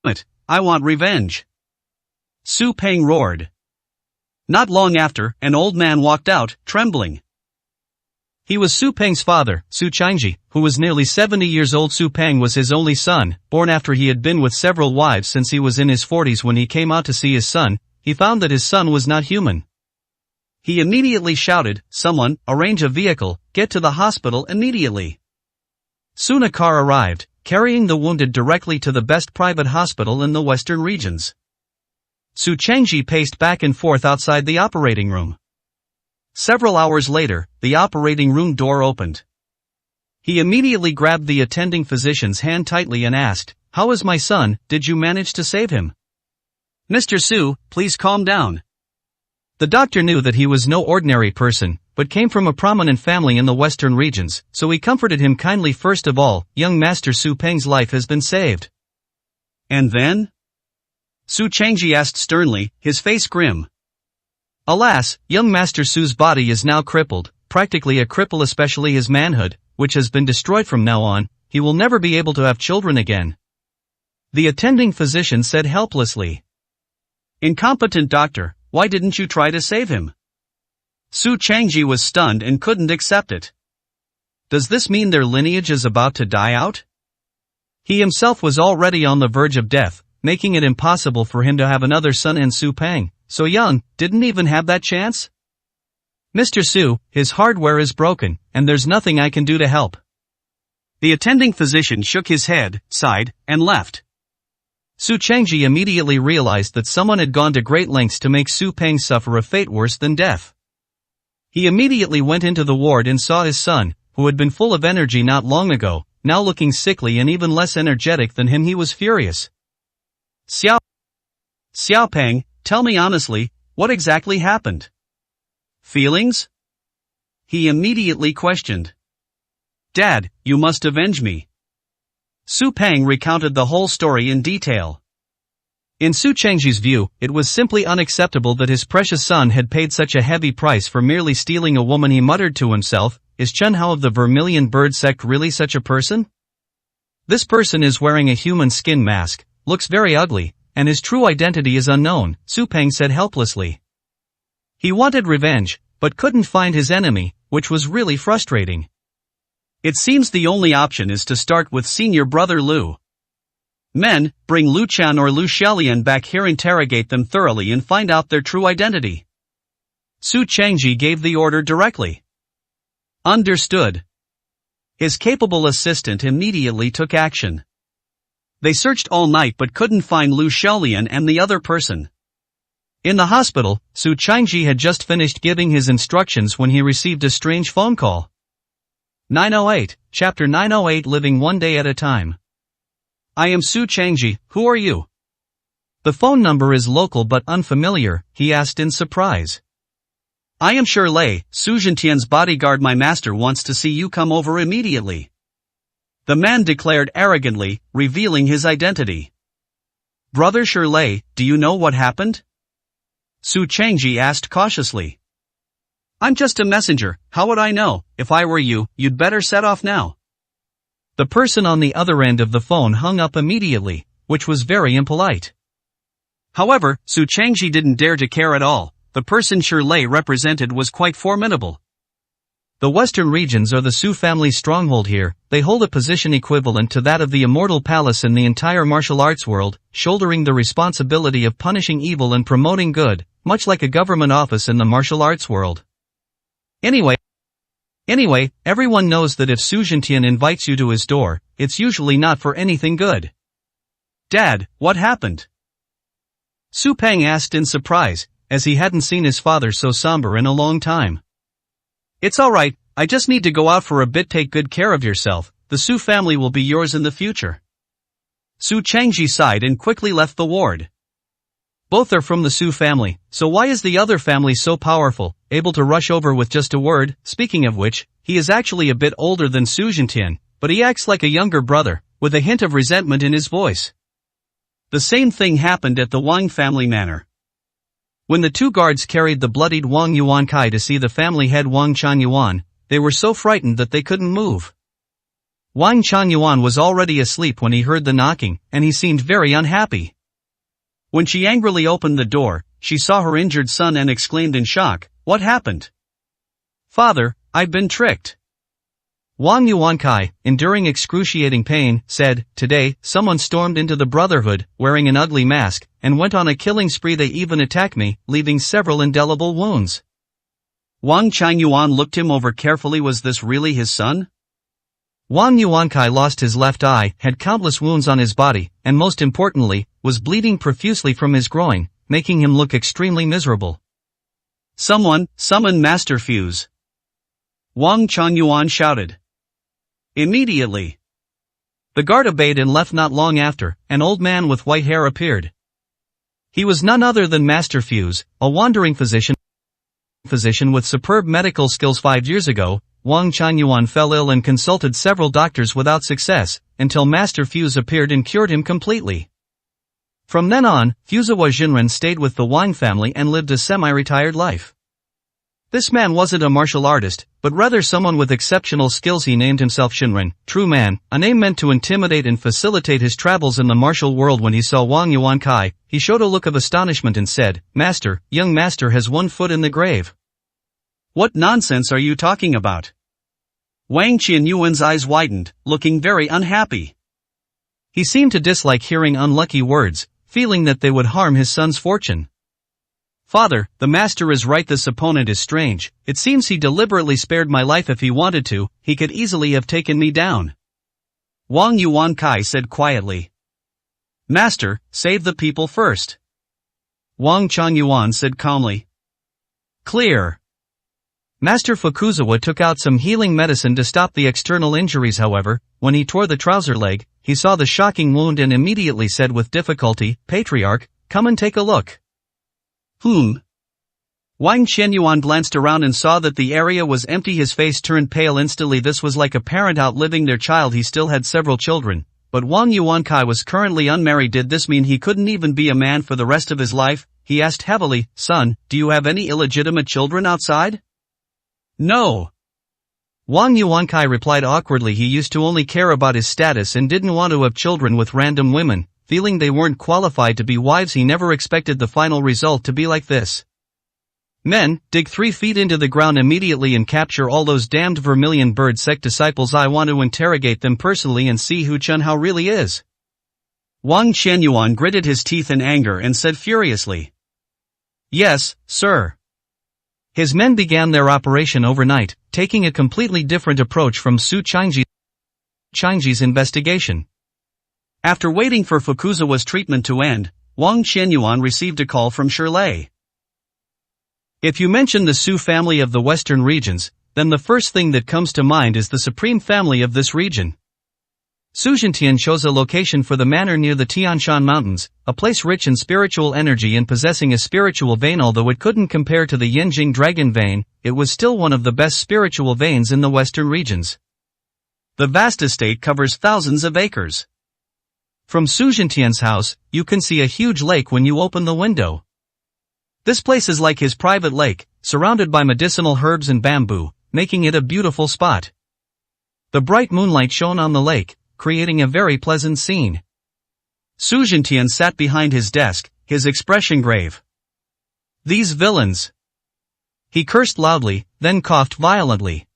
it! I want revenge! Su Peng roared. Not long after, an old man walked out, trembling. He was Su Peng's father, Su Changji, who was nearly 70 years old. Su Peng was his only son, born after he had been with several wives since he was in his 40s. When he came out to see his son, he found that his son was not human. He immediately shouted, someone, arrange a vehicle, get to the hospital immediately. Soon a car arrived, carrying the wounded directly to the best private hospital in the western regions. Su Changji paced back and forth outside the operating room. Several hours later, the operating room door opened. He immediately grabbed the attending physician's hand tightly and asked, how is my son, did you manage to save him? Mr. Su, please calm down. The doctor knew that he was no ordinary person, but came from a prominent family in the western regions, so he comforted him kindly. First of all, young Master Su Peng's life has been saved. And then? Su Changji asked sternly, his face grim. Alas, young Master Su's body is now crippled, practically a cripple, especially his manhood, which has been destroyed. From now on, he will never be able to have children again. The attending physician said helplessly. Incompetent doctor, why didn't you try to save him? Su Changji was stunned and couldn't accept it. Does this mean their lineage is about to die out? He himself was already on the verge of death, making it impossible for him to have another son, and Su Peng, so young, didn't even have that chance? Mr. Su, his hardware is broken, and there's nothing I can do to help. The attending physician shook his head, sighed, and left. Su Chengji immediately realized that someone had gone to great lengths to make Su Peng suffer a fate worse than death. He immediately went into the ward and saw his son, who had been full of energy not long ago, now looking sickly and even less energetic than him. He was furious. Xiao Peng, tell me honestly, what exactly happened? Feelings? He immediately questioned. Dad, you must avenge me. Su Peng recounted the whole story in detail. In Su Chengji's view, it was simply unacceptable that his precious son had paid such a heavy price for merely stealing a woman. He muttered to himself, is Chen Hao of the Vermilion Bird sect really such a person? This person is wearing a human skin mask, looks very ugly, and his true identity is unknown, Su Peng said helplessly. He wanted revenge, but couldn't find his enemy, which was really frustrating. It seems the only option is to start with senior brother Lu. Men, bring Lu Qian or Lu Xiaolian back here, interrogate them thoroughly and find out their true identity. Su Chengji gave the order directly. Understood. His capable assistant immediately took action. They searched all night but couldn't find Lu Xiaolian and the other person. In the hospital, Su Chengji had just finished giving his instructions when he received a strange phone call. 908, Chapter 908, Living One Day at a Time. I am Su Chengji, who are you? The phone number is local but unfamiliar, he asked in surprise. I am Shirlei, Su Zhentian's bodyguard. My master wants to see you. Come over immediately. The man declared arrogantly, revealing his identity. Brother Shirlei, do you know what happened? Su Chengji asked cautiously. I'm just a messenger, how would I know? If I were you, you'd better set off now. The person on the other end of the phone hung up immediately, which was very impolite. However, Su Chengji didn't dare to care at all. The person Shirlei represented was quite formidable. The western regions are the Su family's stronghold here. They hold a position equivalent to that of the Immortal Palace in the entire martial arts world, shouldering the responsibility of punishing evil and promoting good, much like a government office in the martial arts world. Anyway, everyone knows that if Su Zhentian invites you to his door, it's usually not for anything good. Dad, what happened? Su Peng asked in surprise, as he hadn't seen his father so somber in a long time. It's alright, I just need to go out for a bit. Take good care of yourself, the Su family will be yours in the future. Su Chengji sighed and quickly left the ward. Both are from the Su family, so why is the other family so powerful, able to rush over with just a word? Speaking of which, he is actually a bit older than Su Zhentian, but he acts like a younger brother, with a hint of resentment in his voice. The same thing happened at the Wang family manor. When the two guards carried the bloodied Wang Yuankai to see the family head Wang Chanyuan, they were so frightened that they couldn't move. Wang Chanyuan was already asleep when he heard the knocking, and he seemed very unhappy. When she angrily opened the door, she saw her injured son and exclaimed in shock, "What happened? Father, I've been tricked." Wang Yuankai, enduring excruciating pain, said, "Today, someone stormed into the Brotherhood, wearing an ugly mask, and went on a killing spree. They even attacked me, leaving several indelible wounds." Wang Changyuan looked him over carefully. Was this really his son? Wang Yuankai lost his left eye, had countless wounds on his body, and most importantly, was bleeding profusely from his groin, making him look extremely miserable. Someone, summon Master Fuse. Wang Changyuan shouted. Immediately. The guard obeyed and left. Not long after, an old man with white hair appeared. He was none other than Master Fuse, a wandering physician with superb medical skills. 5 years ago, Wang Changyuan fell ill and consulted several doctors without success, until Master Fuse appeared and cured him completely. From then on, Fuziwa Jinren stayed with the Wang family and lived a semi-retired life. This man wasn't a martial artist, but rather someone with exceptional skills. He named himself Shinren, True Man, a name meant to intimidate and facilitate his travels in the martial world. When he saw Wang Yuankai, he showed a look of astonishment and said, "Master, young master has one foot in the grave." What nonsense are you talking about? Wang Qianyuan's eyes widened, looking very unhappy. He seemed to dislike hearing unlucky words, feeling that they would harm his son's fortune. Father, the master is right, this opponent is strange. It seems he deliberately spared my life. If he wanted to, he could easily have taken me down. Wang Yuankai said quietly. Master, save the people first. Wang Changyuan said calmly. Clear. Master Fukuzawa took out some healing medicine to stop the external injuries. However, when he tore the trouser leg, he saw the shocking wound and immediately said with difficulty, Patriarch, come and take a look. Wang Qianyuan glanced around and saw that the area was empty. His face turned pale instantly. This was like a parent outliving their child. He still had several children, but Wang Yuankai was currently unmarried. Did this mean he couldn't even be a man for the rest of his life? He asked heavily, Son, do you have any illegitimate children outside? No. Wang Yuankai replied awkwardly. He used to only care about his status and didn't want to have children with random women. Feeling they weren't qualified to be wives, he never expected the final result to be like this. Men, dig 3 feet into the ground immediately and capture all those damned Vermilion Bird sect disciples. I want to interrogate them personally and see who Chun Hao really is. Wang Qianyuan gritted his teeth in anger and said furiously. Yes, sir. His men began their operation overnight, taking a completely different approach from Su Changji's investigation. After waiting for Fukuzawa's treatment to end, Wang Qianyuan received a call from Shirley. If you mention the Su family of the western regions, then the first thing that comes to mind is the supreme family of this region. Su Zhentian chose a location for the manor near the Tianshan Mountains, a place rich in spiritual energy and possessing a spiritual vein. Although it couldn't compare to the Yanjing Dragon Vein, it was still one of the best spiritual veins in the western regions. The vast estate covers thousands of acres. From Su Zhentian's house, you can see a huge lake when you open the window. This place is like his private lake, surrounded by medicinal herbs and bamboo, making it a beautiful spot. The bright moonlight shone on the lake, creating a very pleasant scene. Su Zhentian sat behind his desk, his expression grave. These villains! He cursed loudly, then coughed violently.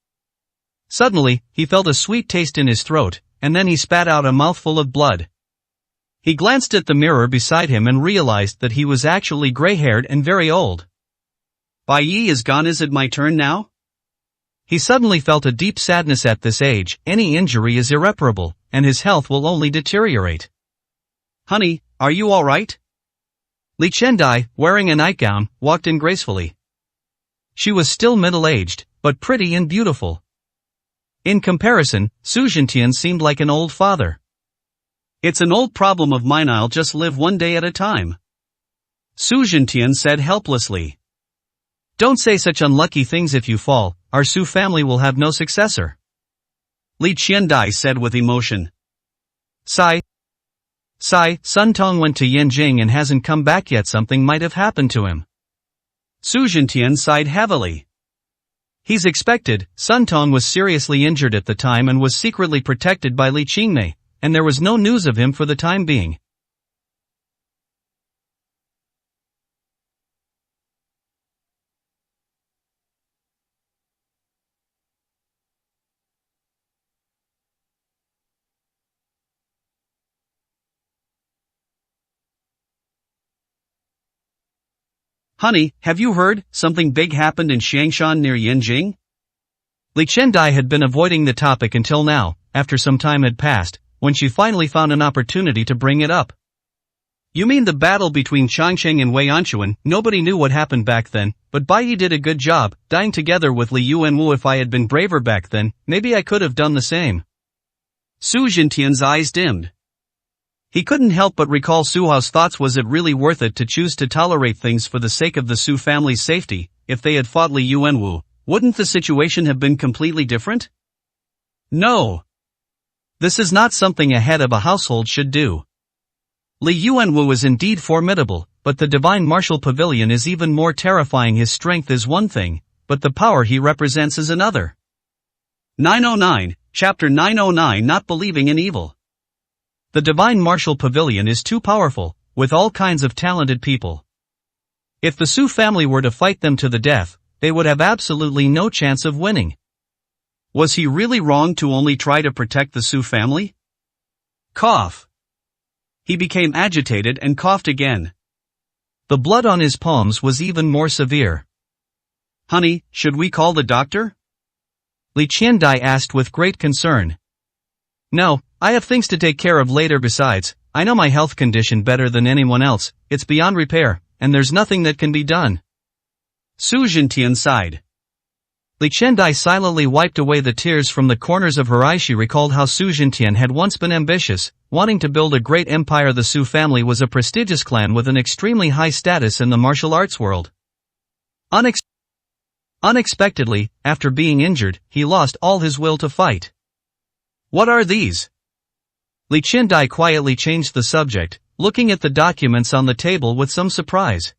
Suddenly, he felt a sweet taste in his throat, and then he spat out a mouthful of blood. He glanced at the mirror beside him and realized that he was actually gray-haired and very old. Bai Yi is gone. Is it my turn now? He suddenly felt a deep sadness. At this age, any injury is irreparable, and his health will only deteriorate. Honey, are you all right? Li Chendai, wearing a nightgown, walked in gracefully. She was still middle-aged, but pretty and beautiful. In comparison, Su Zhentian seemed like an old father. It's an old problem of mine. I'll just live one day at a time. Su Zhentian said helplessly. Don't say such unlucky things. If you fall, our Su family will have no successor. Li Qiandai said with emotion. Sun Tong went to Yanjing and hasn't come back yet. Something might have happened to him. Su Zhentian sighed heavily. He's expected. Sun Tong was seriously injured at the time and was secretly protected by Li Qingmei, and there was no news of him for the time being. Honey, have you heard? Something big happened in Xiangshan near Yanjing? Li Chendai had been avoiding the topic until now, after some time had passed, when she finally found an opportunity to bring it up. You mean the battle between Changcheng and Wei Anchuan? Nobody knew what happened back then, but Bai Yi did a good job, dying together with Li Yuanwu. If I had been braver back then, maybe I could have done the same. Su Zhentian's eyes dimmed. He couldn't help but recall Su Hao's thoughts. Was it really worth it to choose to tolerate things for the sake of the Su family's safety? If they had fought Li Yuanwu, wouldn't the situation have been completely different? No. This is not something a head of a household should do. Li Yuanwu is indeed formidable, but the Divine Martial Pavilion is even more terrifying. His strength is one thing, but the power he represents is another. 909, Chapter 909. Not believing in evil. The Divine Martial Pavilion is too powerful, with all kinds of talented people. If the Su family were to fight them to the death, they would have absolutely no chance of winning. Was he really wrong to only try to protect the Su family? Cough. He became agitated and coughed again. The blood on his palms was even more severe. Honey, should we call the doctor? Li Qiandai asked with great concern. No, I have things to take care of later. Besides, I know my health condition better than anyone else. It's beyond repair, and there's nothing that can be done. Su Zhentian sighed. Li Qiandai silently wiped away the tears from the corners of her eyes. She recalled how Su Zhentian had once been ambitious, wanting to build a great empire. The Su family was a prestigious clan with an extremely high status in the martial arts world. Unexpectedly, after being injured, he lost all his will to fight. What are these? Li Qiandai quietly changed the subject, looking at the documents on the table with some surprise.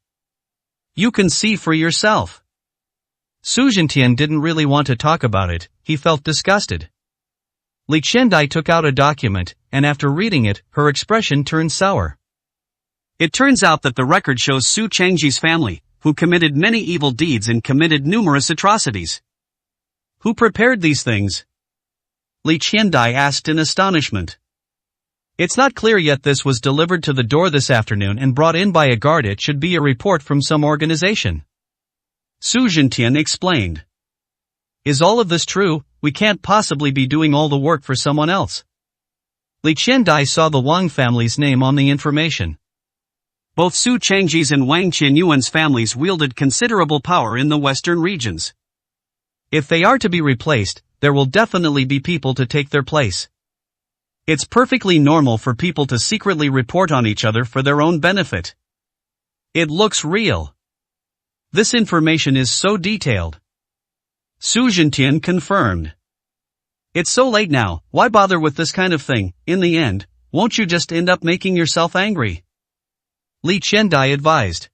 You can see for yourself. Su Zhentian didn't really want to talk about it, he felt disgusted. Li Qiandai took out a document, and after reading it, her expression turned sour. It turns out that the record shows Su Changji's family, who committed many evil deeds and committed numerous atrocities. Who prepared these things? Li Qiandai asked in astonishment. It's not clear yet. This was delivered to the door this afternoon and brought in by a guard. It should be a report from some organization. Su Zhentian explained. Is all of this true? We can't possibly be doing all the work for someone else. Li Qiandai saw the Wang family's name on the information. Both Su Changji's and Wang Qianyuan's families wielded considerable power in the western regions. If they are to be replaced, there will definitely be people to take their place. It's perfectly normal for people to secretly report on each other for their own benefit. It looks real. This information is so detailed. Su Zhentian confirmed. It's so late now, why bother with this kind of thing? In the end, won't you just end up making yourself angry? Li Qiandai advised.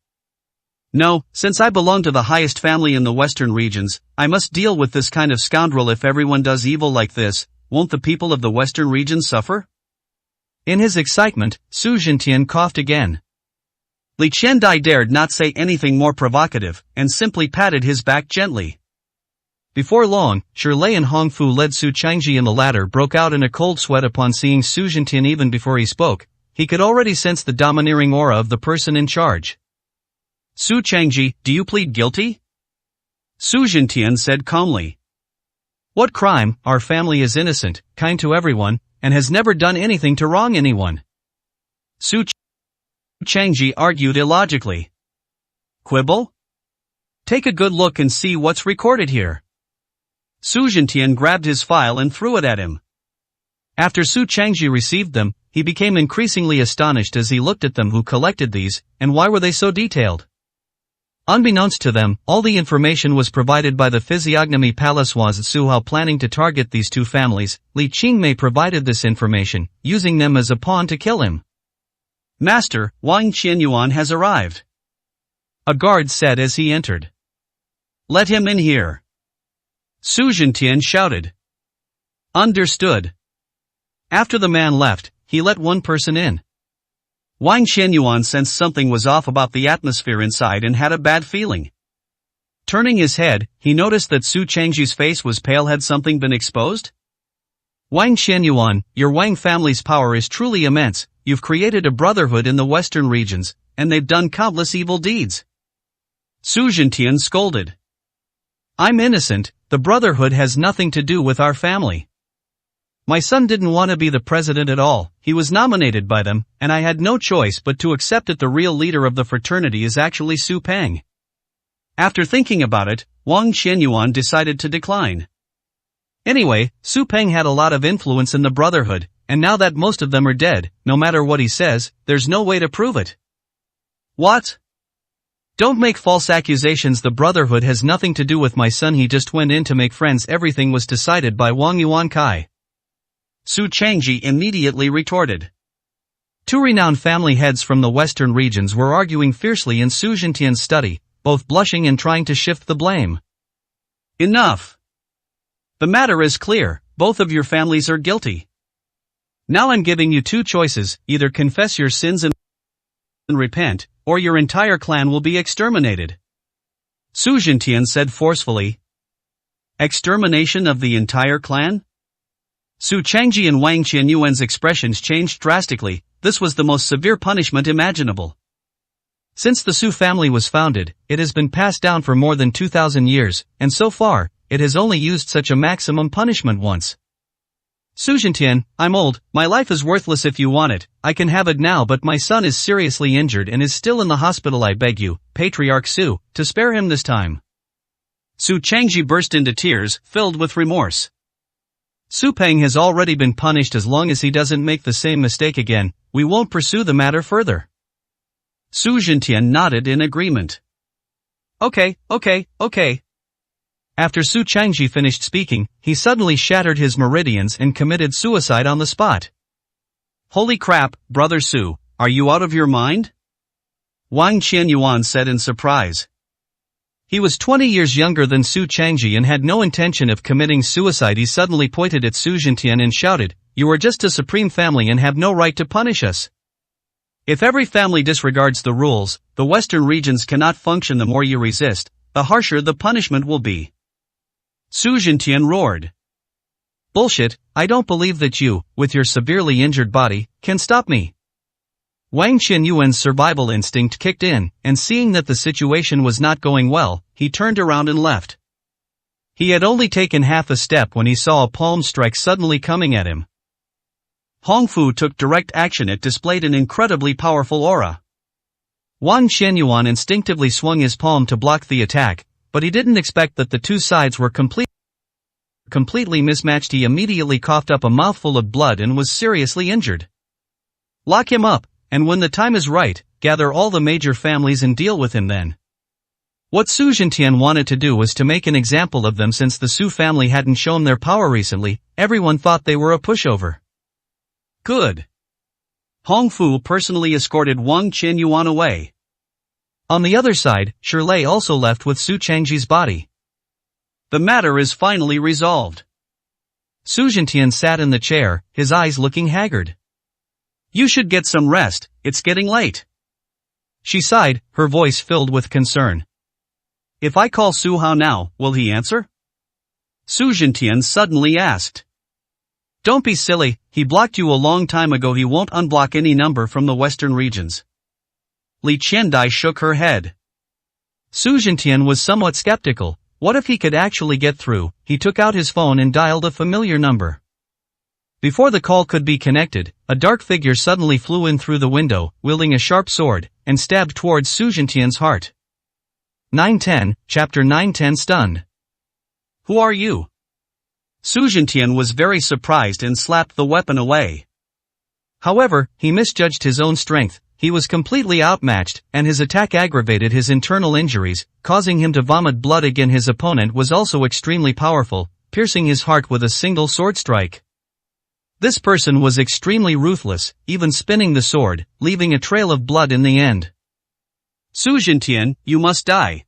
No, since I belong to the highest family in the western regions, I must deal with this kind of scoundrel. If everyone does evil like this, won't the people of the western regions suffer? In his excitement, Su Zhentian coughed again. Li Qiandai dared not say anything more provocative, and simply patted his back gently. Before long, Shirlei and Hongfu led Su Changji, and the latter broke out in a cold sweat upon seeing Su Zhentian. Even before he spoke, he could already sense the domineering aura of the person in charge. Su Changji, do you plead guilty? Su Zhentian said calmly. What crime? Our family is innocent, kind to everyone, and has never done anything to wrong anyone. Su Changji argued illogically. Quibble? Take a good look and see what's recorded here. Su Zhentian grabbed his file and threw it at him. After Su Changji received them, he became increasingly astonished as he looked at them. Who collected these, and why were they so detailed? Unbeknownst to them, all the information was provided by the Physiognomy Palace. Was Su Hao planning to target these two families? Li Qingmei provided this information, using them as a pawn to kill him. Master, Wang Qianyuan has arrived. A guard said as he entered. Let him in here. Su Zhentian shouted. Understood. After the man left, he let one person in. Wang Qianyuan sensed something was off about the atmosphere inside and had a bad feeling. Turning his head, he noticed that Su Changji's face was pale. Had something been exposed? Wang Qianyuan, your Wang family's power is truly immense. You've created a brotherhood in the western regions, and they've done countless evil deeds. Su Zhentian scolded. I'm innocent. The brotherhood has nothing to do with our family. My son didn't want to be the president at all. He was nominated by them, and I had no choice but to accept it. The real leader of the fraternity is actually Su Peng. After thinking about it, Wang Qianyuan decided to decline. Anyway, Su Peng had a lot of influence in the brotherhood, and now that most of them are dead, no matter what he says, there's no way to prove it. What? Don't make false accusations. The brotherhood has nothing to do with my son. He just went in to make friends. Everything was decided by Wang Yuankai. Su Changji immediately retorted. Two renowned family heads from the western regions were arguing fiercely in Su Zhentian's study, both blushing and trying to shift the blame. Enough. The matter is clear, both of your families are guilty. Now I'm giving you two choices, either confess your sins and repent, or your entire clan will be exterminated. Su Zhentian said forcefully. Extermination of the entire clan? Su Changji and Wang Qianyuan's expressions changed drastically. This was the most severe punishment imaginable. Since the Su family was founded, it has been passed down for more than 2,000 years, and so far, it has only used such a maximum punishment once. Su Zhentian, I'm old, my life is worthless if you want it, I can have it now, but my son is seriously injured and is still in the hospital. I beg you, Patriarch Su, to spare him this time. Su Changji burst into tears, filled with remorse. Su Peng has already been punished. As long as he doesn't make the same mistake again, we won't pursue the matter further. Su Zhentian nodded in agreement. Okay. After Su Changji finished speaking, he suddenly shattered his meridians and committed suicide on the spot. Holy crap, Brother Su, are you out of your mind? Wang Qianyuan said in surprise. He was 20 years younger than Su Changji and had no intention of committing suicide. He suddenly pointed at Su Zhentian and shouted, "You are just a supreme family and have no right to punish us. If every family disregards the rules, the western regions cannot function. The more you resist, the harsher the punishment will be." Su Zhentian roared. Bullshit, I don't believe that you, with your severely injured body, can stop me. Wang Qianyuan's survival instinct kicked in, and seeing that the situation was not going well, he turned around and left. He had only taken half a step when he saw a palm strike suddenly coming at him. Hongfu took direct action. It displayed an incredibly powerful aura. Wang Qianyuan instinctively swung his palm to block the attack, but he didn't expect that the two sides were completely mismatched. He immediately coughed up a mouthful of blood and was seriously injured. Lock him up, and when the time is right, gather all the major families and deal with him then. What Su Zhentian wanted to do was to make an example of them. Since the Su family hadn't shown their power recently, everyone thought they were a pushover. Good. Hongfu personally escorted Wang Qianyuan away. On the other side, Shirlei also left with Su Changji's body. The matter is finally resolved. Su Zhentian sat in the chair, his eyes looking haggard. You should get some rest, it's getting late. She sighed, her voice filled with concern. If I call Su Hao now, will he answer? Su Zhentian suddenly asked. Don't be silly, he blocked you a long time ago. He won't unblock any number from the western regions. Li Qiandai shook her head. Su Zhentian was somewhat skeptical. What if he could actually get through? He took out his phone and dialed a familiar number. Before the call could be connected, a dark figure suddenly flew in through the window, wielding a sharp sword, and stabbed towards Su Zhentian's heart. 910, Chapter 910. Stunned. Who are you? Su Zhentian was very surprised and slapped the weapon away. However, he misjudged his own strength. He was completely outmatched, and his attack aggravated his internal injuries, causing him to vomit blood again. His opponent was also extremely powerful, piercing his heart with a single sword strike. This person was extremely ruthless, even spinning the sword, leaving a trail of blood in the end. Su Zhentian, you must die.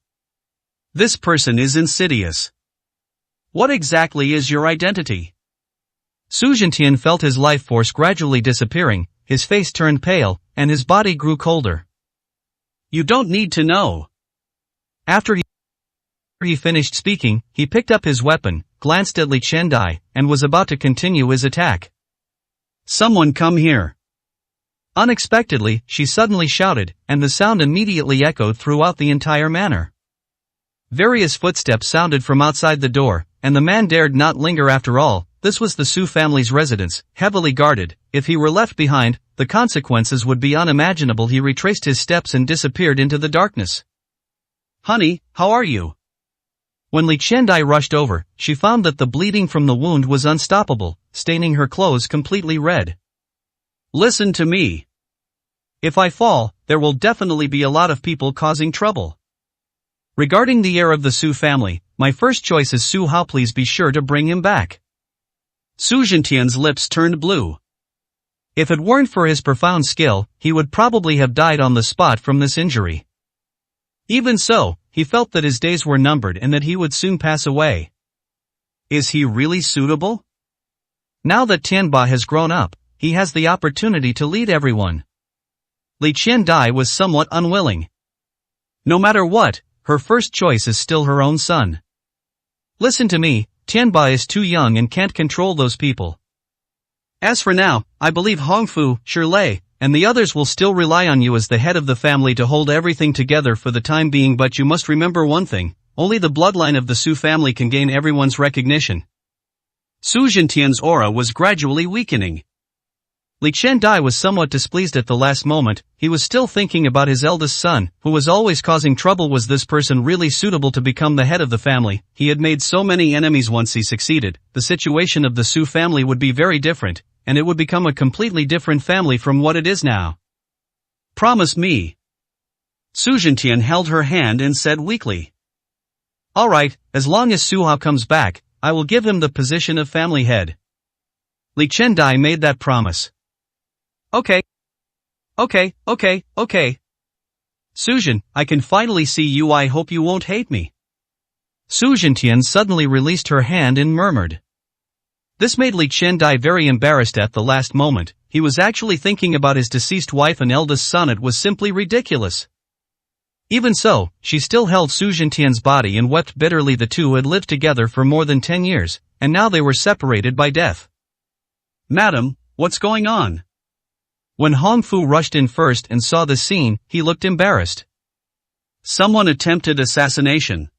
This person is insidious. What exactly is your identity? Su Zhentian felt his life force gradually disappearing, his face turned pale, and his body grew colder. You don't need to know. After he finished speaking, he picked up his weapon, glanced at Li Qiandai, and was about to continue his attack. Someone come here. Unexpectedly, she suddenly shouted, and the sound immediately echoed throughout the entire manor. Various footsteps sounded from outside the door, and the man dared not linger. After all, this was the Su family's residence, heavily guarded. If he were left behind, the consequences would be unimaginable. He retraced his steps and disappeared into the darkness. Honey, how are you? When Li Qiandai rushed over, she found that the bleeding from the wound was unstoppable, staining her clothes completely red. Listen to me. If I fall, there will definitely be a lot of people causing trouble. Regarding the heir of the Su family, my first choice is Su Hao. Please be sure to bring him back. Su Zhentian's lips turned blue. If it weren't for his profound skill, he would probably have died on the spot from this injury. Even so, he felt that his days were numbered and that he would soon pass away. Is he really suitable? Now that Tianba has grown up, he has the opportunity to lead everyone. Li Qiandai was somewhat unwilling. No matter what, her first choice is still her own son. Listen to me, Tianba is too young and can't control those people. As for now, I believe Hongfu, Shirlei, and the others will still rely on you as the head of the family to hold everything together for the time being, but you must remember one thing, only the bloodline of the Su family can gain everyone's recognition. Su Zhentian's aura was gradually weakening. Li Qiandai was somewhat displeased at the last moment. He was still thinking about his eldest son, who was always causing trouble. Was this person really suitable to become the head of the family? He had made so many enemies. Once he succeeded, the situation of the Su family would be very different, and it would become a completely different family from what it is now. Promise me. Su Zhentian held her hand and said weakly. Alright, as long as Su Hao comes back, I will give him the position of family head. Li Qiandai made that promise. Okay. Suzhen, I can finally see you. I hope you won't hate me. Su Zhentian suddenly released her hand and murmured. This made Li Qiandai very embarrassed at the last moment. He was actually thinking about his deceased wife and eldest son. It was simply ridiculous. Even so, she still held Su Zhentian's body and wept bitterly. The two had lived together for more than 10 years, and now they were separated by death. Madam, what's going on? When Hongfu rushed in first and saw the scene, he looked embarrassed. Someone attempted assassination.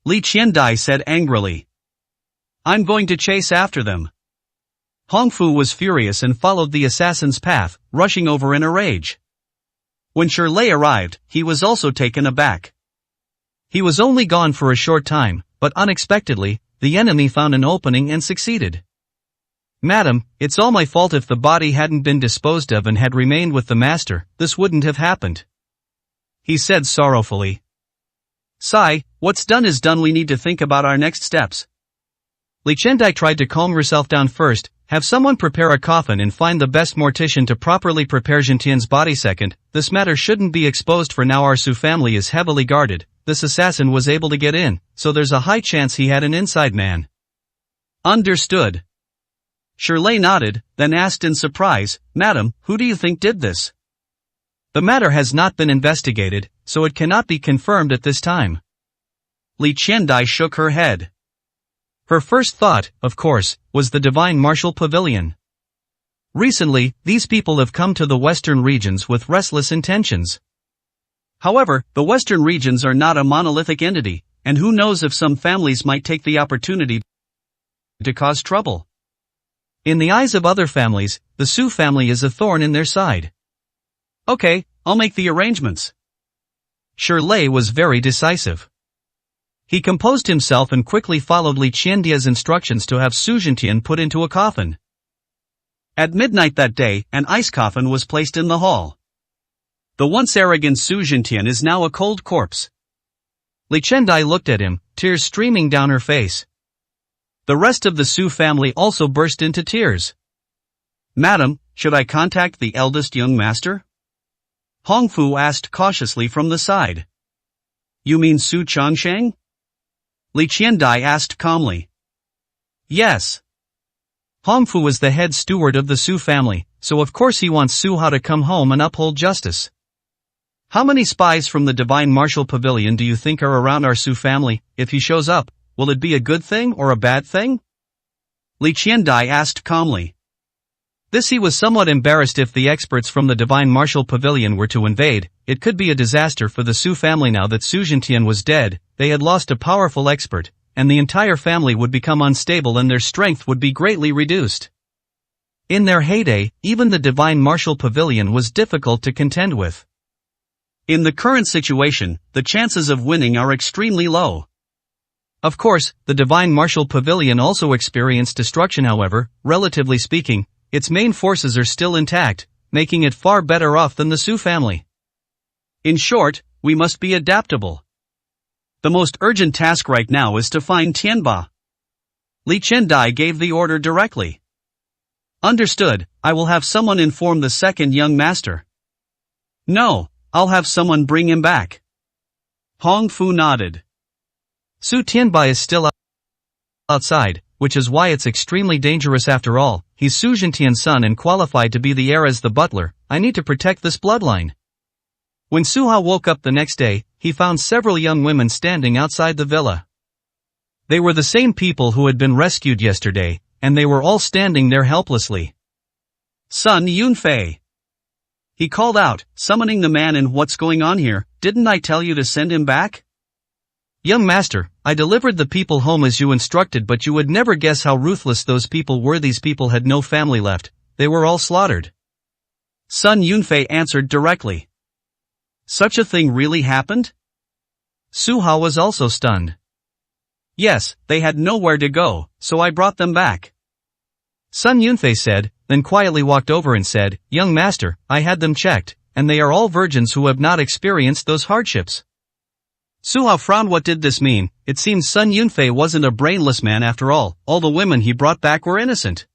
Li Qiandai said angrily. I'm going to chase after them. Hongfu was furious and followed the assassin's path, rushing over in a rage. When Shirlei arrived, he was also taken aback. He was only gone for a short time, but unexpectedly, the enemy found an opening and succeeded. Madam, it's all my fault. If the body hadn't been disposed of and had remained with the master, this wouldn't have happened. He said sorrowfully. Sigh, what's done is done. We need to think about our next steps. Li Qiandai tried to calm herself down. First, have someone prepare a coffin and find the best mortician to properly prepare Zhentian's body. Second, this matter shouldn't be exposed for now. Our Su family is heavily guarded. This assassin was able to get in, so there's a high chance he had an inside man. Understood. Shirlei nodded, then asked in surprise, Madam, who do you think did this? The matter has not been investigated, so it cannot be confirmed at this time. Li Qiandai shook her head. Her first thought, of course, was the Divine Martial Pavilion. Recently, these people have come to the western regions with restless intentions. However, the western regions are not a monolithic entity, and who knows if some families might take the opportunity to cause trouble. In the eyes of other families, the Su family is a thorn in their side. Okay, I'll make the arrangements. Shirlei was very decisive. He composed himself and quickly followed Li Qiandai's instructions to have Su Zhentian put into a coffin. At midnight that day, an ice coffin was placed in the hall. The once arrogant Su Zhentian is now a cold corpse. Li Qiandai looked at him, tears streaming down her face. The rest of the Su family also burst into tears. Madam, should I contact the eldest young master? Hongfu asked cautiously from the side. You mean Su Changsheng? Li Qiandai asked calmly. Yes. Hongfu is the head steward of the Su family, so of course he wants Su Hao to come home and uphold justice. How many spies from the Divine Martial Pavilion do you think are around our Su family? If he shows up, will it be a good thing or a bad thing? Li Qiandai asked calmly. He was somewhat embarrassed. If the experts from the Divine Martial Pavilion were to invade, it could be a disaster for the Su family. Now that Su Zhentian was dead, they had lost a powerful expert, and the entire family would become unstable and their strength would be greatly reduced. In their heyday, even the Divine Martial Pavilion was difficult to contend with. In the current situation, the chances of winning are extremely low. Of course, the Divine Martial Pavilion also experienced destruction. However, relatively speaking, its main forces are still intact, making it far better off than the Su family. In short, we must be adaptable. The most urgent task right now is to find Tianba. Li Qiandai gave the order directly. Understood, I will have someone inform the second young master. No, I'll have someone bring him back. Hongfu nodded. Su Tianba is still outside, which is why it's extremely dangerous. After all, he's Su Zhentian's son and qualified to be the heir as the butler. I need to protect this bloodline. When Su Hao woke up the next day, he found several young women standing outside the villa. They were the same people who had been rescued yesterday, and they were all standing there helplessly. Sun Yunfei! He called out, summoning the man. And what's going on here? Didn't I tell you to send him back? Young master, I delivered the people home as you instructed, but you would never guess how ruthless those people were. These people had no family left, they were all slaughtered. Sun Yunfei answered directly. Such a thing really happened? Su Hao was also stunned. Yes, they had nowhere to go, so I brought them back. Sun Yunfei said, then quietly walked over and said, Young master, I had them checked, and they are all virgins who have not experienced those hardships. Su Hao frowned. What did this mean? It seems Sun Yunfei wasn't a brainless man after all the women he brought back were innocent.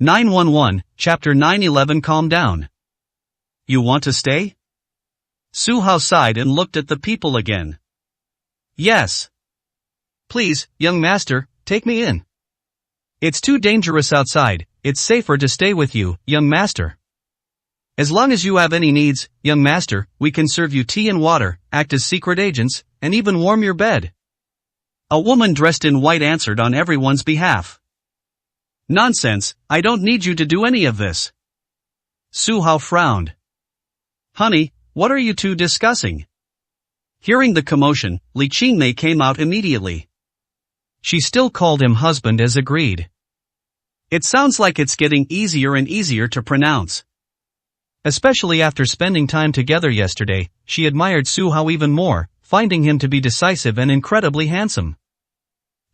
911, Chapter 911. Calm down. You want to stay? Su Hao sighed and looked at the people again. Yes. Please, young master, take me in. It's too dangerous outside, it's safer to stay with you, young master. As long as you have any needs, young master, we can serve you tea and water, act as secret agents, and even warm your bed. A woman dressed in white answered on everyone's behalf. Nonsense, I don't need you to do any of this. Su Hao frowned. Honey, what are you two discussing? Hearing the commotion, Li Qingmei came out immediately. She still called him husband as agreed. It sounds like it's getting easier and easier to pronounce. Especially after spending time together yesterday, she admired Su Hao even more, finding him to be decisive and incredibly handsome.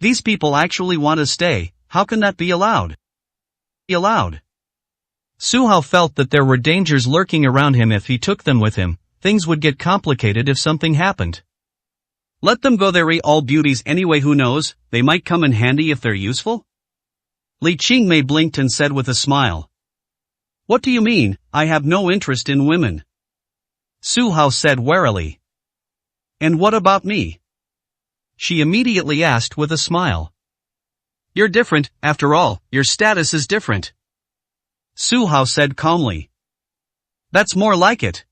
These people actually want to stay, how can that be allowed? Su Hao felt that there were dangers lurking around him. If he took them with him, things would get complicated if something happened. Let them go, they're all beauties anyway, who knows, they might come in handy if they're useful? Li Qingmei blinked and said with a smile. What do you mean? I have no interest in women. Su Hao said warily. And what about me? She immediately asked with a smile. You're different, after all, your status is different. Su Hao said calmly. That's more like it.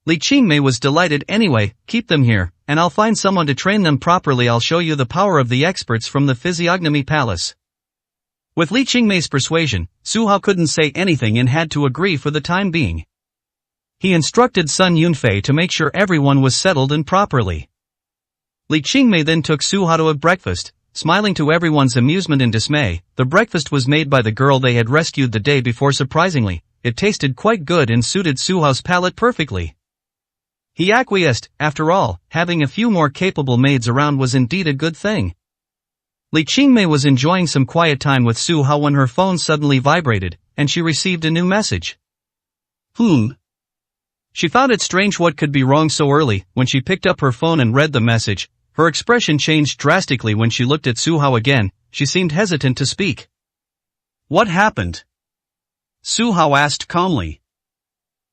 Li Qingmei was delighted. Anyway, keep them here, and I'll find someone to train them properly. I'll show you the power of the experts from the Physiognomy Palace. With Li Qingmei's persuasion, Su Hao couldn't say anything and had to agree for the time being. He instructed Sun Yunfei to make sure everyone was settled in properly. Li Qingmei then took Su Hao to have breakfast, smiling to everyone's amusement and dismay. The breakfast was made by the girl they had rescued the day before. Surprisingly, it tasted quite good and suited Su Hao's palate perfectly. He acquiesced. After all, having a few more capable maids around was indeed a good thing. Li Qingmei was enjoying some quiet time with Su Hao when her phone suddenly vibrated, and she received a new message. She found it strange what could be wrong so early. When she picked up her phone and read the message, her expression changed drastically. When she looked at Su Hao again, she seemed hesitant to speak. What happened? Su Hao asked calmly.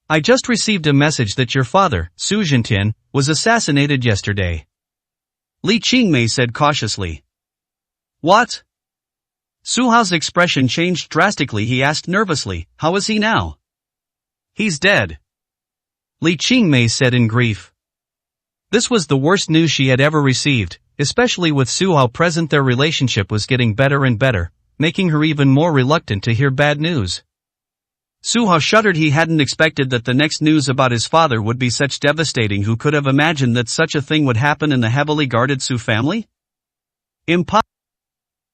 I just received a message that your father, Su Zhentian, was assassinated yesterday. Li Qingmei said cautiously. What? Su Hao's expression changed drastically. He asked nervously, how is he now? He's dead. Li Qingmei said in grief. This was the worst news she had ever received, especially with Su Hao present. Their relationship was getting better and better, making her even more reluctant to hear bad news. Su Hao shuddered. He hadn't expected that the next news about his father would be such devastating. Who could have imagined that such a thing would happen in the heavily guarded Su family?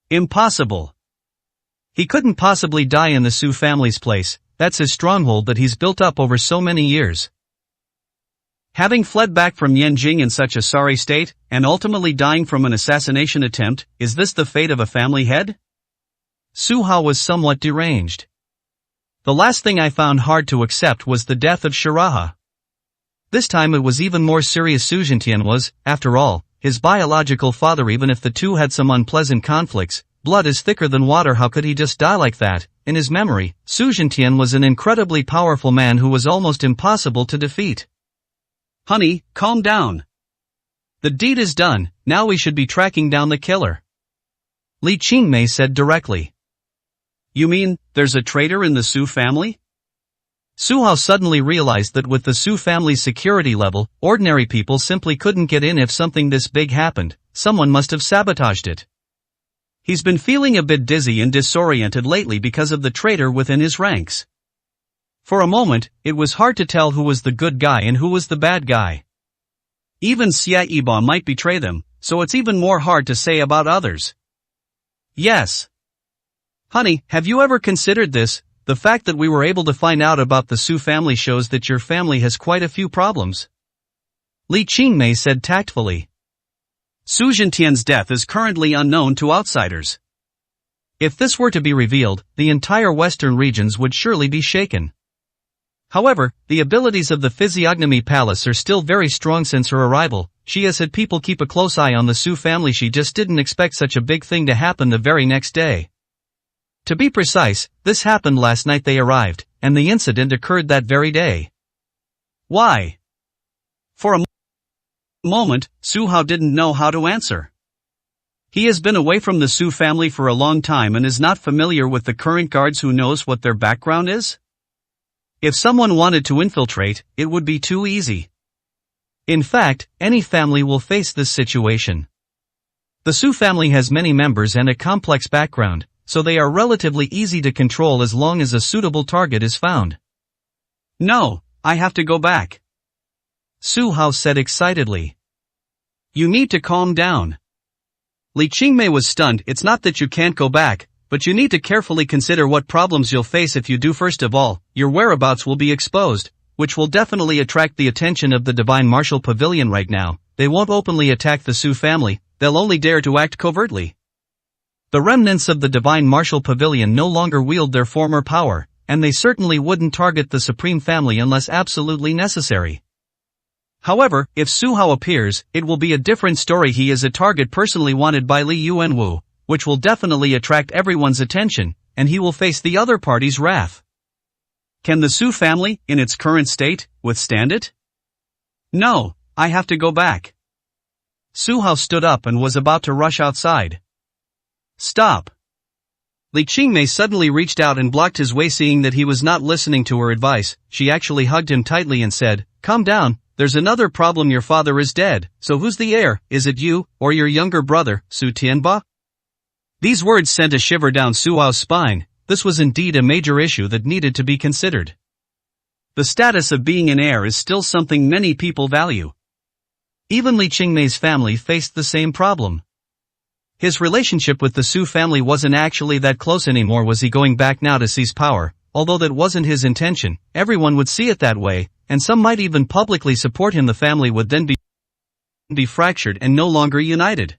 Impossible. He couldn't possibly die in the Su family's place. That's his stronghold that he's built up over so many years. Having fled back from Yanjing in such a sorry state, and ultimately dying from an assassination attempt, is this the fate of a family head? Su Hao was somewhat deranged. The last thing I found hard to accept was the death of Shiraha. This time it was even more serious. Su Zhentian was, after all, his biological father. Even if the two had some unpleasant conflicts, blood is thicker than water. How could he just die like that? In his memory, Su Zhentian was an incredibly powerful man who was almost impossible to defeat. Honey, calm down. The deed is done, now we should be tracking down the killer. Li Qingmei said directly. You mean, there's a traitor in the Su family? Su Hao suddenly realized that with the Su family's security level, ordinary people simply couldn't get in if something this big happened. Someone must have sabotaged it. He's been feeling a bit dizzy and disoriented lately because of the traitor within his ranks. For a moment, it was hard to tell who was the good guy and who was the bad guy. Even Xia Yiba might betray them, so it's even more hard to say about others. Yes. Honey, have you ever considered this? The fact that we were able to find out about the Su family shows that your family has quite a few problems. Li Qingmei said tactfully. Su Zhentian's death is currently unknown to outsiders. If this were to be revealed, the entire western regions would surely be shaken. However, the abilities of the Physiognomy Palace are still very strong since her arrival. She has had people keep a close eye on the Su family. She just didn't expect such a big thing to happen the very next day. To be precise, this happened last night they arrived, and the incident occurred that very day. Why? For a moment, Su Hao didn't know how to answer. He has been away from the Su family for a long time and is not familiar with the current guards. Who knows what their background is? If someone wanted to infiltrate, it would be too easy. In fact, any family will face this situation. The Su family has many members and a complex background, so they are relatively easy to control as long as a suitable target is found. No, I have to go back. Su Hao said excitedly. You need to calm down. Li Qingmei was stunned. It's not that you can't go back, but you need to carefully consider what problems you'll face if you do. First of all, your whereabouts will be exposed, which will definitely attract the attention of the Divine Martial Pavilion right now. They won't openly attack the Su family, they'll only dare to act covertly. The remnants of the Divine Martial Pavilion no longer wield their former power, and they certainly wouldn't target the Supreme Family unless absolutely necessary. However, if Su Hao appears, it will be a different story. He is a target personally wanted by Li Yuanwu, which will definitely attract everyone's attention, and he will face the other party's wrath. Can the Su family, in its current state, withstand it? No, I have to go back. Su Hao stood up and was about to rush outside. Stop. Li Qingmei suddenly reached out and blocked his way. Seeing that he was not listening to her advice, she actually hugged him tightly and said, Calm down, there's another problem. Your father is dead, so who's the heir? Is it you, or your younger brother, Su Tianba? These words sent a shiver down Su Hao's spine. This was indeed a major issue that needed to be considered. The status of being an heir is still something many people value. Even Li Qingmei's family faced the same problem. His relationship with the Su family wasn't actually that close anymore. Was he going back now to seize power? Although that wasn't his intention, everyone would see it that way, and some might even publicly support him. The family would then be fractured and no longer united.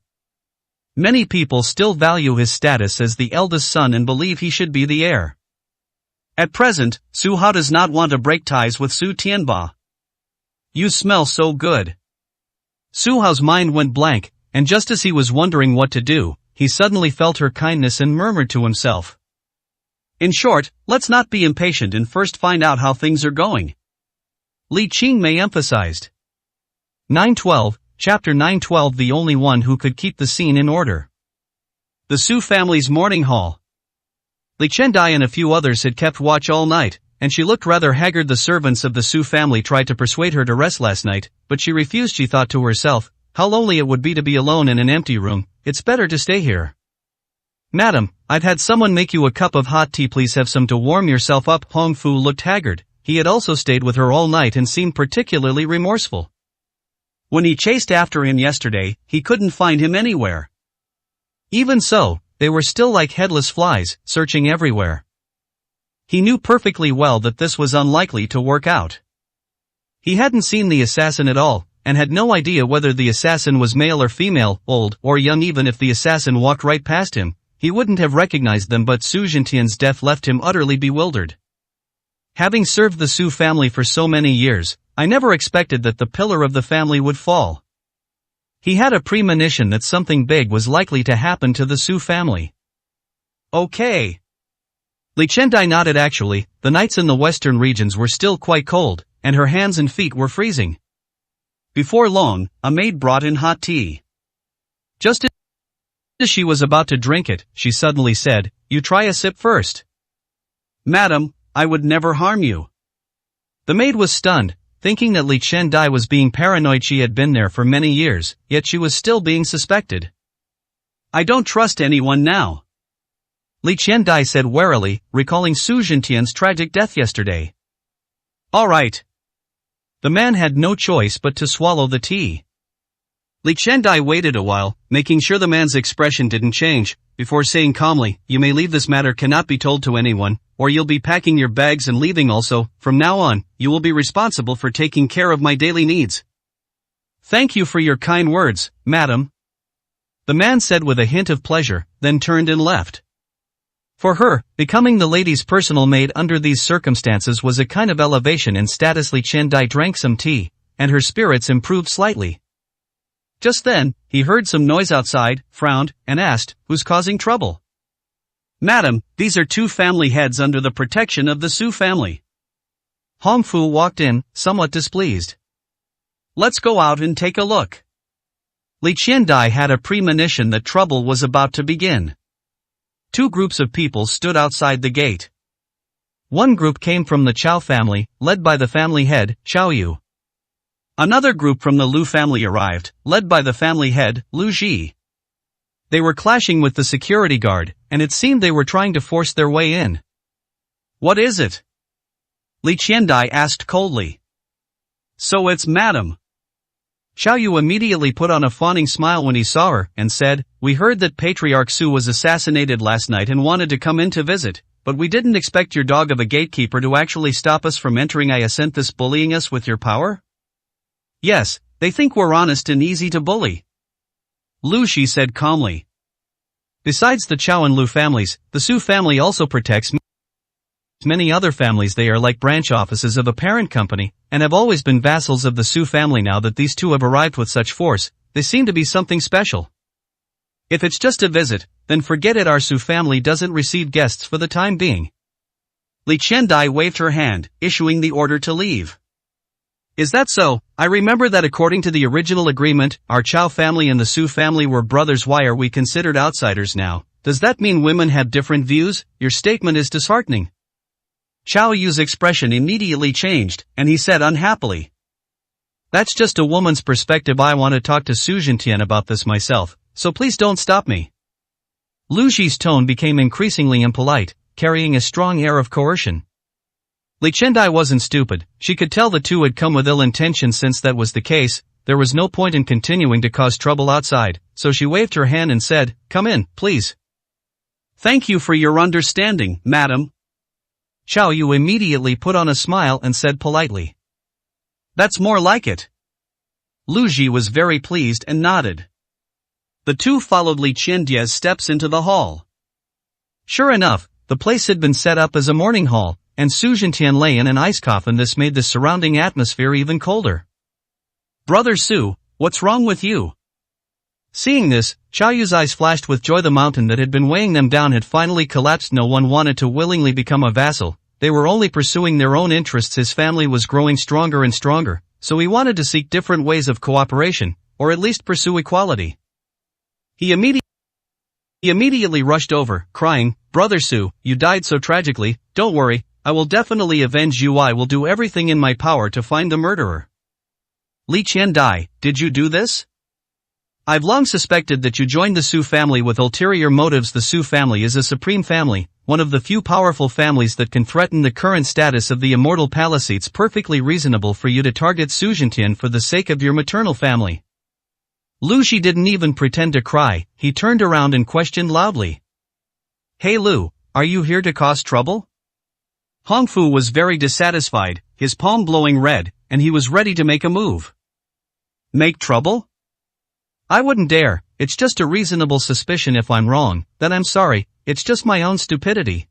Many people still value his status as the eldest son and believe he should be the heir. At present, Su Hao does not want to break ties with Su Tianba. You smell so good. Su Hao's mind went blank, and just as he was wondering what to do, he suddenly felt her kindness and murmured to himself. In short, let's not be impatient and first find out how things are going. Li Qingmei emphasized. 912, Chapter 912. The only one who could keep the scene in order. The Su family's morning hall. Li Chendai and a few others had kept watch all night, and she looked rather haggard. The servants of the Su family tried to persuade her to rest last night, but she refused. She thought to herself, how lonely it would be to be alone in an empty room. It's better to stay here. Madam, I've had someone make you a cup of hot tea. Please have some to warm yourself up. Hong Fu looked haggard. He had also stayed with her all night and seemed particularly remorseful. When he chased after him yesterday, he couldn't find him anywhere. Even so, they were still like headless flies, searching everywhere. He knew perfectly well that this was unlikely to work out. He hadn't seen the assassin at all, and had no idea whether the assassin was male or female, old or young. Even if the assassin walked right past him, he wouldn't have recognized them. But Su Zhentian's death left him utterly bewildered. Having served the Su family for so many years, I never expected that the pillar of the family would fall. He had a premonition that something big was likely to happen to the Su family. Okay. Li Chendai nodded. Actually, the nights in the western regions were still quite cold, and her hands and feet were freezing. Before long, a maid brought in hot tea. Just as she was about to drink it, she suddenly said, You try a sip first. Madam, I would never harm you. The maid was stunned, thinking that Li Qiandai was being paranoid. She had been there for many years, yet she was still being suspected. I don't trust anyone now, Li Qiandai said warily, recalling Su Zhentian's tragic death yesterday. All right. The man had no choice but to swallow the tea. Li Qiandai waited a while, making sure the man's expression didn't change, before saying calmly, "You may leave. This matter cannot be told to anyone, or you'll be packing your bags and leaving also. From now on, you will be responsible for taking care of my daily needs." "Thank you for your kind words, madam," the man said with a hint of pleasure, then turned and left. For her, becoming the lady's personal maid under these circumstances was a kind of elevation in status. Li Qiandai drank some tea, and her spirits improved slightly. Just then, he heard some noise outside, frowned, and asked, "Who's causing trouble?" "Madam, these are two family heads under the protection of the Su family." Hong Fu walked in, somewhat displeased. "Let's go out and take a look." Li Qiandai had a premonition that trouble was about to begin. Two groups of people stood outside the gate. One group came from the Chao family, led by the family head, Chao Yu. Another group from the Lu family arrived, led by the family head, Lu Ji. They were clashing with the security guard, and it seemed they were trying to force their way in. "What is it?" Li Qiandai asked coldly. "So it's Madam." Chao Yu immediately put on a fawning smile when he saw her, and said, "We heard that Patriarch Su was assassinated last night and wanted to come in to visit, but we didn't expect your dog of a gatekeeper to actually stop us from entering. Isn't this bullying us with your power?" "Yes, they think we're honest and easy to bully," Lu Shi said calmly. Besides the Chao and Lu families, the Su family also protects many other families. They are like branch offices of a parent company, and have always been vassals of the Su family. Now that these two have arrived with such force, they seem to be something special. If it's just a visit, then forget it. Our Su family doesn't receive guests for the time being. Li Qiandai waved her hand, issuing the order to leave. "Is that so? I remember that according to the original agreement, our Chao family and the Su family were brothers. Why are we considered outsiders now? Does that mean women have different views? Your statement is disheartening." Chao Yu's expression immediately changed, and he said unhappily, "That's just a woman's perspective. I want to talk to Su Zhentian about this myself, so please don't stop me." Lu Ji's tone became increasingly impolite, carrying a strong air of coercion. Li Qiandai wasn't stupid. She could tell the two had come with ill intention. Since that was the case, there was no point in continuing to cause trouble outside, so she waved her hand and said, "Come in, please." "Thank you for your understanding, madam." Chao Yu immediately put on a smile and said politely, "That's more like it." Lu Ji was very pleased and nodded. The two followed Li Qiandai's steps into the hall. Sure enough, the place had been set up as a mourning hall, and Su Zhentian lay in an ice coffin. This made the surrounding atmosphere even colder. "Brother Su, what's wrong with you?" Seeing this, Chao Yu's eyes flashed with joy. The mountain that had been weighing them down had finally collapsed. No one wanted to willingly become a vassal. They were only pursuing their own interests. His family was growing stronger and stronger, so he wanted to seek different ways of cooperation, or at least pursue equality. He immediately rushed over, crying, "Brother Su, you died so tragically. Don't worry, I will definitely avenge you. I will do everything in my power to find the murderer." "Li Qiandai, did you do this?" "I've long suspected that you joined the Su family with ulterior motives. The Su family is a supreme family, one of the few powerful families that can threaten the current status of the immortal palace. It's perfectly reasonable for you to target Su Zhentian for the sake of your maternal family." Lu Shi didn't even pretend to cry. He turned around and questioned loudly, "Hey Lu, are you here to cause trouble?" Hong Fu was very dissatisfied, his palm glowing red, and he was ready to make a move. "Make trouble? I wouldn't dare. It's just a reasonable suspicion. If I'm wrong, then I'm sorry, it's just my own stupidity."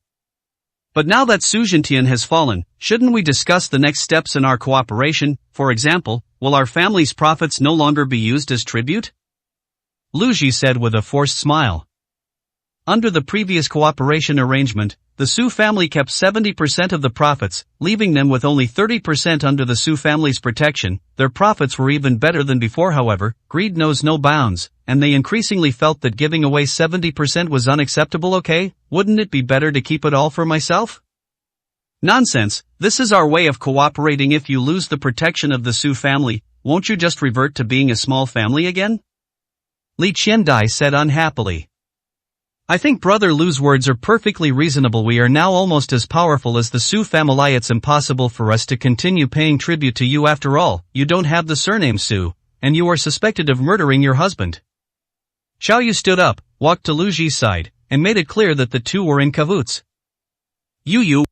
"But now that Su Zhentian has fallen, shouldn't we discuss the next steps in our cooperation? For example, will our family's profits no longer be used as tribute?" Lu Ji said with a forced smile. Under the previous cooperation arrangement, the Su family kept 70% of the profits, leaving them with only 30% under the Su family's protection. Their profits were even better than before. However, greed knows no bounds, and they increasingly felt that giving away 70% was unacceptable. "Okay, wouldn't it be better to keep it all for myself?" Nonsense, this is our way of cooperating. If you lose the protection of the Su family, won't you just revert to being a small family again? Li Qiandai said unhappily. I think Brother Lu's words are perfectly reasonable. We are now almost as powerful as the Su family. It's impossible for us to continue paying tribute to you. After all, you don't have the surname Su, and you are suspected of murdering your husband. Xiao Yu stood up, walked to Lu Ji's side, and made it clear that the two were in cahoots. You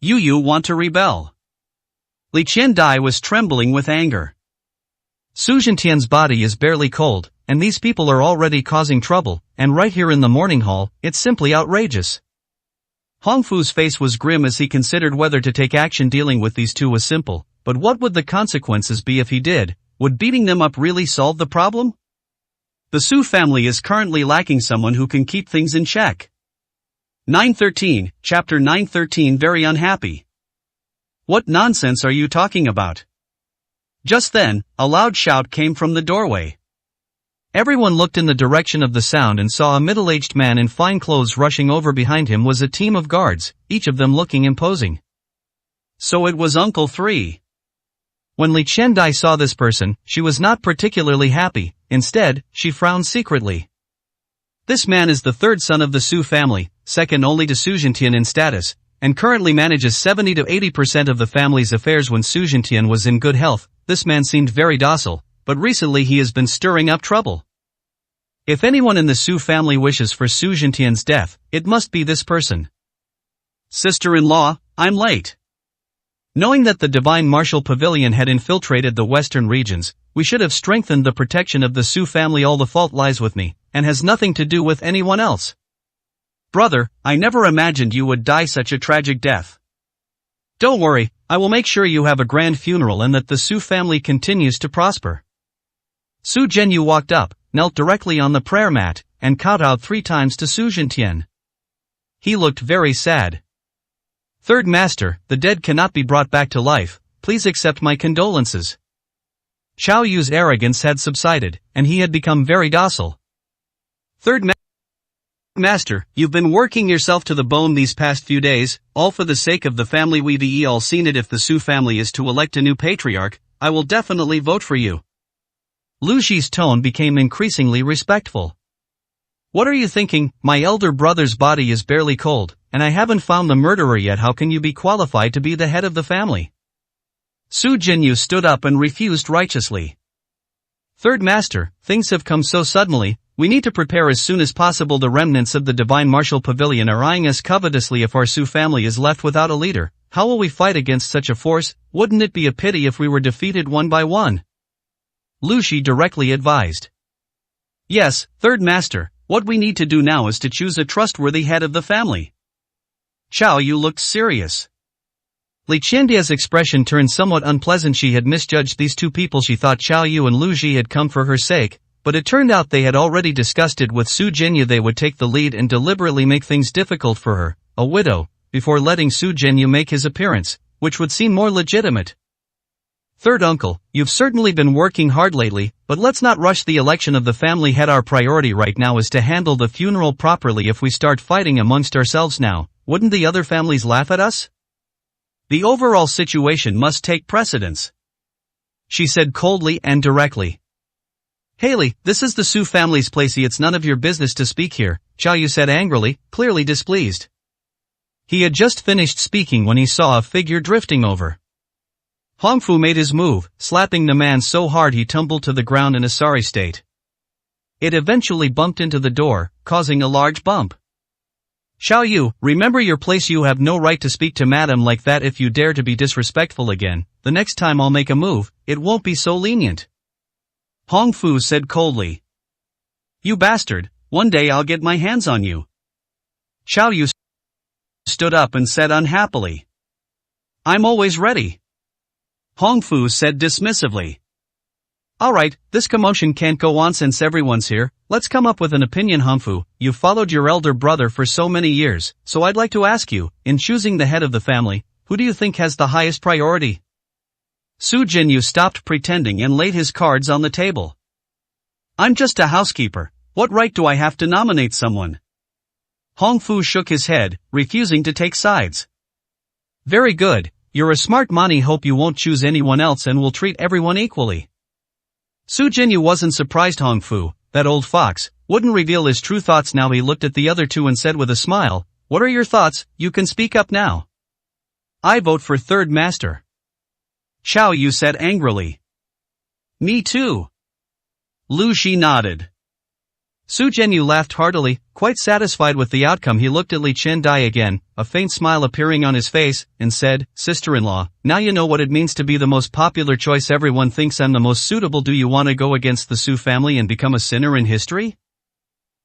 want to rebel. Li Qiandai was trembling with anger. Su Zhentian's body is barely cold, and these people are already causing trouble, and right here in the morning hall, it's simply outrageous. Hongfu's face was grim as he considered whether to take action. Dealing with these two was simple, but what would the consequences be if he did? Would beating them up really solve the problem? The Su family is currently lacking someone who can keep things in check. 913, Chapter 913. Very unhappy. What nonsense are you talking about? Just then, a loud shout came from the doorway. Everyone looked in the direction of the sound and saw a middle-aged man in fine clothes rushing over. Behind him was a team of guards, each of them looking imposing. So it was Uncle 3. When Li Qiandai saw this person, she was not particularly happy. Instead, she frowned secretly. This man is the third son of the Su family, second only to Su Zhentian in status, and currently manages 70 to 80% of the family's affairs. When Su Zhentian was in good health, this man seemed very docile, but recently he has been stirring up trouble. If anyone in the Su family wishes for Su Zhentian's death, it must be this person. Sister-in-law, I'm late. Knowing that the Divine Martial Pavilion had infiltrated the western regions, we should have strengthened the protection of the Su family. All the fault lies with me, and has nothing to do with anyone else. Brother, I never imagined you would die such a tragic death. Don't worry, I will make sure you have a grand funeral and that the Su family continues to prosper. Su Zhenyu walked up, knelt directly on the prayer mat, and kowtowed 3 times to Su Zhentian. He looked very sad. Third Master, the dead cannot be brought back to life, please accept my condolences. Xiao Yu's arrogance had subsided, and he had become very docile. Third Master, you've been working yourself to the bone these past few days, all for the sake of the family. We've all seen it. If the Su family is to elect a new patriarch, I will definitely vote for you. Lu Ji's tone became increasingly respectful. What are you thinking? My elder brother's body is barely cold, and I haven't found the murderer yet. How can you be qualified to be the head of the family? Su Zhenyu stood up and refused righteously. Third Master, things have come so suddenly, we need to prepare as soon as possible. The remnants of the Divine Martial Pavilion are eyeing us covetously. If our Su family is left without a leader, how will we fight against such a force? Wouldn't it be a pity if we were defeated one by one? Lu Ji directly advised. Yes, Third Master, what we need to do now is to choose a trustworthy head of the family. Xiao Yu looked serious. Li Qiandai's expression turned somewhat unpleasant. She had misjudged these two people. She thought Xiao Yu and Lu Ji had come for her sake, but it turned out they had already discussed it with Su Zhenyu. They would take the lead and deliberately make things difficult for her, a widow, before letting Su Zhenyu make his appearance, which would seem more legitimate. Third uncle, you've certainly been working hard lately, but let's not rush the election of the family head. Our priority right now is to handle the funeral properly. If we start fighting amongst ourselves now, wouldn't the other families laugh at us? The overall situation must take precedence, she said coldly and directly. Haley, this is the Su family's place. It's none of your business to speak here, Xiao Yu said angrily, clearly displeased. He had just finished speaking when he saw a figure drifting over. Hongfu made his move, slapping the man so hard he tumbled to the ground in a sorry state. It eventually bumped into the door, causing a large bump. Xiao Yu, remember your place. You have no right to speak to madam like that. If you dare to be disrespectful again, the next time I'll make a move, it won't be so lenient. Hongfu said coldly. You bastard, one day I'll get my hands on you. Xiao Yu stood up and said unhappily. I'm always ready. Hongfu said dismissively. Alright, this commotion can't go on since everyone's here, let's come up with an opinion. Hongfu, you've followed your elder brother for so many years, so I'd like to ask you, in choosing the head of the family, who do you think has the highest priority? Su Zhenyu stopped pretending and laid his cards on the table. I'm just a housekeeper, what right do I have to nominate someone? Hongfu shook his head, refusing to take sides. Very good, you're a smart Mani, hope you won't choose anyone else and will treat everyone equally. Su Jinyu wasn't surprised Hong Fu, that old fox, wouldn't reveal his true thoughts now. He looked at the other two and said with a smile, what are your thoughts? You can speak up now. I vote for third master. Xiao Yu said angrily. Me too. Lu Shi nodded. Su Jinyu laughed heartily, quite satisfied with the outcome. He looked at Li Qiandai again, a faint smile appearing on his face, and said, sister-in-law, now you know what it means to be the most popular choice. Everyone thinks I'm the most suitable. Do you want to go against the Su family and become a sinner in history?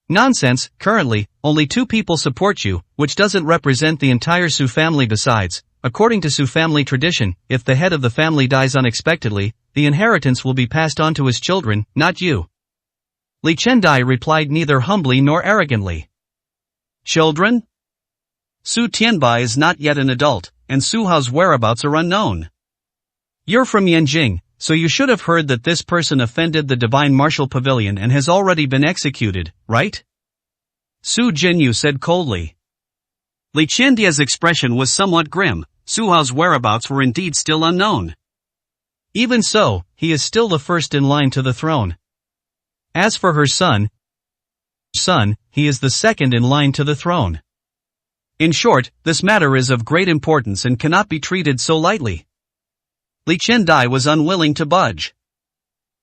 Nonsense, currently, only 2 people support you, which doesn't represent the entire Su family. Besides, according to Su family tradition, if the head of the family dies unexpectedly, the inheritance will be passed on to his children, not you. Li Qiandai replied neither humbly nor arrogantly. Children? Su Tianbai is not yet an adult, and Su Hao's whereabouts are unknown. You're from Yanjing, so you should have heard that this person offended the Divine Martial Pavilion and has already been executed, right? Su Jinyu said coldly. Li Qiandai's expression was somewhat grim. Su Hao's whereabouts were indeed still unknown. Even so, he is still the first in line to the throne. As for her son, he is the second in line to the throne. In short, this matter is of great importance and cannot be treated so lightly. Li Qiandai was unwilling to budge.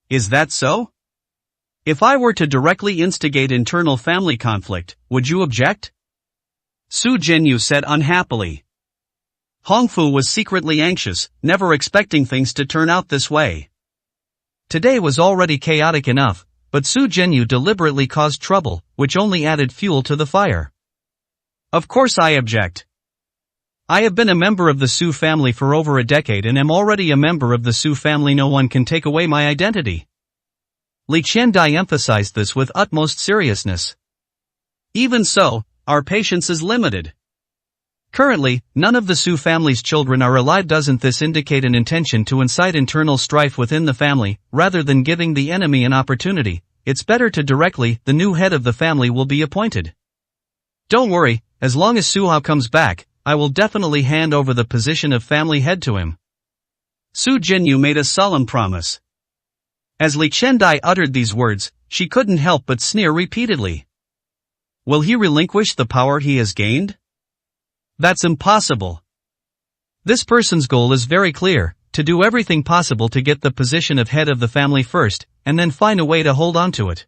Is that so? If I were to directly instigate internal family conflict, would you object? Su Jinyu said unhappily. Hong Fu was secretly anxious, never expecting things to turn out this way. Today was already chaotic enough, but Su Jinyu deliberately caused trouble, which only added fuel to the fire. Of course I object. I have been a member of the Su family for over a decade and am already a member of the Su family. No one can take away my identity. Li Qiandai emphasized this with utmost seriousness. Even so, our patience is limited. Currently, none of the Su family's children are alive. Doesn't this indicate an intention to incite internal strife within the family, rather than giving the enemy an opportunity? It's better to directly, the new head of the family will be appointed. Don't worry, as long as Su Hao comes back, I will definitely hand over the position of family head to him. Su Jinyu made a solemn promise. As Li Qiandai uttered these words, she couldn't help but sneer repeatedly. Will he relinquish the power he has gained? That's impossible. This person's goal is very clear, to do everything possible to get the position of head of the family first, and then find a way to hold on to it.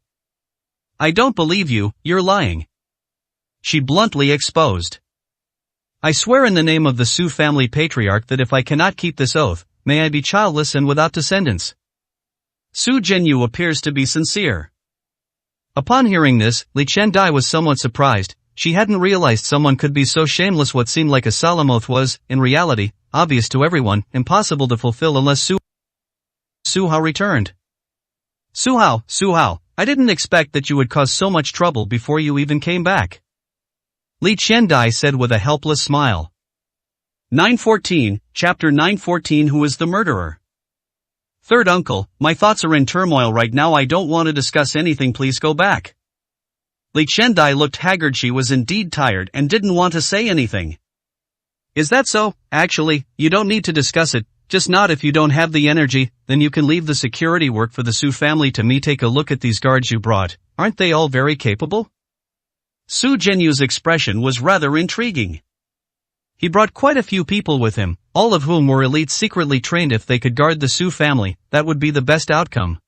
I don't believe you, you're lying. She bluntly exposed. I swear in the name of the Su family patriarch that if I cannot keep this oath, may I be childless and without descendants. Su Jinyu appears to be sincere. Upon hearing this, Li Qiandai was somewhat surprised. She hadn't realized someone could be so shameless. What seemed like a solemn oath was, in reality, obvious to everyone, impossible to fulfill unless Su Hao returned. Su Hao, I didn't expect that you would cause so much trouble before you even came back. Li Qiandai said with a helpless smile. 914, Chapter 914. Who is the murderer? Third uncle, my thoughts are in turmoil right now. I don't want to discuss anything. Please go back. Li Qiandai looked haggard. She was indeed tired and didn't want to say anything. Is that so? Actually, you don't need to discuss it, just nod. If you don't have the energy, then you can leave the security work for the Su family to me. Take a look at these guards you brought, aren't they all very capable? Su Jinyu's expression was rather intriguing. He brought quite a few people with him, all of whom were elite, secretly trained. If they could guard the Su family, that would be the best outcome.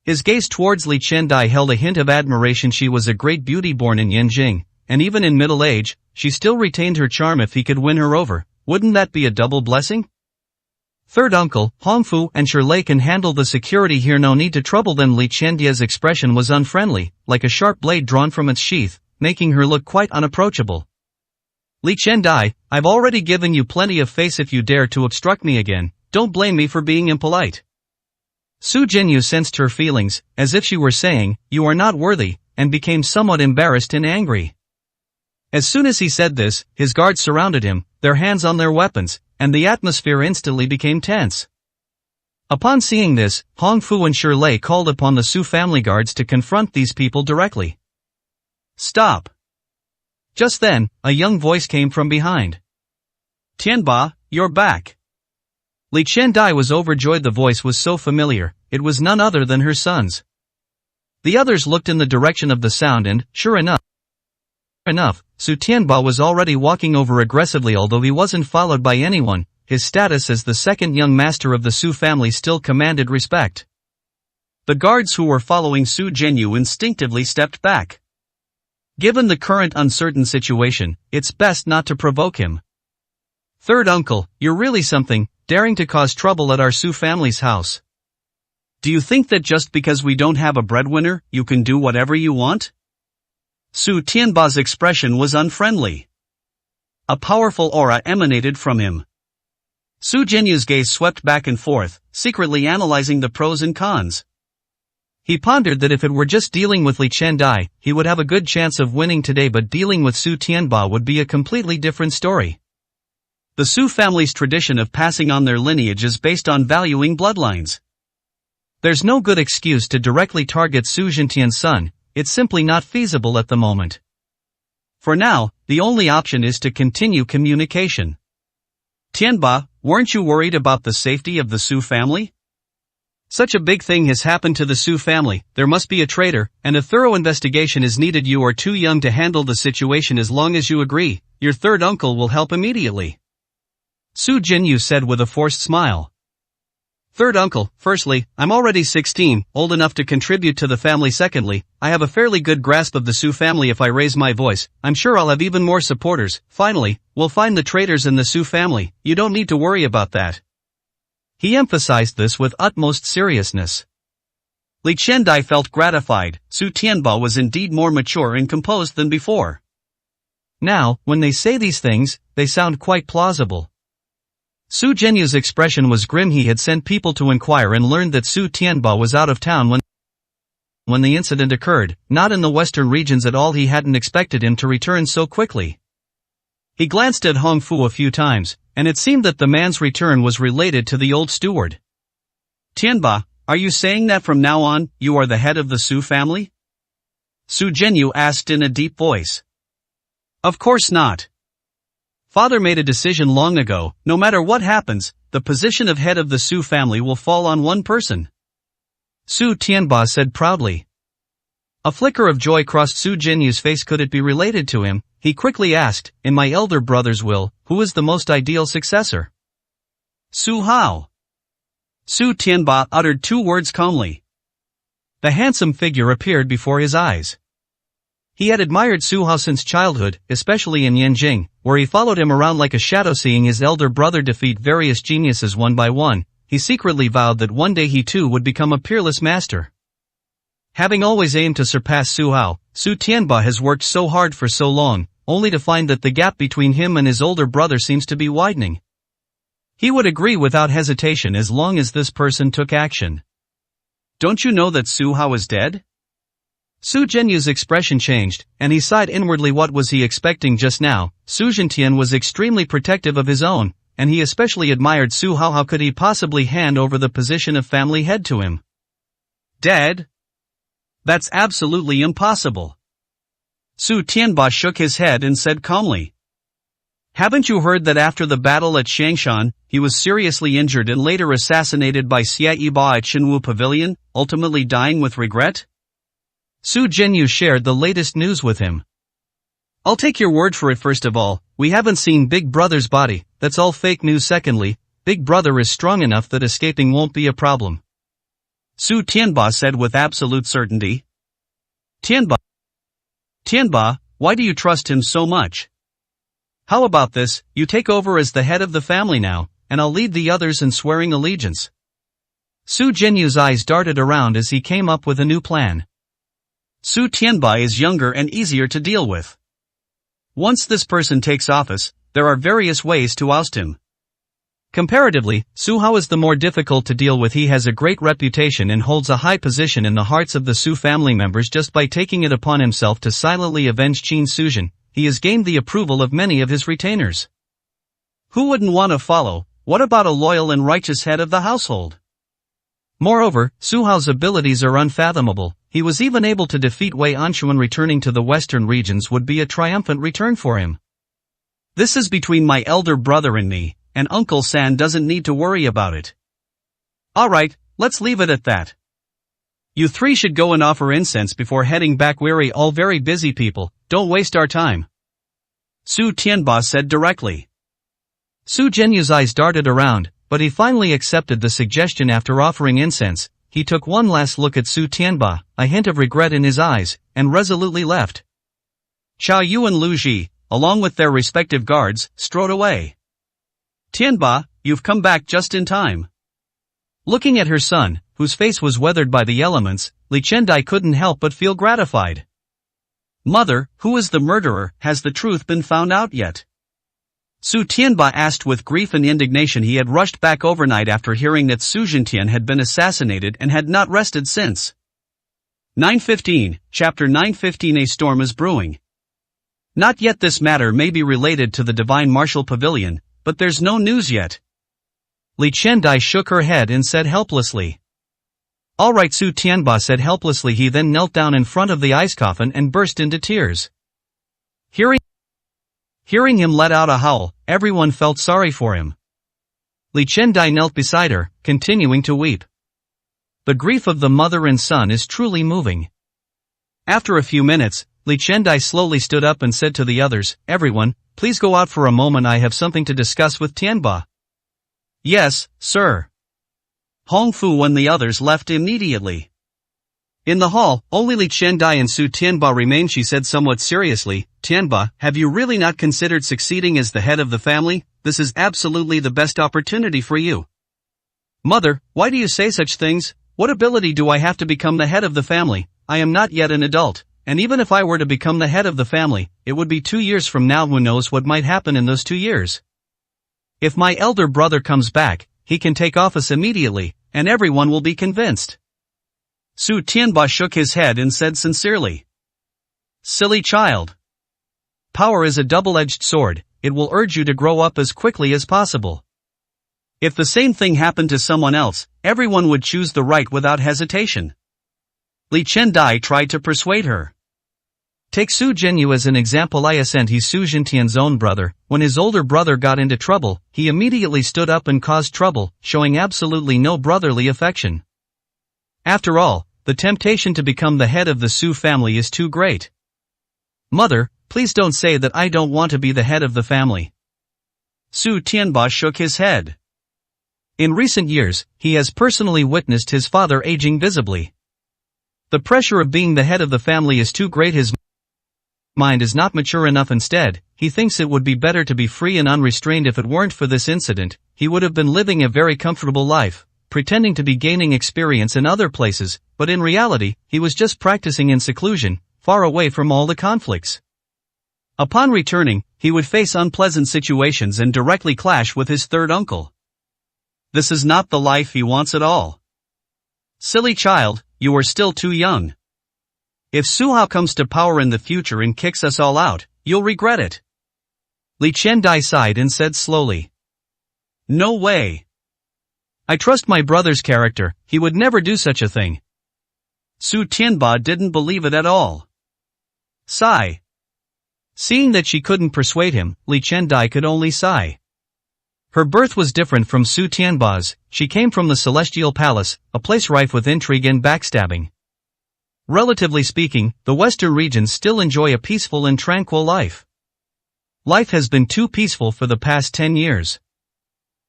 His gaze towards Li Qiandai held a hint of admiration. She was a great beauty born in Yanjing, and even in middle age, she still retained her charm. If he could win her over, wouldn't that be a double blessing? Third uncle, Hong Fu and Shirlei can handle the security here. No need to trouble them. Li Qiandai's expression was unfriendly, like a sharp blade drawn from its sheath, making her look quite unapproachable. Li Qiandai, I've already given you plenty of face. If you dare to obstruct me again, don't blame me for being impolite. Su Jinyu sensed her feelings, as if she were saying, you are not worthy, and became somewhat embarrassed and angry. As soon as he said this, his guards surrounded him, their hands on their weapons, and the atmosphere instantly became tense. Upon seeing this, Hong Fu and Shirlei called upon the Su family guards to confront these people directly. Stop! Just then, a young voice came from behind. Tianba, you're back. Li Qiandai was overjoyed. The voice was so familiar, it was none other than her son's. The others looked in the direction of the sound and, sure enough, Su Tianba was already walking over aggressively. Although he wasn't followed by anyone, his status as the second young master of the Su family still commanded respect. The guards who were following Su Zhenyu instinctively stepped back. Given the current uncertain situation, it's best not to provoke him. Third uncle, you're really something, daring to cause trouble at our Su family's house. Do you think that just because we don't have a breadwinner, you can do whatever you want? Su Tianba's expression was unfriendly. A powerful aura emanated from him. Su Zhenyu's gaze swept back and forth, secretly analyzing the pros and cons. He pondered that if it were just dealing with Li Qiandai, he would have a good chance of winning today, but dealing with Su Tianba would be a completely different story. The Su family's tradition of passing on their lineage is based on valuing bloodlines. There's no good excuse to directly target Su Zhentian's son, it's simply not feasible at the moment. For now, the only option is to continue communication. Tianba, weren't you worried about the safety of the Su family? Such a big thing has happened to the Su family, there must be a traitor, and a thorough investigation is needed. You are too young to handle the situation. As long as you agree, your third uncle will help immediately. Su Zhenyu said with a forced smile. Third uncle, firstly, I'm already 16, old enough to contribute to the family. Secondly, I have a fairly good grasp of the Su family. If I raise my voice, I'm sure I'll have even more supporters. Finally, we'll find the traitors in the Su family, you don't need to worry about that. He emphasized this with utmost seriousness. Li Qiandai felt gratified. Su Tianba was indeed more mature and composed than before. Now, when they say these things, they sound quite plausible. Su Zhenyu's expression was grim. He had sent people to inquire and learned that Su Tianba was out of town when the incident occurred, not in the western regions at all. He hadn't expected him to return so quickly. He glanced at Hong Fu a few times, and it seemed that the man's return was related to the old steward. Tianba, are you saying that from now on, you are the head of the Su family? Su Zhenyu asked in a deep voice. Of course not. Father made a decision long ago. No matter what happens, the position of head of the Su family will fall on one person. Su Tianba said proudly. A flicker of joy crossed Su Zhenyu's face. Could it be related to him? He quickly asked, in my elder brother's will, who is the most ideal successor? Su Hao. Su Tianba uttered two words calmly. The handsome figure appeared before his eyes. He had admired Su Hao since childhood, especially in Yanjing, where he followed him around like a shadow. Seeing his elder brother defeat various geniuses one by one, he secretly vowed that one day he too would become a peerless master. Having always aimed to surpass Su Hao, Su Tianba has worked so hard for so long, only to find that the gap between him and his older brother seems to be widening. He would agree without hesitation as long as this person took action. Don't you know that Su Hao is dead? Su Zhenyu's expression changed, and he sighed inwardly. What was he expecting just now? Su Zhentian was extremely protective of his own, and he especially admired Su Hao. How could he possibly hand over the position of family head to him? Dead? That's absolutely impossible. Su Tianba shook his head and said calmly. Haven't you heard that after the battle at Shangshan, he was seriously injured and later assassinated by Xia Yiba at Xinwu Pavilion, ultimately dying with regret? Su Zhenyu shared the latest news with him. I'll take your word for it. First of all, we haven't seen Big Brother's body, that's all fake news. Secondly, Big Brother is strong enough that escaping won't be a problem. Su Tianba said with absolute certainty. Tianba, why do you trust him so much? How about this, you take over as the head of the family now, and I'll lead the others in swearing allegiance. Su Zhenyu's eyes darted around as he came up with a new plan. Su Tianba is younger and easier to deal with. Once this person takes office, there are various ways to oust him. Comparatively, Su Hao is the more difficult to deal with. He has a great reputation and holds a high position in the hearts of the Su family members. Just by taking it upon himself to silently avenge Qin Suzhen, he has gained the approval of many of his retainers. Who wouldn't want to follow? What about a loyal and righteous head of the household? Moreover, Su Hao's abilities are unfathomable. He was even able to defeat Wei Anshuan. Returning to the western regions would be a triumphant return for him. This is between my elder brother and me, and Uncle San doesn't need to worry about it. Alright, let's leave it at that. You three should go and offer incense before heading back. We're all very busy people, don't waste our time. Su Tianba said directly. Su Genyu's eyes darted around, but he finally accepted the suggestion. After offering incense, he took one last look at Su Tianba, a hint of regret in his eyes, and resolutely left. Xiao Yu and Lu Ji, along with their respective guards, strode away. Tianba, you've come back just in time. Looking at her son, whose face was weathered by the elements, Li Chendai couldn't help but feel gratified. Mother, who is the murderer? Has the truth been found out yet? Su Tianba asked with grief and indignation. He had rushed back overnight after hearing that Su Zhentian had been assassinated and had not rested since. 9:15, Chapter 9:15. A storm is brewing. Not yet. This matter may be related to the Divine Martial Pavilion, but there's no news yet. Li Chendai shook her head and said helplessly. Alright, Su Tianba said helplessly. He then knelt down in front of the ice coffin and burst into tears. Hearing him let out a howl, everyone felt sorry for him. Li Chendai knelt beside her, continuing to weep. The grief of the mother and son is truly moving. After a few minutes, Li Chendai slowly stood up and said to the others, everyone, please go out for a moment. I have something to discuss with Tianba. Yes, sir. Hong Fu and the others left immediately. In the hall, only Li Chendai and Su Tianba remained. She said somewhat seriously, Tianba, have you really not considered succeeding as the head of the family? This is absolutely the best opportunity for you. Mother, why do you say such things? What ability do I have to become the head of the family? I am not yet an adult, and even if I were to become the head of the family, it would be 2 years from now. Who knows what might happen in those 2 years? If my elder brother comes back, he can take office immediately, and everyone will be convinced. Su Tianba shook his head and said sincerely. Silly child. Power is a double-edged sword. It will urge you to grow up as quickly as possible. If the same thing happened to someone else, everyone would choose the right without hesitation. Li Chendai tried to persuade her. Take Su Genyu as an example. He's Su Zhentian's own brother. When his older brother got into trouble, he immediately stood up and caused trouble, showing absolutely no brotherly affection. After all, the temptation to become the head of the Su family is too great. Mother, please don't say that I don't want to be the head of the family. Su Tianba shook his head. In recent years, he has personally witnessed his father aging visibly. The pressure of being the head of the family is too great. His mind is not mature enough. Instead, he thinks it would be better to be free and unrestrained. If it weren't for this incident, he would have been living a very comfortable life, pretending to be gaining experience in other places, but in reality, he was just practicing in seclusion, far away from all the conflicts. Upon returning, he would face unpleasant situations and directly clash with his third uncle. This is not the life he wants at all. Silly child, you are still too young. If Su Hao comes to power in the future and kicks us all out, you'll regret it. Li Chendai sighed and said slowly. No way. I trust my brother's character, he would never do such a thing. Su Tianba didn't believe it at all. Sigh. Seeing that she couldn't persuade him, Li Chendai could only sigh. Her birth was different from Su Tianba's. She came from the Celestial Palace, a place rife with intrigue and backstabbing. Relatively speaking, the western regions still enjoy a peaceful and tranquil life. Life has been too peaceful for the past 10 years.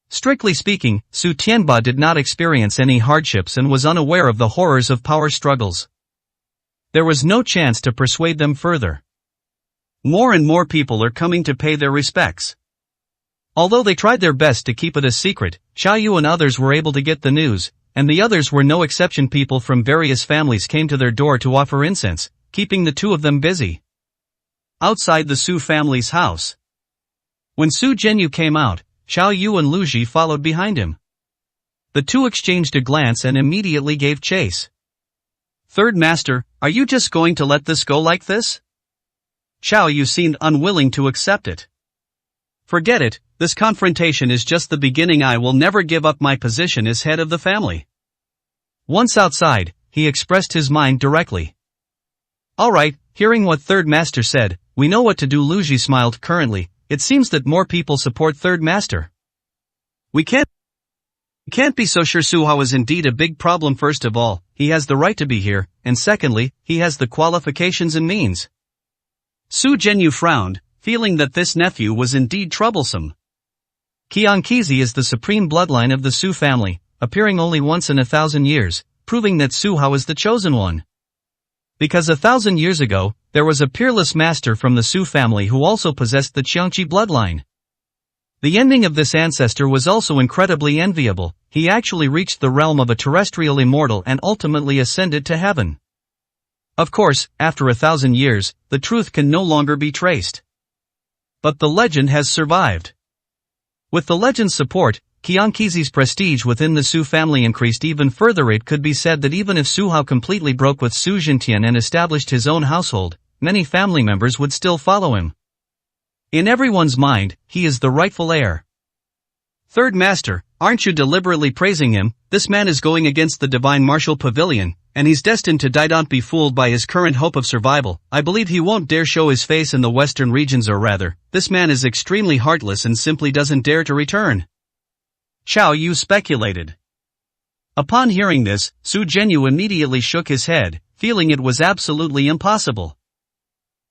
Strictly speaking, Su Tianba did not experience any hardships and was unaware of the horrors of power struggles. There was no chance to persuade them further. More and more people are coming to pay their respects. Although they tried their best to keep it a secret, Xiao Yu and others were able to get the news, and the others were no exception. People from various families came to their door to offer incense, keeping the two of them busy. Outside the Su family's house. When Su Genyu came out, Xiao Yu and Lu Ji followed behind him. The two exchanged a glance and immediately gave chase. Third Master, are you just going to let this go like this? Xiao Yu seemed unwilling to accept it. Forget it, this confrontation is just the beginning. I will never give up my position as head of the family. Once outside, he expressed his mind directly. Alright, hearing what Third Master said, we know what to do. Lu Ji smiled. Currently, it seems that more people support Third Master. We can't be so sure Su Hao is indeed a big problem. First of all, he has the right to be here, and secondly, he has the qualifications and means. Su Zhenyu frowned, feeling that this nephew was indeed troublesome. Qianqizi is the supreme bloodline of the Su family, appearing only once in 1,000 years, proving that Su Hao is the chosen one. Because 1,000 years ago, there was a peerless master from the Su family who also possessed the Qiangqi bloodline. The ending of this ancestor was also incredibly enviable. He actually reached the realm of a terrestrial immortal and ultimately ascended to heaven. Of course, after 1,000 years, the truth can no longer be traced. But the legend has survived. With the legend's support, Qianqizi's prestige within the Su family increased even further. It could be said that even if Su Hao completely broke with Su Zhentian and established his own household, many family members would still follow him. In everyone's mind, he is the rightful heir. Third Master, aren't you deliberately praising him? This man is going against the Divine Martial Pavilion, and he's destined to die. Don't be fooled by his current hope of survival. I believe he won't dare show his face in the western regions, or rather, this man is extremely heartless and simply doesn't dare to return. Chao Yu speculated. Upon hearing this, Su Zhenyu immediately shook his head, feeling it was absolutely impossible.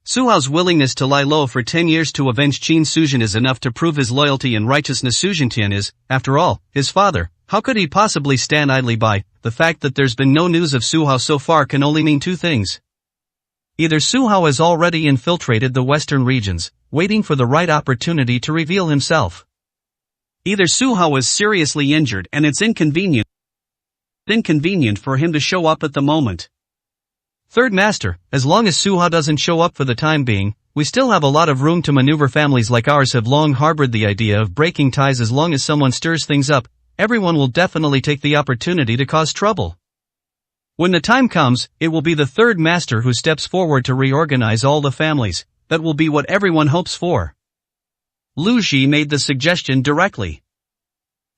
Su Hao's willingness to lie low for 10 years to avenge Qin Suzhen is enough to prove his loyalty and righteousness. Su Zhentian is, after all, his father. How could he possibly stand idly by? The fact that there's been no news of Su Hao so far can only mean two things. Either Su Hao has already infiltrated the western regions, waiting for the right opportunity to reveal himself. Either Su Hao is seriously injured and it's inconvenient for him to show up at the moment. Third Master, as long as Su Hao doesn't show up for the time being, we still have a lot of room to maneuver. Families like ours have long harbored the idea of breaking ties. As long as someone stirs things up, everyone will definitely take the opportunity to cause trouble. When the time comes, it will be the Third Master who steps forward to reorganize all the families. That will be what everyone hopes for. Lu Ji made the suggestion directly.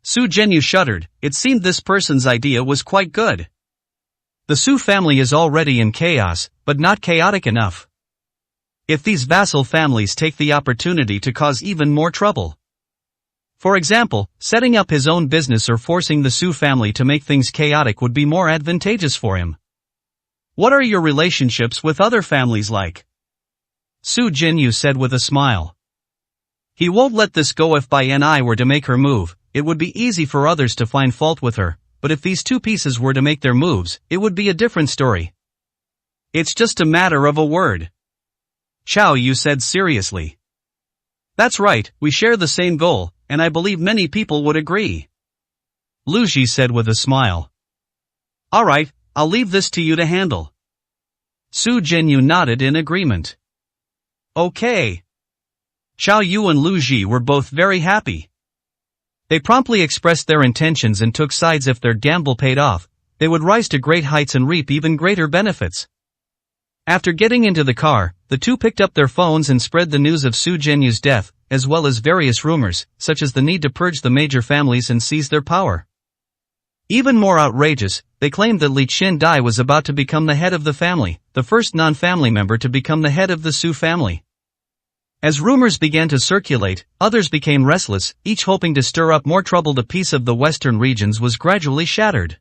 Su Zhenyu shuddered. It seemed this person's idea was quite good. The Su family is already in chaos, but not chaotic enough. If these vassal families take the opportunity to cause even more trouble. For example, setting up his own business or forcing the Su family to make things chaotic would be more advantageous for him. What are your relationships with other families like? Su Zhenyu said with a smile. He won't let this go. If Bai Ni were to make her move, it would be easy for others to find fault with her. But if these two pieces were to make their moves, it would be a different story. It's just a matter of a word. Chao Yu said seriously. That's right, we share the same goal, and I believe many people would agree. Lu Ji said with a smile. Alright, I'll leave this to you to handle. Su Zhenyu nodded in agreement. Okay. Chao Yu and Lu Ji were both very happy. They promptly expressed their intentions and took sides. If their gamble paid off, they would rise to great heights and reap even greater benefits. After getting into the car, the two picked up their phones and spread the news of Su Zhenyu's death, as well as various rumors, such as the need to purge the major families and seize their power. Even more outrageous, they claimed that Li Qiandai was about to become the head of the family, the first non-family member to become the head of the Su family. As rumors began to circulate, others became restless, each hoping to stir up more trouble. The peace of the western regions was gradually shattered.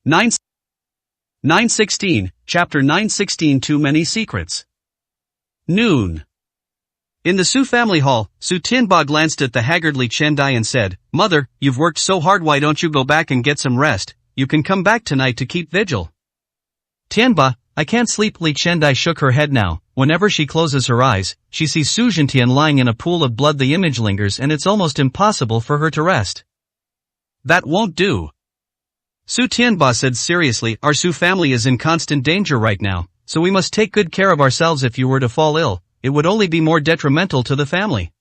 916, Chapter 916. Too Many Secrets. Noon. In the Su family hall, Su Tianba glanced at the haggard Li Qiandai and said, Mother, you've worked so hard, why don't you go back and get some rest? You can come back tonight to keep vigil. Tianba, I can't sleep. Li Qiandai shook her head now. Whenever she closes her eyes, she sees Su Zhentian lying in a pool of blood. The image lingers and it's almost impossible for her to rest. That won't do. Su Tianba said seriously, our Su family is in constant danger right now, so we must take good care of ourselves. If you were to fall ill, it would only be more detrimental to the family.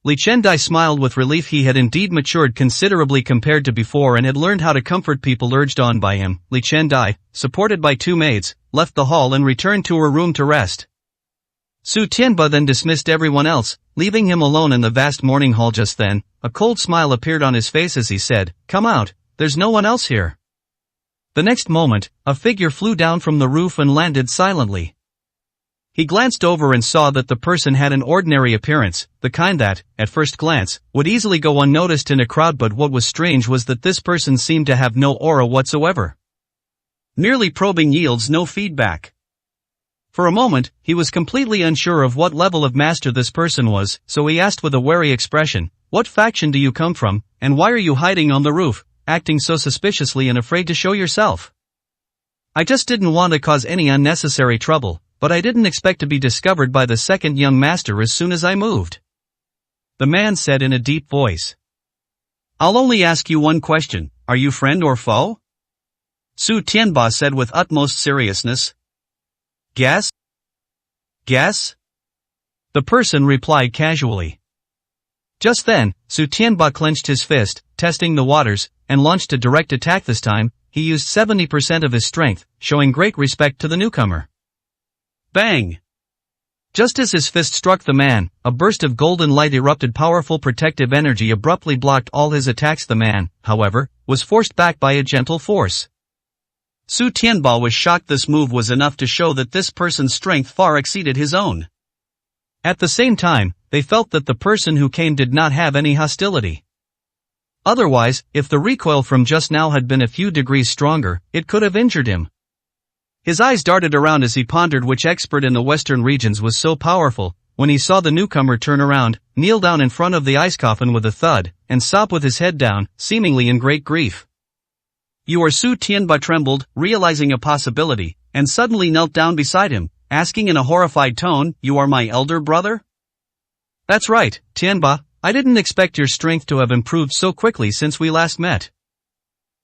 Li Qiandai smiled with relief. He had indeed matured considerably compared to before and had learned how to comfort people. Urged on by him, Li Qiandai, supported by two maids, left the hall and returned to her room to rest. Su Tianba then dismissed everyone else, leaving him alone in the vast morning hall. Just then, a cold smile appeared on his face as he said, Come out, there's no one else here. The next moment, a figure flew down from the roof and landed silently. He glanced over and saw that the person had an ordinary appearance, the kind that, at first glance, would easily go unnoticed in a crowd, but what was strange was that this person seemed to have no aura whatsoever. Merely probing yields no feedback. For a moment, he was completely unsure of what level of master this person was, so he asked with a wary expression, "What faction do you come from, and why are you hiding on the roof, acting so suspiciously and afraid to show yourself?" "I just didn't want to cause any unnecessary trouble, but I didn't expect to be discovered by the second young master as soon as I moved," the man said in a deep voice. "I'll only ask you one question, are you friend or foe?" Su Tianba said with utmost seriousness. "Guess? Guess?" the person replied casually. Just then, Su Tianba clenched his fist, testing the waters, and launched a direct attack. This time, he used 70% of his strength, showing great respect to the newcomer. Bang! Just as his fist struck the man, a burst of golden light erupted. Powerful protective energy abruptly blocked all his attacks. The man, however, was forced back by a gentle force. Su Tianba was shocked. This move was enough to show that this person's strength far exceeded his own. At the same time, they felt that the person who came did not have any hostility. Otherwise, if the recoil from just now had been a few degrees stronger, it could have injured him. His eyes darted around as he pondered which expert in the western regions was so powerful, when he saw the newcomer turn around, kneel down in front of the ice coffin with a thud, and sob with his head down, seemingly in great grief. "You are Su Tianba," trembled, realizing a possibility, and suddenly knelt down beside him, asking in a horrified tone, "You are my elder brother?" "That's right, Tianba, I didn't expect your strength to have improved so quickly since we last met."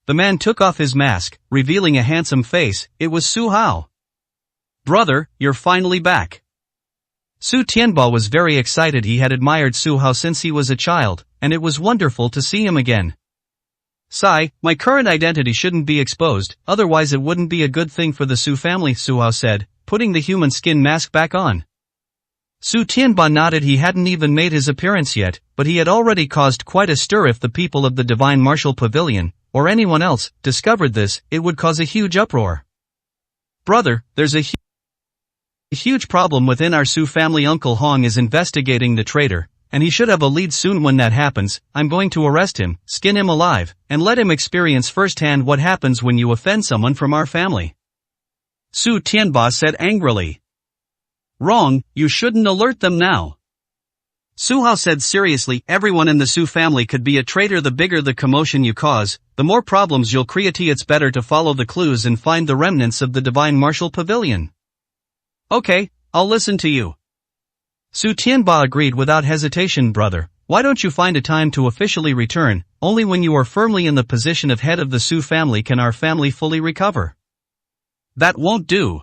The man took off his mask, revealing a handsome face. It was Su Hao. "Brother, you're finally back." Su Tianba was very excited. He had admired Su Hao since he was a child, and it was wonderful to see him again. "Sai, my current identity shouldn't be exposed, otherwise it wouldn't be a good thing for the Su family," Su Hao said, putting the human skin mask back on. Su Tianba nodded. He hadn't even made his appearance yet, but he had already caused quite a stir. If the people of the Divine Martial Pavilion, or anyone else, discovered this, it would cause a huge uproar. "Brother, there's a huge problem within our Su family. Uncle Hong is investigating the traitor, and he should have a lead soon. When that happens, I'm going to arrest him, skin him alive, and let him experience firsthand what happens when you offend someone from our family," Su Tianba said angrily. "Wrong, you shouldn't alert them now," Su Hao said seriously. "Everyone in the Su family could be a traitor. The bigger the commotion you cause, the more problems you'll create. It's better to follow the clues and find the remnants of the Divine Martial Pavilion." "Okay, I'll listen to you," Su Tianba agreed without hesitation. "Brother, why don't you find a time to officially return? Only when you are firmly in the position of head of the Su family can our family fully recover." "That won't do."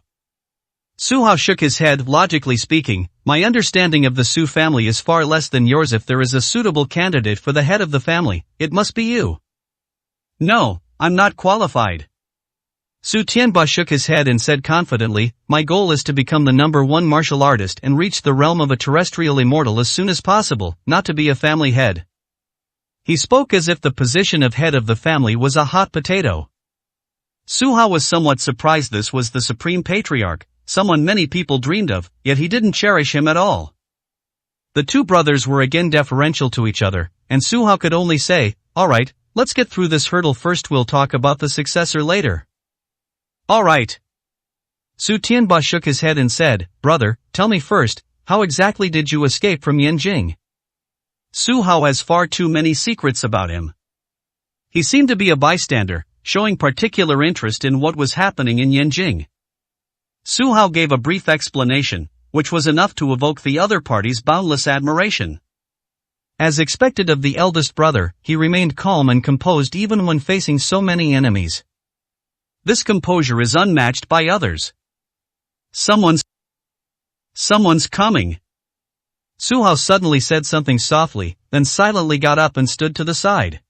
Su Hao shook his head. "Logically speaking, my understanding of the Su family is far less than yours. If there is a suitable candidate for the head of the family, it must be you." "No, I'm not qualified." Su Tianba shook his head and said confidently, "My goal is to become the #1 martial artist and reach the realm of a terrestrial immortal as soon as possible, not to be a family head." He spoke as if the position of head of the family was a hot potato. Su Hao was somewhat surprised. This was the supreme patriarch, someone many people dreamed of, yet he didn't cherish him at all. The two brothers were again deferential to each other, and Su Hao could only say, "Alright, let's get through this hurdle first. We'll talk about the successor later." "Alright." Su Tianba shook his head and said, "Brother, tell me first, how exactly did you escape from Yanjing?" Su Hao has far too many secrets about him. He seemed to be a bystander, showing particular interest in what was happening in Yanjing. Su Hao gave a brief explanation, which was enough to evoke the other party's boundless admiration. As expected of the eldest brother, he remained calm and composed even when facing so many enemies. This composure is unmatched by others. Someone's coming." Su Hao suddenly said something softly, then silently got up and stood to the side.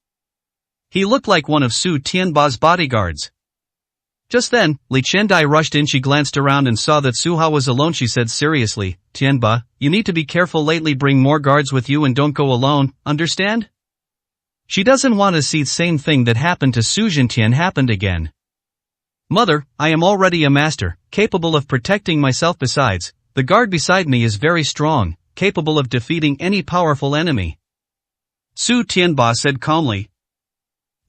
He looked like one of Su Tianba's bodyguards. Just then, Li Chendai rushed in. She glanced around and saw that Su Hao was alone. She said seriously, "Tianba, you need to be careful lately. Bring more guards with you and don't go alone, understand?" She doesn't want to see the same thing that happened to Su Jintian happened again. "Mother, I am already a master, capable of protecting myself. Besides, the guard beside me is very strong, capable of defeating any powerful enemy. Su Tianba said calmly.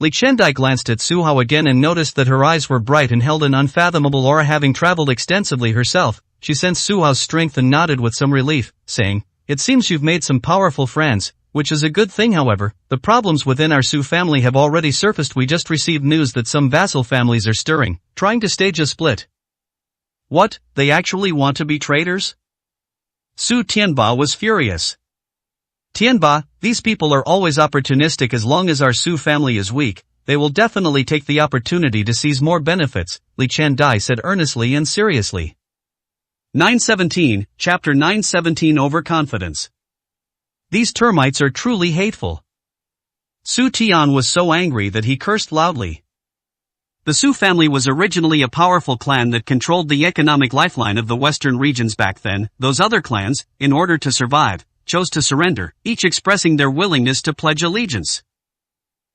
Li Qiandai glanced at Su Hao again and noticed that her eyes were bright and held an unfathomable aura. Having traveled extensively herself, she sensed Su Hao's strength and nodded with some relief, saying, "It seems you've made some powerful friends, which is a good thing. However, the problems within our Su family have already surfaced. We just received news that some vassal families are stirring, trying to stage a split." What, they actually want to be traitors? Su Tianba was furious. Tianba, these people are always opportunistic. As long as our Su family is weak, they will definitely take the opportunity to seize more benefits, Li Qiandai said earnestly and seriously. 917, Chapter 917 Overconfidence. These termites are truly hateful. Su Tian was so angry that he cursed loudly. The Su family was originally a powerful clan that controlled the economic lifeline of the western regions back then. Those other clans, in order to survive, chose to surrender, each expressing their willingness to pledge allegiance.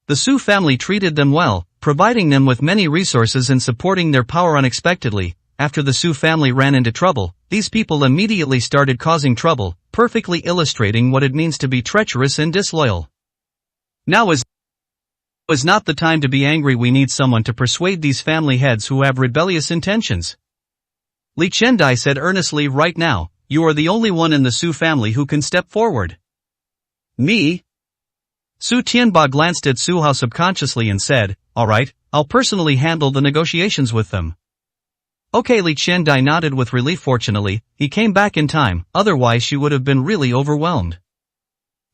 The Su family treated them well, providing them with many resources and supporting their power unexpectedly. After the Su family ran into trouble, these people immediately started causing trouble, perfectly illustrating what it means to be treacherous and disloyal. Now is not the time to be angry. We need someone to persuade these family heads who have rebellious intentions. Li Qiandai said earnestly. Right now, you are the only one in the Su family who can step forward. Me? Su Tianba glanced at Su Hao subconsciously and said, "Alright, I'll personally handle the negotiations with them." Okay, Li Qiandai nodded with relief. Fortunately, he came back in time, otherwise she would have been really overwhelmed.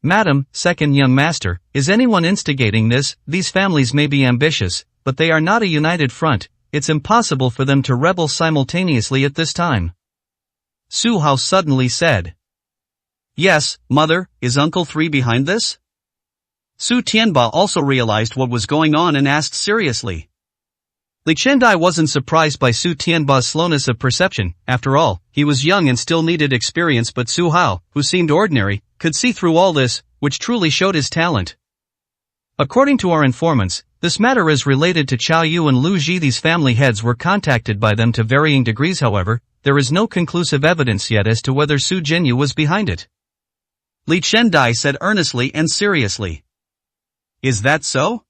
"Madam, second young master, is anyone instigating this? These families may be ambitious, but they are not a united front. It's impossible for them to rebel simultaneously at this time." Su Hao suddenly said. "Yes, mother, is Uncle 3 behind this?" Su Tianba also realized what was going on and asked seriously. Li Qiandai wasn't surprised by Su Tianba's slowness of perception. After all, he was young and still needed experience, but Su Hao, who seemed ordinary, could see through all this, which truly showed his talent. According to our informants, this matter is related to Chao Yu and Lu Ji. These family heads were contacted by them to varying degrees. However, there is no conclusive evidence yet as to whether Su Jinyu was behind it. Li Qiandai said earnestly and seriously. Is that so?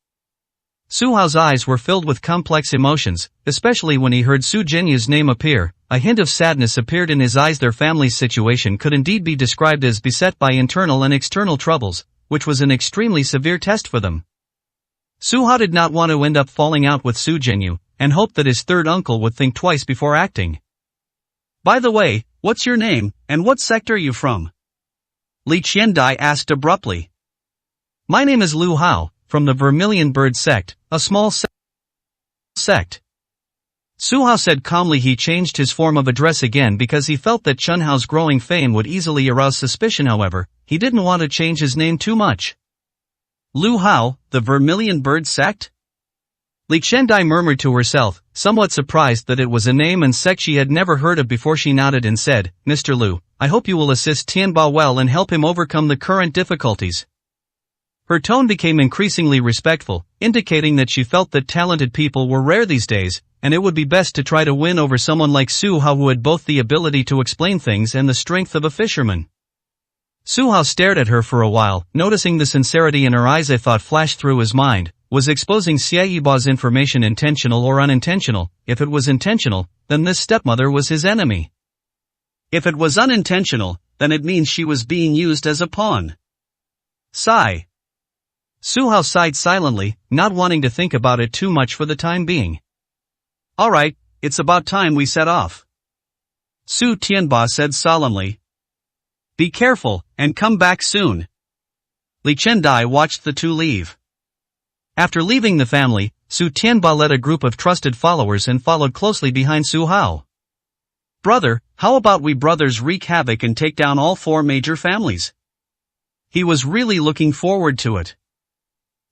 Su Hao's eyes were filled with complex emotions, especially when he heard Su Jinyu's name appear. A hint of sadness appeared in his eyes. Their family's situation could indeed be described as beset by internal and external troubles, which was an extremely severe test for them. Su Hao did not want to end up falling out with Su Jinyu, and hoped that his third uncle would think twice before acting. By the way, what's your name, and what sector are you from? Li Qiandai asked abruptly. My name is Lu Hao, from the Vermilion Bird sect, a small sect. Su Hao said calmly. He changed his form of address again because he felt that Chen Hao's growing fame would easily arouse suspicion. However, he didn't want to change his name too much. Lu Hao, the Vermilion Bird sect? Li Qiandai murmured to herself, somewhat surprised that it was a name and sect she had never heard of before. She nodded and said, "Mr. Lu, I hope you will assist Tianba well and help him overcome the current difficulties." Her tone became increasingly respectful, indicating that she felt that talented people were rare these days, and it would be best to try to win over someone like Su Hao who had both the ability to explain things and the strength of a fisherman. Su Hao stared at her for a while, noticing the sincerity in her eyes. A thought flashed through his mind. Was exposing Xie Yiba's information intentional or unintentional? If it was intentional, then this stepmother was his enemy. If it was unintentional, then it means she was being used as a pawn. Sigh. Su Hao sighed silently, not wanting to think about it too much for the time being. Alright, it's about time we set off. Su Tianba said solemnly. Be careful, and come back soon. Li Qiandai watched the two leave. After leaving the family, Su Tianba led a group of trusted followers and followed closely behind Su Hao. Brother, how about we brothers wreak havoc and take down all 4 major families? He was really looking forward to it.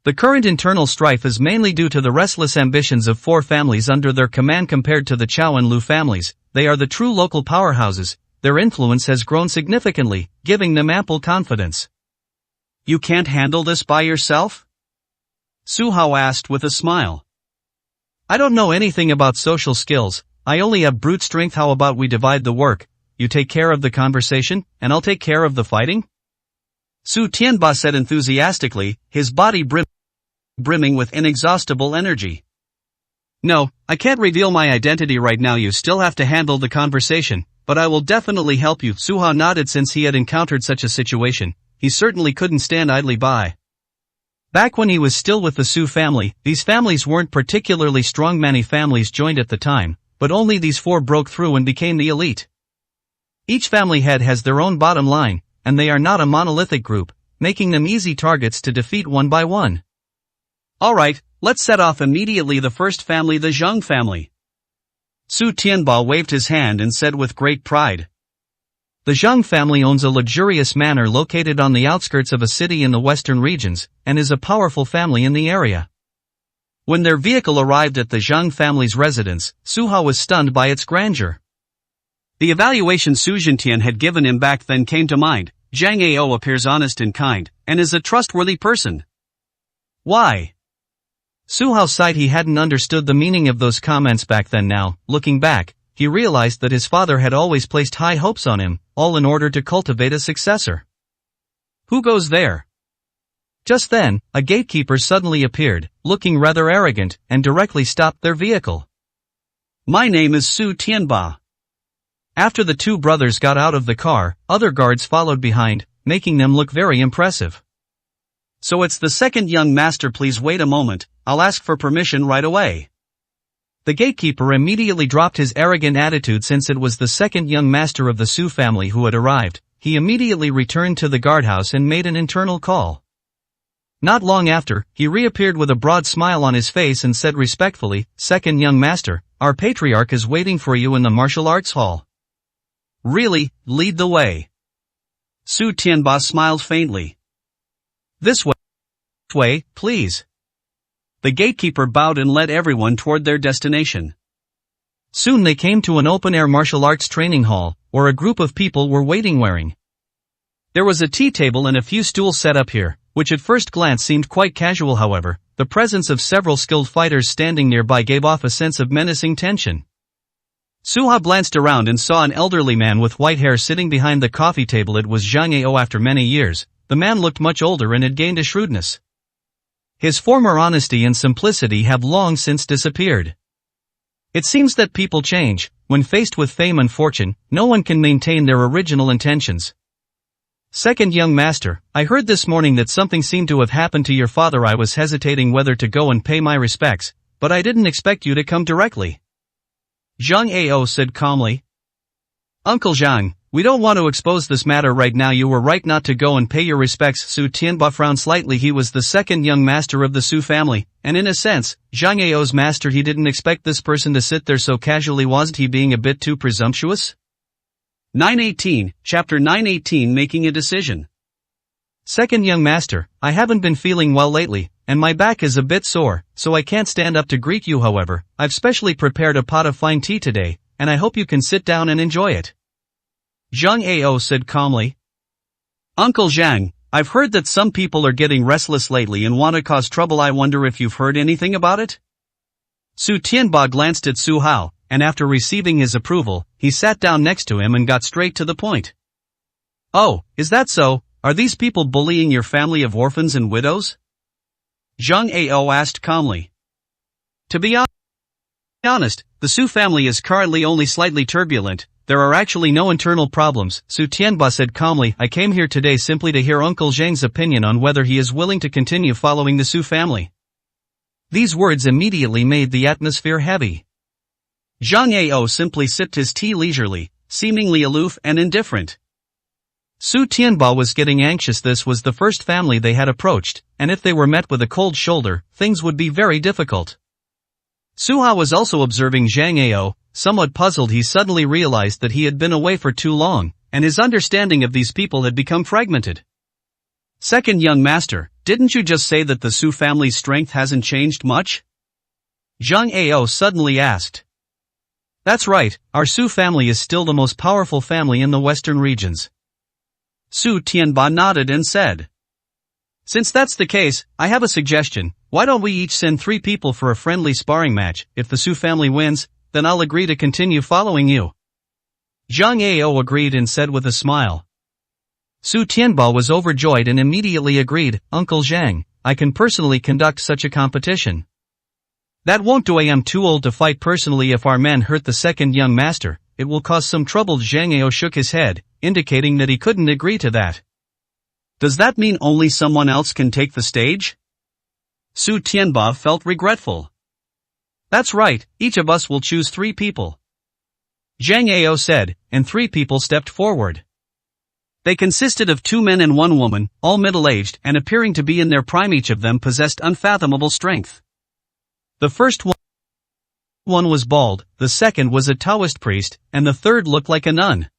The current internal strife is mainly due to the restless ambitions of 4 families under their command compared to the Chao and Lu families. They are the true local powerhouses. Their influence has grown significantly, giving them ample confidence. You can't handle this by yourself? Su Hao asked with a smile. I don't know anything about social skills, I only have brute strength. How about we divide the work? you take care of the conversation, and I'll take care of the fighting? Su Tianba said enthusiastically, his body brimming with inexhaustible energy. No, I can't reveal my identity right now, you still have to handle the conversation, but I will definitely help you. Su Hao nodded since he had encountered such a situation, he certainly couldn't stand idly by. Back when he was still with the Su family, these families weren't particularly strong. Many families joined at the time, but only these 4 broke through and became the elite. Each family head has their own bottom line, and they are not a monolithic group, making them easy targets to defeat one by one. Alright, let's set off immediately. The first family, the Zhang family. Su Tianba waved his hand and said with great pride. The Zhang family owns a luxurious manor located on the outskirts of a city in the western regions, and is a powerful family in the area. When their vehicle arrived at the Zhang family's residence, Su Hao was stunned by its grandeur. The evaluation Su Zhentian had given him back then came to mind. Zhang Ao appears honest and kind, and is a trustworthy person. Why? Su Hao sighed. He hadn't understood the meaning of those comments back then. Now, looking back, he realized that his father had always placed high hopes on him, all in order to cultivate a successor. Who goes there? Just then, a gatekeeper suddenly appeared, looking rather arrogant, and directly stopped their vehicle. My name is Su Tianba. After the 2 brothers got out of the car, other guards followed behind, making them look very impressive. So it's the second young master. Please wait a moment, I'll ask for permission right away. The gatekeeper immediately dropped his arrogant attitude. Since it was the second young master of the Su family who had arrived, he immediately returned to the guardhouse and made an internal call. Not long after, he reappeared with a broad smile on his face and said respectfully, Second young master, our patriarch is waiting for you in the martial arts hall. Really, lead the way. Su Tianba smiled faintly. This way, please. The gatekeeper bowed and led everyone toward their destination. Soon they came to an open-air martial arts training hall, where a group of people were waiting. There was a tea table and a few stools set up here, which at first glance seemed quite casual. However, the presence of several skilled fighters standing nearby gave off a sense of menacing tension. Su Hao glanced around and saw an elderly man with white hair sitting behind the coffee table. It was Zhang Ao. After many years, the man looked much older and had gained a shrewdness. His former honesty and simplicity have long since disappeared. It seems that people change. When faced with fame and fortune, no one can maintain their original intentions. Second young master, I heard this morning that something seemed to have happened to your father. I was hesitating whether to go and pay my respects, but I didn't expect you to come directly. Zhang Ao said calmly. Uncle Zhang, we don't want to expose this matter right now. You were right not to go and pay your respects. Su Tianba frowned slightly. He was the second young master of the Su family, and in a sense, Zhang Ao's master. He didn't expect this person to sit there so casually. Wasn't he being a bit too presumptuous? 918, Chapter 918. Making a decision. Second young master, I haven't been feeling well lately, and my back is a bit sore, so I can't stand up to greet you. However, I've specially prepared a pot of fine tea today, and I hope you can sit down and enjoy it. Zhang Ao said calmly. Uncle Zhang, I've heard that some people are getting restless lately and want to cause trouble. I wonder if you've heard anything about it? Su Tianba glanced at Su Hao, and after receiving his approval, he sat down next to him and got straight to the point. Oh, is that so? Are these people bullying your family of orphans and widows? Zhang Ao asked calmly. To be honest, the Su family is currently only slightly turbulent. There are actually no internal problems, Su Tianba said calmly. I came here today simply to hear Uncle Zhang's opinion on whether he is willing to continue following the Su family. These words immediately made the atmosphere heavy. Zhang Ao simply sipped his tea leisurely, seemingly aloof and indifferent. Su Tianba was getting anxious. This was the first family they had approached, and if they were met with a cold shoulder, things would be very difficult. Su Hao was also observing Zhang Ao, somewhat puzzled. He suddenly realized that he had been away for too long, and his understanding of these people had become fragmented. Second young master, didn't you just say that the Su family's strength hasn't changed much? Zhang Ao suddenly asked. That's right, our Su family is still the most powerful family in the western regions. Su Tianba nodded and said. Since that's the case, I have a suggestion. Why don't we each send 3 people for a friendly sparring match? If the Su family wins, then I'll agree to continue following you. Zhang Ao agreed and said with a smile. Su Tianba was overjoyed and immediately agreed, Uncle Zhang, I can personally conduct such a competition. That won't do. I am too old to fight personally. If our men hurt the second young master, it will cause some trouble. Zhang Ao shook his head, indicating that he couldn't agree to that. Does that mean only someone else can take the stage? Su Tianba felt regretful. That's right, each of us will choose 3 people. Zhang Ao said, and 3 people stepped forward. They consisted of 2 men and 1 woman, all middle-aged and appearing to be in their prime. Each of them possessed unfathomable strength. The first one was bald, the second was a Taoist priest, and the third looked like a nun.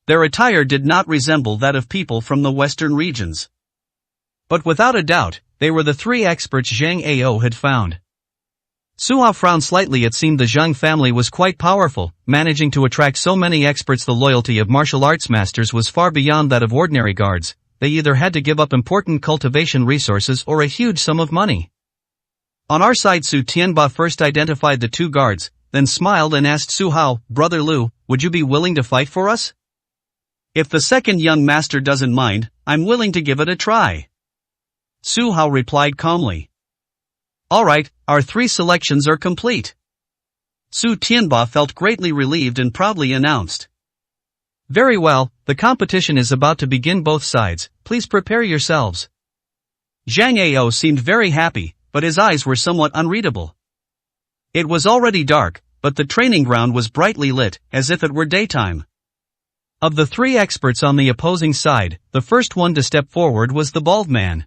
Their attire did not resemble that of people from the western regions. But without a doubt, they were the 3 experts Zhang Ao had found. Su Hao frowned slightly. It seemed the Zhang family was quite powerful, managing to attract so many experts. The loyalty of martial arts masters was far beyond that of ordinary guards. They either had to give up important cultivation resources or a huge sum of money. On our side, Su Tianba first identified the 2 guards, then smiled and asked Su Hao, Brother Lu, would you be willing to fight for us? If the second young master doesn't mind, I'm willing to give it a try. Su Hao replied calmly. Alright, our 3 selections are complete. Su Tianba felt greatly relieved and proudly announced. Very well, the competition is about to begin. Both sides, please prepare yourselves. Zhang Ao seemed very happy, but his eyes were somewhat unreadable. It was already dark, but the training ground was brightly lit, as if it were daytime. Of the 3 experts on the opposing side, the first one to step forward was the bald man.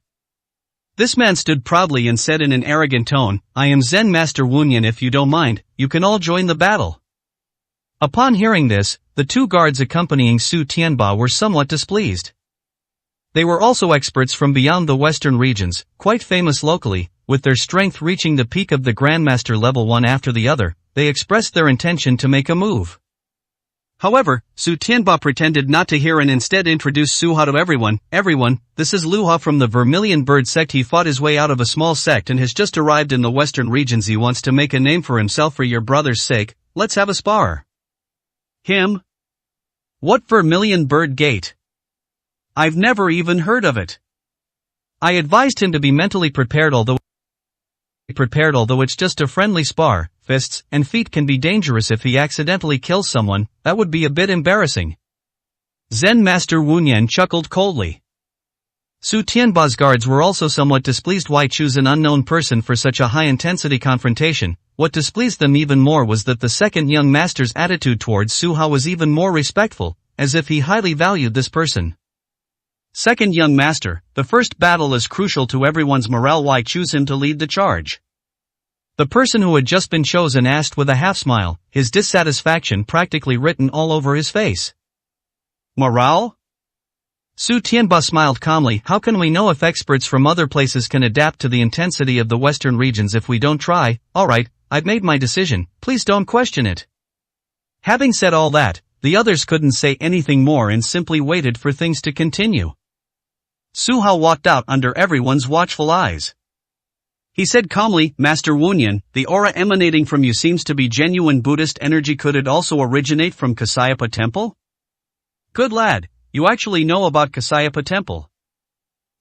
This man stood proudly and said in an arrogant tone, I am Zen Master Wunyan. If you don't mind, you can all join the battle. Upon hearing this, the 2 guards accompanying Su Tianba were somewhat displeased. They were also experts from beyond the western regions, quite famous locally, with their strength reaching the peak of the Grandmaster level. One after the other, they expressed their intention to make a move. However, Su Tianba pretended not to hear and instead introduced Su Hao to everyone. Everyone, this is Lu Hao from the Vermilion Bird sect. He fought his way out of a small sect and has just arrived in the western regions. He wants to make a name for himself. For your brother's sake, let's have a spar. Him? What Vermilion Bird Gate? I've never even heard of it. I advised him to be mentally prepared, although it's just a friendly spar. Fists and feet can be dangerous. If he accidentally kills someone, that would be a bit embarrassing. Zen Master Wunyan chuckled coldly. Su Tianba's guards were also somewhat displeased. Why choose an unknown person for such a high-intensity confrontation? What displeased them even more was that the second young master's attitude towards Su Hao was even more respectful, as if he highly valued this person. Second young master, the first battle is crucial to everyone's morale. Why choose him to lead the charge? The person who had just been chosen asked with a half-smile, his dissatisfaction practically written all over his face. Morale? Su Tianba smiled calmly. How can we know if experts from other places can adapt to the intensity of the western regions if we don't try? Alright, I've made my decision, please don't question it. Having said all that, the others couldn't say anything more and simply waited for things to continue. Su Hao walked out under everyone's watchful eyes. He said calmly, Master Wunyan, the aura emanating from you seems to be genuine Buddhist energy. Could it also originate from Kasayapa Temple? Good lad, you actually know about Kasayapa Temple.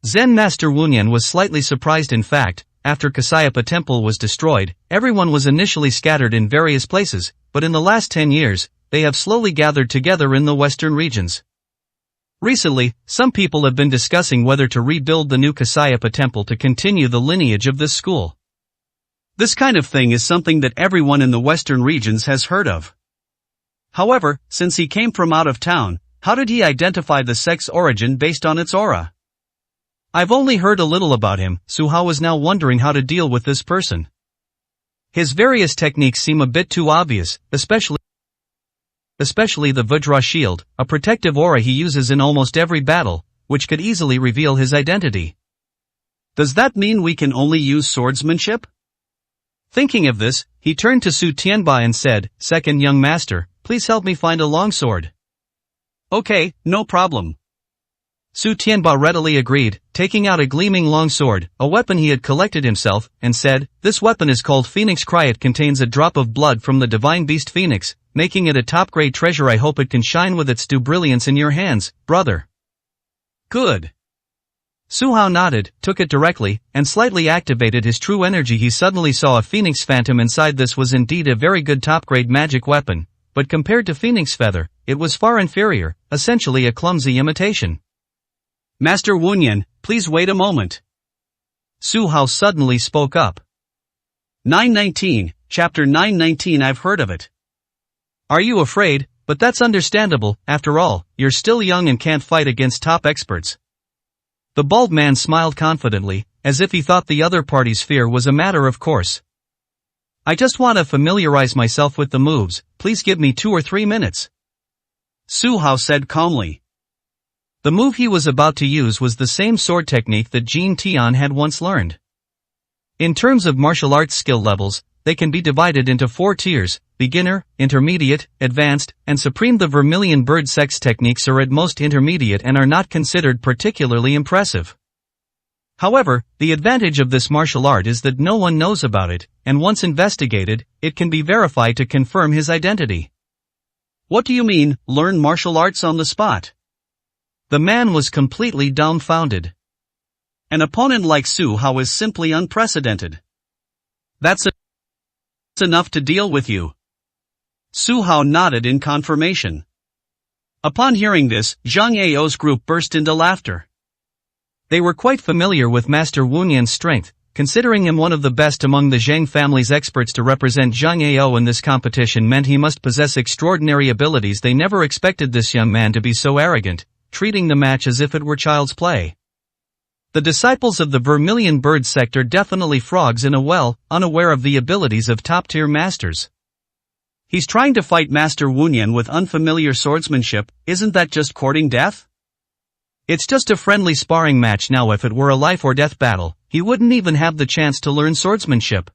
Zen Master Wunyan was slightly surprised. In fact, after Kasayapa Temple was destroyed, everyone was initially scattered in various places, but in the last 10 years, they have slowly gathered together in the western regions. Recently, some people have been discussing whether to rebuild the new Kasayapa Temple to continue the lineage of this school. This kind of thing is something that everyone in the western regions has heard of. However, since he came from out of town, how did he identify the sect's origin based on its aura? I've only heard a little about him. Su Hao is now wondering how to deal with this person. His various techniques seem a bit too obvious, especially the Vajra shield, a protective aura he uses in almost every battle, which could easily reveal his identity. Does that mean we can only use swordsmanship? Thinking of this, he turned to Su Tianba and said, Second young master, please help me find a longsword. Okay, no problem. Su Tianba readily agreed, taking out a gleaming longsword, a weapon he had collected himself, and said, This weapon is called Phoenix Cry. It contains a drop of blood from the divine beast Phoenix, making it a top-grade treasure. I hope it can shine with its due brilliance in your hands, brother. Good. Su Hao nodded, took it directly, and slightly activated his true energy. He suddenly saw a Phoenix Phantom inside. This was indeed a very good top-grade magic weapon, but compared to Phoenix Feather, it was far inferior, essentially a clumsy imitation. Master Wunyan, please wait a moment. Su Hao suddenly spoke up. 919, Chapter 919. I've heard of it. Are you afraid? But that's understandable. After all, you're still young and can't fight against top experts. The bald man smiled confidently, as if he thought the other party's fear was a matter of course. I just want to familiarize myself with the moves. Please give me 2 or 3 minutes. Su Hao said calmly. The move he was about to use was the same sword technique that Jin Tian had once learned. In terms of martial arts skill levels, they can be divided into 4 tiers: beginner, intermediate, advanced, and supreme. The Vermilion Bird Sex techniques are at most intermediate and are not considered particularly impressive. However, the advantage of this martial art is that no one knows about it, and once investigated, it can be verified to confirm his identity. What do you mean, learn martial arts on the spot? The man was completely dumbfounded. An opponent like Su Hao is simply unprecedented. That's enough to deal with you. Su Hao nodded in confirmation. Upon hearing this, Zhang Ao's group burst into laughter. They were quite familiar with Master Wunyan's strength, considering him one of the best among the Zhang family's experts. To represent Zhang Ao in this competition meant he must possess extraordinary abilities. They never expected this young man to be so arrogant, treating the match as if it were child's play. The disciples of the Vermilion Bird sect are definitely frogs in a well, unaware of the abilities of top-tier masters. He's trying to fight Master Wunyan with unfamiliar swordsmanship. Isn't that just courting death? It's just a friendly sparring match now. If it were a life-or-death battle, he wouldn't even have the chance to learn swordsmanship.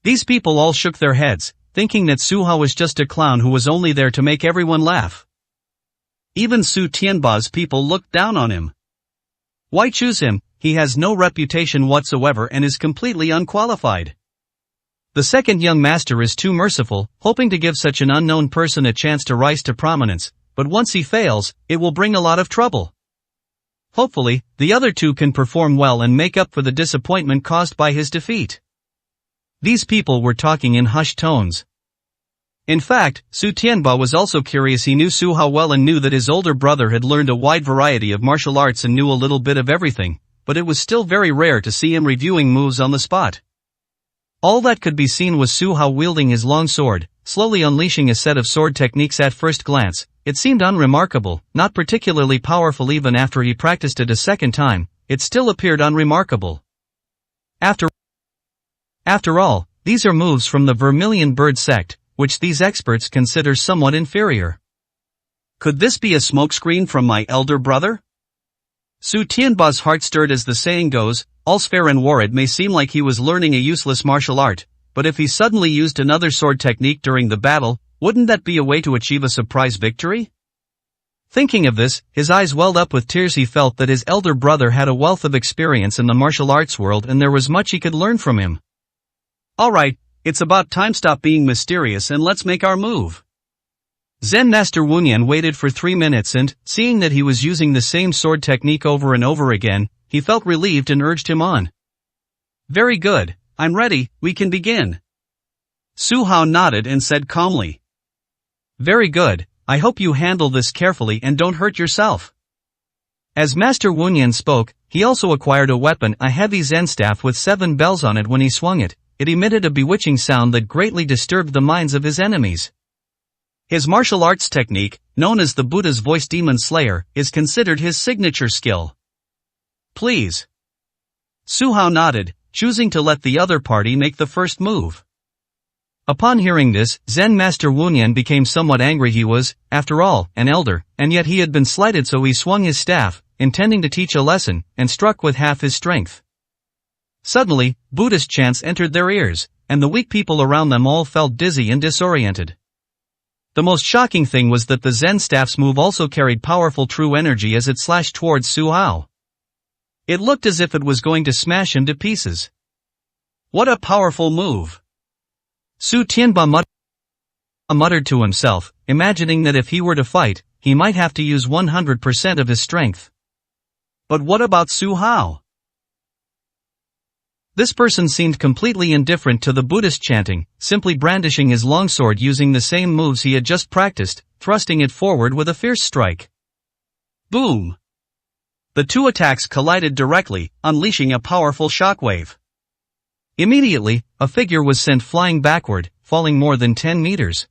These people all shook their heads, thinking that Su Hao was just a clown who was only there to make everyone laugh. Even Su Tianba's people looked down on him. Why choose him? He has no reputation whatsoever and is completely unqualified. The second young master is too merciful, hoping to give such an unknown person a chance to rise to prominence, but once he fails, it will bring a lot of trouble. Hopefully, the other two can perform well and make up for the disappointment caused by his defeat. These people were talking in hushed tones. In fact, Su Tianba was also curious. He knew Su Hao well and knew that his older brother had learned a wide variety of martial arts and knew a little bit of everything, but it was still very rare to see him reviewing moves on the spot. All that could be seen was Su Hao wielding his long sword, slowly unleashing a set of sword techniques. At first glance, it seemed unremarkable, not particularly powerful. Even after he practiced it a second time, it still appeared unremarkable. After all, these are moves from the Vermilion Bird sect, which these experts consider somewhat inferior. Could this be a smokescreen from my elder brother? Su Tianba's heart stirred. As the saying goes, all's fair in war. It may seem like he was learning a useless martial art, but if he suddenly used another sword technique during the battle, wouldn't that be a way to achieve a surprise victory? Thinking of this, his eyes welled up with tears. He felt that his elder brother had a wealth of experience in the martial arts world and there was much he could learn from him. Alright, it's about time. Stop being mysterious and let's make our move. Zen Master Wunyan waited for 3 minutes and, seeing that he was using the same sword technique over and over again, he felt relieved and urged him on. Very good, I'm ready, we can begin. Su Hao nodded and said calmly. Very good, I hope you handle this carefully and don't hurt yourself. As Master Wunyan spoke, he also acquired a weapon, a heavy Zen staff with 7 bells on it. When he swung it, it emitted a bewitching sound that greatly disturbed the minds of his enemies. His martial arts technique, known as the Buddha's Voice Demon Slayer, is considered his signature skill. Please. Su Hao nodded, choosing to let the other party make the first move. Upon hearing this, Zen Master Wunyan became somewhat angry. He was, after all, an elder, and yet he had been slighted, so he swung his staff, intending to teach a lesson, and struck with half his strength. Suddenly, Buddhist chants entered their ears, and the weak people around them all felt dizzy and disoriented. The most shocking thing was that the Zen staff's move also carried powerful true energy as it slashed towards Su Hao. It looked as if it was going to smash him to pieces. What a powerful move! Su Tianba muttered. muttered to himself, imagining that if he were to fight, he might have to use 100% of his strength. But what about Su Hao? This person seemed completely indifferent to the Buddhist chanting, simply brandishing his longsword using the same moves he had just practiced, thrusting it forward with a fierce strike. Boom! The two attacks collided directly, unleashing a powerful shockwave. Immediately, a figure was sent flying backward, falling more than 10 meters.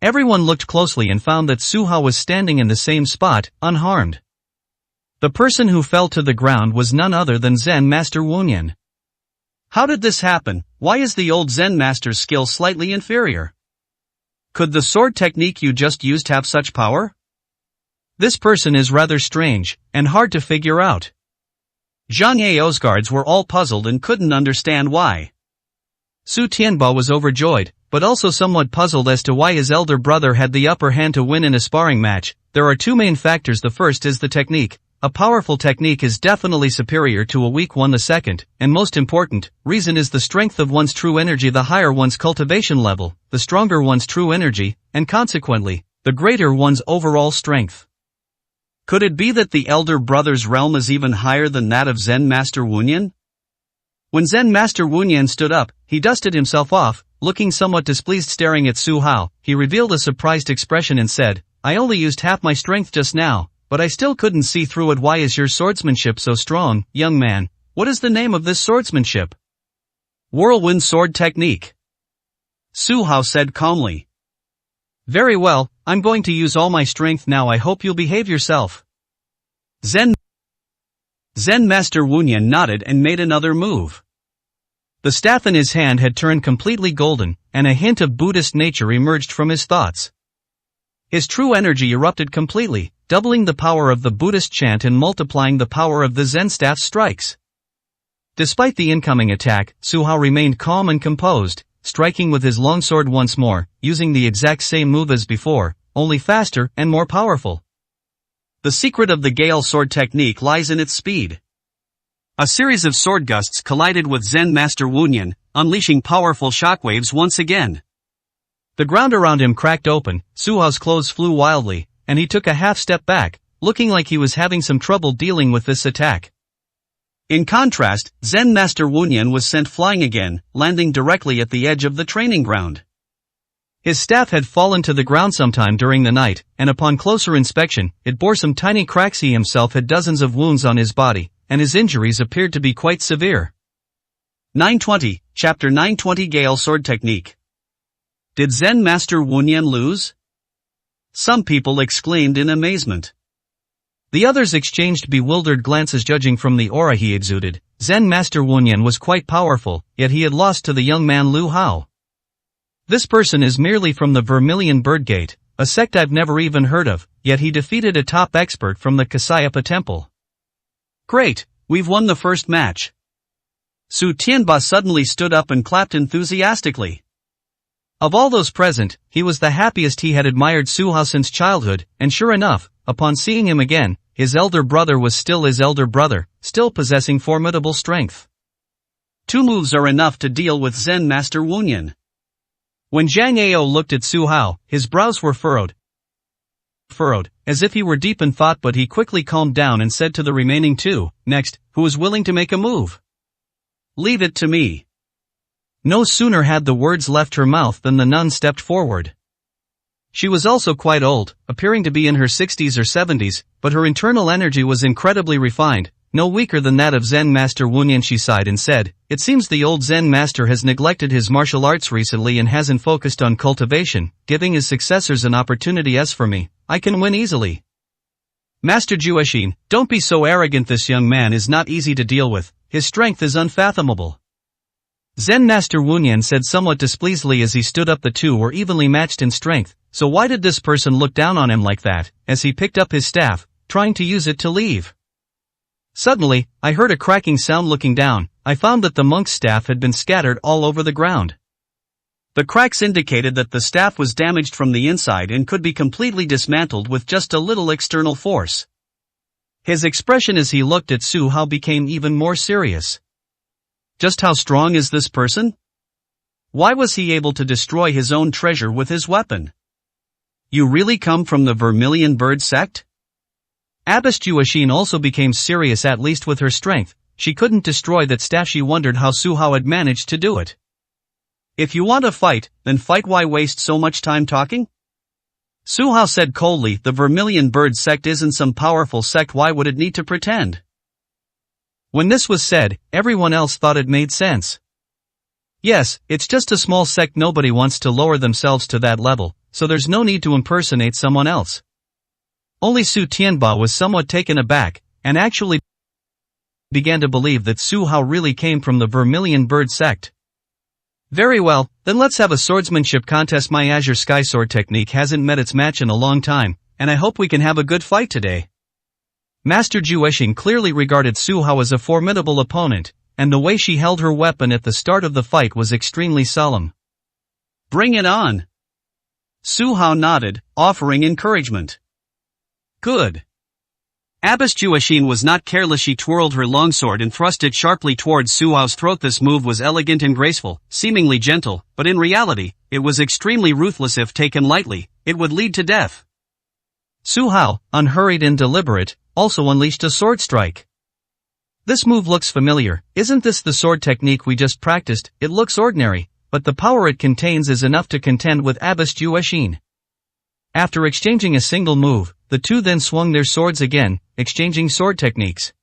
Everyone looked closely and found that Su Hao was standing in the same spot, unharmed. The person who fell to the ground was none other than Zen Master Wunyan. How did this happen? Why is the old Zen Master's skill slightly inferior? Could the sword technique you just used have such power? This person is rather strange, and hard to figure out. Zhang Yao's guards were all puzzled and couldn't understand why. Su Tianba was overjoyed, but also somewhat puzzled as to why his elder brother had the upper hand to win in a sparring match. There are two main factors. The first is the technique. A powerful technique is definitely superior to a weak one. The second, and most important, reason is the strength of one's true energy. The higher one's cultivation level, the stronger one's true energy, and consequently, the greater one's overall strength. Could it be that the elder brother's realm is even higher than that of Zen Master Wunyan? When Zen Master Wunyan stood up, he dusted himself off, looking somewhat displeased. Staring at Su Hao, he revealed a surprised expression and said, "I only used half my strength just now, but I still couldn't see through it. Why is your swordsmanship so strong, young man? What is the name of this swordsmanship?" "Whirlwind sword technique," Su Hao said calmly. "Very well, I'm going to use all my strength now. I hope you'll behave yourself." Zen Master Wunyan nodded and made another move. The staff in his hand had turned completely golden, and a hint of Buddhist nature emerged from his thoughts. His true energy erupted completely, doubling the power of the Buddhist chant and multiplying the power of the Zen staff's strikes. Despite the incoming attack, Su Hao remained calm and composed, striking with his longsword once more, using the exact same move as before, only faster and more powerful. The secret of the Gale sword technique lies in its speed. A series of sword gusts collided with Zen Master Wunyan, unleashing powerful shockwaves once again. The ground around him cracked open, Su Hao's clothes flew wildly, and he took a half step back, looking like he was having some trouble dealing with this attack. In contrast, Zen Master Wunyan was sent flying again, landing directly at the edge of the training ground. His staff had fallen to the ground sometime during the night, and upon closer inspection, it bore some tiny cracks. He himself had dozens of wounds on his body, and his injuries appeared to be quite severe. 920, Chapter 920 Gale Sword Technique. Did Zen Master Wunyan lose? Some people exclaimed in amazement. The others exchanged bewildered glances. Judging from the aura he exuded, Zen Master Wunyan was quite powerful, yet he had lost to the young man Lu Hao. This person is merely from the Vermilion Birdgate, a sect I've never even heard of, yet he defeated a top expert from the Kasayapa Temple. Great, we've won the first match. Su Tianba suddenly stood up and clapped enthusiastically. Of all those present, he was the happiest. He had admired Su Hao since childhood, and sure enough, upon seeing him again, his elder brother was still his elder brother, still possessing formidable strength. 2 moves are enough to deal with Zen Master Wunyan. When Zhang Yao looked at Su Hao, his brows were furrowed, as if he were deep in thought, but he quickly calmed down and said to the remaining 2, "Next, who is willing to make a move?" "Leave it to me." No sooner had the words left her mouth than the nun stepped forward. She was also quite old, appearing to be in her 60s or 70s, but her internal energy was incredibly refined, no weaker than that of Zen Master Wunyan. She sighed and said, "It seems the old Zen Master has neglected his martial arts recently and hasn't focused on cultivation, giving his successors an opportunity. As for me, I can win easily." "Master Jueshin, don't be so arrogant. This young man is not easy to deal with, his strength is unfathomable," Zen Master Wunyan said somewhat displeasedly as he stood up. The two were evenly matched in strength, so why did this person look down on him like that, as he picked up his staff, trying to use it to leave? Suddenly, I heard a cracking sound. Looking down, I found that the monk's staff had been scattered all over the ground. The cracks indicated that the staff was damaged from the inside and could be completely dismantled with just a little external force. His expression as he looked at Su Hao became even more serious. "Just how strong is this person?" Why was he able to destroy his own treasure with his weapon? You really come from the Vermilion Bird sect? Abbess Juashin also became serious, at least with her strength. She couldn't destroy that staff. She wondered how Su Hao had managed to do it. If you want to fight, then fight. Why waste so much time talking? Su Hao said coldly. The Vermilion Bird sect isn't some powerful sect. Why would it need to pretend? When this was said, everyone else thought it made sense. Yes, it's just a small sect. Nobody wants to lower themselves to that level, so there's no need to impersonate someone else. Only Su Tianba was somewhat taken aback, and actually began to believe that Su Hao really came from the Vermilion Bird sect. Very well, then let's have a swordsmanship contest. My Azure Sky Sword technique hasn't met its match in a long time, and I hope we can have a good fight today. Master Jueshin clearly regarded Su Hao as a formidable opponent, and the way she held her weapon at the start of the fight was extremely solemn. Bring it on! Su Hao nodded, offering encouragement. Good. Abbess Jueshin was not careless. She twirled her longsword and thrust it sharply towards Su Hao's throat. This move was elegant and graceful, seemingly gentle, but in reality, it was extremely ruthless. If taken lightly, it would lead to death. Su Hao, unhurried and deliberate, also unleashed a sword strike. This move looks familiar. Isn't this the sword technique we just practiced? It looks ordinary, but the power it contains is enough to contend with Abbess Jueshin. After exchanging a single move, the two then swung their swords again, exchanging sword techniques.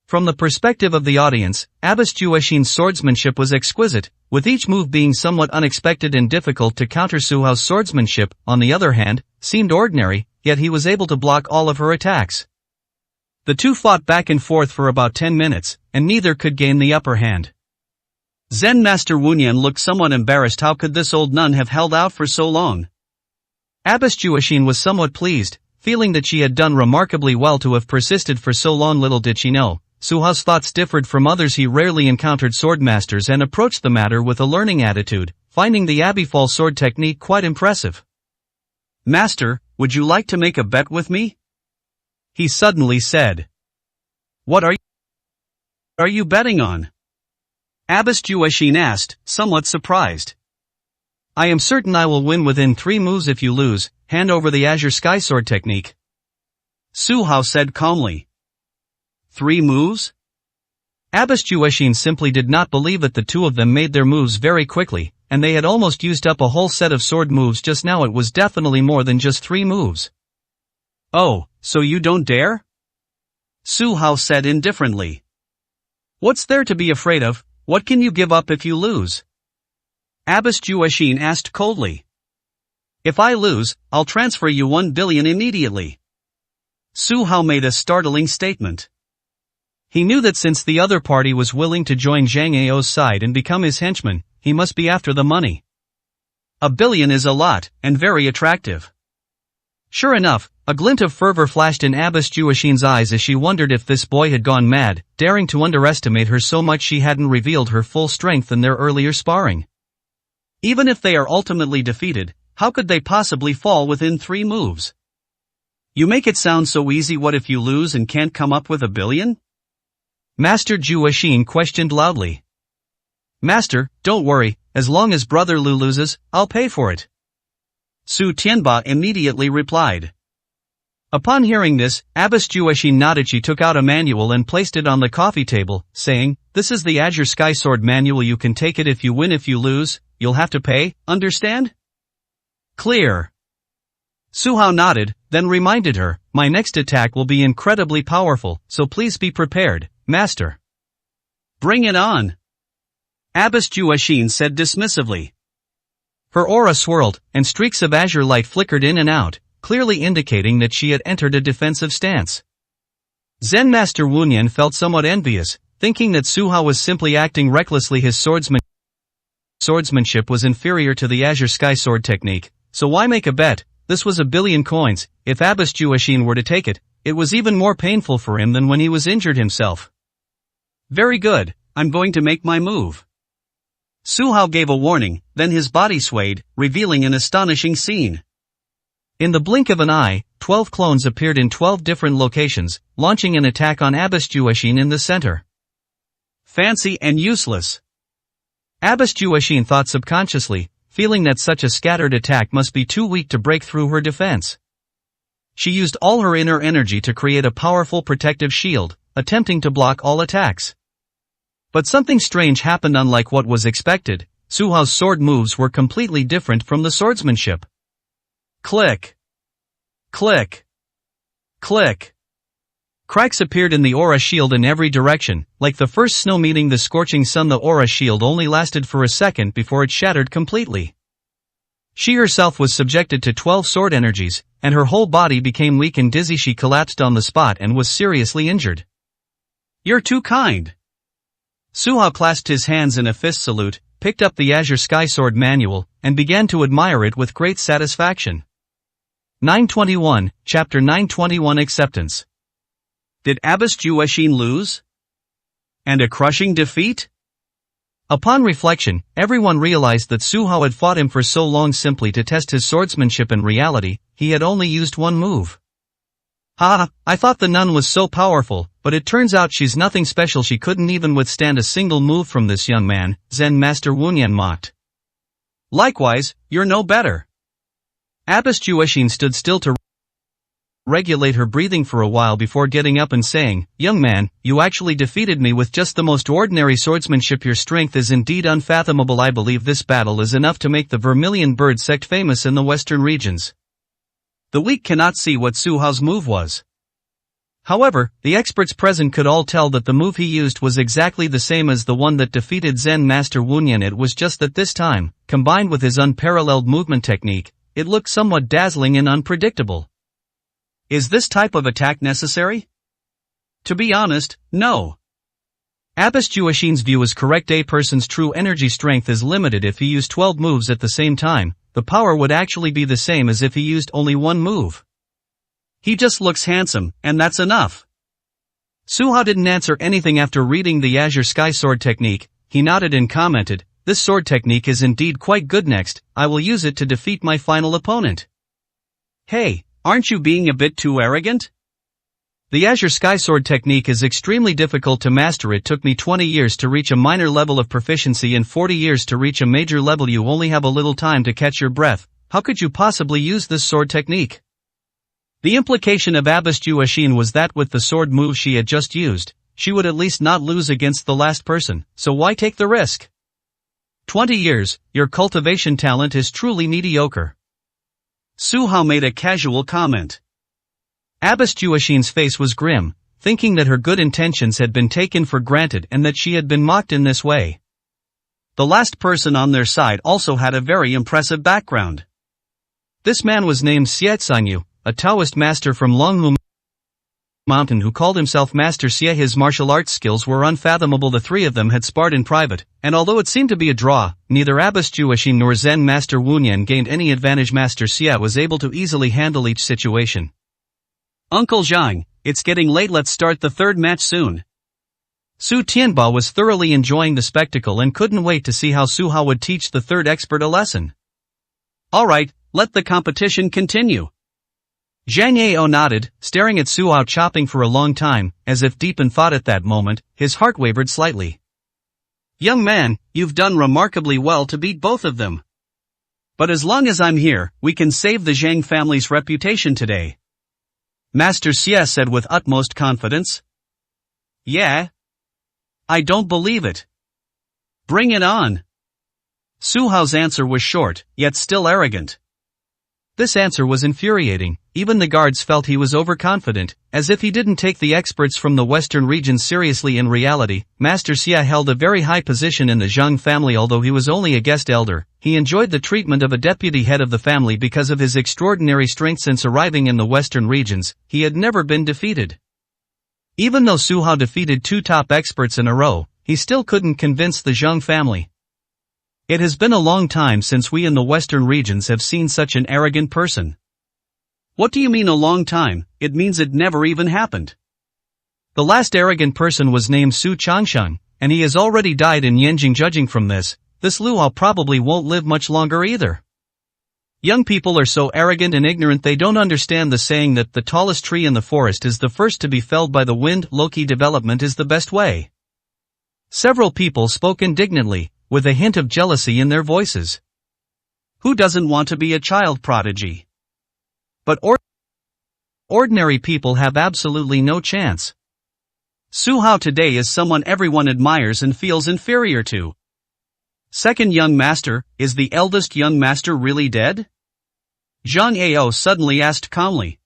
From the perspective of the audience, Abbess Jueshin's swordsmanship was exquisite, with each move being somewhat unexpected and difficult to counter. Su Hao's swordsmanship, on the other hand, seemed ordinary, yet he was able to block all of her attacks. The two fought back and forth for about 10 minutes, and neither could gain the upper hand. Zen Master Wunyan looked somewhat embarrassed. How could this old nun have held out for so long? Abbess Jueshin was somewhat pleased, feeling that she had done remarkably well to have persisted for so long. Little did she know, Su Hao's thoughts differed from others. He rarely encountered swordmasters and approached the matter with a learning attitude, finding the Abifall sword technique quite impressive. Master, would you like to make a bet with me? He suddenly said. What are you betting on? Abbess Jueshin asked, somewhat surprised. I am certain I will win within 3 moves. If you lose, hand over the Azure Sky Sword technique. Su Hao said calmly. 3 moves? Abbess Jueshin simply did not believe that the two of them made their moves very quickly, and they had almost used up a whole set of sword moves just now. It was definitely more than just 3 moves. Oh, so you don't dare? Su Hao said indifferently. What's there to be afraid of? What can you give up if you lose? Abbess Jueshin asked coldly. If I lose, I'll transfer you 1 billion immediately. Su Hao made a startling statement. He knew that since the other party was willing to join Zhang Ao's side and become his henchman, he must be after the money. 1 billion is a lot, and very attractive. Sure enough, a glint of fervor flashed in Abbess Jueshin's eyes as she wondered if this boy had gone mad, daring to underestimate her so much she hadn't revealed her full strength in their earlier sparring. Even if they are ultimately defeated, how could they possibly fall within 3 moves? You make it sound so easy. What if you lose and can't come up with 1 billion? Master Jueshin questioned loudly. Master, don't worry, as long as Brother Lu loses, I'll pay for it. Su Tianba immediately replied. Upon hearing this, Abbess Jueshin nodded. She took out a manual and placed it on the coffee table, saying, "This is the Azure Sky Sword manual. You can take it if you win. If you lose, you'll have to pay, understand?" Clear. Su Hao nodded, then reminded her, "My next attack will be incredibly powerful, so please be prepared, Master." Bring it on. Abbess Jueshin said dismissively. Her aura swirled, and streaks of azure light flickered in and out, clearly indicating that she had entered a defensive stance. Zen Master Wunyan felt somewhat envious, thinking that Su Hao was simply acting recklessly. His swordsmanship was inferior to the Azure Sky Sword technique, so why make a bet? This was 1 billion coins. If Abbess Jueshin were to take it, it was even more painful for him than when he was injured himself. Very good, I'm going to make my move. Su Hao gave a warning, then his body swayed, revealing an astonishing scene. In the blink of an eye, 12 clones appeared in 12 different locations, launching an attack on Abbess Jueshin in the center. Fancy and useless. Abbess Jueshin thought subconsciously, feeling that such a scattered attack must be too weak to break through her defense. She used all her inner energy to create a powerful protective shield, attempting to block all attacks. But something strange happened. Unlike what was expected, Su Hao's sword moves were completely different from the swordsmanship. Click. Click. Click. Cracks appeared in the aura shield in every direction. Like the first snow meeting the scorching sun, the aura shield only lasted for a second before it shattered completely. She herself was subjected to 12 sword energies, and her whole body became weak and dizzy. She collapsed on the spot and was seriously injured. "You're too kind." Su Hao clasped his hands in a fist salute, picked up the Azure Sky Sword manual, and began to admire it with great satisfaction. 921, Chapter 921 Acceptance. Did Abbess Jueshin lose? And a crushing defeat? Upon reflection, everyone realized that Su Hao had fought him for so long simply to test his swordsmanship. In reality, he had only used one move. "Ha, I thought the nun was so powerful, but it turns out she's nothing special. She couldn't even withstand a single move from this young man," Zen Master Wunyan mocked. "Likewise, you're no better." Abbess Jueshin stood still to regulate her breathing for a while before getting up and saying, "Young man, you actually defeated me with just the most ordinary swordsmanship. Your strength is indeed unfathomable. I believe this battle is enough to make the Vermilion Bird sect famous in the western regions." The weak cannot see what Su Hao's move was. However, the experts present could all tell that the move he used was exactly the same as the one that defeated Zen Master Wunyan. It was just that this time, combined with his unparalleled movement technique, it looked somewhat dazzling and unpredictable. Is this type of attack necessary? To be honest, no. Abbess Jueshin's view is correct. A person's true energy strength is limited. If he used 12 moves at the same time, the power would actually be the same as if he used only one move. He just looks handsome, and that's enough. Su Hao didn't answer anything after reading the Azure Sky Sword technique. He nodded and commented, "This sword technique is indeed quite good. Next, I will use it to defeat my final opponent." "Hey, aren't you being a bit too arrogant?" The Azure Sky Sword technique is extremely difficult to master. It took me 20 years to reach a minor level of proficiency and 40 years to reach a major level. You only have a little time to catch your breath. How could you possibly use this sword technique? The implication of Abbess Jueshin was that with the sword move she had just used, she would at least not lose against the last person, so why take the risk? 20 years, your cultivation talent is truly mediocre. Su Hao made a casual comment. Abbess Jueshin's face was grim, thinking that her good intentions had been taken for granted and that she had been mocked in this way. The last person on their side also had a very impressive background. This man was named Xie Sanyu, a Taoist master from Longhu Mountain who called himself Master Xie. His martial arts skills were unfathomable. The three of them had sparred in private, and although it seemed to be a draw, neither Abbess Jueshin nor Zen Master Wunyan gained any advantage. Master Xie was able to easily handle each situation. "Uncle Zhang, it's getting late. Let's start the third match soon." Su Tianba was thoroughly enjoying the spectacle and couldn't wait to see how Su Hao would teach the third expert a lesson. "Alright, let the competition continue." Zhang Yao nodded, staring at Su Hao chopping for a long time, as if deep in thought. At that moment, his heart wavered slightly. "Young man, you've done remarkably well to beat both of them. But as long as I'm here, we can save the Zhang family's reputation today," Master Xie said with utmost confidence. "Yeah? I don't believe it. Bring it on." Su Hao's answer was short, yet still arrogant. This answer was infuriating. Even the guards felt he was overconfident, as if he didn't take the experts from the western region seriously. In reality, Master Xie held a very high position in the Zhang family. Although he was only a guest elder, he enjoyed the treatment of a deputy head of the family because of his extraordinary strength. Since arriving in the western regions, he had never been defeated. Even though Su Hao defeated two top experts in a row, he still couldn't convince the Zhang family. It has been a long time since we in the western regions have seen such an arrogant person. What do you mean a long time? It means it never even happened. The last arrogant person was named Su Changsheng, and he has already died in Yanjing. Judging from this Lu Hao probably won't live much longer either. Young people are so arrogant and ignorant they don't understand the saying that the tallest tree in the forest is the first to be felled by the wind. Low-key development is the best way. Several people spoke indignantly, with a hint of jealousy in their voices. Who doesn't want to be a child prodigy? But ordinary people have absolutely no chance. Su Hao today is someone everyone admires and feels inferior to. Second young master, is the eldest young master really dead? Zhang Ao suddenly asked calmly.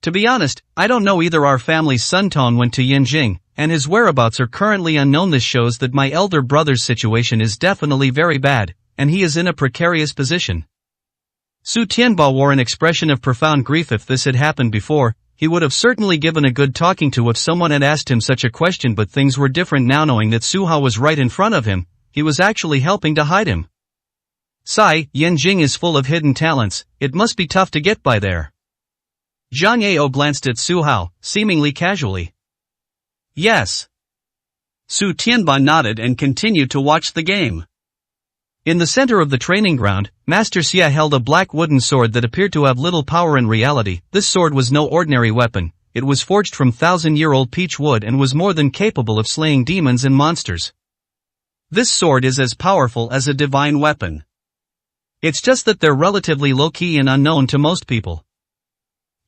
To be honest, I don't know either. Our family's Sun Tong went to Yanjing, and his whereabouts are currently unknown. This shows that my elder brother's situation is definitely very bad, and he is in a precarious position. Su Tianba wore an expression of profound grief. If this had happened before, he would have certainly given a good talking to if someone had asked him such a question, but things were different now. Knowing that Su Hao was right in front of him, he was actually helping to hide him. Sai, Yanjing is full of hidden talents, it must be tough to get by there. Zhang Ao glanced at Su Hao, seemingly casually. Yes. Su Tianba nodded and continued to watch the game. In the center of the training ground, Master Xia held a black wooden sword that appeared to have little power in reality. This sword was no ordinary weapon, it was forged from 1,000-year-old peach wood and was more than capable of slaying demons and monsters. This sword is as powerful as a divine weapon. It's just that they're relatively low-key and unknown to most people.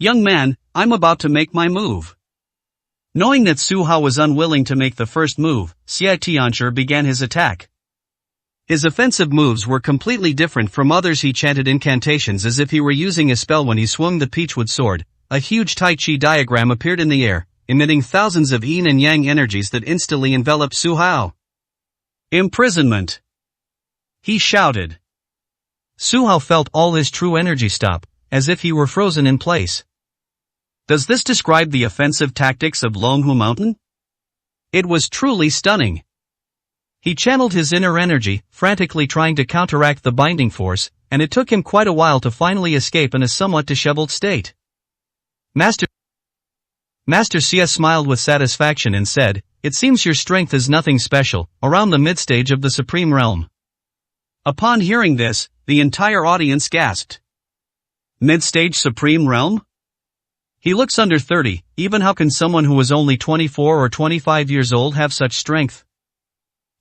Young man, I'm about to make my move. Knowing that Su Hao was unwilling to make the first move, Xia Tianshi began his attack. His offensive moves were completely different from others. He chanted incantations as if he were using a spell. When he swung the peachwood sword, a huge Tai Chi diagram appeared in the air, emitting thousands of yin and yang energies that instantly enveloped Su Hao. Imprisonment! He shouted. Su Hao felt all his true energy stop, as if he were frozen in place. Does this describe the offensive tactics of Longhu Mountain? It was truly stunning. He channeled his inner energy, frantically trying to counteract the binding force, and it took him quite a while to finally escape in a somewhat disheveled state. Master Xia smiled with satisfaction and said, "It seems your strength is nothing special, around the mid-stage of the Supreme Realm." Upon hearing this, the entire audience gasped. Mid-stage Supreme Realm? He looks under 30, even how can someone who was only 24 or 25 years old have such strength?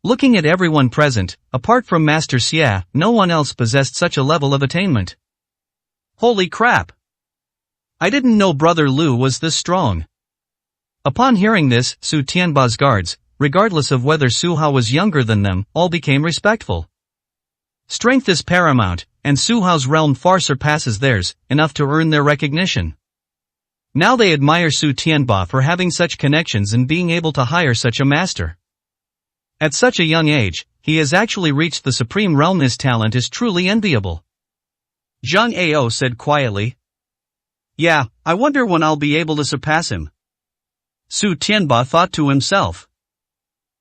Looking at everyone present, apart from Master Xia, no one else possessed such a level of attainment. Holy crap! I didn't know Brother Lu was this strong. Upon hearing this, Su Tianba's guards, regardless of whether Su Hao was younger than them, all became respectful. Strength is paramount, and Su Hao's realm far surpasses theirs, enough to earn their recognition. Now they admire Su Tianba for having such connections and being able to hire such a master. At such a young age, he has actually reached the Supreme Realm. His talent is truly enviable. Zhang Ao said quietly. Yeah, I wonder when I'll be able to surpass him. Su Tianba thought to himself.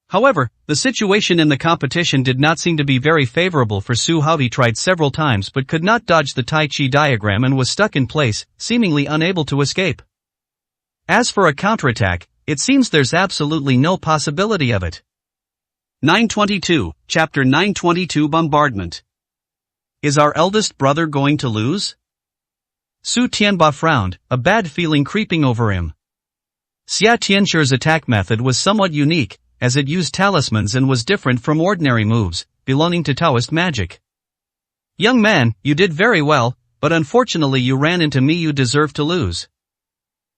However, the situation in the competition did not seem to be very favorable for Su Hao. He tried several times but could not dodge the Tai Chi diagram and was stuck in place, seemingly unable to escape. As for a counterattack, it seems there's absolutely no possibility of it. 922, Chapter 922 Bombardment. Is our eldest brother going to lose? Su Tianba frowned, a bad feeling creeping over him. Xia Tianshi's attack method was somewhat unique, as it used talismans and was different from ordinary moves, belonging to Taoist magic. Young man, you did very well, but unfortunately you ran into me. You deserve to lose.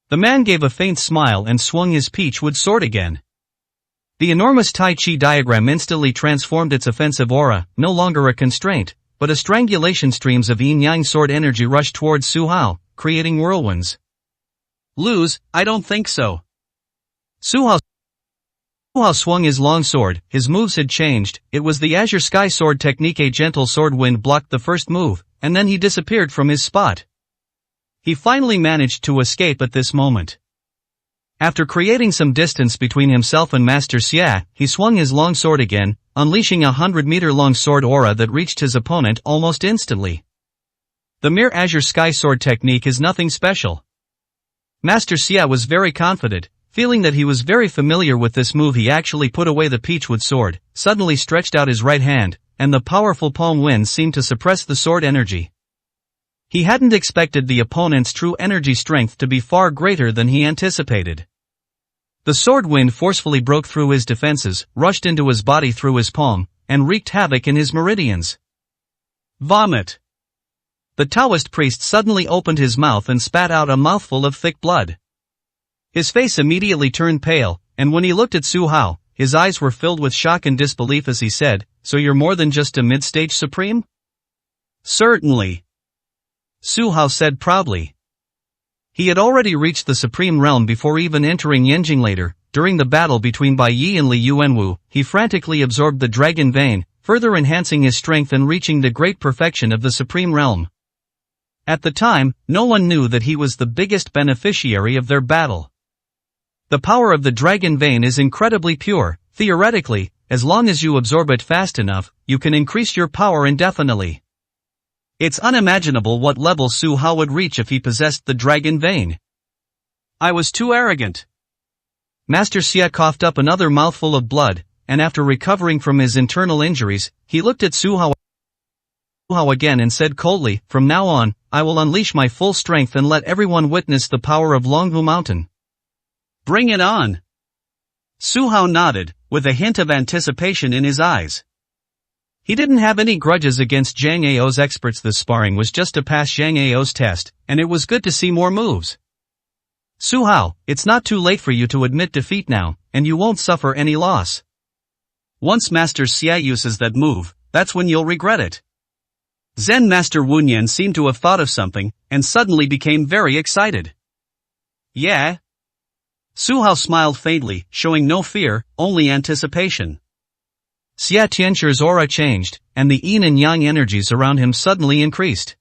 The man gave a faint smile and swung his peachwood sword again. The enormous Tai Chi diagram instantly transformed its offensive aura, no longer a constraint, but a strangulation. Streams of yin-yang sword energy rushed towards Su Hao, creating whirlwinds. Lose? I don't think so. Su Hao swung his long sword. His moves had changed. It was the Azure Sky Sword technique. A gentle sword wind blocked the first move, and then he disappeared from his spot. He finally managed to escape at this moment. After creating some distance between himself and Master Xia, he swung his long sword again, unleashing a 100-meter-long sword aura that reached his opponent almost instantly. The mere Azure Sky Sword technique is nothing special. Master Xia was very confident. Feeling that he was very familiar with this move, he actually put away the peachwood sword, suddenly stretched out his right hand, and the powerful palm wind seemed to suppress the sword energy. He hadn't expected the opponent's true energy strength to be far greater than he anticipated. The sword wind forcefully broke through his defenses, rushed into his body through his palm, and wreaked havoc in his meridians. Vomit. The Taoist priest suddenly opened his mouth and spat out a mouthful of thick blood. His face immediately turned pale, and when he looked at Su Hao, his eyes were filled with shock and disbelief as he said, "So you're more than just a mid-stage supreme?" "Certainly," Su Hao said proudly. He had already reached the supreme realm before even entering Yanjing later. During the battle between Bai Yi and Li Yuanwu, he frantically absorbed the dragon vein, further enhancing his strength and reaching the great perfection of the supreme realm. At the time, no one knew that he was the biggest beneficiary of their battle. The power of the dragon vein is incredibly pure. Theoretically, as long as you absorb it fast enough, you can increase your power indefinitely. It's unimaginable what level Su Hao would reach if he possessed the dragon vein. "I was too arrogant." Master Xie coughed up another mouthful of blood, and after recovering from his internal injuries, he looked at Su Hao again and said coldly, "From now on, I will unleash my full strength and let everyone witness the power of Longhu Mountain." "Bring it on." Su Hao nodded, with a hint of anticipation in his eyes. He didn't have any grudges against Zhang Ao's experts. This sparring was just to pass Zhang Ao's test, and it was good to see more moves. "Su Hao, it's not too late for you to admit defeat now, and you won't suffer any loss. Once Master Xie uses that move, that's when you'll regret it." Zen Master Wunyan seemed to have thought of something, and suddenly became very excited. "Yeah?" Su Hao smiled faintly, showing no fear, only anticipation. Xie Tianchu's aura changed, and the yin and yang energies around him suddenly increased.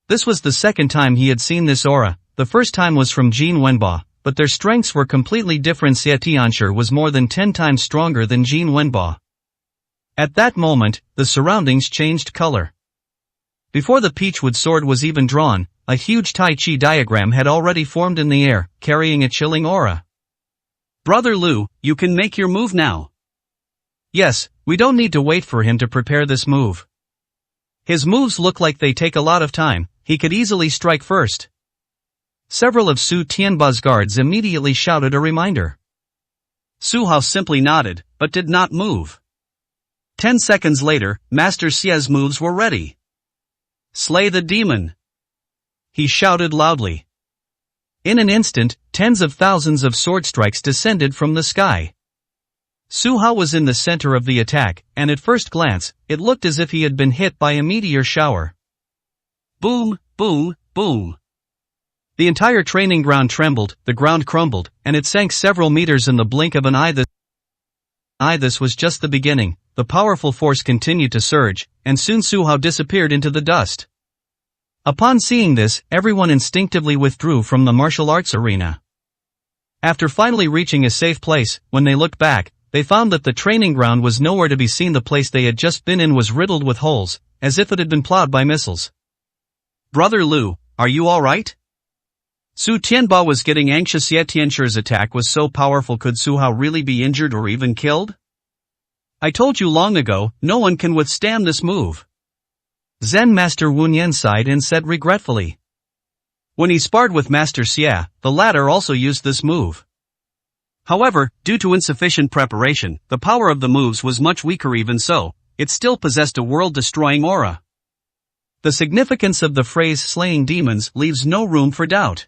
This was the second time he had seen this aura. The first time was from Jin Wenba, but their strengths were completely different. Xie Tianchu was more than 10 times stronger than Jin Wenba. At that moment, the surroundings changed color. Before the Peachwood sword was even drawn, a huge Tai Chi diagram had already formed in the air, carrying a chilling aura. "Brother Lu, you can make your move now." "Yes, we don't need to wait for him to prepare this move. His moves look like they take a lot of time, he could easily strike first." Several of Su Tianba's guards immediately shouted a reminder. Su Hao simply nodded, but did not move. 10 seconds later, Master Xie's moves were ready. "Slay the demon!" he shouted loudly. In an instant, tens of thousands of sword strikes descended from the sky. Su Hao was in the center of the attack, and at first glance, it looked as if he had been hit by a meteor shower. Boom, boom, boom. The entire training ground trembled, the ground crumbled, and it sank several meters in the blink of an eye. This was just the beginning. The powerful force continued to surge, and soon Su Hao disappeared into the dust. Upon seeing this, everyone instinctively withdrew from the martial arts arena. After finally reaching a safe place, when they looked back, they found that the training ground was nowhere to be seen. The place they had just been in was riddled with holes, as if it had been plowed by missiles. "Brother Lu, are you alright?" Su Tianba was getting anxious. Xie Tianchu's attack was so powerful. Could Su Hao really be injured or even killed? "I told you long ago, no one can withstand this move." Zen Master Wunyan sighed and said regretfully. When he sparred with Master Xie, the latter also used this move. However, due to insufficient preparation, the power of the moves was much weaker. Even so, it still possessed a world-destroying aura. The significance of the phrase "slaying demons" leaves no room for doubt.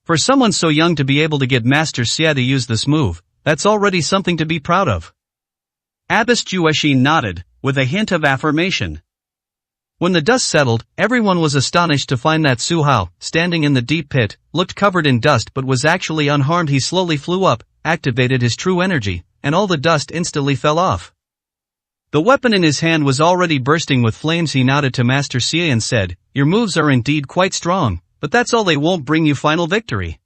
For someone so young to be able to get Master Xie to use this move, that's already something to be proud of. Abbess Juexin nodded, with a hint of affirmation. When the dust settled, everyone was astonished to find that Su Hao, standing in the deep pit, looked covered in dust but was actually unharmed. He slowly flew up, activated his true energy, and all the dust instantly fell off. The weapon in his hand was already bursting with flames. He nodded to Master Xie and said, "Your moves are indeed quite strong, but that's all. They won't bring you final victory."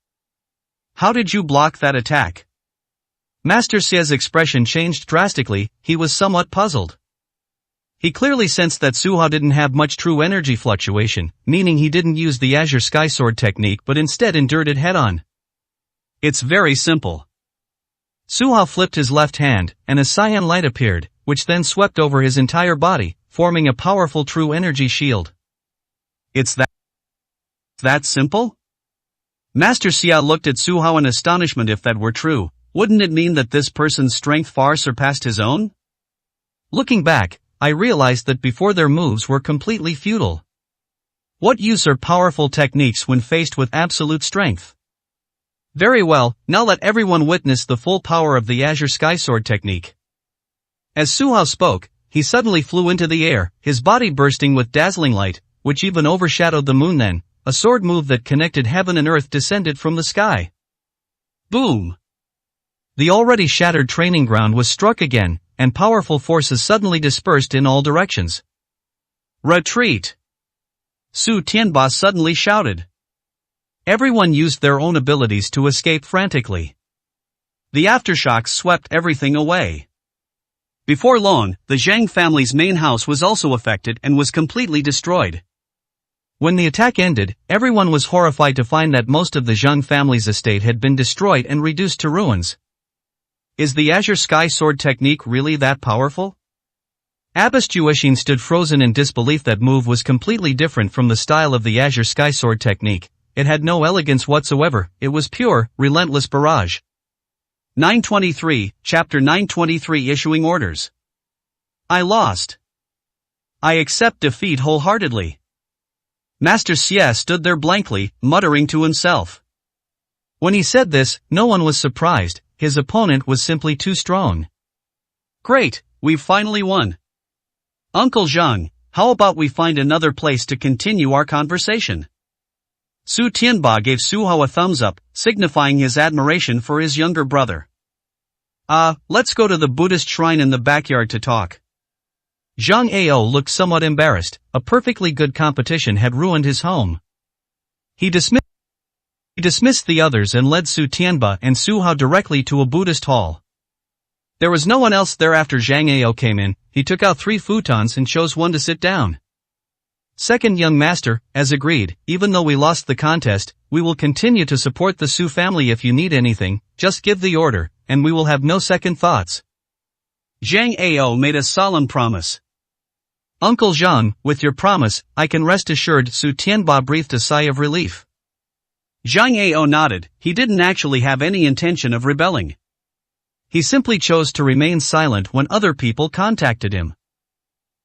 "How did you block that attack?" Master Xie's expression changed drastically. He was somewhat puzzled. He clearly sensed that Su Hao didn't have much true energy fluctuation, meaning he didn't use the Azure Sky Sword technique but instead endured it head-on. "It's very simple." Su Hao flipped his left hand, and a cyan light appeared, which then swept over his entire body, forming a powerful true energy shield. "It's that simple?" Master Xie looked at Su Hao in astonishment. If that were true, wouldn't it mean that this person's strength far surpassed his own? Looking back, I realized that before their moves were completely futile. What use are powerful techniques when faced with absolute strength? Very well, now let everyone witness the full power of the Azure Sky Sword technique. As Su Hao spoke, he suddenly flew into the air, his body bursting with dazzling light, which even overshadowed the moon. Then, a sword move that connected heaven and earth descended from the sky. Boom! The already shattered training ground was struck again, and powerful forces suddenly dispersed in all directions. Retreat! Su Tianba suddenly shouted. Everyone used their own abilities to escape frantically. The aftershocks swept everything away. Before long, the Zhang family's main house was also affected and was completely destroyed. When the attack ended, everyone was horrified to find that most of the Zhang family's estate had been destroyed and reduced to ruins. Is the Azure Sky Sword technique really that powerful? Abbess Juexin stood frozen in disbelief. That move was completely different from the style of the Azure Sky Sword technique. It had no elegance whatsoever, it was pure, relentless barrage. 923, Chapter 923 Issuing Orders. I lost. I accept defeat wholeheartedly. Master Xie stood there blankly, muttering to himself. When he said this, no one was surprised, his opponent was simply too strong. Great, we've finally won. Uncle Zhang, how about we find another place to continue our conversation? Su Tianba gave Su Hao a thumbs up, signifying his admiration for his younger brother. Let's go to the Buddhist shrine in the backyard to talk. Zhang Ao looked somewhat embarrassed, a perfectly good competition had ruined his home. He dismissed the others and led Su Tianba and Su Hao directly to a Buddhist hall. There was no one else there after Zhang Ao came in. He took out 3 futons and chose one to sit down. Second young master, as agreed, even though we lost the contest, we will continue to support the Su family. If you need anything, just give the order, and we will have no second thoughts. Zhang Ao made a solemn promise. Uncle Zhang, with your promise, I can rest assured. Su Tianba breathed a sigh of relief. Zhang Ao nodded. He didn't actually have any intention of rebelling. He simply chose to remain silent when other people contacted him.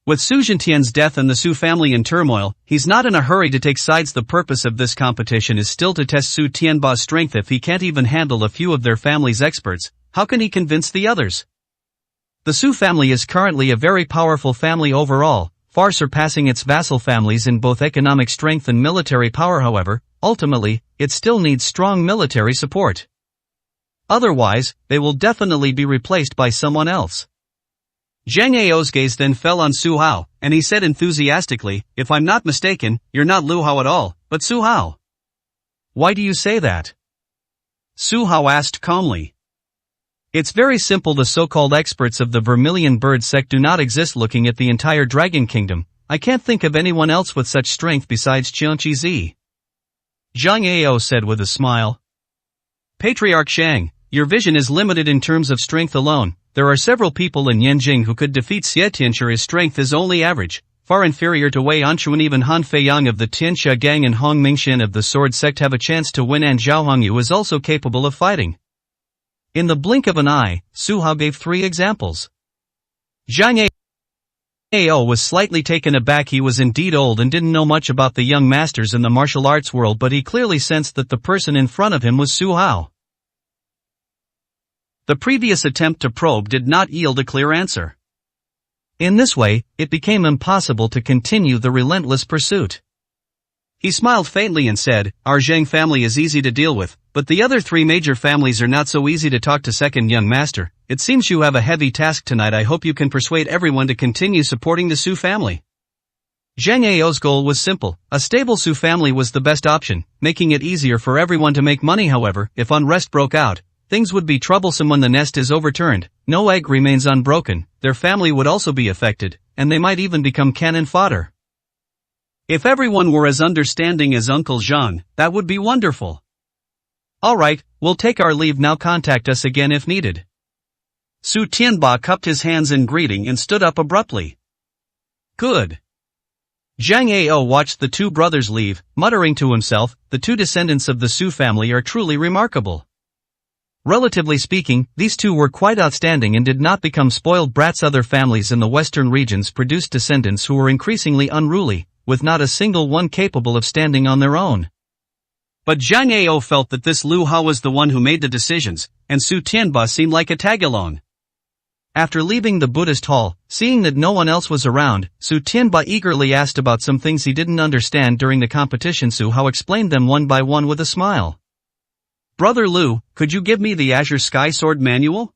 With Su Zhentian's death and the Su family in turmoil, he's not in a hurry to take sides. The purpose of this competition is still to test Su Tianba's strength. If he can't even handle a few of their family's experts, how can he convince the others? The Su family is currently a very powerful family overall, far surpassing its vassal families in both economic strength and military power. However, ultimately, it still needs strong military support. Otherwise, they will definitely be replaced by someone else. Zhang Ao's gaze then fell on Su Hao, and he said enthusiastically, if I'm not mistaken, you're not Lu Hao at all, but Su Hao. Why do you say that? Su Hao asked calmly. It's very simple. The so-called experts of the Vermilion Bird sect do not exist. Looking at the entire Dragon Kingdom, I can't think of anyone else with such strength besides Qianqi Zi. Zhang Ao said with a smile. Patriarch Shang, your vision is limited in terms of strength alone. There are several people in Yanjing who could defeat Xie Tianxia. His strength is only average, far inferior to Wei Anchuan. Even Han Feiyang of the Tianxia gang and Hong Mingxian of the Sword Sect have a chance to win, and Zhao Hongyu is also capable of fighting. In the blink of an eye, Su Hao gave 3 examples. Zhang Ao was slightly taken aback. He was indeed old and didn't know much about the young masters in the martial arts world, but he clearly sensed that the person in front of him was Su Hao. The previous attempt to probe did not yield a clear answer. In this way, it became impossible to continue the relentless pursuit. He smiled faintly and said, our Zhang family is easy to deal with, but the other 3 major families are not so easy to talk to. Second young master, it seems you have a heavy task tonight. I hope you can persuade everyone to continue supporting the Su family. Zhang Ao's goal was simple. A stable Su family was the best option, making it easier for everyone to make money. However, if unrest broke out, things would be troublesome. When the nest is overturned, no egg remains unbroken, their family would also be affected, and they might even become cannon fodder. If everyone were as understanding as Uncle Zhang, that would be wonderful. Alright, we'll take our leave now. Contact us again if needed. Su Tianba cupped his hands in greeting and stood up abruptly. Good. Zhang Ao watched the 2 brothers leave, muttering to himself, the 2 descendants of the Su family are truly remarkable. Relatively speaking, these two were quite outstanding and did not become spoiled brats. Other families in the western regions produced descendants who were increasingly unruly, with not a single one capable of standing on their own. But Zhang Ao felt that this Lu Hao was the one who made the decisions, and Su Tianba seemed like a tagalong. After leaving the Buddhist hall, seeing that no one else was around, Su Tianba eagerly asked about some things he didn't understand during the competition. Su Hao explained them one by one with a smile. "Brother Lu, could you give me the Azure Sky Sword manual?"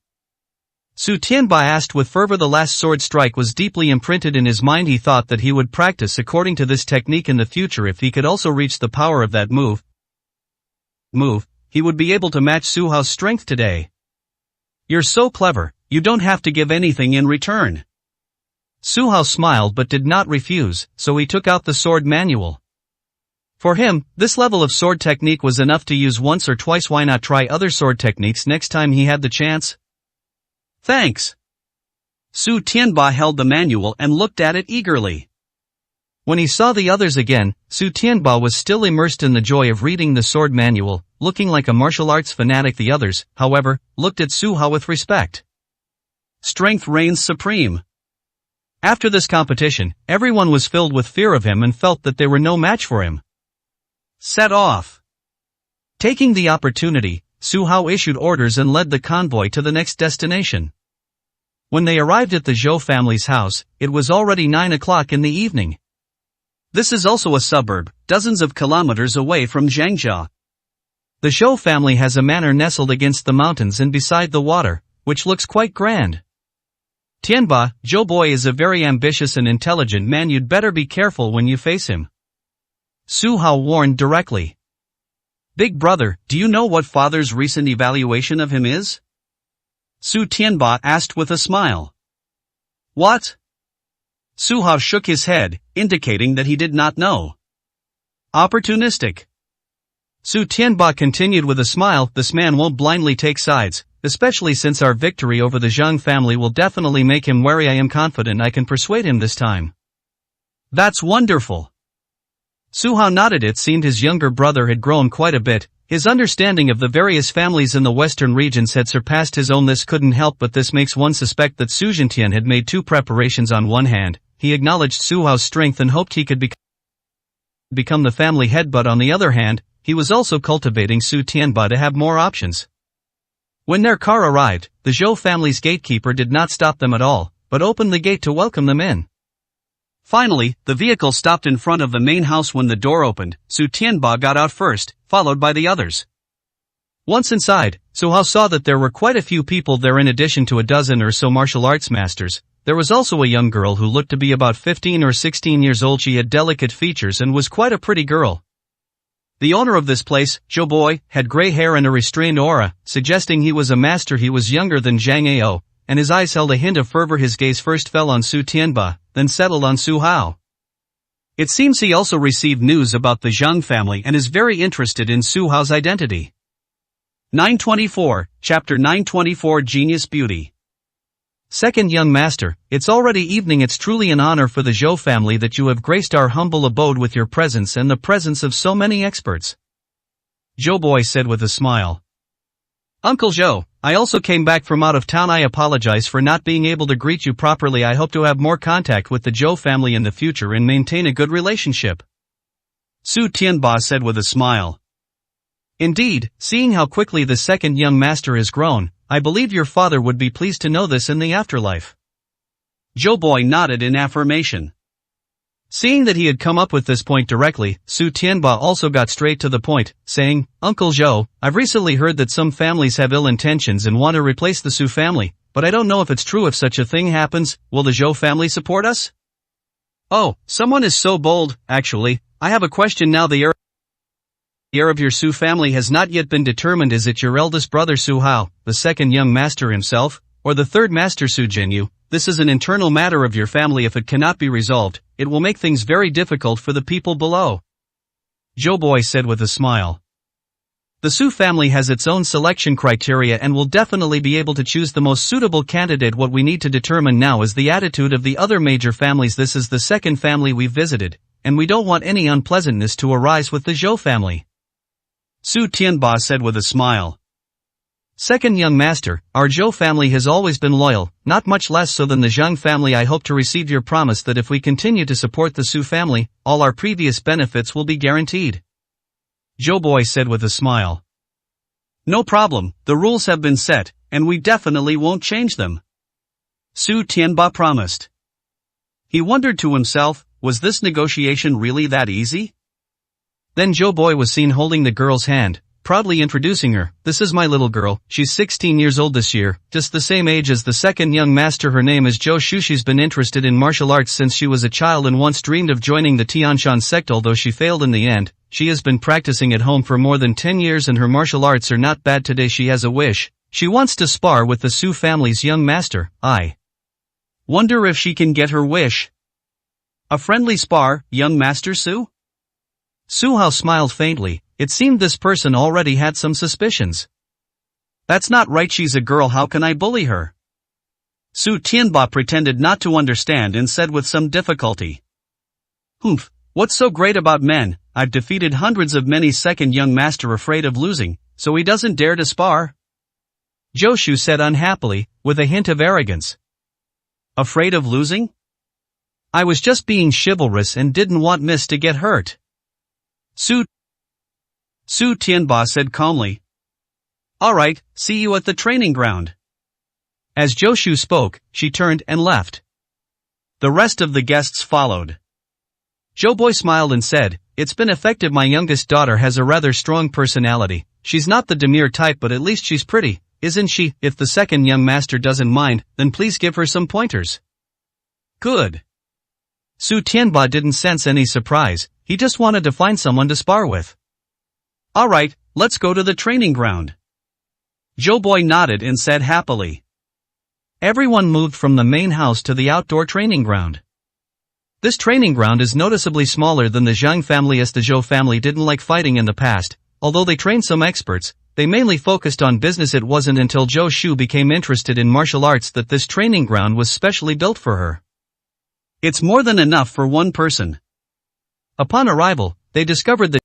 Su Tianba asked with fervor. The last sword strike was deeply imprinted in his mind. He thought that he would practice according to this technique in the future. If he could also reach the power of that move, he would be able to match Su Hao's strength today. "You're so clever, you don't have to give anything in return." Su Hao smiled but did not refuse, so he took out the sword manual. For him, this level of sword technique was enough to use once or twice. Why not try other sword techniques next time he had the chance? "Thanks." Su Tianba held the manual and looked at it eagerly. When he saw the others again, Su Tianba was still immersed in the joy of reading the sword manual, looking like a martial arts fanatic. The others, however, looked at Su Hao with respect. Strength reigns supreme. After this competition, everyone was filled with fear of him and felt that they were no match for him. Set off. Taking the opportunity, Su Hao issued orders and led the convoy to the next destination. When they arrived at the Zhou family's house, it was already 9 o'clock in the evening. This is also a suburb, dozens of kilometers away from Zhangzhou. The Zhou family has a manor nestled against the mountains and beside the water, which looks quite grand. "Tianba, Zhou boy is a very ambitious and intelligent man. You'd better be careful when you face him," Su Hao warned directly. "Big brother, do you know what father's recent evaluation of him is?" Su Tianba asked with a smile. "What?" Su Hao shook his head, indicating that he did not know. "Opportunistic." Su Tianba continued with a smile. "This man won't blindly take sides, especially since our victory over the Zhang family will definitely make him wary. I am confident I can persuade him this time." "That's wonderful." Su Hao nodded. It seemed his younger brother had grown quite a bit. His understanding of the various families in the western regions had surpassed his own. This couldn't help but this makes one suspect that Su Zhentian had made two preparations. On one hand, he acknowledged Su Hao's strength and hoped he could become the family head, but on the other hand, he was also cultivating Su Tianba to have more options. When their car arrived, the Zhou family's gatekeeper did not stop them at all, but opened the gate to welcome them in. Finally, the vehicle stopped in front of the main house. When the door opened, Su Tianba got out first, followed by the others. Once inside, Su Hao saw that there were quite a few people there. In addition to a dozen or so martial arts masters, there was also a young girl who looked to be about 15 or 16 years old. She had delicate features and was quite a pretty girl. The owner of this place, Zhou boy, had gray hair and a restrained aura, suggesting he was a master. He was younger than Zhang Ao, and his eyes held a hint of fervor. His gaze first fell on Su Tianba, then settled on Su Hao. It seems he also received news about the Zhang family and is very interested in Su Hao's identity. 924, Chapter 924 Genius Beauty. Second young master, it's already evening. It's truly an honor for the Zhou family that you have graced our humble abode with your presence and the presence of so many experts, Zhou boy said with a smile. "Uncle Zhou, I also came back from out of town. I apologize for not being able to greet you properly. I hope to have more contact with the Zhou family in the future and maintain a good relationship," Su Tianba said with a smile. "Indeed, seeing how quickly the second young master has grown, I believe your father would be pleased to know this in the afterlife." Zhou boy nodded in affirmation. Seeing that he had come up with this point directly, Su Tianba also got straight to the point, saying, "Uncle Zhou, I've recently heard that some families have ill intentions and want to replace the Su family, but I don't know if it's true. If such a thing happens, will the Zhou family support us?" "Oh, someone is so bold. Actually, I have a question now. The heir of your Su family has not yet been determined. Is it your eldest brother Su Hao, the second young master himself, or the third master Su Jinyu? This is an internal matter of your family. If it cannot be resolved, it will make things very difficult for the people below," Zhou boy said with a smile. "The Su family has its own selection criteria and will definitely be able to choose the most suitable candidate. What we need to determine now is the attitude of the other major families. This is the second family we've visited, and we don't want any unpleasantness to arise with the Zhou family," Su Tianba said with a smile. Second young master, our Zhou family has always been loyal, not much less so than the Zhang family. I hope to receive your promise that if we continue to support the Su family, all our previous benefits will be guaranteed. Zhou Boy said with a smile. No problem, the rules have been set, and we definitely won't change them. Su Tianba promised. He wondered to himself, was this negotiation really that easy? Then Zhou Boy was seen holding the girl's hand, proudly introducing her. This is my little girl, she's 16 years old this year, just the same age as the second young master. Her name is Zhou Shu. She's been interested in martial arts since she was a child and once dreamed of joining the Tianshan sect. Although she failed in the end, she has been practicing at home for more than 10 years and her martial arts are not bad. Today she has a wish. She wants to spar with the Su family's young master. I wonder if she can get her wish. A friendly spar, young master Su? Su Hao smiled faintly. It seemed this person already had some suspicions. That's not right, she's a girl, how can I bully her? Su Tianba pretended not to understand and said with some difficulty. Humph, what's so great about men? I've defeated hundreds of many second young master afraid of losing, so he doesn't dare to spar? Zhou Shu said unhappily, with a hint of arrogance. Afraid of losing? I was just being chivalrous and didn't want Miss to get hurt. Su Tianba said calmly. Alright, see you at the training ground. As Zhou Shu spoke, she turned and left. The rest of the guests followed. Zhou Boy smiled and said, it's been effective. My youngest daughter has a rather strong personality. She's not the demure type, but at least she's pretty, isn't she? If the second young master doesn't mind, then please give her some pointers. Good. Su Tianba didn't sense any surprise, he just wanted to find someone to spar with. Alright, let's go to the training ground. Zhou Boy nodded and said happily. Everyone moved from the main house to the outdoor training ground. This training ground is noticeably smaller than the Zhang family, as the Zhou family didn't like fighting in the past. Although they trained some experts, they mainly focused on business. It wasn't until Zhou Shu became interested in martial arts that this training ground was specially built for her. It's more than enough for one person. Upon arrival, they discovered that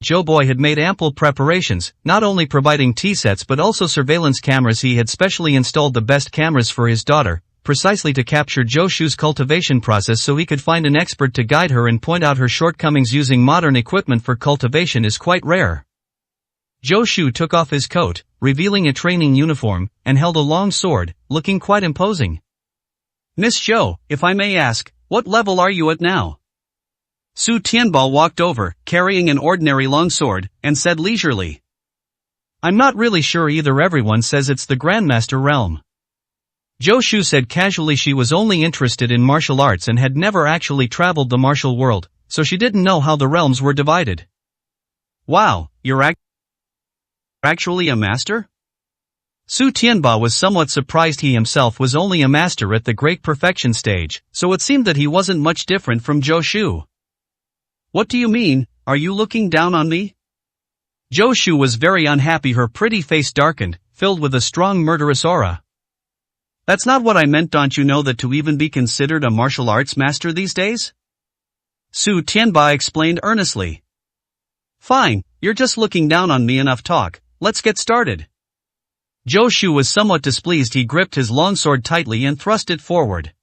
Zhou Boy had made ample preparations, not only providing tea sets but also surveillance cameras. He had specially installed the best cameras for his daughter, precisely to capture Zhou Shu's cultivation process so he could find an expert to guide her and point out her shortcomings. Using modern equipment for cultivation is quite rare. Zhou Shu took off his coat, revealing a training uniform, and held a long sword, looking quite imposing. Miss Zhou, if I may ask, what level are you at now? Su Tianba walked over, carrying an ordinary longsword, and said leisurely. I'm not really sure either. Everyone says it's the Grandmaster realm. Zhou Shu said casually. She was only interested in martial arts and had never actually traveled the martial world, so she didn't know how the realms were divided. Wow, you're actually a master? Su Tianba was somewhat surprised. He himself was only a master at the great perfection stage, so it seemed that he wasn't much different from Zhou Shu. What do you mean, are you looking down on me? Zhou Shu was very unhappy. Her pretty face darkened, filled with a strong murderous aura. That's not what I meant. Don't you know that to even be considered a martial arts master these days? Su Tianba explained earnestly. Fine, you're just looking down on me. Enough talk, let's get started. Zhou Shu was somewhat displeased. He gripped his longsword tightly and thrust it forward.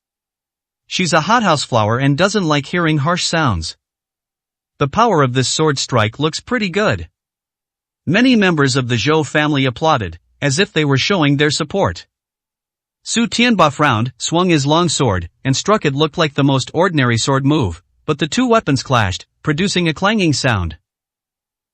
She's a hothouse flower and doesn't like hearing harsh sounds. The power of this sword strike looks pretty good. Many members of the Zhou family applauded, as if they were showing their support. Su Tianba frowned, swung his long sword, and struck. It looked like the most ordinary sword move, but the two weapons clashed, producing a clanging sound.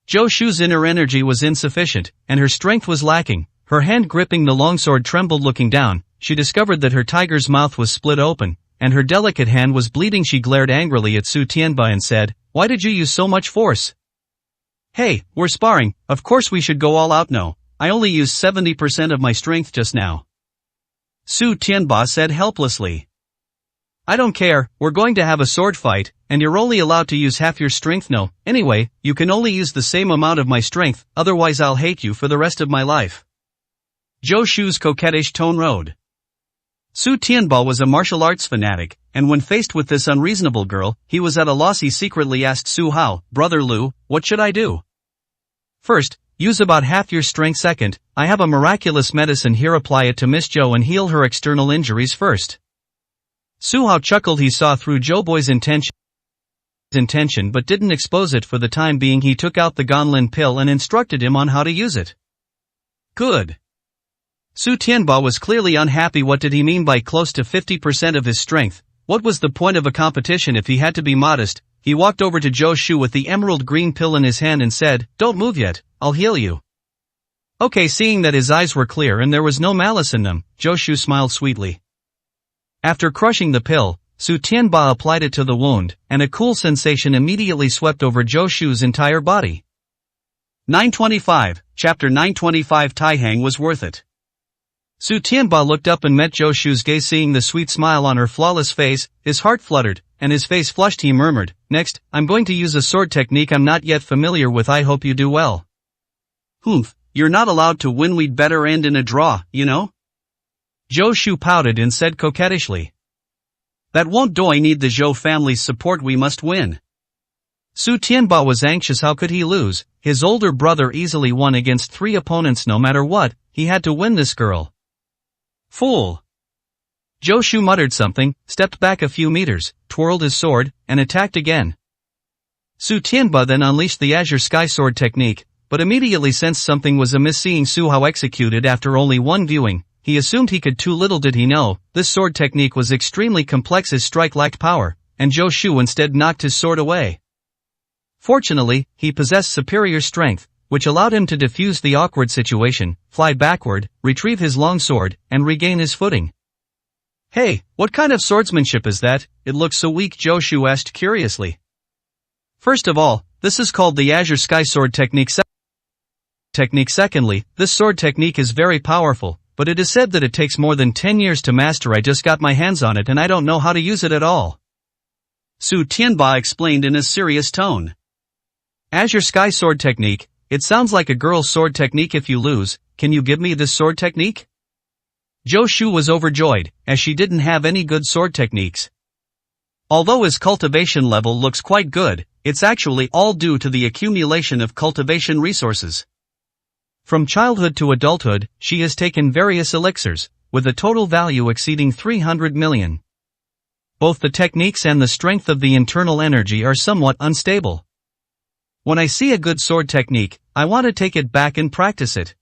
Zhou Shu's inner energy was insufficient, and her strength was lacking. Her hand gripping the longsword trembled. Looking down, she discovered that her tiger's mouth was split open, and her delicate hand was bleeding. She glared angrily at Su Tianba and said, "Why did you use so much force?" "Hey, we're sparring, of course we should go all out." "No, I only used 70% of my strength just now," Su Tianba said helplessly. "I don't care, we're going to have a sword fight, and you're only allowed to use half your strength." "No, anyway, you can only use the same amount of my strength, otherwise I'll hate you for the rest of my life." Zhou Shu's coquettish tone rode. Su Tianba was a martial arts fanatic, and when faced with this unreasonable girl, he was at a loss. He secretly asked Su Hao, "Brother Lu, what should I do?" "First, use about half your strength second. I have a miraculous medicine here, apply it to Miss Joe and heal her external injuries first. Su Hao chuckled. He saw through Joe Boy's intention but didn't expose it for the time being. He took out the Gonlin pill and instructed him on how to use it. Good. Su Tianba was clearly unhappy. What did he mean by close to 50% of his strength? What was the point of a competition if he had to be modest? He walked over to Zhou Shu with the emerald green pill in his hand and said, "Don't move yet, I'll heal you." Okay, seeing that his eyes were clear and there was no malice in them, Zhou Shu smiled sweetly. After crushing the pill, Su Tianba applied it to the wound, and a cool sensation immediately swept over Zhou Shu's entire body. 925, Chapter 925. Taihang was worth it. Su Tianba looked up and met Zhou Shu's gaze. Seeing the sweet smile on her flawless face, his heart fluttered, and his face flushed. He murmured, "Next, I'm going to use a sword technique I'm not yet familiar with. I hope you do well." "Humph, you're not allowed to win. We'd better end in a draw, you know?" Zhou Shu pouted and said coquettishly. "That won't do. I need the Zhou family's support. We must win." Su Tianba was anxious. How could he lose? His older brother easily won against 3 opponents. No matter what, he had to win this girl. Fool! Zhou Shu muttered something, stepped back a few meters, twirled his sword, and attacked again. Su Tianba then unleashed the Azure Sky Sword technique, but immediately sensed something was amiss. Seeing Su Hao executed after only one viewing, he assumed he could. Too little did he know, this sword technique was extremely complex. His strike lacked power, and Zhou Shu instead knocked his sword away. Fortunately, he possessed superior strength, which allowed him to defuse the awkward situation, fly backward, retrieve his long sword, and regain his footing. "Hey, what kind of swordsmanship is that? It looks so weak," Zhou Shu asked curiously. "First of all, this is called the Azure Sky Sword technique. Secondly, this sword technique is very powerful, but it is said that it takes more than 10 years to master. I just got my hands on it and I don't know how to use it at all," Su Tianba explained in a serious tone. "Azure Sky Sword technique, it sounds like a girl's sword technique. If you lose, can you give me this sword technique?" Zhou Shu was overjoyed, as she didn't have any good sword techniques. Although his cultivation level looks quite good, it's actually all due to the accumulation of cultivation resources. From childhood to adulthood, she has taken various elixirs, with a total value exceeding 300 million. Both the techniques and the strength of the internal energy are somewhat unstable. When I see a good sword technique, I want to take it back and practice it.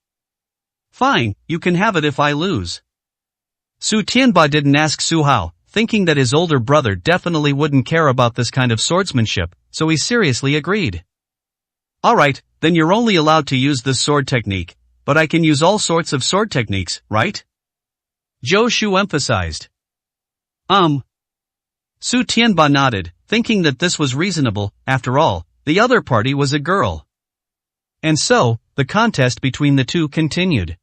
"Fine, you can have it if I lose." Su Tianba didn't ask Su Hao, thinking that his older brother definitely wouldn't care about this kind of swordsmanship, so he seriously agreed. "Alright, then you're only allowed to use this sword technique, but I can use all sorts of sword techniques, right?" Zhou Shu emphasized. Su Tianba nodded, thinking that this was reasonable. After all, the other party was a girl. And so, the contest between the two continued.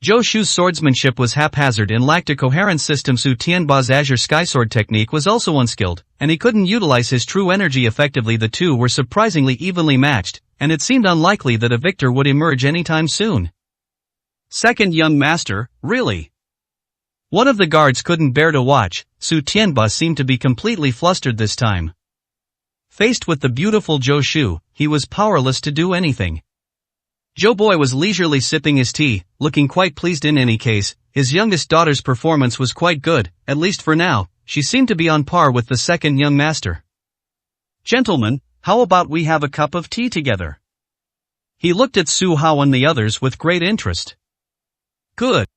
Zhou Shu's swordsmanship was haphazard and lacked a coherent system. Su Tianba's Azure Sky Sword technique was also unskilled, and he couldn't utilize his true energy effectively. The two were surprisingly evenly matched, and it seemed unlikely that a victor would emerge anytime soon. "Second young master, really?" One of the guards couldn't bear to watch. Su Tianba seemed to be completely flustered this time. Faced with the beautiful Zhou Shu, he was powerless to do anything. Zhou Boy was leisurely sipping his tea, looking quite pleased. In any case, his youngest daughter's performance was quite good, at least for now. She seemed to be on par with the second young master. "Gentlemen, how about we have a cup of tea together?" He looked at Su Hao and the others with great interest. Good.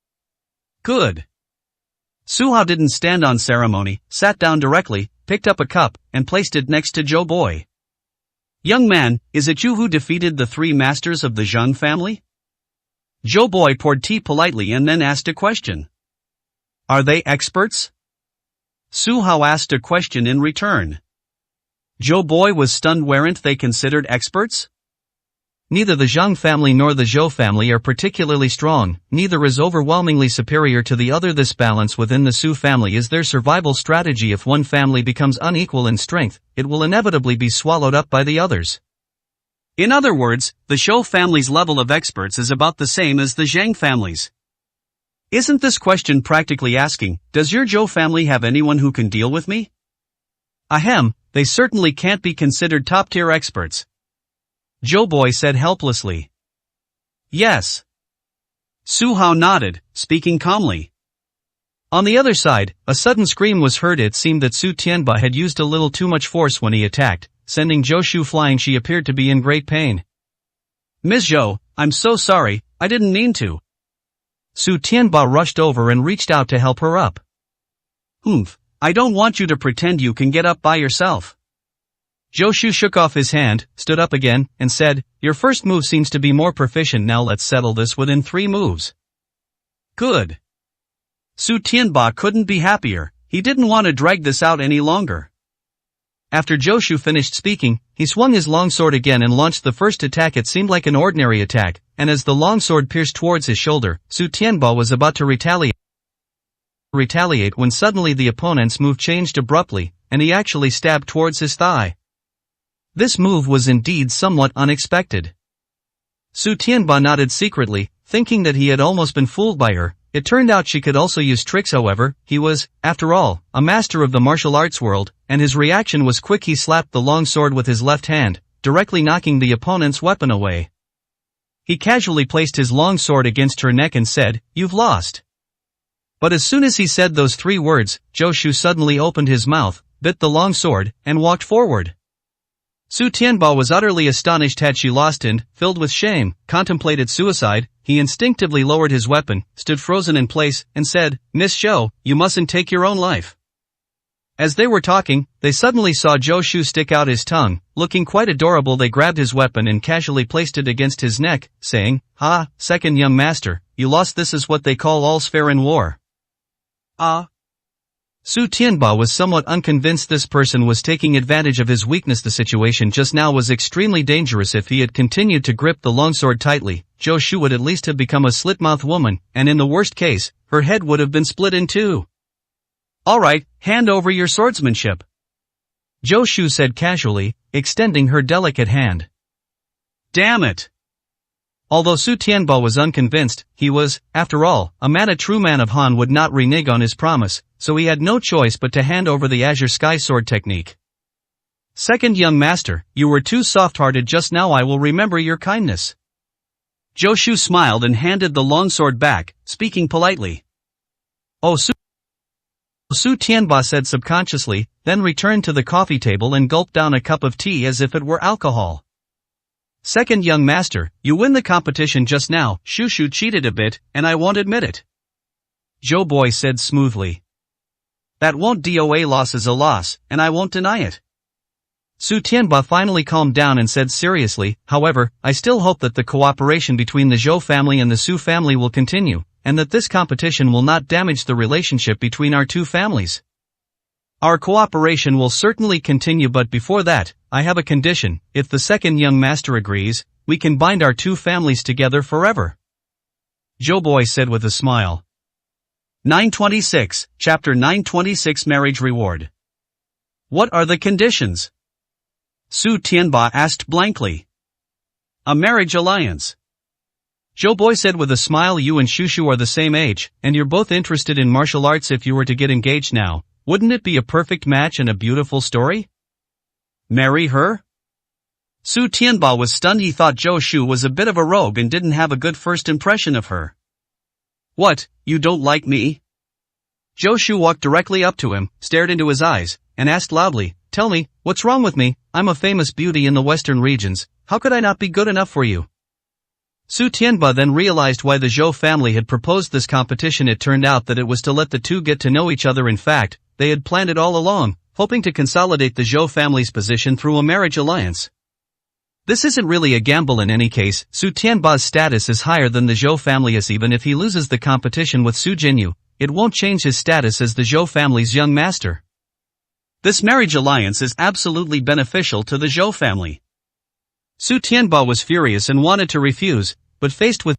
Su Hao didn't stand on ceremony, sat down directly, picked up a cup, and placed it next to Zhou Boy. "Young man, is it you who defeated the 3 masters of the Zhang family?" Zhou Boy poured tea politely and then asked a question. "Are they experts?" Su Hao asked a question in return. Zhou Boy was stunned. Weren't they considered experts? Neither the Zhang family nor the Zhou family are particularly strong, neither is overwhelmingly superior to the other. This balance within the Su family is their survival strategy. If one family becomes unequal in strength, it will inevitably be swallowed up by the others. In other words, the Zhou family's level of experts is about the same as the Zhang family's. Isn't this question practically asking, does your Zhou family have anyone who can deal with me? Ahem, they certainly can't be considered top-tier experts. Zhou Boy said helplessly. Yes. Su Hao nodded, speaking calmly. On the other side, a sudden scream was heard. It seemed that Su Tianba had used a little too much force when he attacked, sending Zhou Shu flying. She appeared to be in great pain. Ms. Zhou, I'm so sorry, I didn't mean to. Su Tianba rushed over and reached out to help her up. I don't want you to pretend you can get up by yourself. Zhou Shu shook off his hand, stood up again, and said, your first move seems to be more proficient. Now let's settle this within 3 moves. Good. Su Tianba couldn't be happier. He didn't want to drag this out any longer. After Zhou Shu finished speaking, he swung his longsword again and launched the first attack. It seemed like an ordinary attack, and as the longsword pierced towards his shoulder, Su Tianba was about to retaliate when suddenly the opponent's move changed abruptly, and he actually stabbed towards his thigh. This move was indeed somewhat unexpected. Su Tianba nodded secretly, thinking that he had almost been fooled by her. It turned out she could also use tricks. However, he was, after all, a master of the martial arts world, and his reaction was quick. He slapped the long sword with his left hand, directly knocking the opponent's weapon away. He casually placed his long sword against her neck and said, you've lost. But as soon as he said those 3 words, Zhou Shu suddenly opened his mouth, bit the long sword, and walked forward. Su Tianba was utterly astonished. Had she lost and, filled with shame, contemplated suicide, he instinctively lowered his weapon, stood frozen in place, and said, Miss Zhou, you mustn't take your own life. As they were talking, they suddenly saw Zhou Shu stick out his tongue, looking quite adorable. They grabbed his weapon and casually placed it against his neck, saying, Ha, second young master, you lost. This is what they call all's fair in war. Su Tianba was somewhat unconvinced this person was taking advantage of his weakness. The situation just now was extremely dangerous. If he had continued to grip the longsword tightly, Zhou Shu would at least have become a slit-mouthed woman, and in the worst case, her head would have been split in 2. Alright, hand over your swordsmanship. Zhou Shu said casually, extending her delicate hand. Damn it! Although Su Tianba was unconvinced, he was, after all, a man. A true man of Han would not renege on his promise, so he had no choice but to hand over the Azure Sky Sword technique. Second young master, you were too soft-hearted just now. I will remember your kindness. Zhou Shu smiled and handed the longsword back, speaking politely. Oh, Su Tianba said subconsciously, then returned to the coffee table and gulped down a cup of tea as if it were alcohol. Second young master, you win the competition just now. Shu cheated a bit, and I won't admit it. Zhou Boy said smoothly. That won't do. A loss is a loss, and I won't deny it. Su Tianba finally calmed down and said seriously, however, I still hope that the cooperation between the Zhou family and the Su family will continue, and that this competition will not damage the relationship between our 2 families. Our cooperation will certainly continue, but before that, I have a condition. If the second young master agrees, we can bind our 2 families together forever. Zhou Boy said with a smile. 926, Chapter 926 Marriage Reward. What are the conditions? Su Tianba asked blankly. A marriage alliance. Zhou Boy said with a smile. You and Shu are the same age, and you're both interested in martial arts. If you were to get engaged now, wouldn't it be a perfect match and a beautiful story? Marry her? Su Tianba was stunned. He thought Zhou Shu was a bit of a rogue and didn't have a good first impression of her. What, you don't like me? Zhou Shu walked directly up to him, stared into his eyes, and asked loudly, Tell me, what's wrong with me? I'm a famous beauty in the western regions. How could I not be good enough for you? Su Tianba then realized why the Zhou family had proposed this competition. It turned out that it was to let the 2 get to know each other. In fact, they had planned it all along, hoping to consolidate the Zhou family's position through a marriage alliance. This isn't really a gamble in any case. Su Tianba's status is higher than the Zhou family is. Even if he loses the competition with Su Jinyu, it won't change his status as the Zhou family's young master. This marriage alliance is absolutely beneficial to the Zhou family. Su Tianba was furious and wanted to refuse, but faced with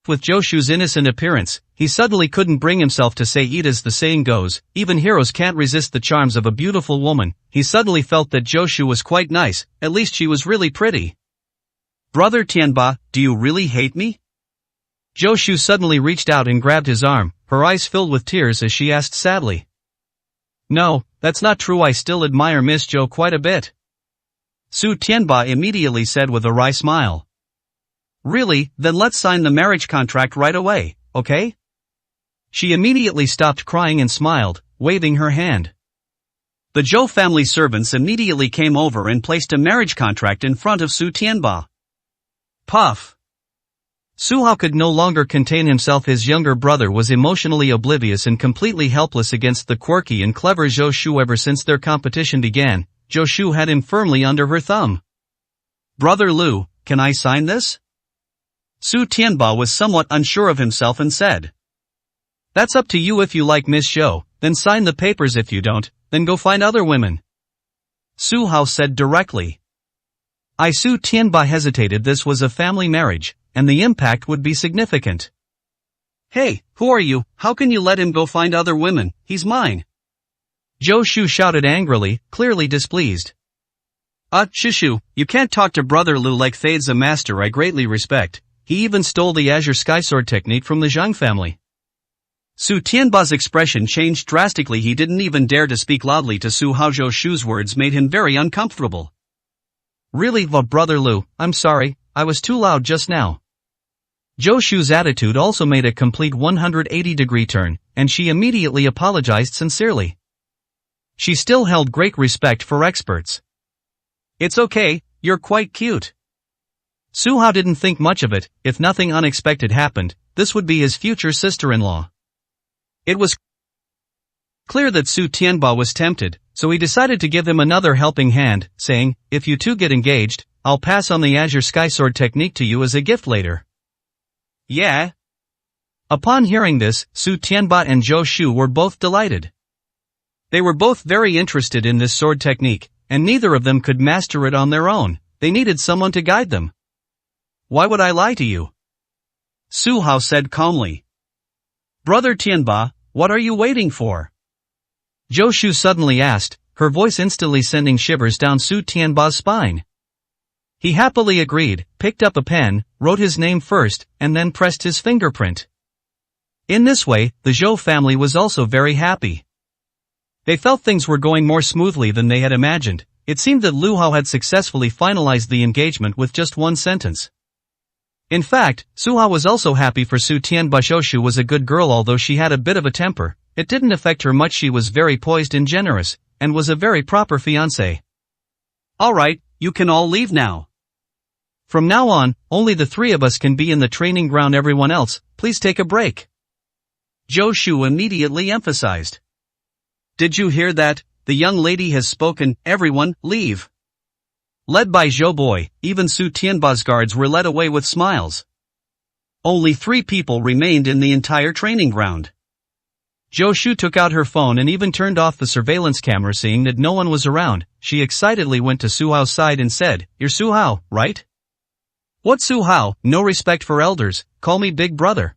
Zhou Shu's innocent appearance, he suddenly couldn't bring himself to say it. As the saying goes, even heroes can't resist the charms of a beautiful woman. He suddenly felt that Zhou Shu was quite nice, at least she was really pretty. Brother Tianba, do you really hate me? Zhou Shu suddenly reached out and grabbed his arm, her eyes filled with tears as she asked sadly. No, that's not true. I still admire Miss Zhou quite a bit. Su Tianba immediately said with a wry smile. Really, then let's sign the marriage contract right away, okay? She immediately stopped crying and smiled, waving her hand. The Zhou family servants immediately came over and placed a marriage contract in front of Su Tianba. Puff! Su Hao could no longer contain himself. His younger brother was emotionally oblivious and completely helpless against the quirky and clever Zhou Shu. Ever since their competition began, Zhou Shu had him firmly under her thumb. Brother Lu, can I sign this? Su Tianba was somewhat unsure of himself and said. That's up to you. If you like Miss Zhou, then sign the papers. If you don't, then go find other women. Su Hao said directly. Su Tianba hesitated. This was a family marriage, and the impact would be significant. Hey, who are you? How can you let him go find other women? He's mine. Zhou Shu shouted angrily, clearly displeased. Shishu, you can't talk to Brother Lu like Thay's a master I greatly respect. He even stole the Azure Skysword technique from the Zhang family. Su Tianba's expression changed drastically. He didn't even dare to speak loudly to Su Hao. Zhou Shu's words made him very uncomfortable. Really, Brother Lu, I'm sorry, I was too loud just now. Zhou Shu's attitude also made a complete 180-degree turn, and she immediately apologized sincerely. She still held great respect for experts. It's okay, you're quite cute. Su Hao didn't think much of it. If nothing unexpected happened, this would be his future sister-in-law. It was clear that Su Tianba was tempted, so he decided to give him another helping hand, saying, if you two get engaged, I'll pass on the Azure Skysword technique to you as a gift later. Yeah. Upon hearing this, Su Tianba and Zhou Shu were both delighted. They were both very interested in this sword technique, and neither of them could master it on their own. They needed someone to guide them. Why would I lie to you? Su Hao said calmly. Brother Tianba, what are you waiting for? Zhou Shu suddenly asked, her voice instantly sending shivers down Su Tianba's spine. He happily agreed, picked up a pen, wrote his name first, and then pressed his fingerprint. In this way, the Zhou family was also very happy. They felt things were going more smoothly than they had imagined. It seemed that Lu Hao had successfully finalized the engagement with just one sentence. In fact, Su Hao was also happy for Su Tianba. Zhou Shu was a good girl. Although she had a bit of a temper, it didn't affect her much. She was very poised and generous, and was a very proper fiancée. Alright, you can all leave now. From now on, only the three of us can be in the training ground. Everyone else, please take a break. Zhou Shu immediately emphasized. Did you hear that? The young lady has spoken. Everyone, leave. Led by Zhou Boy, even Su Tianba's guards were led away with smiles. Only 3 people remained in the entire training ground. Zhou Shu took out her phone and even turned off the surveillance camera. Seeing that no one was around, she excitedly went to Su Hao's side and said, You're Su Hao, right? What Su Hao? No respect for elders, call me big brother.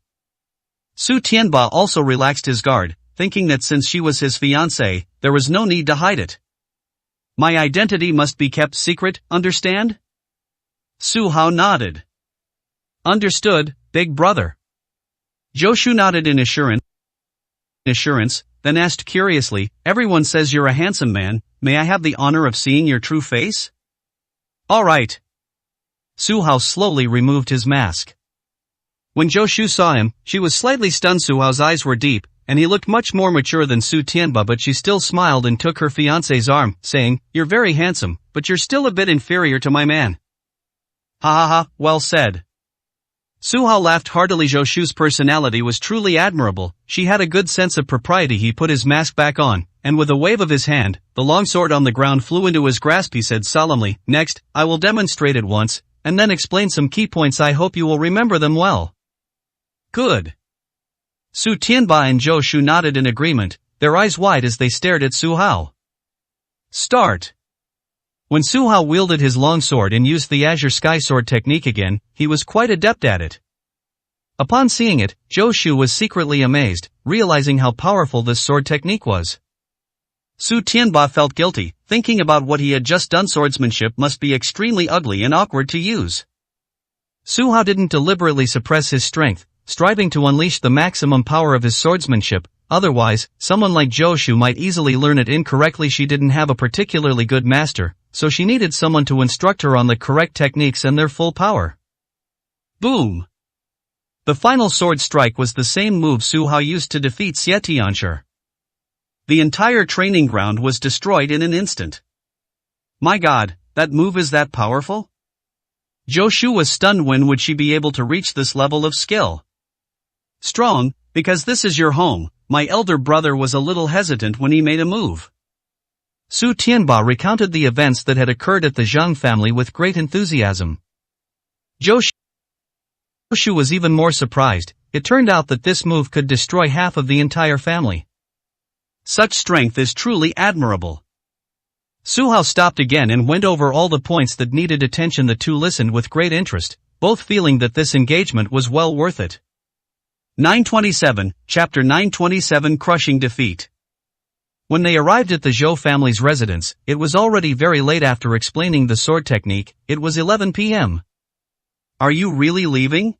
Su Tianba also relaxed his guard, thinking that since she was his fiancée, there was no need to hide it. My identity must be kept secret, understand? Su Hao nodded. Understood, big brother. Zhou Shu nodded in assurance, then asked curiously, Everyone says you're a handsome man, may I have the honor of seeing your true face? Alright. Su Hao slowly removed his mask. When Zhou Shu saw him, she was slightly stunned. Su Hao's eyes were deep, and he looked much more mature than Su Tianba, but she still smiled and took her fiancé's arm, saying, You're very handsome, but you're still a bit inferior to my man. Ha ha ha, well said. Su Hao laughed heartily. Zhou Shu's personality was truly admirable. She had a good sense of propriety. He put his mask back on, and with a wave of his hand, the long sword on the ground flew into his grasp. He said solemnly, Next, I will demonstrate it once, and then explain some key points. I hope you will remember them well. Good. Su Tianba and Zhou Shu nodded in agreement, their eyes wide as they stared at Su Hao. Start. When Su Hao wielded his long sword and used the Azure Skysword technique again, he was quite adept at it. Upon seeing it, Zhou Shu was secretly amazed, realizing how powerful this sword technique was. Su Tianba felt guilty, thinking about what he had just done. Swordsmanship must be extremely ugly and awkward to use. Su Hao didn't deliberately suppress his strength, striving to unleash the maximum power of his swordsmanship. Otherwise, someone like Zhou Shu might easily learn it incorrectly. She didn't have a particularly good master, so she needed someone to instruct her on the correct techniques and their full power. Boom! The final sword strike was the same move Su Hao used to defeat Xie Tianshi. The entire training ground was destroyed in an instant. My god, that move is that powerful? Zhou Shu was stunned. When would she be able to reach this level of skill? Strong, because this is your home. My elder brother was a little hesitant when he made a move. Su Tianba recounted the events that had occurred at the Zhang family with great enthusiasm. Zhou Shu was even more surprised. It turned out that this move could destroy half of the entire family. Such strength is truly admirable. Su Hao stopped again and went over all the points that needed attention. The two listened with great interest, both feeling that this engagement was well worth it. 927, Chapter 927 Crushing Defeat. When they arrived at the Zhou family's residence, it was already very late. After explaining the sword technique, it was 11 p.m. Are you really leaving?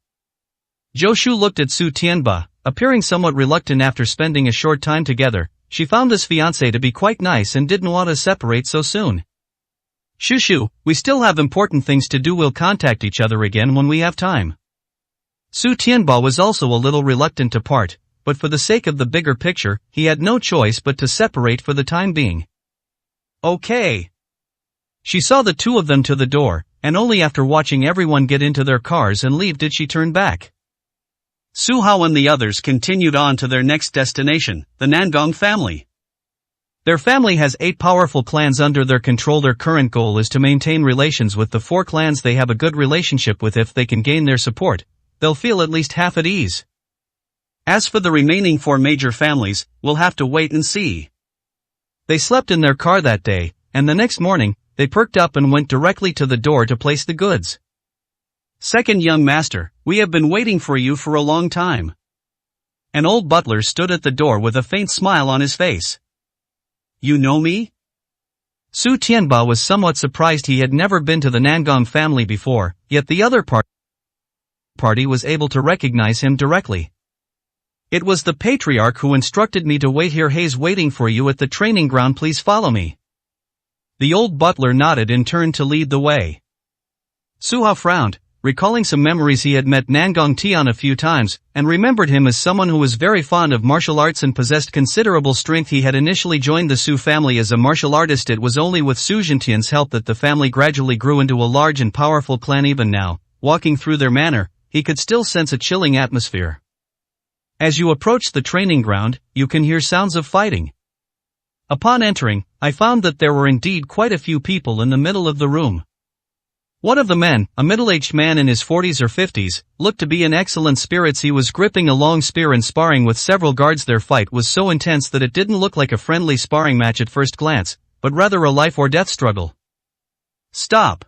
Zhou Shu looked at Su Tianba, appearing somewhat reluctant. After spending a short time together, she found this fiancé to be quite nice and didn't want to separate so soon. Shu, we still have important things to do. We'll contact each other again when we have time. Su Tianba was also a little reluctant to part, but for the sake of the bigger picture, he had no choice but to separate for the time being. Okay. She saw the two of them to the door, and only after watching everyone get into their cars and leave did she turn back. Su Hao and the others continued on to their next destination, the Nangong family. Their family has 8 powerful clans under their control. Their current goal is to maintain relations with the 4 clans they have a good relationship with. If they can gain their support, they'll feel at least half at ease. As for the remaining 4 major families, we'll have to wait and see. They slept in their car that day, and the next morning, they perked up and went directly to the door to place the goods. Second young master, we have been waiting for you for a long time. An old butler stood at the door with a faint smile on his face. You know me? Su Tianba was somewhat surprised. He had never been to the Nangong family before, yet the other party was able to recognize him directly. It was the patriarch who instructed me to wait here. He's waiting for you at the training ground. Please follow me. The old butler nodded and turned to lead the way. Su Hao frowned, recalling some memories. He had met Nangong Tian a few times, and remembered him as someone who was very fond of martial arts and possessed considerable strength. He had initially joined the Su family as a martial artist. It was only with Su Zhentian's help that the family gradually grew into a large and powerful clan. Even now, walking through their manor, he could still sense a chilling atmosphere. As you approach the training ground, you can hear sounds of fighting. Upon entering, I found that there were indeed quite a few people in the middle of the room. One of the men, a middle-aged man in his 40s or 50s, looked to be in excellent spirits. He was gripping a long spear and sparring with several guards. Their fight was so intense that it didn't look like a friendly sparring match at first glance, but rather a life-or-death struggle. Stop!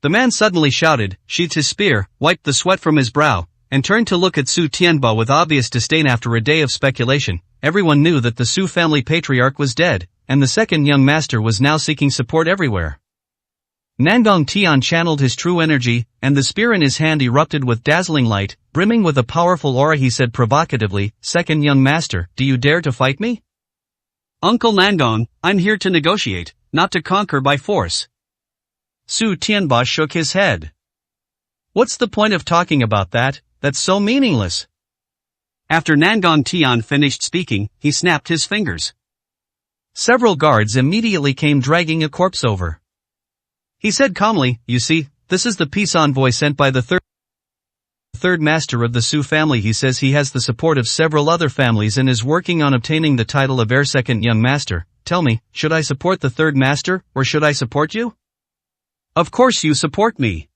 The man suddenly shouted, sheathed his spear, wiped the sweat from his brow, and turned to look at Su Tianba with obvious disdain. After a day of speculation, everyone knew that the Su family patriarch was dead, and the second young master was now seeking support everywhere. Nangong Tian channeled his true energy, and the spear in his hand erupted with dazzling light, brimming with a powerful aura. He said provocatively, Second young master, do you dare to fight me? Uncle Nangong, I'm here to negotiate, not to conquer by force. Su Tianba shook his head. What's the point of talking about that? That's so meaningless. After Nangong Tian finished speaking, he snapped his fingers. Several guards immediately came dragging a corpse over. He said calmly, you see, this is the peace envoy sent by the third master of the Su family. He says he has the support of several other families and is working on obtaining the title of heir. Second young master, tell me, should I support the third master, or should I support you? Of course you support me.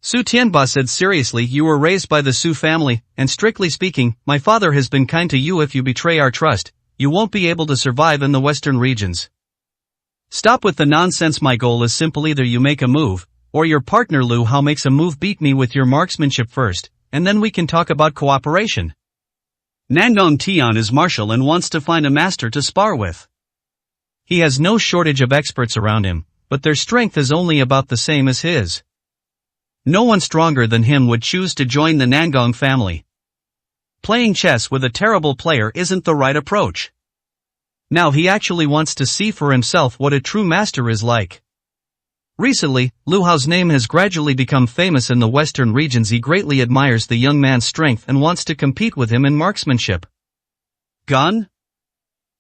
Su Tianba said seriously, you were raised by the Su family, and strictly speaking, my father has been kind to you. If you betray our trust, you won't be able to survive in the western regions. Stop with the nonsense. My goal is simple. Either you make a move, or your partner Lu Hao makes a move. Beat me with your marksmanship first, and then we can talk about cooperation. Nangong Tian is martial and wants to find a master to spar with. He has no shortage of experts around him, but their strength is only about the same as his. No one stronger than him would choose to join the Nangong family. Playing chess with a terrible player isn't the right approach. Now he actually wants to see for himself what a true master is like. Recently, Lu Hao's name has gradually become famous in the western regions. He greatly admires the young man's strength and wants to compete with him in marksmanship. Gun?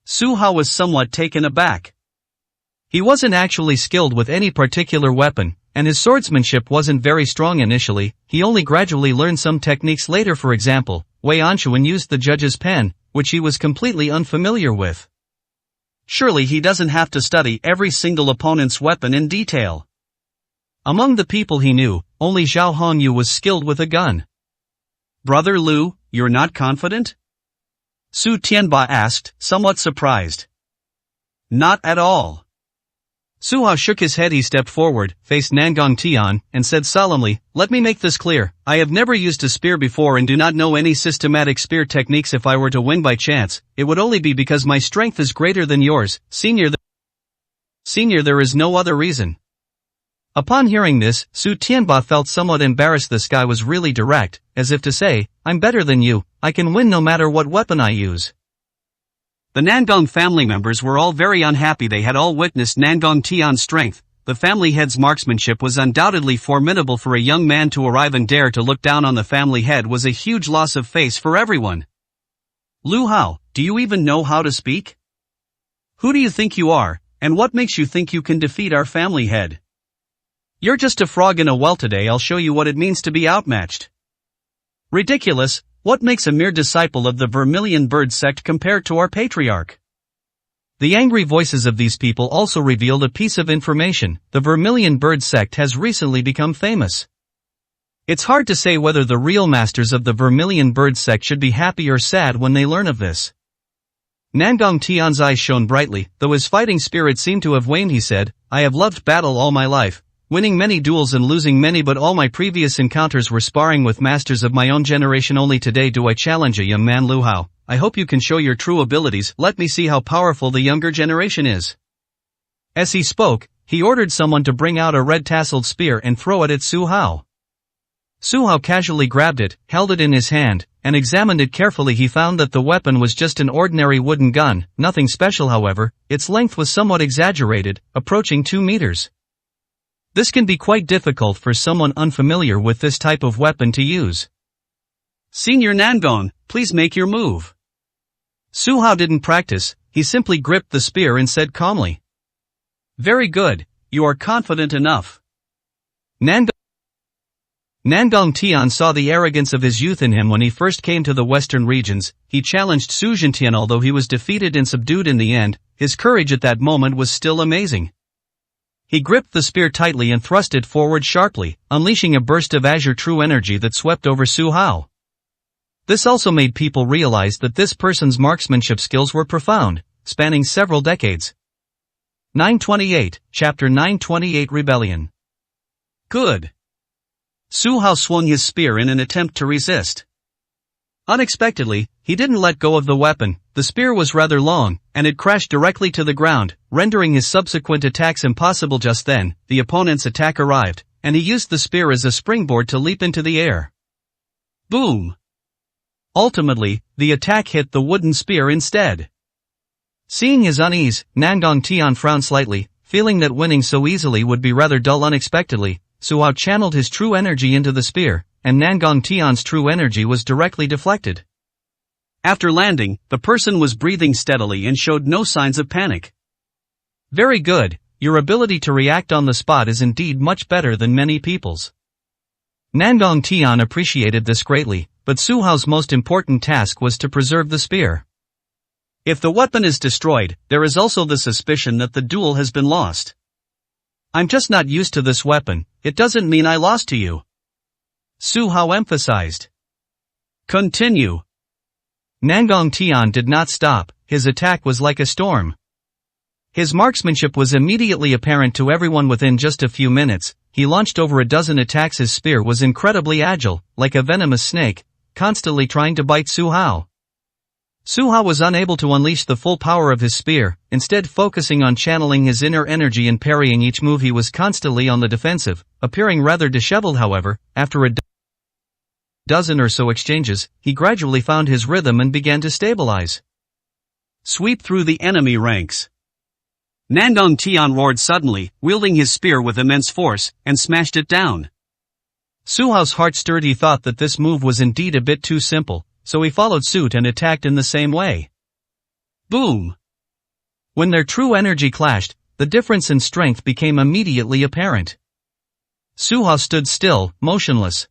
Su Hao was somewhat taken aback. He wasn't actually skilled with any particular weapon, and his swordsmanship wasn't very strong initially. He only gradually learned some techniques later. For example, Wei Anxuan used the judge's pen, which he was completely unfamiliar with. Surely he doesn't have to study every single opponent's weapon in detail. Among the people he knew, only Zhao Hongyu was skilled with a gun. Brother Lu, you're not confident? Su Tianba asked, somewhat surprised. Not at all. Su Hao shook his head. He stepped forward, faced Nangong Tian, and said solemnly, "Let me make this clear. I have never used a spear before and do not know any systematic spear techniques. If I were to win by chance, it would only be because my strength is greater than yours, Senior. There is no other reason." Upon hearing this, Su Tianba felt somewhat embarrassed. This guy was really direct, as if to say, "I'm better than you, I can win no matter what weapon I use." The Nangong family members were all very unhappy. They had all witnessed Nangong Tian's strength. The family head's marksmanship was undoubtedly formidable. For a young man to arrive and dare to look down on the family head was a huge loss of face for everyone. Lu Hao, do you even know how to speak? Who do you think you are, and what makes you think you can defeat our family head? You're just a frog in a well. Today I'll show you what it means to be outmatched. Ridiculous. What makes a mere disciple of the Vermilion Bird sect compared to our patriarch? The angry voices of these people also revealed a piece of information. The Vermilion Bird sect has recently become famous. It's hard to say whether the real masters of the Vermilion Bird sect should be happy or sad when they learn of this. Nangong Tian's eyes shone brightly, though his fighting spirit seemed to have waned. He said, "I have loved battle all my life, winning many duels and losing many, but all my previous encounters were sparring with masters of my own generation. Only today do I challenge a young man. Lu Hao, I hope you can show your true abilities. Let me see how powerful the younger generation is." As he spoke, he ordered someone to bring out a red-tasseled spear and throw it at Su Hao. Su Hao casually grabbed it, held it in his hand, and examined it carefully. He found that the weapon was just an ordinary wooden gun, nothing special. However, its length was somewhat exaggerated, approaching 2 meters. This can be quite difficult for someone unfamiliar with this type of weapon to use. "Senior Nangong, please make your move." Su Hao didn't practice, he simply gripped the spear and said calmly, "Very good, you are confident enough." Nangong Tian saw the arrogance of his youth in him when he first came to the western regions. He challenged Su Zhentian. Although he was defeated and subdued in the end, his courage at that moment was still amazing. He gripped the spear tightly and thrust it forward sharply, unleashing a burst of azure true energy that swept over Su Hao. This also made people realize that this person's marksmanship skills were profound, spanning several decades. 928, Chapter 928 Rebellion. Good. Su Hao swung his spear in an attempt to resist. Unexpectedly, he didn't let go of the weapon. The spear was rather long, and it crashed directly to the ground, rendering his subsequent attacks impossible. Just then, the opponent's attack arrived, and he used the spear as a springboard to leap into the air. Boom! Ultimately, the attack hit the wooden spear instead. Seeing his unease, Nangong Tian frowned slightly, feeling that winning so easily would be rather dull. Unexpectedly, Su Hao channeled his true energy into the spear, and Nangong Tian's true energy was directly deflected. After landing, the person was breathing steadily and showed no signs of panic. Very good, your ability to react on the spot is indeed much better than many people's. Nangong Tian appreciated this greatly, but Su Hao's most important task was to preserve the spear. If the weapon is destroyed, there is also the suspicion that the duel has been lost. I'm just not used to this weapon, it doesn't mean I lost to you. Su Hao emphasized. Continue. Nangong Tian did not stop, his attack was like a storm. His marksmanship was immediately apparent to everyone. Within just a few minutes, he launched over a dozen attacks. His spear was incredibly agile, like a venomous snake, constantly trying to bite Su Hao. Su Hao was unable to unleash the full power of his spear, instead focusing on channeling his inner energy and parrying each move. He was constantly on the defensive, appearing rather disheveled. However, after a dozen or so exchanges, he gradually found his rhythm and began to stabilize. Sweep through the enemy ranks. Nandong Tian roared suddenly, wielding his spear with immense force, and smashed it down. Su Hao's heart stirred. He thought that this move was indeed a bit too simple, so he followed suit and attacked in the same way. Boom! When their true energy clashed, the difference in strength became immediately apparent. Su Hao stood still, motionless.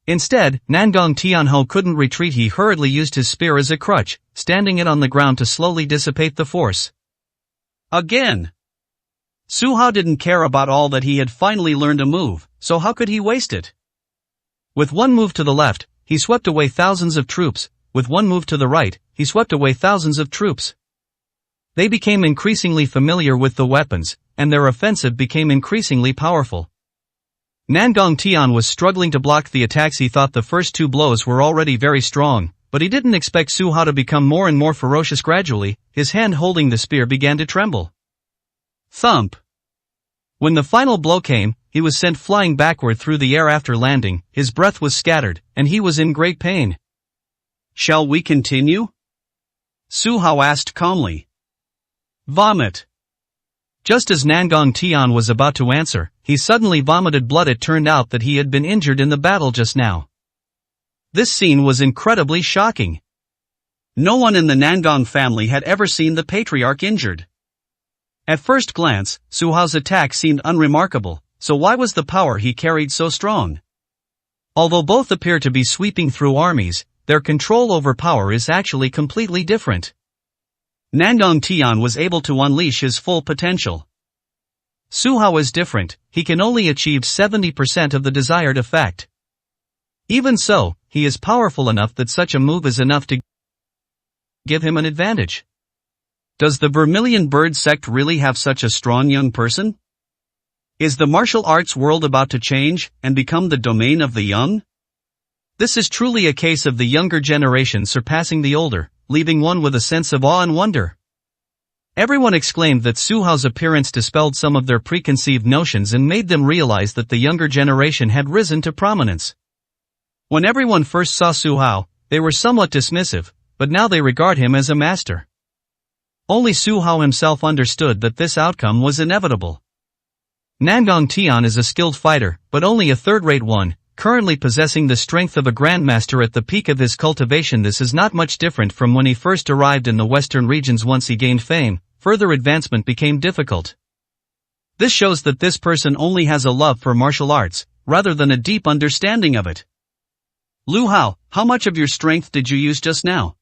Instead, Nandong Tianhou couldn't retreat. He hurriedly used his spear as a crutch, standing it on the ground to slowly dissipate the force. Again! Su Hao didn't care about all that. He had finally learned a move, so how could he waste it? With one move to the left, he swept away thousands of troops. With one move to the right, he swept away thousands of troops. They became increasingly familiar with the weapons, and their offensive became increasingly powerful. Nandong Tian was struggling to block the attacks. He thought the first two blows were already very strong, but he didn't expect Su Hao to become more and more ferocious. Gradually, his hand holding the spear began to tremble. Thump! When the final blow came, he was sent flying backward through the air. After landing, his breath was scattered, and he was in great pain. Shall we continue? Su Hao asked calmly. Vomit! Just as Nandong Tian was about to answer, he suddenly vomited blood. It turned out that he had been injured in the battle just now. This scene was incredibly shocking. No one in the Nandong family had ever seen the patriarch injured. At first glance, Su Hao's attack seemed unremarkable, so why was the power he carried so strong? Although both appear to be sweeping through armies, their control over power is actually completely different. Nandong Tian was able to unleash his full potential. Su Hao is different. He can only achieve 70% of the desired effect. Even so, he is powerful enough that such a move is enough to give him an advantage. Does the Vermilion Bird sect really have such a strong young person? Is the martial arts world about to change and become the domain of the young? This is truly a case of the younger generation surpassing the older, leaving one with a sense of awe and wonder. Everyone exclaimed that Su Hao's appearance dispelled some of their preconceived notions and made them realize that the younger generation had risen to prominence. When everyone first saw Su Hao, they were somewhat dismissive, but now they regard him as a master. Only Su Hao himself understood that this outcome was inevitable. Nandong Tian is a skilled fighter, but only a third-rate one, currently possessing the strength of a grandmaster at the peak of his cultivation. This is not much different from when he first arrived in the western regions. Once he gained fame, further advancement became difficult. This shows that this person only has a love for martial arts, rather than a deep understanding of it. Lu Hao, how much of your strength did you use just now?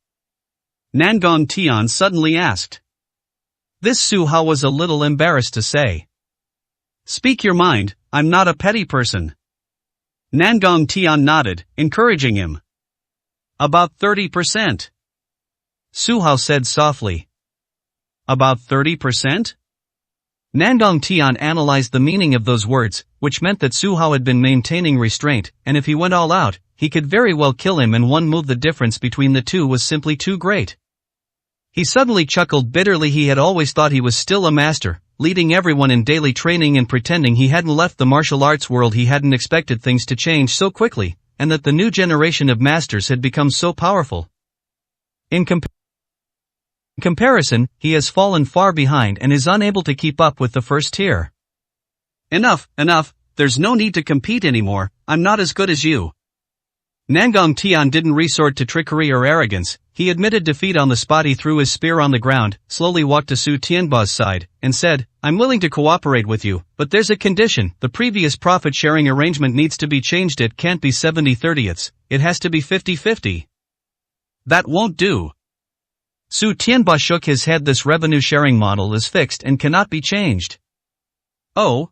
Nandong Tian suddenly asked. This Su Hao was a little embarrassed to say. Speak your mind, I'm not a petty person. Nandong Tian nodded, encouraging him. About 30%. Su Hao said softly. About 30%? Nandong Tian analyzed the meaning of those words, which meant that Su Hao had been maintaining restraint, and if he went all out, he could very well kill him in one move. The difference between the two was simply too great. He suddenly chuckled bitterly. He had always thought he was still a master, leading everyone in daily training and pretending he hadn't left the martial arts world. He hadn't expected things to change so quickly, and that the new generation of masters had become so powerful. In comparison, he has fallen far behind and is unable to keep up with the first tier. Enough, there's no need to compete anymore. I'm not as good as you. Nandong Tian didn't resort to trickery or arrogance. He admitted defeat on the spot. He threw his spear on the ground, slowly walked to Su Tianba's side, and said, I'm willing to cooperate with you, but there's a condition. The previous profit-sharing arrangement needs to be changed. It can't be 70/30ths, it has to be 50/50. That won't do. Su Tianba shook his head. This revenue-sharing model is fixed and cannot be changed. Oh?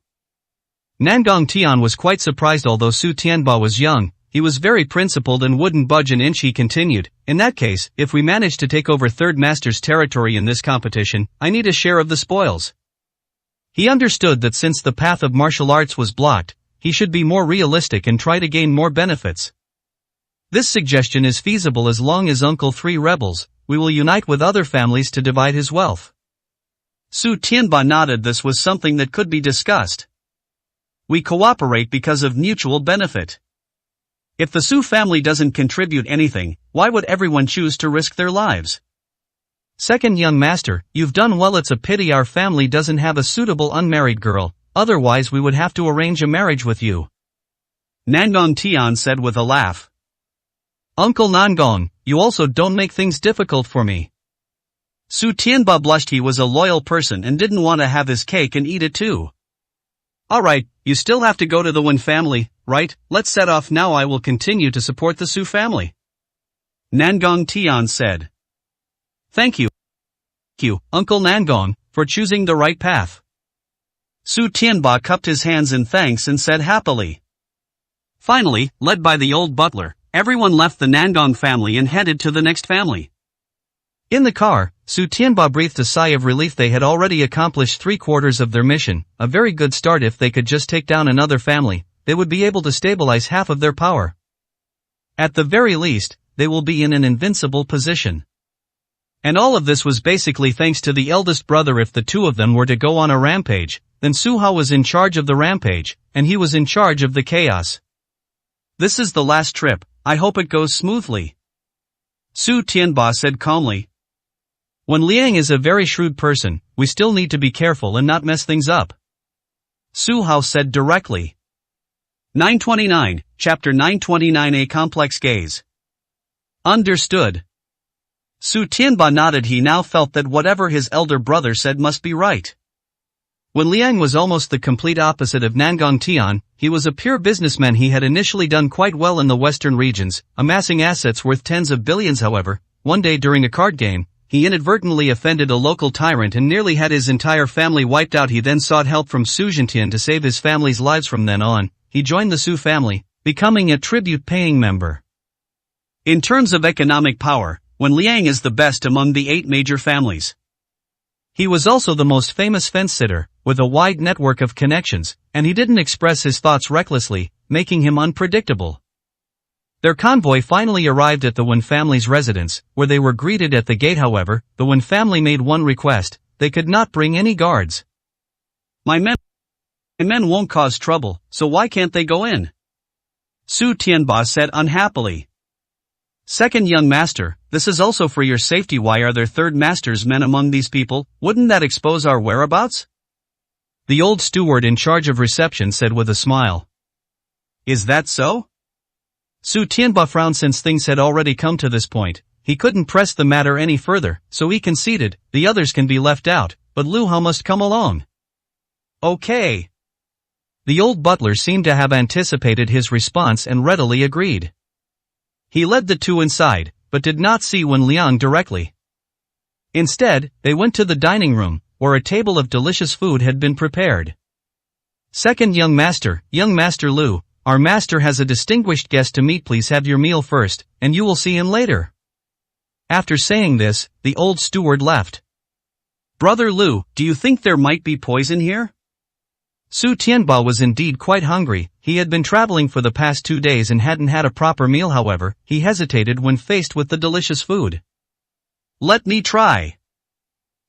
Nandong Tian was quite surprised. Although Su Tianba was young, he was very principled and wouldn't budge an inch. He continued, in that case, if we manage to take over Third Master's territory in this competition, I need a share of the spoils. He understood that since the path of martial arts was blocked, he should be more realistic and try to gain more benefits. This suggestion is feasible as long as Uncle 3 rebels. We will unite with other families to divide his wealth. Su Tianba nodded. This was something that could be discussed. We cooperate because of mutual benefit. If the Su family doesn't contribute anything, why would everyone choose to risk their lives? Second young master, you've done well. It's a pity our family doesn't have a suitable unmarried girl, otherwise we would have to arrange a marriage with you. Nangong Tian said with a laugh. Uncle Nangong, you also don't make things difficult for me. Su Tianba blushed. He was a loyal person and didn't want to have his cake and eat it too. Alright, you still have to go to the Wen family, right? Let's set off now. I will continue to support the Su family. Nangong Tian said. Thank you, Uncle Nangong, for choosing the right path. Su Tianba cupped his hands in thanks and said happily. Finally, led by the old butler, everyone left the Nangong family and headed to the next family. In the car, Su Tianba breathed a sigh of relief. They had already accomplished 3/4 of their mission, a very good start. If they could just take down another family, they would be able to stabilize half of their power. At the very least, they will be in an invincible position. And all of this was basically thanks to the eldest brother. If the two of them were to go on a rampage, then Su Hao was in charge of the rampage, and he was in charge of the chaos. This is the last trip, I hope it goes smoothly. Su Tianba said calmly. When Liang is a very shrewd person, we still need to be careful and not mess things up. Su Hao said directly. 929, Chapter 929. A complex gaze. Understood. Su Tianba nodded. He now felt that whatever his elder brother said must be right. When Liang was almost the complete opposite of Nangong Tian, he was a pure businessman. He had initially done quite well in the western regions, amassing assets worth tens of billions. However, one day during a card game, he inadvertently offended a local tyrant and nearly had his entire family wiped out. He then sought help from Su Zhentian to save his family's lives. From then on, he joined the Su family, becoming a tribute-paying member. In terms of economic power, Wen Liang is the best among the 8 major families. He was also the most famous fence-sitter, with a wide network of connections, and he didn't express his thoughts recklessly, making him unpredictable. Their convoy finally arrived at the Wen family's residence, where they were greeted at the gate. However, the Wen family made one request: they could not bring any guards. My men won't cause trouble, so why can't they go in? Su Tianba said unhappily. Second young master, this is also for your safety. Why are there third master's men among these people? Wouldn't that expose our whereabouts? The old steward in charge of reception said with a smile. Is that so? Su Tianba frowned. Since things had already come to this point, he couldn't press the matter any further, so he conceded, the others can be left out, but Lu Hao must come along. Okay. The old butler seemed to have anticipated his response and readily agreed. He led the two inside, but did not see Wen Liang directly. Instead, they went to the dining room, where a table of delicious food had been prepared. Second young master Lu, our master has a distinguished guest to meet. Please have your meal first, and you will see him later. After saying this, the old steward left. Brother Lu, do you think there might be poison here? Su Tianba was indeed quite hungry. He had been traveling for the past 2 days and hadn't had a proper meal. However, he hesitated when faced with the delicious food. Let me try.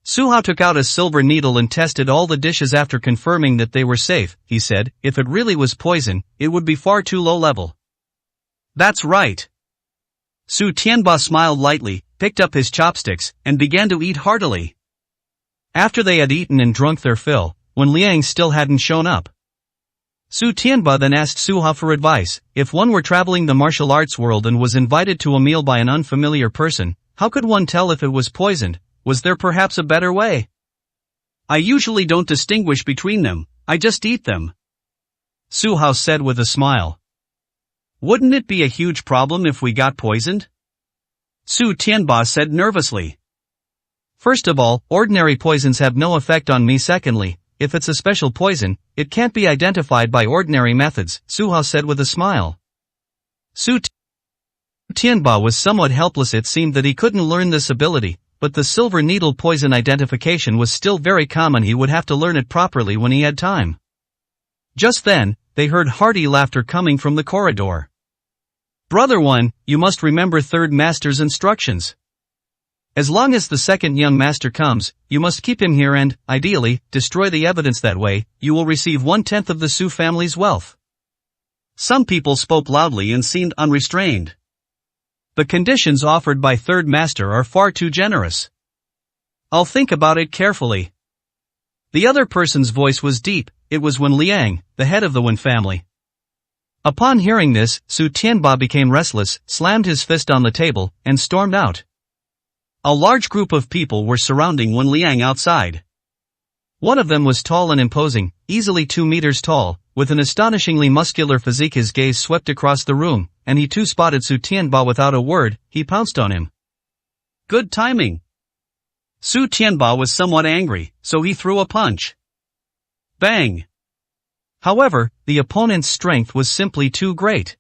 Su Hao took out a silver needle and tested all the dishes. After confirming that they were safe, he said, if it really was poison, it would be far too low level. That's right. Su Tianba smiled lightly, picked up his chopsticks, and began to eat heartily. After they had eaten and drunk their fill, Wen Liang still hadn't shown up. Su Tianba then asked Su Hao for advice. If one were traveling the martial arts world and was invited to a meal by an unfamiliar person, how could one tell if it was poisoned? Was there perhaps a better way? I usually don't distinguish between them, I just eat them. Su Hao said with a smile. Wouldn't it be a huge problem if we got poisoned? Su Tianba said nervously. First of all, ordinary poisons have no effect on me. Secondly, if it's a special poison, it can't be identified by ordinary methods, Su Hao said with a smile. Su Tianba was somewhat helpless. It seemed that he couldn't learn this ability, but the silver needle poison identification was still very common. He would have to learn it properly when he had time. Just then, they heard hearty laughter coming from the corridor. Brother One, you must remember third master's instructions. As long as the second young master comes, you must keep him here and, ideally, destroy the evidence. That way, you will receive 1/10 of the Su family's wealth. Some people spoke loudly and seemed unrestrained. The conditions offered by third master are far too generous. I'll think about it carefully. The other person's voice was deep. It was Wen Liang, the head of the Wen family. Upon hearing this, Su Tianba became restless, slammed his fist on the table, and stormed out. A large group of people were surrounding Wen Liang outside. One of them was tall and imposing, easily 2 meters tall, with an astonishingly muscular physique. His gaze swept across the room, and he too spotted Su Tianba. Without a word, he pounced on him. Good timing. Su Tianba was somewhat angry, so he threw a punch. Bang! However, the opponent's strength was simply too great.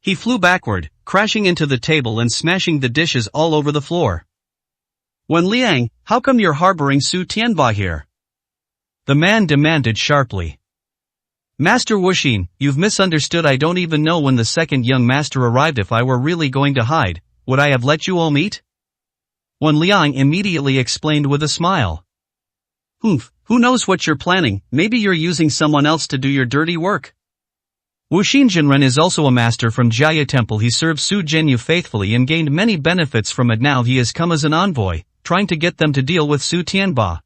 He flew backward, crashing into the table and smashing the dishes all over the floor. Wen Liang, how come you're harboring Su Tianba here? The man demanded sharply. Master Wuxin, you've misunderstood. I don't even know when the second young master arrived. If I were really going to hide, would I have let you all meet? Wen Liang immediately explained with a smile. Who knows what you're planning? Maybe you're using someone else to do your dirty work. Wuxin Jinren is also a master from Jiaya Temple. He served Su Zhenyu faithfully and gained many benefits from it. Now he has come as an envoy, trying to get them to deal with Su Tianba.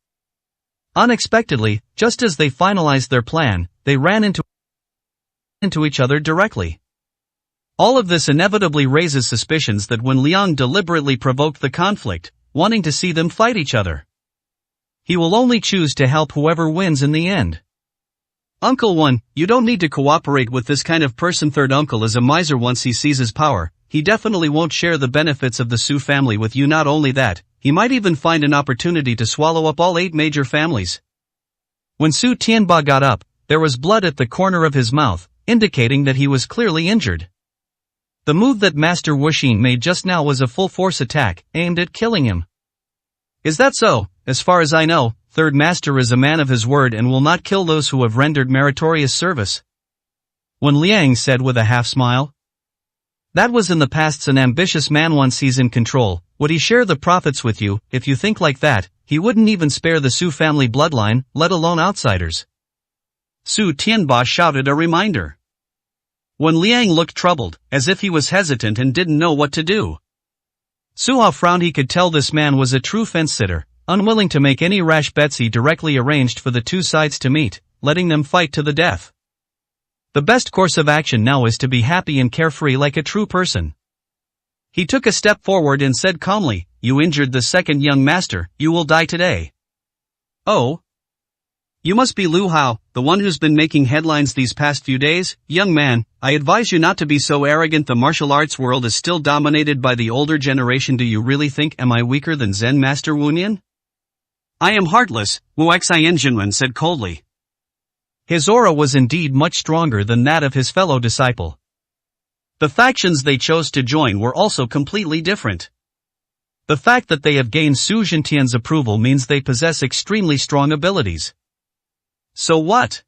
Unexpectedly, just as they finalized their plan, they ran into each other directly. All of this inevitably raises suspicions that Wen Liang deliberately provoked the conflict, wanting to see them fight each other. He will only choose to help whoever wins in the end. Uncle Wen, you don't need to cooperate with this kind of person. Third uncle is a miser. Once he seizes power, he definitely won't share the benefits of the Su family with you. Not only that, he might even find an opportunity to swallow up all 8 major families. When Su Tianba got up, there was blood at the corner of his mouth, indicating that he was clearly injured. The move that Master Wuxin made just now was a full-force attack, aimed at killing him. Is that so? As far as I know, Third Master is a man of his word and will not kill those who have rendered meritorious service. Wen Liang said with a half-smile. That was in the past. An ambitious man once he's in control, would he share the profits with you? If you think like that, he wouldn't even spare the Su family bloodline, let alone outsiders. Su Tianba shouted a reminder. Wen Liang looked troubled, as if he was hesitant and didn't know what to do. Su Hao frowned. He could tell this man was a true fence-sitter, unwilling to make any rash bets. He directly arranged for the 2 sides to meet, letting them fight to the death. The best course of action now is to be happy and carefree like a true person. He took a step forward and said calmly, "You injured the second young master, you will die today." Oh? You must be Lu Hao, the one who's been making headlines these past few days. Young man, I advise you not to be so arrogant. The martial arts world is still dominated by the older generation. Do you really think am I weaker than Zen Master Wunian? I am heartless, Wu Xian Jinwen said coldly. His aura was indeed much stronger than that of his fellow disciple. The factions they chose to join were also completely different. The fact that they have gained Su Zhentian's approval means they possess extremely strong abilities. So what?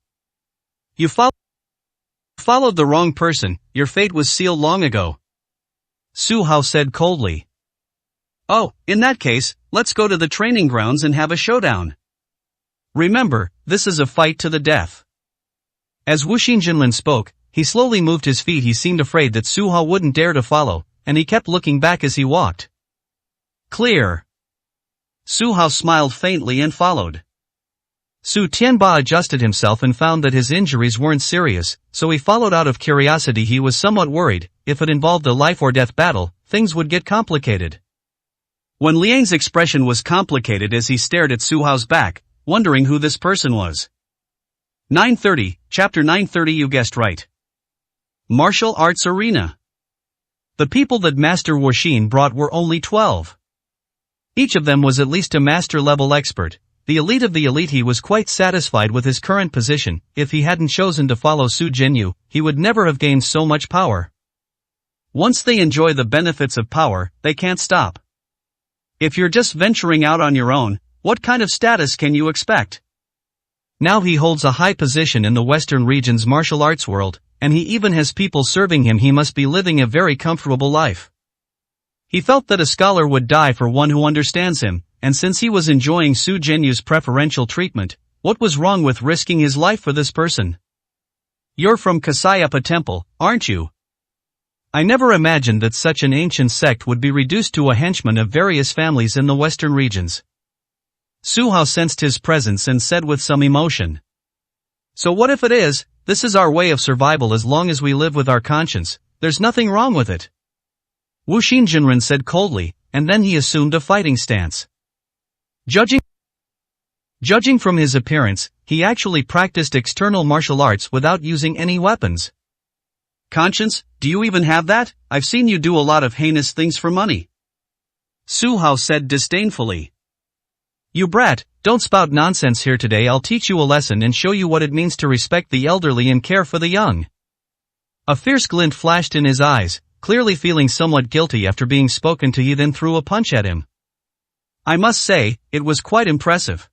You followed the wrong person. Your fate was sealed long ago. Su Hao said coldly. Oh, in that case, let's go to the training grounds and have a showdown. Remember, this is a fight to the death. As Wuxin Jinlin spoke, he slowly moved his feet. He seemed afraid that Su Hao wouldn't dare to follow, and he kept looking back as he walked. Clear. Su Hao smiled faintly and followed. Su Tianba adjusted himself and found that his injuries weren't serious, so he followed out of curiosity. He was somewhat worried. If it involved a life-or-death battle, things would get complicated. Wen Liang's expression was complicated as he stared at Su Hao's back, wondering who this person was. 930, Chapter 930. You guessed right. Martial Arts Arena. The people that Master Wuxin brought were only 12. Each of them was at least a master-level expert. The elite of the elite. He was quite satisfied with his current position. If he hadn't chosen to follow Su Zhenyu, he would never have gained so much power. Once they enjoy the benefits of power, they can't stop. If you're just venturing out on your own, what kind of status can you expect? Now he holds a high position in the Western region's martial arts world, and he even has people serving him. He must be living a very comfortable life. He felt that a scholar would die for one who understands him, and since he was enjoying Su Zhenyu's preferential treatment, what was wrong with risking his life for this person? You're from Kasayapa Temple, aren't you? I never imagined that such an ancient sect would be reduced to a henchman of various families in the Western regions. Su Hao sensed his presence and said with some emotion. So what if it is? This is our way of survival as long as we live with our conscience. There's nothing wrong with it. Wu Xinjinren said coldly, and then he assumed a fighting stance. Judging from his appearance, he actually practiced external martial arts without using any weapons. Conscience, do you even have that? I've seen you do a lot of heinous things for money. Su Hao said disdainfully. You brat, don't spout nonsense here today. I'll teach you a lesson and show you what it means to respect the elderly and care for the young. A fierce glint flashed in his eyes, clearly feeling somewhat guilty after being spoken to. He then threw a punch at him. I must say, it was quite impressive.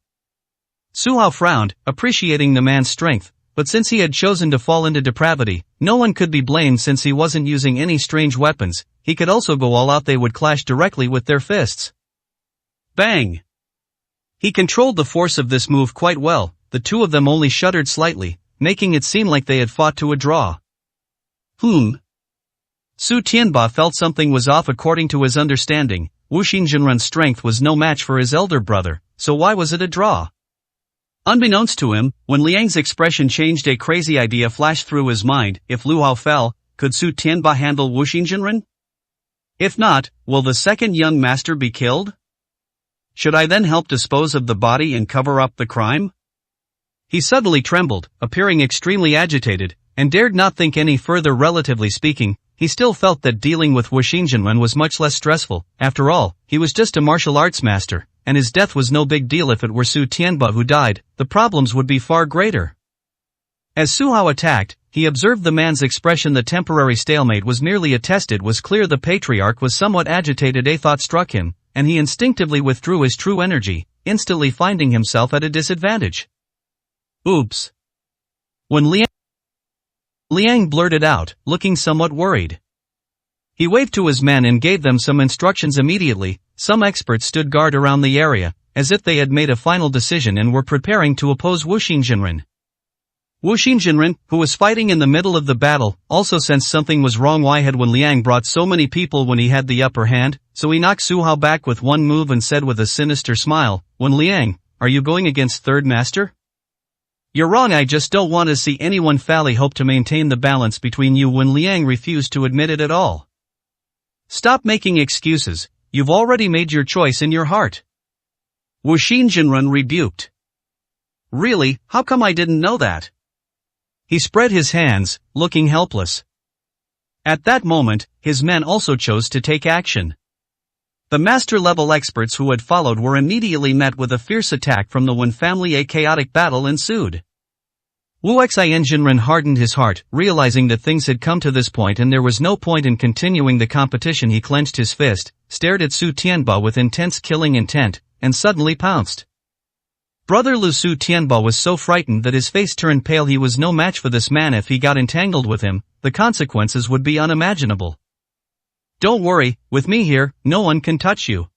Su Hao frowned, appreciating the man's strength, but since he had chosen to fall into depravity, no one could be blamed since he wasn't using any strange weapons. He could also go all out. They would clash directly with their fists. Bang! He controlled the force of this move quite well. The two of them only shuddered slightly, making it seem like they had fought to a draw. Su Tianba felt something was off. According to his understanding, Wu Xinjinren's strength was no match for his elder brother, so why was it a draw? Unbeknownst to him, when Liang's expression changed, a crazy idea flashed through his mind. If Lu Hao fell, could Su Tianba handle Wu Xinjinren? If not, will the second young master be killed? Should I then help dispose of the body and cover up the crime? He suddenly trembled, appearing extremely agitated, and dared not think any further. Relatively speaking, he still felt that dealing with Wu Xinjinren was much less stressful. After all, he was just a martial arts master, and his death was no big deal. If it were Su Tianba who died, the problems would be far greater. As Su Hao attacked, he observed the man's expression. The temporary stalemate was merely a test. It was clear the patriarch was somewhat agitated. A thought struck him, and he instinctively withdrew his true energy, instantly finding himself at a disadvantage. Oops. When Liang blurted out, looking somewhat worried. He waved to his men and gave them some instructions immediately. Some experts stood guard around the area, as if they had made a final decision and were preparing to oppose Wu Xinjinren. Wu Xinjinren, who was fighting in the middle of the battle, also sensed something was wrong. Why had Wen Liang brought so many people when he had the upper hand? So he knocked Su Hao back with one move and said with a sinister smile, Wen Liang, are you going against Third Master? You're wrong. I just don't want to see anyone fail. I hope to maintain the balance between you. Wen Liang refused to admit it at all. Stop making excuses. You've already made your choice in your heart. Wu Xinjinren rebuked. Really, how come I didn't know that? He spread his hands, looking helpless. At that moment, his men also chose to take action. The master-level experts who had followed were immediately met with a fierce attack from the Wen family. A chaotic battle ensued. Wu Xinjinren hardened his heart, realizing that things had come to this point and there was no point in continuing the competition. He clenched his fist, stared at Su Tianba with intense killing intent, and suddenly pounced. Brother Lu. Su Tianba was so frightened that his face turned pale. He was no match for this man. If he got entangled with him, the consequences would be unimaginable. Don't worry, with me here, no one can touch you.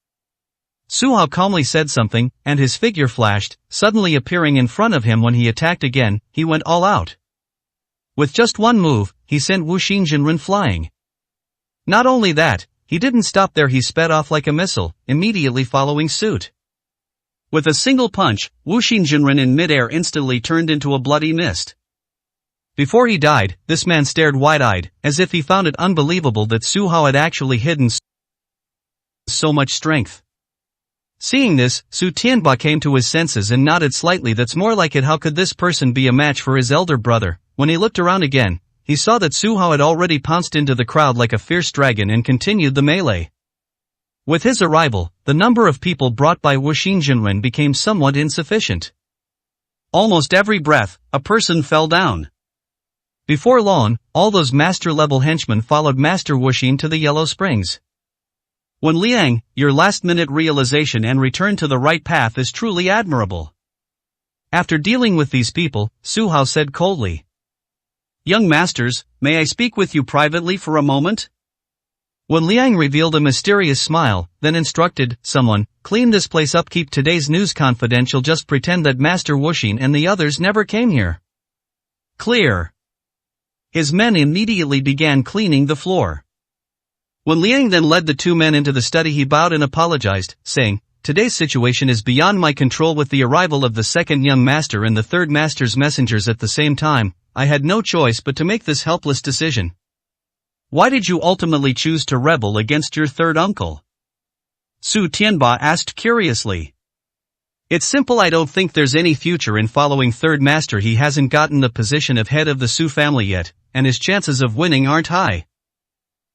Su Hao calmly said something, and his figure flashed, suddenly appearing in front of him. When he attacked again, he went all out. With just one move, he sent Wu Xinjinren flying. Not only that, he didn't stop there. He sped off like a missile, immediately following suit. With a single punch, Wu Xinjinren in midair instantly turned into a bloody mist. Before he died, this man stared wide-eyed, as if he found it unbelievable that Su Hao had actually hidden so much strength. Seeing this, Su Tianba came to his senses and nodded slightly. That's more like it. How could this person be a match for his elder brother? When he looked around again, he saw that Su Hao had already pounced into the crowd like a fierce dragon and continued the melee. With his arrival, the number of people brought by Wu Xinjinren became somewhat insufficient. Almost every breath, a person fell down. Before long, all those master-level henchmen followed Master Wu Xin to the Yellow Springs. Wen Liang, your last-minute realization and return to the right path is truly admirable. After dealing with these people, Su Hao said coldly. Young masters, may I speak with you privately for a moment? Wen Liang revealed a mysterious smile, then instructed, someone, clean this place up. Keep today's news confidential. Just pretend that Master Wu Xin and the others never came here. Clear. His men immediately began cleaning the floor. Wen Liang then led the two men into the study. He bowed and apologized, saying, today's situation is beyond my control. With the arrival of the second young master and the third master's messengers at the same time, I had no choice but to make this helpless decision. Why did you ultimately choose to rebel against your third uncle? Su Tianba asked curiously. It's simple. I don't think there's any future in following third master. He hasn't gotten the position of head of the Su family yet, and his chances of winning aren't high.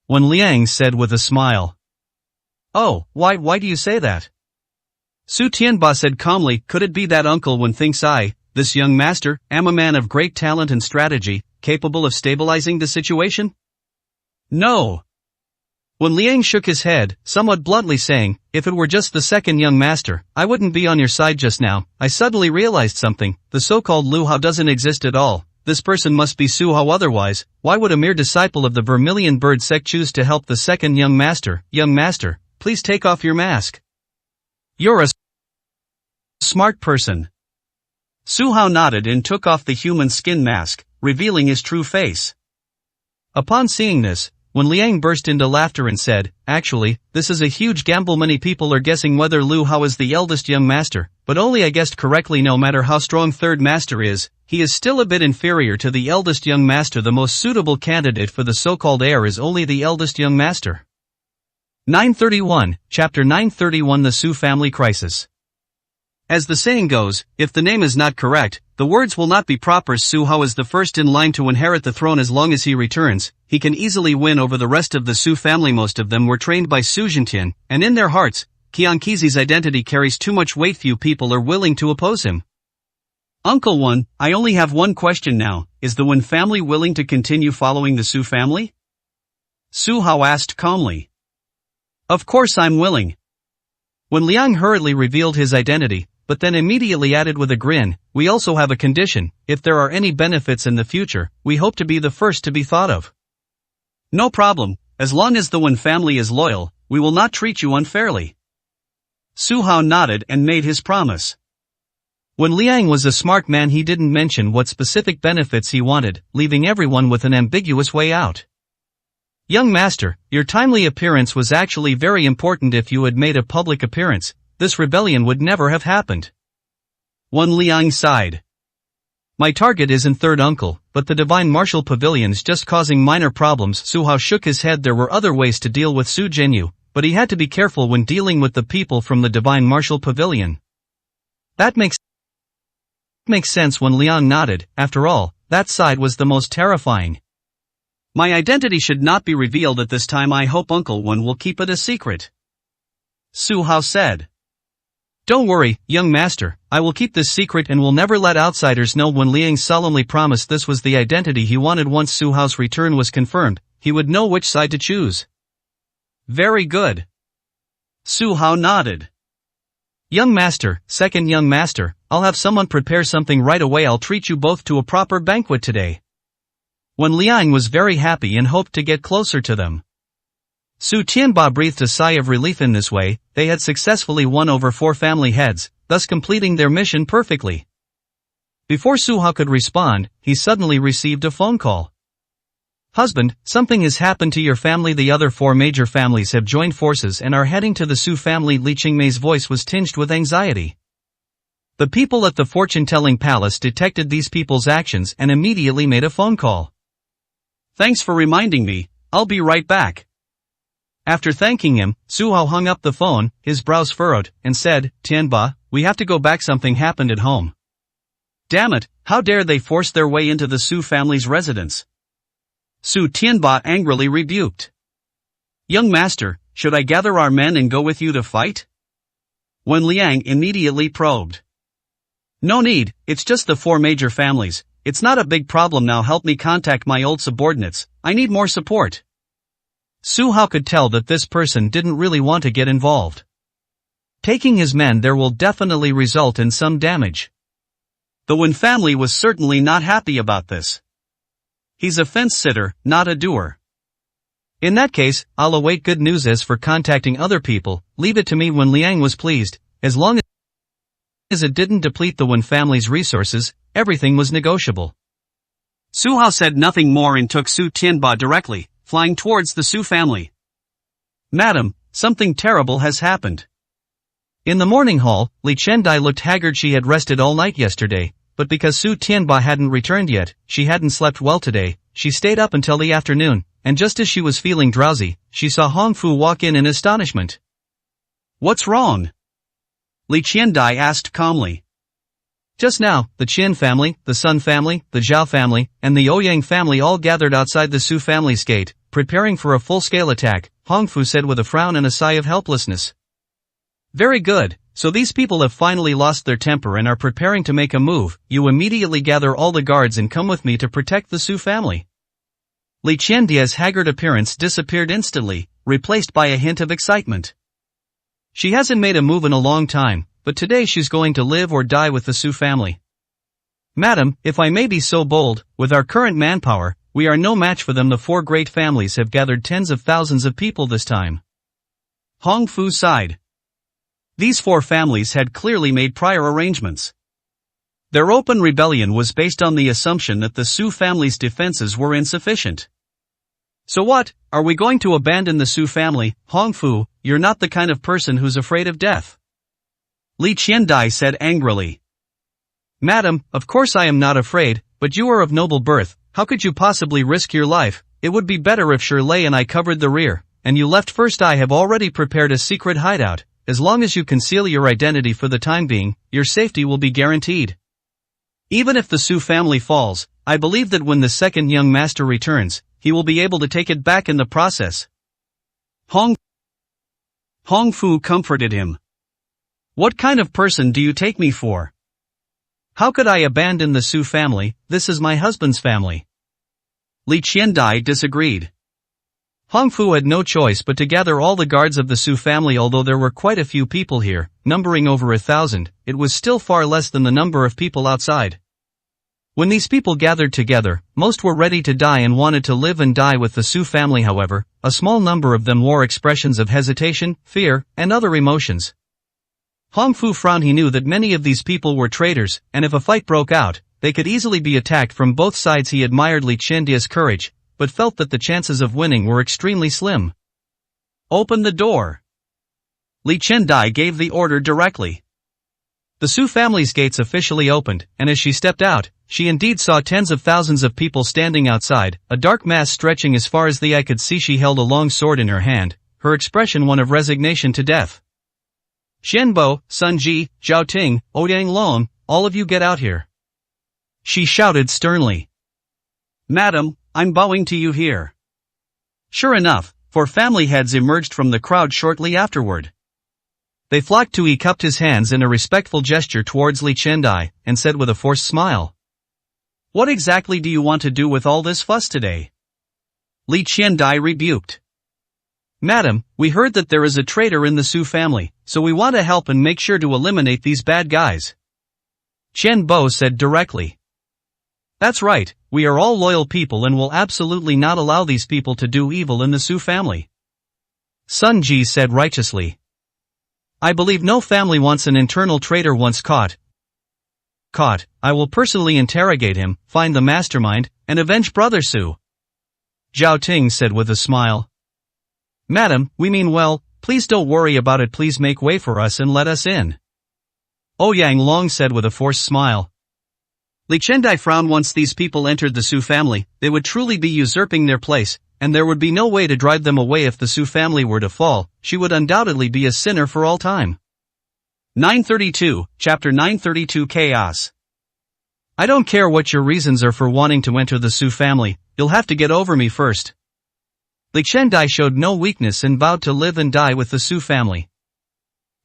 Wen Liang said with a smile. Oh, why do you say that? Su Tianba said calmly, could it be that uncle Wen thinks I, this young master, am a man of great talent and strategy, capable of stabilizing the situation? No. Wen Liang shook his head, somewhat bluntly saying, if it were just the second young master, I wouldn't be on your side just now. I suddenly realized something. The so-called Lu Hao doesn't exist at all. This person must be Su Hao, otherwise, why would a mere disciple of the Vermilion Bird sect choose to help the second young master? Young master, please take off your mask. You're a smart person. Su Hao nodded and took off the human skin mask, revealing his true face. Upon seeing this, Wen Liang burst into laughter and said, actually, this is a huge gamble. Many people are guessing whether Lu Hao is the eldest young master, but only I guessed correctly. No matter how strong third master is, he is still a bit inferior to the eldest young master. The most suitable candidate for the so-called heir is only the eldest young master. 931, Chapter 931, The Su Family Crisis. As the saying goes, if the name is not correct, the words will not be proper. Su Hao is the first in line to inherit the throne. As long as he returns, he can easily win over the rest of the Su family. Most of them were trained by Su Zhentian, and in their hearts, Qiang Qizi's identity carries too much weight. Few people are willing to oppose him. Uncle Wen, I only have one question now, is the Wen family willing to continue following the Su family? Su Hao asked calmly. Of course I'm willing. Wen Liang hurriedly revealed his identity, but then immediately added with a grin, we also have a condition. If there are any benefits in the future, we hope to be the first to be thought of. No problem, as long as the Wen family is loyal, we will not treat you unfairly. Su Hao nodded and made his promise. Wen Liang was a smart man. He didn't mention what specific benefits he wanted, leaving everyone with an ambiguous way out. Young master, your timely appearance was actually very important. If you had made a public appearance, this rebellion would never have happened. Wen Liang sighed. My target isn't third uncle, but the Divine Martial Pavilion's just causing minor problems. Su Hao shook his head. There were other ways to deal with Su Zhenyu, but he had to be careful when dealing with the people from the Divine Martial Pavilion. That makes sense. Wen Liang nodded. After all, that side was the most terrifying. My identity should not be revealed at this time. I hope Uncle Wen will keep it a secret. Su Hao said. Don't worry, young master, I will keep this secret and will never let outsiders know. Wen Liang solemnly promised this was the identity he wanted. Once Su Hao's return was confirmed, he would know which side to choose. Very good. Su Hao nodded. Young master, second young master, I'll have someone prepare something right away. I'll treat you both to a proper banquet today. Wen Liang was very happy and hoped to get closer to them. Su Tianba breathed a sigh of relief. In this way, they had successfully won over 4 family heads, thus completing their mission perfectly. Before Su Hao could respond, he suddenly received a phone call. Husband, something has happened to your family. The other 4 major families have joined forces and are heading to the Su family. Li Qingmei's voice was tinged with anxiety. The people at the fortune-telling palace detected these people's actions and immediately made a phone call. Thanks for reminding me, I'll be right back. After thanking him, Su Hao hung up the phone, his brows furrowed, and said, Tianba, we have to go back. Something happened at home. Damn it, how dare they force their way into the Su family's residence? Su Tianba angrily rebuked. Young master, should I gather our men and go with you to fight? Wen Liang immediately probed. No need, it's just the 4 major families. It's not a big problem. Now help me contact my old subordinates. I need more support. Su Hao could tell that this person didn't really want to get involved. Taking his men there will definitely result in some damage. The Wen family was certainly not happy about this. He's a fence-sitter, not a doer. In that case, I'll await good news. As for contacting other people, leave it to me. Wen Liang was pleased. As long as it didn't deplete the Wen family's resources, everything was negotiable. Su Hao said nothing more and took Su Tianba directly, flying towards the Su family. Madam, something terrible has happened. In the morning hall, Li Qiandai looked haggard. She had rested all night yesterday, but because Su Tianba hadn't returned yet, she hadn't slept well today. She stayed up until the afternoon, and just as she was feeling drowsy, she saw Hong Fu walk in astonishment. "What's wrong?" Li Qiandai asked calmly. Just now, the Qin family, the Sun family, the Zhao family, and the Ouyang family all gathered outside the Su family's gate, preparing for a full-scale attack, Hong Fu said with a frown and a sigh of helplessness. Very good, so these people have finally lost their temper and are preparing to make a move. You immediately gather all the guards and come with me to protect the Su family. Li Qiandai's haggard appearance disappeared instantly, replaced by a hint of excitement. She hasn't made a move in a long time, but today she's going to live or die with the Su family. Madam, if I may be so bold, with our current manpower, we are no match for them. The four great families have gathered tens of thousands of people this time. Hong Fu sighed. These four families had clearly made prior arrangements. Their open rebellion was based on the assumption that the Su family's defenses were insufficient. So what, are we going to abandon the Su family? Hong Fu, you're not the kind of person who's afraid of death. Li Qiandai said angrily. Madam, of course I am not afraid, but you are of noble birth. How could you possibly risk your life? It would be better if Shirley and I covered the rear, and you left first. I have already prepared a secret hideout. As long as you conceal your identity for the time being, your safety will be guaranteed. Even if the Su family falls, I believe that when the second young master returns, he will be able to take it back in the process. Hong Fu comforted him. What kind of person do you take me for? How could I abandon the Su family? This is my husband's family. Li Qiandai disagreed. Hong Fu had no choice but to gather all the guards of the Su family. Although there were quite a few people here, numbering over 1,000, it was still far less than the number of people outside. When these people gathered together, most were ready to die and wanted to live and die with the Su family. However, a small number of them wore expressions of hesitation, fear, and other emotions. Hong Fu frowned. He knew that many of these people were traitors, and if a fight broke out, they could easily be attacked from both sides. He admired Li Qiandai's courage, but felt that the chances of winning were extremely slim. Open the door. Li Qiandai gave the order directly. The Su family's gates officially opened, and as she stepped out, she indeed saw tens of thousands of people standing outside, a dark mass stretching as far as the eye could see. She held a long sword in her hand, her expression one of resignation to death. Xianbo, Sun Ji, Zhao Ting, Ouyang Long, all of you get out here. She shouted sternly. Madam, I'm bowing to you here. Sure enough, four family heads emerged from the crowd shortly afterward. They flocked to. He cupped his hands in a respectful gesture towards Li Qiandai, and said with a forced smile. What exactly do you want to do with all this fuss today? Li Qiandai rebuked. Madam, we heard that there is a traitor in the Su family, so we want to help and make sure to eliminate these bad guys. Chen Bo said directly. That's right, we are all loyal people and will absolutely not allow these people to do evil in the Su family. Sun Ji said righteously. I believe no family wants an internal traitor. Once caught, I will personally interrogate him, find the mastermind, and avenge Brother Su. Zhao Ting said with a smile. Madam, we mean well, please don't worry about it. Please make way for us and let us in. Ouyang Long said with a forced smile. Li Qiandai frowned. Once these people entered the Su family, they would truly be usurping their place, and there would be no way to drive them away. If the Su family were to fall, she would undoubtedly be a sinner for all time. 932, Chapter 932 Chaos. I don't care what your reasons are for wanting to enter the Su family, you'll have to get over me first. Li Qiandai showed no weakness and vowed to live and die with the Su family.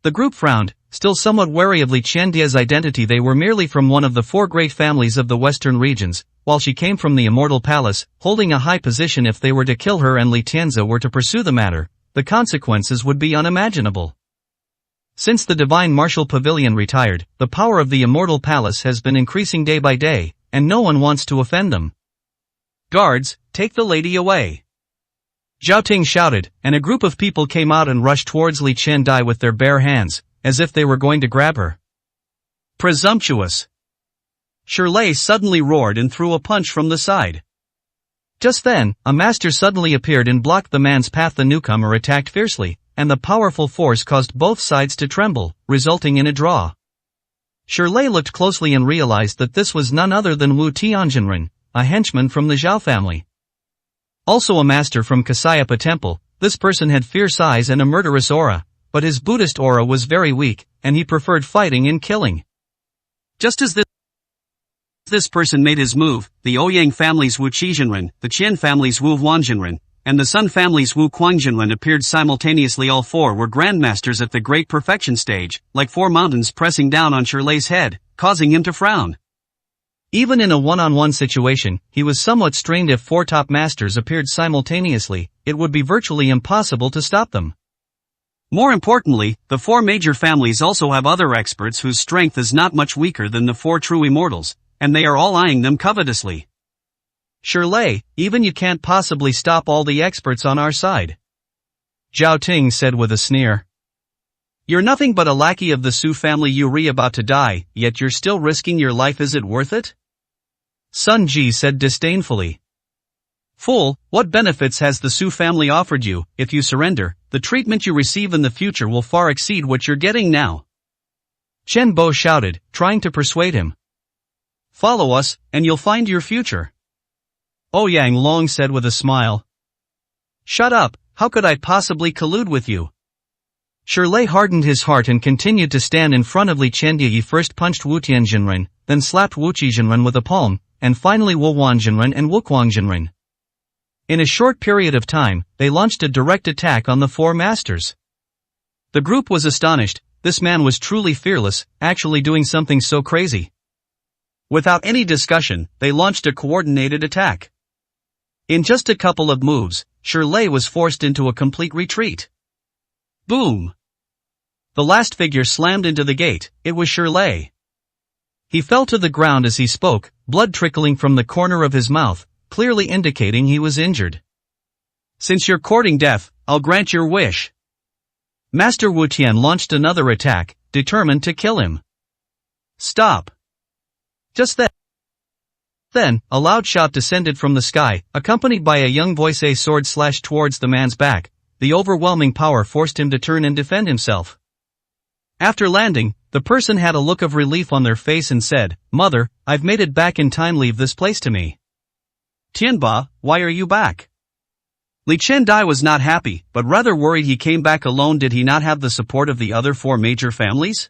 The group frowned, still somewhat wary of Li Qiandai's identity. They were merely from one of the four great families of the western regions, while she came from the Immortal Palace, holding a high position. If they were to kill her and Li Tianzi were to pursue the matter, the consequences would be unimaginable. Since the Divine Martial Pavilion retired, the power of the Immortal Palace has been increasing day by day, and no one wants to offend them. Guards, take the lady away. Zhao Ting shouted, and a group of people came out and rushed towards Li Qiandai with their bare hands, as if they were going to grab her. Presumptuous! Shirley suddenly roared and threw a punch from the side. Just then, a master suddenly appeared and blocked the man's path. The newcomer attacked fiercely, and the powerful force caused both sides to tremble, resulting in a draw. Shirley looked closely and realized that this was none other than Wu Tianjinren, a henchman from the Zhao family. Also a master from Kasayapa Temple, this person had fierce eyes and a murderous aura, but his Buddhist aura was very weak, and he preferred fighting and killing. Just as this person made his move, the Ouyang family's Wu Qizhenren, the Qian family's Wu Huangjinren, and the Sun family's Wu Kuangjinren appeared simultaneously. All four were grandmasters at the great perfection stage, like four mountains pressing down on Shirley's head, causing him to frown. Even in a one-on-one situation, he was somewhat strained. If four top masters appeared simultaneously, it would be virtually impossible to stop them. More importantly, the four major families also have other experts whose strength is not much weaker than the four true immortals, and they are all eyeing them covetously. Shirley, even you can't possibly stop all the experts on our side. Zhao Ting said with a sneer. You're nothing but a lackey of the Su family. You're about to die, yet you're still risking your life. Is it worth it? Sun Ji said disdainfully. Fool, what benefits has the Su family offered you? If you surrender, the treatment you receive in the future will far exceed what you're getting now. Chen Bo shouted, trying to persuade him. Follow us, and you'll find your future. Ouyang Long said with a smile. Shut up, how could I possibly collude with you? Shirley hardened his heart and continued to stand in front of Li Chendia. He first punched Wu Tianjinren, then slapped Wu Qizhenren with a palm, and finally Wu Huangjinren and Wu Kuangjinren. In a short period of time, they launched a direct attack on the four masters. The group was astonished. This man was truly fearless, actually doing something so crazy. Without any discussion, they launched a coordinated attack. In just a couple of moves, Shirley was forced into a complete retreat. Boom! The last figure slammed into the gate. It was Shirley. He fell to the ground as he spoke, blood trickling from the corner of his mouth, clearly indicating he was injured. Since you're courting death, I'll grant your wish. Master Wu Tian launched another attack, determined to kill him. Stop! Just then, a loud shout descended from the sky, accompanied by a young voice. A sword slashed towards the man's back. The overwhelming power forced him to turn and defend himself. After landing, the person had a look of relief on their face and said, Mother, I've made it back in time. Leave this place to me. Tianba, why are you back? Li Chendai was not happy, but rather worried. He came back alone. Did he not have the support of the other four major families?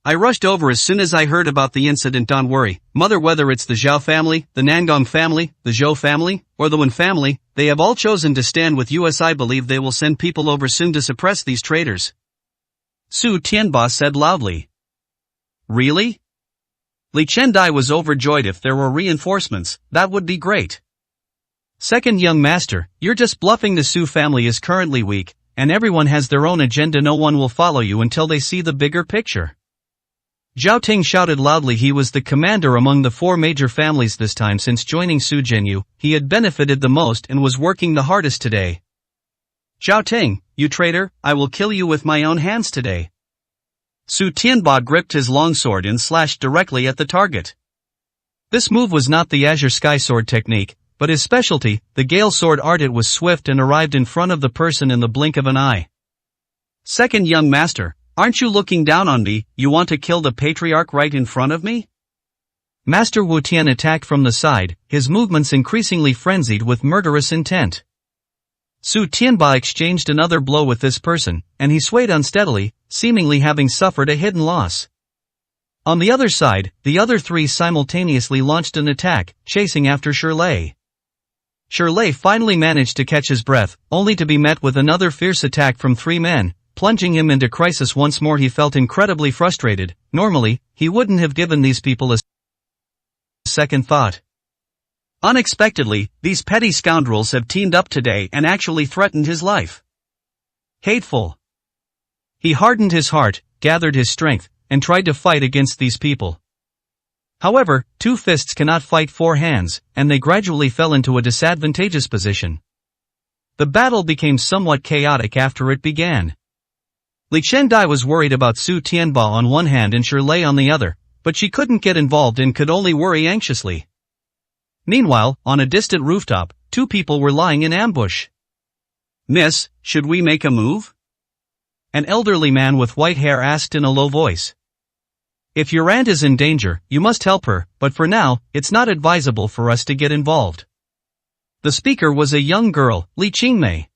I rushed over as soon as I heard about the incident. Don't worry, Mother, whether it's the Zhao family, the Nangong family, the Zhou family, or the Wen family, they have all chosen to stand with us. I believe they will send people over soon to suppress these traitors. Su Tianba said loudly. Really? Li Chendai was overjoyed. If there were reinforcements, that would be great. Second young master, you're just bluffing. The Su family is currently weak, and everyone has their own agenda. No one will follow you until they see the bigger picture. Zhao Ting shouted loudly. He was the commander among the four major families this time. Since joining Su Jinyu, he had benefited the most and was working the hardest today. Zhao Ting, you traitor, I will kill you with my own hands today. Su Tianba gripped his longsword and slashed directly at the target. This move was not the Azure Sky Sword technique, but his specialty, the Gale Sword art. It was swift and arrived in front of the person in the blink of an eye. Second young master, aren't you looking down on me? You want to kill the patriarch right in front of me? Master Wu Tian attacked from the side, his movements increasingly frenzied with murderous intent. Su Tianba exchanged another blow with this person, and he swayed unsteadily, seemingly having suffered a hidden loss. On the other side, the other three simultaneously launched an attack, chasing after Shirley. Shirley finally managed to catch his breath, only to be met with another fierce attack from three men, plunging him into crisis once more. He felt incredibly frustrated. Normally, he wouldn't have given these people a second thought. Unexpectedly, these petty scoundrels have teamed up today and actually threatened his life. Hateful. He hardened his heart, gathered his strength, and tried to fight against these people. However, two fists cannot fight four hands, and they gradually fell into a disadvantageous position. The battle became somewhat chaotic after it began. Li Chendai was worried about Su Tianba on one hand and Shirley on the other, but she couldn't get involved and could only worry anxiously. Meanwhile, on a distant rooftop, two people were lying in ambush. Miss, should we make a move? An elderly man with white hair asked in a low voice. If your aunt is in danger, you must help her, but for now, it's not advisable for us to get involved. The speaker was a young girl, Li Qingmei.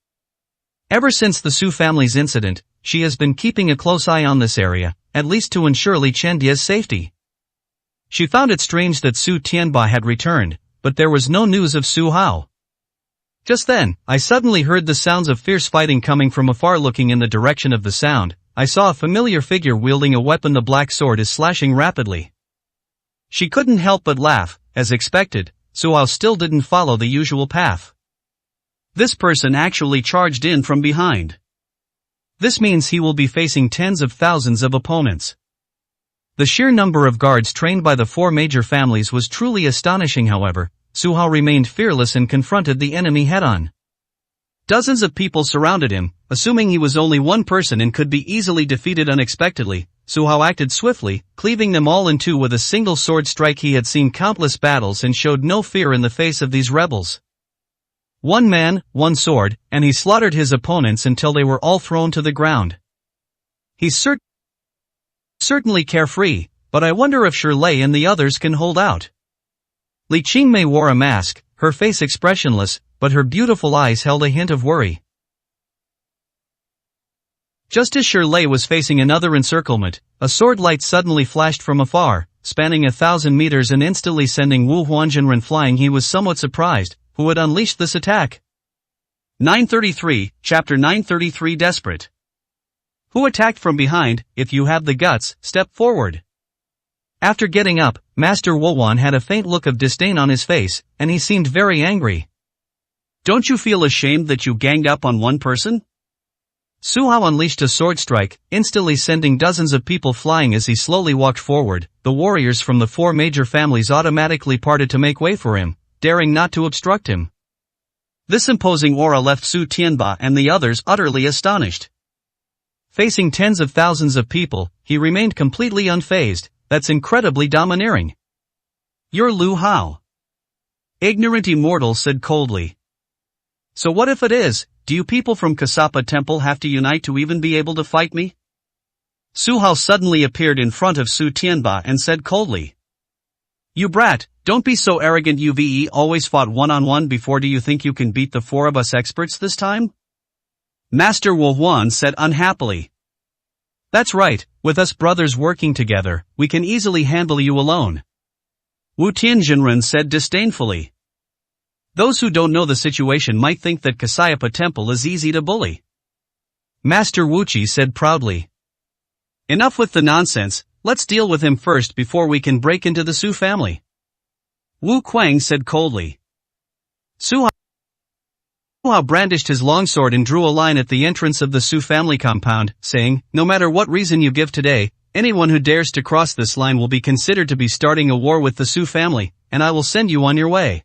Ever since the Su family's incident, she has been keeping a close eye on this area, at least to ensure Li Chendia's safety. She found it strange that Su Tianba had returned, but there was no news of Su Hao. Just then, I suddenly heard the sounds of fierce fighting coming from afar. Looking in the direction of the sound, I saw a familiar figure wielding a weapon. The black sword is slashing rapidly. She couldn't help but laugh. As expected, Su Hao still didn't follow the usual path. This person actually charged in from behind. This means he will be facing tens of thousands of opponents. The sheer number of guards trained by the four major families was truly astonishing. However, Su Hao remained fearless and confronted the enemy head-on. Dozens of people surrounded him, assuming he was only one person and could be easily defeated unexpectedly. Su Hao acted swiftly, cleaving them all in two with a single sword strike. He had seen countless battles and showed no fear in the face of these rebels. One man, one sword, and he slaughtered his opponents until they were all thrown to the ground. He's certainly carefree, but I wonder if Shirley and the others can hold out. Li Qingmei wore a mask, her face expressionless, but her beautiful eyes held a hint of worry. Just as Shirley was facing another encirclement, a sword light suddenly flashed from afar, spanning 1,000 meters and instantly sending Wu Huanjinren flying. He was somewhat surprised. Who had unleashed this attack? 933, Chapter 933. Desperate. Who attacked from behind? If you have the guts, step forward. After getting up, Master Wowan had a faint look of disdain on his face, and he seemed very angry. Don't you feel ashamed that you ganged up on one person? Su Hao unleashed a sword strike, instantly sending dozens of people flying. As he slowly walked forward, the warriors from the four major families automatically parted to make way for him, daring not to obstruct him. This imposing aura left Su Tianba and the others utterly astonished. Facing tens of thousands of people, he remained completely unfazed. That's incredibly domineering. You're Lu Hao. Ignorant immortal said coldly. So what if it is? Do you people from Kasapa Temple have to unite to even be able to fight me? Su Hao suddenly appeared in front of Su Tianba and said coldly. You brat, don't be so arrogant. You've always fought one-on-one before. Do you think you can beat the four of us experts this time? Master Wu Huan said unhappily. That's right, with us brothers working together, we can easily handle you alone. Wu Tianjinren said disdainfully. Those who don't know the situation might think that Kasapa Temple is easy to bully. Master Wuqi said proudly. Enough with the nonsense, let's deal with him first before we can break into the Su family. Wu Quang said coldly. Su Hao brandished his longsword and drew a line at the entrance of the Su family compound, saying, no matter what reason you give today, anyone who dares to cross this line will be considered to be starting a war with the Su family, and I will send you on your way.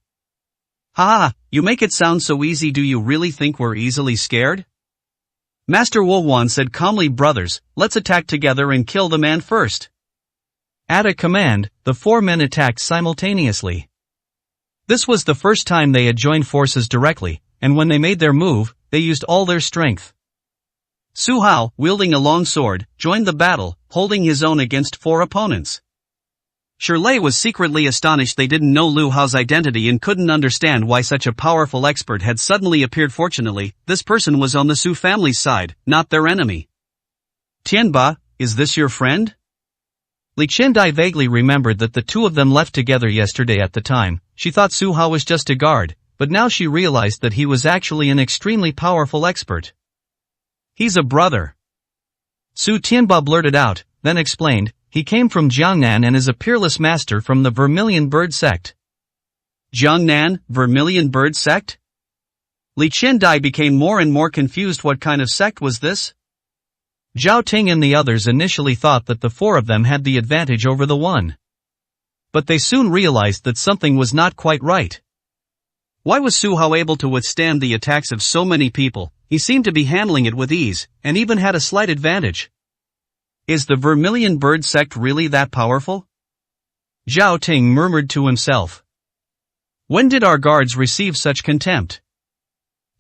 Ha ha, you make it sound so easy. Do you really think we're easily scared? Master Wu Huan said calmly. Brothers, let's attack together and kill the man first. At a command, the four men attacked simultaneously. This was the first time they had joined forces directly, and when they made their move, they used all their strength. Su Hao, wielding a long sword, joined the battle, holding his own against four opponents. Shirley was secretly astonished. They didn't know Lu Hao's identity and couldn't understand why such a powerful expert had suddenly appeared. Fortunately, this person was on the Su family's side, not their enemy. Tianba, is this your friend? Li Chendai vaguely remembered that the two of them left together yesterday. At the time, she thought Su Hao was just a guard, but now she realized that he was actually an extremely powerful expert. He's a brother. Su Tianba blurted out, then explained, he came from Jiangnan and is a peerless master from the Vermilion Bird Sect. Jiangnan, Vermilion Bird Sect? Li Chendai became more and more confused. What kind of sect was this? Zhao Ting and the others initially thought that the four of them had the advantage over the one. But they soon realized that something was not quite right. Why was Su Hao able to withstand the attacks of so many people? He seemed to be handling it with ease, and even had a slight advantage. Is the Vermilion Bird Sect really that powerful? Zhao Ting murmured to himself. When did our guards receive such contempt?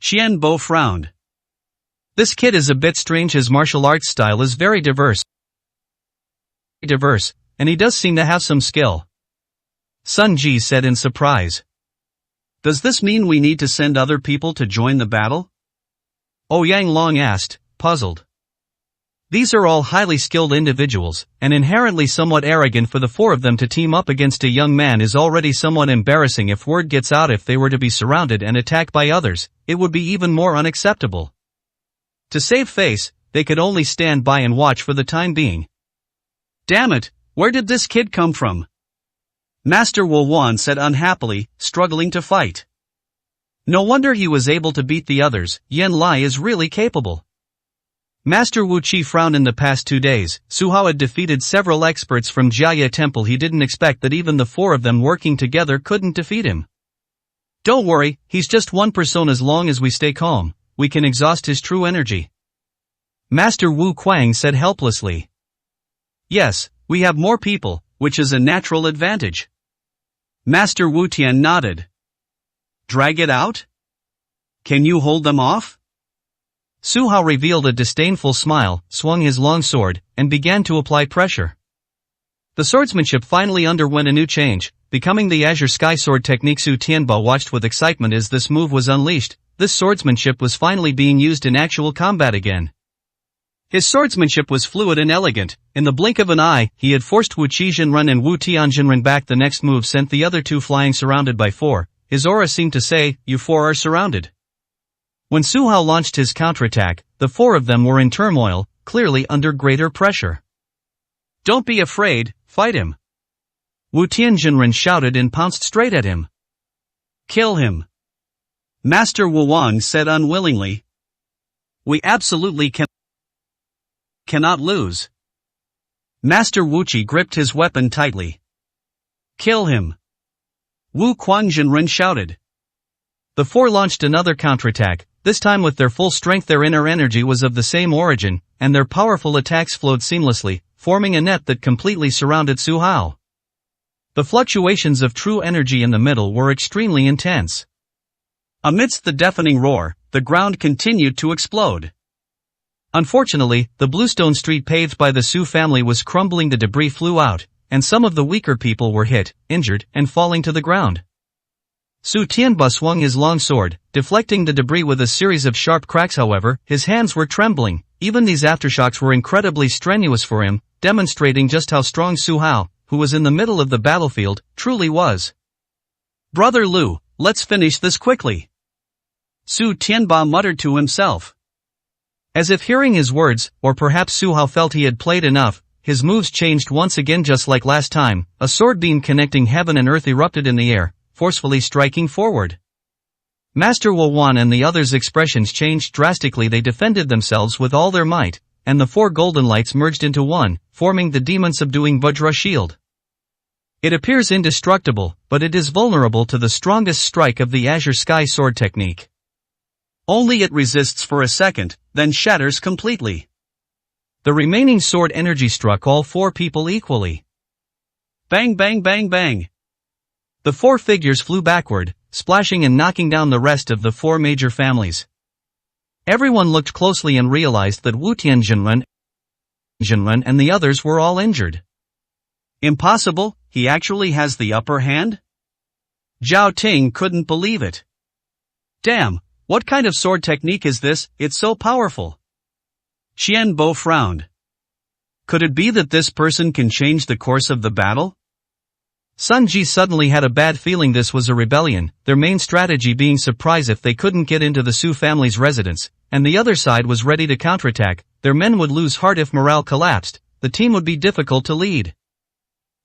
Qian Bo frowned. This kid is a bit strange. His martial arts style is very diverse, and he does seem to have some skill. Sun Ji said in surprise. Does this mean we need to send other people to join the battle? Ouyang Long asked, puzzled. These are all highly skilled individuals, and inherently somewhat arrogant. For the four of them to team up against a young man is already somewhat embarrassing. If word gets out if they were to be surrounded and attacked by others, it would be even more unacceptable. To save face, they could only stand by and watch for the time being. Damn it, where did this kid come from? Master Wu Wan said unhappily, struggling to fight. No wonder he was able to beat the others. Yan Lai is really capable. Master Wu Qi frowned. In the past 2 days, Su Hao had defeated several experts from Jiaya Temple. He didn't expect that even the four of them working together couldn't defeat him. Don't worry, he's just one person. As long as we stay calm, we can exhaust his true energy. Master Wu Kuang said helplessly. Yes, we have more people, which is a natural advantage. Master Wu Tian nodded. Drag it out? Can you hold them off? Su Hao revealed a disdainful smile, swung his long sword, and began to apply pressure. The swordsmanship finally underwent a new change, becoming the Azure Sky Sword technique. Su Tianba watched with excitement as this move was unleashed. This swordsmanship was finally being used in actual combat again. His swordsmanship was fluid and elegant. In the blink of an eye, he had forced Wu Qizhenren and Wu Tianjinren back. The next move sent the other two flying, surrounded by four. His aura seemed to say, "You four are surrounded." When Su Hao launched his counterattack, the four of them were in turmoil, clearly under greater pressure. Don't be afraid, fight him. Wu Tianjinren shouted and pounced straight at him. Kill him. Master Wu Wang said unwillingly. We absolutely cannot lose. Master Wu Qi gripped his weapon tightly. Kill him. Wu Quangjinren shouted. The four launched another counterattack, this time with their full strength. Their inner energy was of the same origin, and their powerful attacks flowed seamlessly, forming a net that completely surrounded Su Hao. The fluctuations of true energy in the middle were extremely intense. Amidst the deafening roar, the ground continued to explode. Unfortunately, the bluestone street paved by the Su family was crumbling. The debris flew out, and some of the weaker people were hit, injured, and falling to the ground. Su Tianba swung his long sword, deflecting the debris with a series of sharp cracks. However, his hands were trembling. Even these aftershocks were incredibly strenuous for him, demonstrating just how strong Su Hao, who was in the middle of the battlefield, truly was. Brother Lu, let's finish this quickly. Su Tianba muttered to himself. As if hearing his words, or perhaps Su Hao felt he had played enough, his moves changed once again. Just like last time, a sword beam connecting heaven and earth erupted in the air, forcefully striking forward. Master Wu Wan and the others' expressions changed drastically. They defended themselves with all their might, and the four golden lights merged into one, forming the demon-subduing Vajra shield. It appears indestructible, but it is vulnerable to the strongest strike of the Azure Sky Sword technique. Only it resists for a second, then shatters completely. The remaining sword energy struck all four people equally. Bang bang bang bang. The four figures flew backward, splashing and knocking down the rest of the four major families. Everyone looked closely and realized that Wu Tianjinren and the others were all injured. Impossible, he actually has the upper hand? Zhao Ting couldn't believe it. Damn, what kind of sword technique is this? It's so powerful. Xian Bo frowned. Could it be that this person can change the course of the battle? Sun Ji suddenly had a bad feeling. This was a rebellion, their main strategy being surprise. If they couldn't get into the Su family's residence, and the other side was ready to counterattack, their men would lose heart. If morale collapsed, the team would be difficult to lead.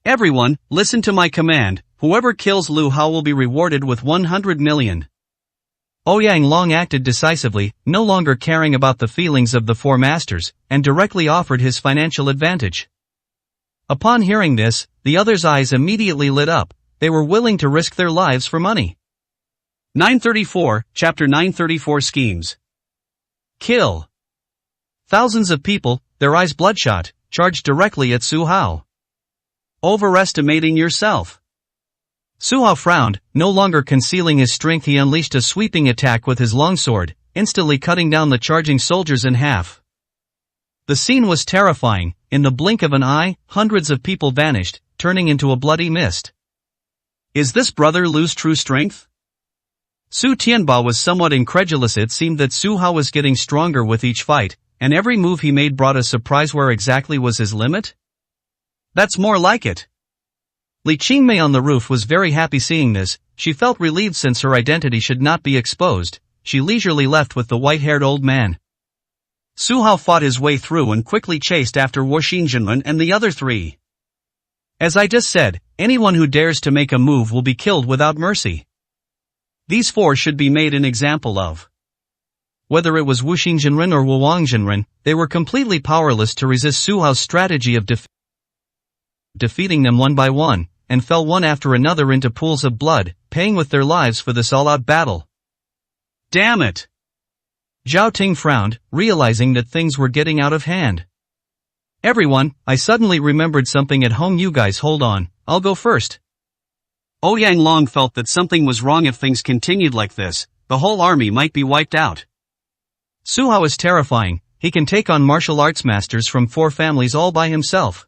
Everyone, listen to my command. Whoever kills Lu Hao will be rewarded with 100 million. Ouyang Long acted decisively, no longer caring about the feelings of the four masters, and directly offered his financial advantage. Upon hearing this, the others' eyes immediately lit up. They were willing to risk their lives for money. 934, Chapter 934 Schemes. Kill. Thousands of people, their eyes bloodshot, charged directly at Su Hao. Overestimating yourself. Su Hao frowned, no longer concealing his strength. He unleashed a sweeping attack with his longsword, instantly cutting down the charging soldiers in half. The scene was terrifying. In the blink of an eye, hundreds of people vanished, turning into a bloody mist. Is this Brother Lu's true strength? Su Tianba was somewhat incredulous. It seemed that Su Hao was getting stronger with each fight, and every move he made brought a surprise. Where exactly was his limit? That's more like it. Li Qingmei on the roof was very happy seeing this. She felt relieved since her identity should not be exposed. She leisurely left with the white-haired old man. Su Hao fought his way through and quickly chased after Wu Xingzhenren and the other three. As I just said, anyone who dares to make a move will be killed without mercy. These four should be made an example of. Whether it was Wu Xingzhenren or Wu Wangzhenren, they were completely powerless to resist Su Hao's strategy of defeating them one by one, and fell one after another into pools of blood, paying with their lives for this all-out battle. Damn it! Zhao Ting frowned, realizing that things were getting out of hand. Everyone, I suddenly remembered something at home. You guys hold on, I'll go first. Ouyang Long felt that something was wrong. If things continued like this, the whole army might be wiped out. Su Hao is terrifying. He can take on martial arts masters from 4 families all by himself.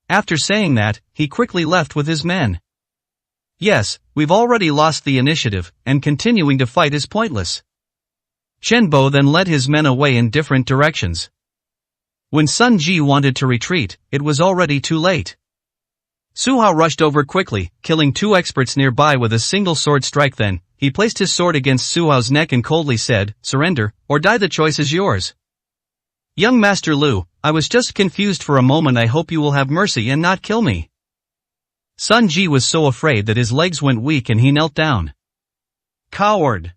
After saying that, he quickly left with his men. Yes, we've already lost the initiative, and continuing to fight is pointless. Shen Bo then led his men away in different directions. When Sun Ji wanted to retreat, it was already too late. Su Hao rushed over quickly, killing 2 experts nearby with a single sword strike. Then, he placed his sword against Su Hao's neck and coldly said, "Surrender, or die. The choice is yours." Young Master Lu, I was just confused for a moment. I hope you will have mercy and not kill me. Sun Ji was so afraid that his legs went weak and he knelt down. Coward!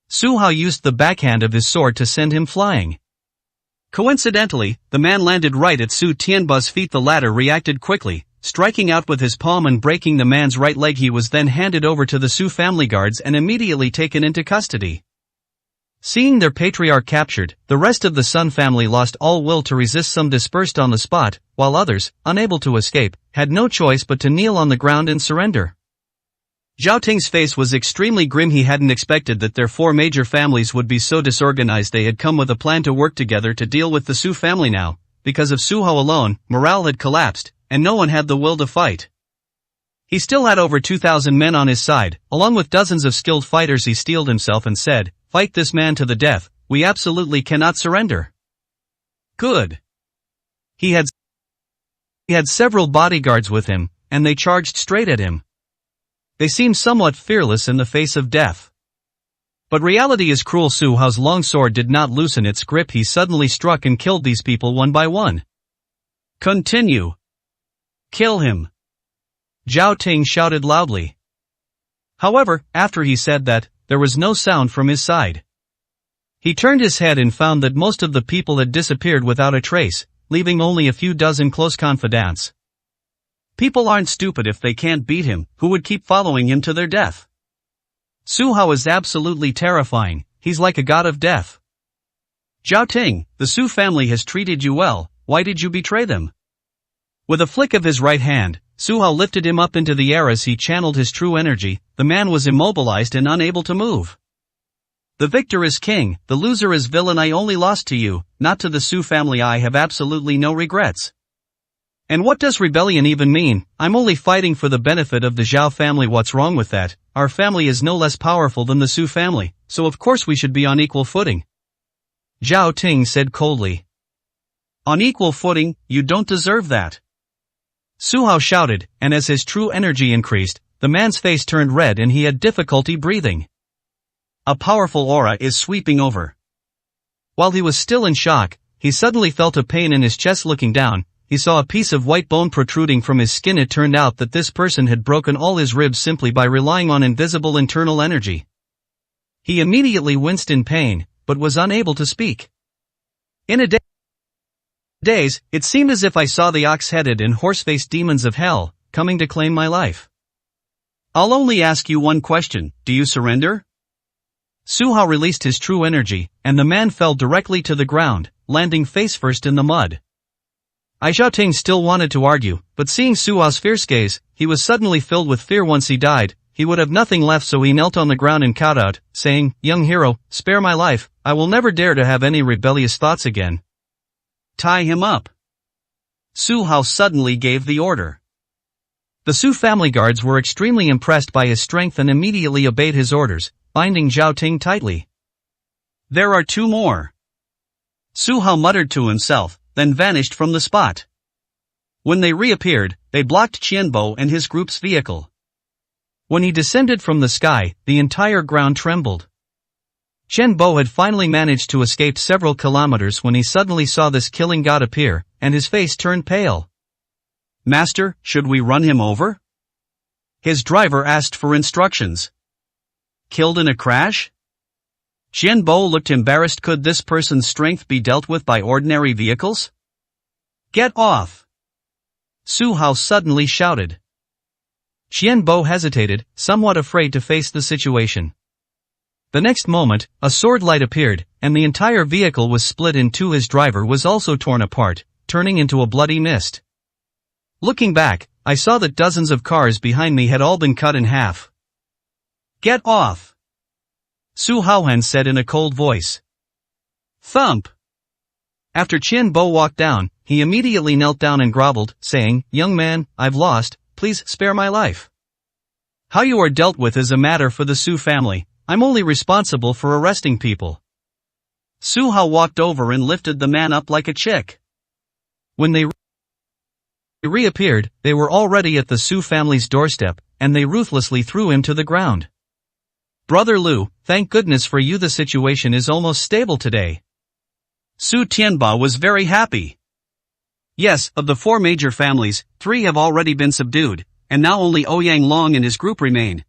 Su Hao used the backhand of his sword to send him flying. Coincidentally, the man landed right at Su Tianba's feet. The latter reacted quickly, striking out with his palm and breaking the man's right leg. He was then handed over to the Su family guards and immediately taken into custody. Seeing their patriarch captured, the rest of the Sun family lost all will to resist. Some dispersed on the spot, while others, unable to escape, had no choice but to kneel on the ground and surrender. Zhao Ting's face was extremely grim. He hadn't expected that their 4 major families would be so disorganized. They had come with a plan to work together to deal with the Su family now. Because of Su Hao alone, morale had collapsed, and no one had the will to fight. He still had over 2,000 men on his side, along with dozens of skilled fighters. He steeled himself and said, "Fight this man to the death, we absolutely cannot surrender." Good. He had several bodyguards with him, and they charged straight at him. They seemed somewhat fearless in the face of death. But reality is cruel. Su Hao's long sword did not loosen its grip. He suddenly struck and killed these people one by one. Continue. Kill him. Zhao Ting shouted loudly. However, after he said that, there was no sound from his side. He turned his head and found that most of the people had disappeared without a trace, leaving only a few dozen close confidants. People aren't stupid. If they can't beat him, who would keep following him to their death? Su Hao is absolutely terrifying. He's like a god of death. Zhao Ting, the Su family has treated you well. Why did you betray them? With a flick of his right hand, Su Hao lifted him up into the air. As he channeled his true energy, the man was immobilized and unable to move. The victor is king, the loser is villain. I only lost to you, not to the Su family. I have absolutely no regrets. And what does rebellion even mean? I'm only fighting for the benefit of the Zhao family. What's wrong with that? Our family is no less powerful than the Su family, so of course we should be on equal footing. Zhao Ting said coldly. On equal footing? You don't deserve that. Su Hao shouted, and as his true energy increased, the man's face turned red and he had difficulty breathing. A powerful aura is sweeping over. While he was still in shock, he suddenly felt a pain in his chest. Looking down, he saw a piece of white bone protruding from his skin. It turned out that this person had broken all his ribs simply by relying on invisible internal energy. He immediately winced in pain, but was unable to speak. In a daze, it seemed as if I saw the ox-headed and horse-faced demons of hell, coming to claim my life. I'll only ask you one question, do you surrender? Su Hao released his true energy, and the man fell directly to the ground, landing face first in the mud. Zhao Ting still wanted to argue, but seeing Su Hao's fierce gaze, he was suddenly filled with fear. Once he died, he would have nothing left, so he knelt on the ground and cowed out, saying, "Young hero, spare my life, I will never dare to have any rebellious thoughts again." Tie him up. Su Hao suddenly gave the order. The Su family guards were extremely impressed by his strength and immediately obeyed his orders, binding Zhao Ting tightly. There are 2 more. Su Hao muttered to himself, then vanished from the spot. When they reappeared, they blocked Qianbo and his group's vehicle. When he descended from the sky, the entire ground trembled. Qianbo had finally managed to escape several kilometers when he suddenly saw this killing god appear, and his face turned pale. "Master, should we run him over?" His driver asked for instructions. "Killed in a crash?" Qianbo looked embarrassed. Could this person's strength be dealt with by ordinary vehicles? "Get off!" Su Hao suddenly shouted. Qianbo hesitated, somewhat afraid to face the situation. The next moment, a sword light appeared, and the entire vehicle was split in two. His driver was also torn apart, turning into a bloody mist. Looking back, I saw that dozens of cars behind me had all been cut in half. "Get off!" Su Haohan said in a cold voice. Thump! After Qianbo walked down, he immediately knelt down and groveled, saying, "Young man, I've lost, please spare my life. How you are dealt with is a matter for the Su family, I'm only responsible for arresting people." Su Hao walked over and lifted the man up like a chick. When they reappeared, they were already at the Su family's doorstep, and they ruthlessly threw him to the ground. "Brother Lu, thank goodness for you, the situation is almost stable today." Su Tianba was very happy. Yes, of the 4 major families, 3 have already been subdued, and now only Ouyang Long and his group remain.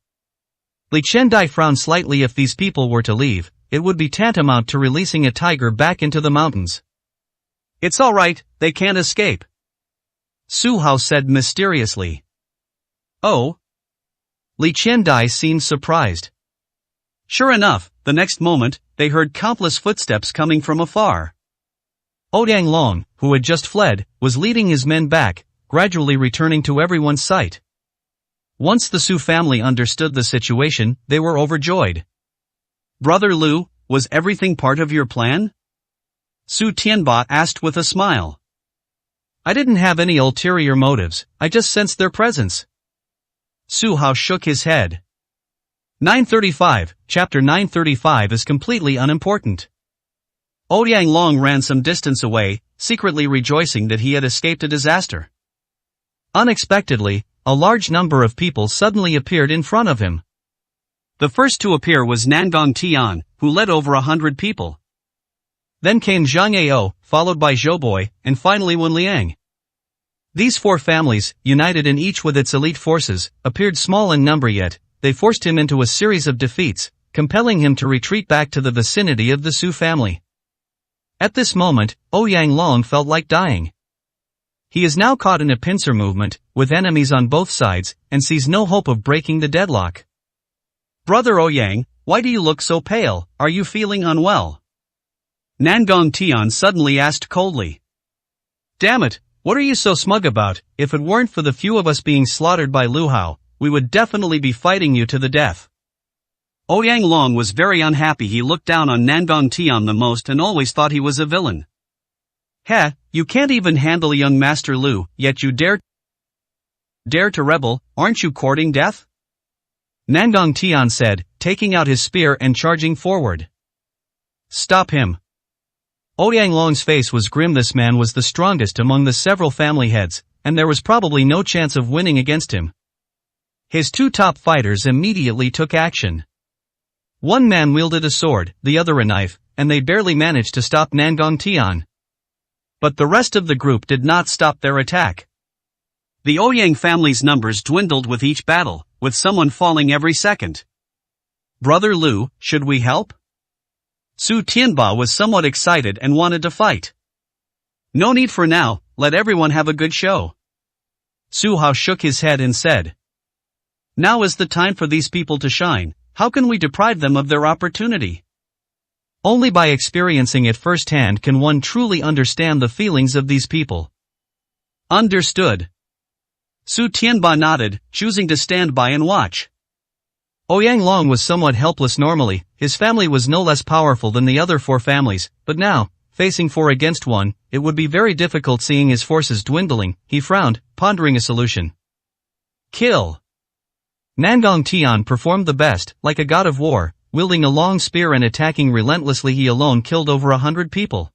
Li Chendai frowned slightly. If these people were to leave, it would be tantamount to releasing a tiger back into the mountains. "It's alright, they can't escape," Su Hao said mysteriously. "Oh?" Li Chendai seemed surprised. Sure enough, the next moment, they heard countless footsteps coming from afar. Ouyang Long, who had just fled, was leading his men back, gradually returning to everyone's sight. Once the Su family understood the situation, they were overjoyed. "Brother Lu, was everything part of your plan?" Su Tianba asked with a smile. "I didn't have any ulterior motives, I just sensed their presence." Su Hao shook his head. 935, Chapter 935 is completely unimportant. Ouyang Long ran some distance away, secretly rejoicing that he had escaped a disaster. Unexpectedly, a large number of people suddenly appeared in front of him. The first to appear was Nangong Tian, who led over 100 people. Then came Zhang Ao, followed by Zhou, and finally Wen Liang. These 4 families, united in each with its elite forces, appeared small in number, yet they forced him into a series of defeats, compelling him to retreat back to the vicinity of the Su family. At this moment, Ouyang Long felt like dying. He is now caught in a pincer movement, with enemies on both sides, and sees no hope of breaking the deadlock. "Brother Ouyang, why do you look so pale? Are you feeling unwell?" Nangong Tian suddenly asked coldly. "Damn it, what are you so smug about? If it weren't for the few of us being slaughtered by Lu Hao, we would definitely be fighting you to the death." Ouyang Long was very unhappy. He looked down on Nangong Tian the most and always thought he was a villain. "Heh, you can't even handle young Master Lu, yet you dare to rebel, aren't you courting death?" Nangong Tian said, taking out his spear and charging forward. "Stop him." Ouyang Long's face was grim. This man was the strongest among the several family heads, and there was probably no chance of winning against him. His 2 top fighters immediately took action. One man wielded a sword, the other a knife, and they barely managed to stop Nangong Tian. But the rest of the group did not stop their attack. The Ouyang family's numbers dwindled with each battle, with someone falling every second. "Brother Lu, should we help?" Su Tianba was somewhat excited and wanted to fight. "No need for now, let everyone have a good show." Su Hao shook his head and said, "Now is the time for these people to shine. How can we deprive them of their opportunity? Only by experiencing it firsthand can one truly understand the feelings of these people." "Understood." Su Tianba nodded, choosing to stand by and watch. Ouyang Long was somewhat helpless normally, his family was no less powerful than the other four families, but now, facing 4 against 1, it would be very difficult seeing his forces dwindling. He frowned, pondering a solution. Kill. Nangong Tian performed the best, like a god of war, wielding a long spear and attacking relentlessly. He alone killed over 100 people.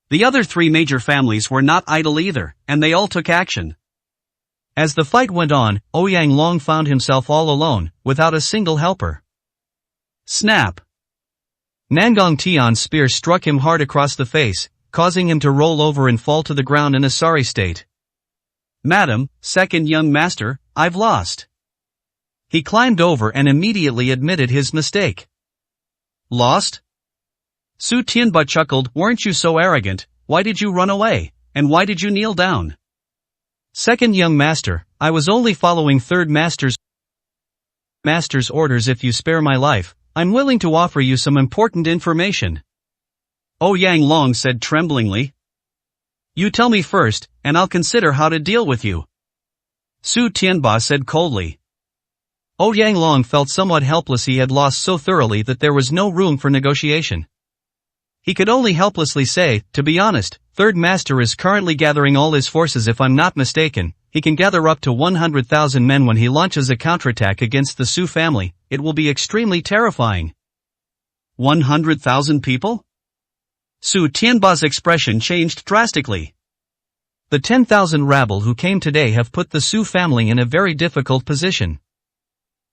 The other 3 major families were not idle either, and they all took action. As the fight went on, Ouyang Long found himself all alone, without a single helper. Snap! Nangong Tian's spear struck him hard across the face, causing him to roll over and fall to the ground in a sorry state. Madam, second young master, I've lost. He climbed over and immediately admitted his mistake. Lost? Su Tianba chuckled. Weren't you so arrogant? Why did you run away? And why did you kneel down? Second young master, I was only following third master's orders. If you spare my life, I'm willing to offer you some important information. Ouyang Long said tremblingly. You tell me first, and I'll consider how to deal with you. Su Tianba said coldly. Ouyang Long felt somewhat helpless. He had lost so thoroughly that there was no room for negotiation. He could only helplessly say, to be honest, Third Master is currently gathering all his forces. If I'm not mistaken, he can gather up to 100,000 men. When he launches a counterattack against the Su family, it will be extremely terrifying. 100,000 people? Su Tianba's expression changed drastically. The 10,000 rabble who came today have put the Su family in a very difficult position.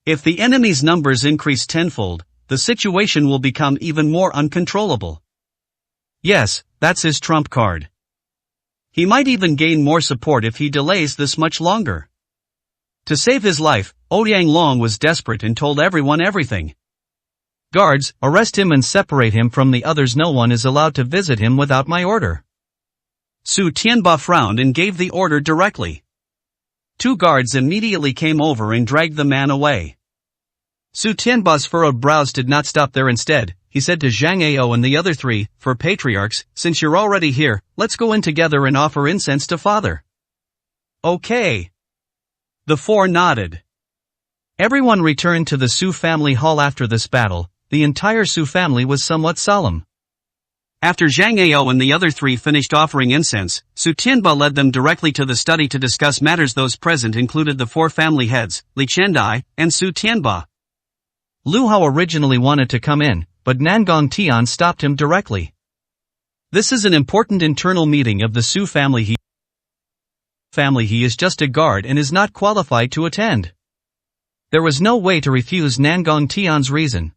If the enemy's numbers increase tenfold, the situation will become even more uncontrollable. Yes, that's his trump card. He might even gain more support if he delays this much longer. To save his life, Ouyang Long was desperate and told everyone everything. Guards, arrest him and separate him from the others. No one is allowed to visit him without my order. Su Tianba frowned and gave the order directly. 2 guards immediately came over and dragged the man away. Su Tianba's furrowed brows did not stop there. Instead, he said to Zhang Ao and the other 3, for patriarchs, since you're already here, let's go in together and offer incense to Father. Okay. The 4 nodded. Everyone returned to the Su family hall after this battle. The entire Su family was somewhat solemn. After Zhang Ao and the other 3 finished offering incense, Su Tianba led them directly to the study to discuss matters. Those present included the 4 family heads, Li Chendai, and Su Tianba. Lu Hao originally wanted to come in, but Nangong Tian stopped him directly. This is an important internal meeting of the Su family. He is just a guard and is not qualified to attend. There was no way to refuse Nangong Tian's reason.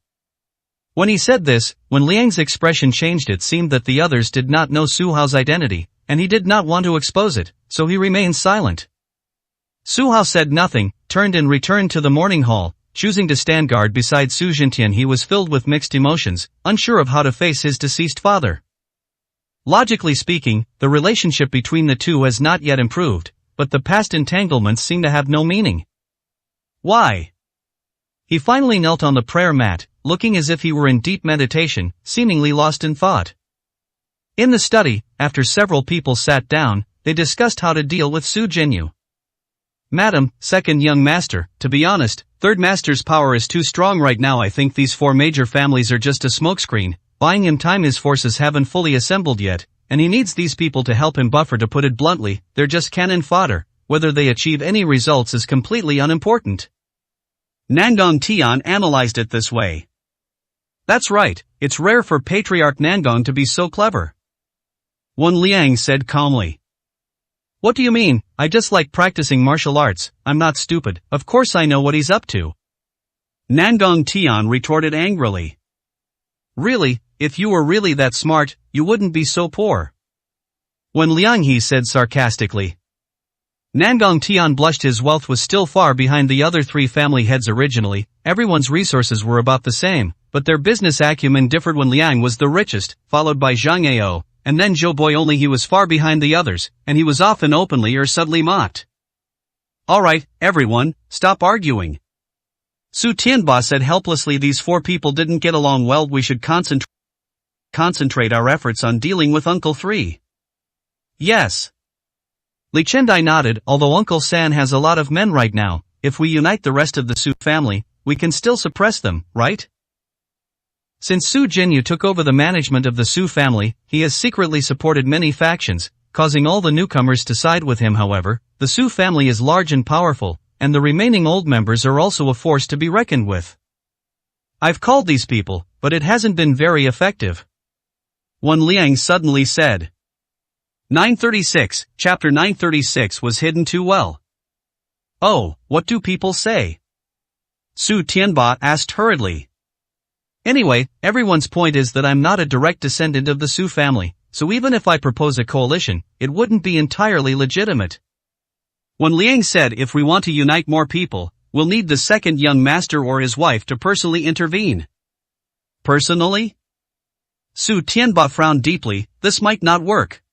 When he said this, when Liang's expression changed, it seemed that the others did not know Su Hao's identity, and he did not want to expose it, so he remained silent. Su Hao said nothing, turned and returned to the morning hall. Choosing to stand guard beside Su Jintian, he was filled with mixed emotions, unsure of how to face his deceased father. Logically speaking, the relationship between the two has not yet improved, but the past entanglements seem to have no meaning. Why? He finally knelt on the prayer mat, looking as if he were in deep meditation, seemingly lost in thought. In the study, after several people sat down, they discussed how to deal with Su Jinyu. Madam, second young master, to be honest, third master's power is too strong right now. I think these 4 major families are just a smokescreen, buying him time. His forces haven't fully assembled yet, and he needs these people to help him buffer. To put it bluntly, they're just cannon fodder. Whether they achieve any results is completely unimportant. Nangong Tian analyzed it this way. That's right, it's rare for Patriarch Nangong to be so clever. Wen Liang said calmly. What do you mean? I just like practicing martial arts. I'm not stupid. Of course I know what he's up to. Nangong Tian retorted angrily. Really, if you were really that smart, you wouldn't be so poor. Wen Lianghe said sarcastically. Nangong Tian blushed. His wealth was still far behind the other 3 family heads originally. Everyone's resources were about the same, but their business acumen differed. Wen Liang was the richest, followed by Zhang Ao. And then Zhou Boy. Only he was far behind the others, and he was often openly or subtly mocked. Alright, everyone, stop arguing. Su Tianba said helplessly. These 4 people didn't get along well. We should concentrate our efforts on dealing with Uncle 3. Yes. Li Chendai nodded. Although Uncle San has a lot of men right now, if we unite the rest of the Su family, we can still suppress them, right? Since Su Jinyu took over the management of the Su family, he has secretly supported many factions, causing all the newcomers to side with him. However, the Su family is large and powerful, and the remaining old members are also a force to be reckoned with. I've called these people, but it hasn't been very effective. Wen Liang suddenly said. 936, Chapter 936 was hidden too well. Oh, what do people say? Su Tianba asked hurriedly. Anyway, everyone's point is that I'm not a direct descendant of the Su family, so even if I propose a coalition, it wouldn't be entirely legitimate. Wen Liang said if we want to unite more people, we'll need the second young master or his wife to personally intervene. Personally? Su Tianba frowned deeply, this might not work.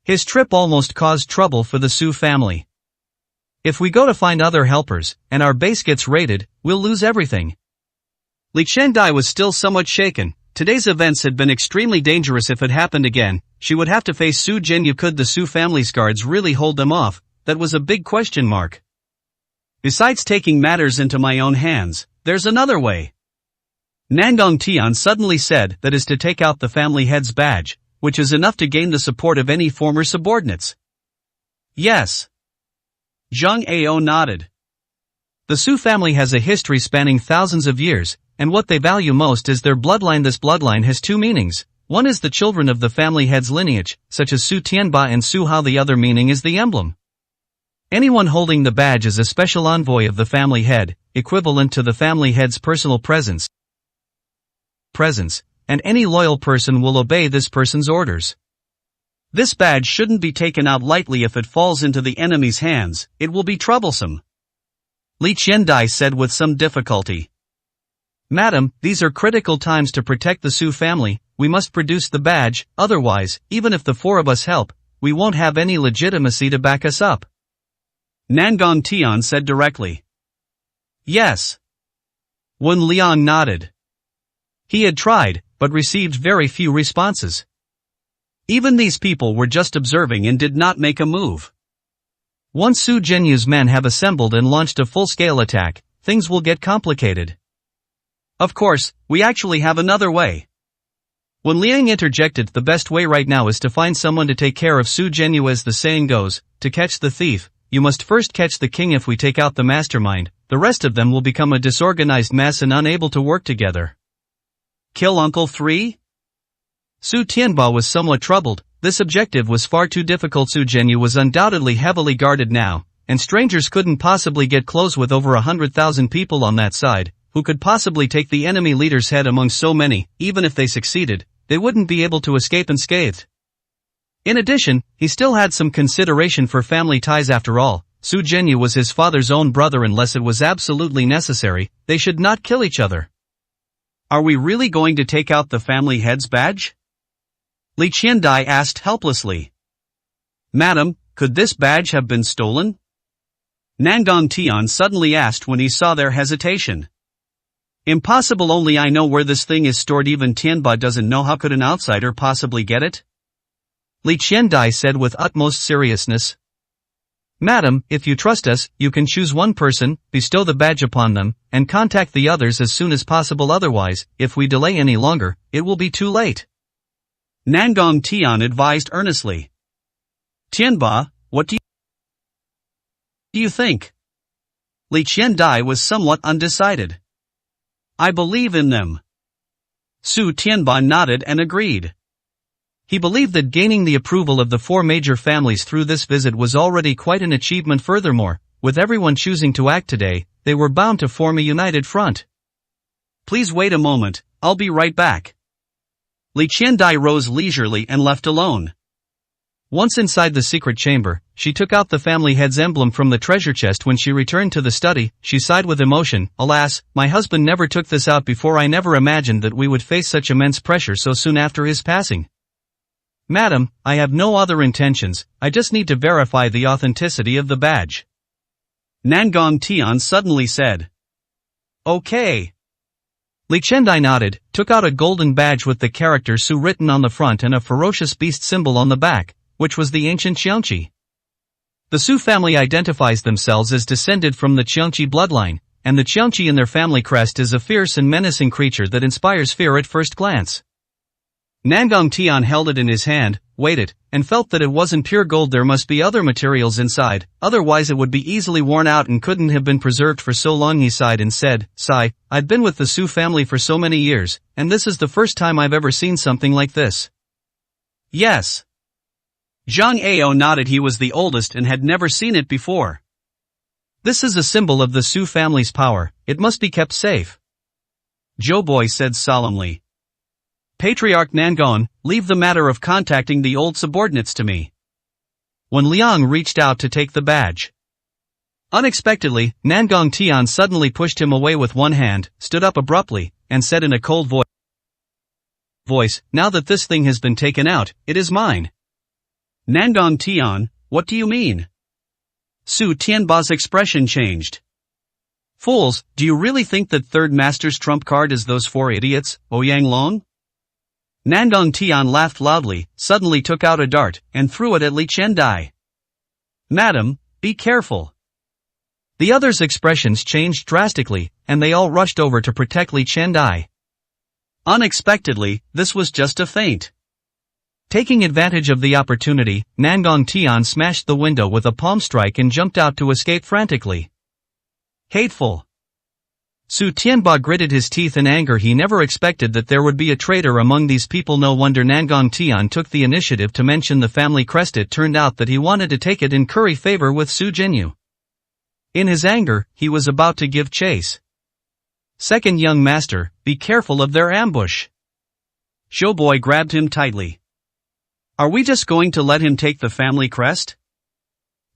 His trip almost caused trouble for the Su family. If we go to find other helpers, and our base gets raided, we'll lose everything. Li Qiandai was still somewhat shaken. Today's events had been extremely dangerous. If it happened again, she would have to face Su Jinyu. Could the Su family's guards really hold them off? That was a big question mark. Besides taking matters into my own hands, there's another way. Nangong Tian suddenly said that is to take out the family head's badge, which is enough to gain the support of any former subordinates. Yes. Zhang Ao nodded. The Su family has a history spanning thousands of years, and what they value most is their bloodline. This bloodline has two meanings. One is the children of the family head's lineage, such as Su Tianba and Su Hao. The other meaning is the emblem. Anyone holding the badge is a special envoy of the family head, equivalent to the family head's personal presence, and any loyal person will obey this person's orders. This badge shouldn't be taken out lightly. If it falls into the enemy's hands, it will be troublesome. Li Qiandai said with some difficulty. Madam, these are critical times to protect the Su family. We must produce the badge, otherwise, even if the four of us help, we won't have any legitimacy to back us up. Nangong Tian said directly. Yes. Wen Liang nodded. He had tried, but received very few responses. Even these people were just observing and did not make a move. Once Su Jinyu's men have assembled and launched a full-scale attack, things will get complicated. Of course, we actually have another way. Wen Liang interjected, the best way right now is to find someone to take care of Su Jinyu. As the saying goes, to catch the thief, you must first catch the king. If we take out the mastermind, the rest of them will become a disorganized mess and unable to work together. Kill Uncle 3? Su Tianba was somewhat troubled. This objective was far too difficult. Su Jinyu was undoubtedly heavily guarded now, and strangers couldn't possibly get close with over 100,000 people on that side. Who could possibly take the enemy leader's head among so many? Even if they succeeded, they wouldn't be able to escape unscathed. In addition, he still had some consideration for family ties. After all, Su Jinyu was his father's own brother. Unless it was absolutely necessary, they should not kill each other. Are we really going to take out the family head's badge? Li Qiandai asked helplessly. Madam, could this badge have been stolen? Nangong Tian suddenly asked when he saw their hesitation. Impossible. Only I know where this thing is stored. Even Tianba doesn't know. How could an outsider possibly get it? Li Qiandai said with utmost seriousness. Madam, if you trust us, you can choose one person, bestow the badge upon them, and contact the others as soon as possible. Otherwise, if we delay any longer, it will be too late. Nangong Tian advised earnestly. Tianba, what do you think? Li Qiandai was somewhat undecided. I believe in them. Su Tianba nodded and agreed. He believed that gaining the approval of the four major families through this visit was already quite an achievement. Furthermore, with everyone choosing to act today, they were bound to form a united front. Please wait a moment, I'll be right back. Li Qiandai rose leisurely and left alone. Once inside the secret chamber, she took out the family head's emblem from the treasure chest. When she returned to the study, she sighed with emotion. Alas, my husband never took this out before. I never imagined that we would face such immense pressure so soon after his passing. Madam, I have no other intentions, I just need to verify the authenticity of the badge. Nangong Tian suddenly said. Okay. Li Qiandai nodded, took out a golden badge with the character Su written on the front and a ferocious beast symbol on the back, which was the ancient Qiangqi. The Su family identifies themselves as descended from the Qiangqi bloodline, and the Qiangqi in their family crest is a fierce and menacing creature that inspires fear at first glance. Nangong Tian held it in his hand, weighed it, and felt that it wasn't pure gold. There must be other materials inside, otherwise it would be easily worn out and couldn't have been preserved for so long. He sighed and said, "Sigh, I've been with the Su family for so many years, and this is the first time I've ever seen something like this." "Yes." Zhang Ao nodded. He was the oldest and had never seen it before. "This is a symbol of the Su family's power, it must be kept safe," Zhou Boi said solemnly. "Patriarch Nangong, leave the matter of contacting the old subordinates to me." When Liang reached out to take the badge, unexpectedly, Nangong Tian suddenly pushed him away with one hand, stood up abruptly, and said in a cold voice, "Now that this thing has been taken out, it is mine." "Nangong Tian, what do you mean?" Su Tianba's expression changed. "Fools, do you really think that third master's trump card is those four idiots, Ouyang Long?" Nangong Tian laughed loudly, suddenly took out a dart, and threw it at Li Qiandai. "Madam, be careful." The others' expressions changed drastically, and they all rushed over to protect Li Qiandai. Unexpectedly, this was just a feint. Taking advantage of the opportunity, Nangong Tian smashed the window with a palm strike and jumped out to escape frantically. Hateful. Su Tianba gritted his teeth in anger. He never expected that there would be a traitor among these people. No wonder Nangong Tian took the initiative to mention the family crest. It turned out that he wanted to take it and curry favor with Su Jinyu. In his anger, he was about to give chase. "Second young master, be careful of their ambush." Zhou Boi grabbed him tightly. "Are we just going to let him take the family crest?"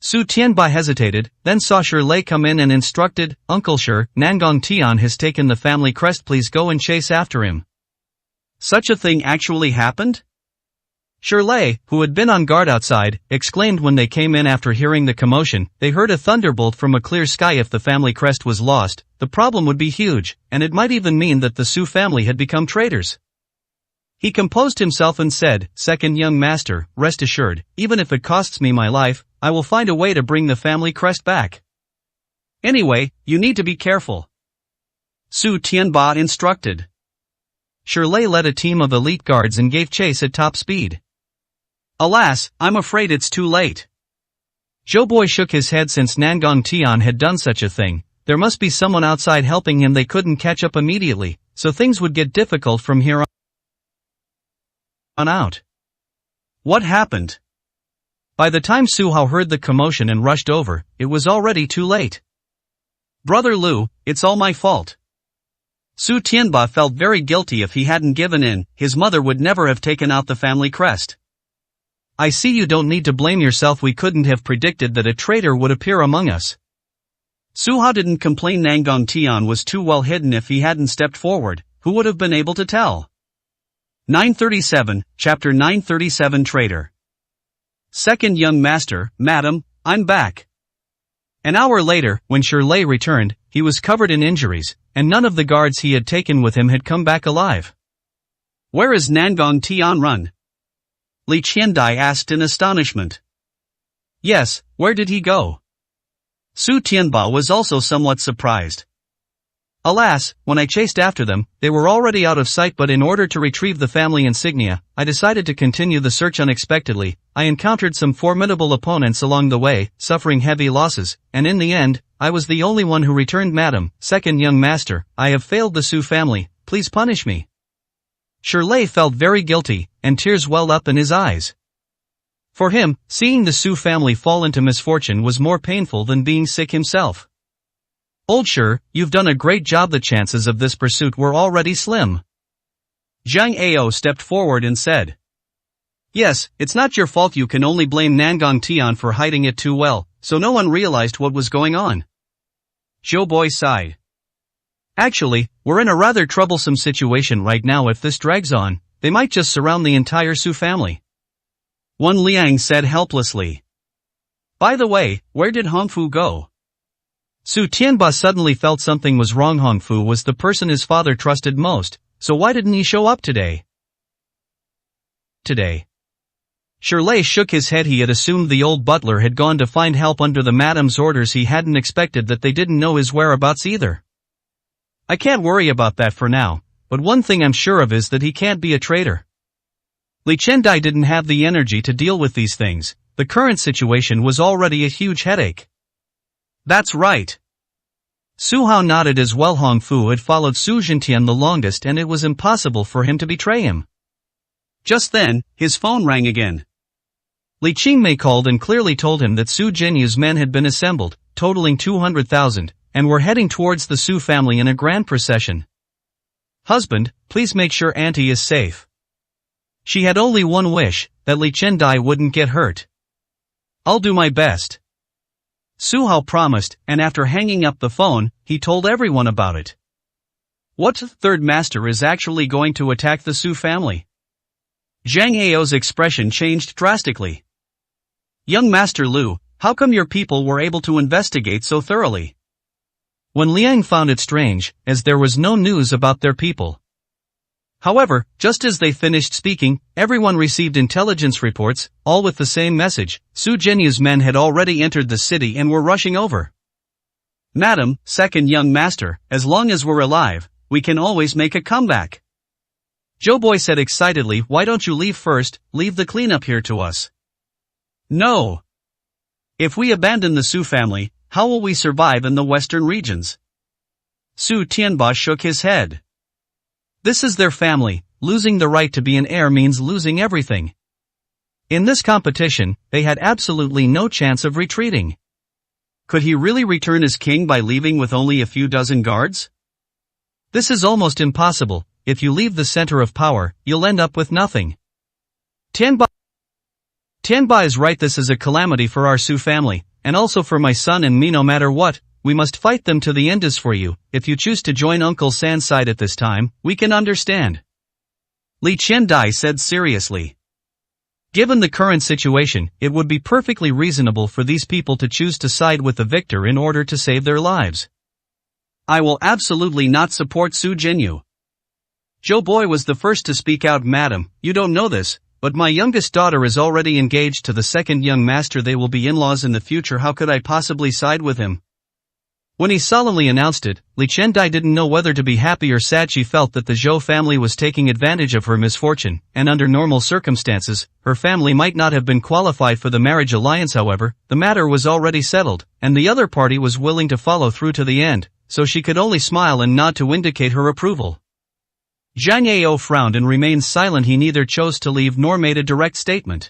Su Tianba hesitated, then saw Shirlei come in and instructed, "Uncle Shir, Nangong Tian has taken the family crest. Please go and chase after him." Such a thing actually happened? Shirlei, who had been on guard outside, exclaimed when they came in after hearing the commotion. They heard a thunderbolt from a clear sky. If the family crest was lost, the problem would be huge, and it might even mean that the Su family had become traitors. He composed himself and said, "Second young master, rest assured, even if it costs me my life, I will find a way to bring the family crest back. Anyway, you need to be careful," Su Tianba instructed. Shirlei led a team of elite guards and gave chase at top speed. "Alas, I'm afraid it's too late." Zhou Boi shook his head. Since Nangong Tian had done such a thing, there must be someone outside helping him. They couldn't catch up immediately, so things would get difficult from here on out. What happened? By the time Su Hao heard the commotion and rushed over, it was already too late. "Brother Lu, it's all my fault." Su Tianba felt very guilty. If he hadn't given in, his mother would never have taken out the family crest. "I see you don't need to blame yourself. We couldn't have predicted that a traitor would appear among us." Su Hao didn't complain. Nangong Tian was too well hidden. If he hadn't stepped forward, who would have been able to tell? 937, Chapter 937 Traitor. "Second young master, madam, I'm back." An hour later, when Shirlei returned, he was covered in injuries, and none of the guards he had taken with him had come back alive. "Where is Nangong Tian run?" Li Qiandai asked in astonishment. "Yes, where did he go?" Su Tianba was also somewhat surprised. "Alas, when I chased after them, they were already out of sight. But in order to retrieve the family insignia, I decided to continue the search. Unexpectedly, I encountered some formidable opponents along the way, suffering heavy losses, and in the end, I was the only one who returned. Madam, second young master, I have failed the Su family, please punish me." Shirlei felt very guilty, and tears welled up in his eyes. For him, seeing the Su family fall into misfortune was more painful than being sick himself. "Old Shir, you've done a great job. The chances of this pursuit were already slim." Zhang Ao stepped forward and said, "Yes, it's not your fault. You can only blame Nangong Tian for hiding it too well, so no one realized what was going on." Zhou Boi sighed. "Actually, we're in a rather troublesome situation right now. If this drags on, they might just surround the entire Su family." One Liang said helplessly. "By the way, where did Hongfu go?" Su Tianba suddenly felt something was wrong. Hongfu was the person his father trusted most, so why didn't he show up today? Shirley shook his head. He had assumed the old butler had gone to find help under the madam's orders. He hadn't expected that they didn't know his whereabouts either. I can't worry about that for now, but one thing I'm sure of is that he can't be a traitor. Li Chendai didn't have the energy to deal with these things. The current situation was already a huge headache. That's right. Su Hao nodded as well. Hong Fu had followed Su Zhentian the longest and it was impossible for him to betray him. Just then, his phone rang again. Li Qingmei called and clearly told him that Su Jinyu's men had been assembled, totaling 200,000, and were heading towards the Su family in a grand procession. Husband, please make sure Auntie is safe. She had only one wish, that Li Chendai wouldn't get hurt. I'll do my best. Su Hao promised, and after hanging up the phone, he told everyone about it. What third master is actually going to attack the Su family? Zhang Ao's expression changed drastically. Young Master Lu, how come your people were able to investigate so thoroughly? When Liang found it strange, as there was no news about their people. However, just as they finished speaking, everyone received intelligence reports, all with the same message. Su Jinyu's men had already entered the city and were rushing over. Madam, second young master, as long as we're alive, we can always make a comeback. Zhou Boy said excitedly, why don't you leave first, leave the cleanup here to us. No. If we abandon the Su family, how will we survive in the western regions? Su Tianba shook his head. This is their family, losing the right to be an heir means losing everything. In this competition, they had absolutely no chance of retreating. Could he really return as king by leaving with only a few dozen guards? This is almost impossible. If you leave the center of power, you'll end up with nothing. Tianba is right. This is a calamity for our Su family, and also for my son and me. No matter what, we must fight them to the end. As for you, if you choose to join Uncle San's side at this time, we can understand. Li Chendai said seriously. Given the current situation, it would be perfectly reasonable for these people to choose to side with the victor in order to save their lives. I will absolutely not support Su Jinyu. Zhou Boy was the first to speak out. Madam, you don't know this, but my youngest daughter is already engaged to the second young master. They will be in-laws in the future. How could I possibly side with him? When he solemnly announced it, Li Chendai didn't know whether to be happy or sad. She felt that the Zhou family was taking advantage of her misfortune, and under normal circumstances, her family might not have been qualified for the marriage alliance. However, the matter was already settled, and the other party was willing to follow through to the end, so she could only smile and nod to indicate her approval. Zhang Ao frowned and remained silent. He neither chose to leave nor made a direct statement.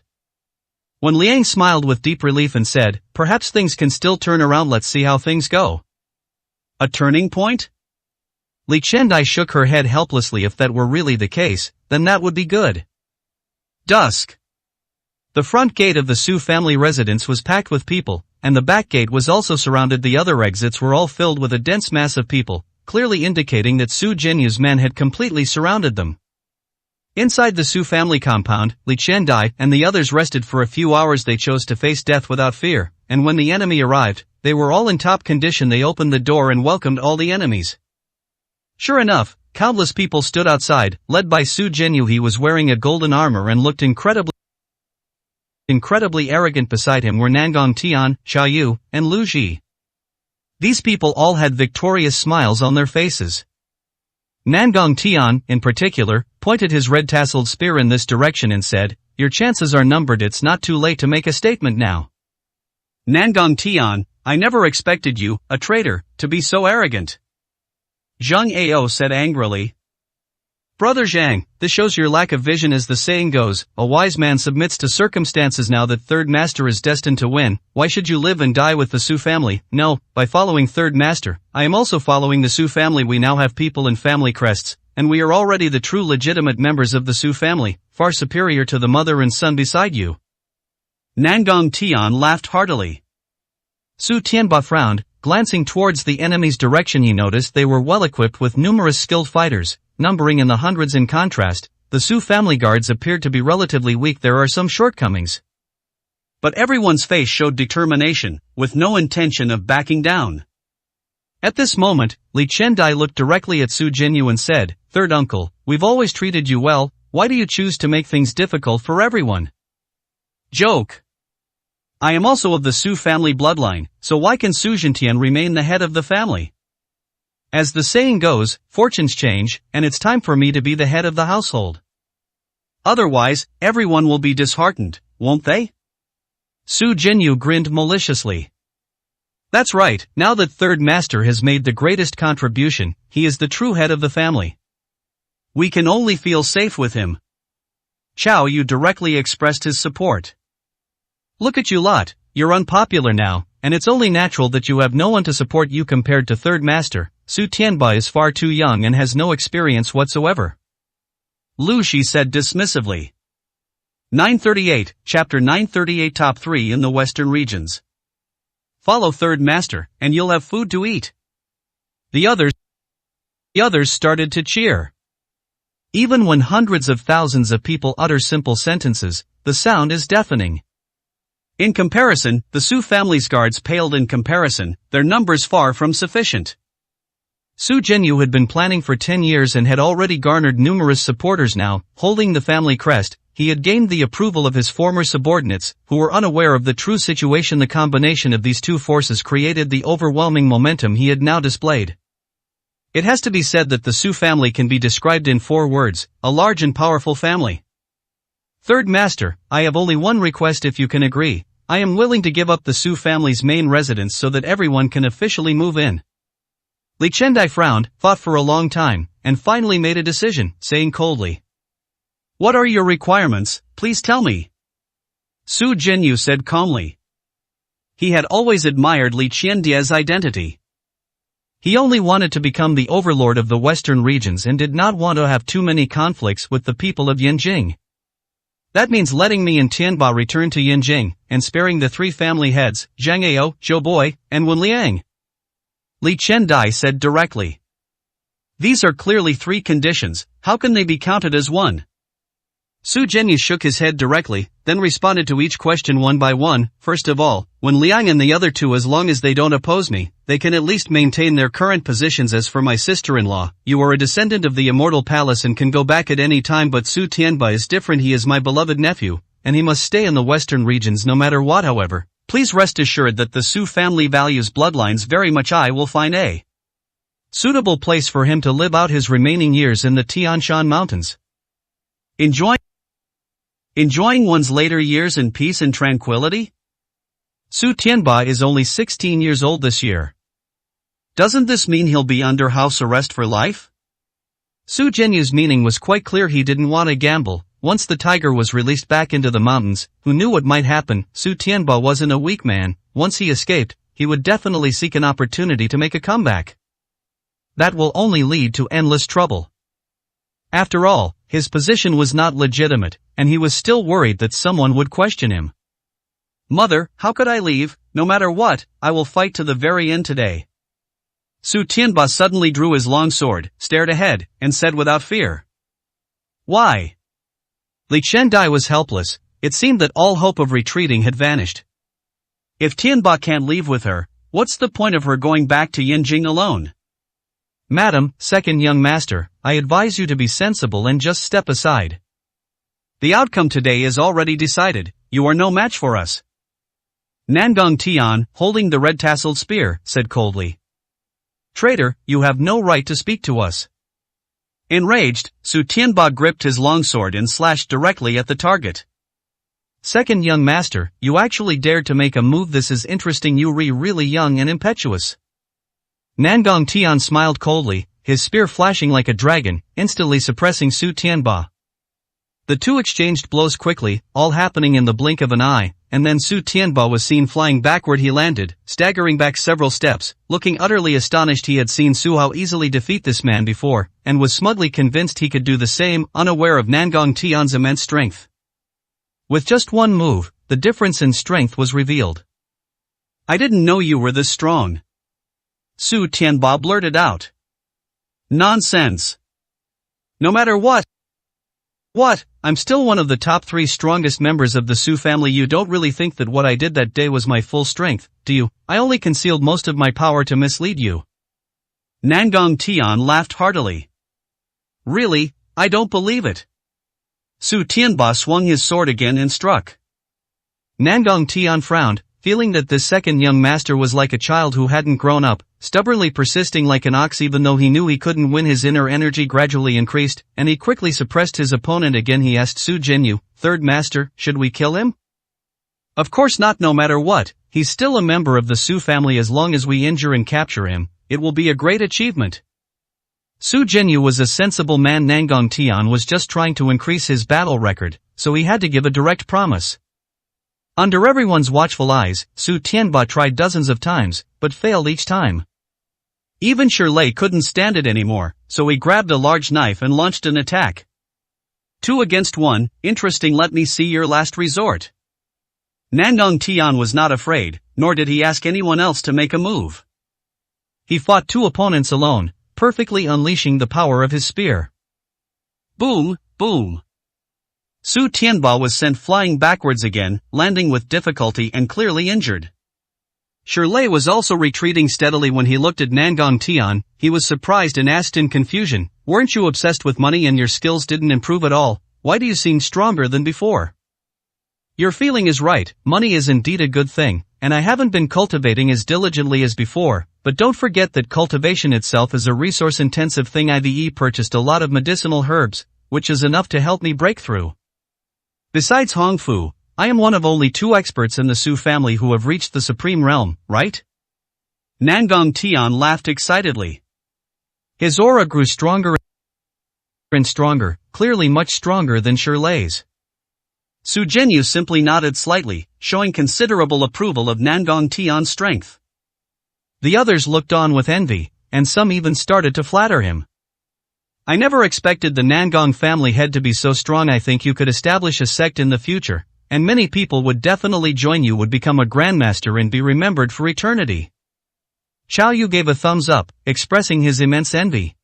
When Liang smiled with deep relief and said, perhaps things can still turn around. Let's see how things go. A turning point? Li Chendai shook her head helplessly. If that were really the case, then that would be good. Dusk. The front gate of the Su family residence was packed with people, and the back gate was also surrounded. The other exits were all filled with a dense mass of people, clearly indicating that Su Jinyu's men had completely surrounded them. Inside the Su family compound, Li Chendai and the others rested for a few hours. They chose to face death without fear, and when the enemy arrived, they were all in top condition. They opened the door and welcomed all the enemies. Sure enough, countless people stood outside, led by Su Jinyu. He was wearing a golden armor and looked incredibly arrogant. Beside him were Nangong Tian, Xiao Yu, and Lu Ji. These people all had victorious smiles on their faces. Nangong Tian, in particular, pointed his red-tasseled spear in this direction and said, your chances are numbered. It's not too late to make a statement now. Nangong Tian, I never expected you, a traitor, to be so arrogant. Zhang Ao said angrily. Brother Zhang, this shows your lack of vision. As the saying goes, a wise man submits to circumstances. Now that third master is destined to win, why should you live and die with the Su family? No, by following third master, I am also following the Su family. We now have people in family crests, and we are already the true legitimate members of the Su family, far superior to the mother and son beside you. Nangong Tian laughed heartily. Su Tianba frowned, glancing towards the enemy's direction. He noticed they were well equipped with numerous skilled fighters, numbering in the hundreds. In contrast, the Su family guards appeared to be relatively weak. There are some shortcomings, but everyone's face showed determination, with no intention of backing down. At this moment, Li Chendai looked directly at Su Jinyu and said, Third uncle, we've always treated you well, why do you choose to make things difficult for everyone? Joke. I am also of the Su family bloodline, so why can Su Zhentian remain the head of the family? As the saying goes, fortunes change, and it's time for me to be the head of the household. Otherwise, everyone will be disheartened, won't they? Su Jinyu grinned maliciously. That's right, now that Third Master has made the greatest contribution, he is the true head of the family. We can only feel safe with him. Chao Yu directly expressed his support. Look at you lot, you're unpopular now, and it's only natural that you have no one to support you compared to Third Master. Su Tianba is far too young and has no experience whatsoever. Lu Shi said dismissively. 938, Chapter 938 Top 3 in the Western Regions. Follow Third Master, and you'll have food to eat. The others started to cheer. Even when hundreds of thousands of people utter simple sentences, the sound is deafening. In comparison, the Su family's guards paled in comparison, their numbers far from sufficient. Su Jinyu had been planning for 10 years and had already garnered numerous supporters now, holding the family crest. He had gained the approval of his former subordinates, who were unaware of the true situation. The combination of these two forces created the overwhelming momentum he had now displayed. It has to be said that the Su family can be described in 4 words, a large and powerful family. Third Master, I have only one request if you can agree. I am willing to give up the Su family's main residence so that everyone can officially move in. Li Chendai frowned, thought for a long time, and finally made a decision, saying coldly. What are your requirements, please tell me? Su Jinyu said calmly. He had always admired Li Qiandia's identity. He only wanted to become the overlord of the western regions and did not want to have too many conflicts with the people of Yanjing. That means letting me and Tianba return to Yanjing, and sparing the 3 family heads, Zhang Ao, Zhou Boi, and Wen Liang. Li Chendai said directly. These are clearly 3 conditions, how can they be counted as one? Su Jinyu shook his head directly, then responded to each question one by one. First of all, Wen Liang and the other 2, as long as they don't oppose me, they can at least maintain their current positions. As for my sister-in-law, you are a descendant of the Immortal Palace and can go back at any time, but Su Tianba is different. He is my beloved nephew, and he must stay in the western regions no matter what. However, please rest assured that the Su family values bloodlines very much. I will find a suitable place for him to live out his remaining years in the Tianshan Mountains. Enjoying one's later years in peace and tranquility? Su Tianba is only 16 years old this year. Doesn't this mean he'll be under house arrest for life? Su Jinyu's meaning was quite clear. He didn't want to gamble. Once the tiger was released back into the mountains, who knew what might happen? Su Tianba wasn't a weak man. Once he escaped, he would definitely seek an opportunity to make a comeback. That will only lead to endless trouble. After all, his position was not legitimate, and he was still worried that someone would question him. Mother, how could I leave? No matter what, I will fight to the very end today. Su Tianba suddenly drew his long sword, stared ahead, and said without fear. Why? Li Chendai was helpless. It seemed that all hope of retreating had vanished. If Tianba can't leave with her, what's the point of her going back to Yanjing alone? Madam, second young master, I advise you to be sensible and just step aside. The outcome today is already decided. You are no match for us. Nangong Tian, holding the red-tasseled spear, said coldly. Traitor, you have no right to speak to us. Enraged, Su Tianba gripped his longsword and slashed directly at the target. Second young master, you actually dared to make a move. This is interesting. You really young and impetuous. Nangong Tian smiled coldly, his spear flashing like a dragon, instantly suppressing Su Tianba. The two exchanged blows quickly, all happening in the blink of an eye, and then Su Tianba was seen flying backward. He landed, staggering back several steps, looking utterly astonished. He had seen Su Hao easily defeat this man before, and was smugly convinced he could do the same, unaware of Nangong Tian's immense strength. With just one move, the difference in strength was revealed. I didn't know you were this strong. Su Tianba blurted out. Nonsense. No matter what, I'm still one of the top 3 strongest members of the Su family. You don't really think that what I did that day was my full strength, do you? I only concealed most of my power to mislead you. Nangong Tian laughed heartily. Really, I don't believe it. Su Tianba swung his sword again and struck. Nangong Tian frowned, feeling that this second young master was like a child who hadn't grown up, stubbornly persisting like an ox even though he knew he couldn't win. His inner energy gradually increased, and he quickly suppressed his opponent again. He asked Su Jinyu, "Third master, should we kill him?" "Of course not, no matter what. He's still a member of the Su family. As long as we injure and capture him, it will be a great achievement." Su Jinyu was a sensible man. Nangong Tian was just trying to increase his battle record, so he had to give a direct promise. Under everyone's watchful eyes, Su Tianba tried dozens of times, but failed each time. Even Shirley couldn't stand it anymore, so he grabbed a large knife and launched an attack. 2 against 1, interesting. Let me see your last resort. Nangong Tian was not afraid, nor did he ask anyone else to make a move. He fought 2 opponents alone, perfectly unleashing the power of his spear. Boom, boom. Su Tianba was sent flying backwards again, landing with difficulty and clearly injured. Shirley was also retreating steadily. When he looked at Nangong Tian, he was surprised and asked in confusion, "Weren't you obsessed with money and your skills didn't improve at all? Why do you seem stronger than before?" "Your feeling is right, money is indeed a good thing, and I haven't been cultivating as diligently as before, but don't forget that cultivation itself is a resource-intensive thing. I've purchased a lot of medicinal herbs, which is enough to help me break through. Besides Hong Fu, I am one of only 2 experts in the Su family who have reached the supreme realm, right?" Nangong Tian laughed excitedly. His aura grew stronger and stronger, clearly much stronger than Shirley's. Su Jinyu simply nodded slightly, showing considerable approval of Nangong Tian's strength. The others looked on with envy, and some even started to flatter him. "I never expected the Nangong family head to be so strong. I think you could establish a sect in the future, and many people would definitely join you, would become a grandmaster and be remembered for eternity." Xiao Yu gave a thumbs up, expressing his immense envy.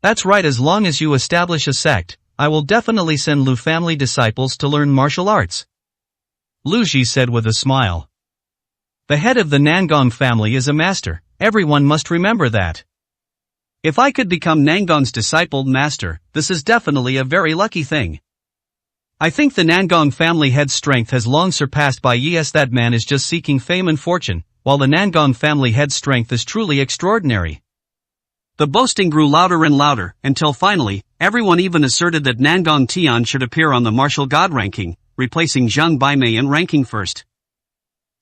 "That's right, as long as you establish a sect, I will definitely send Lu family disciples to learn martial arts," Lu Ji said with a smile. "The head of the Nangong family is a master, everyone must remember that. If I could become Nangong's discipled master, this is definitely a very lucky thing. I think the Nangong family head's strength has long surpassed by yes, that man is just seeking fame and fortune, while the Nangong family head's strength is truly extraordinary." The boasting grew louder and louder, until finally, everyone even asserted that Nangong Tian should appear on the martial god ranking, replacing Zhang Baimei in ranking first.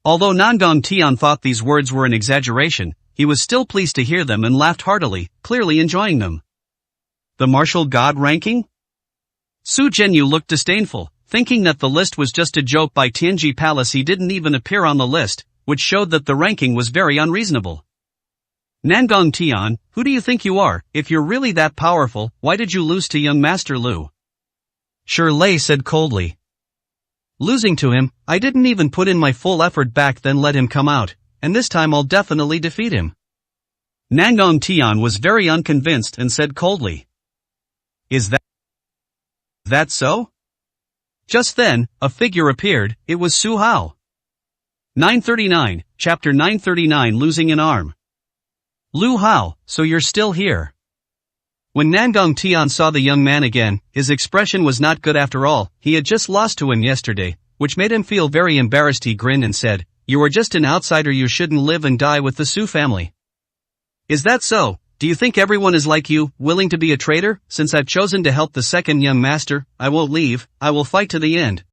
Although Nangong Tian thought these words were an exaggeration, he was still pleased to hear them and laughed heartily, clearly enjoying them. The martial god ranking? Su Jinyu looked disdainful, thinking that the list was just a joke by Tianji Palace. He didn't even appear on the list, which showed that the ranking was very unreasonable. "Nangong Tian, who do you think you are? If you're really that powerful, why did you lose to young Master Lu?" Shirley said coldly. "Losing to him, I didn't even put in my full effort back then. Let him come out, and this time I'll definitely defeat him." Nangong Tian was very unconvinced and said coldly, "Is that so?" Just then, a figure appeared. It was Su Hao. 939, Chapter 939, Losing an Arm. "Lu Hao, so you're still here." When Nangong Tian saw the young man again, his expression was not good after all. He had just lost to him yesterday, which made him feel very embarrassed. He grinned and said, "You are just an outsider. You shouldn't live and die with the Su family." "Is that so? Do you think everyone is like you, willing to be a traitor? Since I've chosen to help the second young master, I won't leave. I will fight to the end,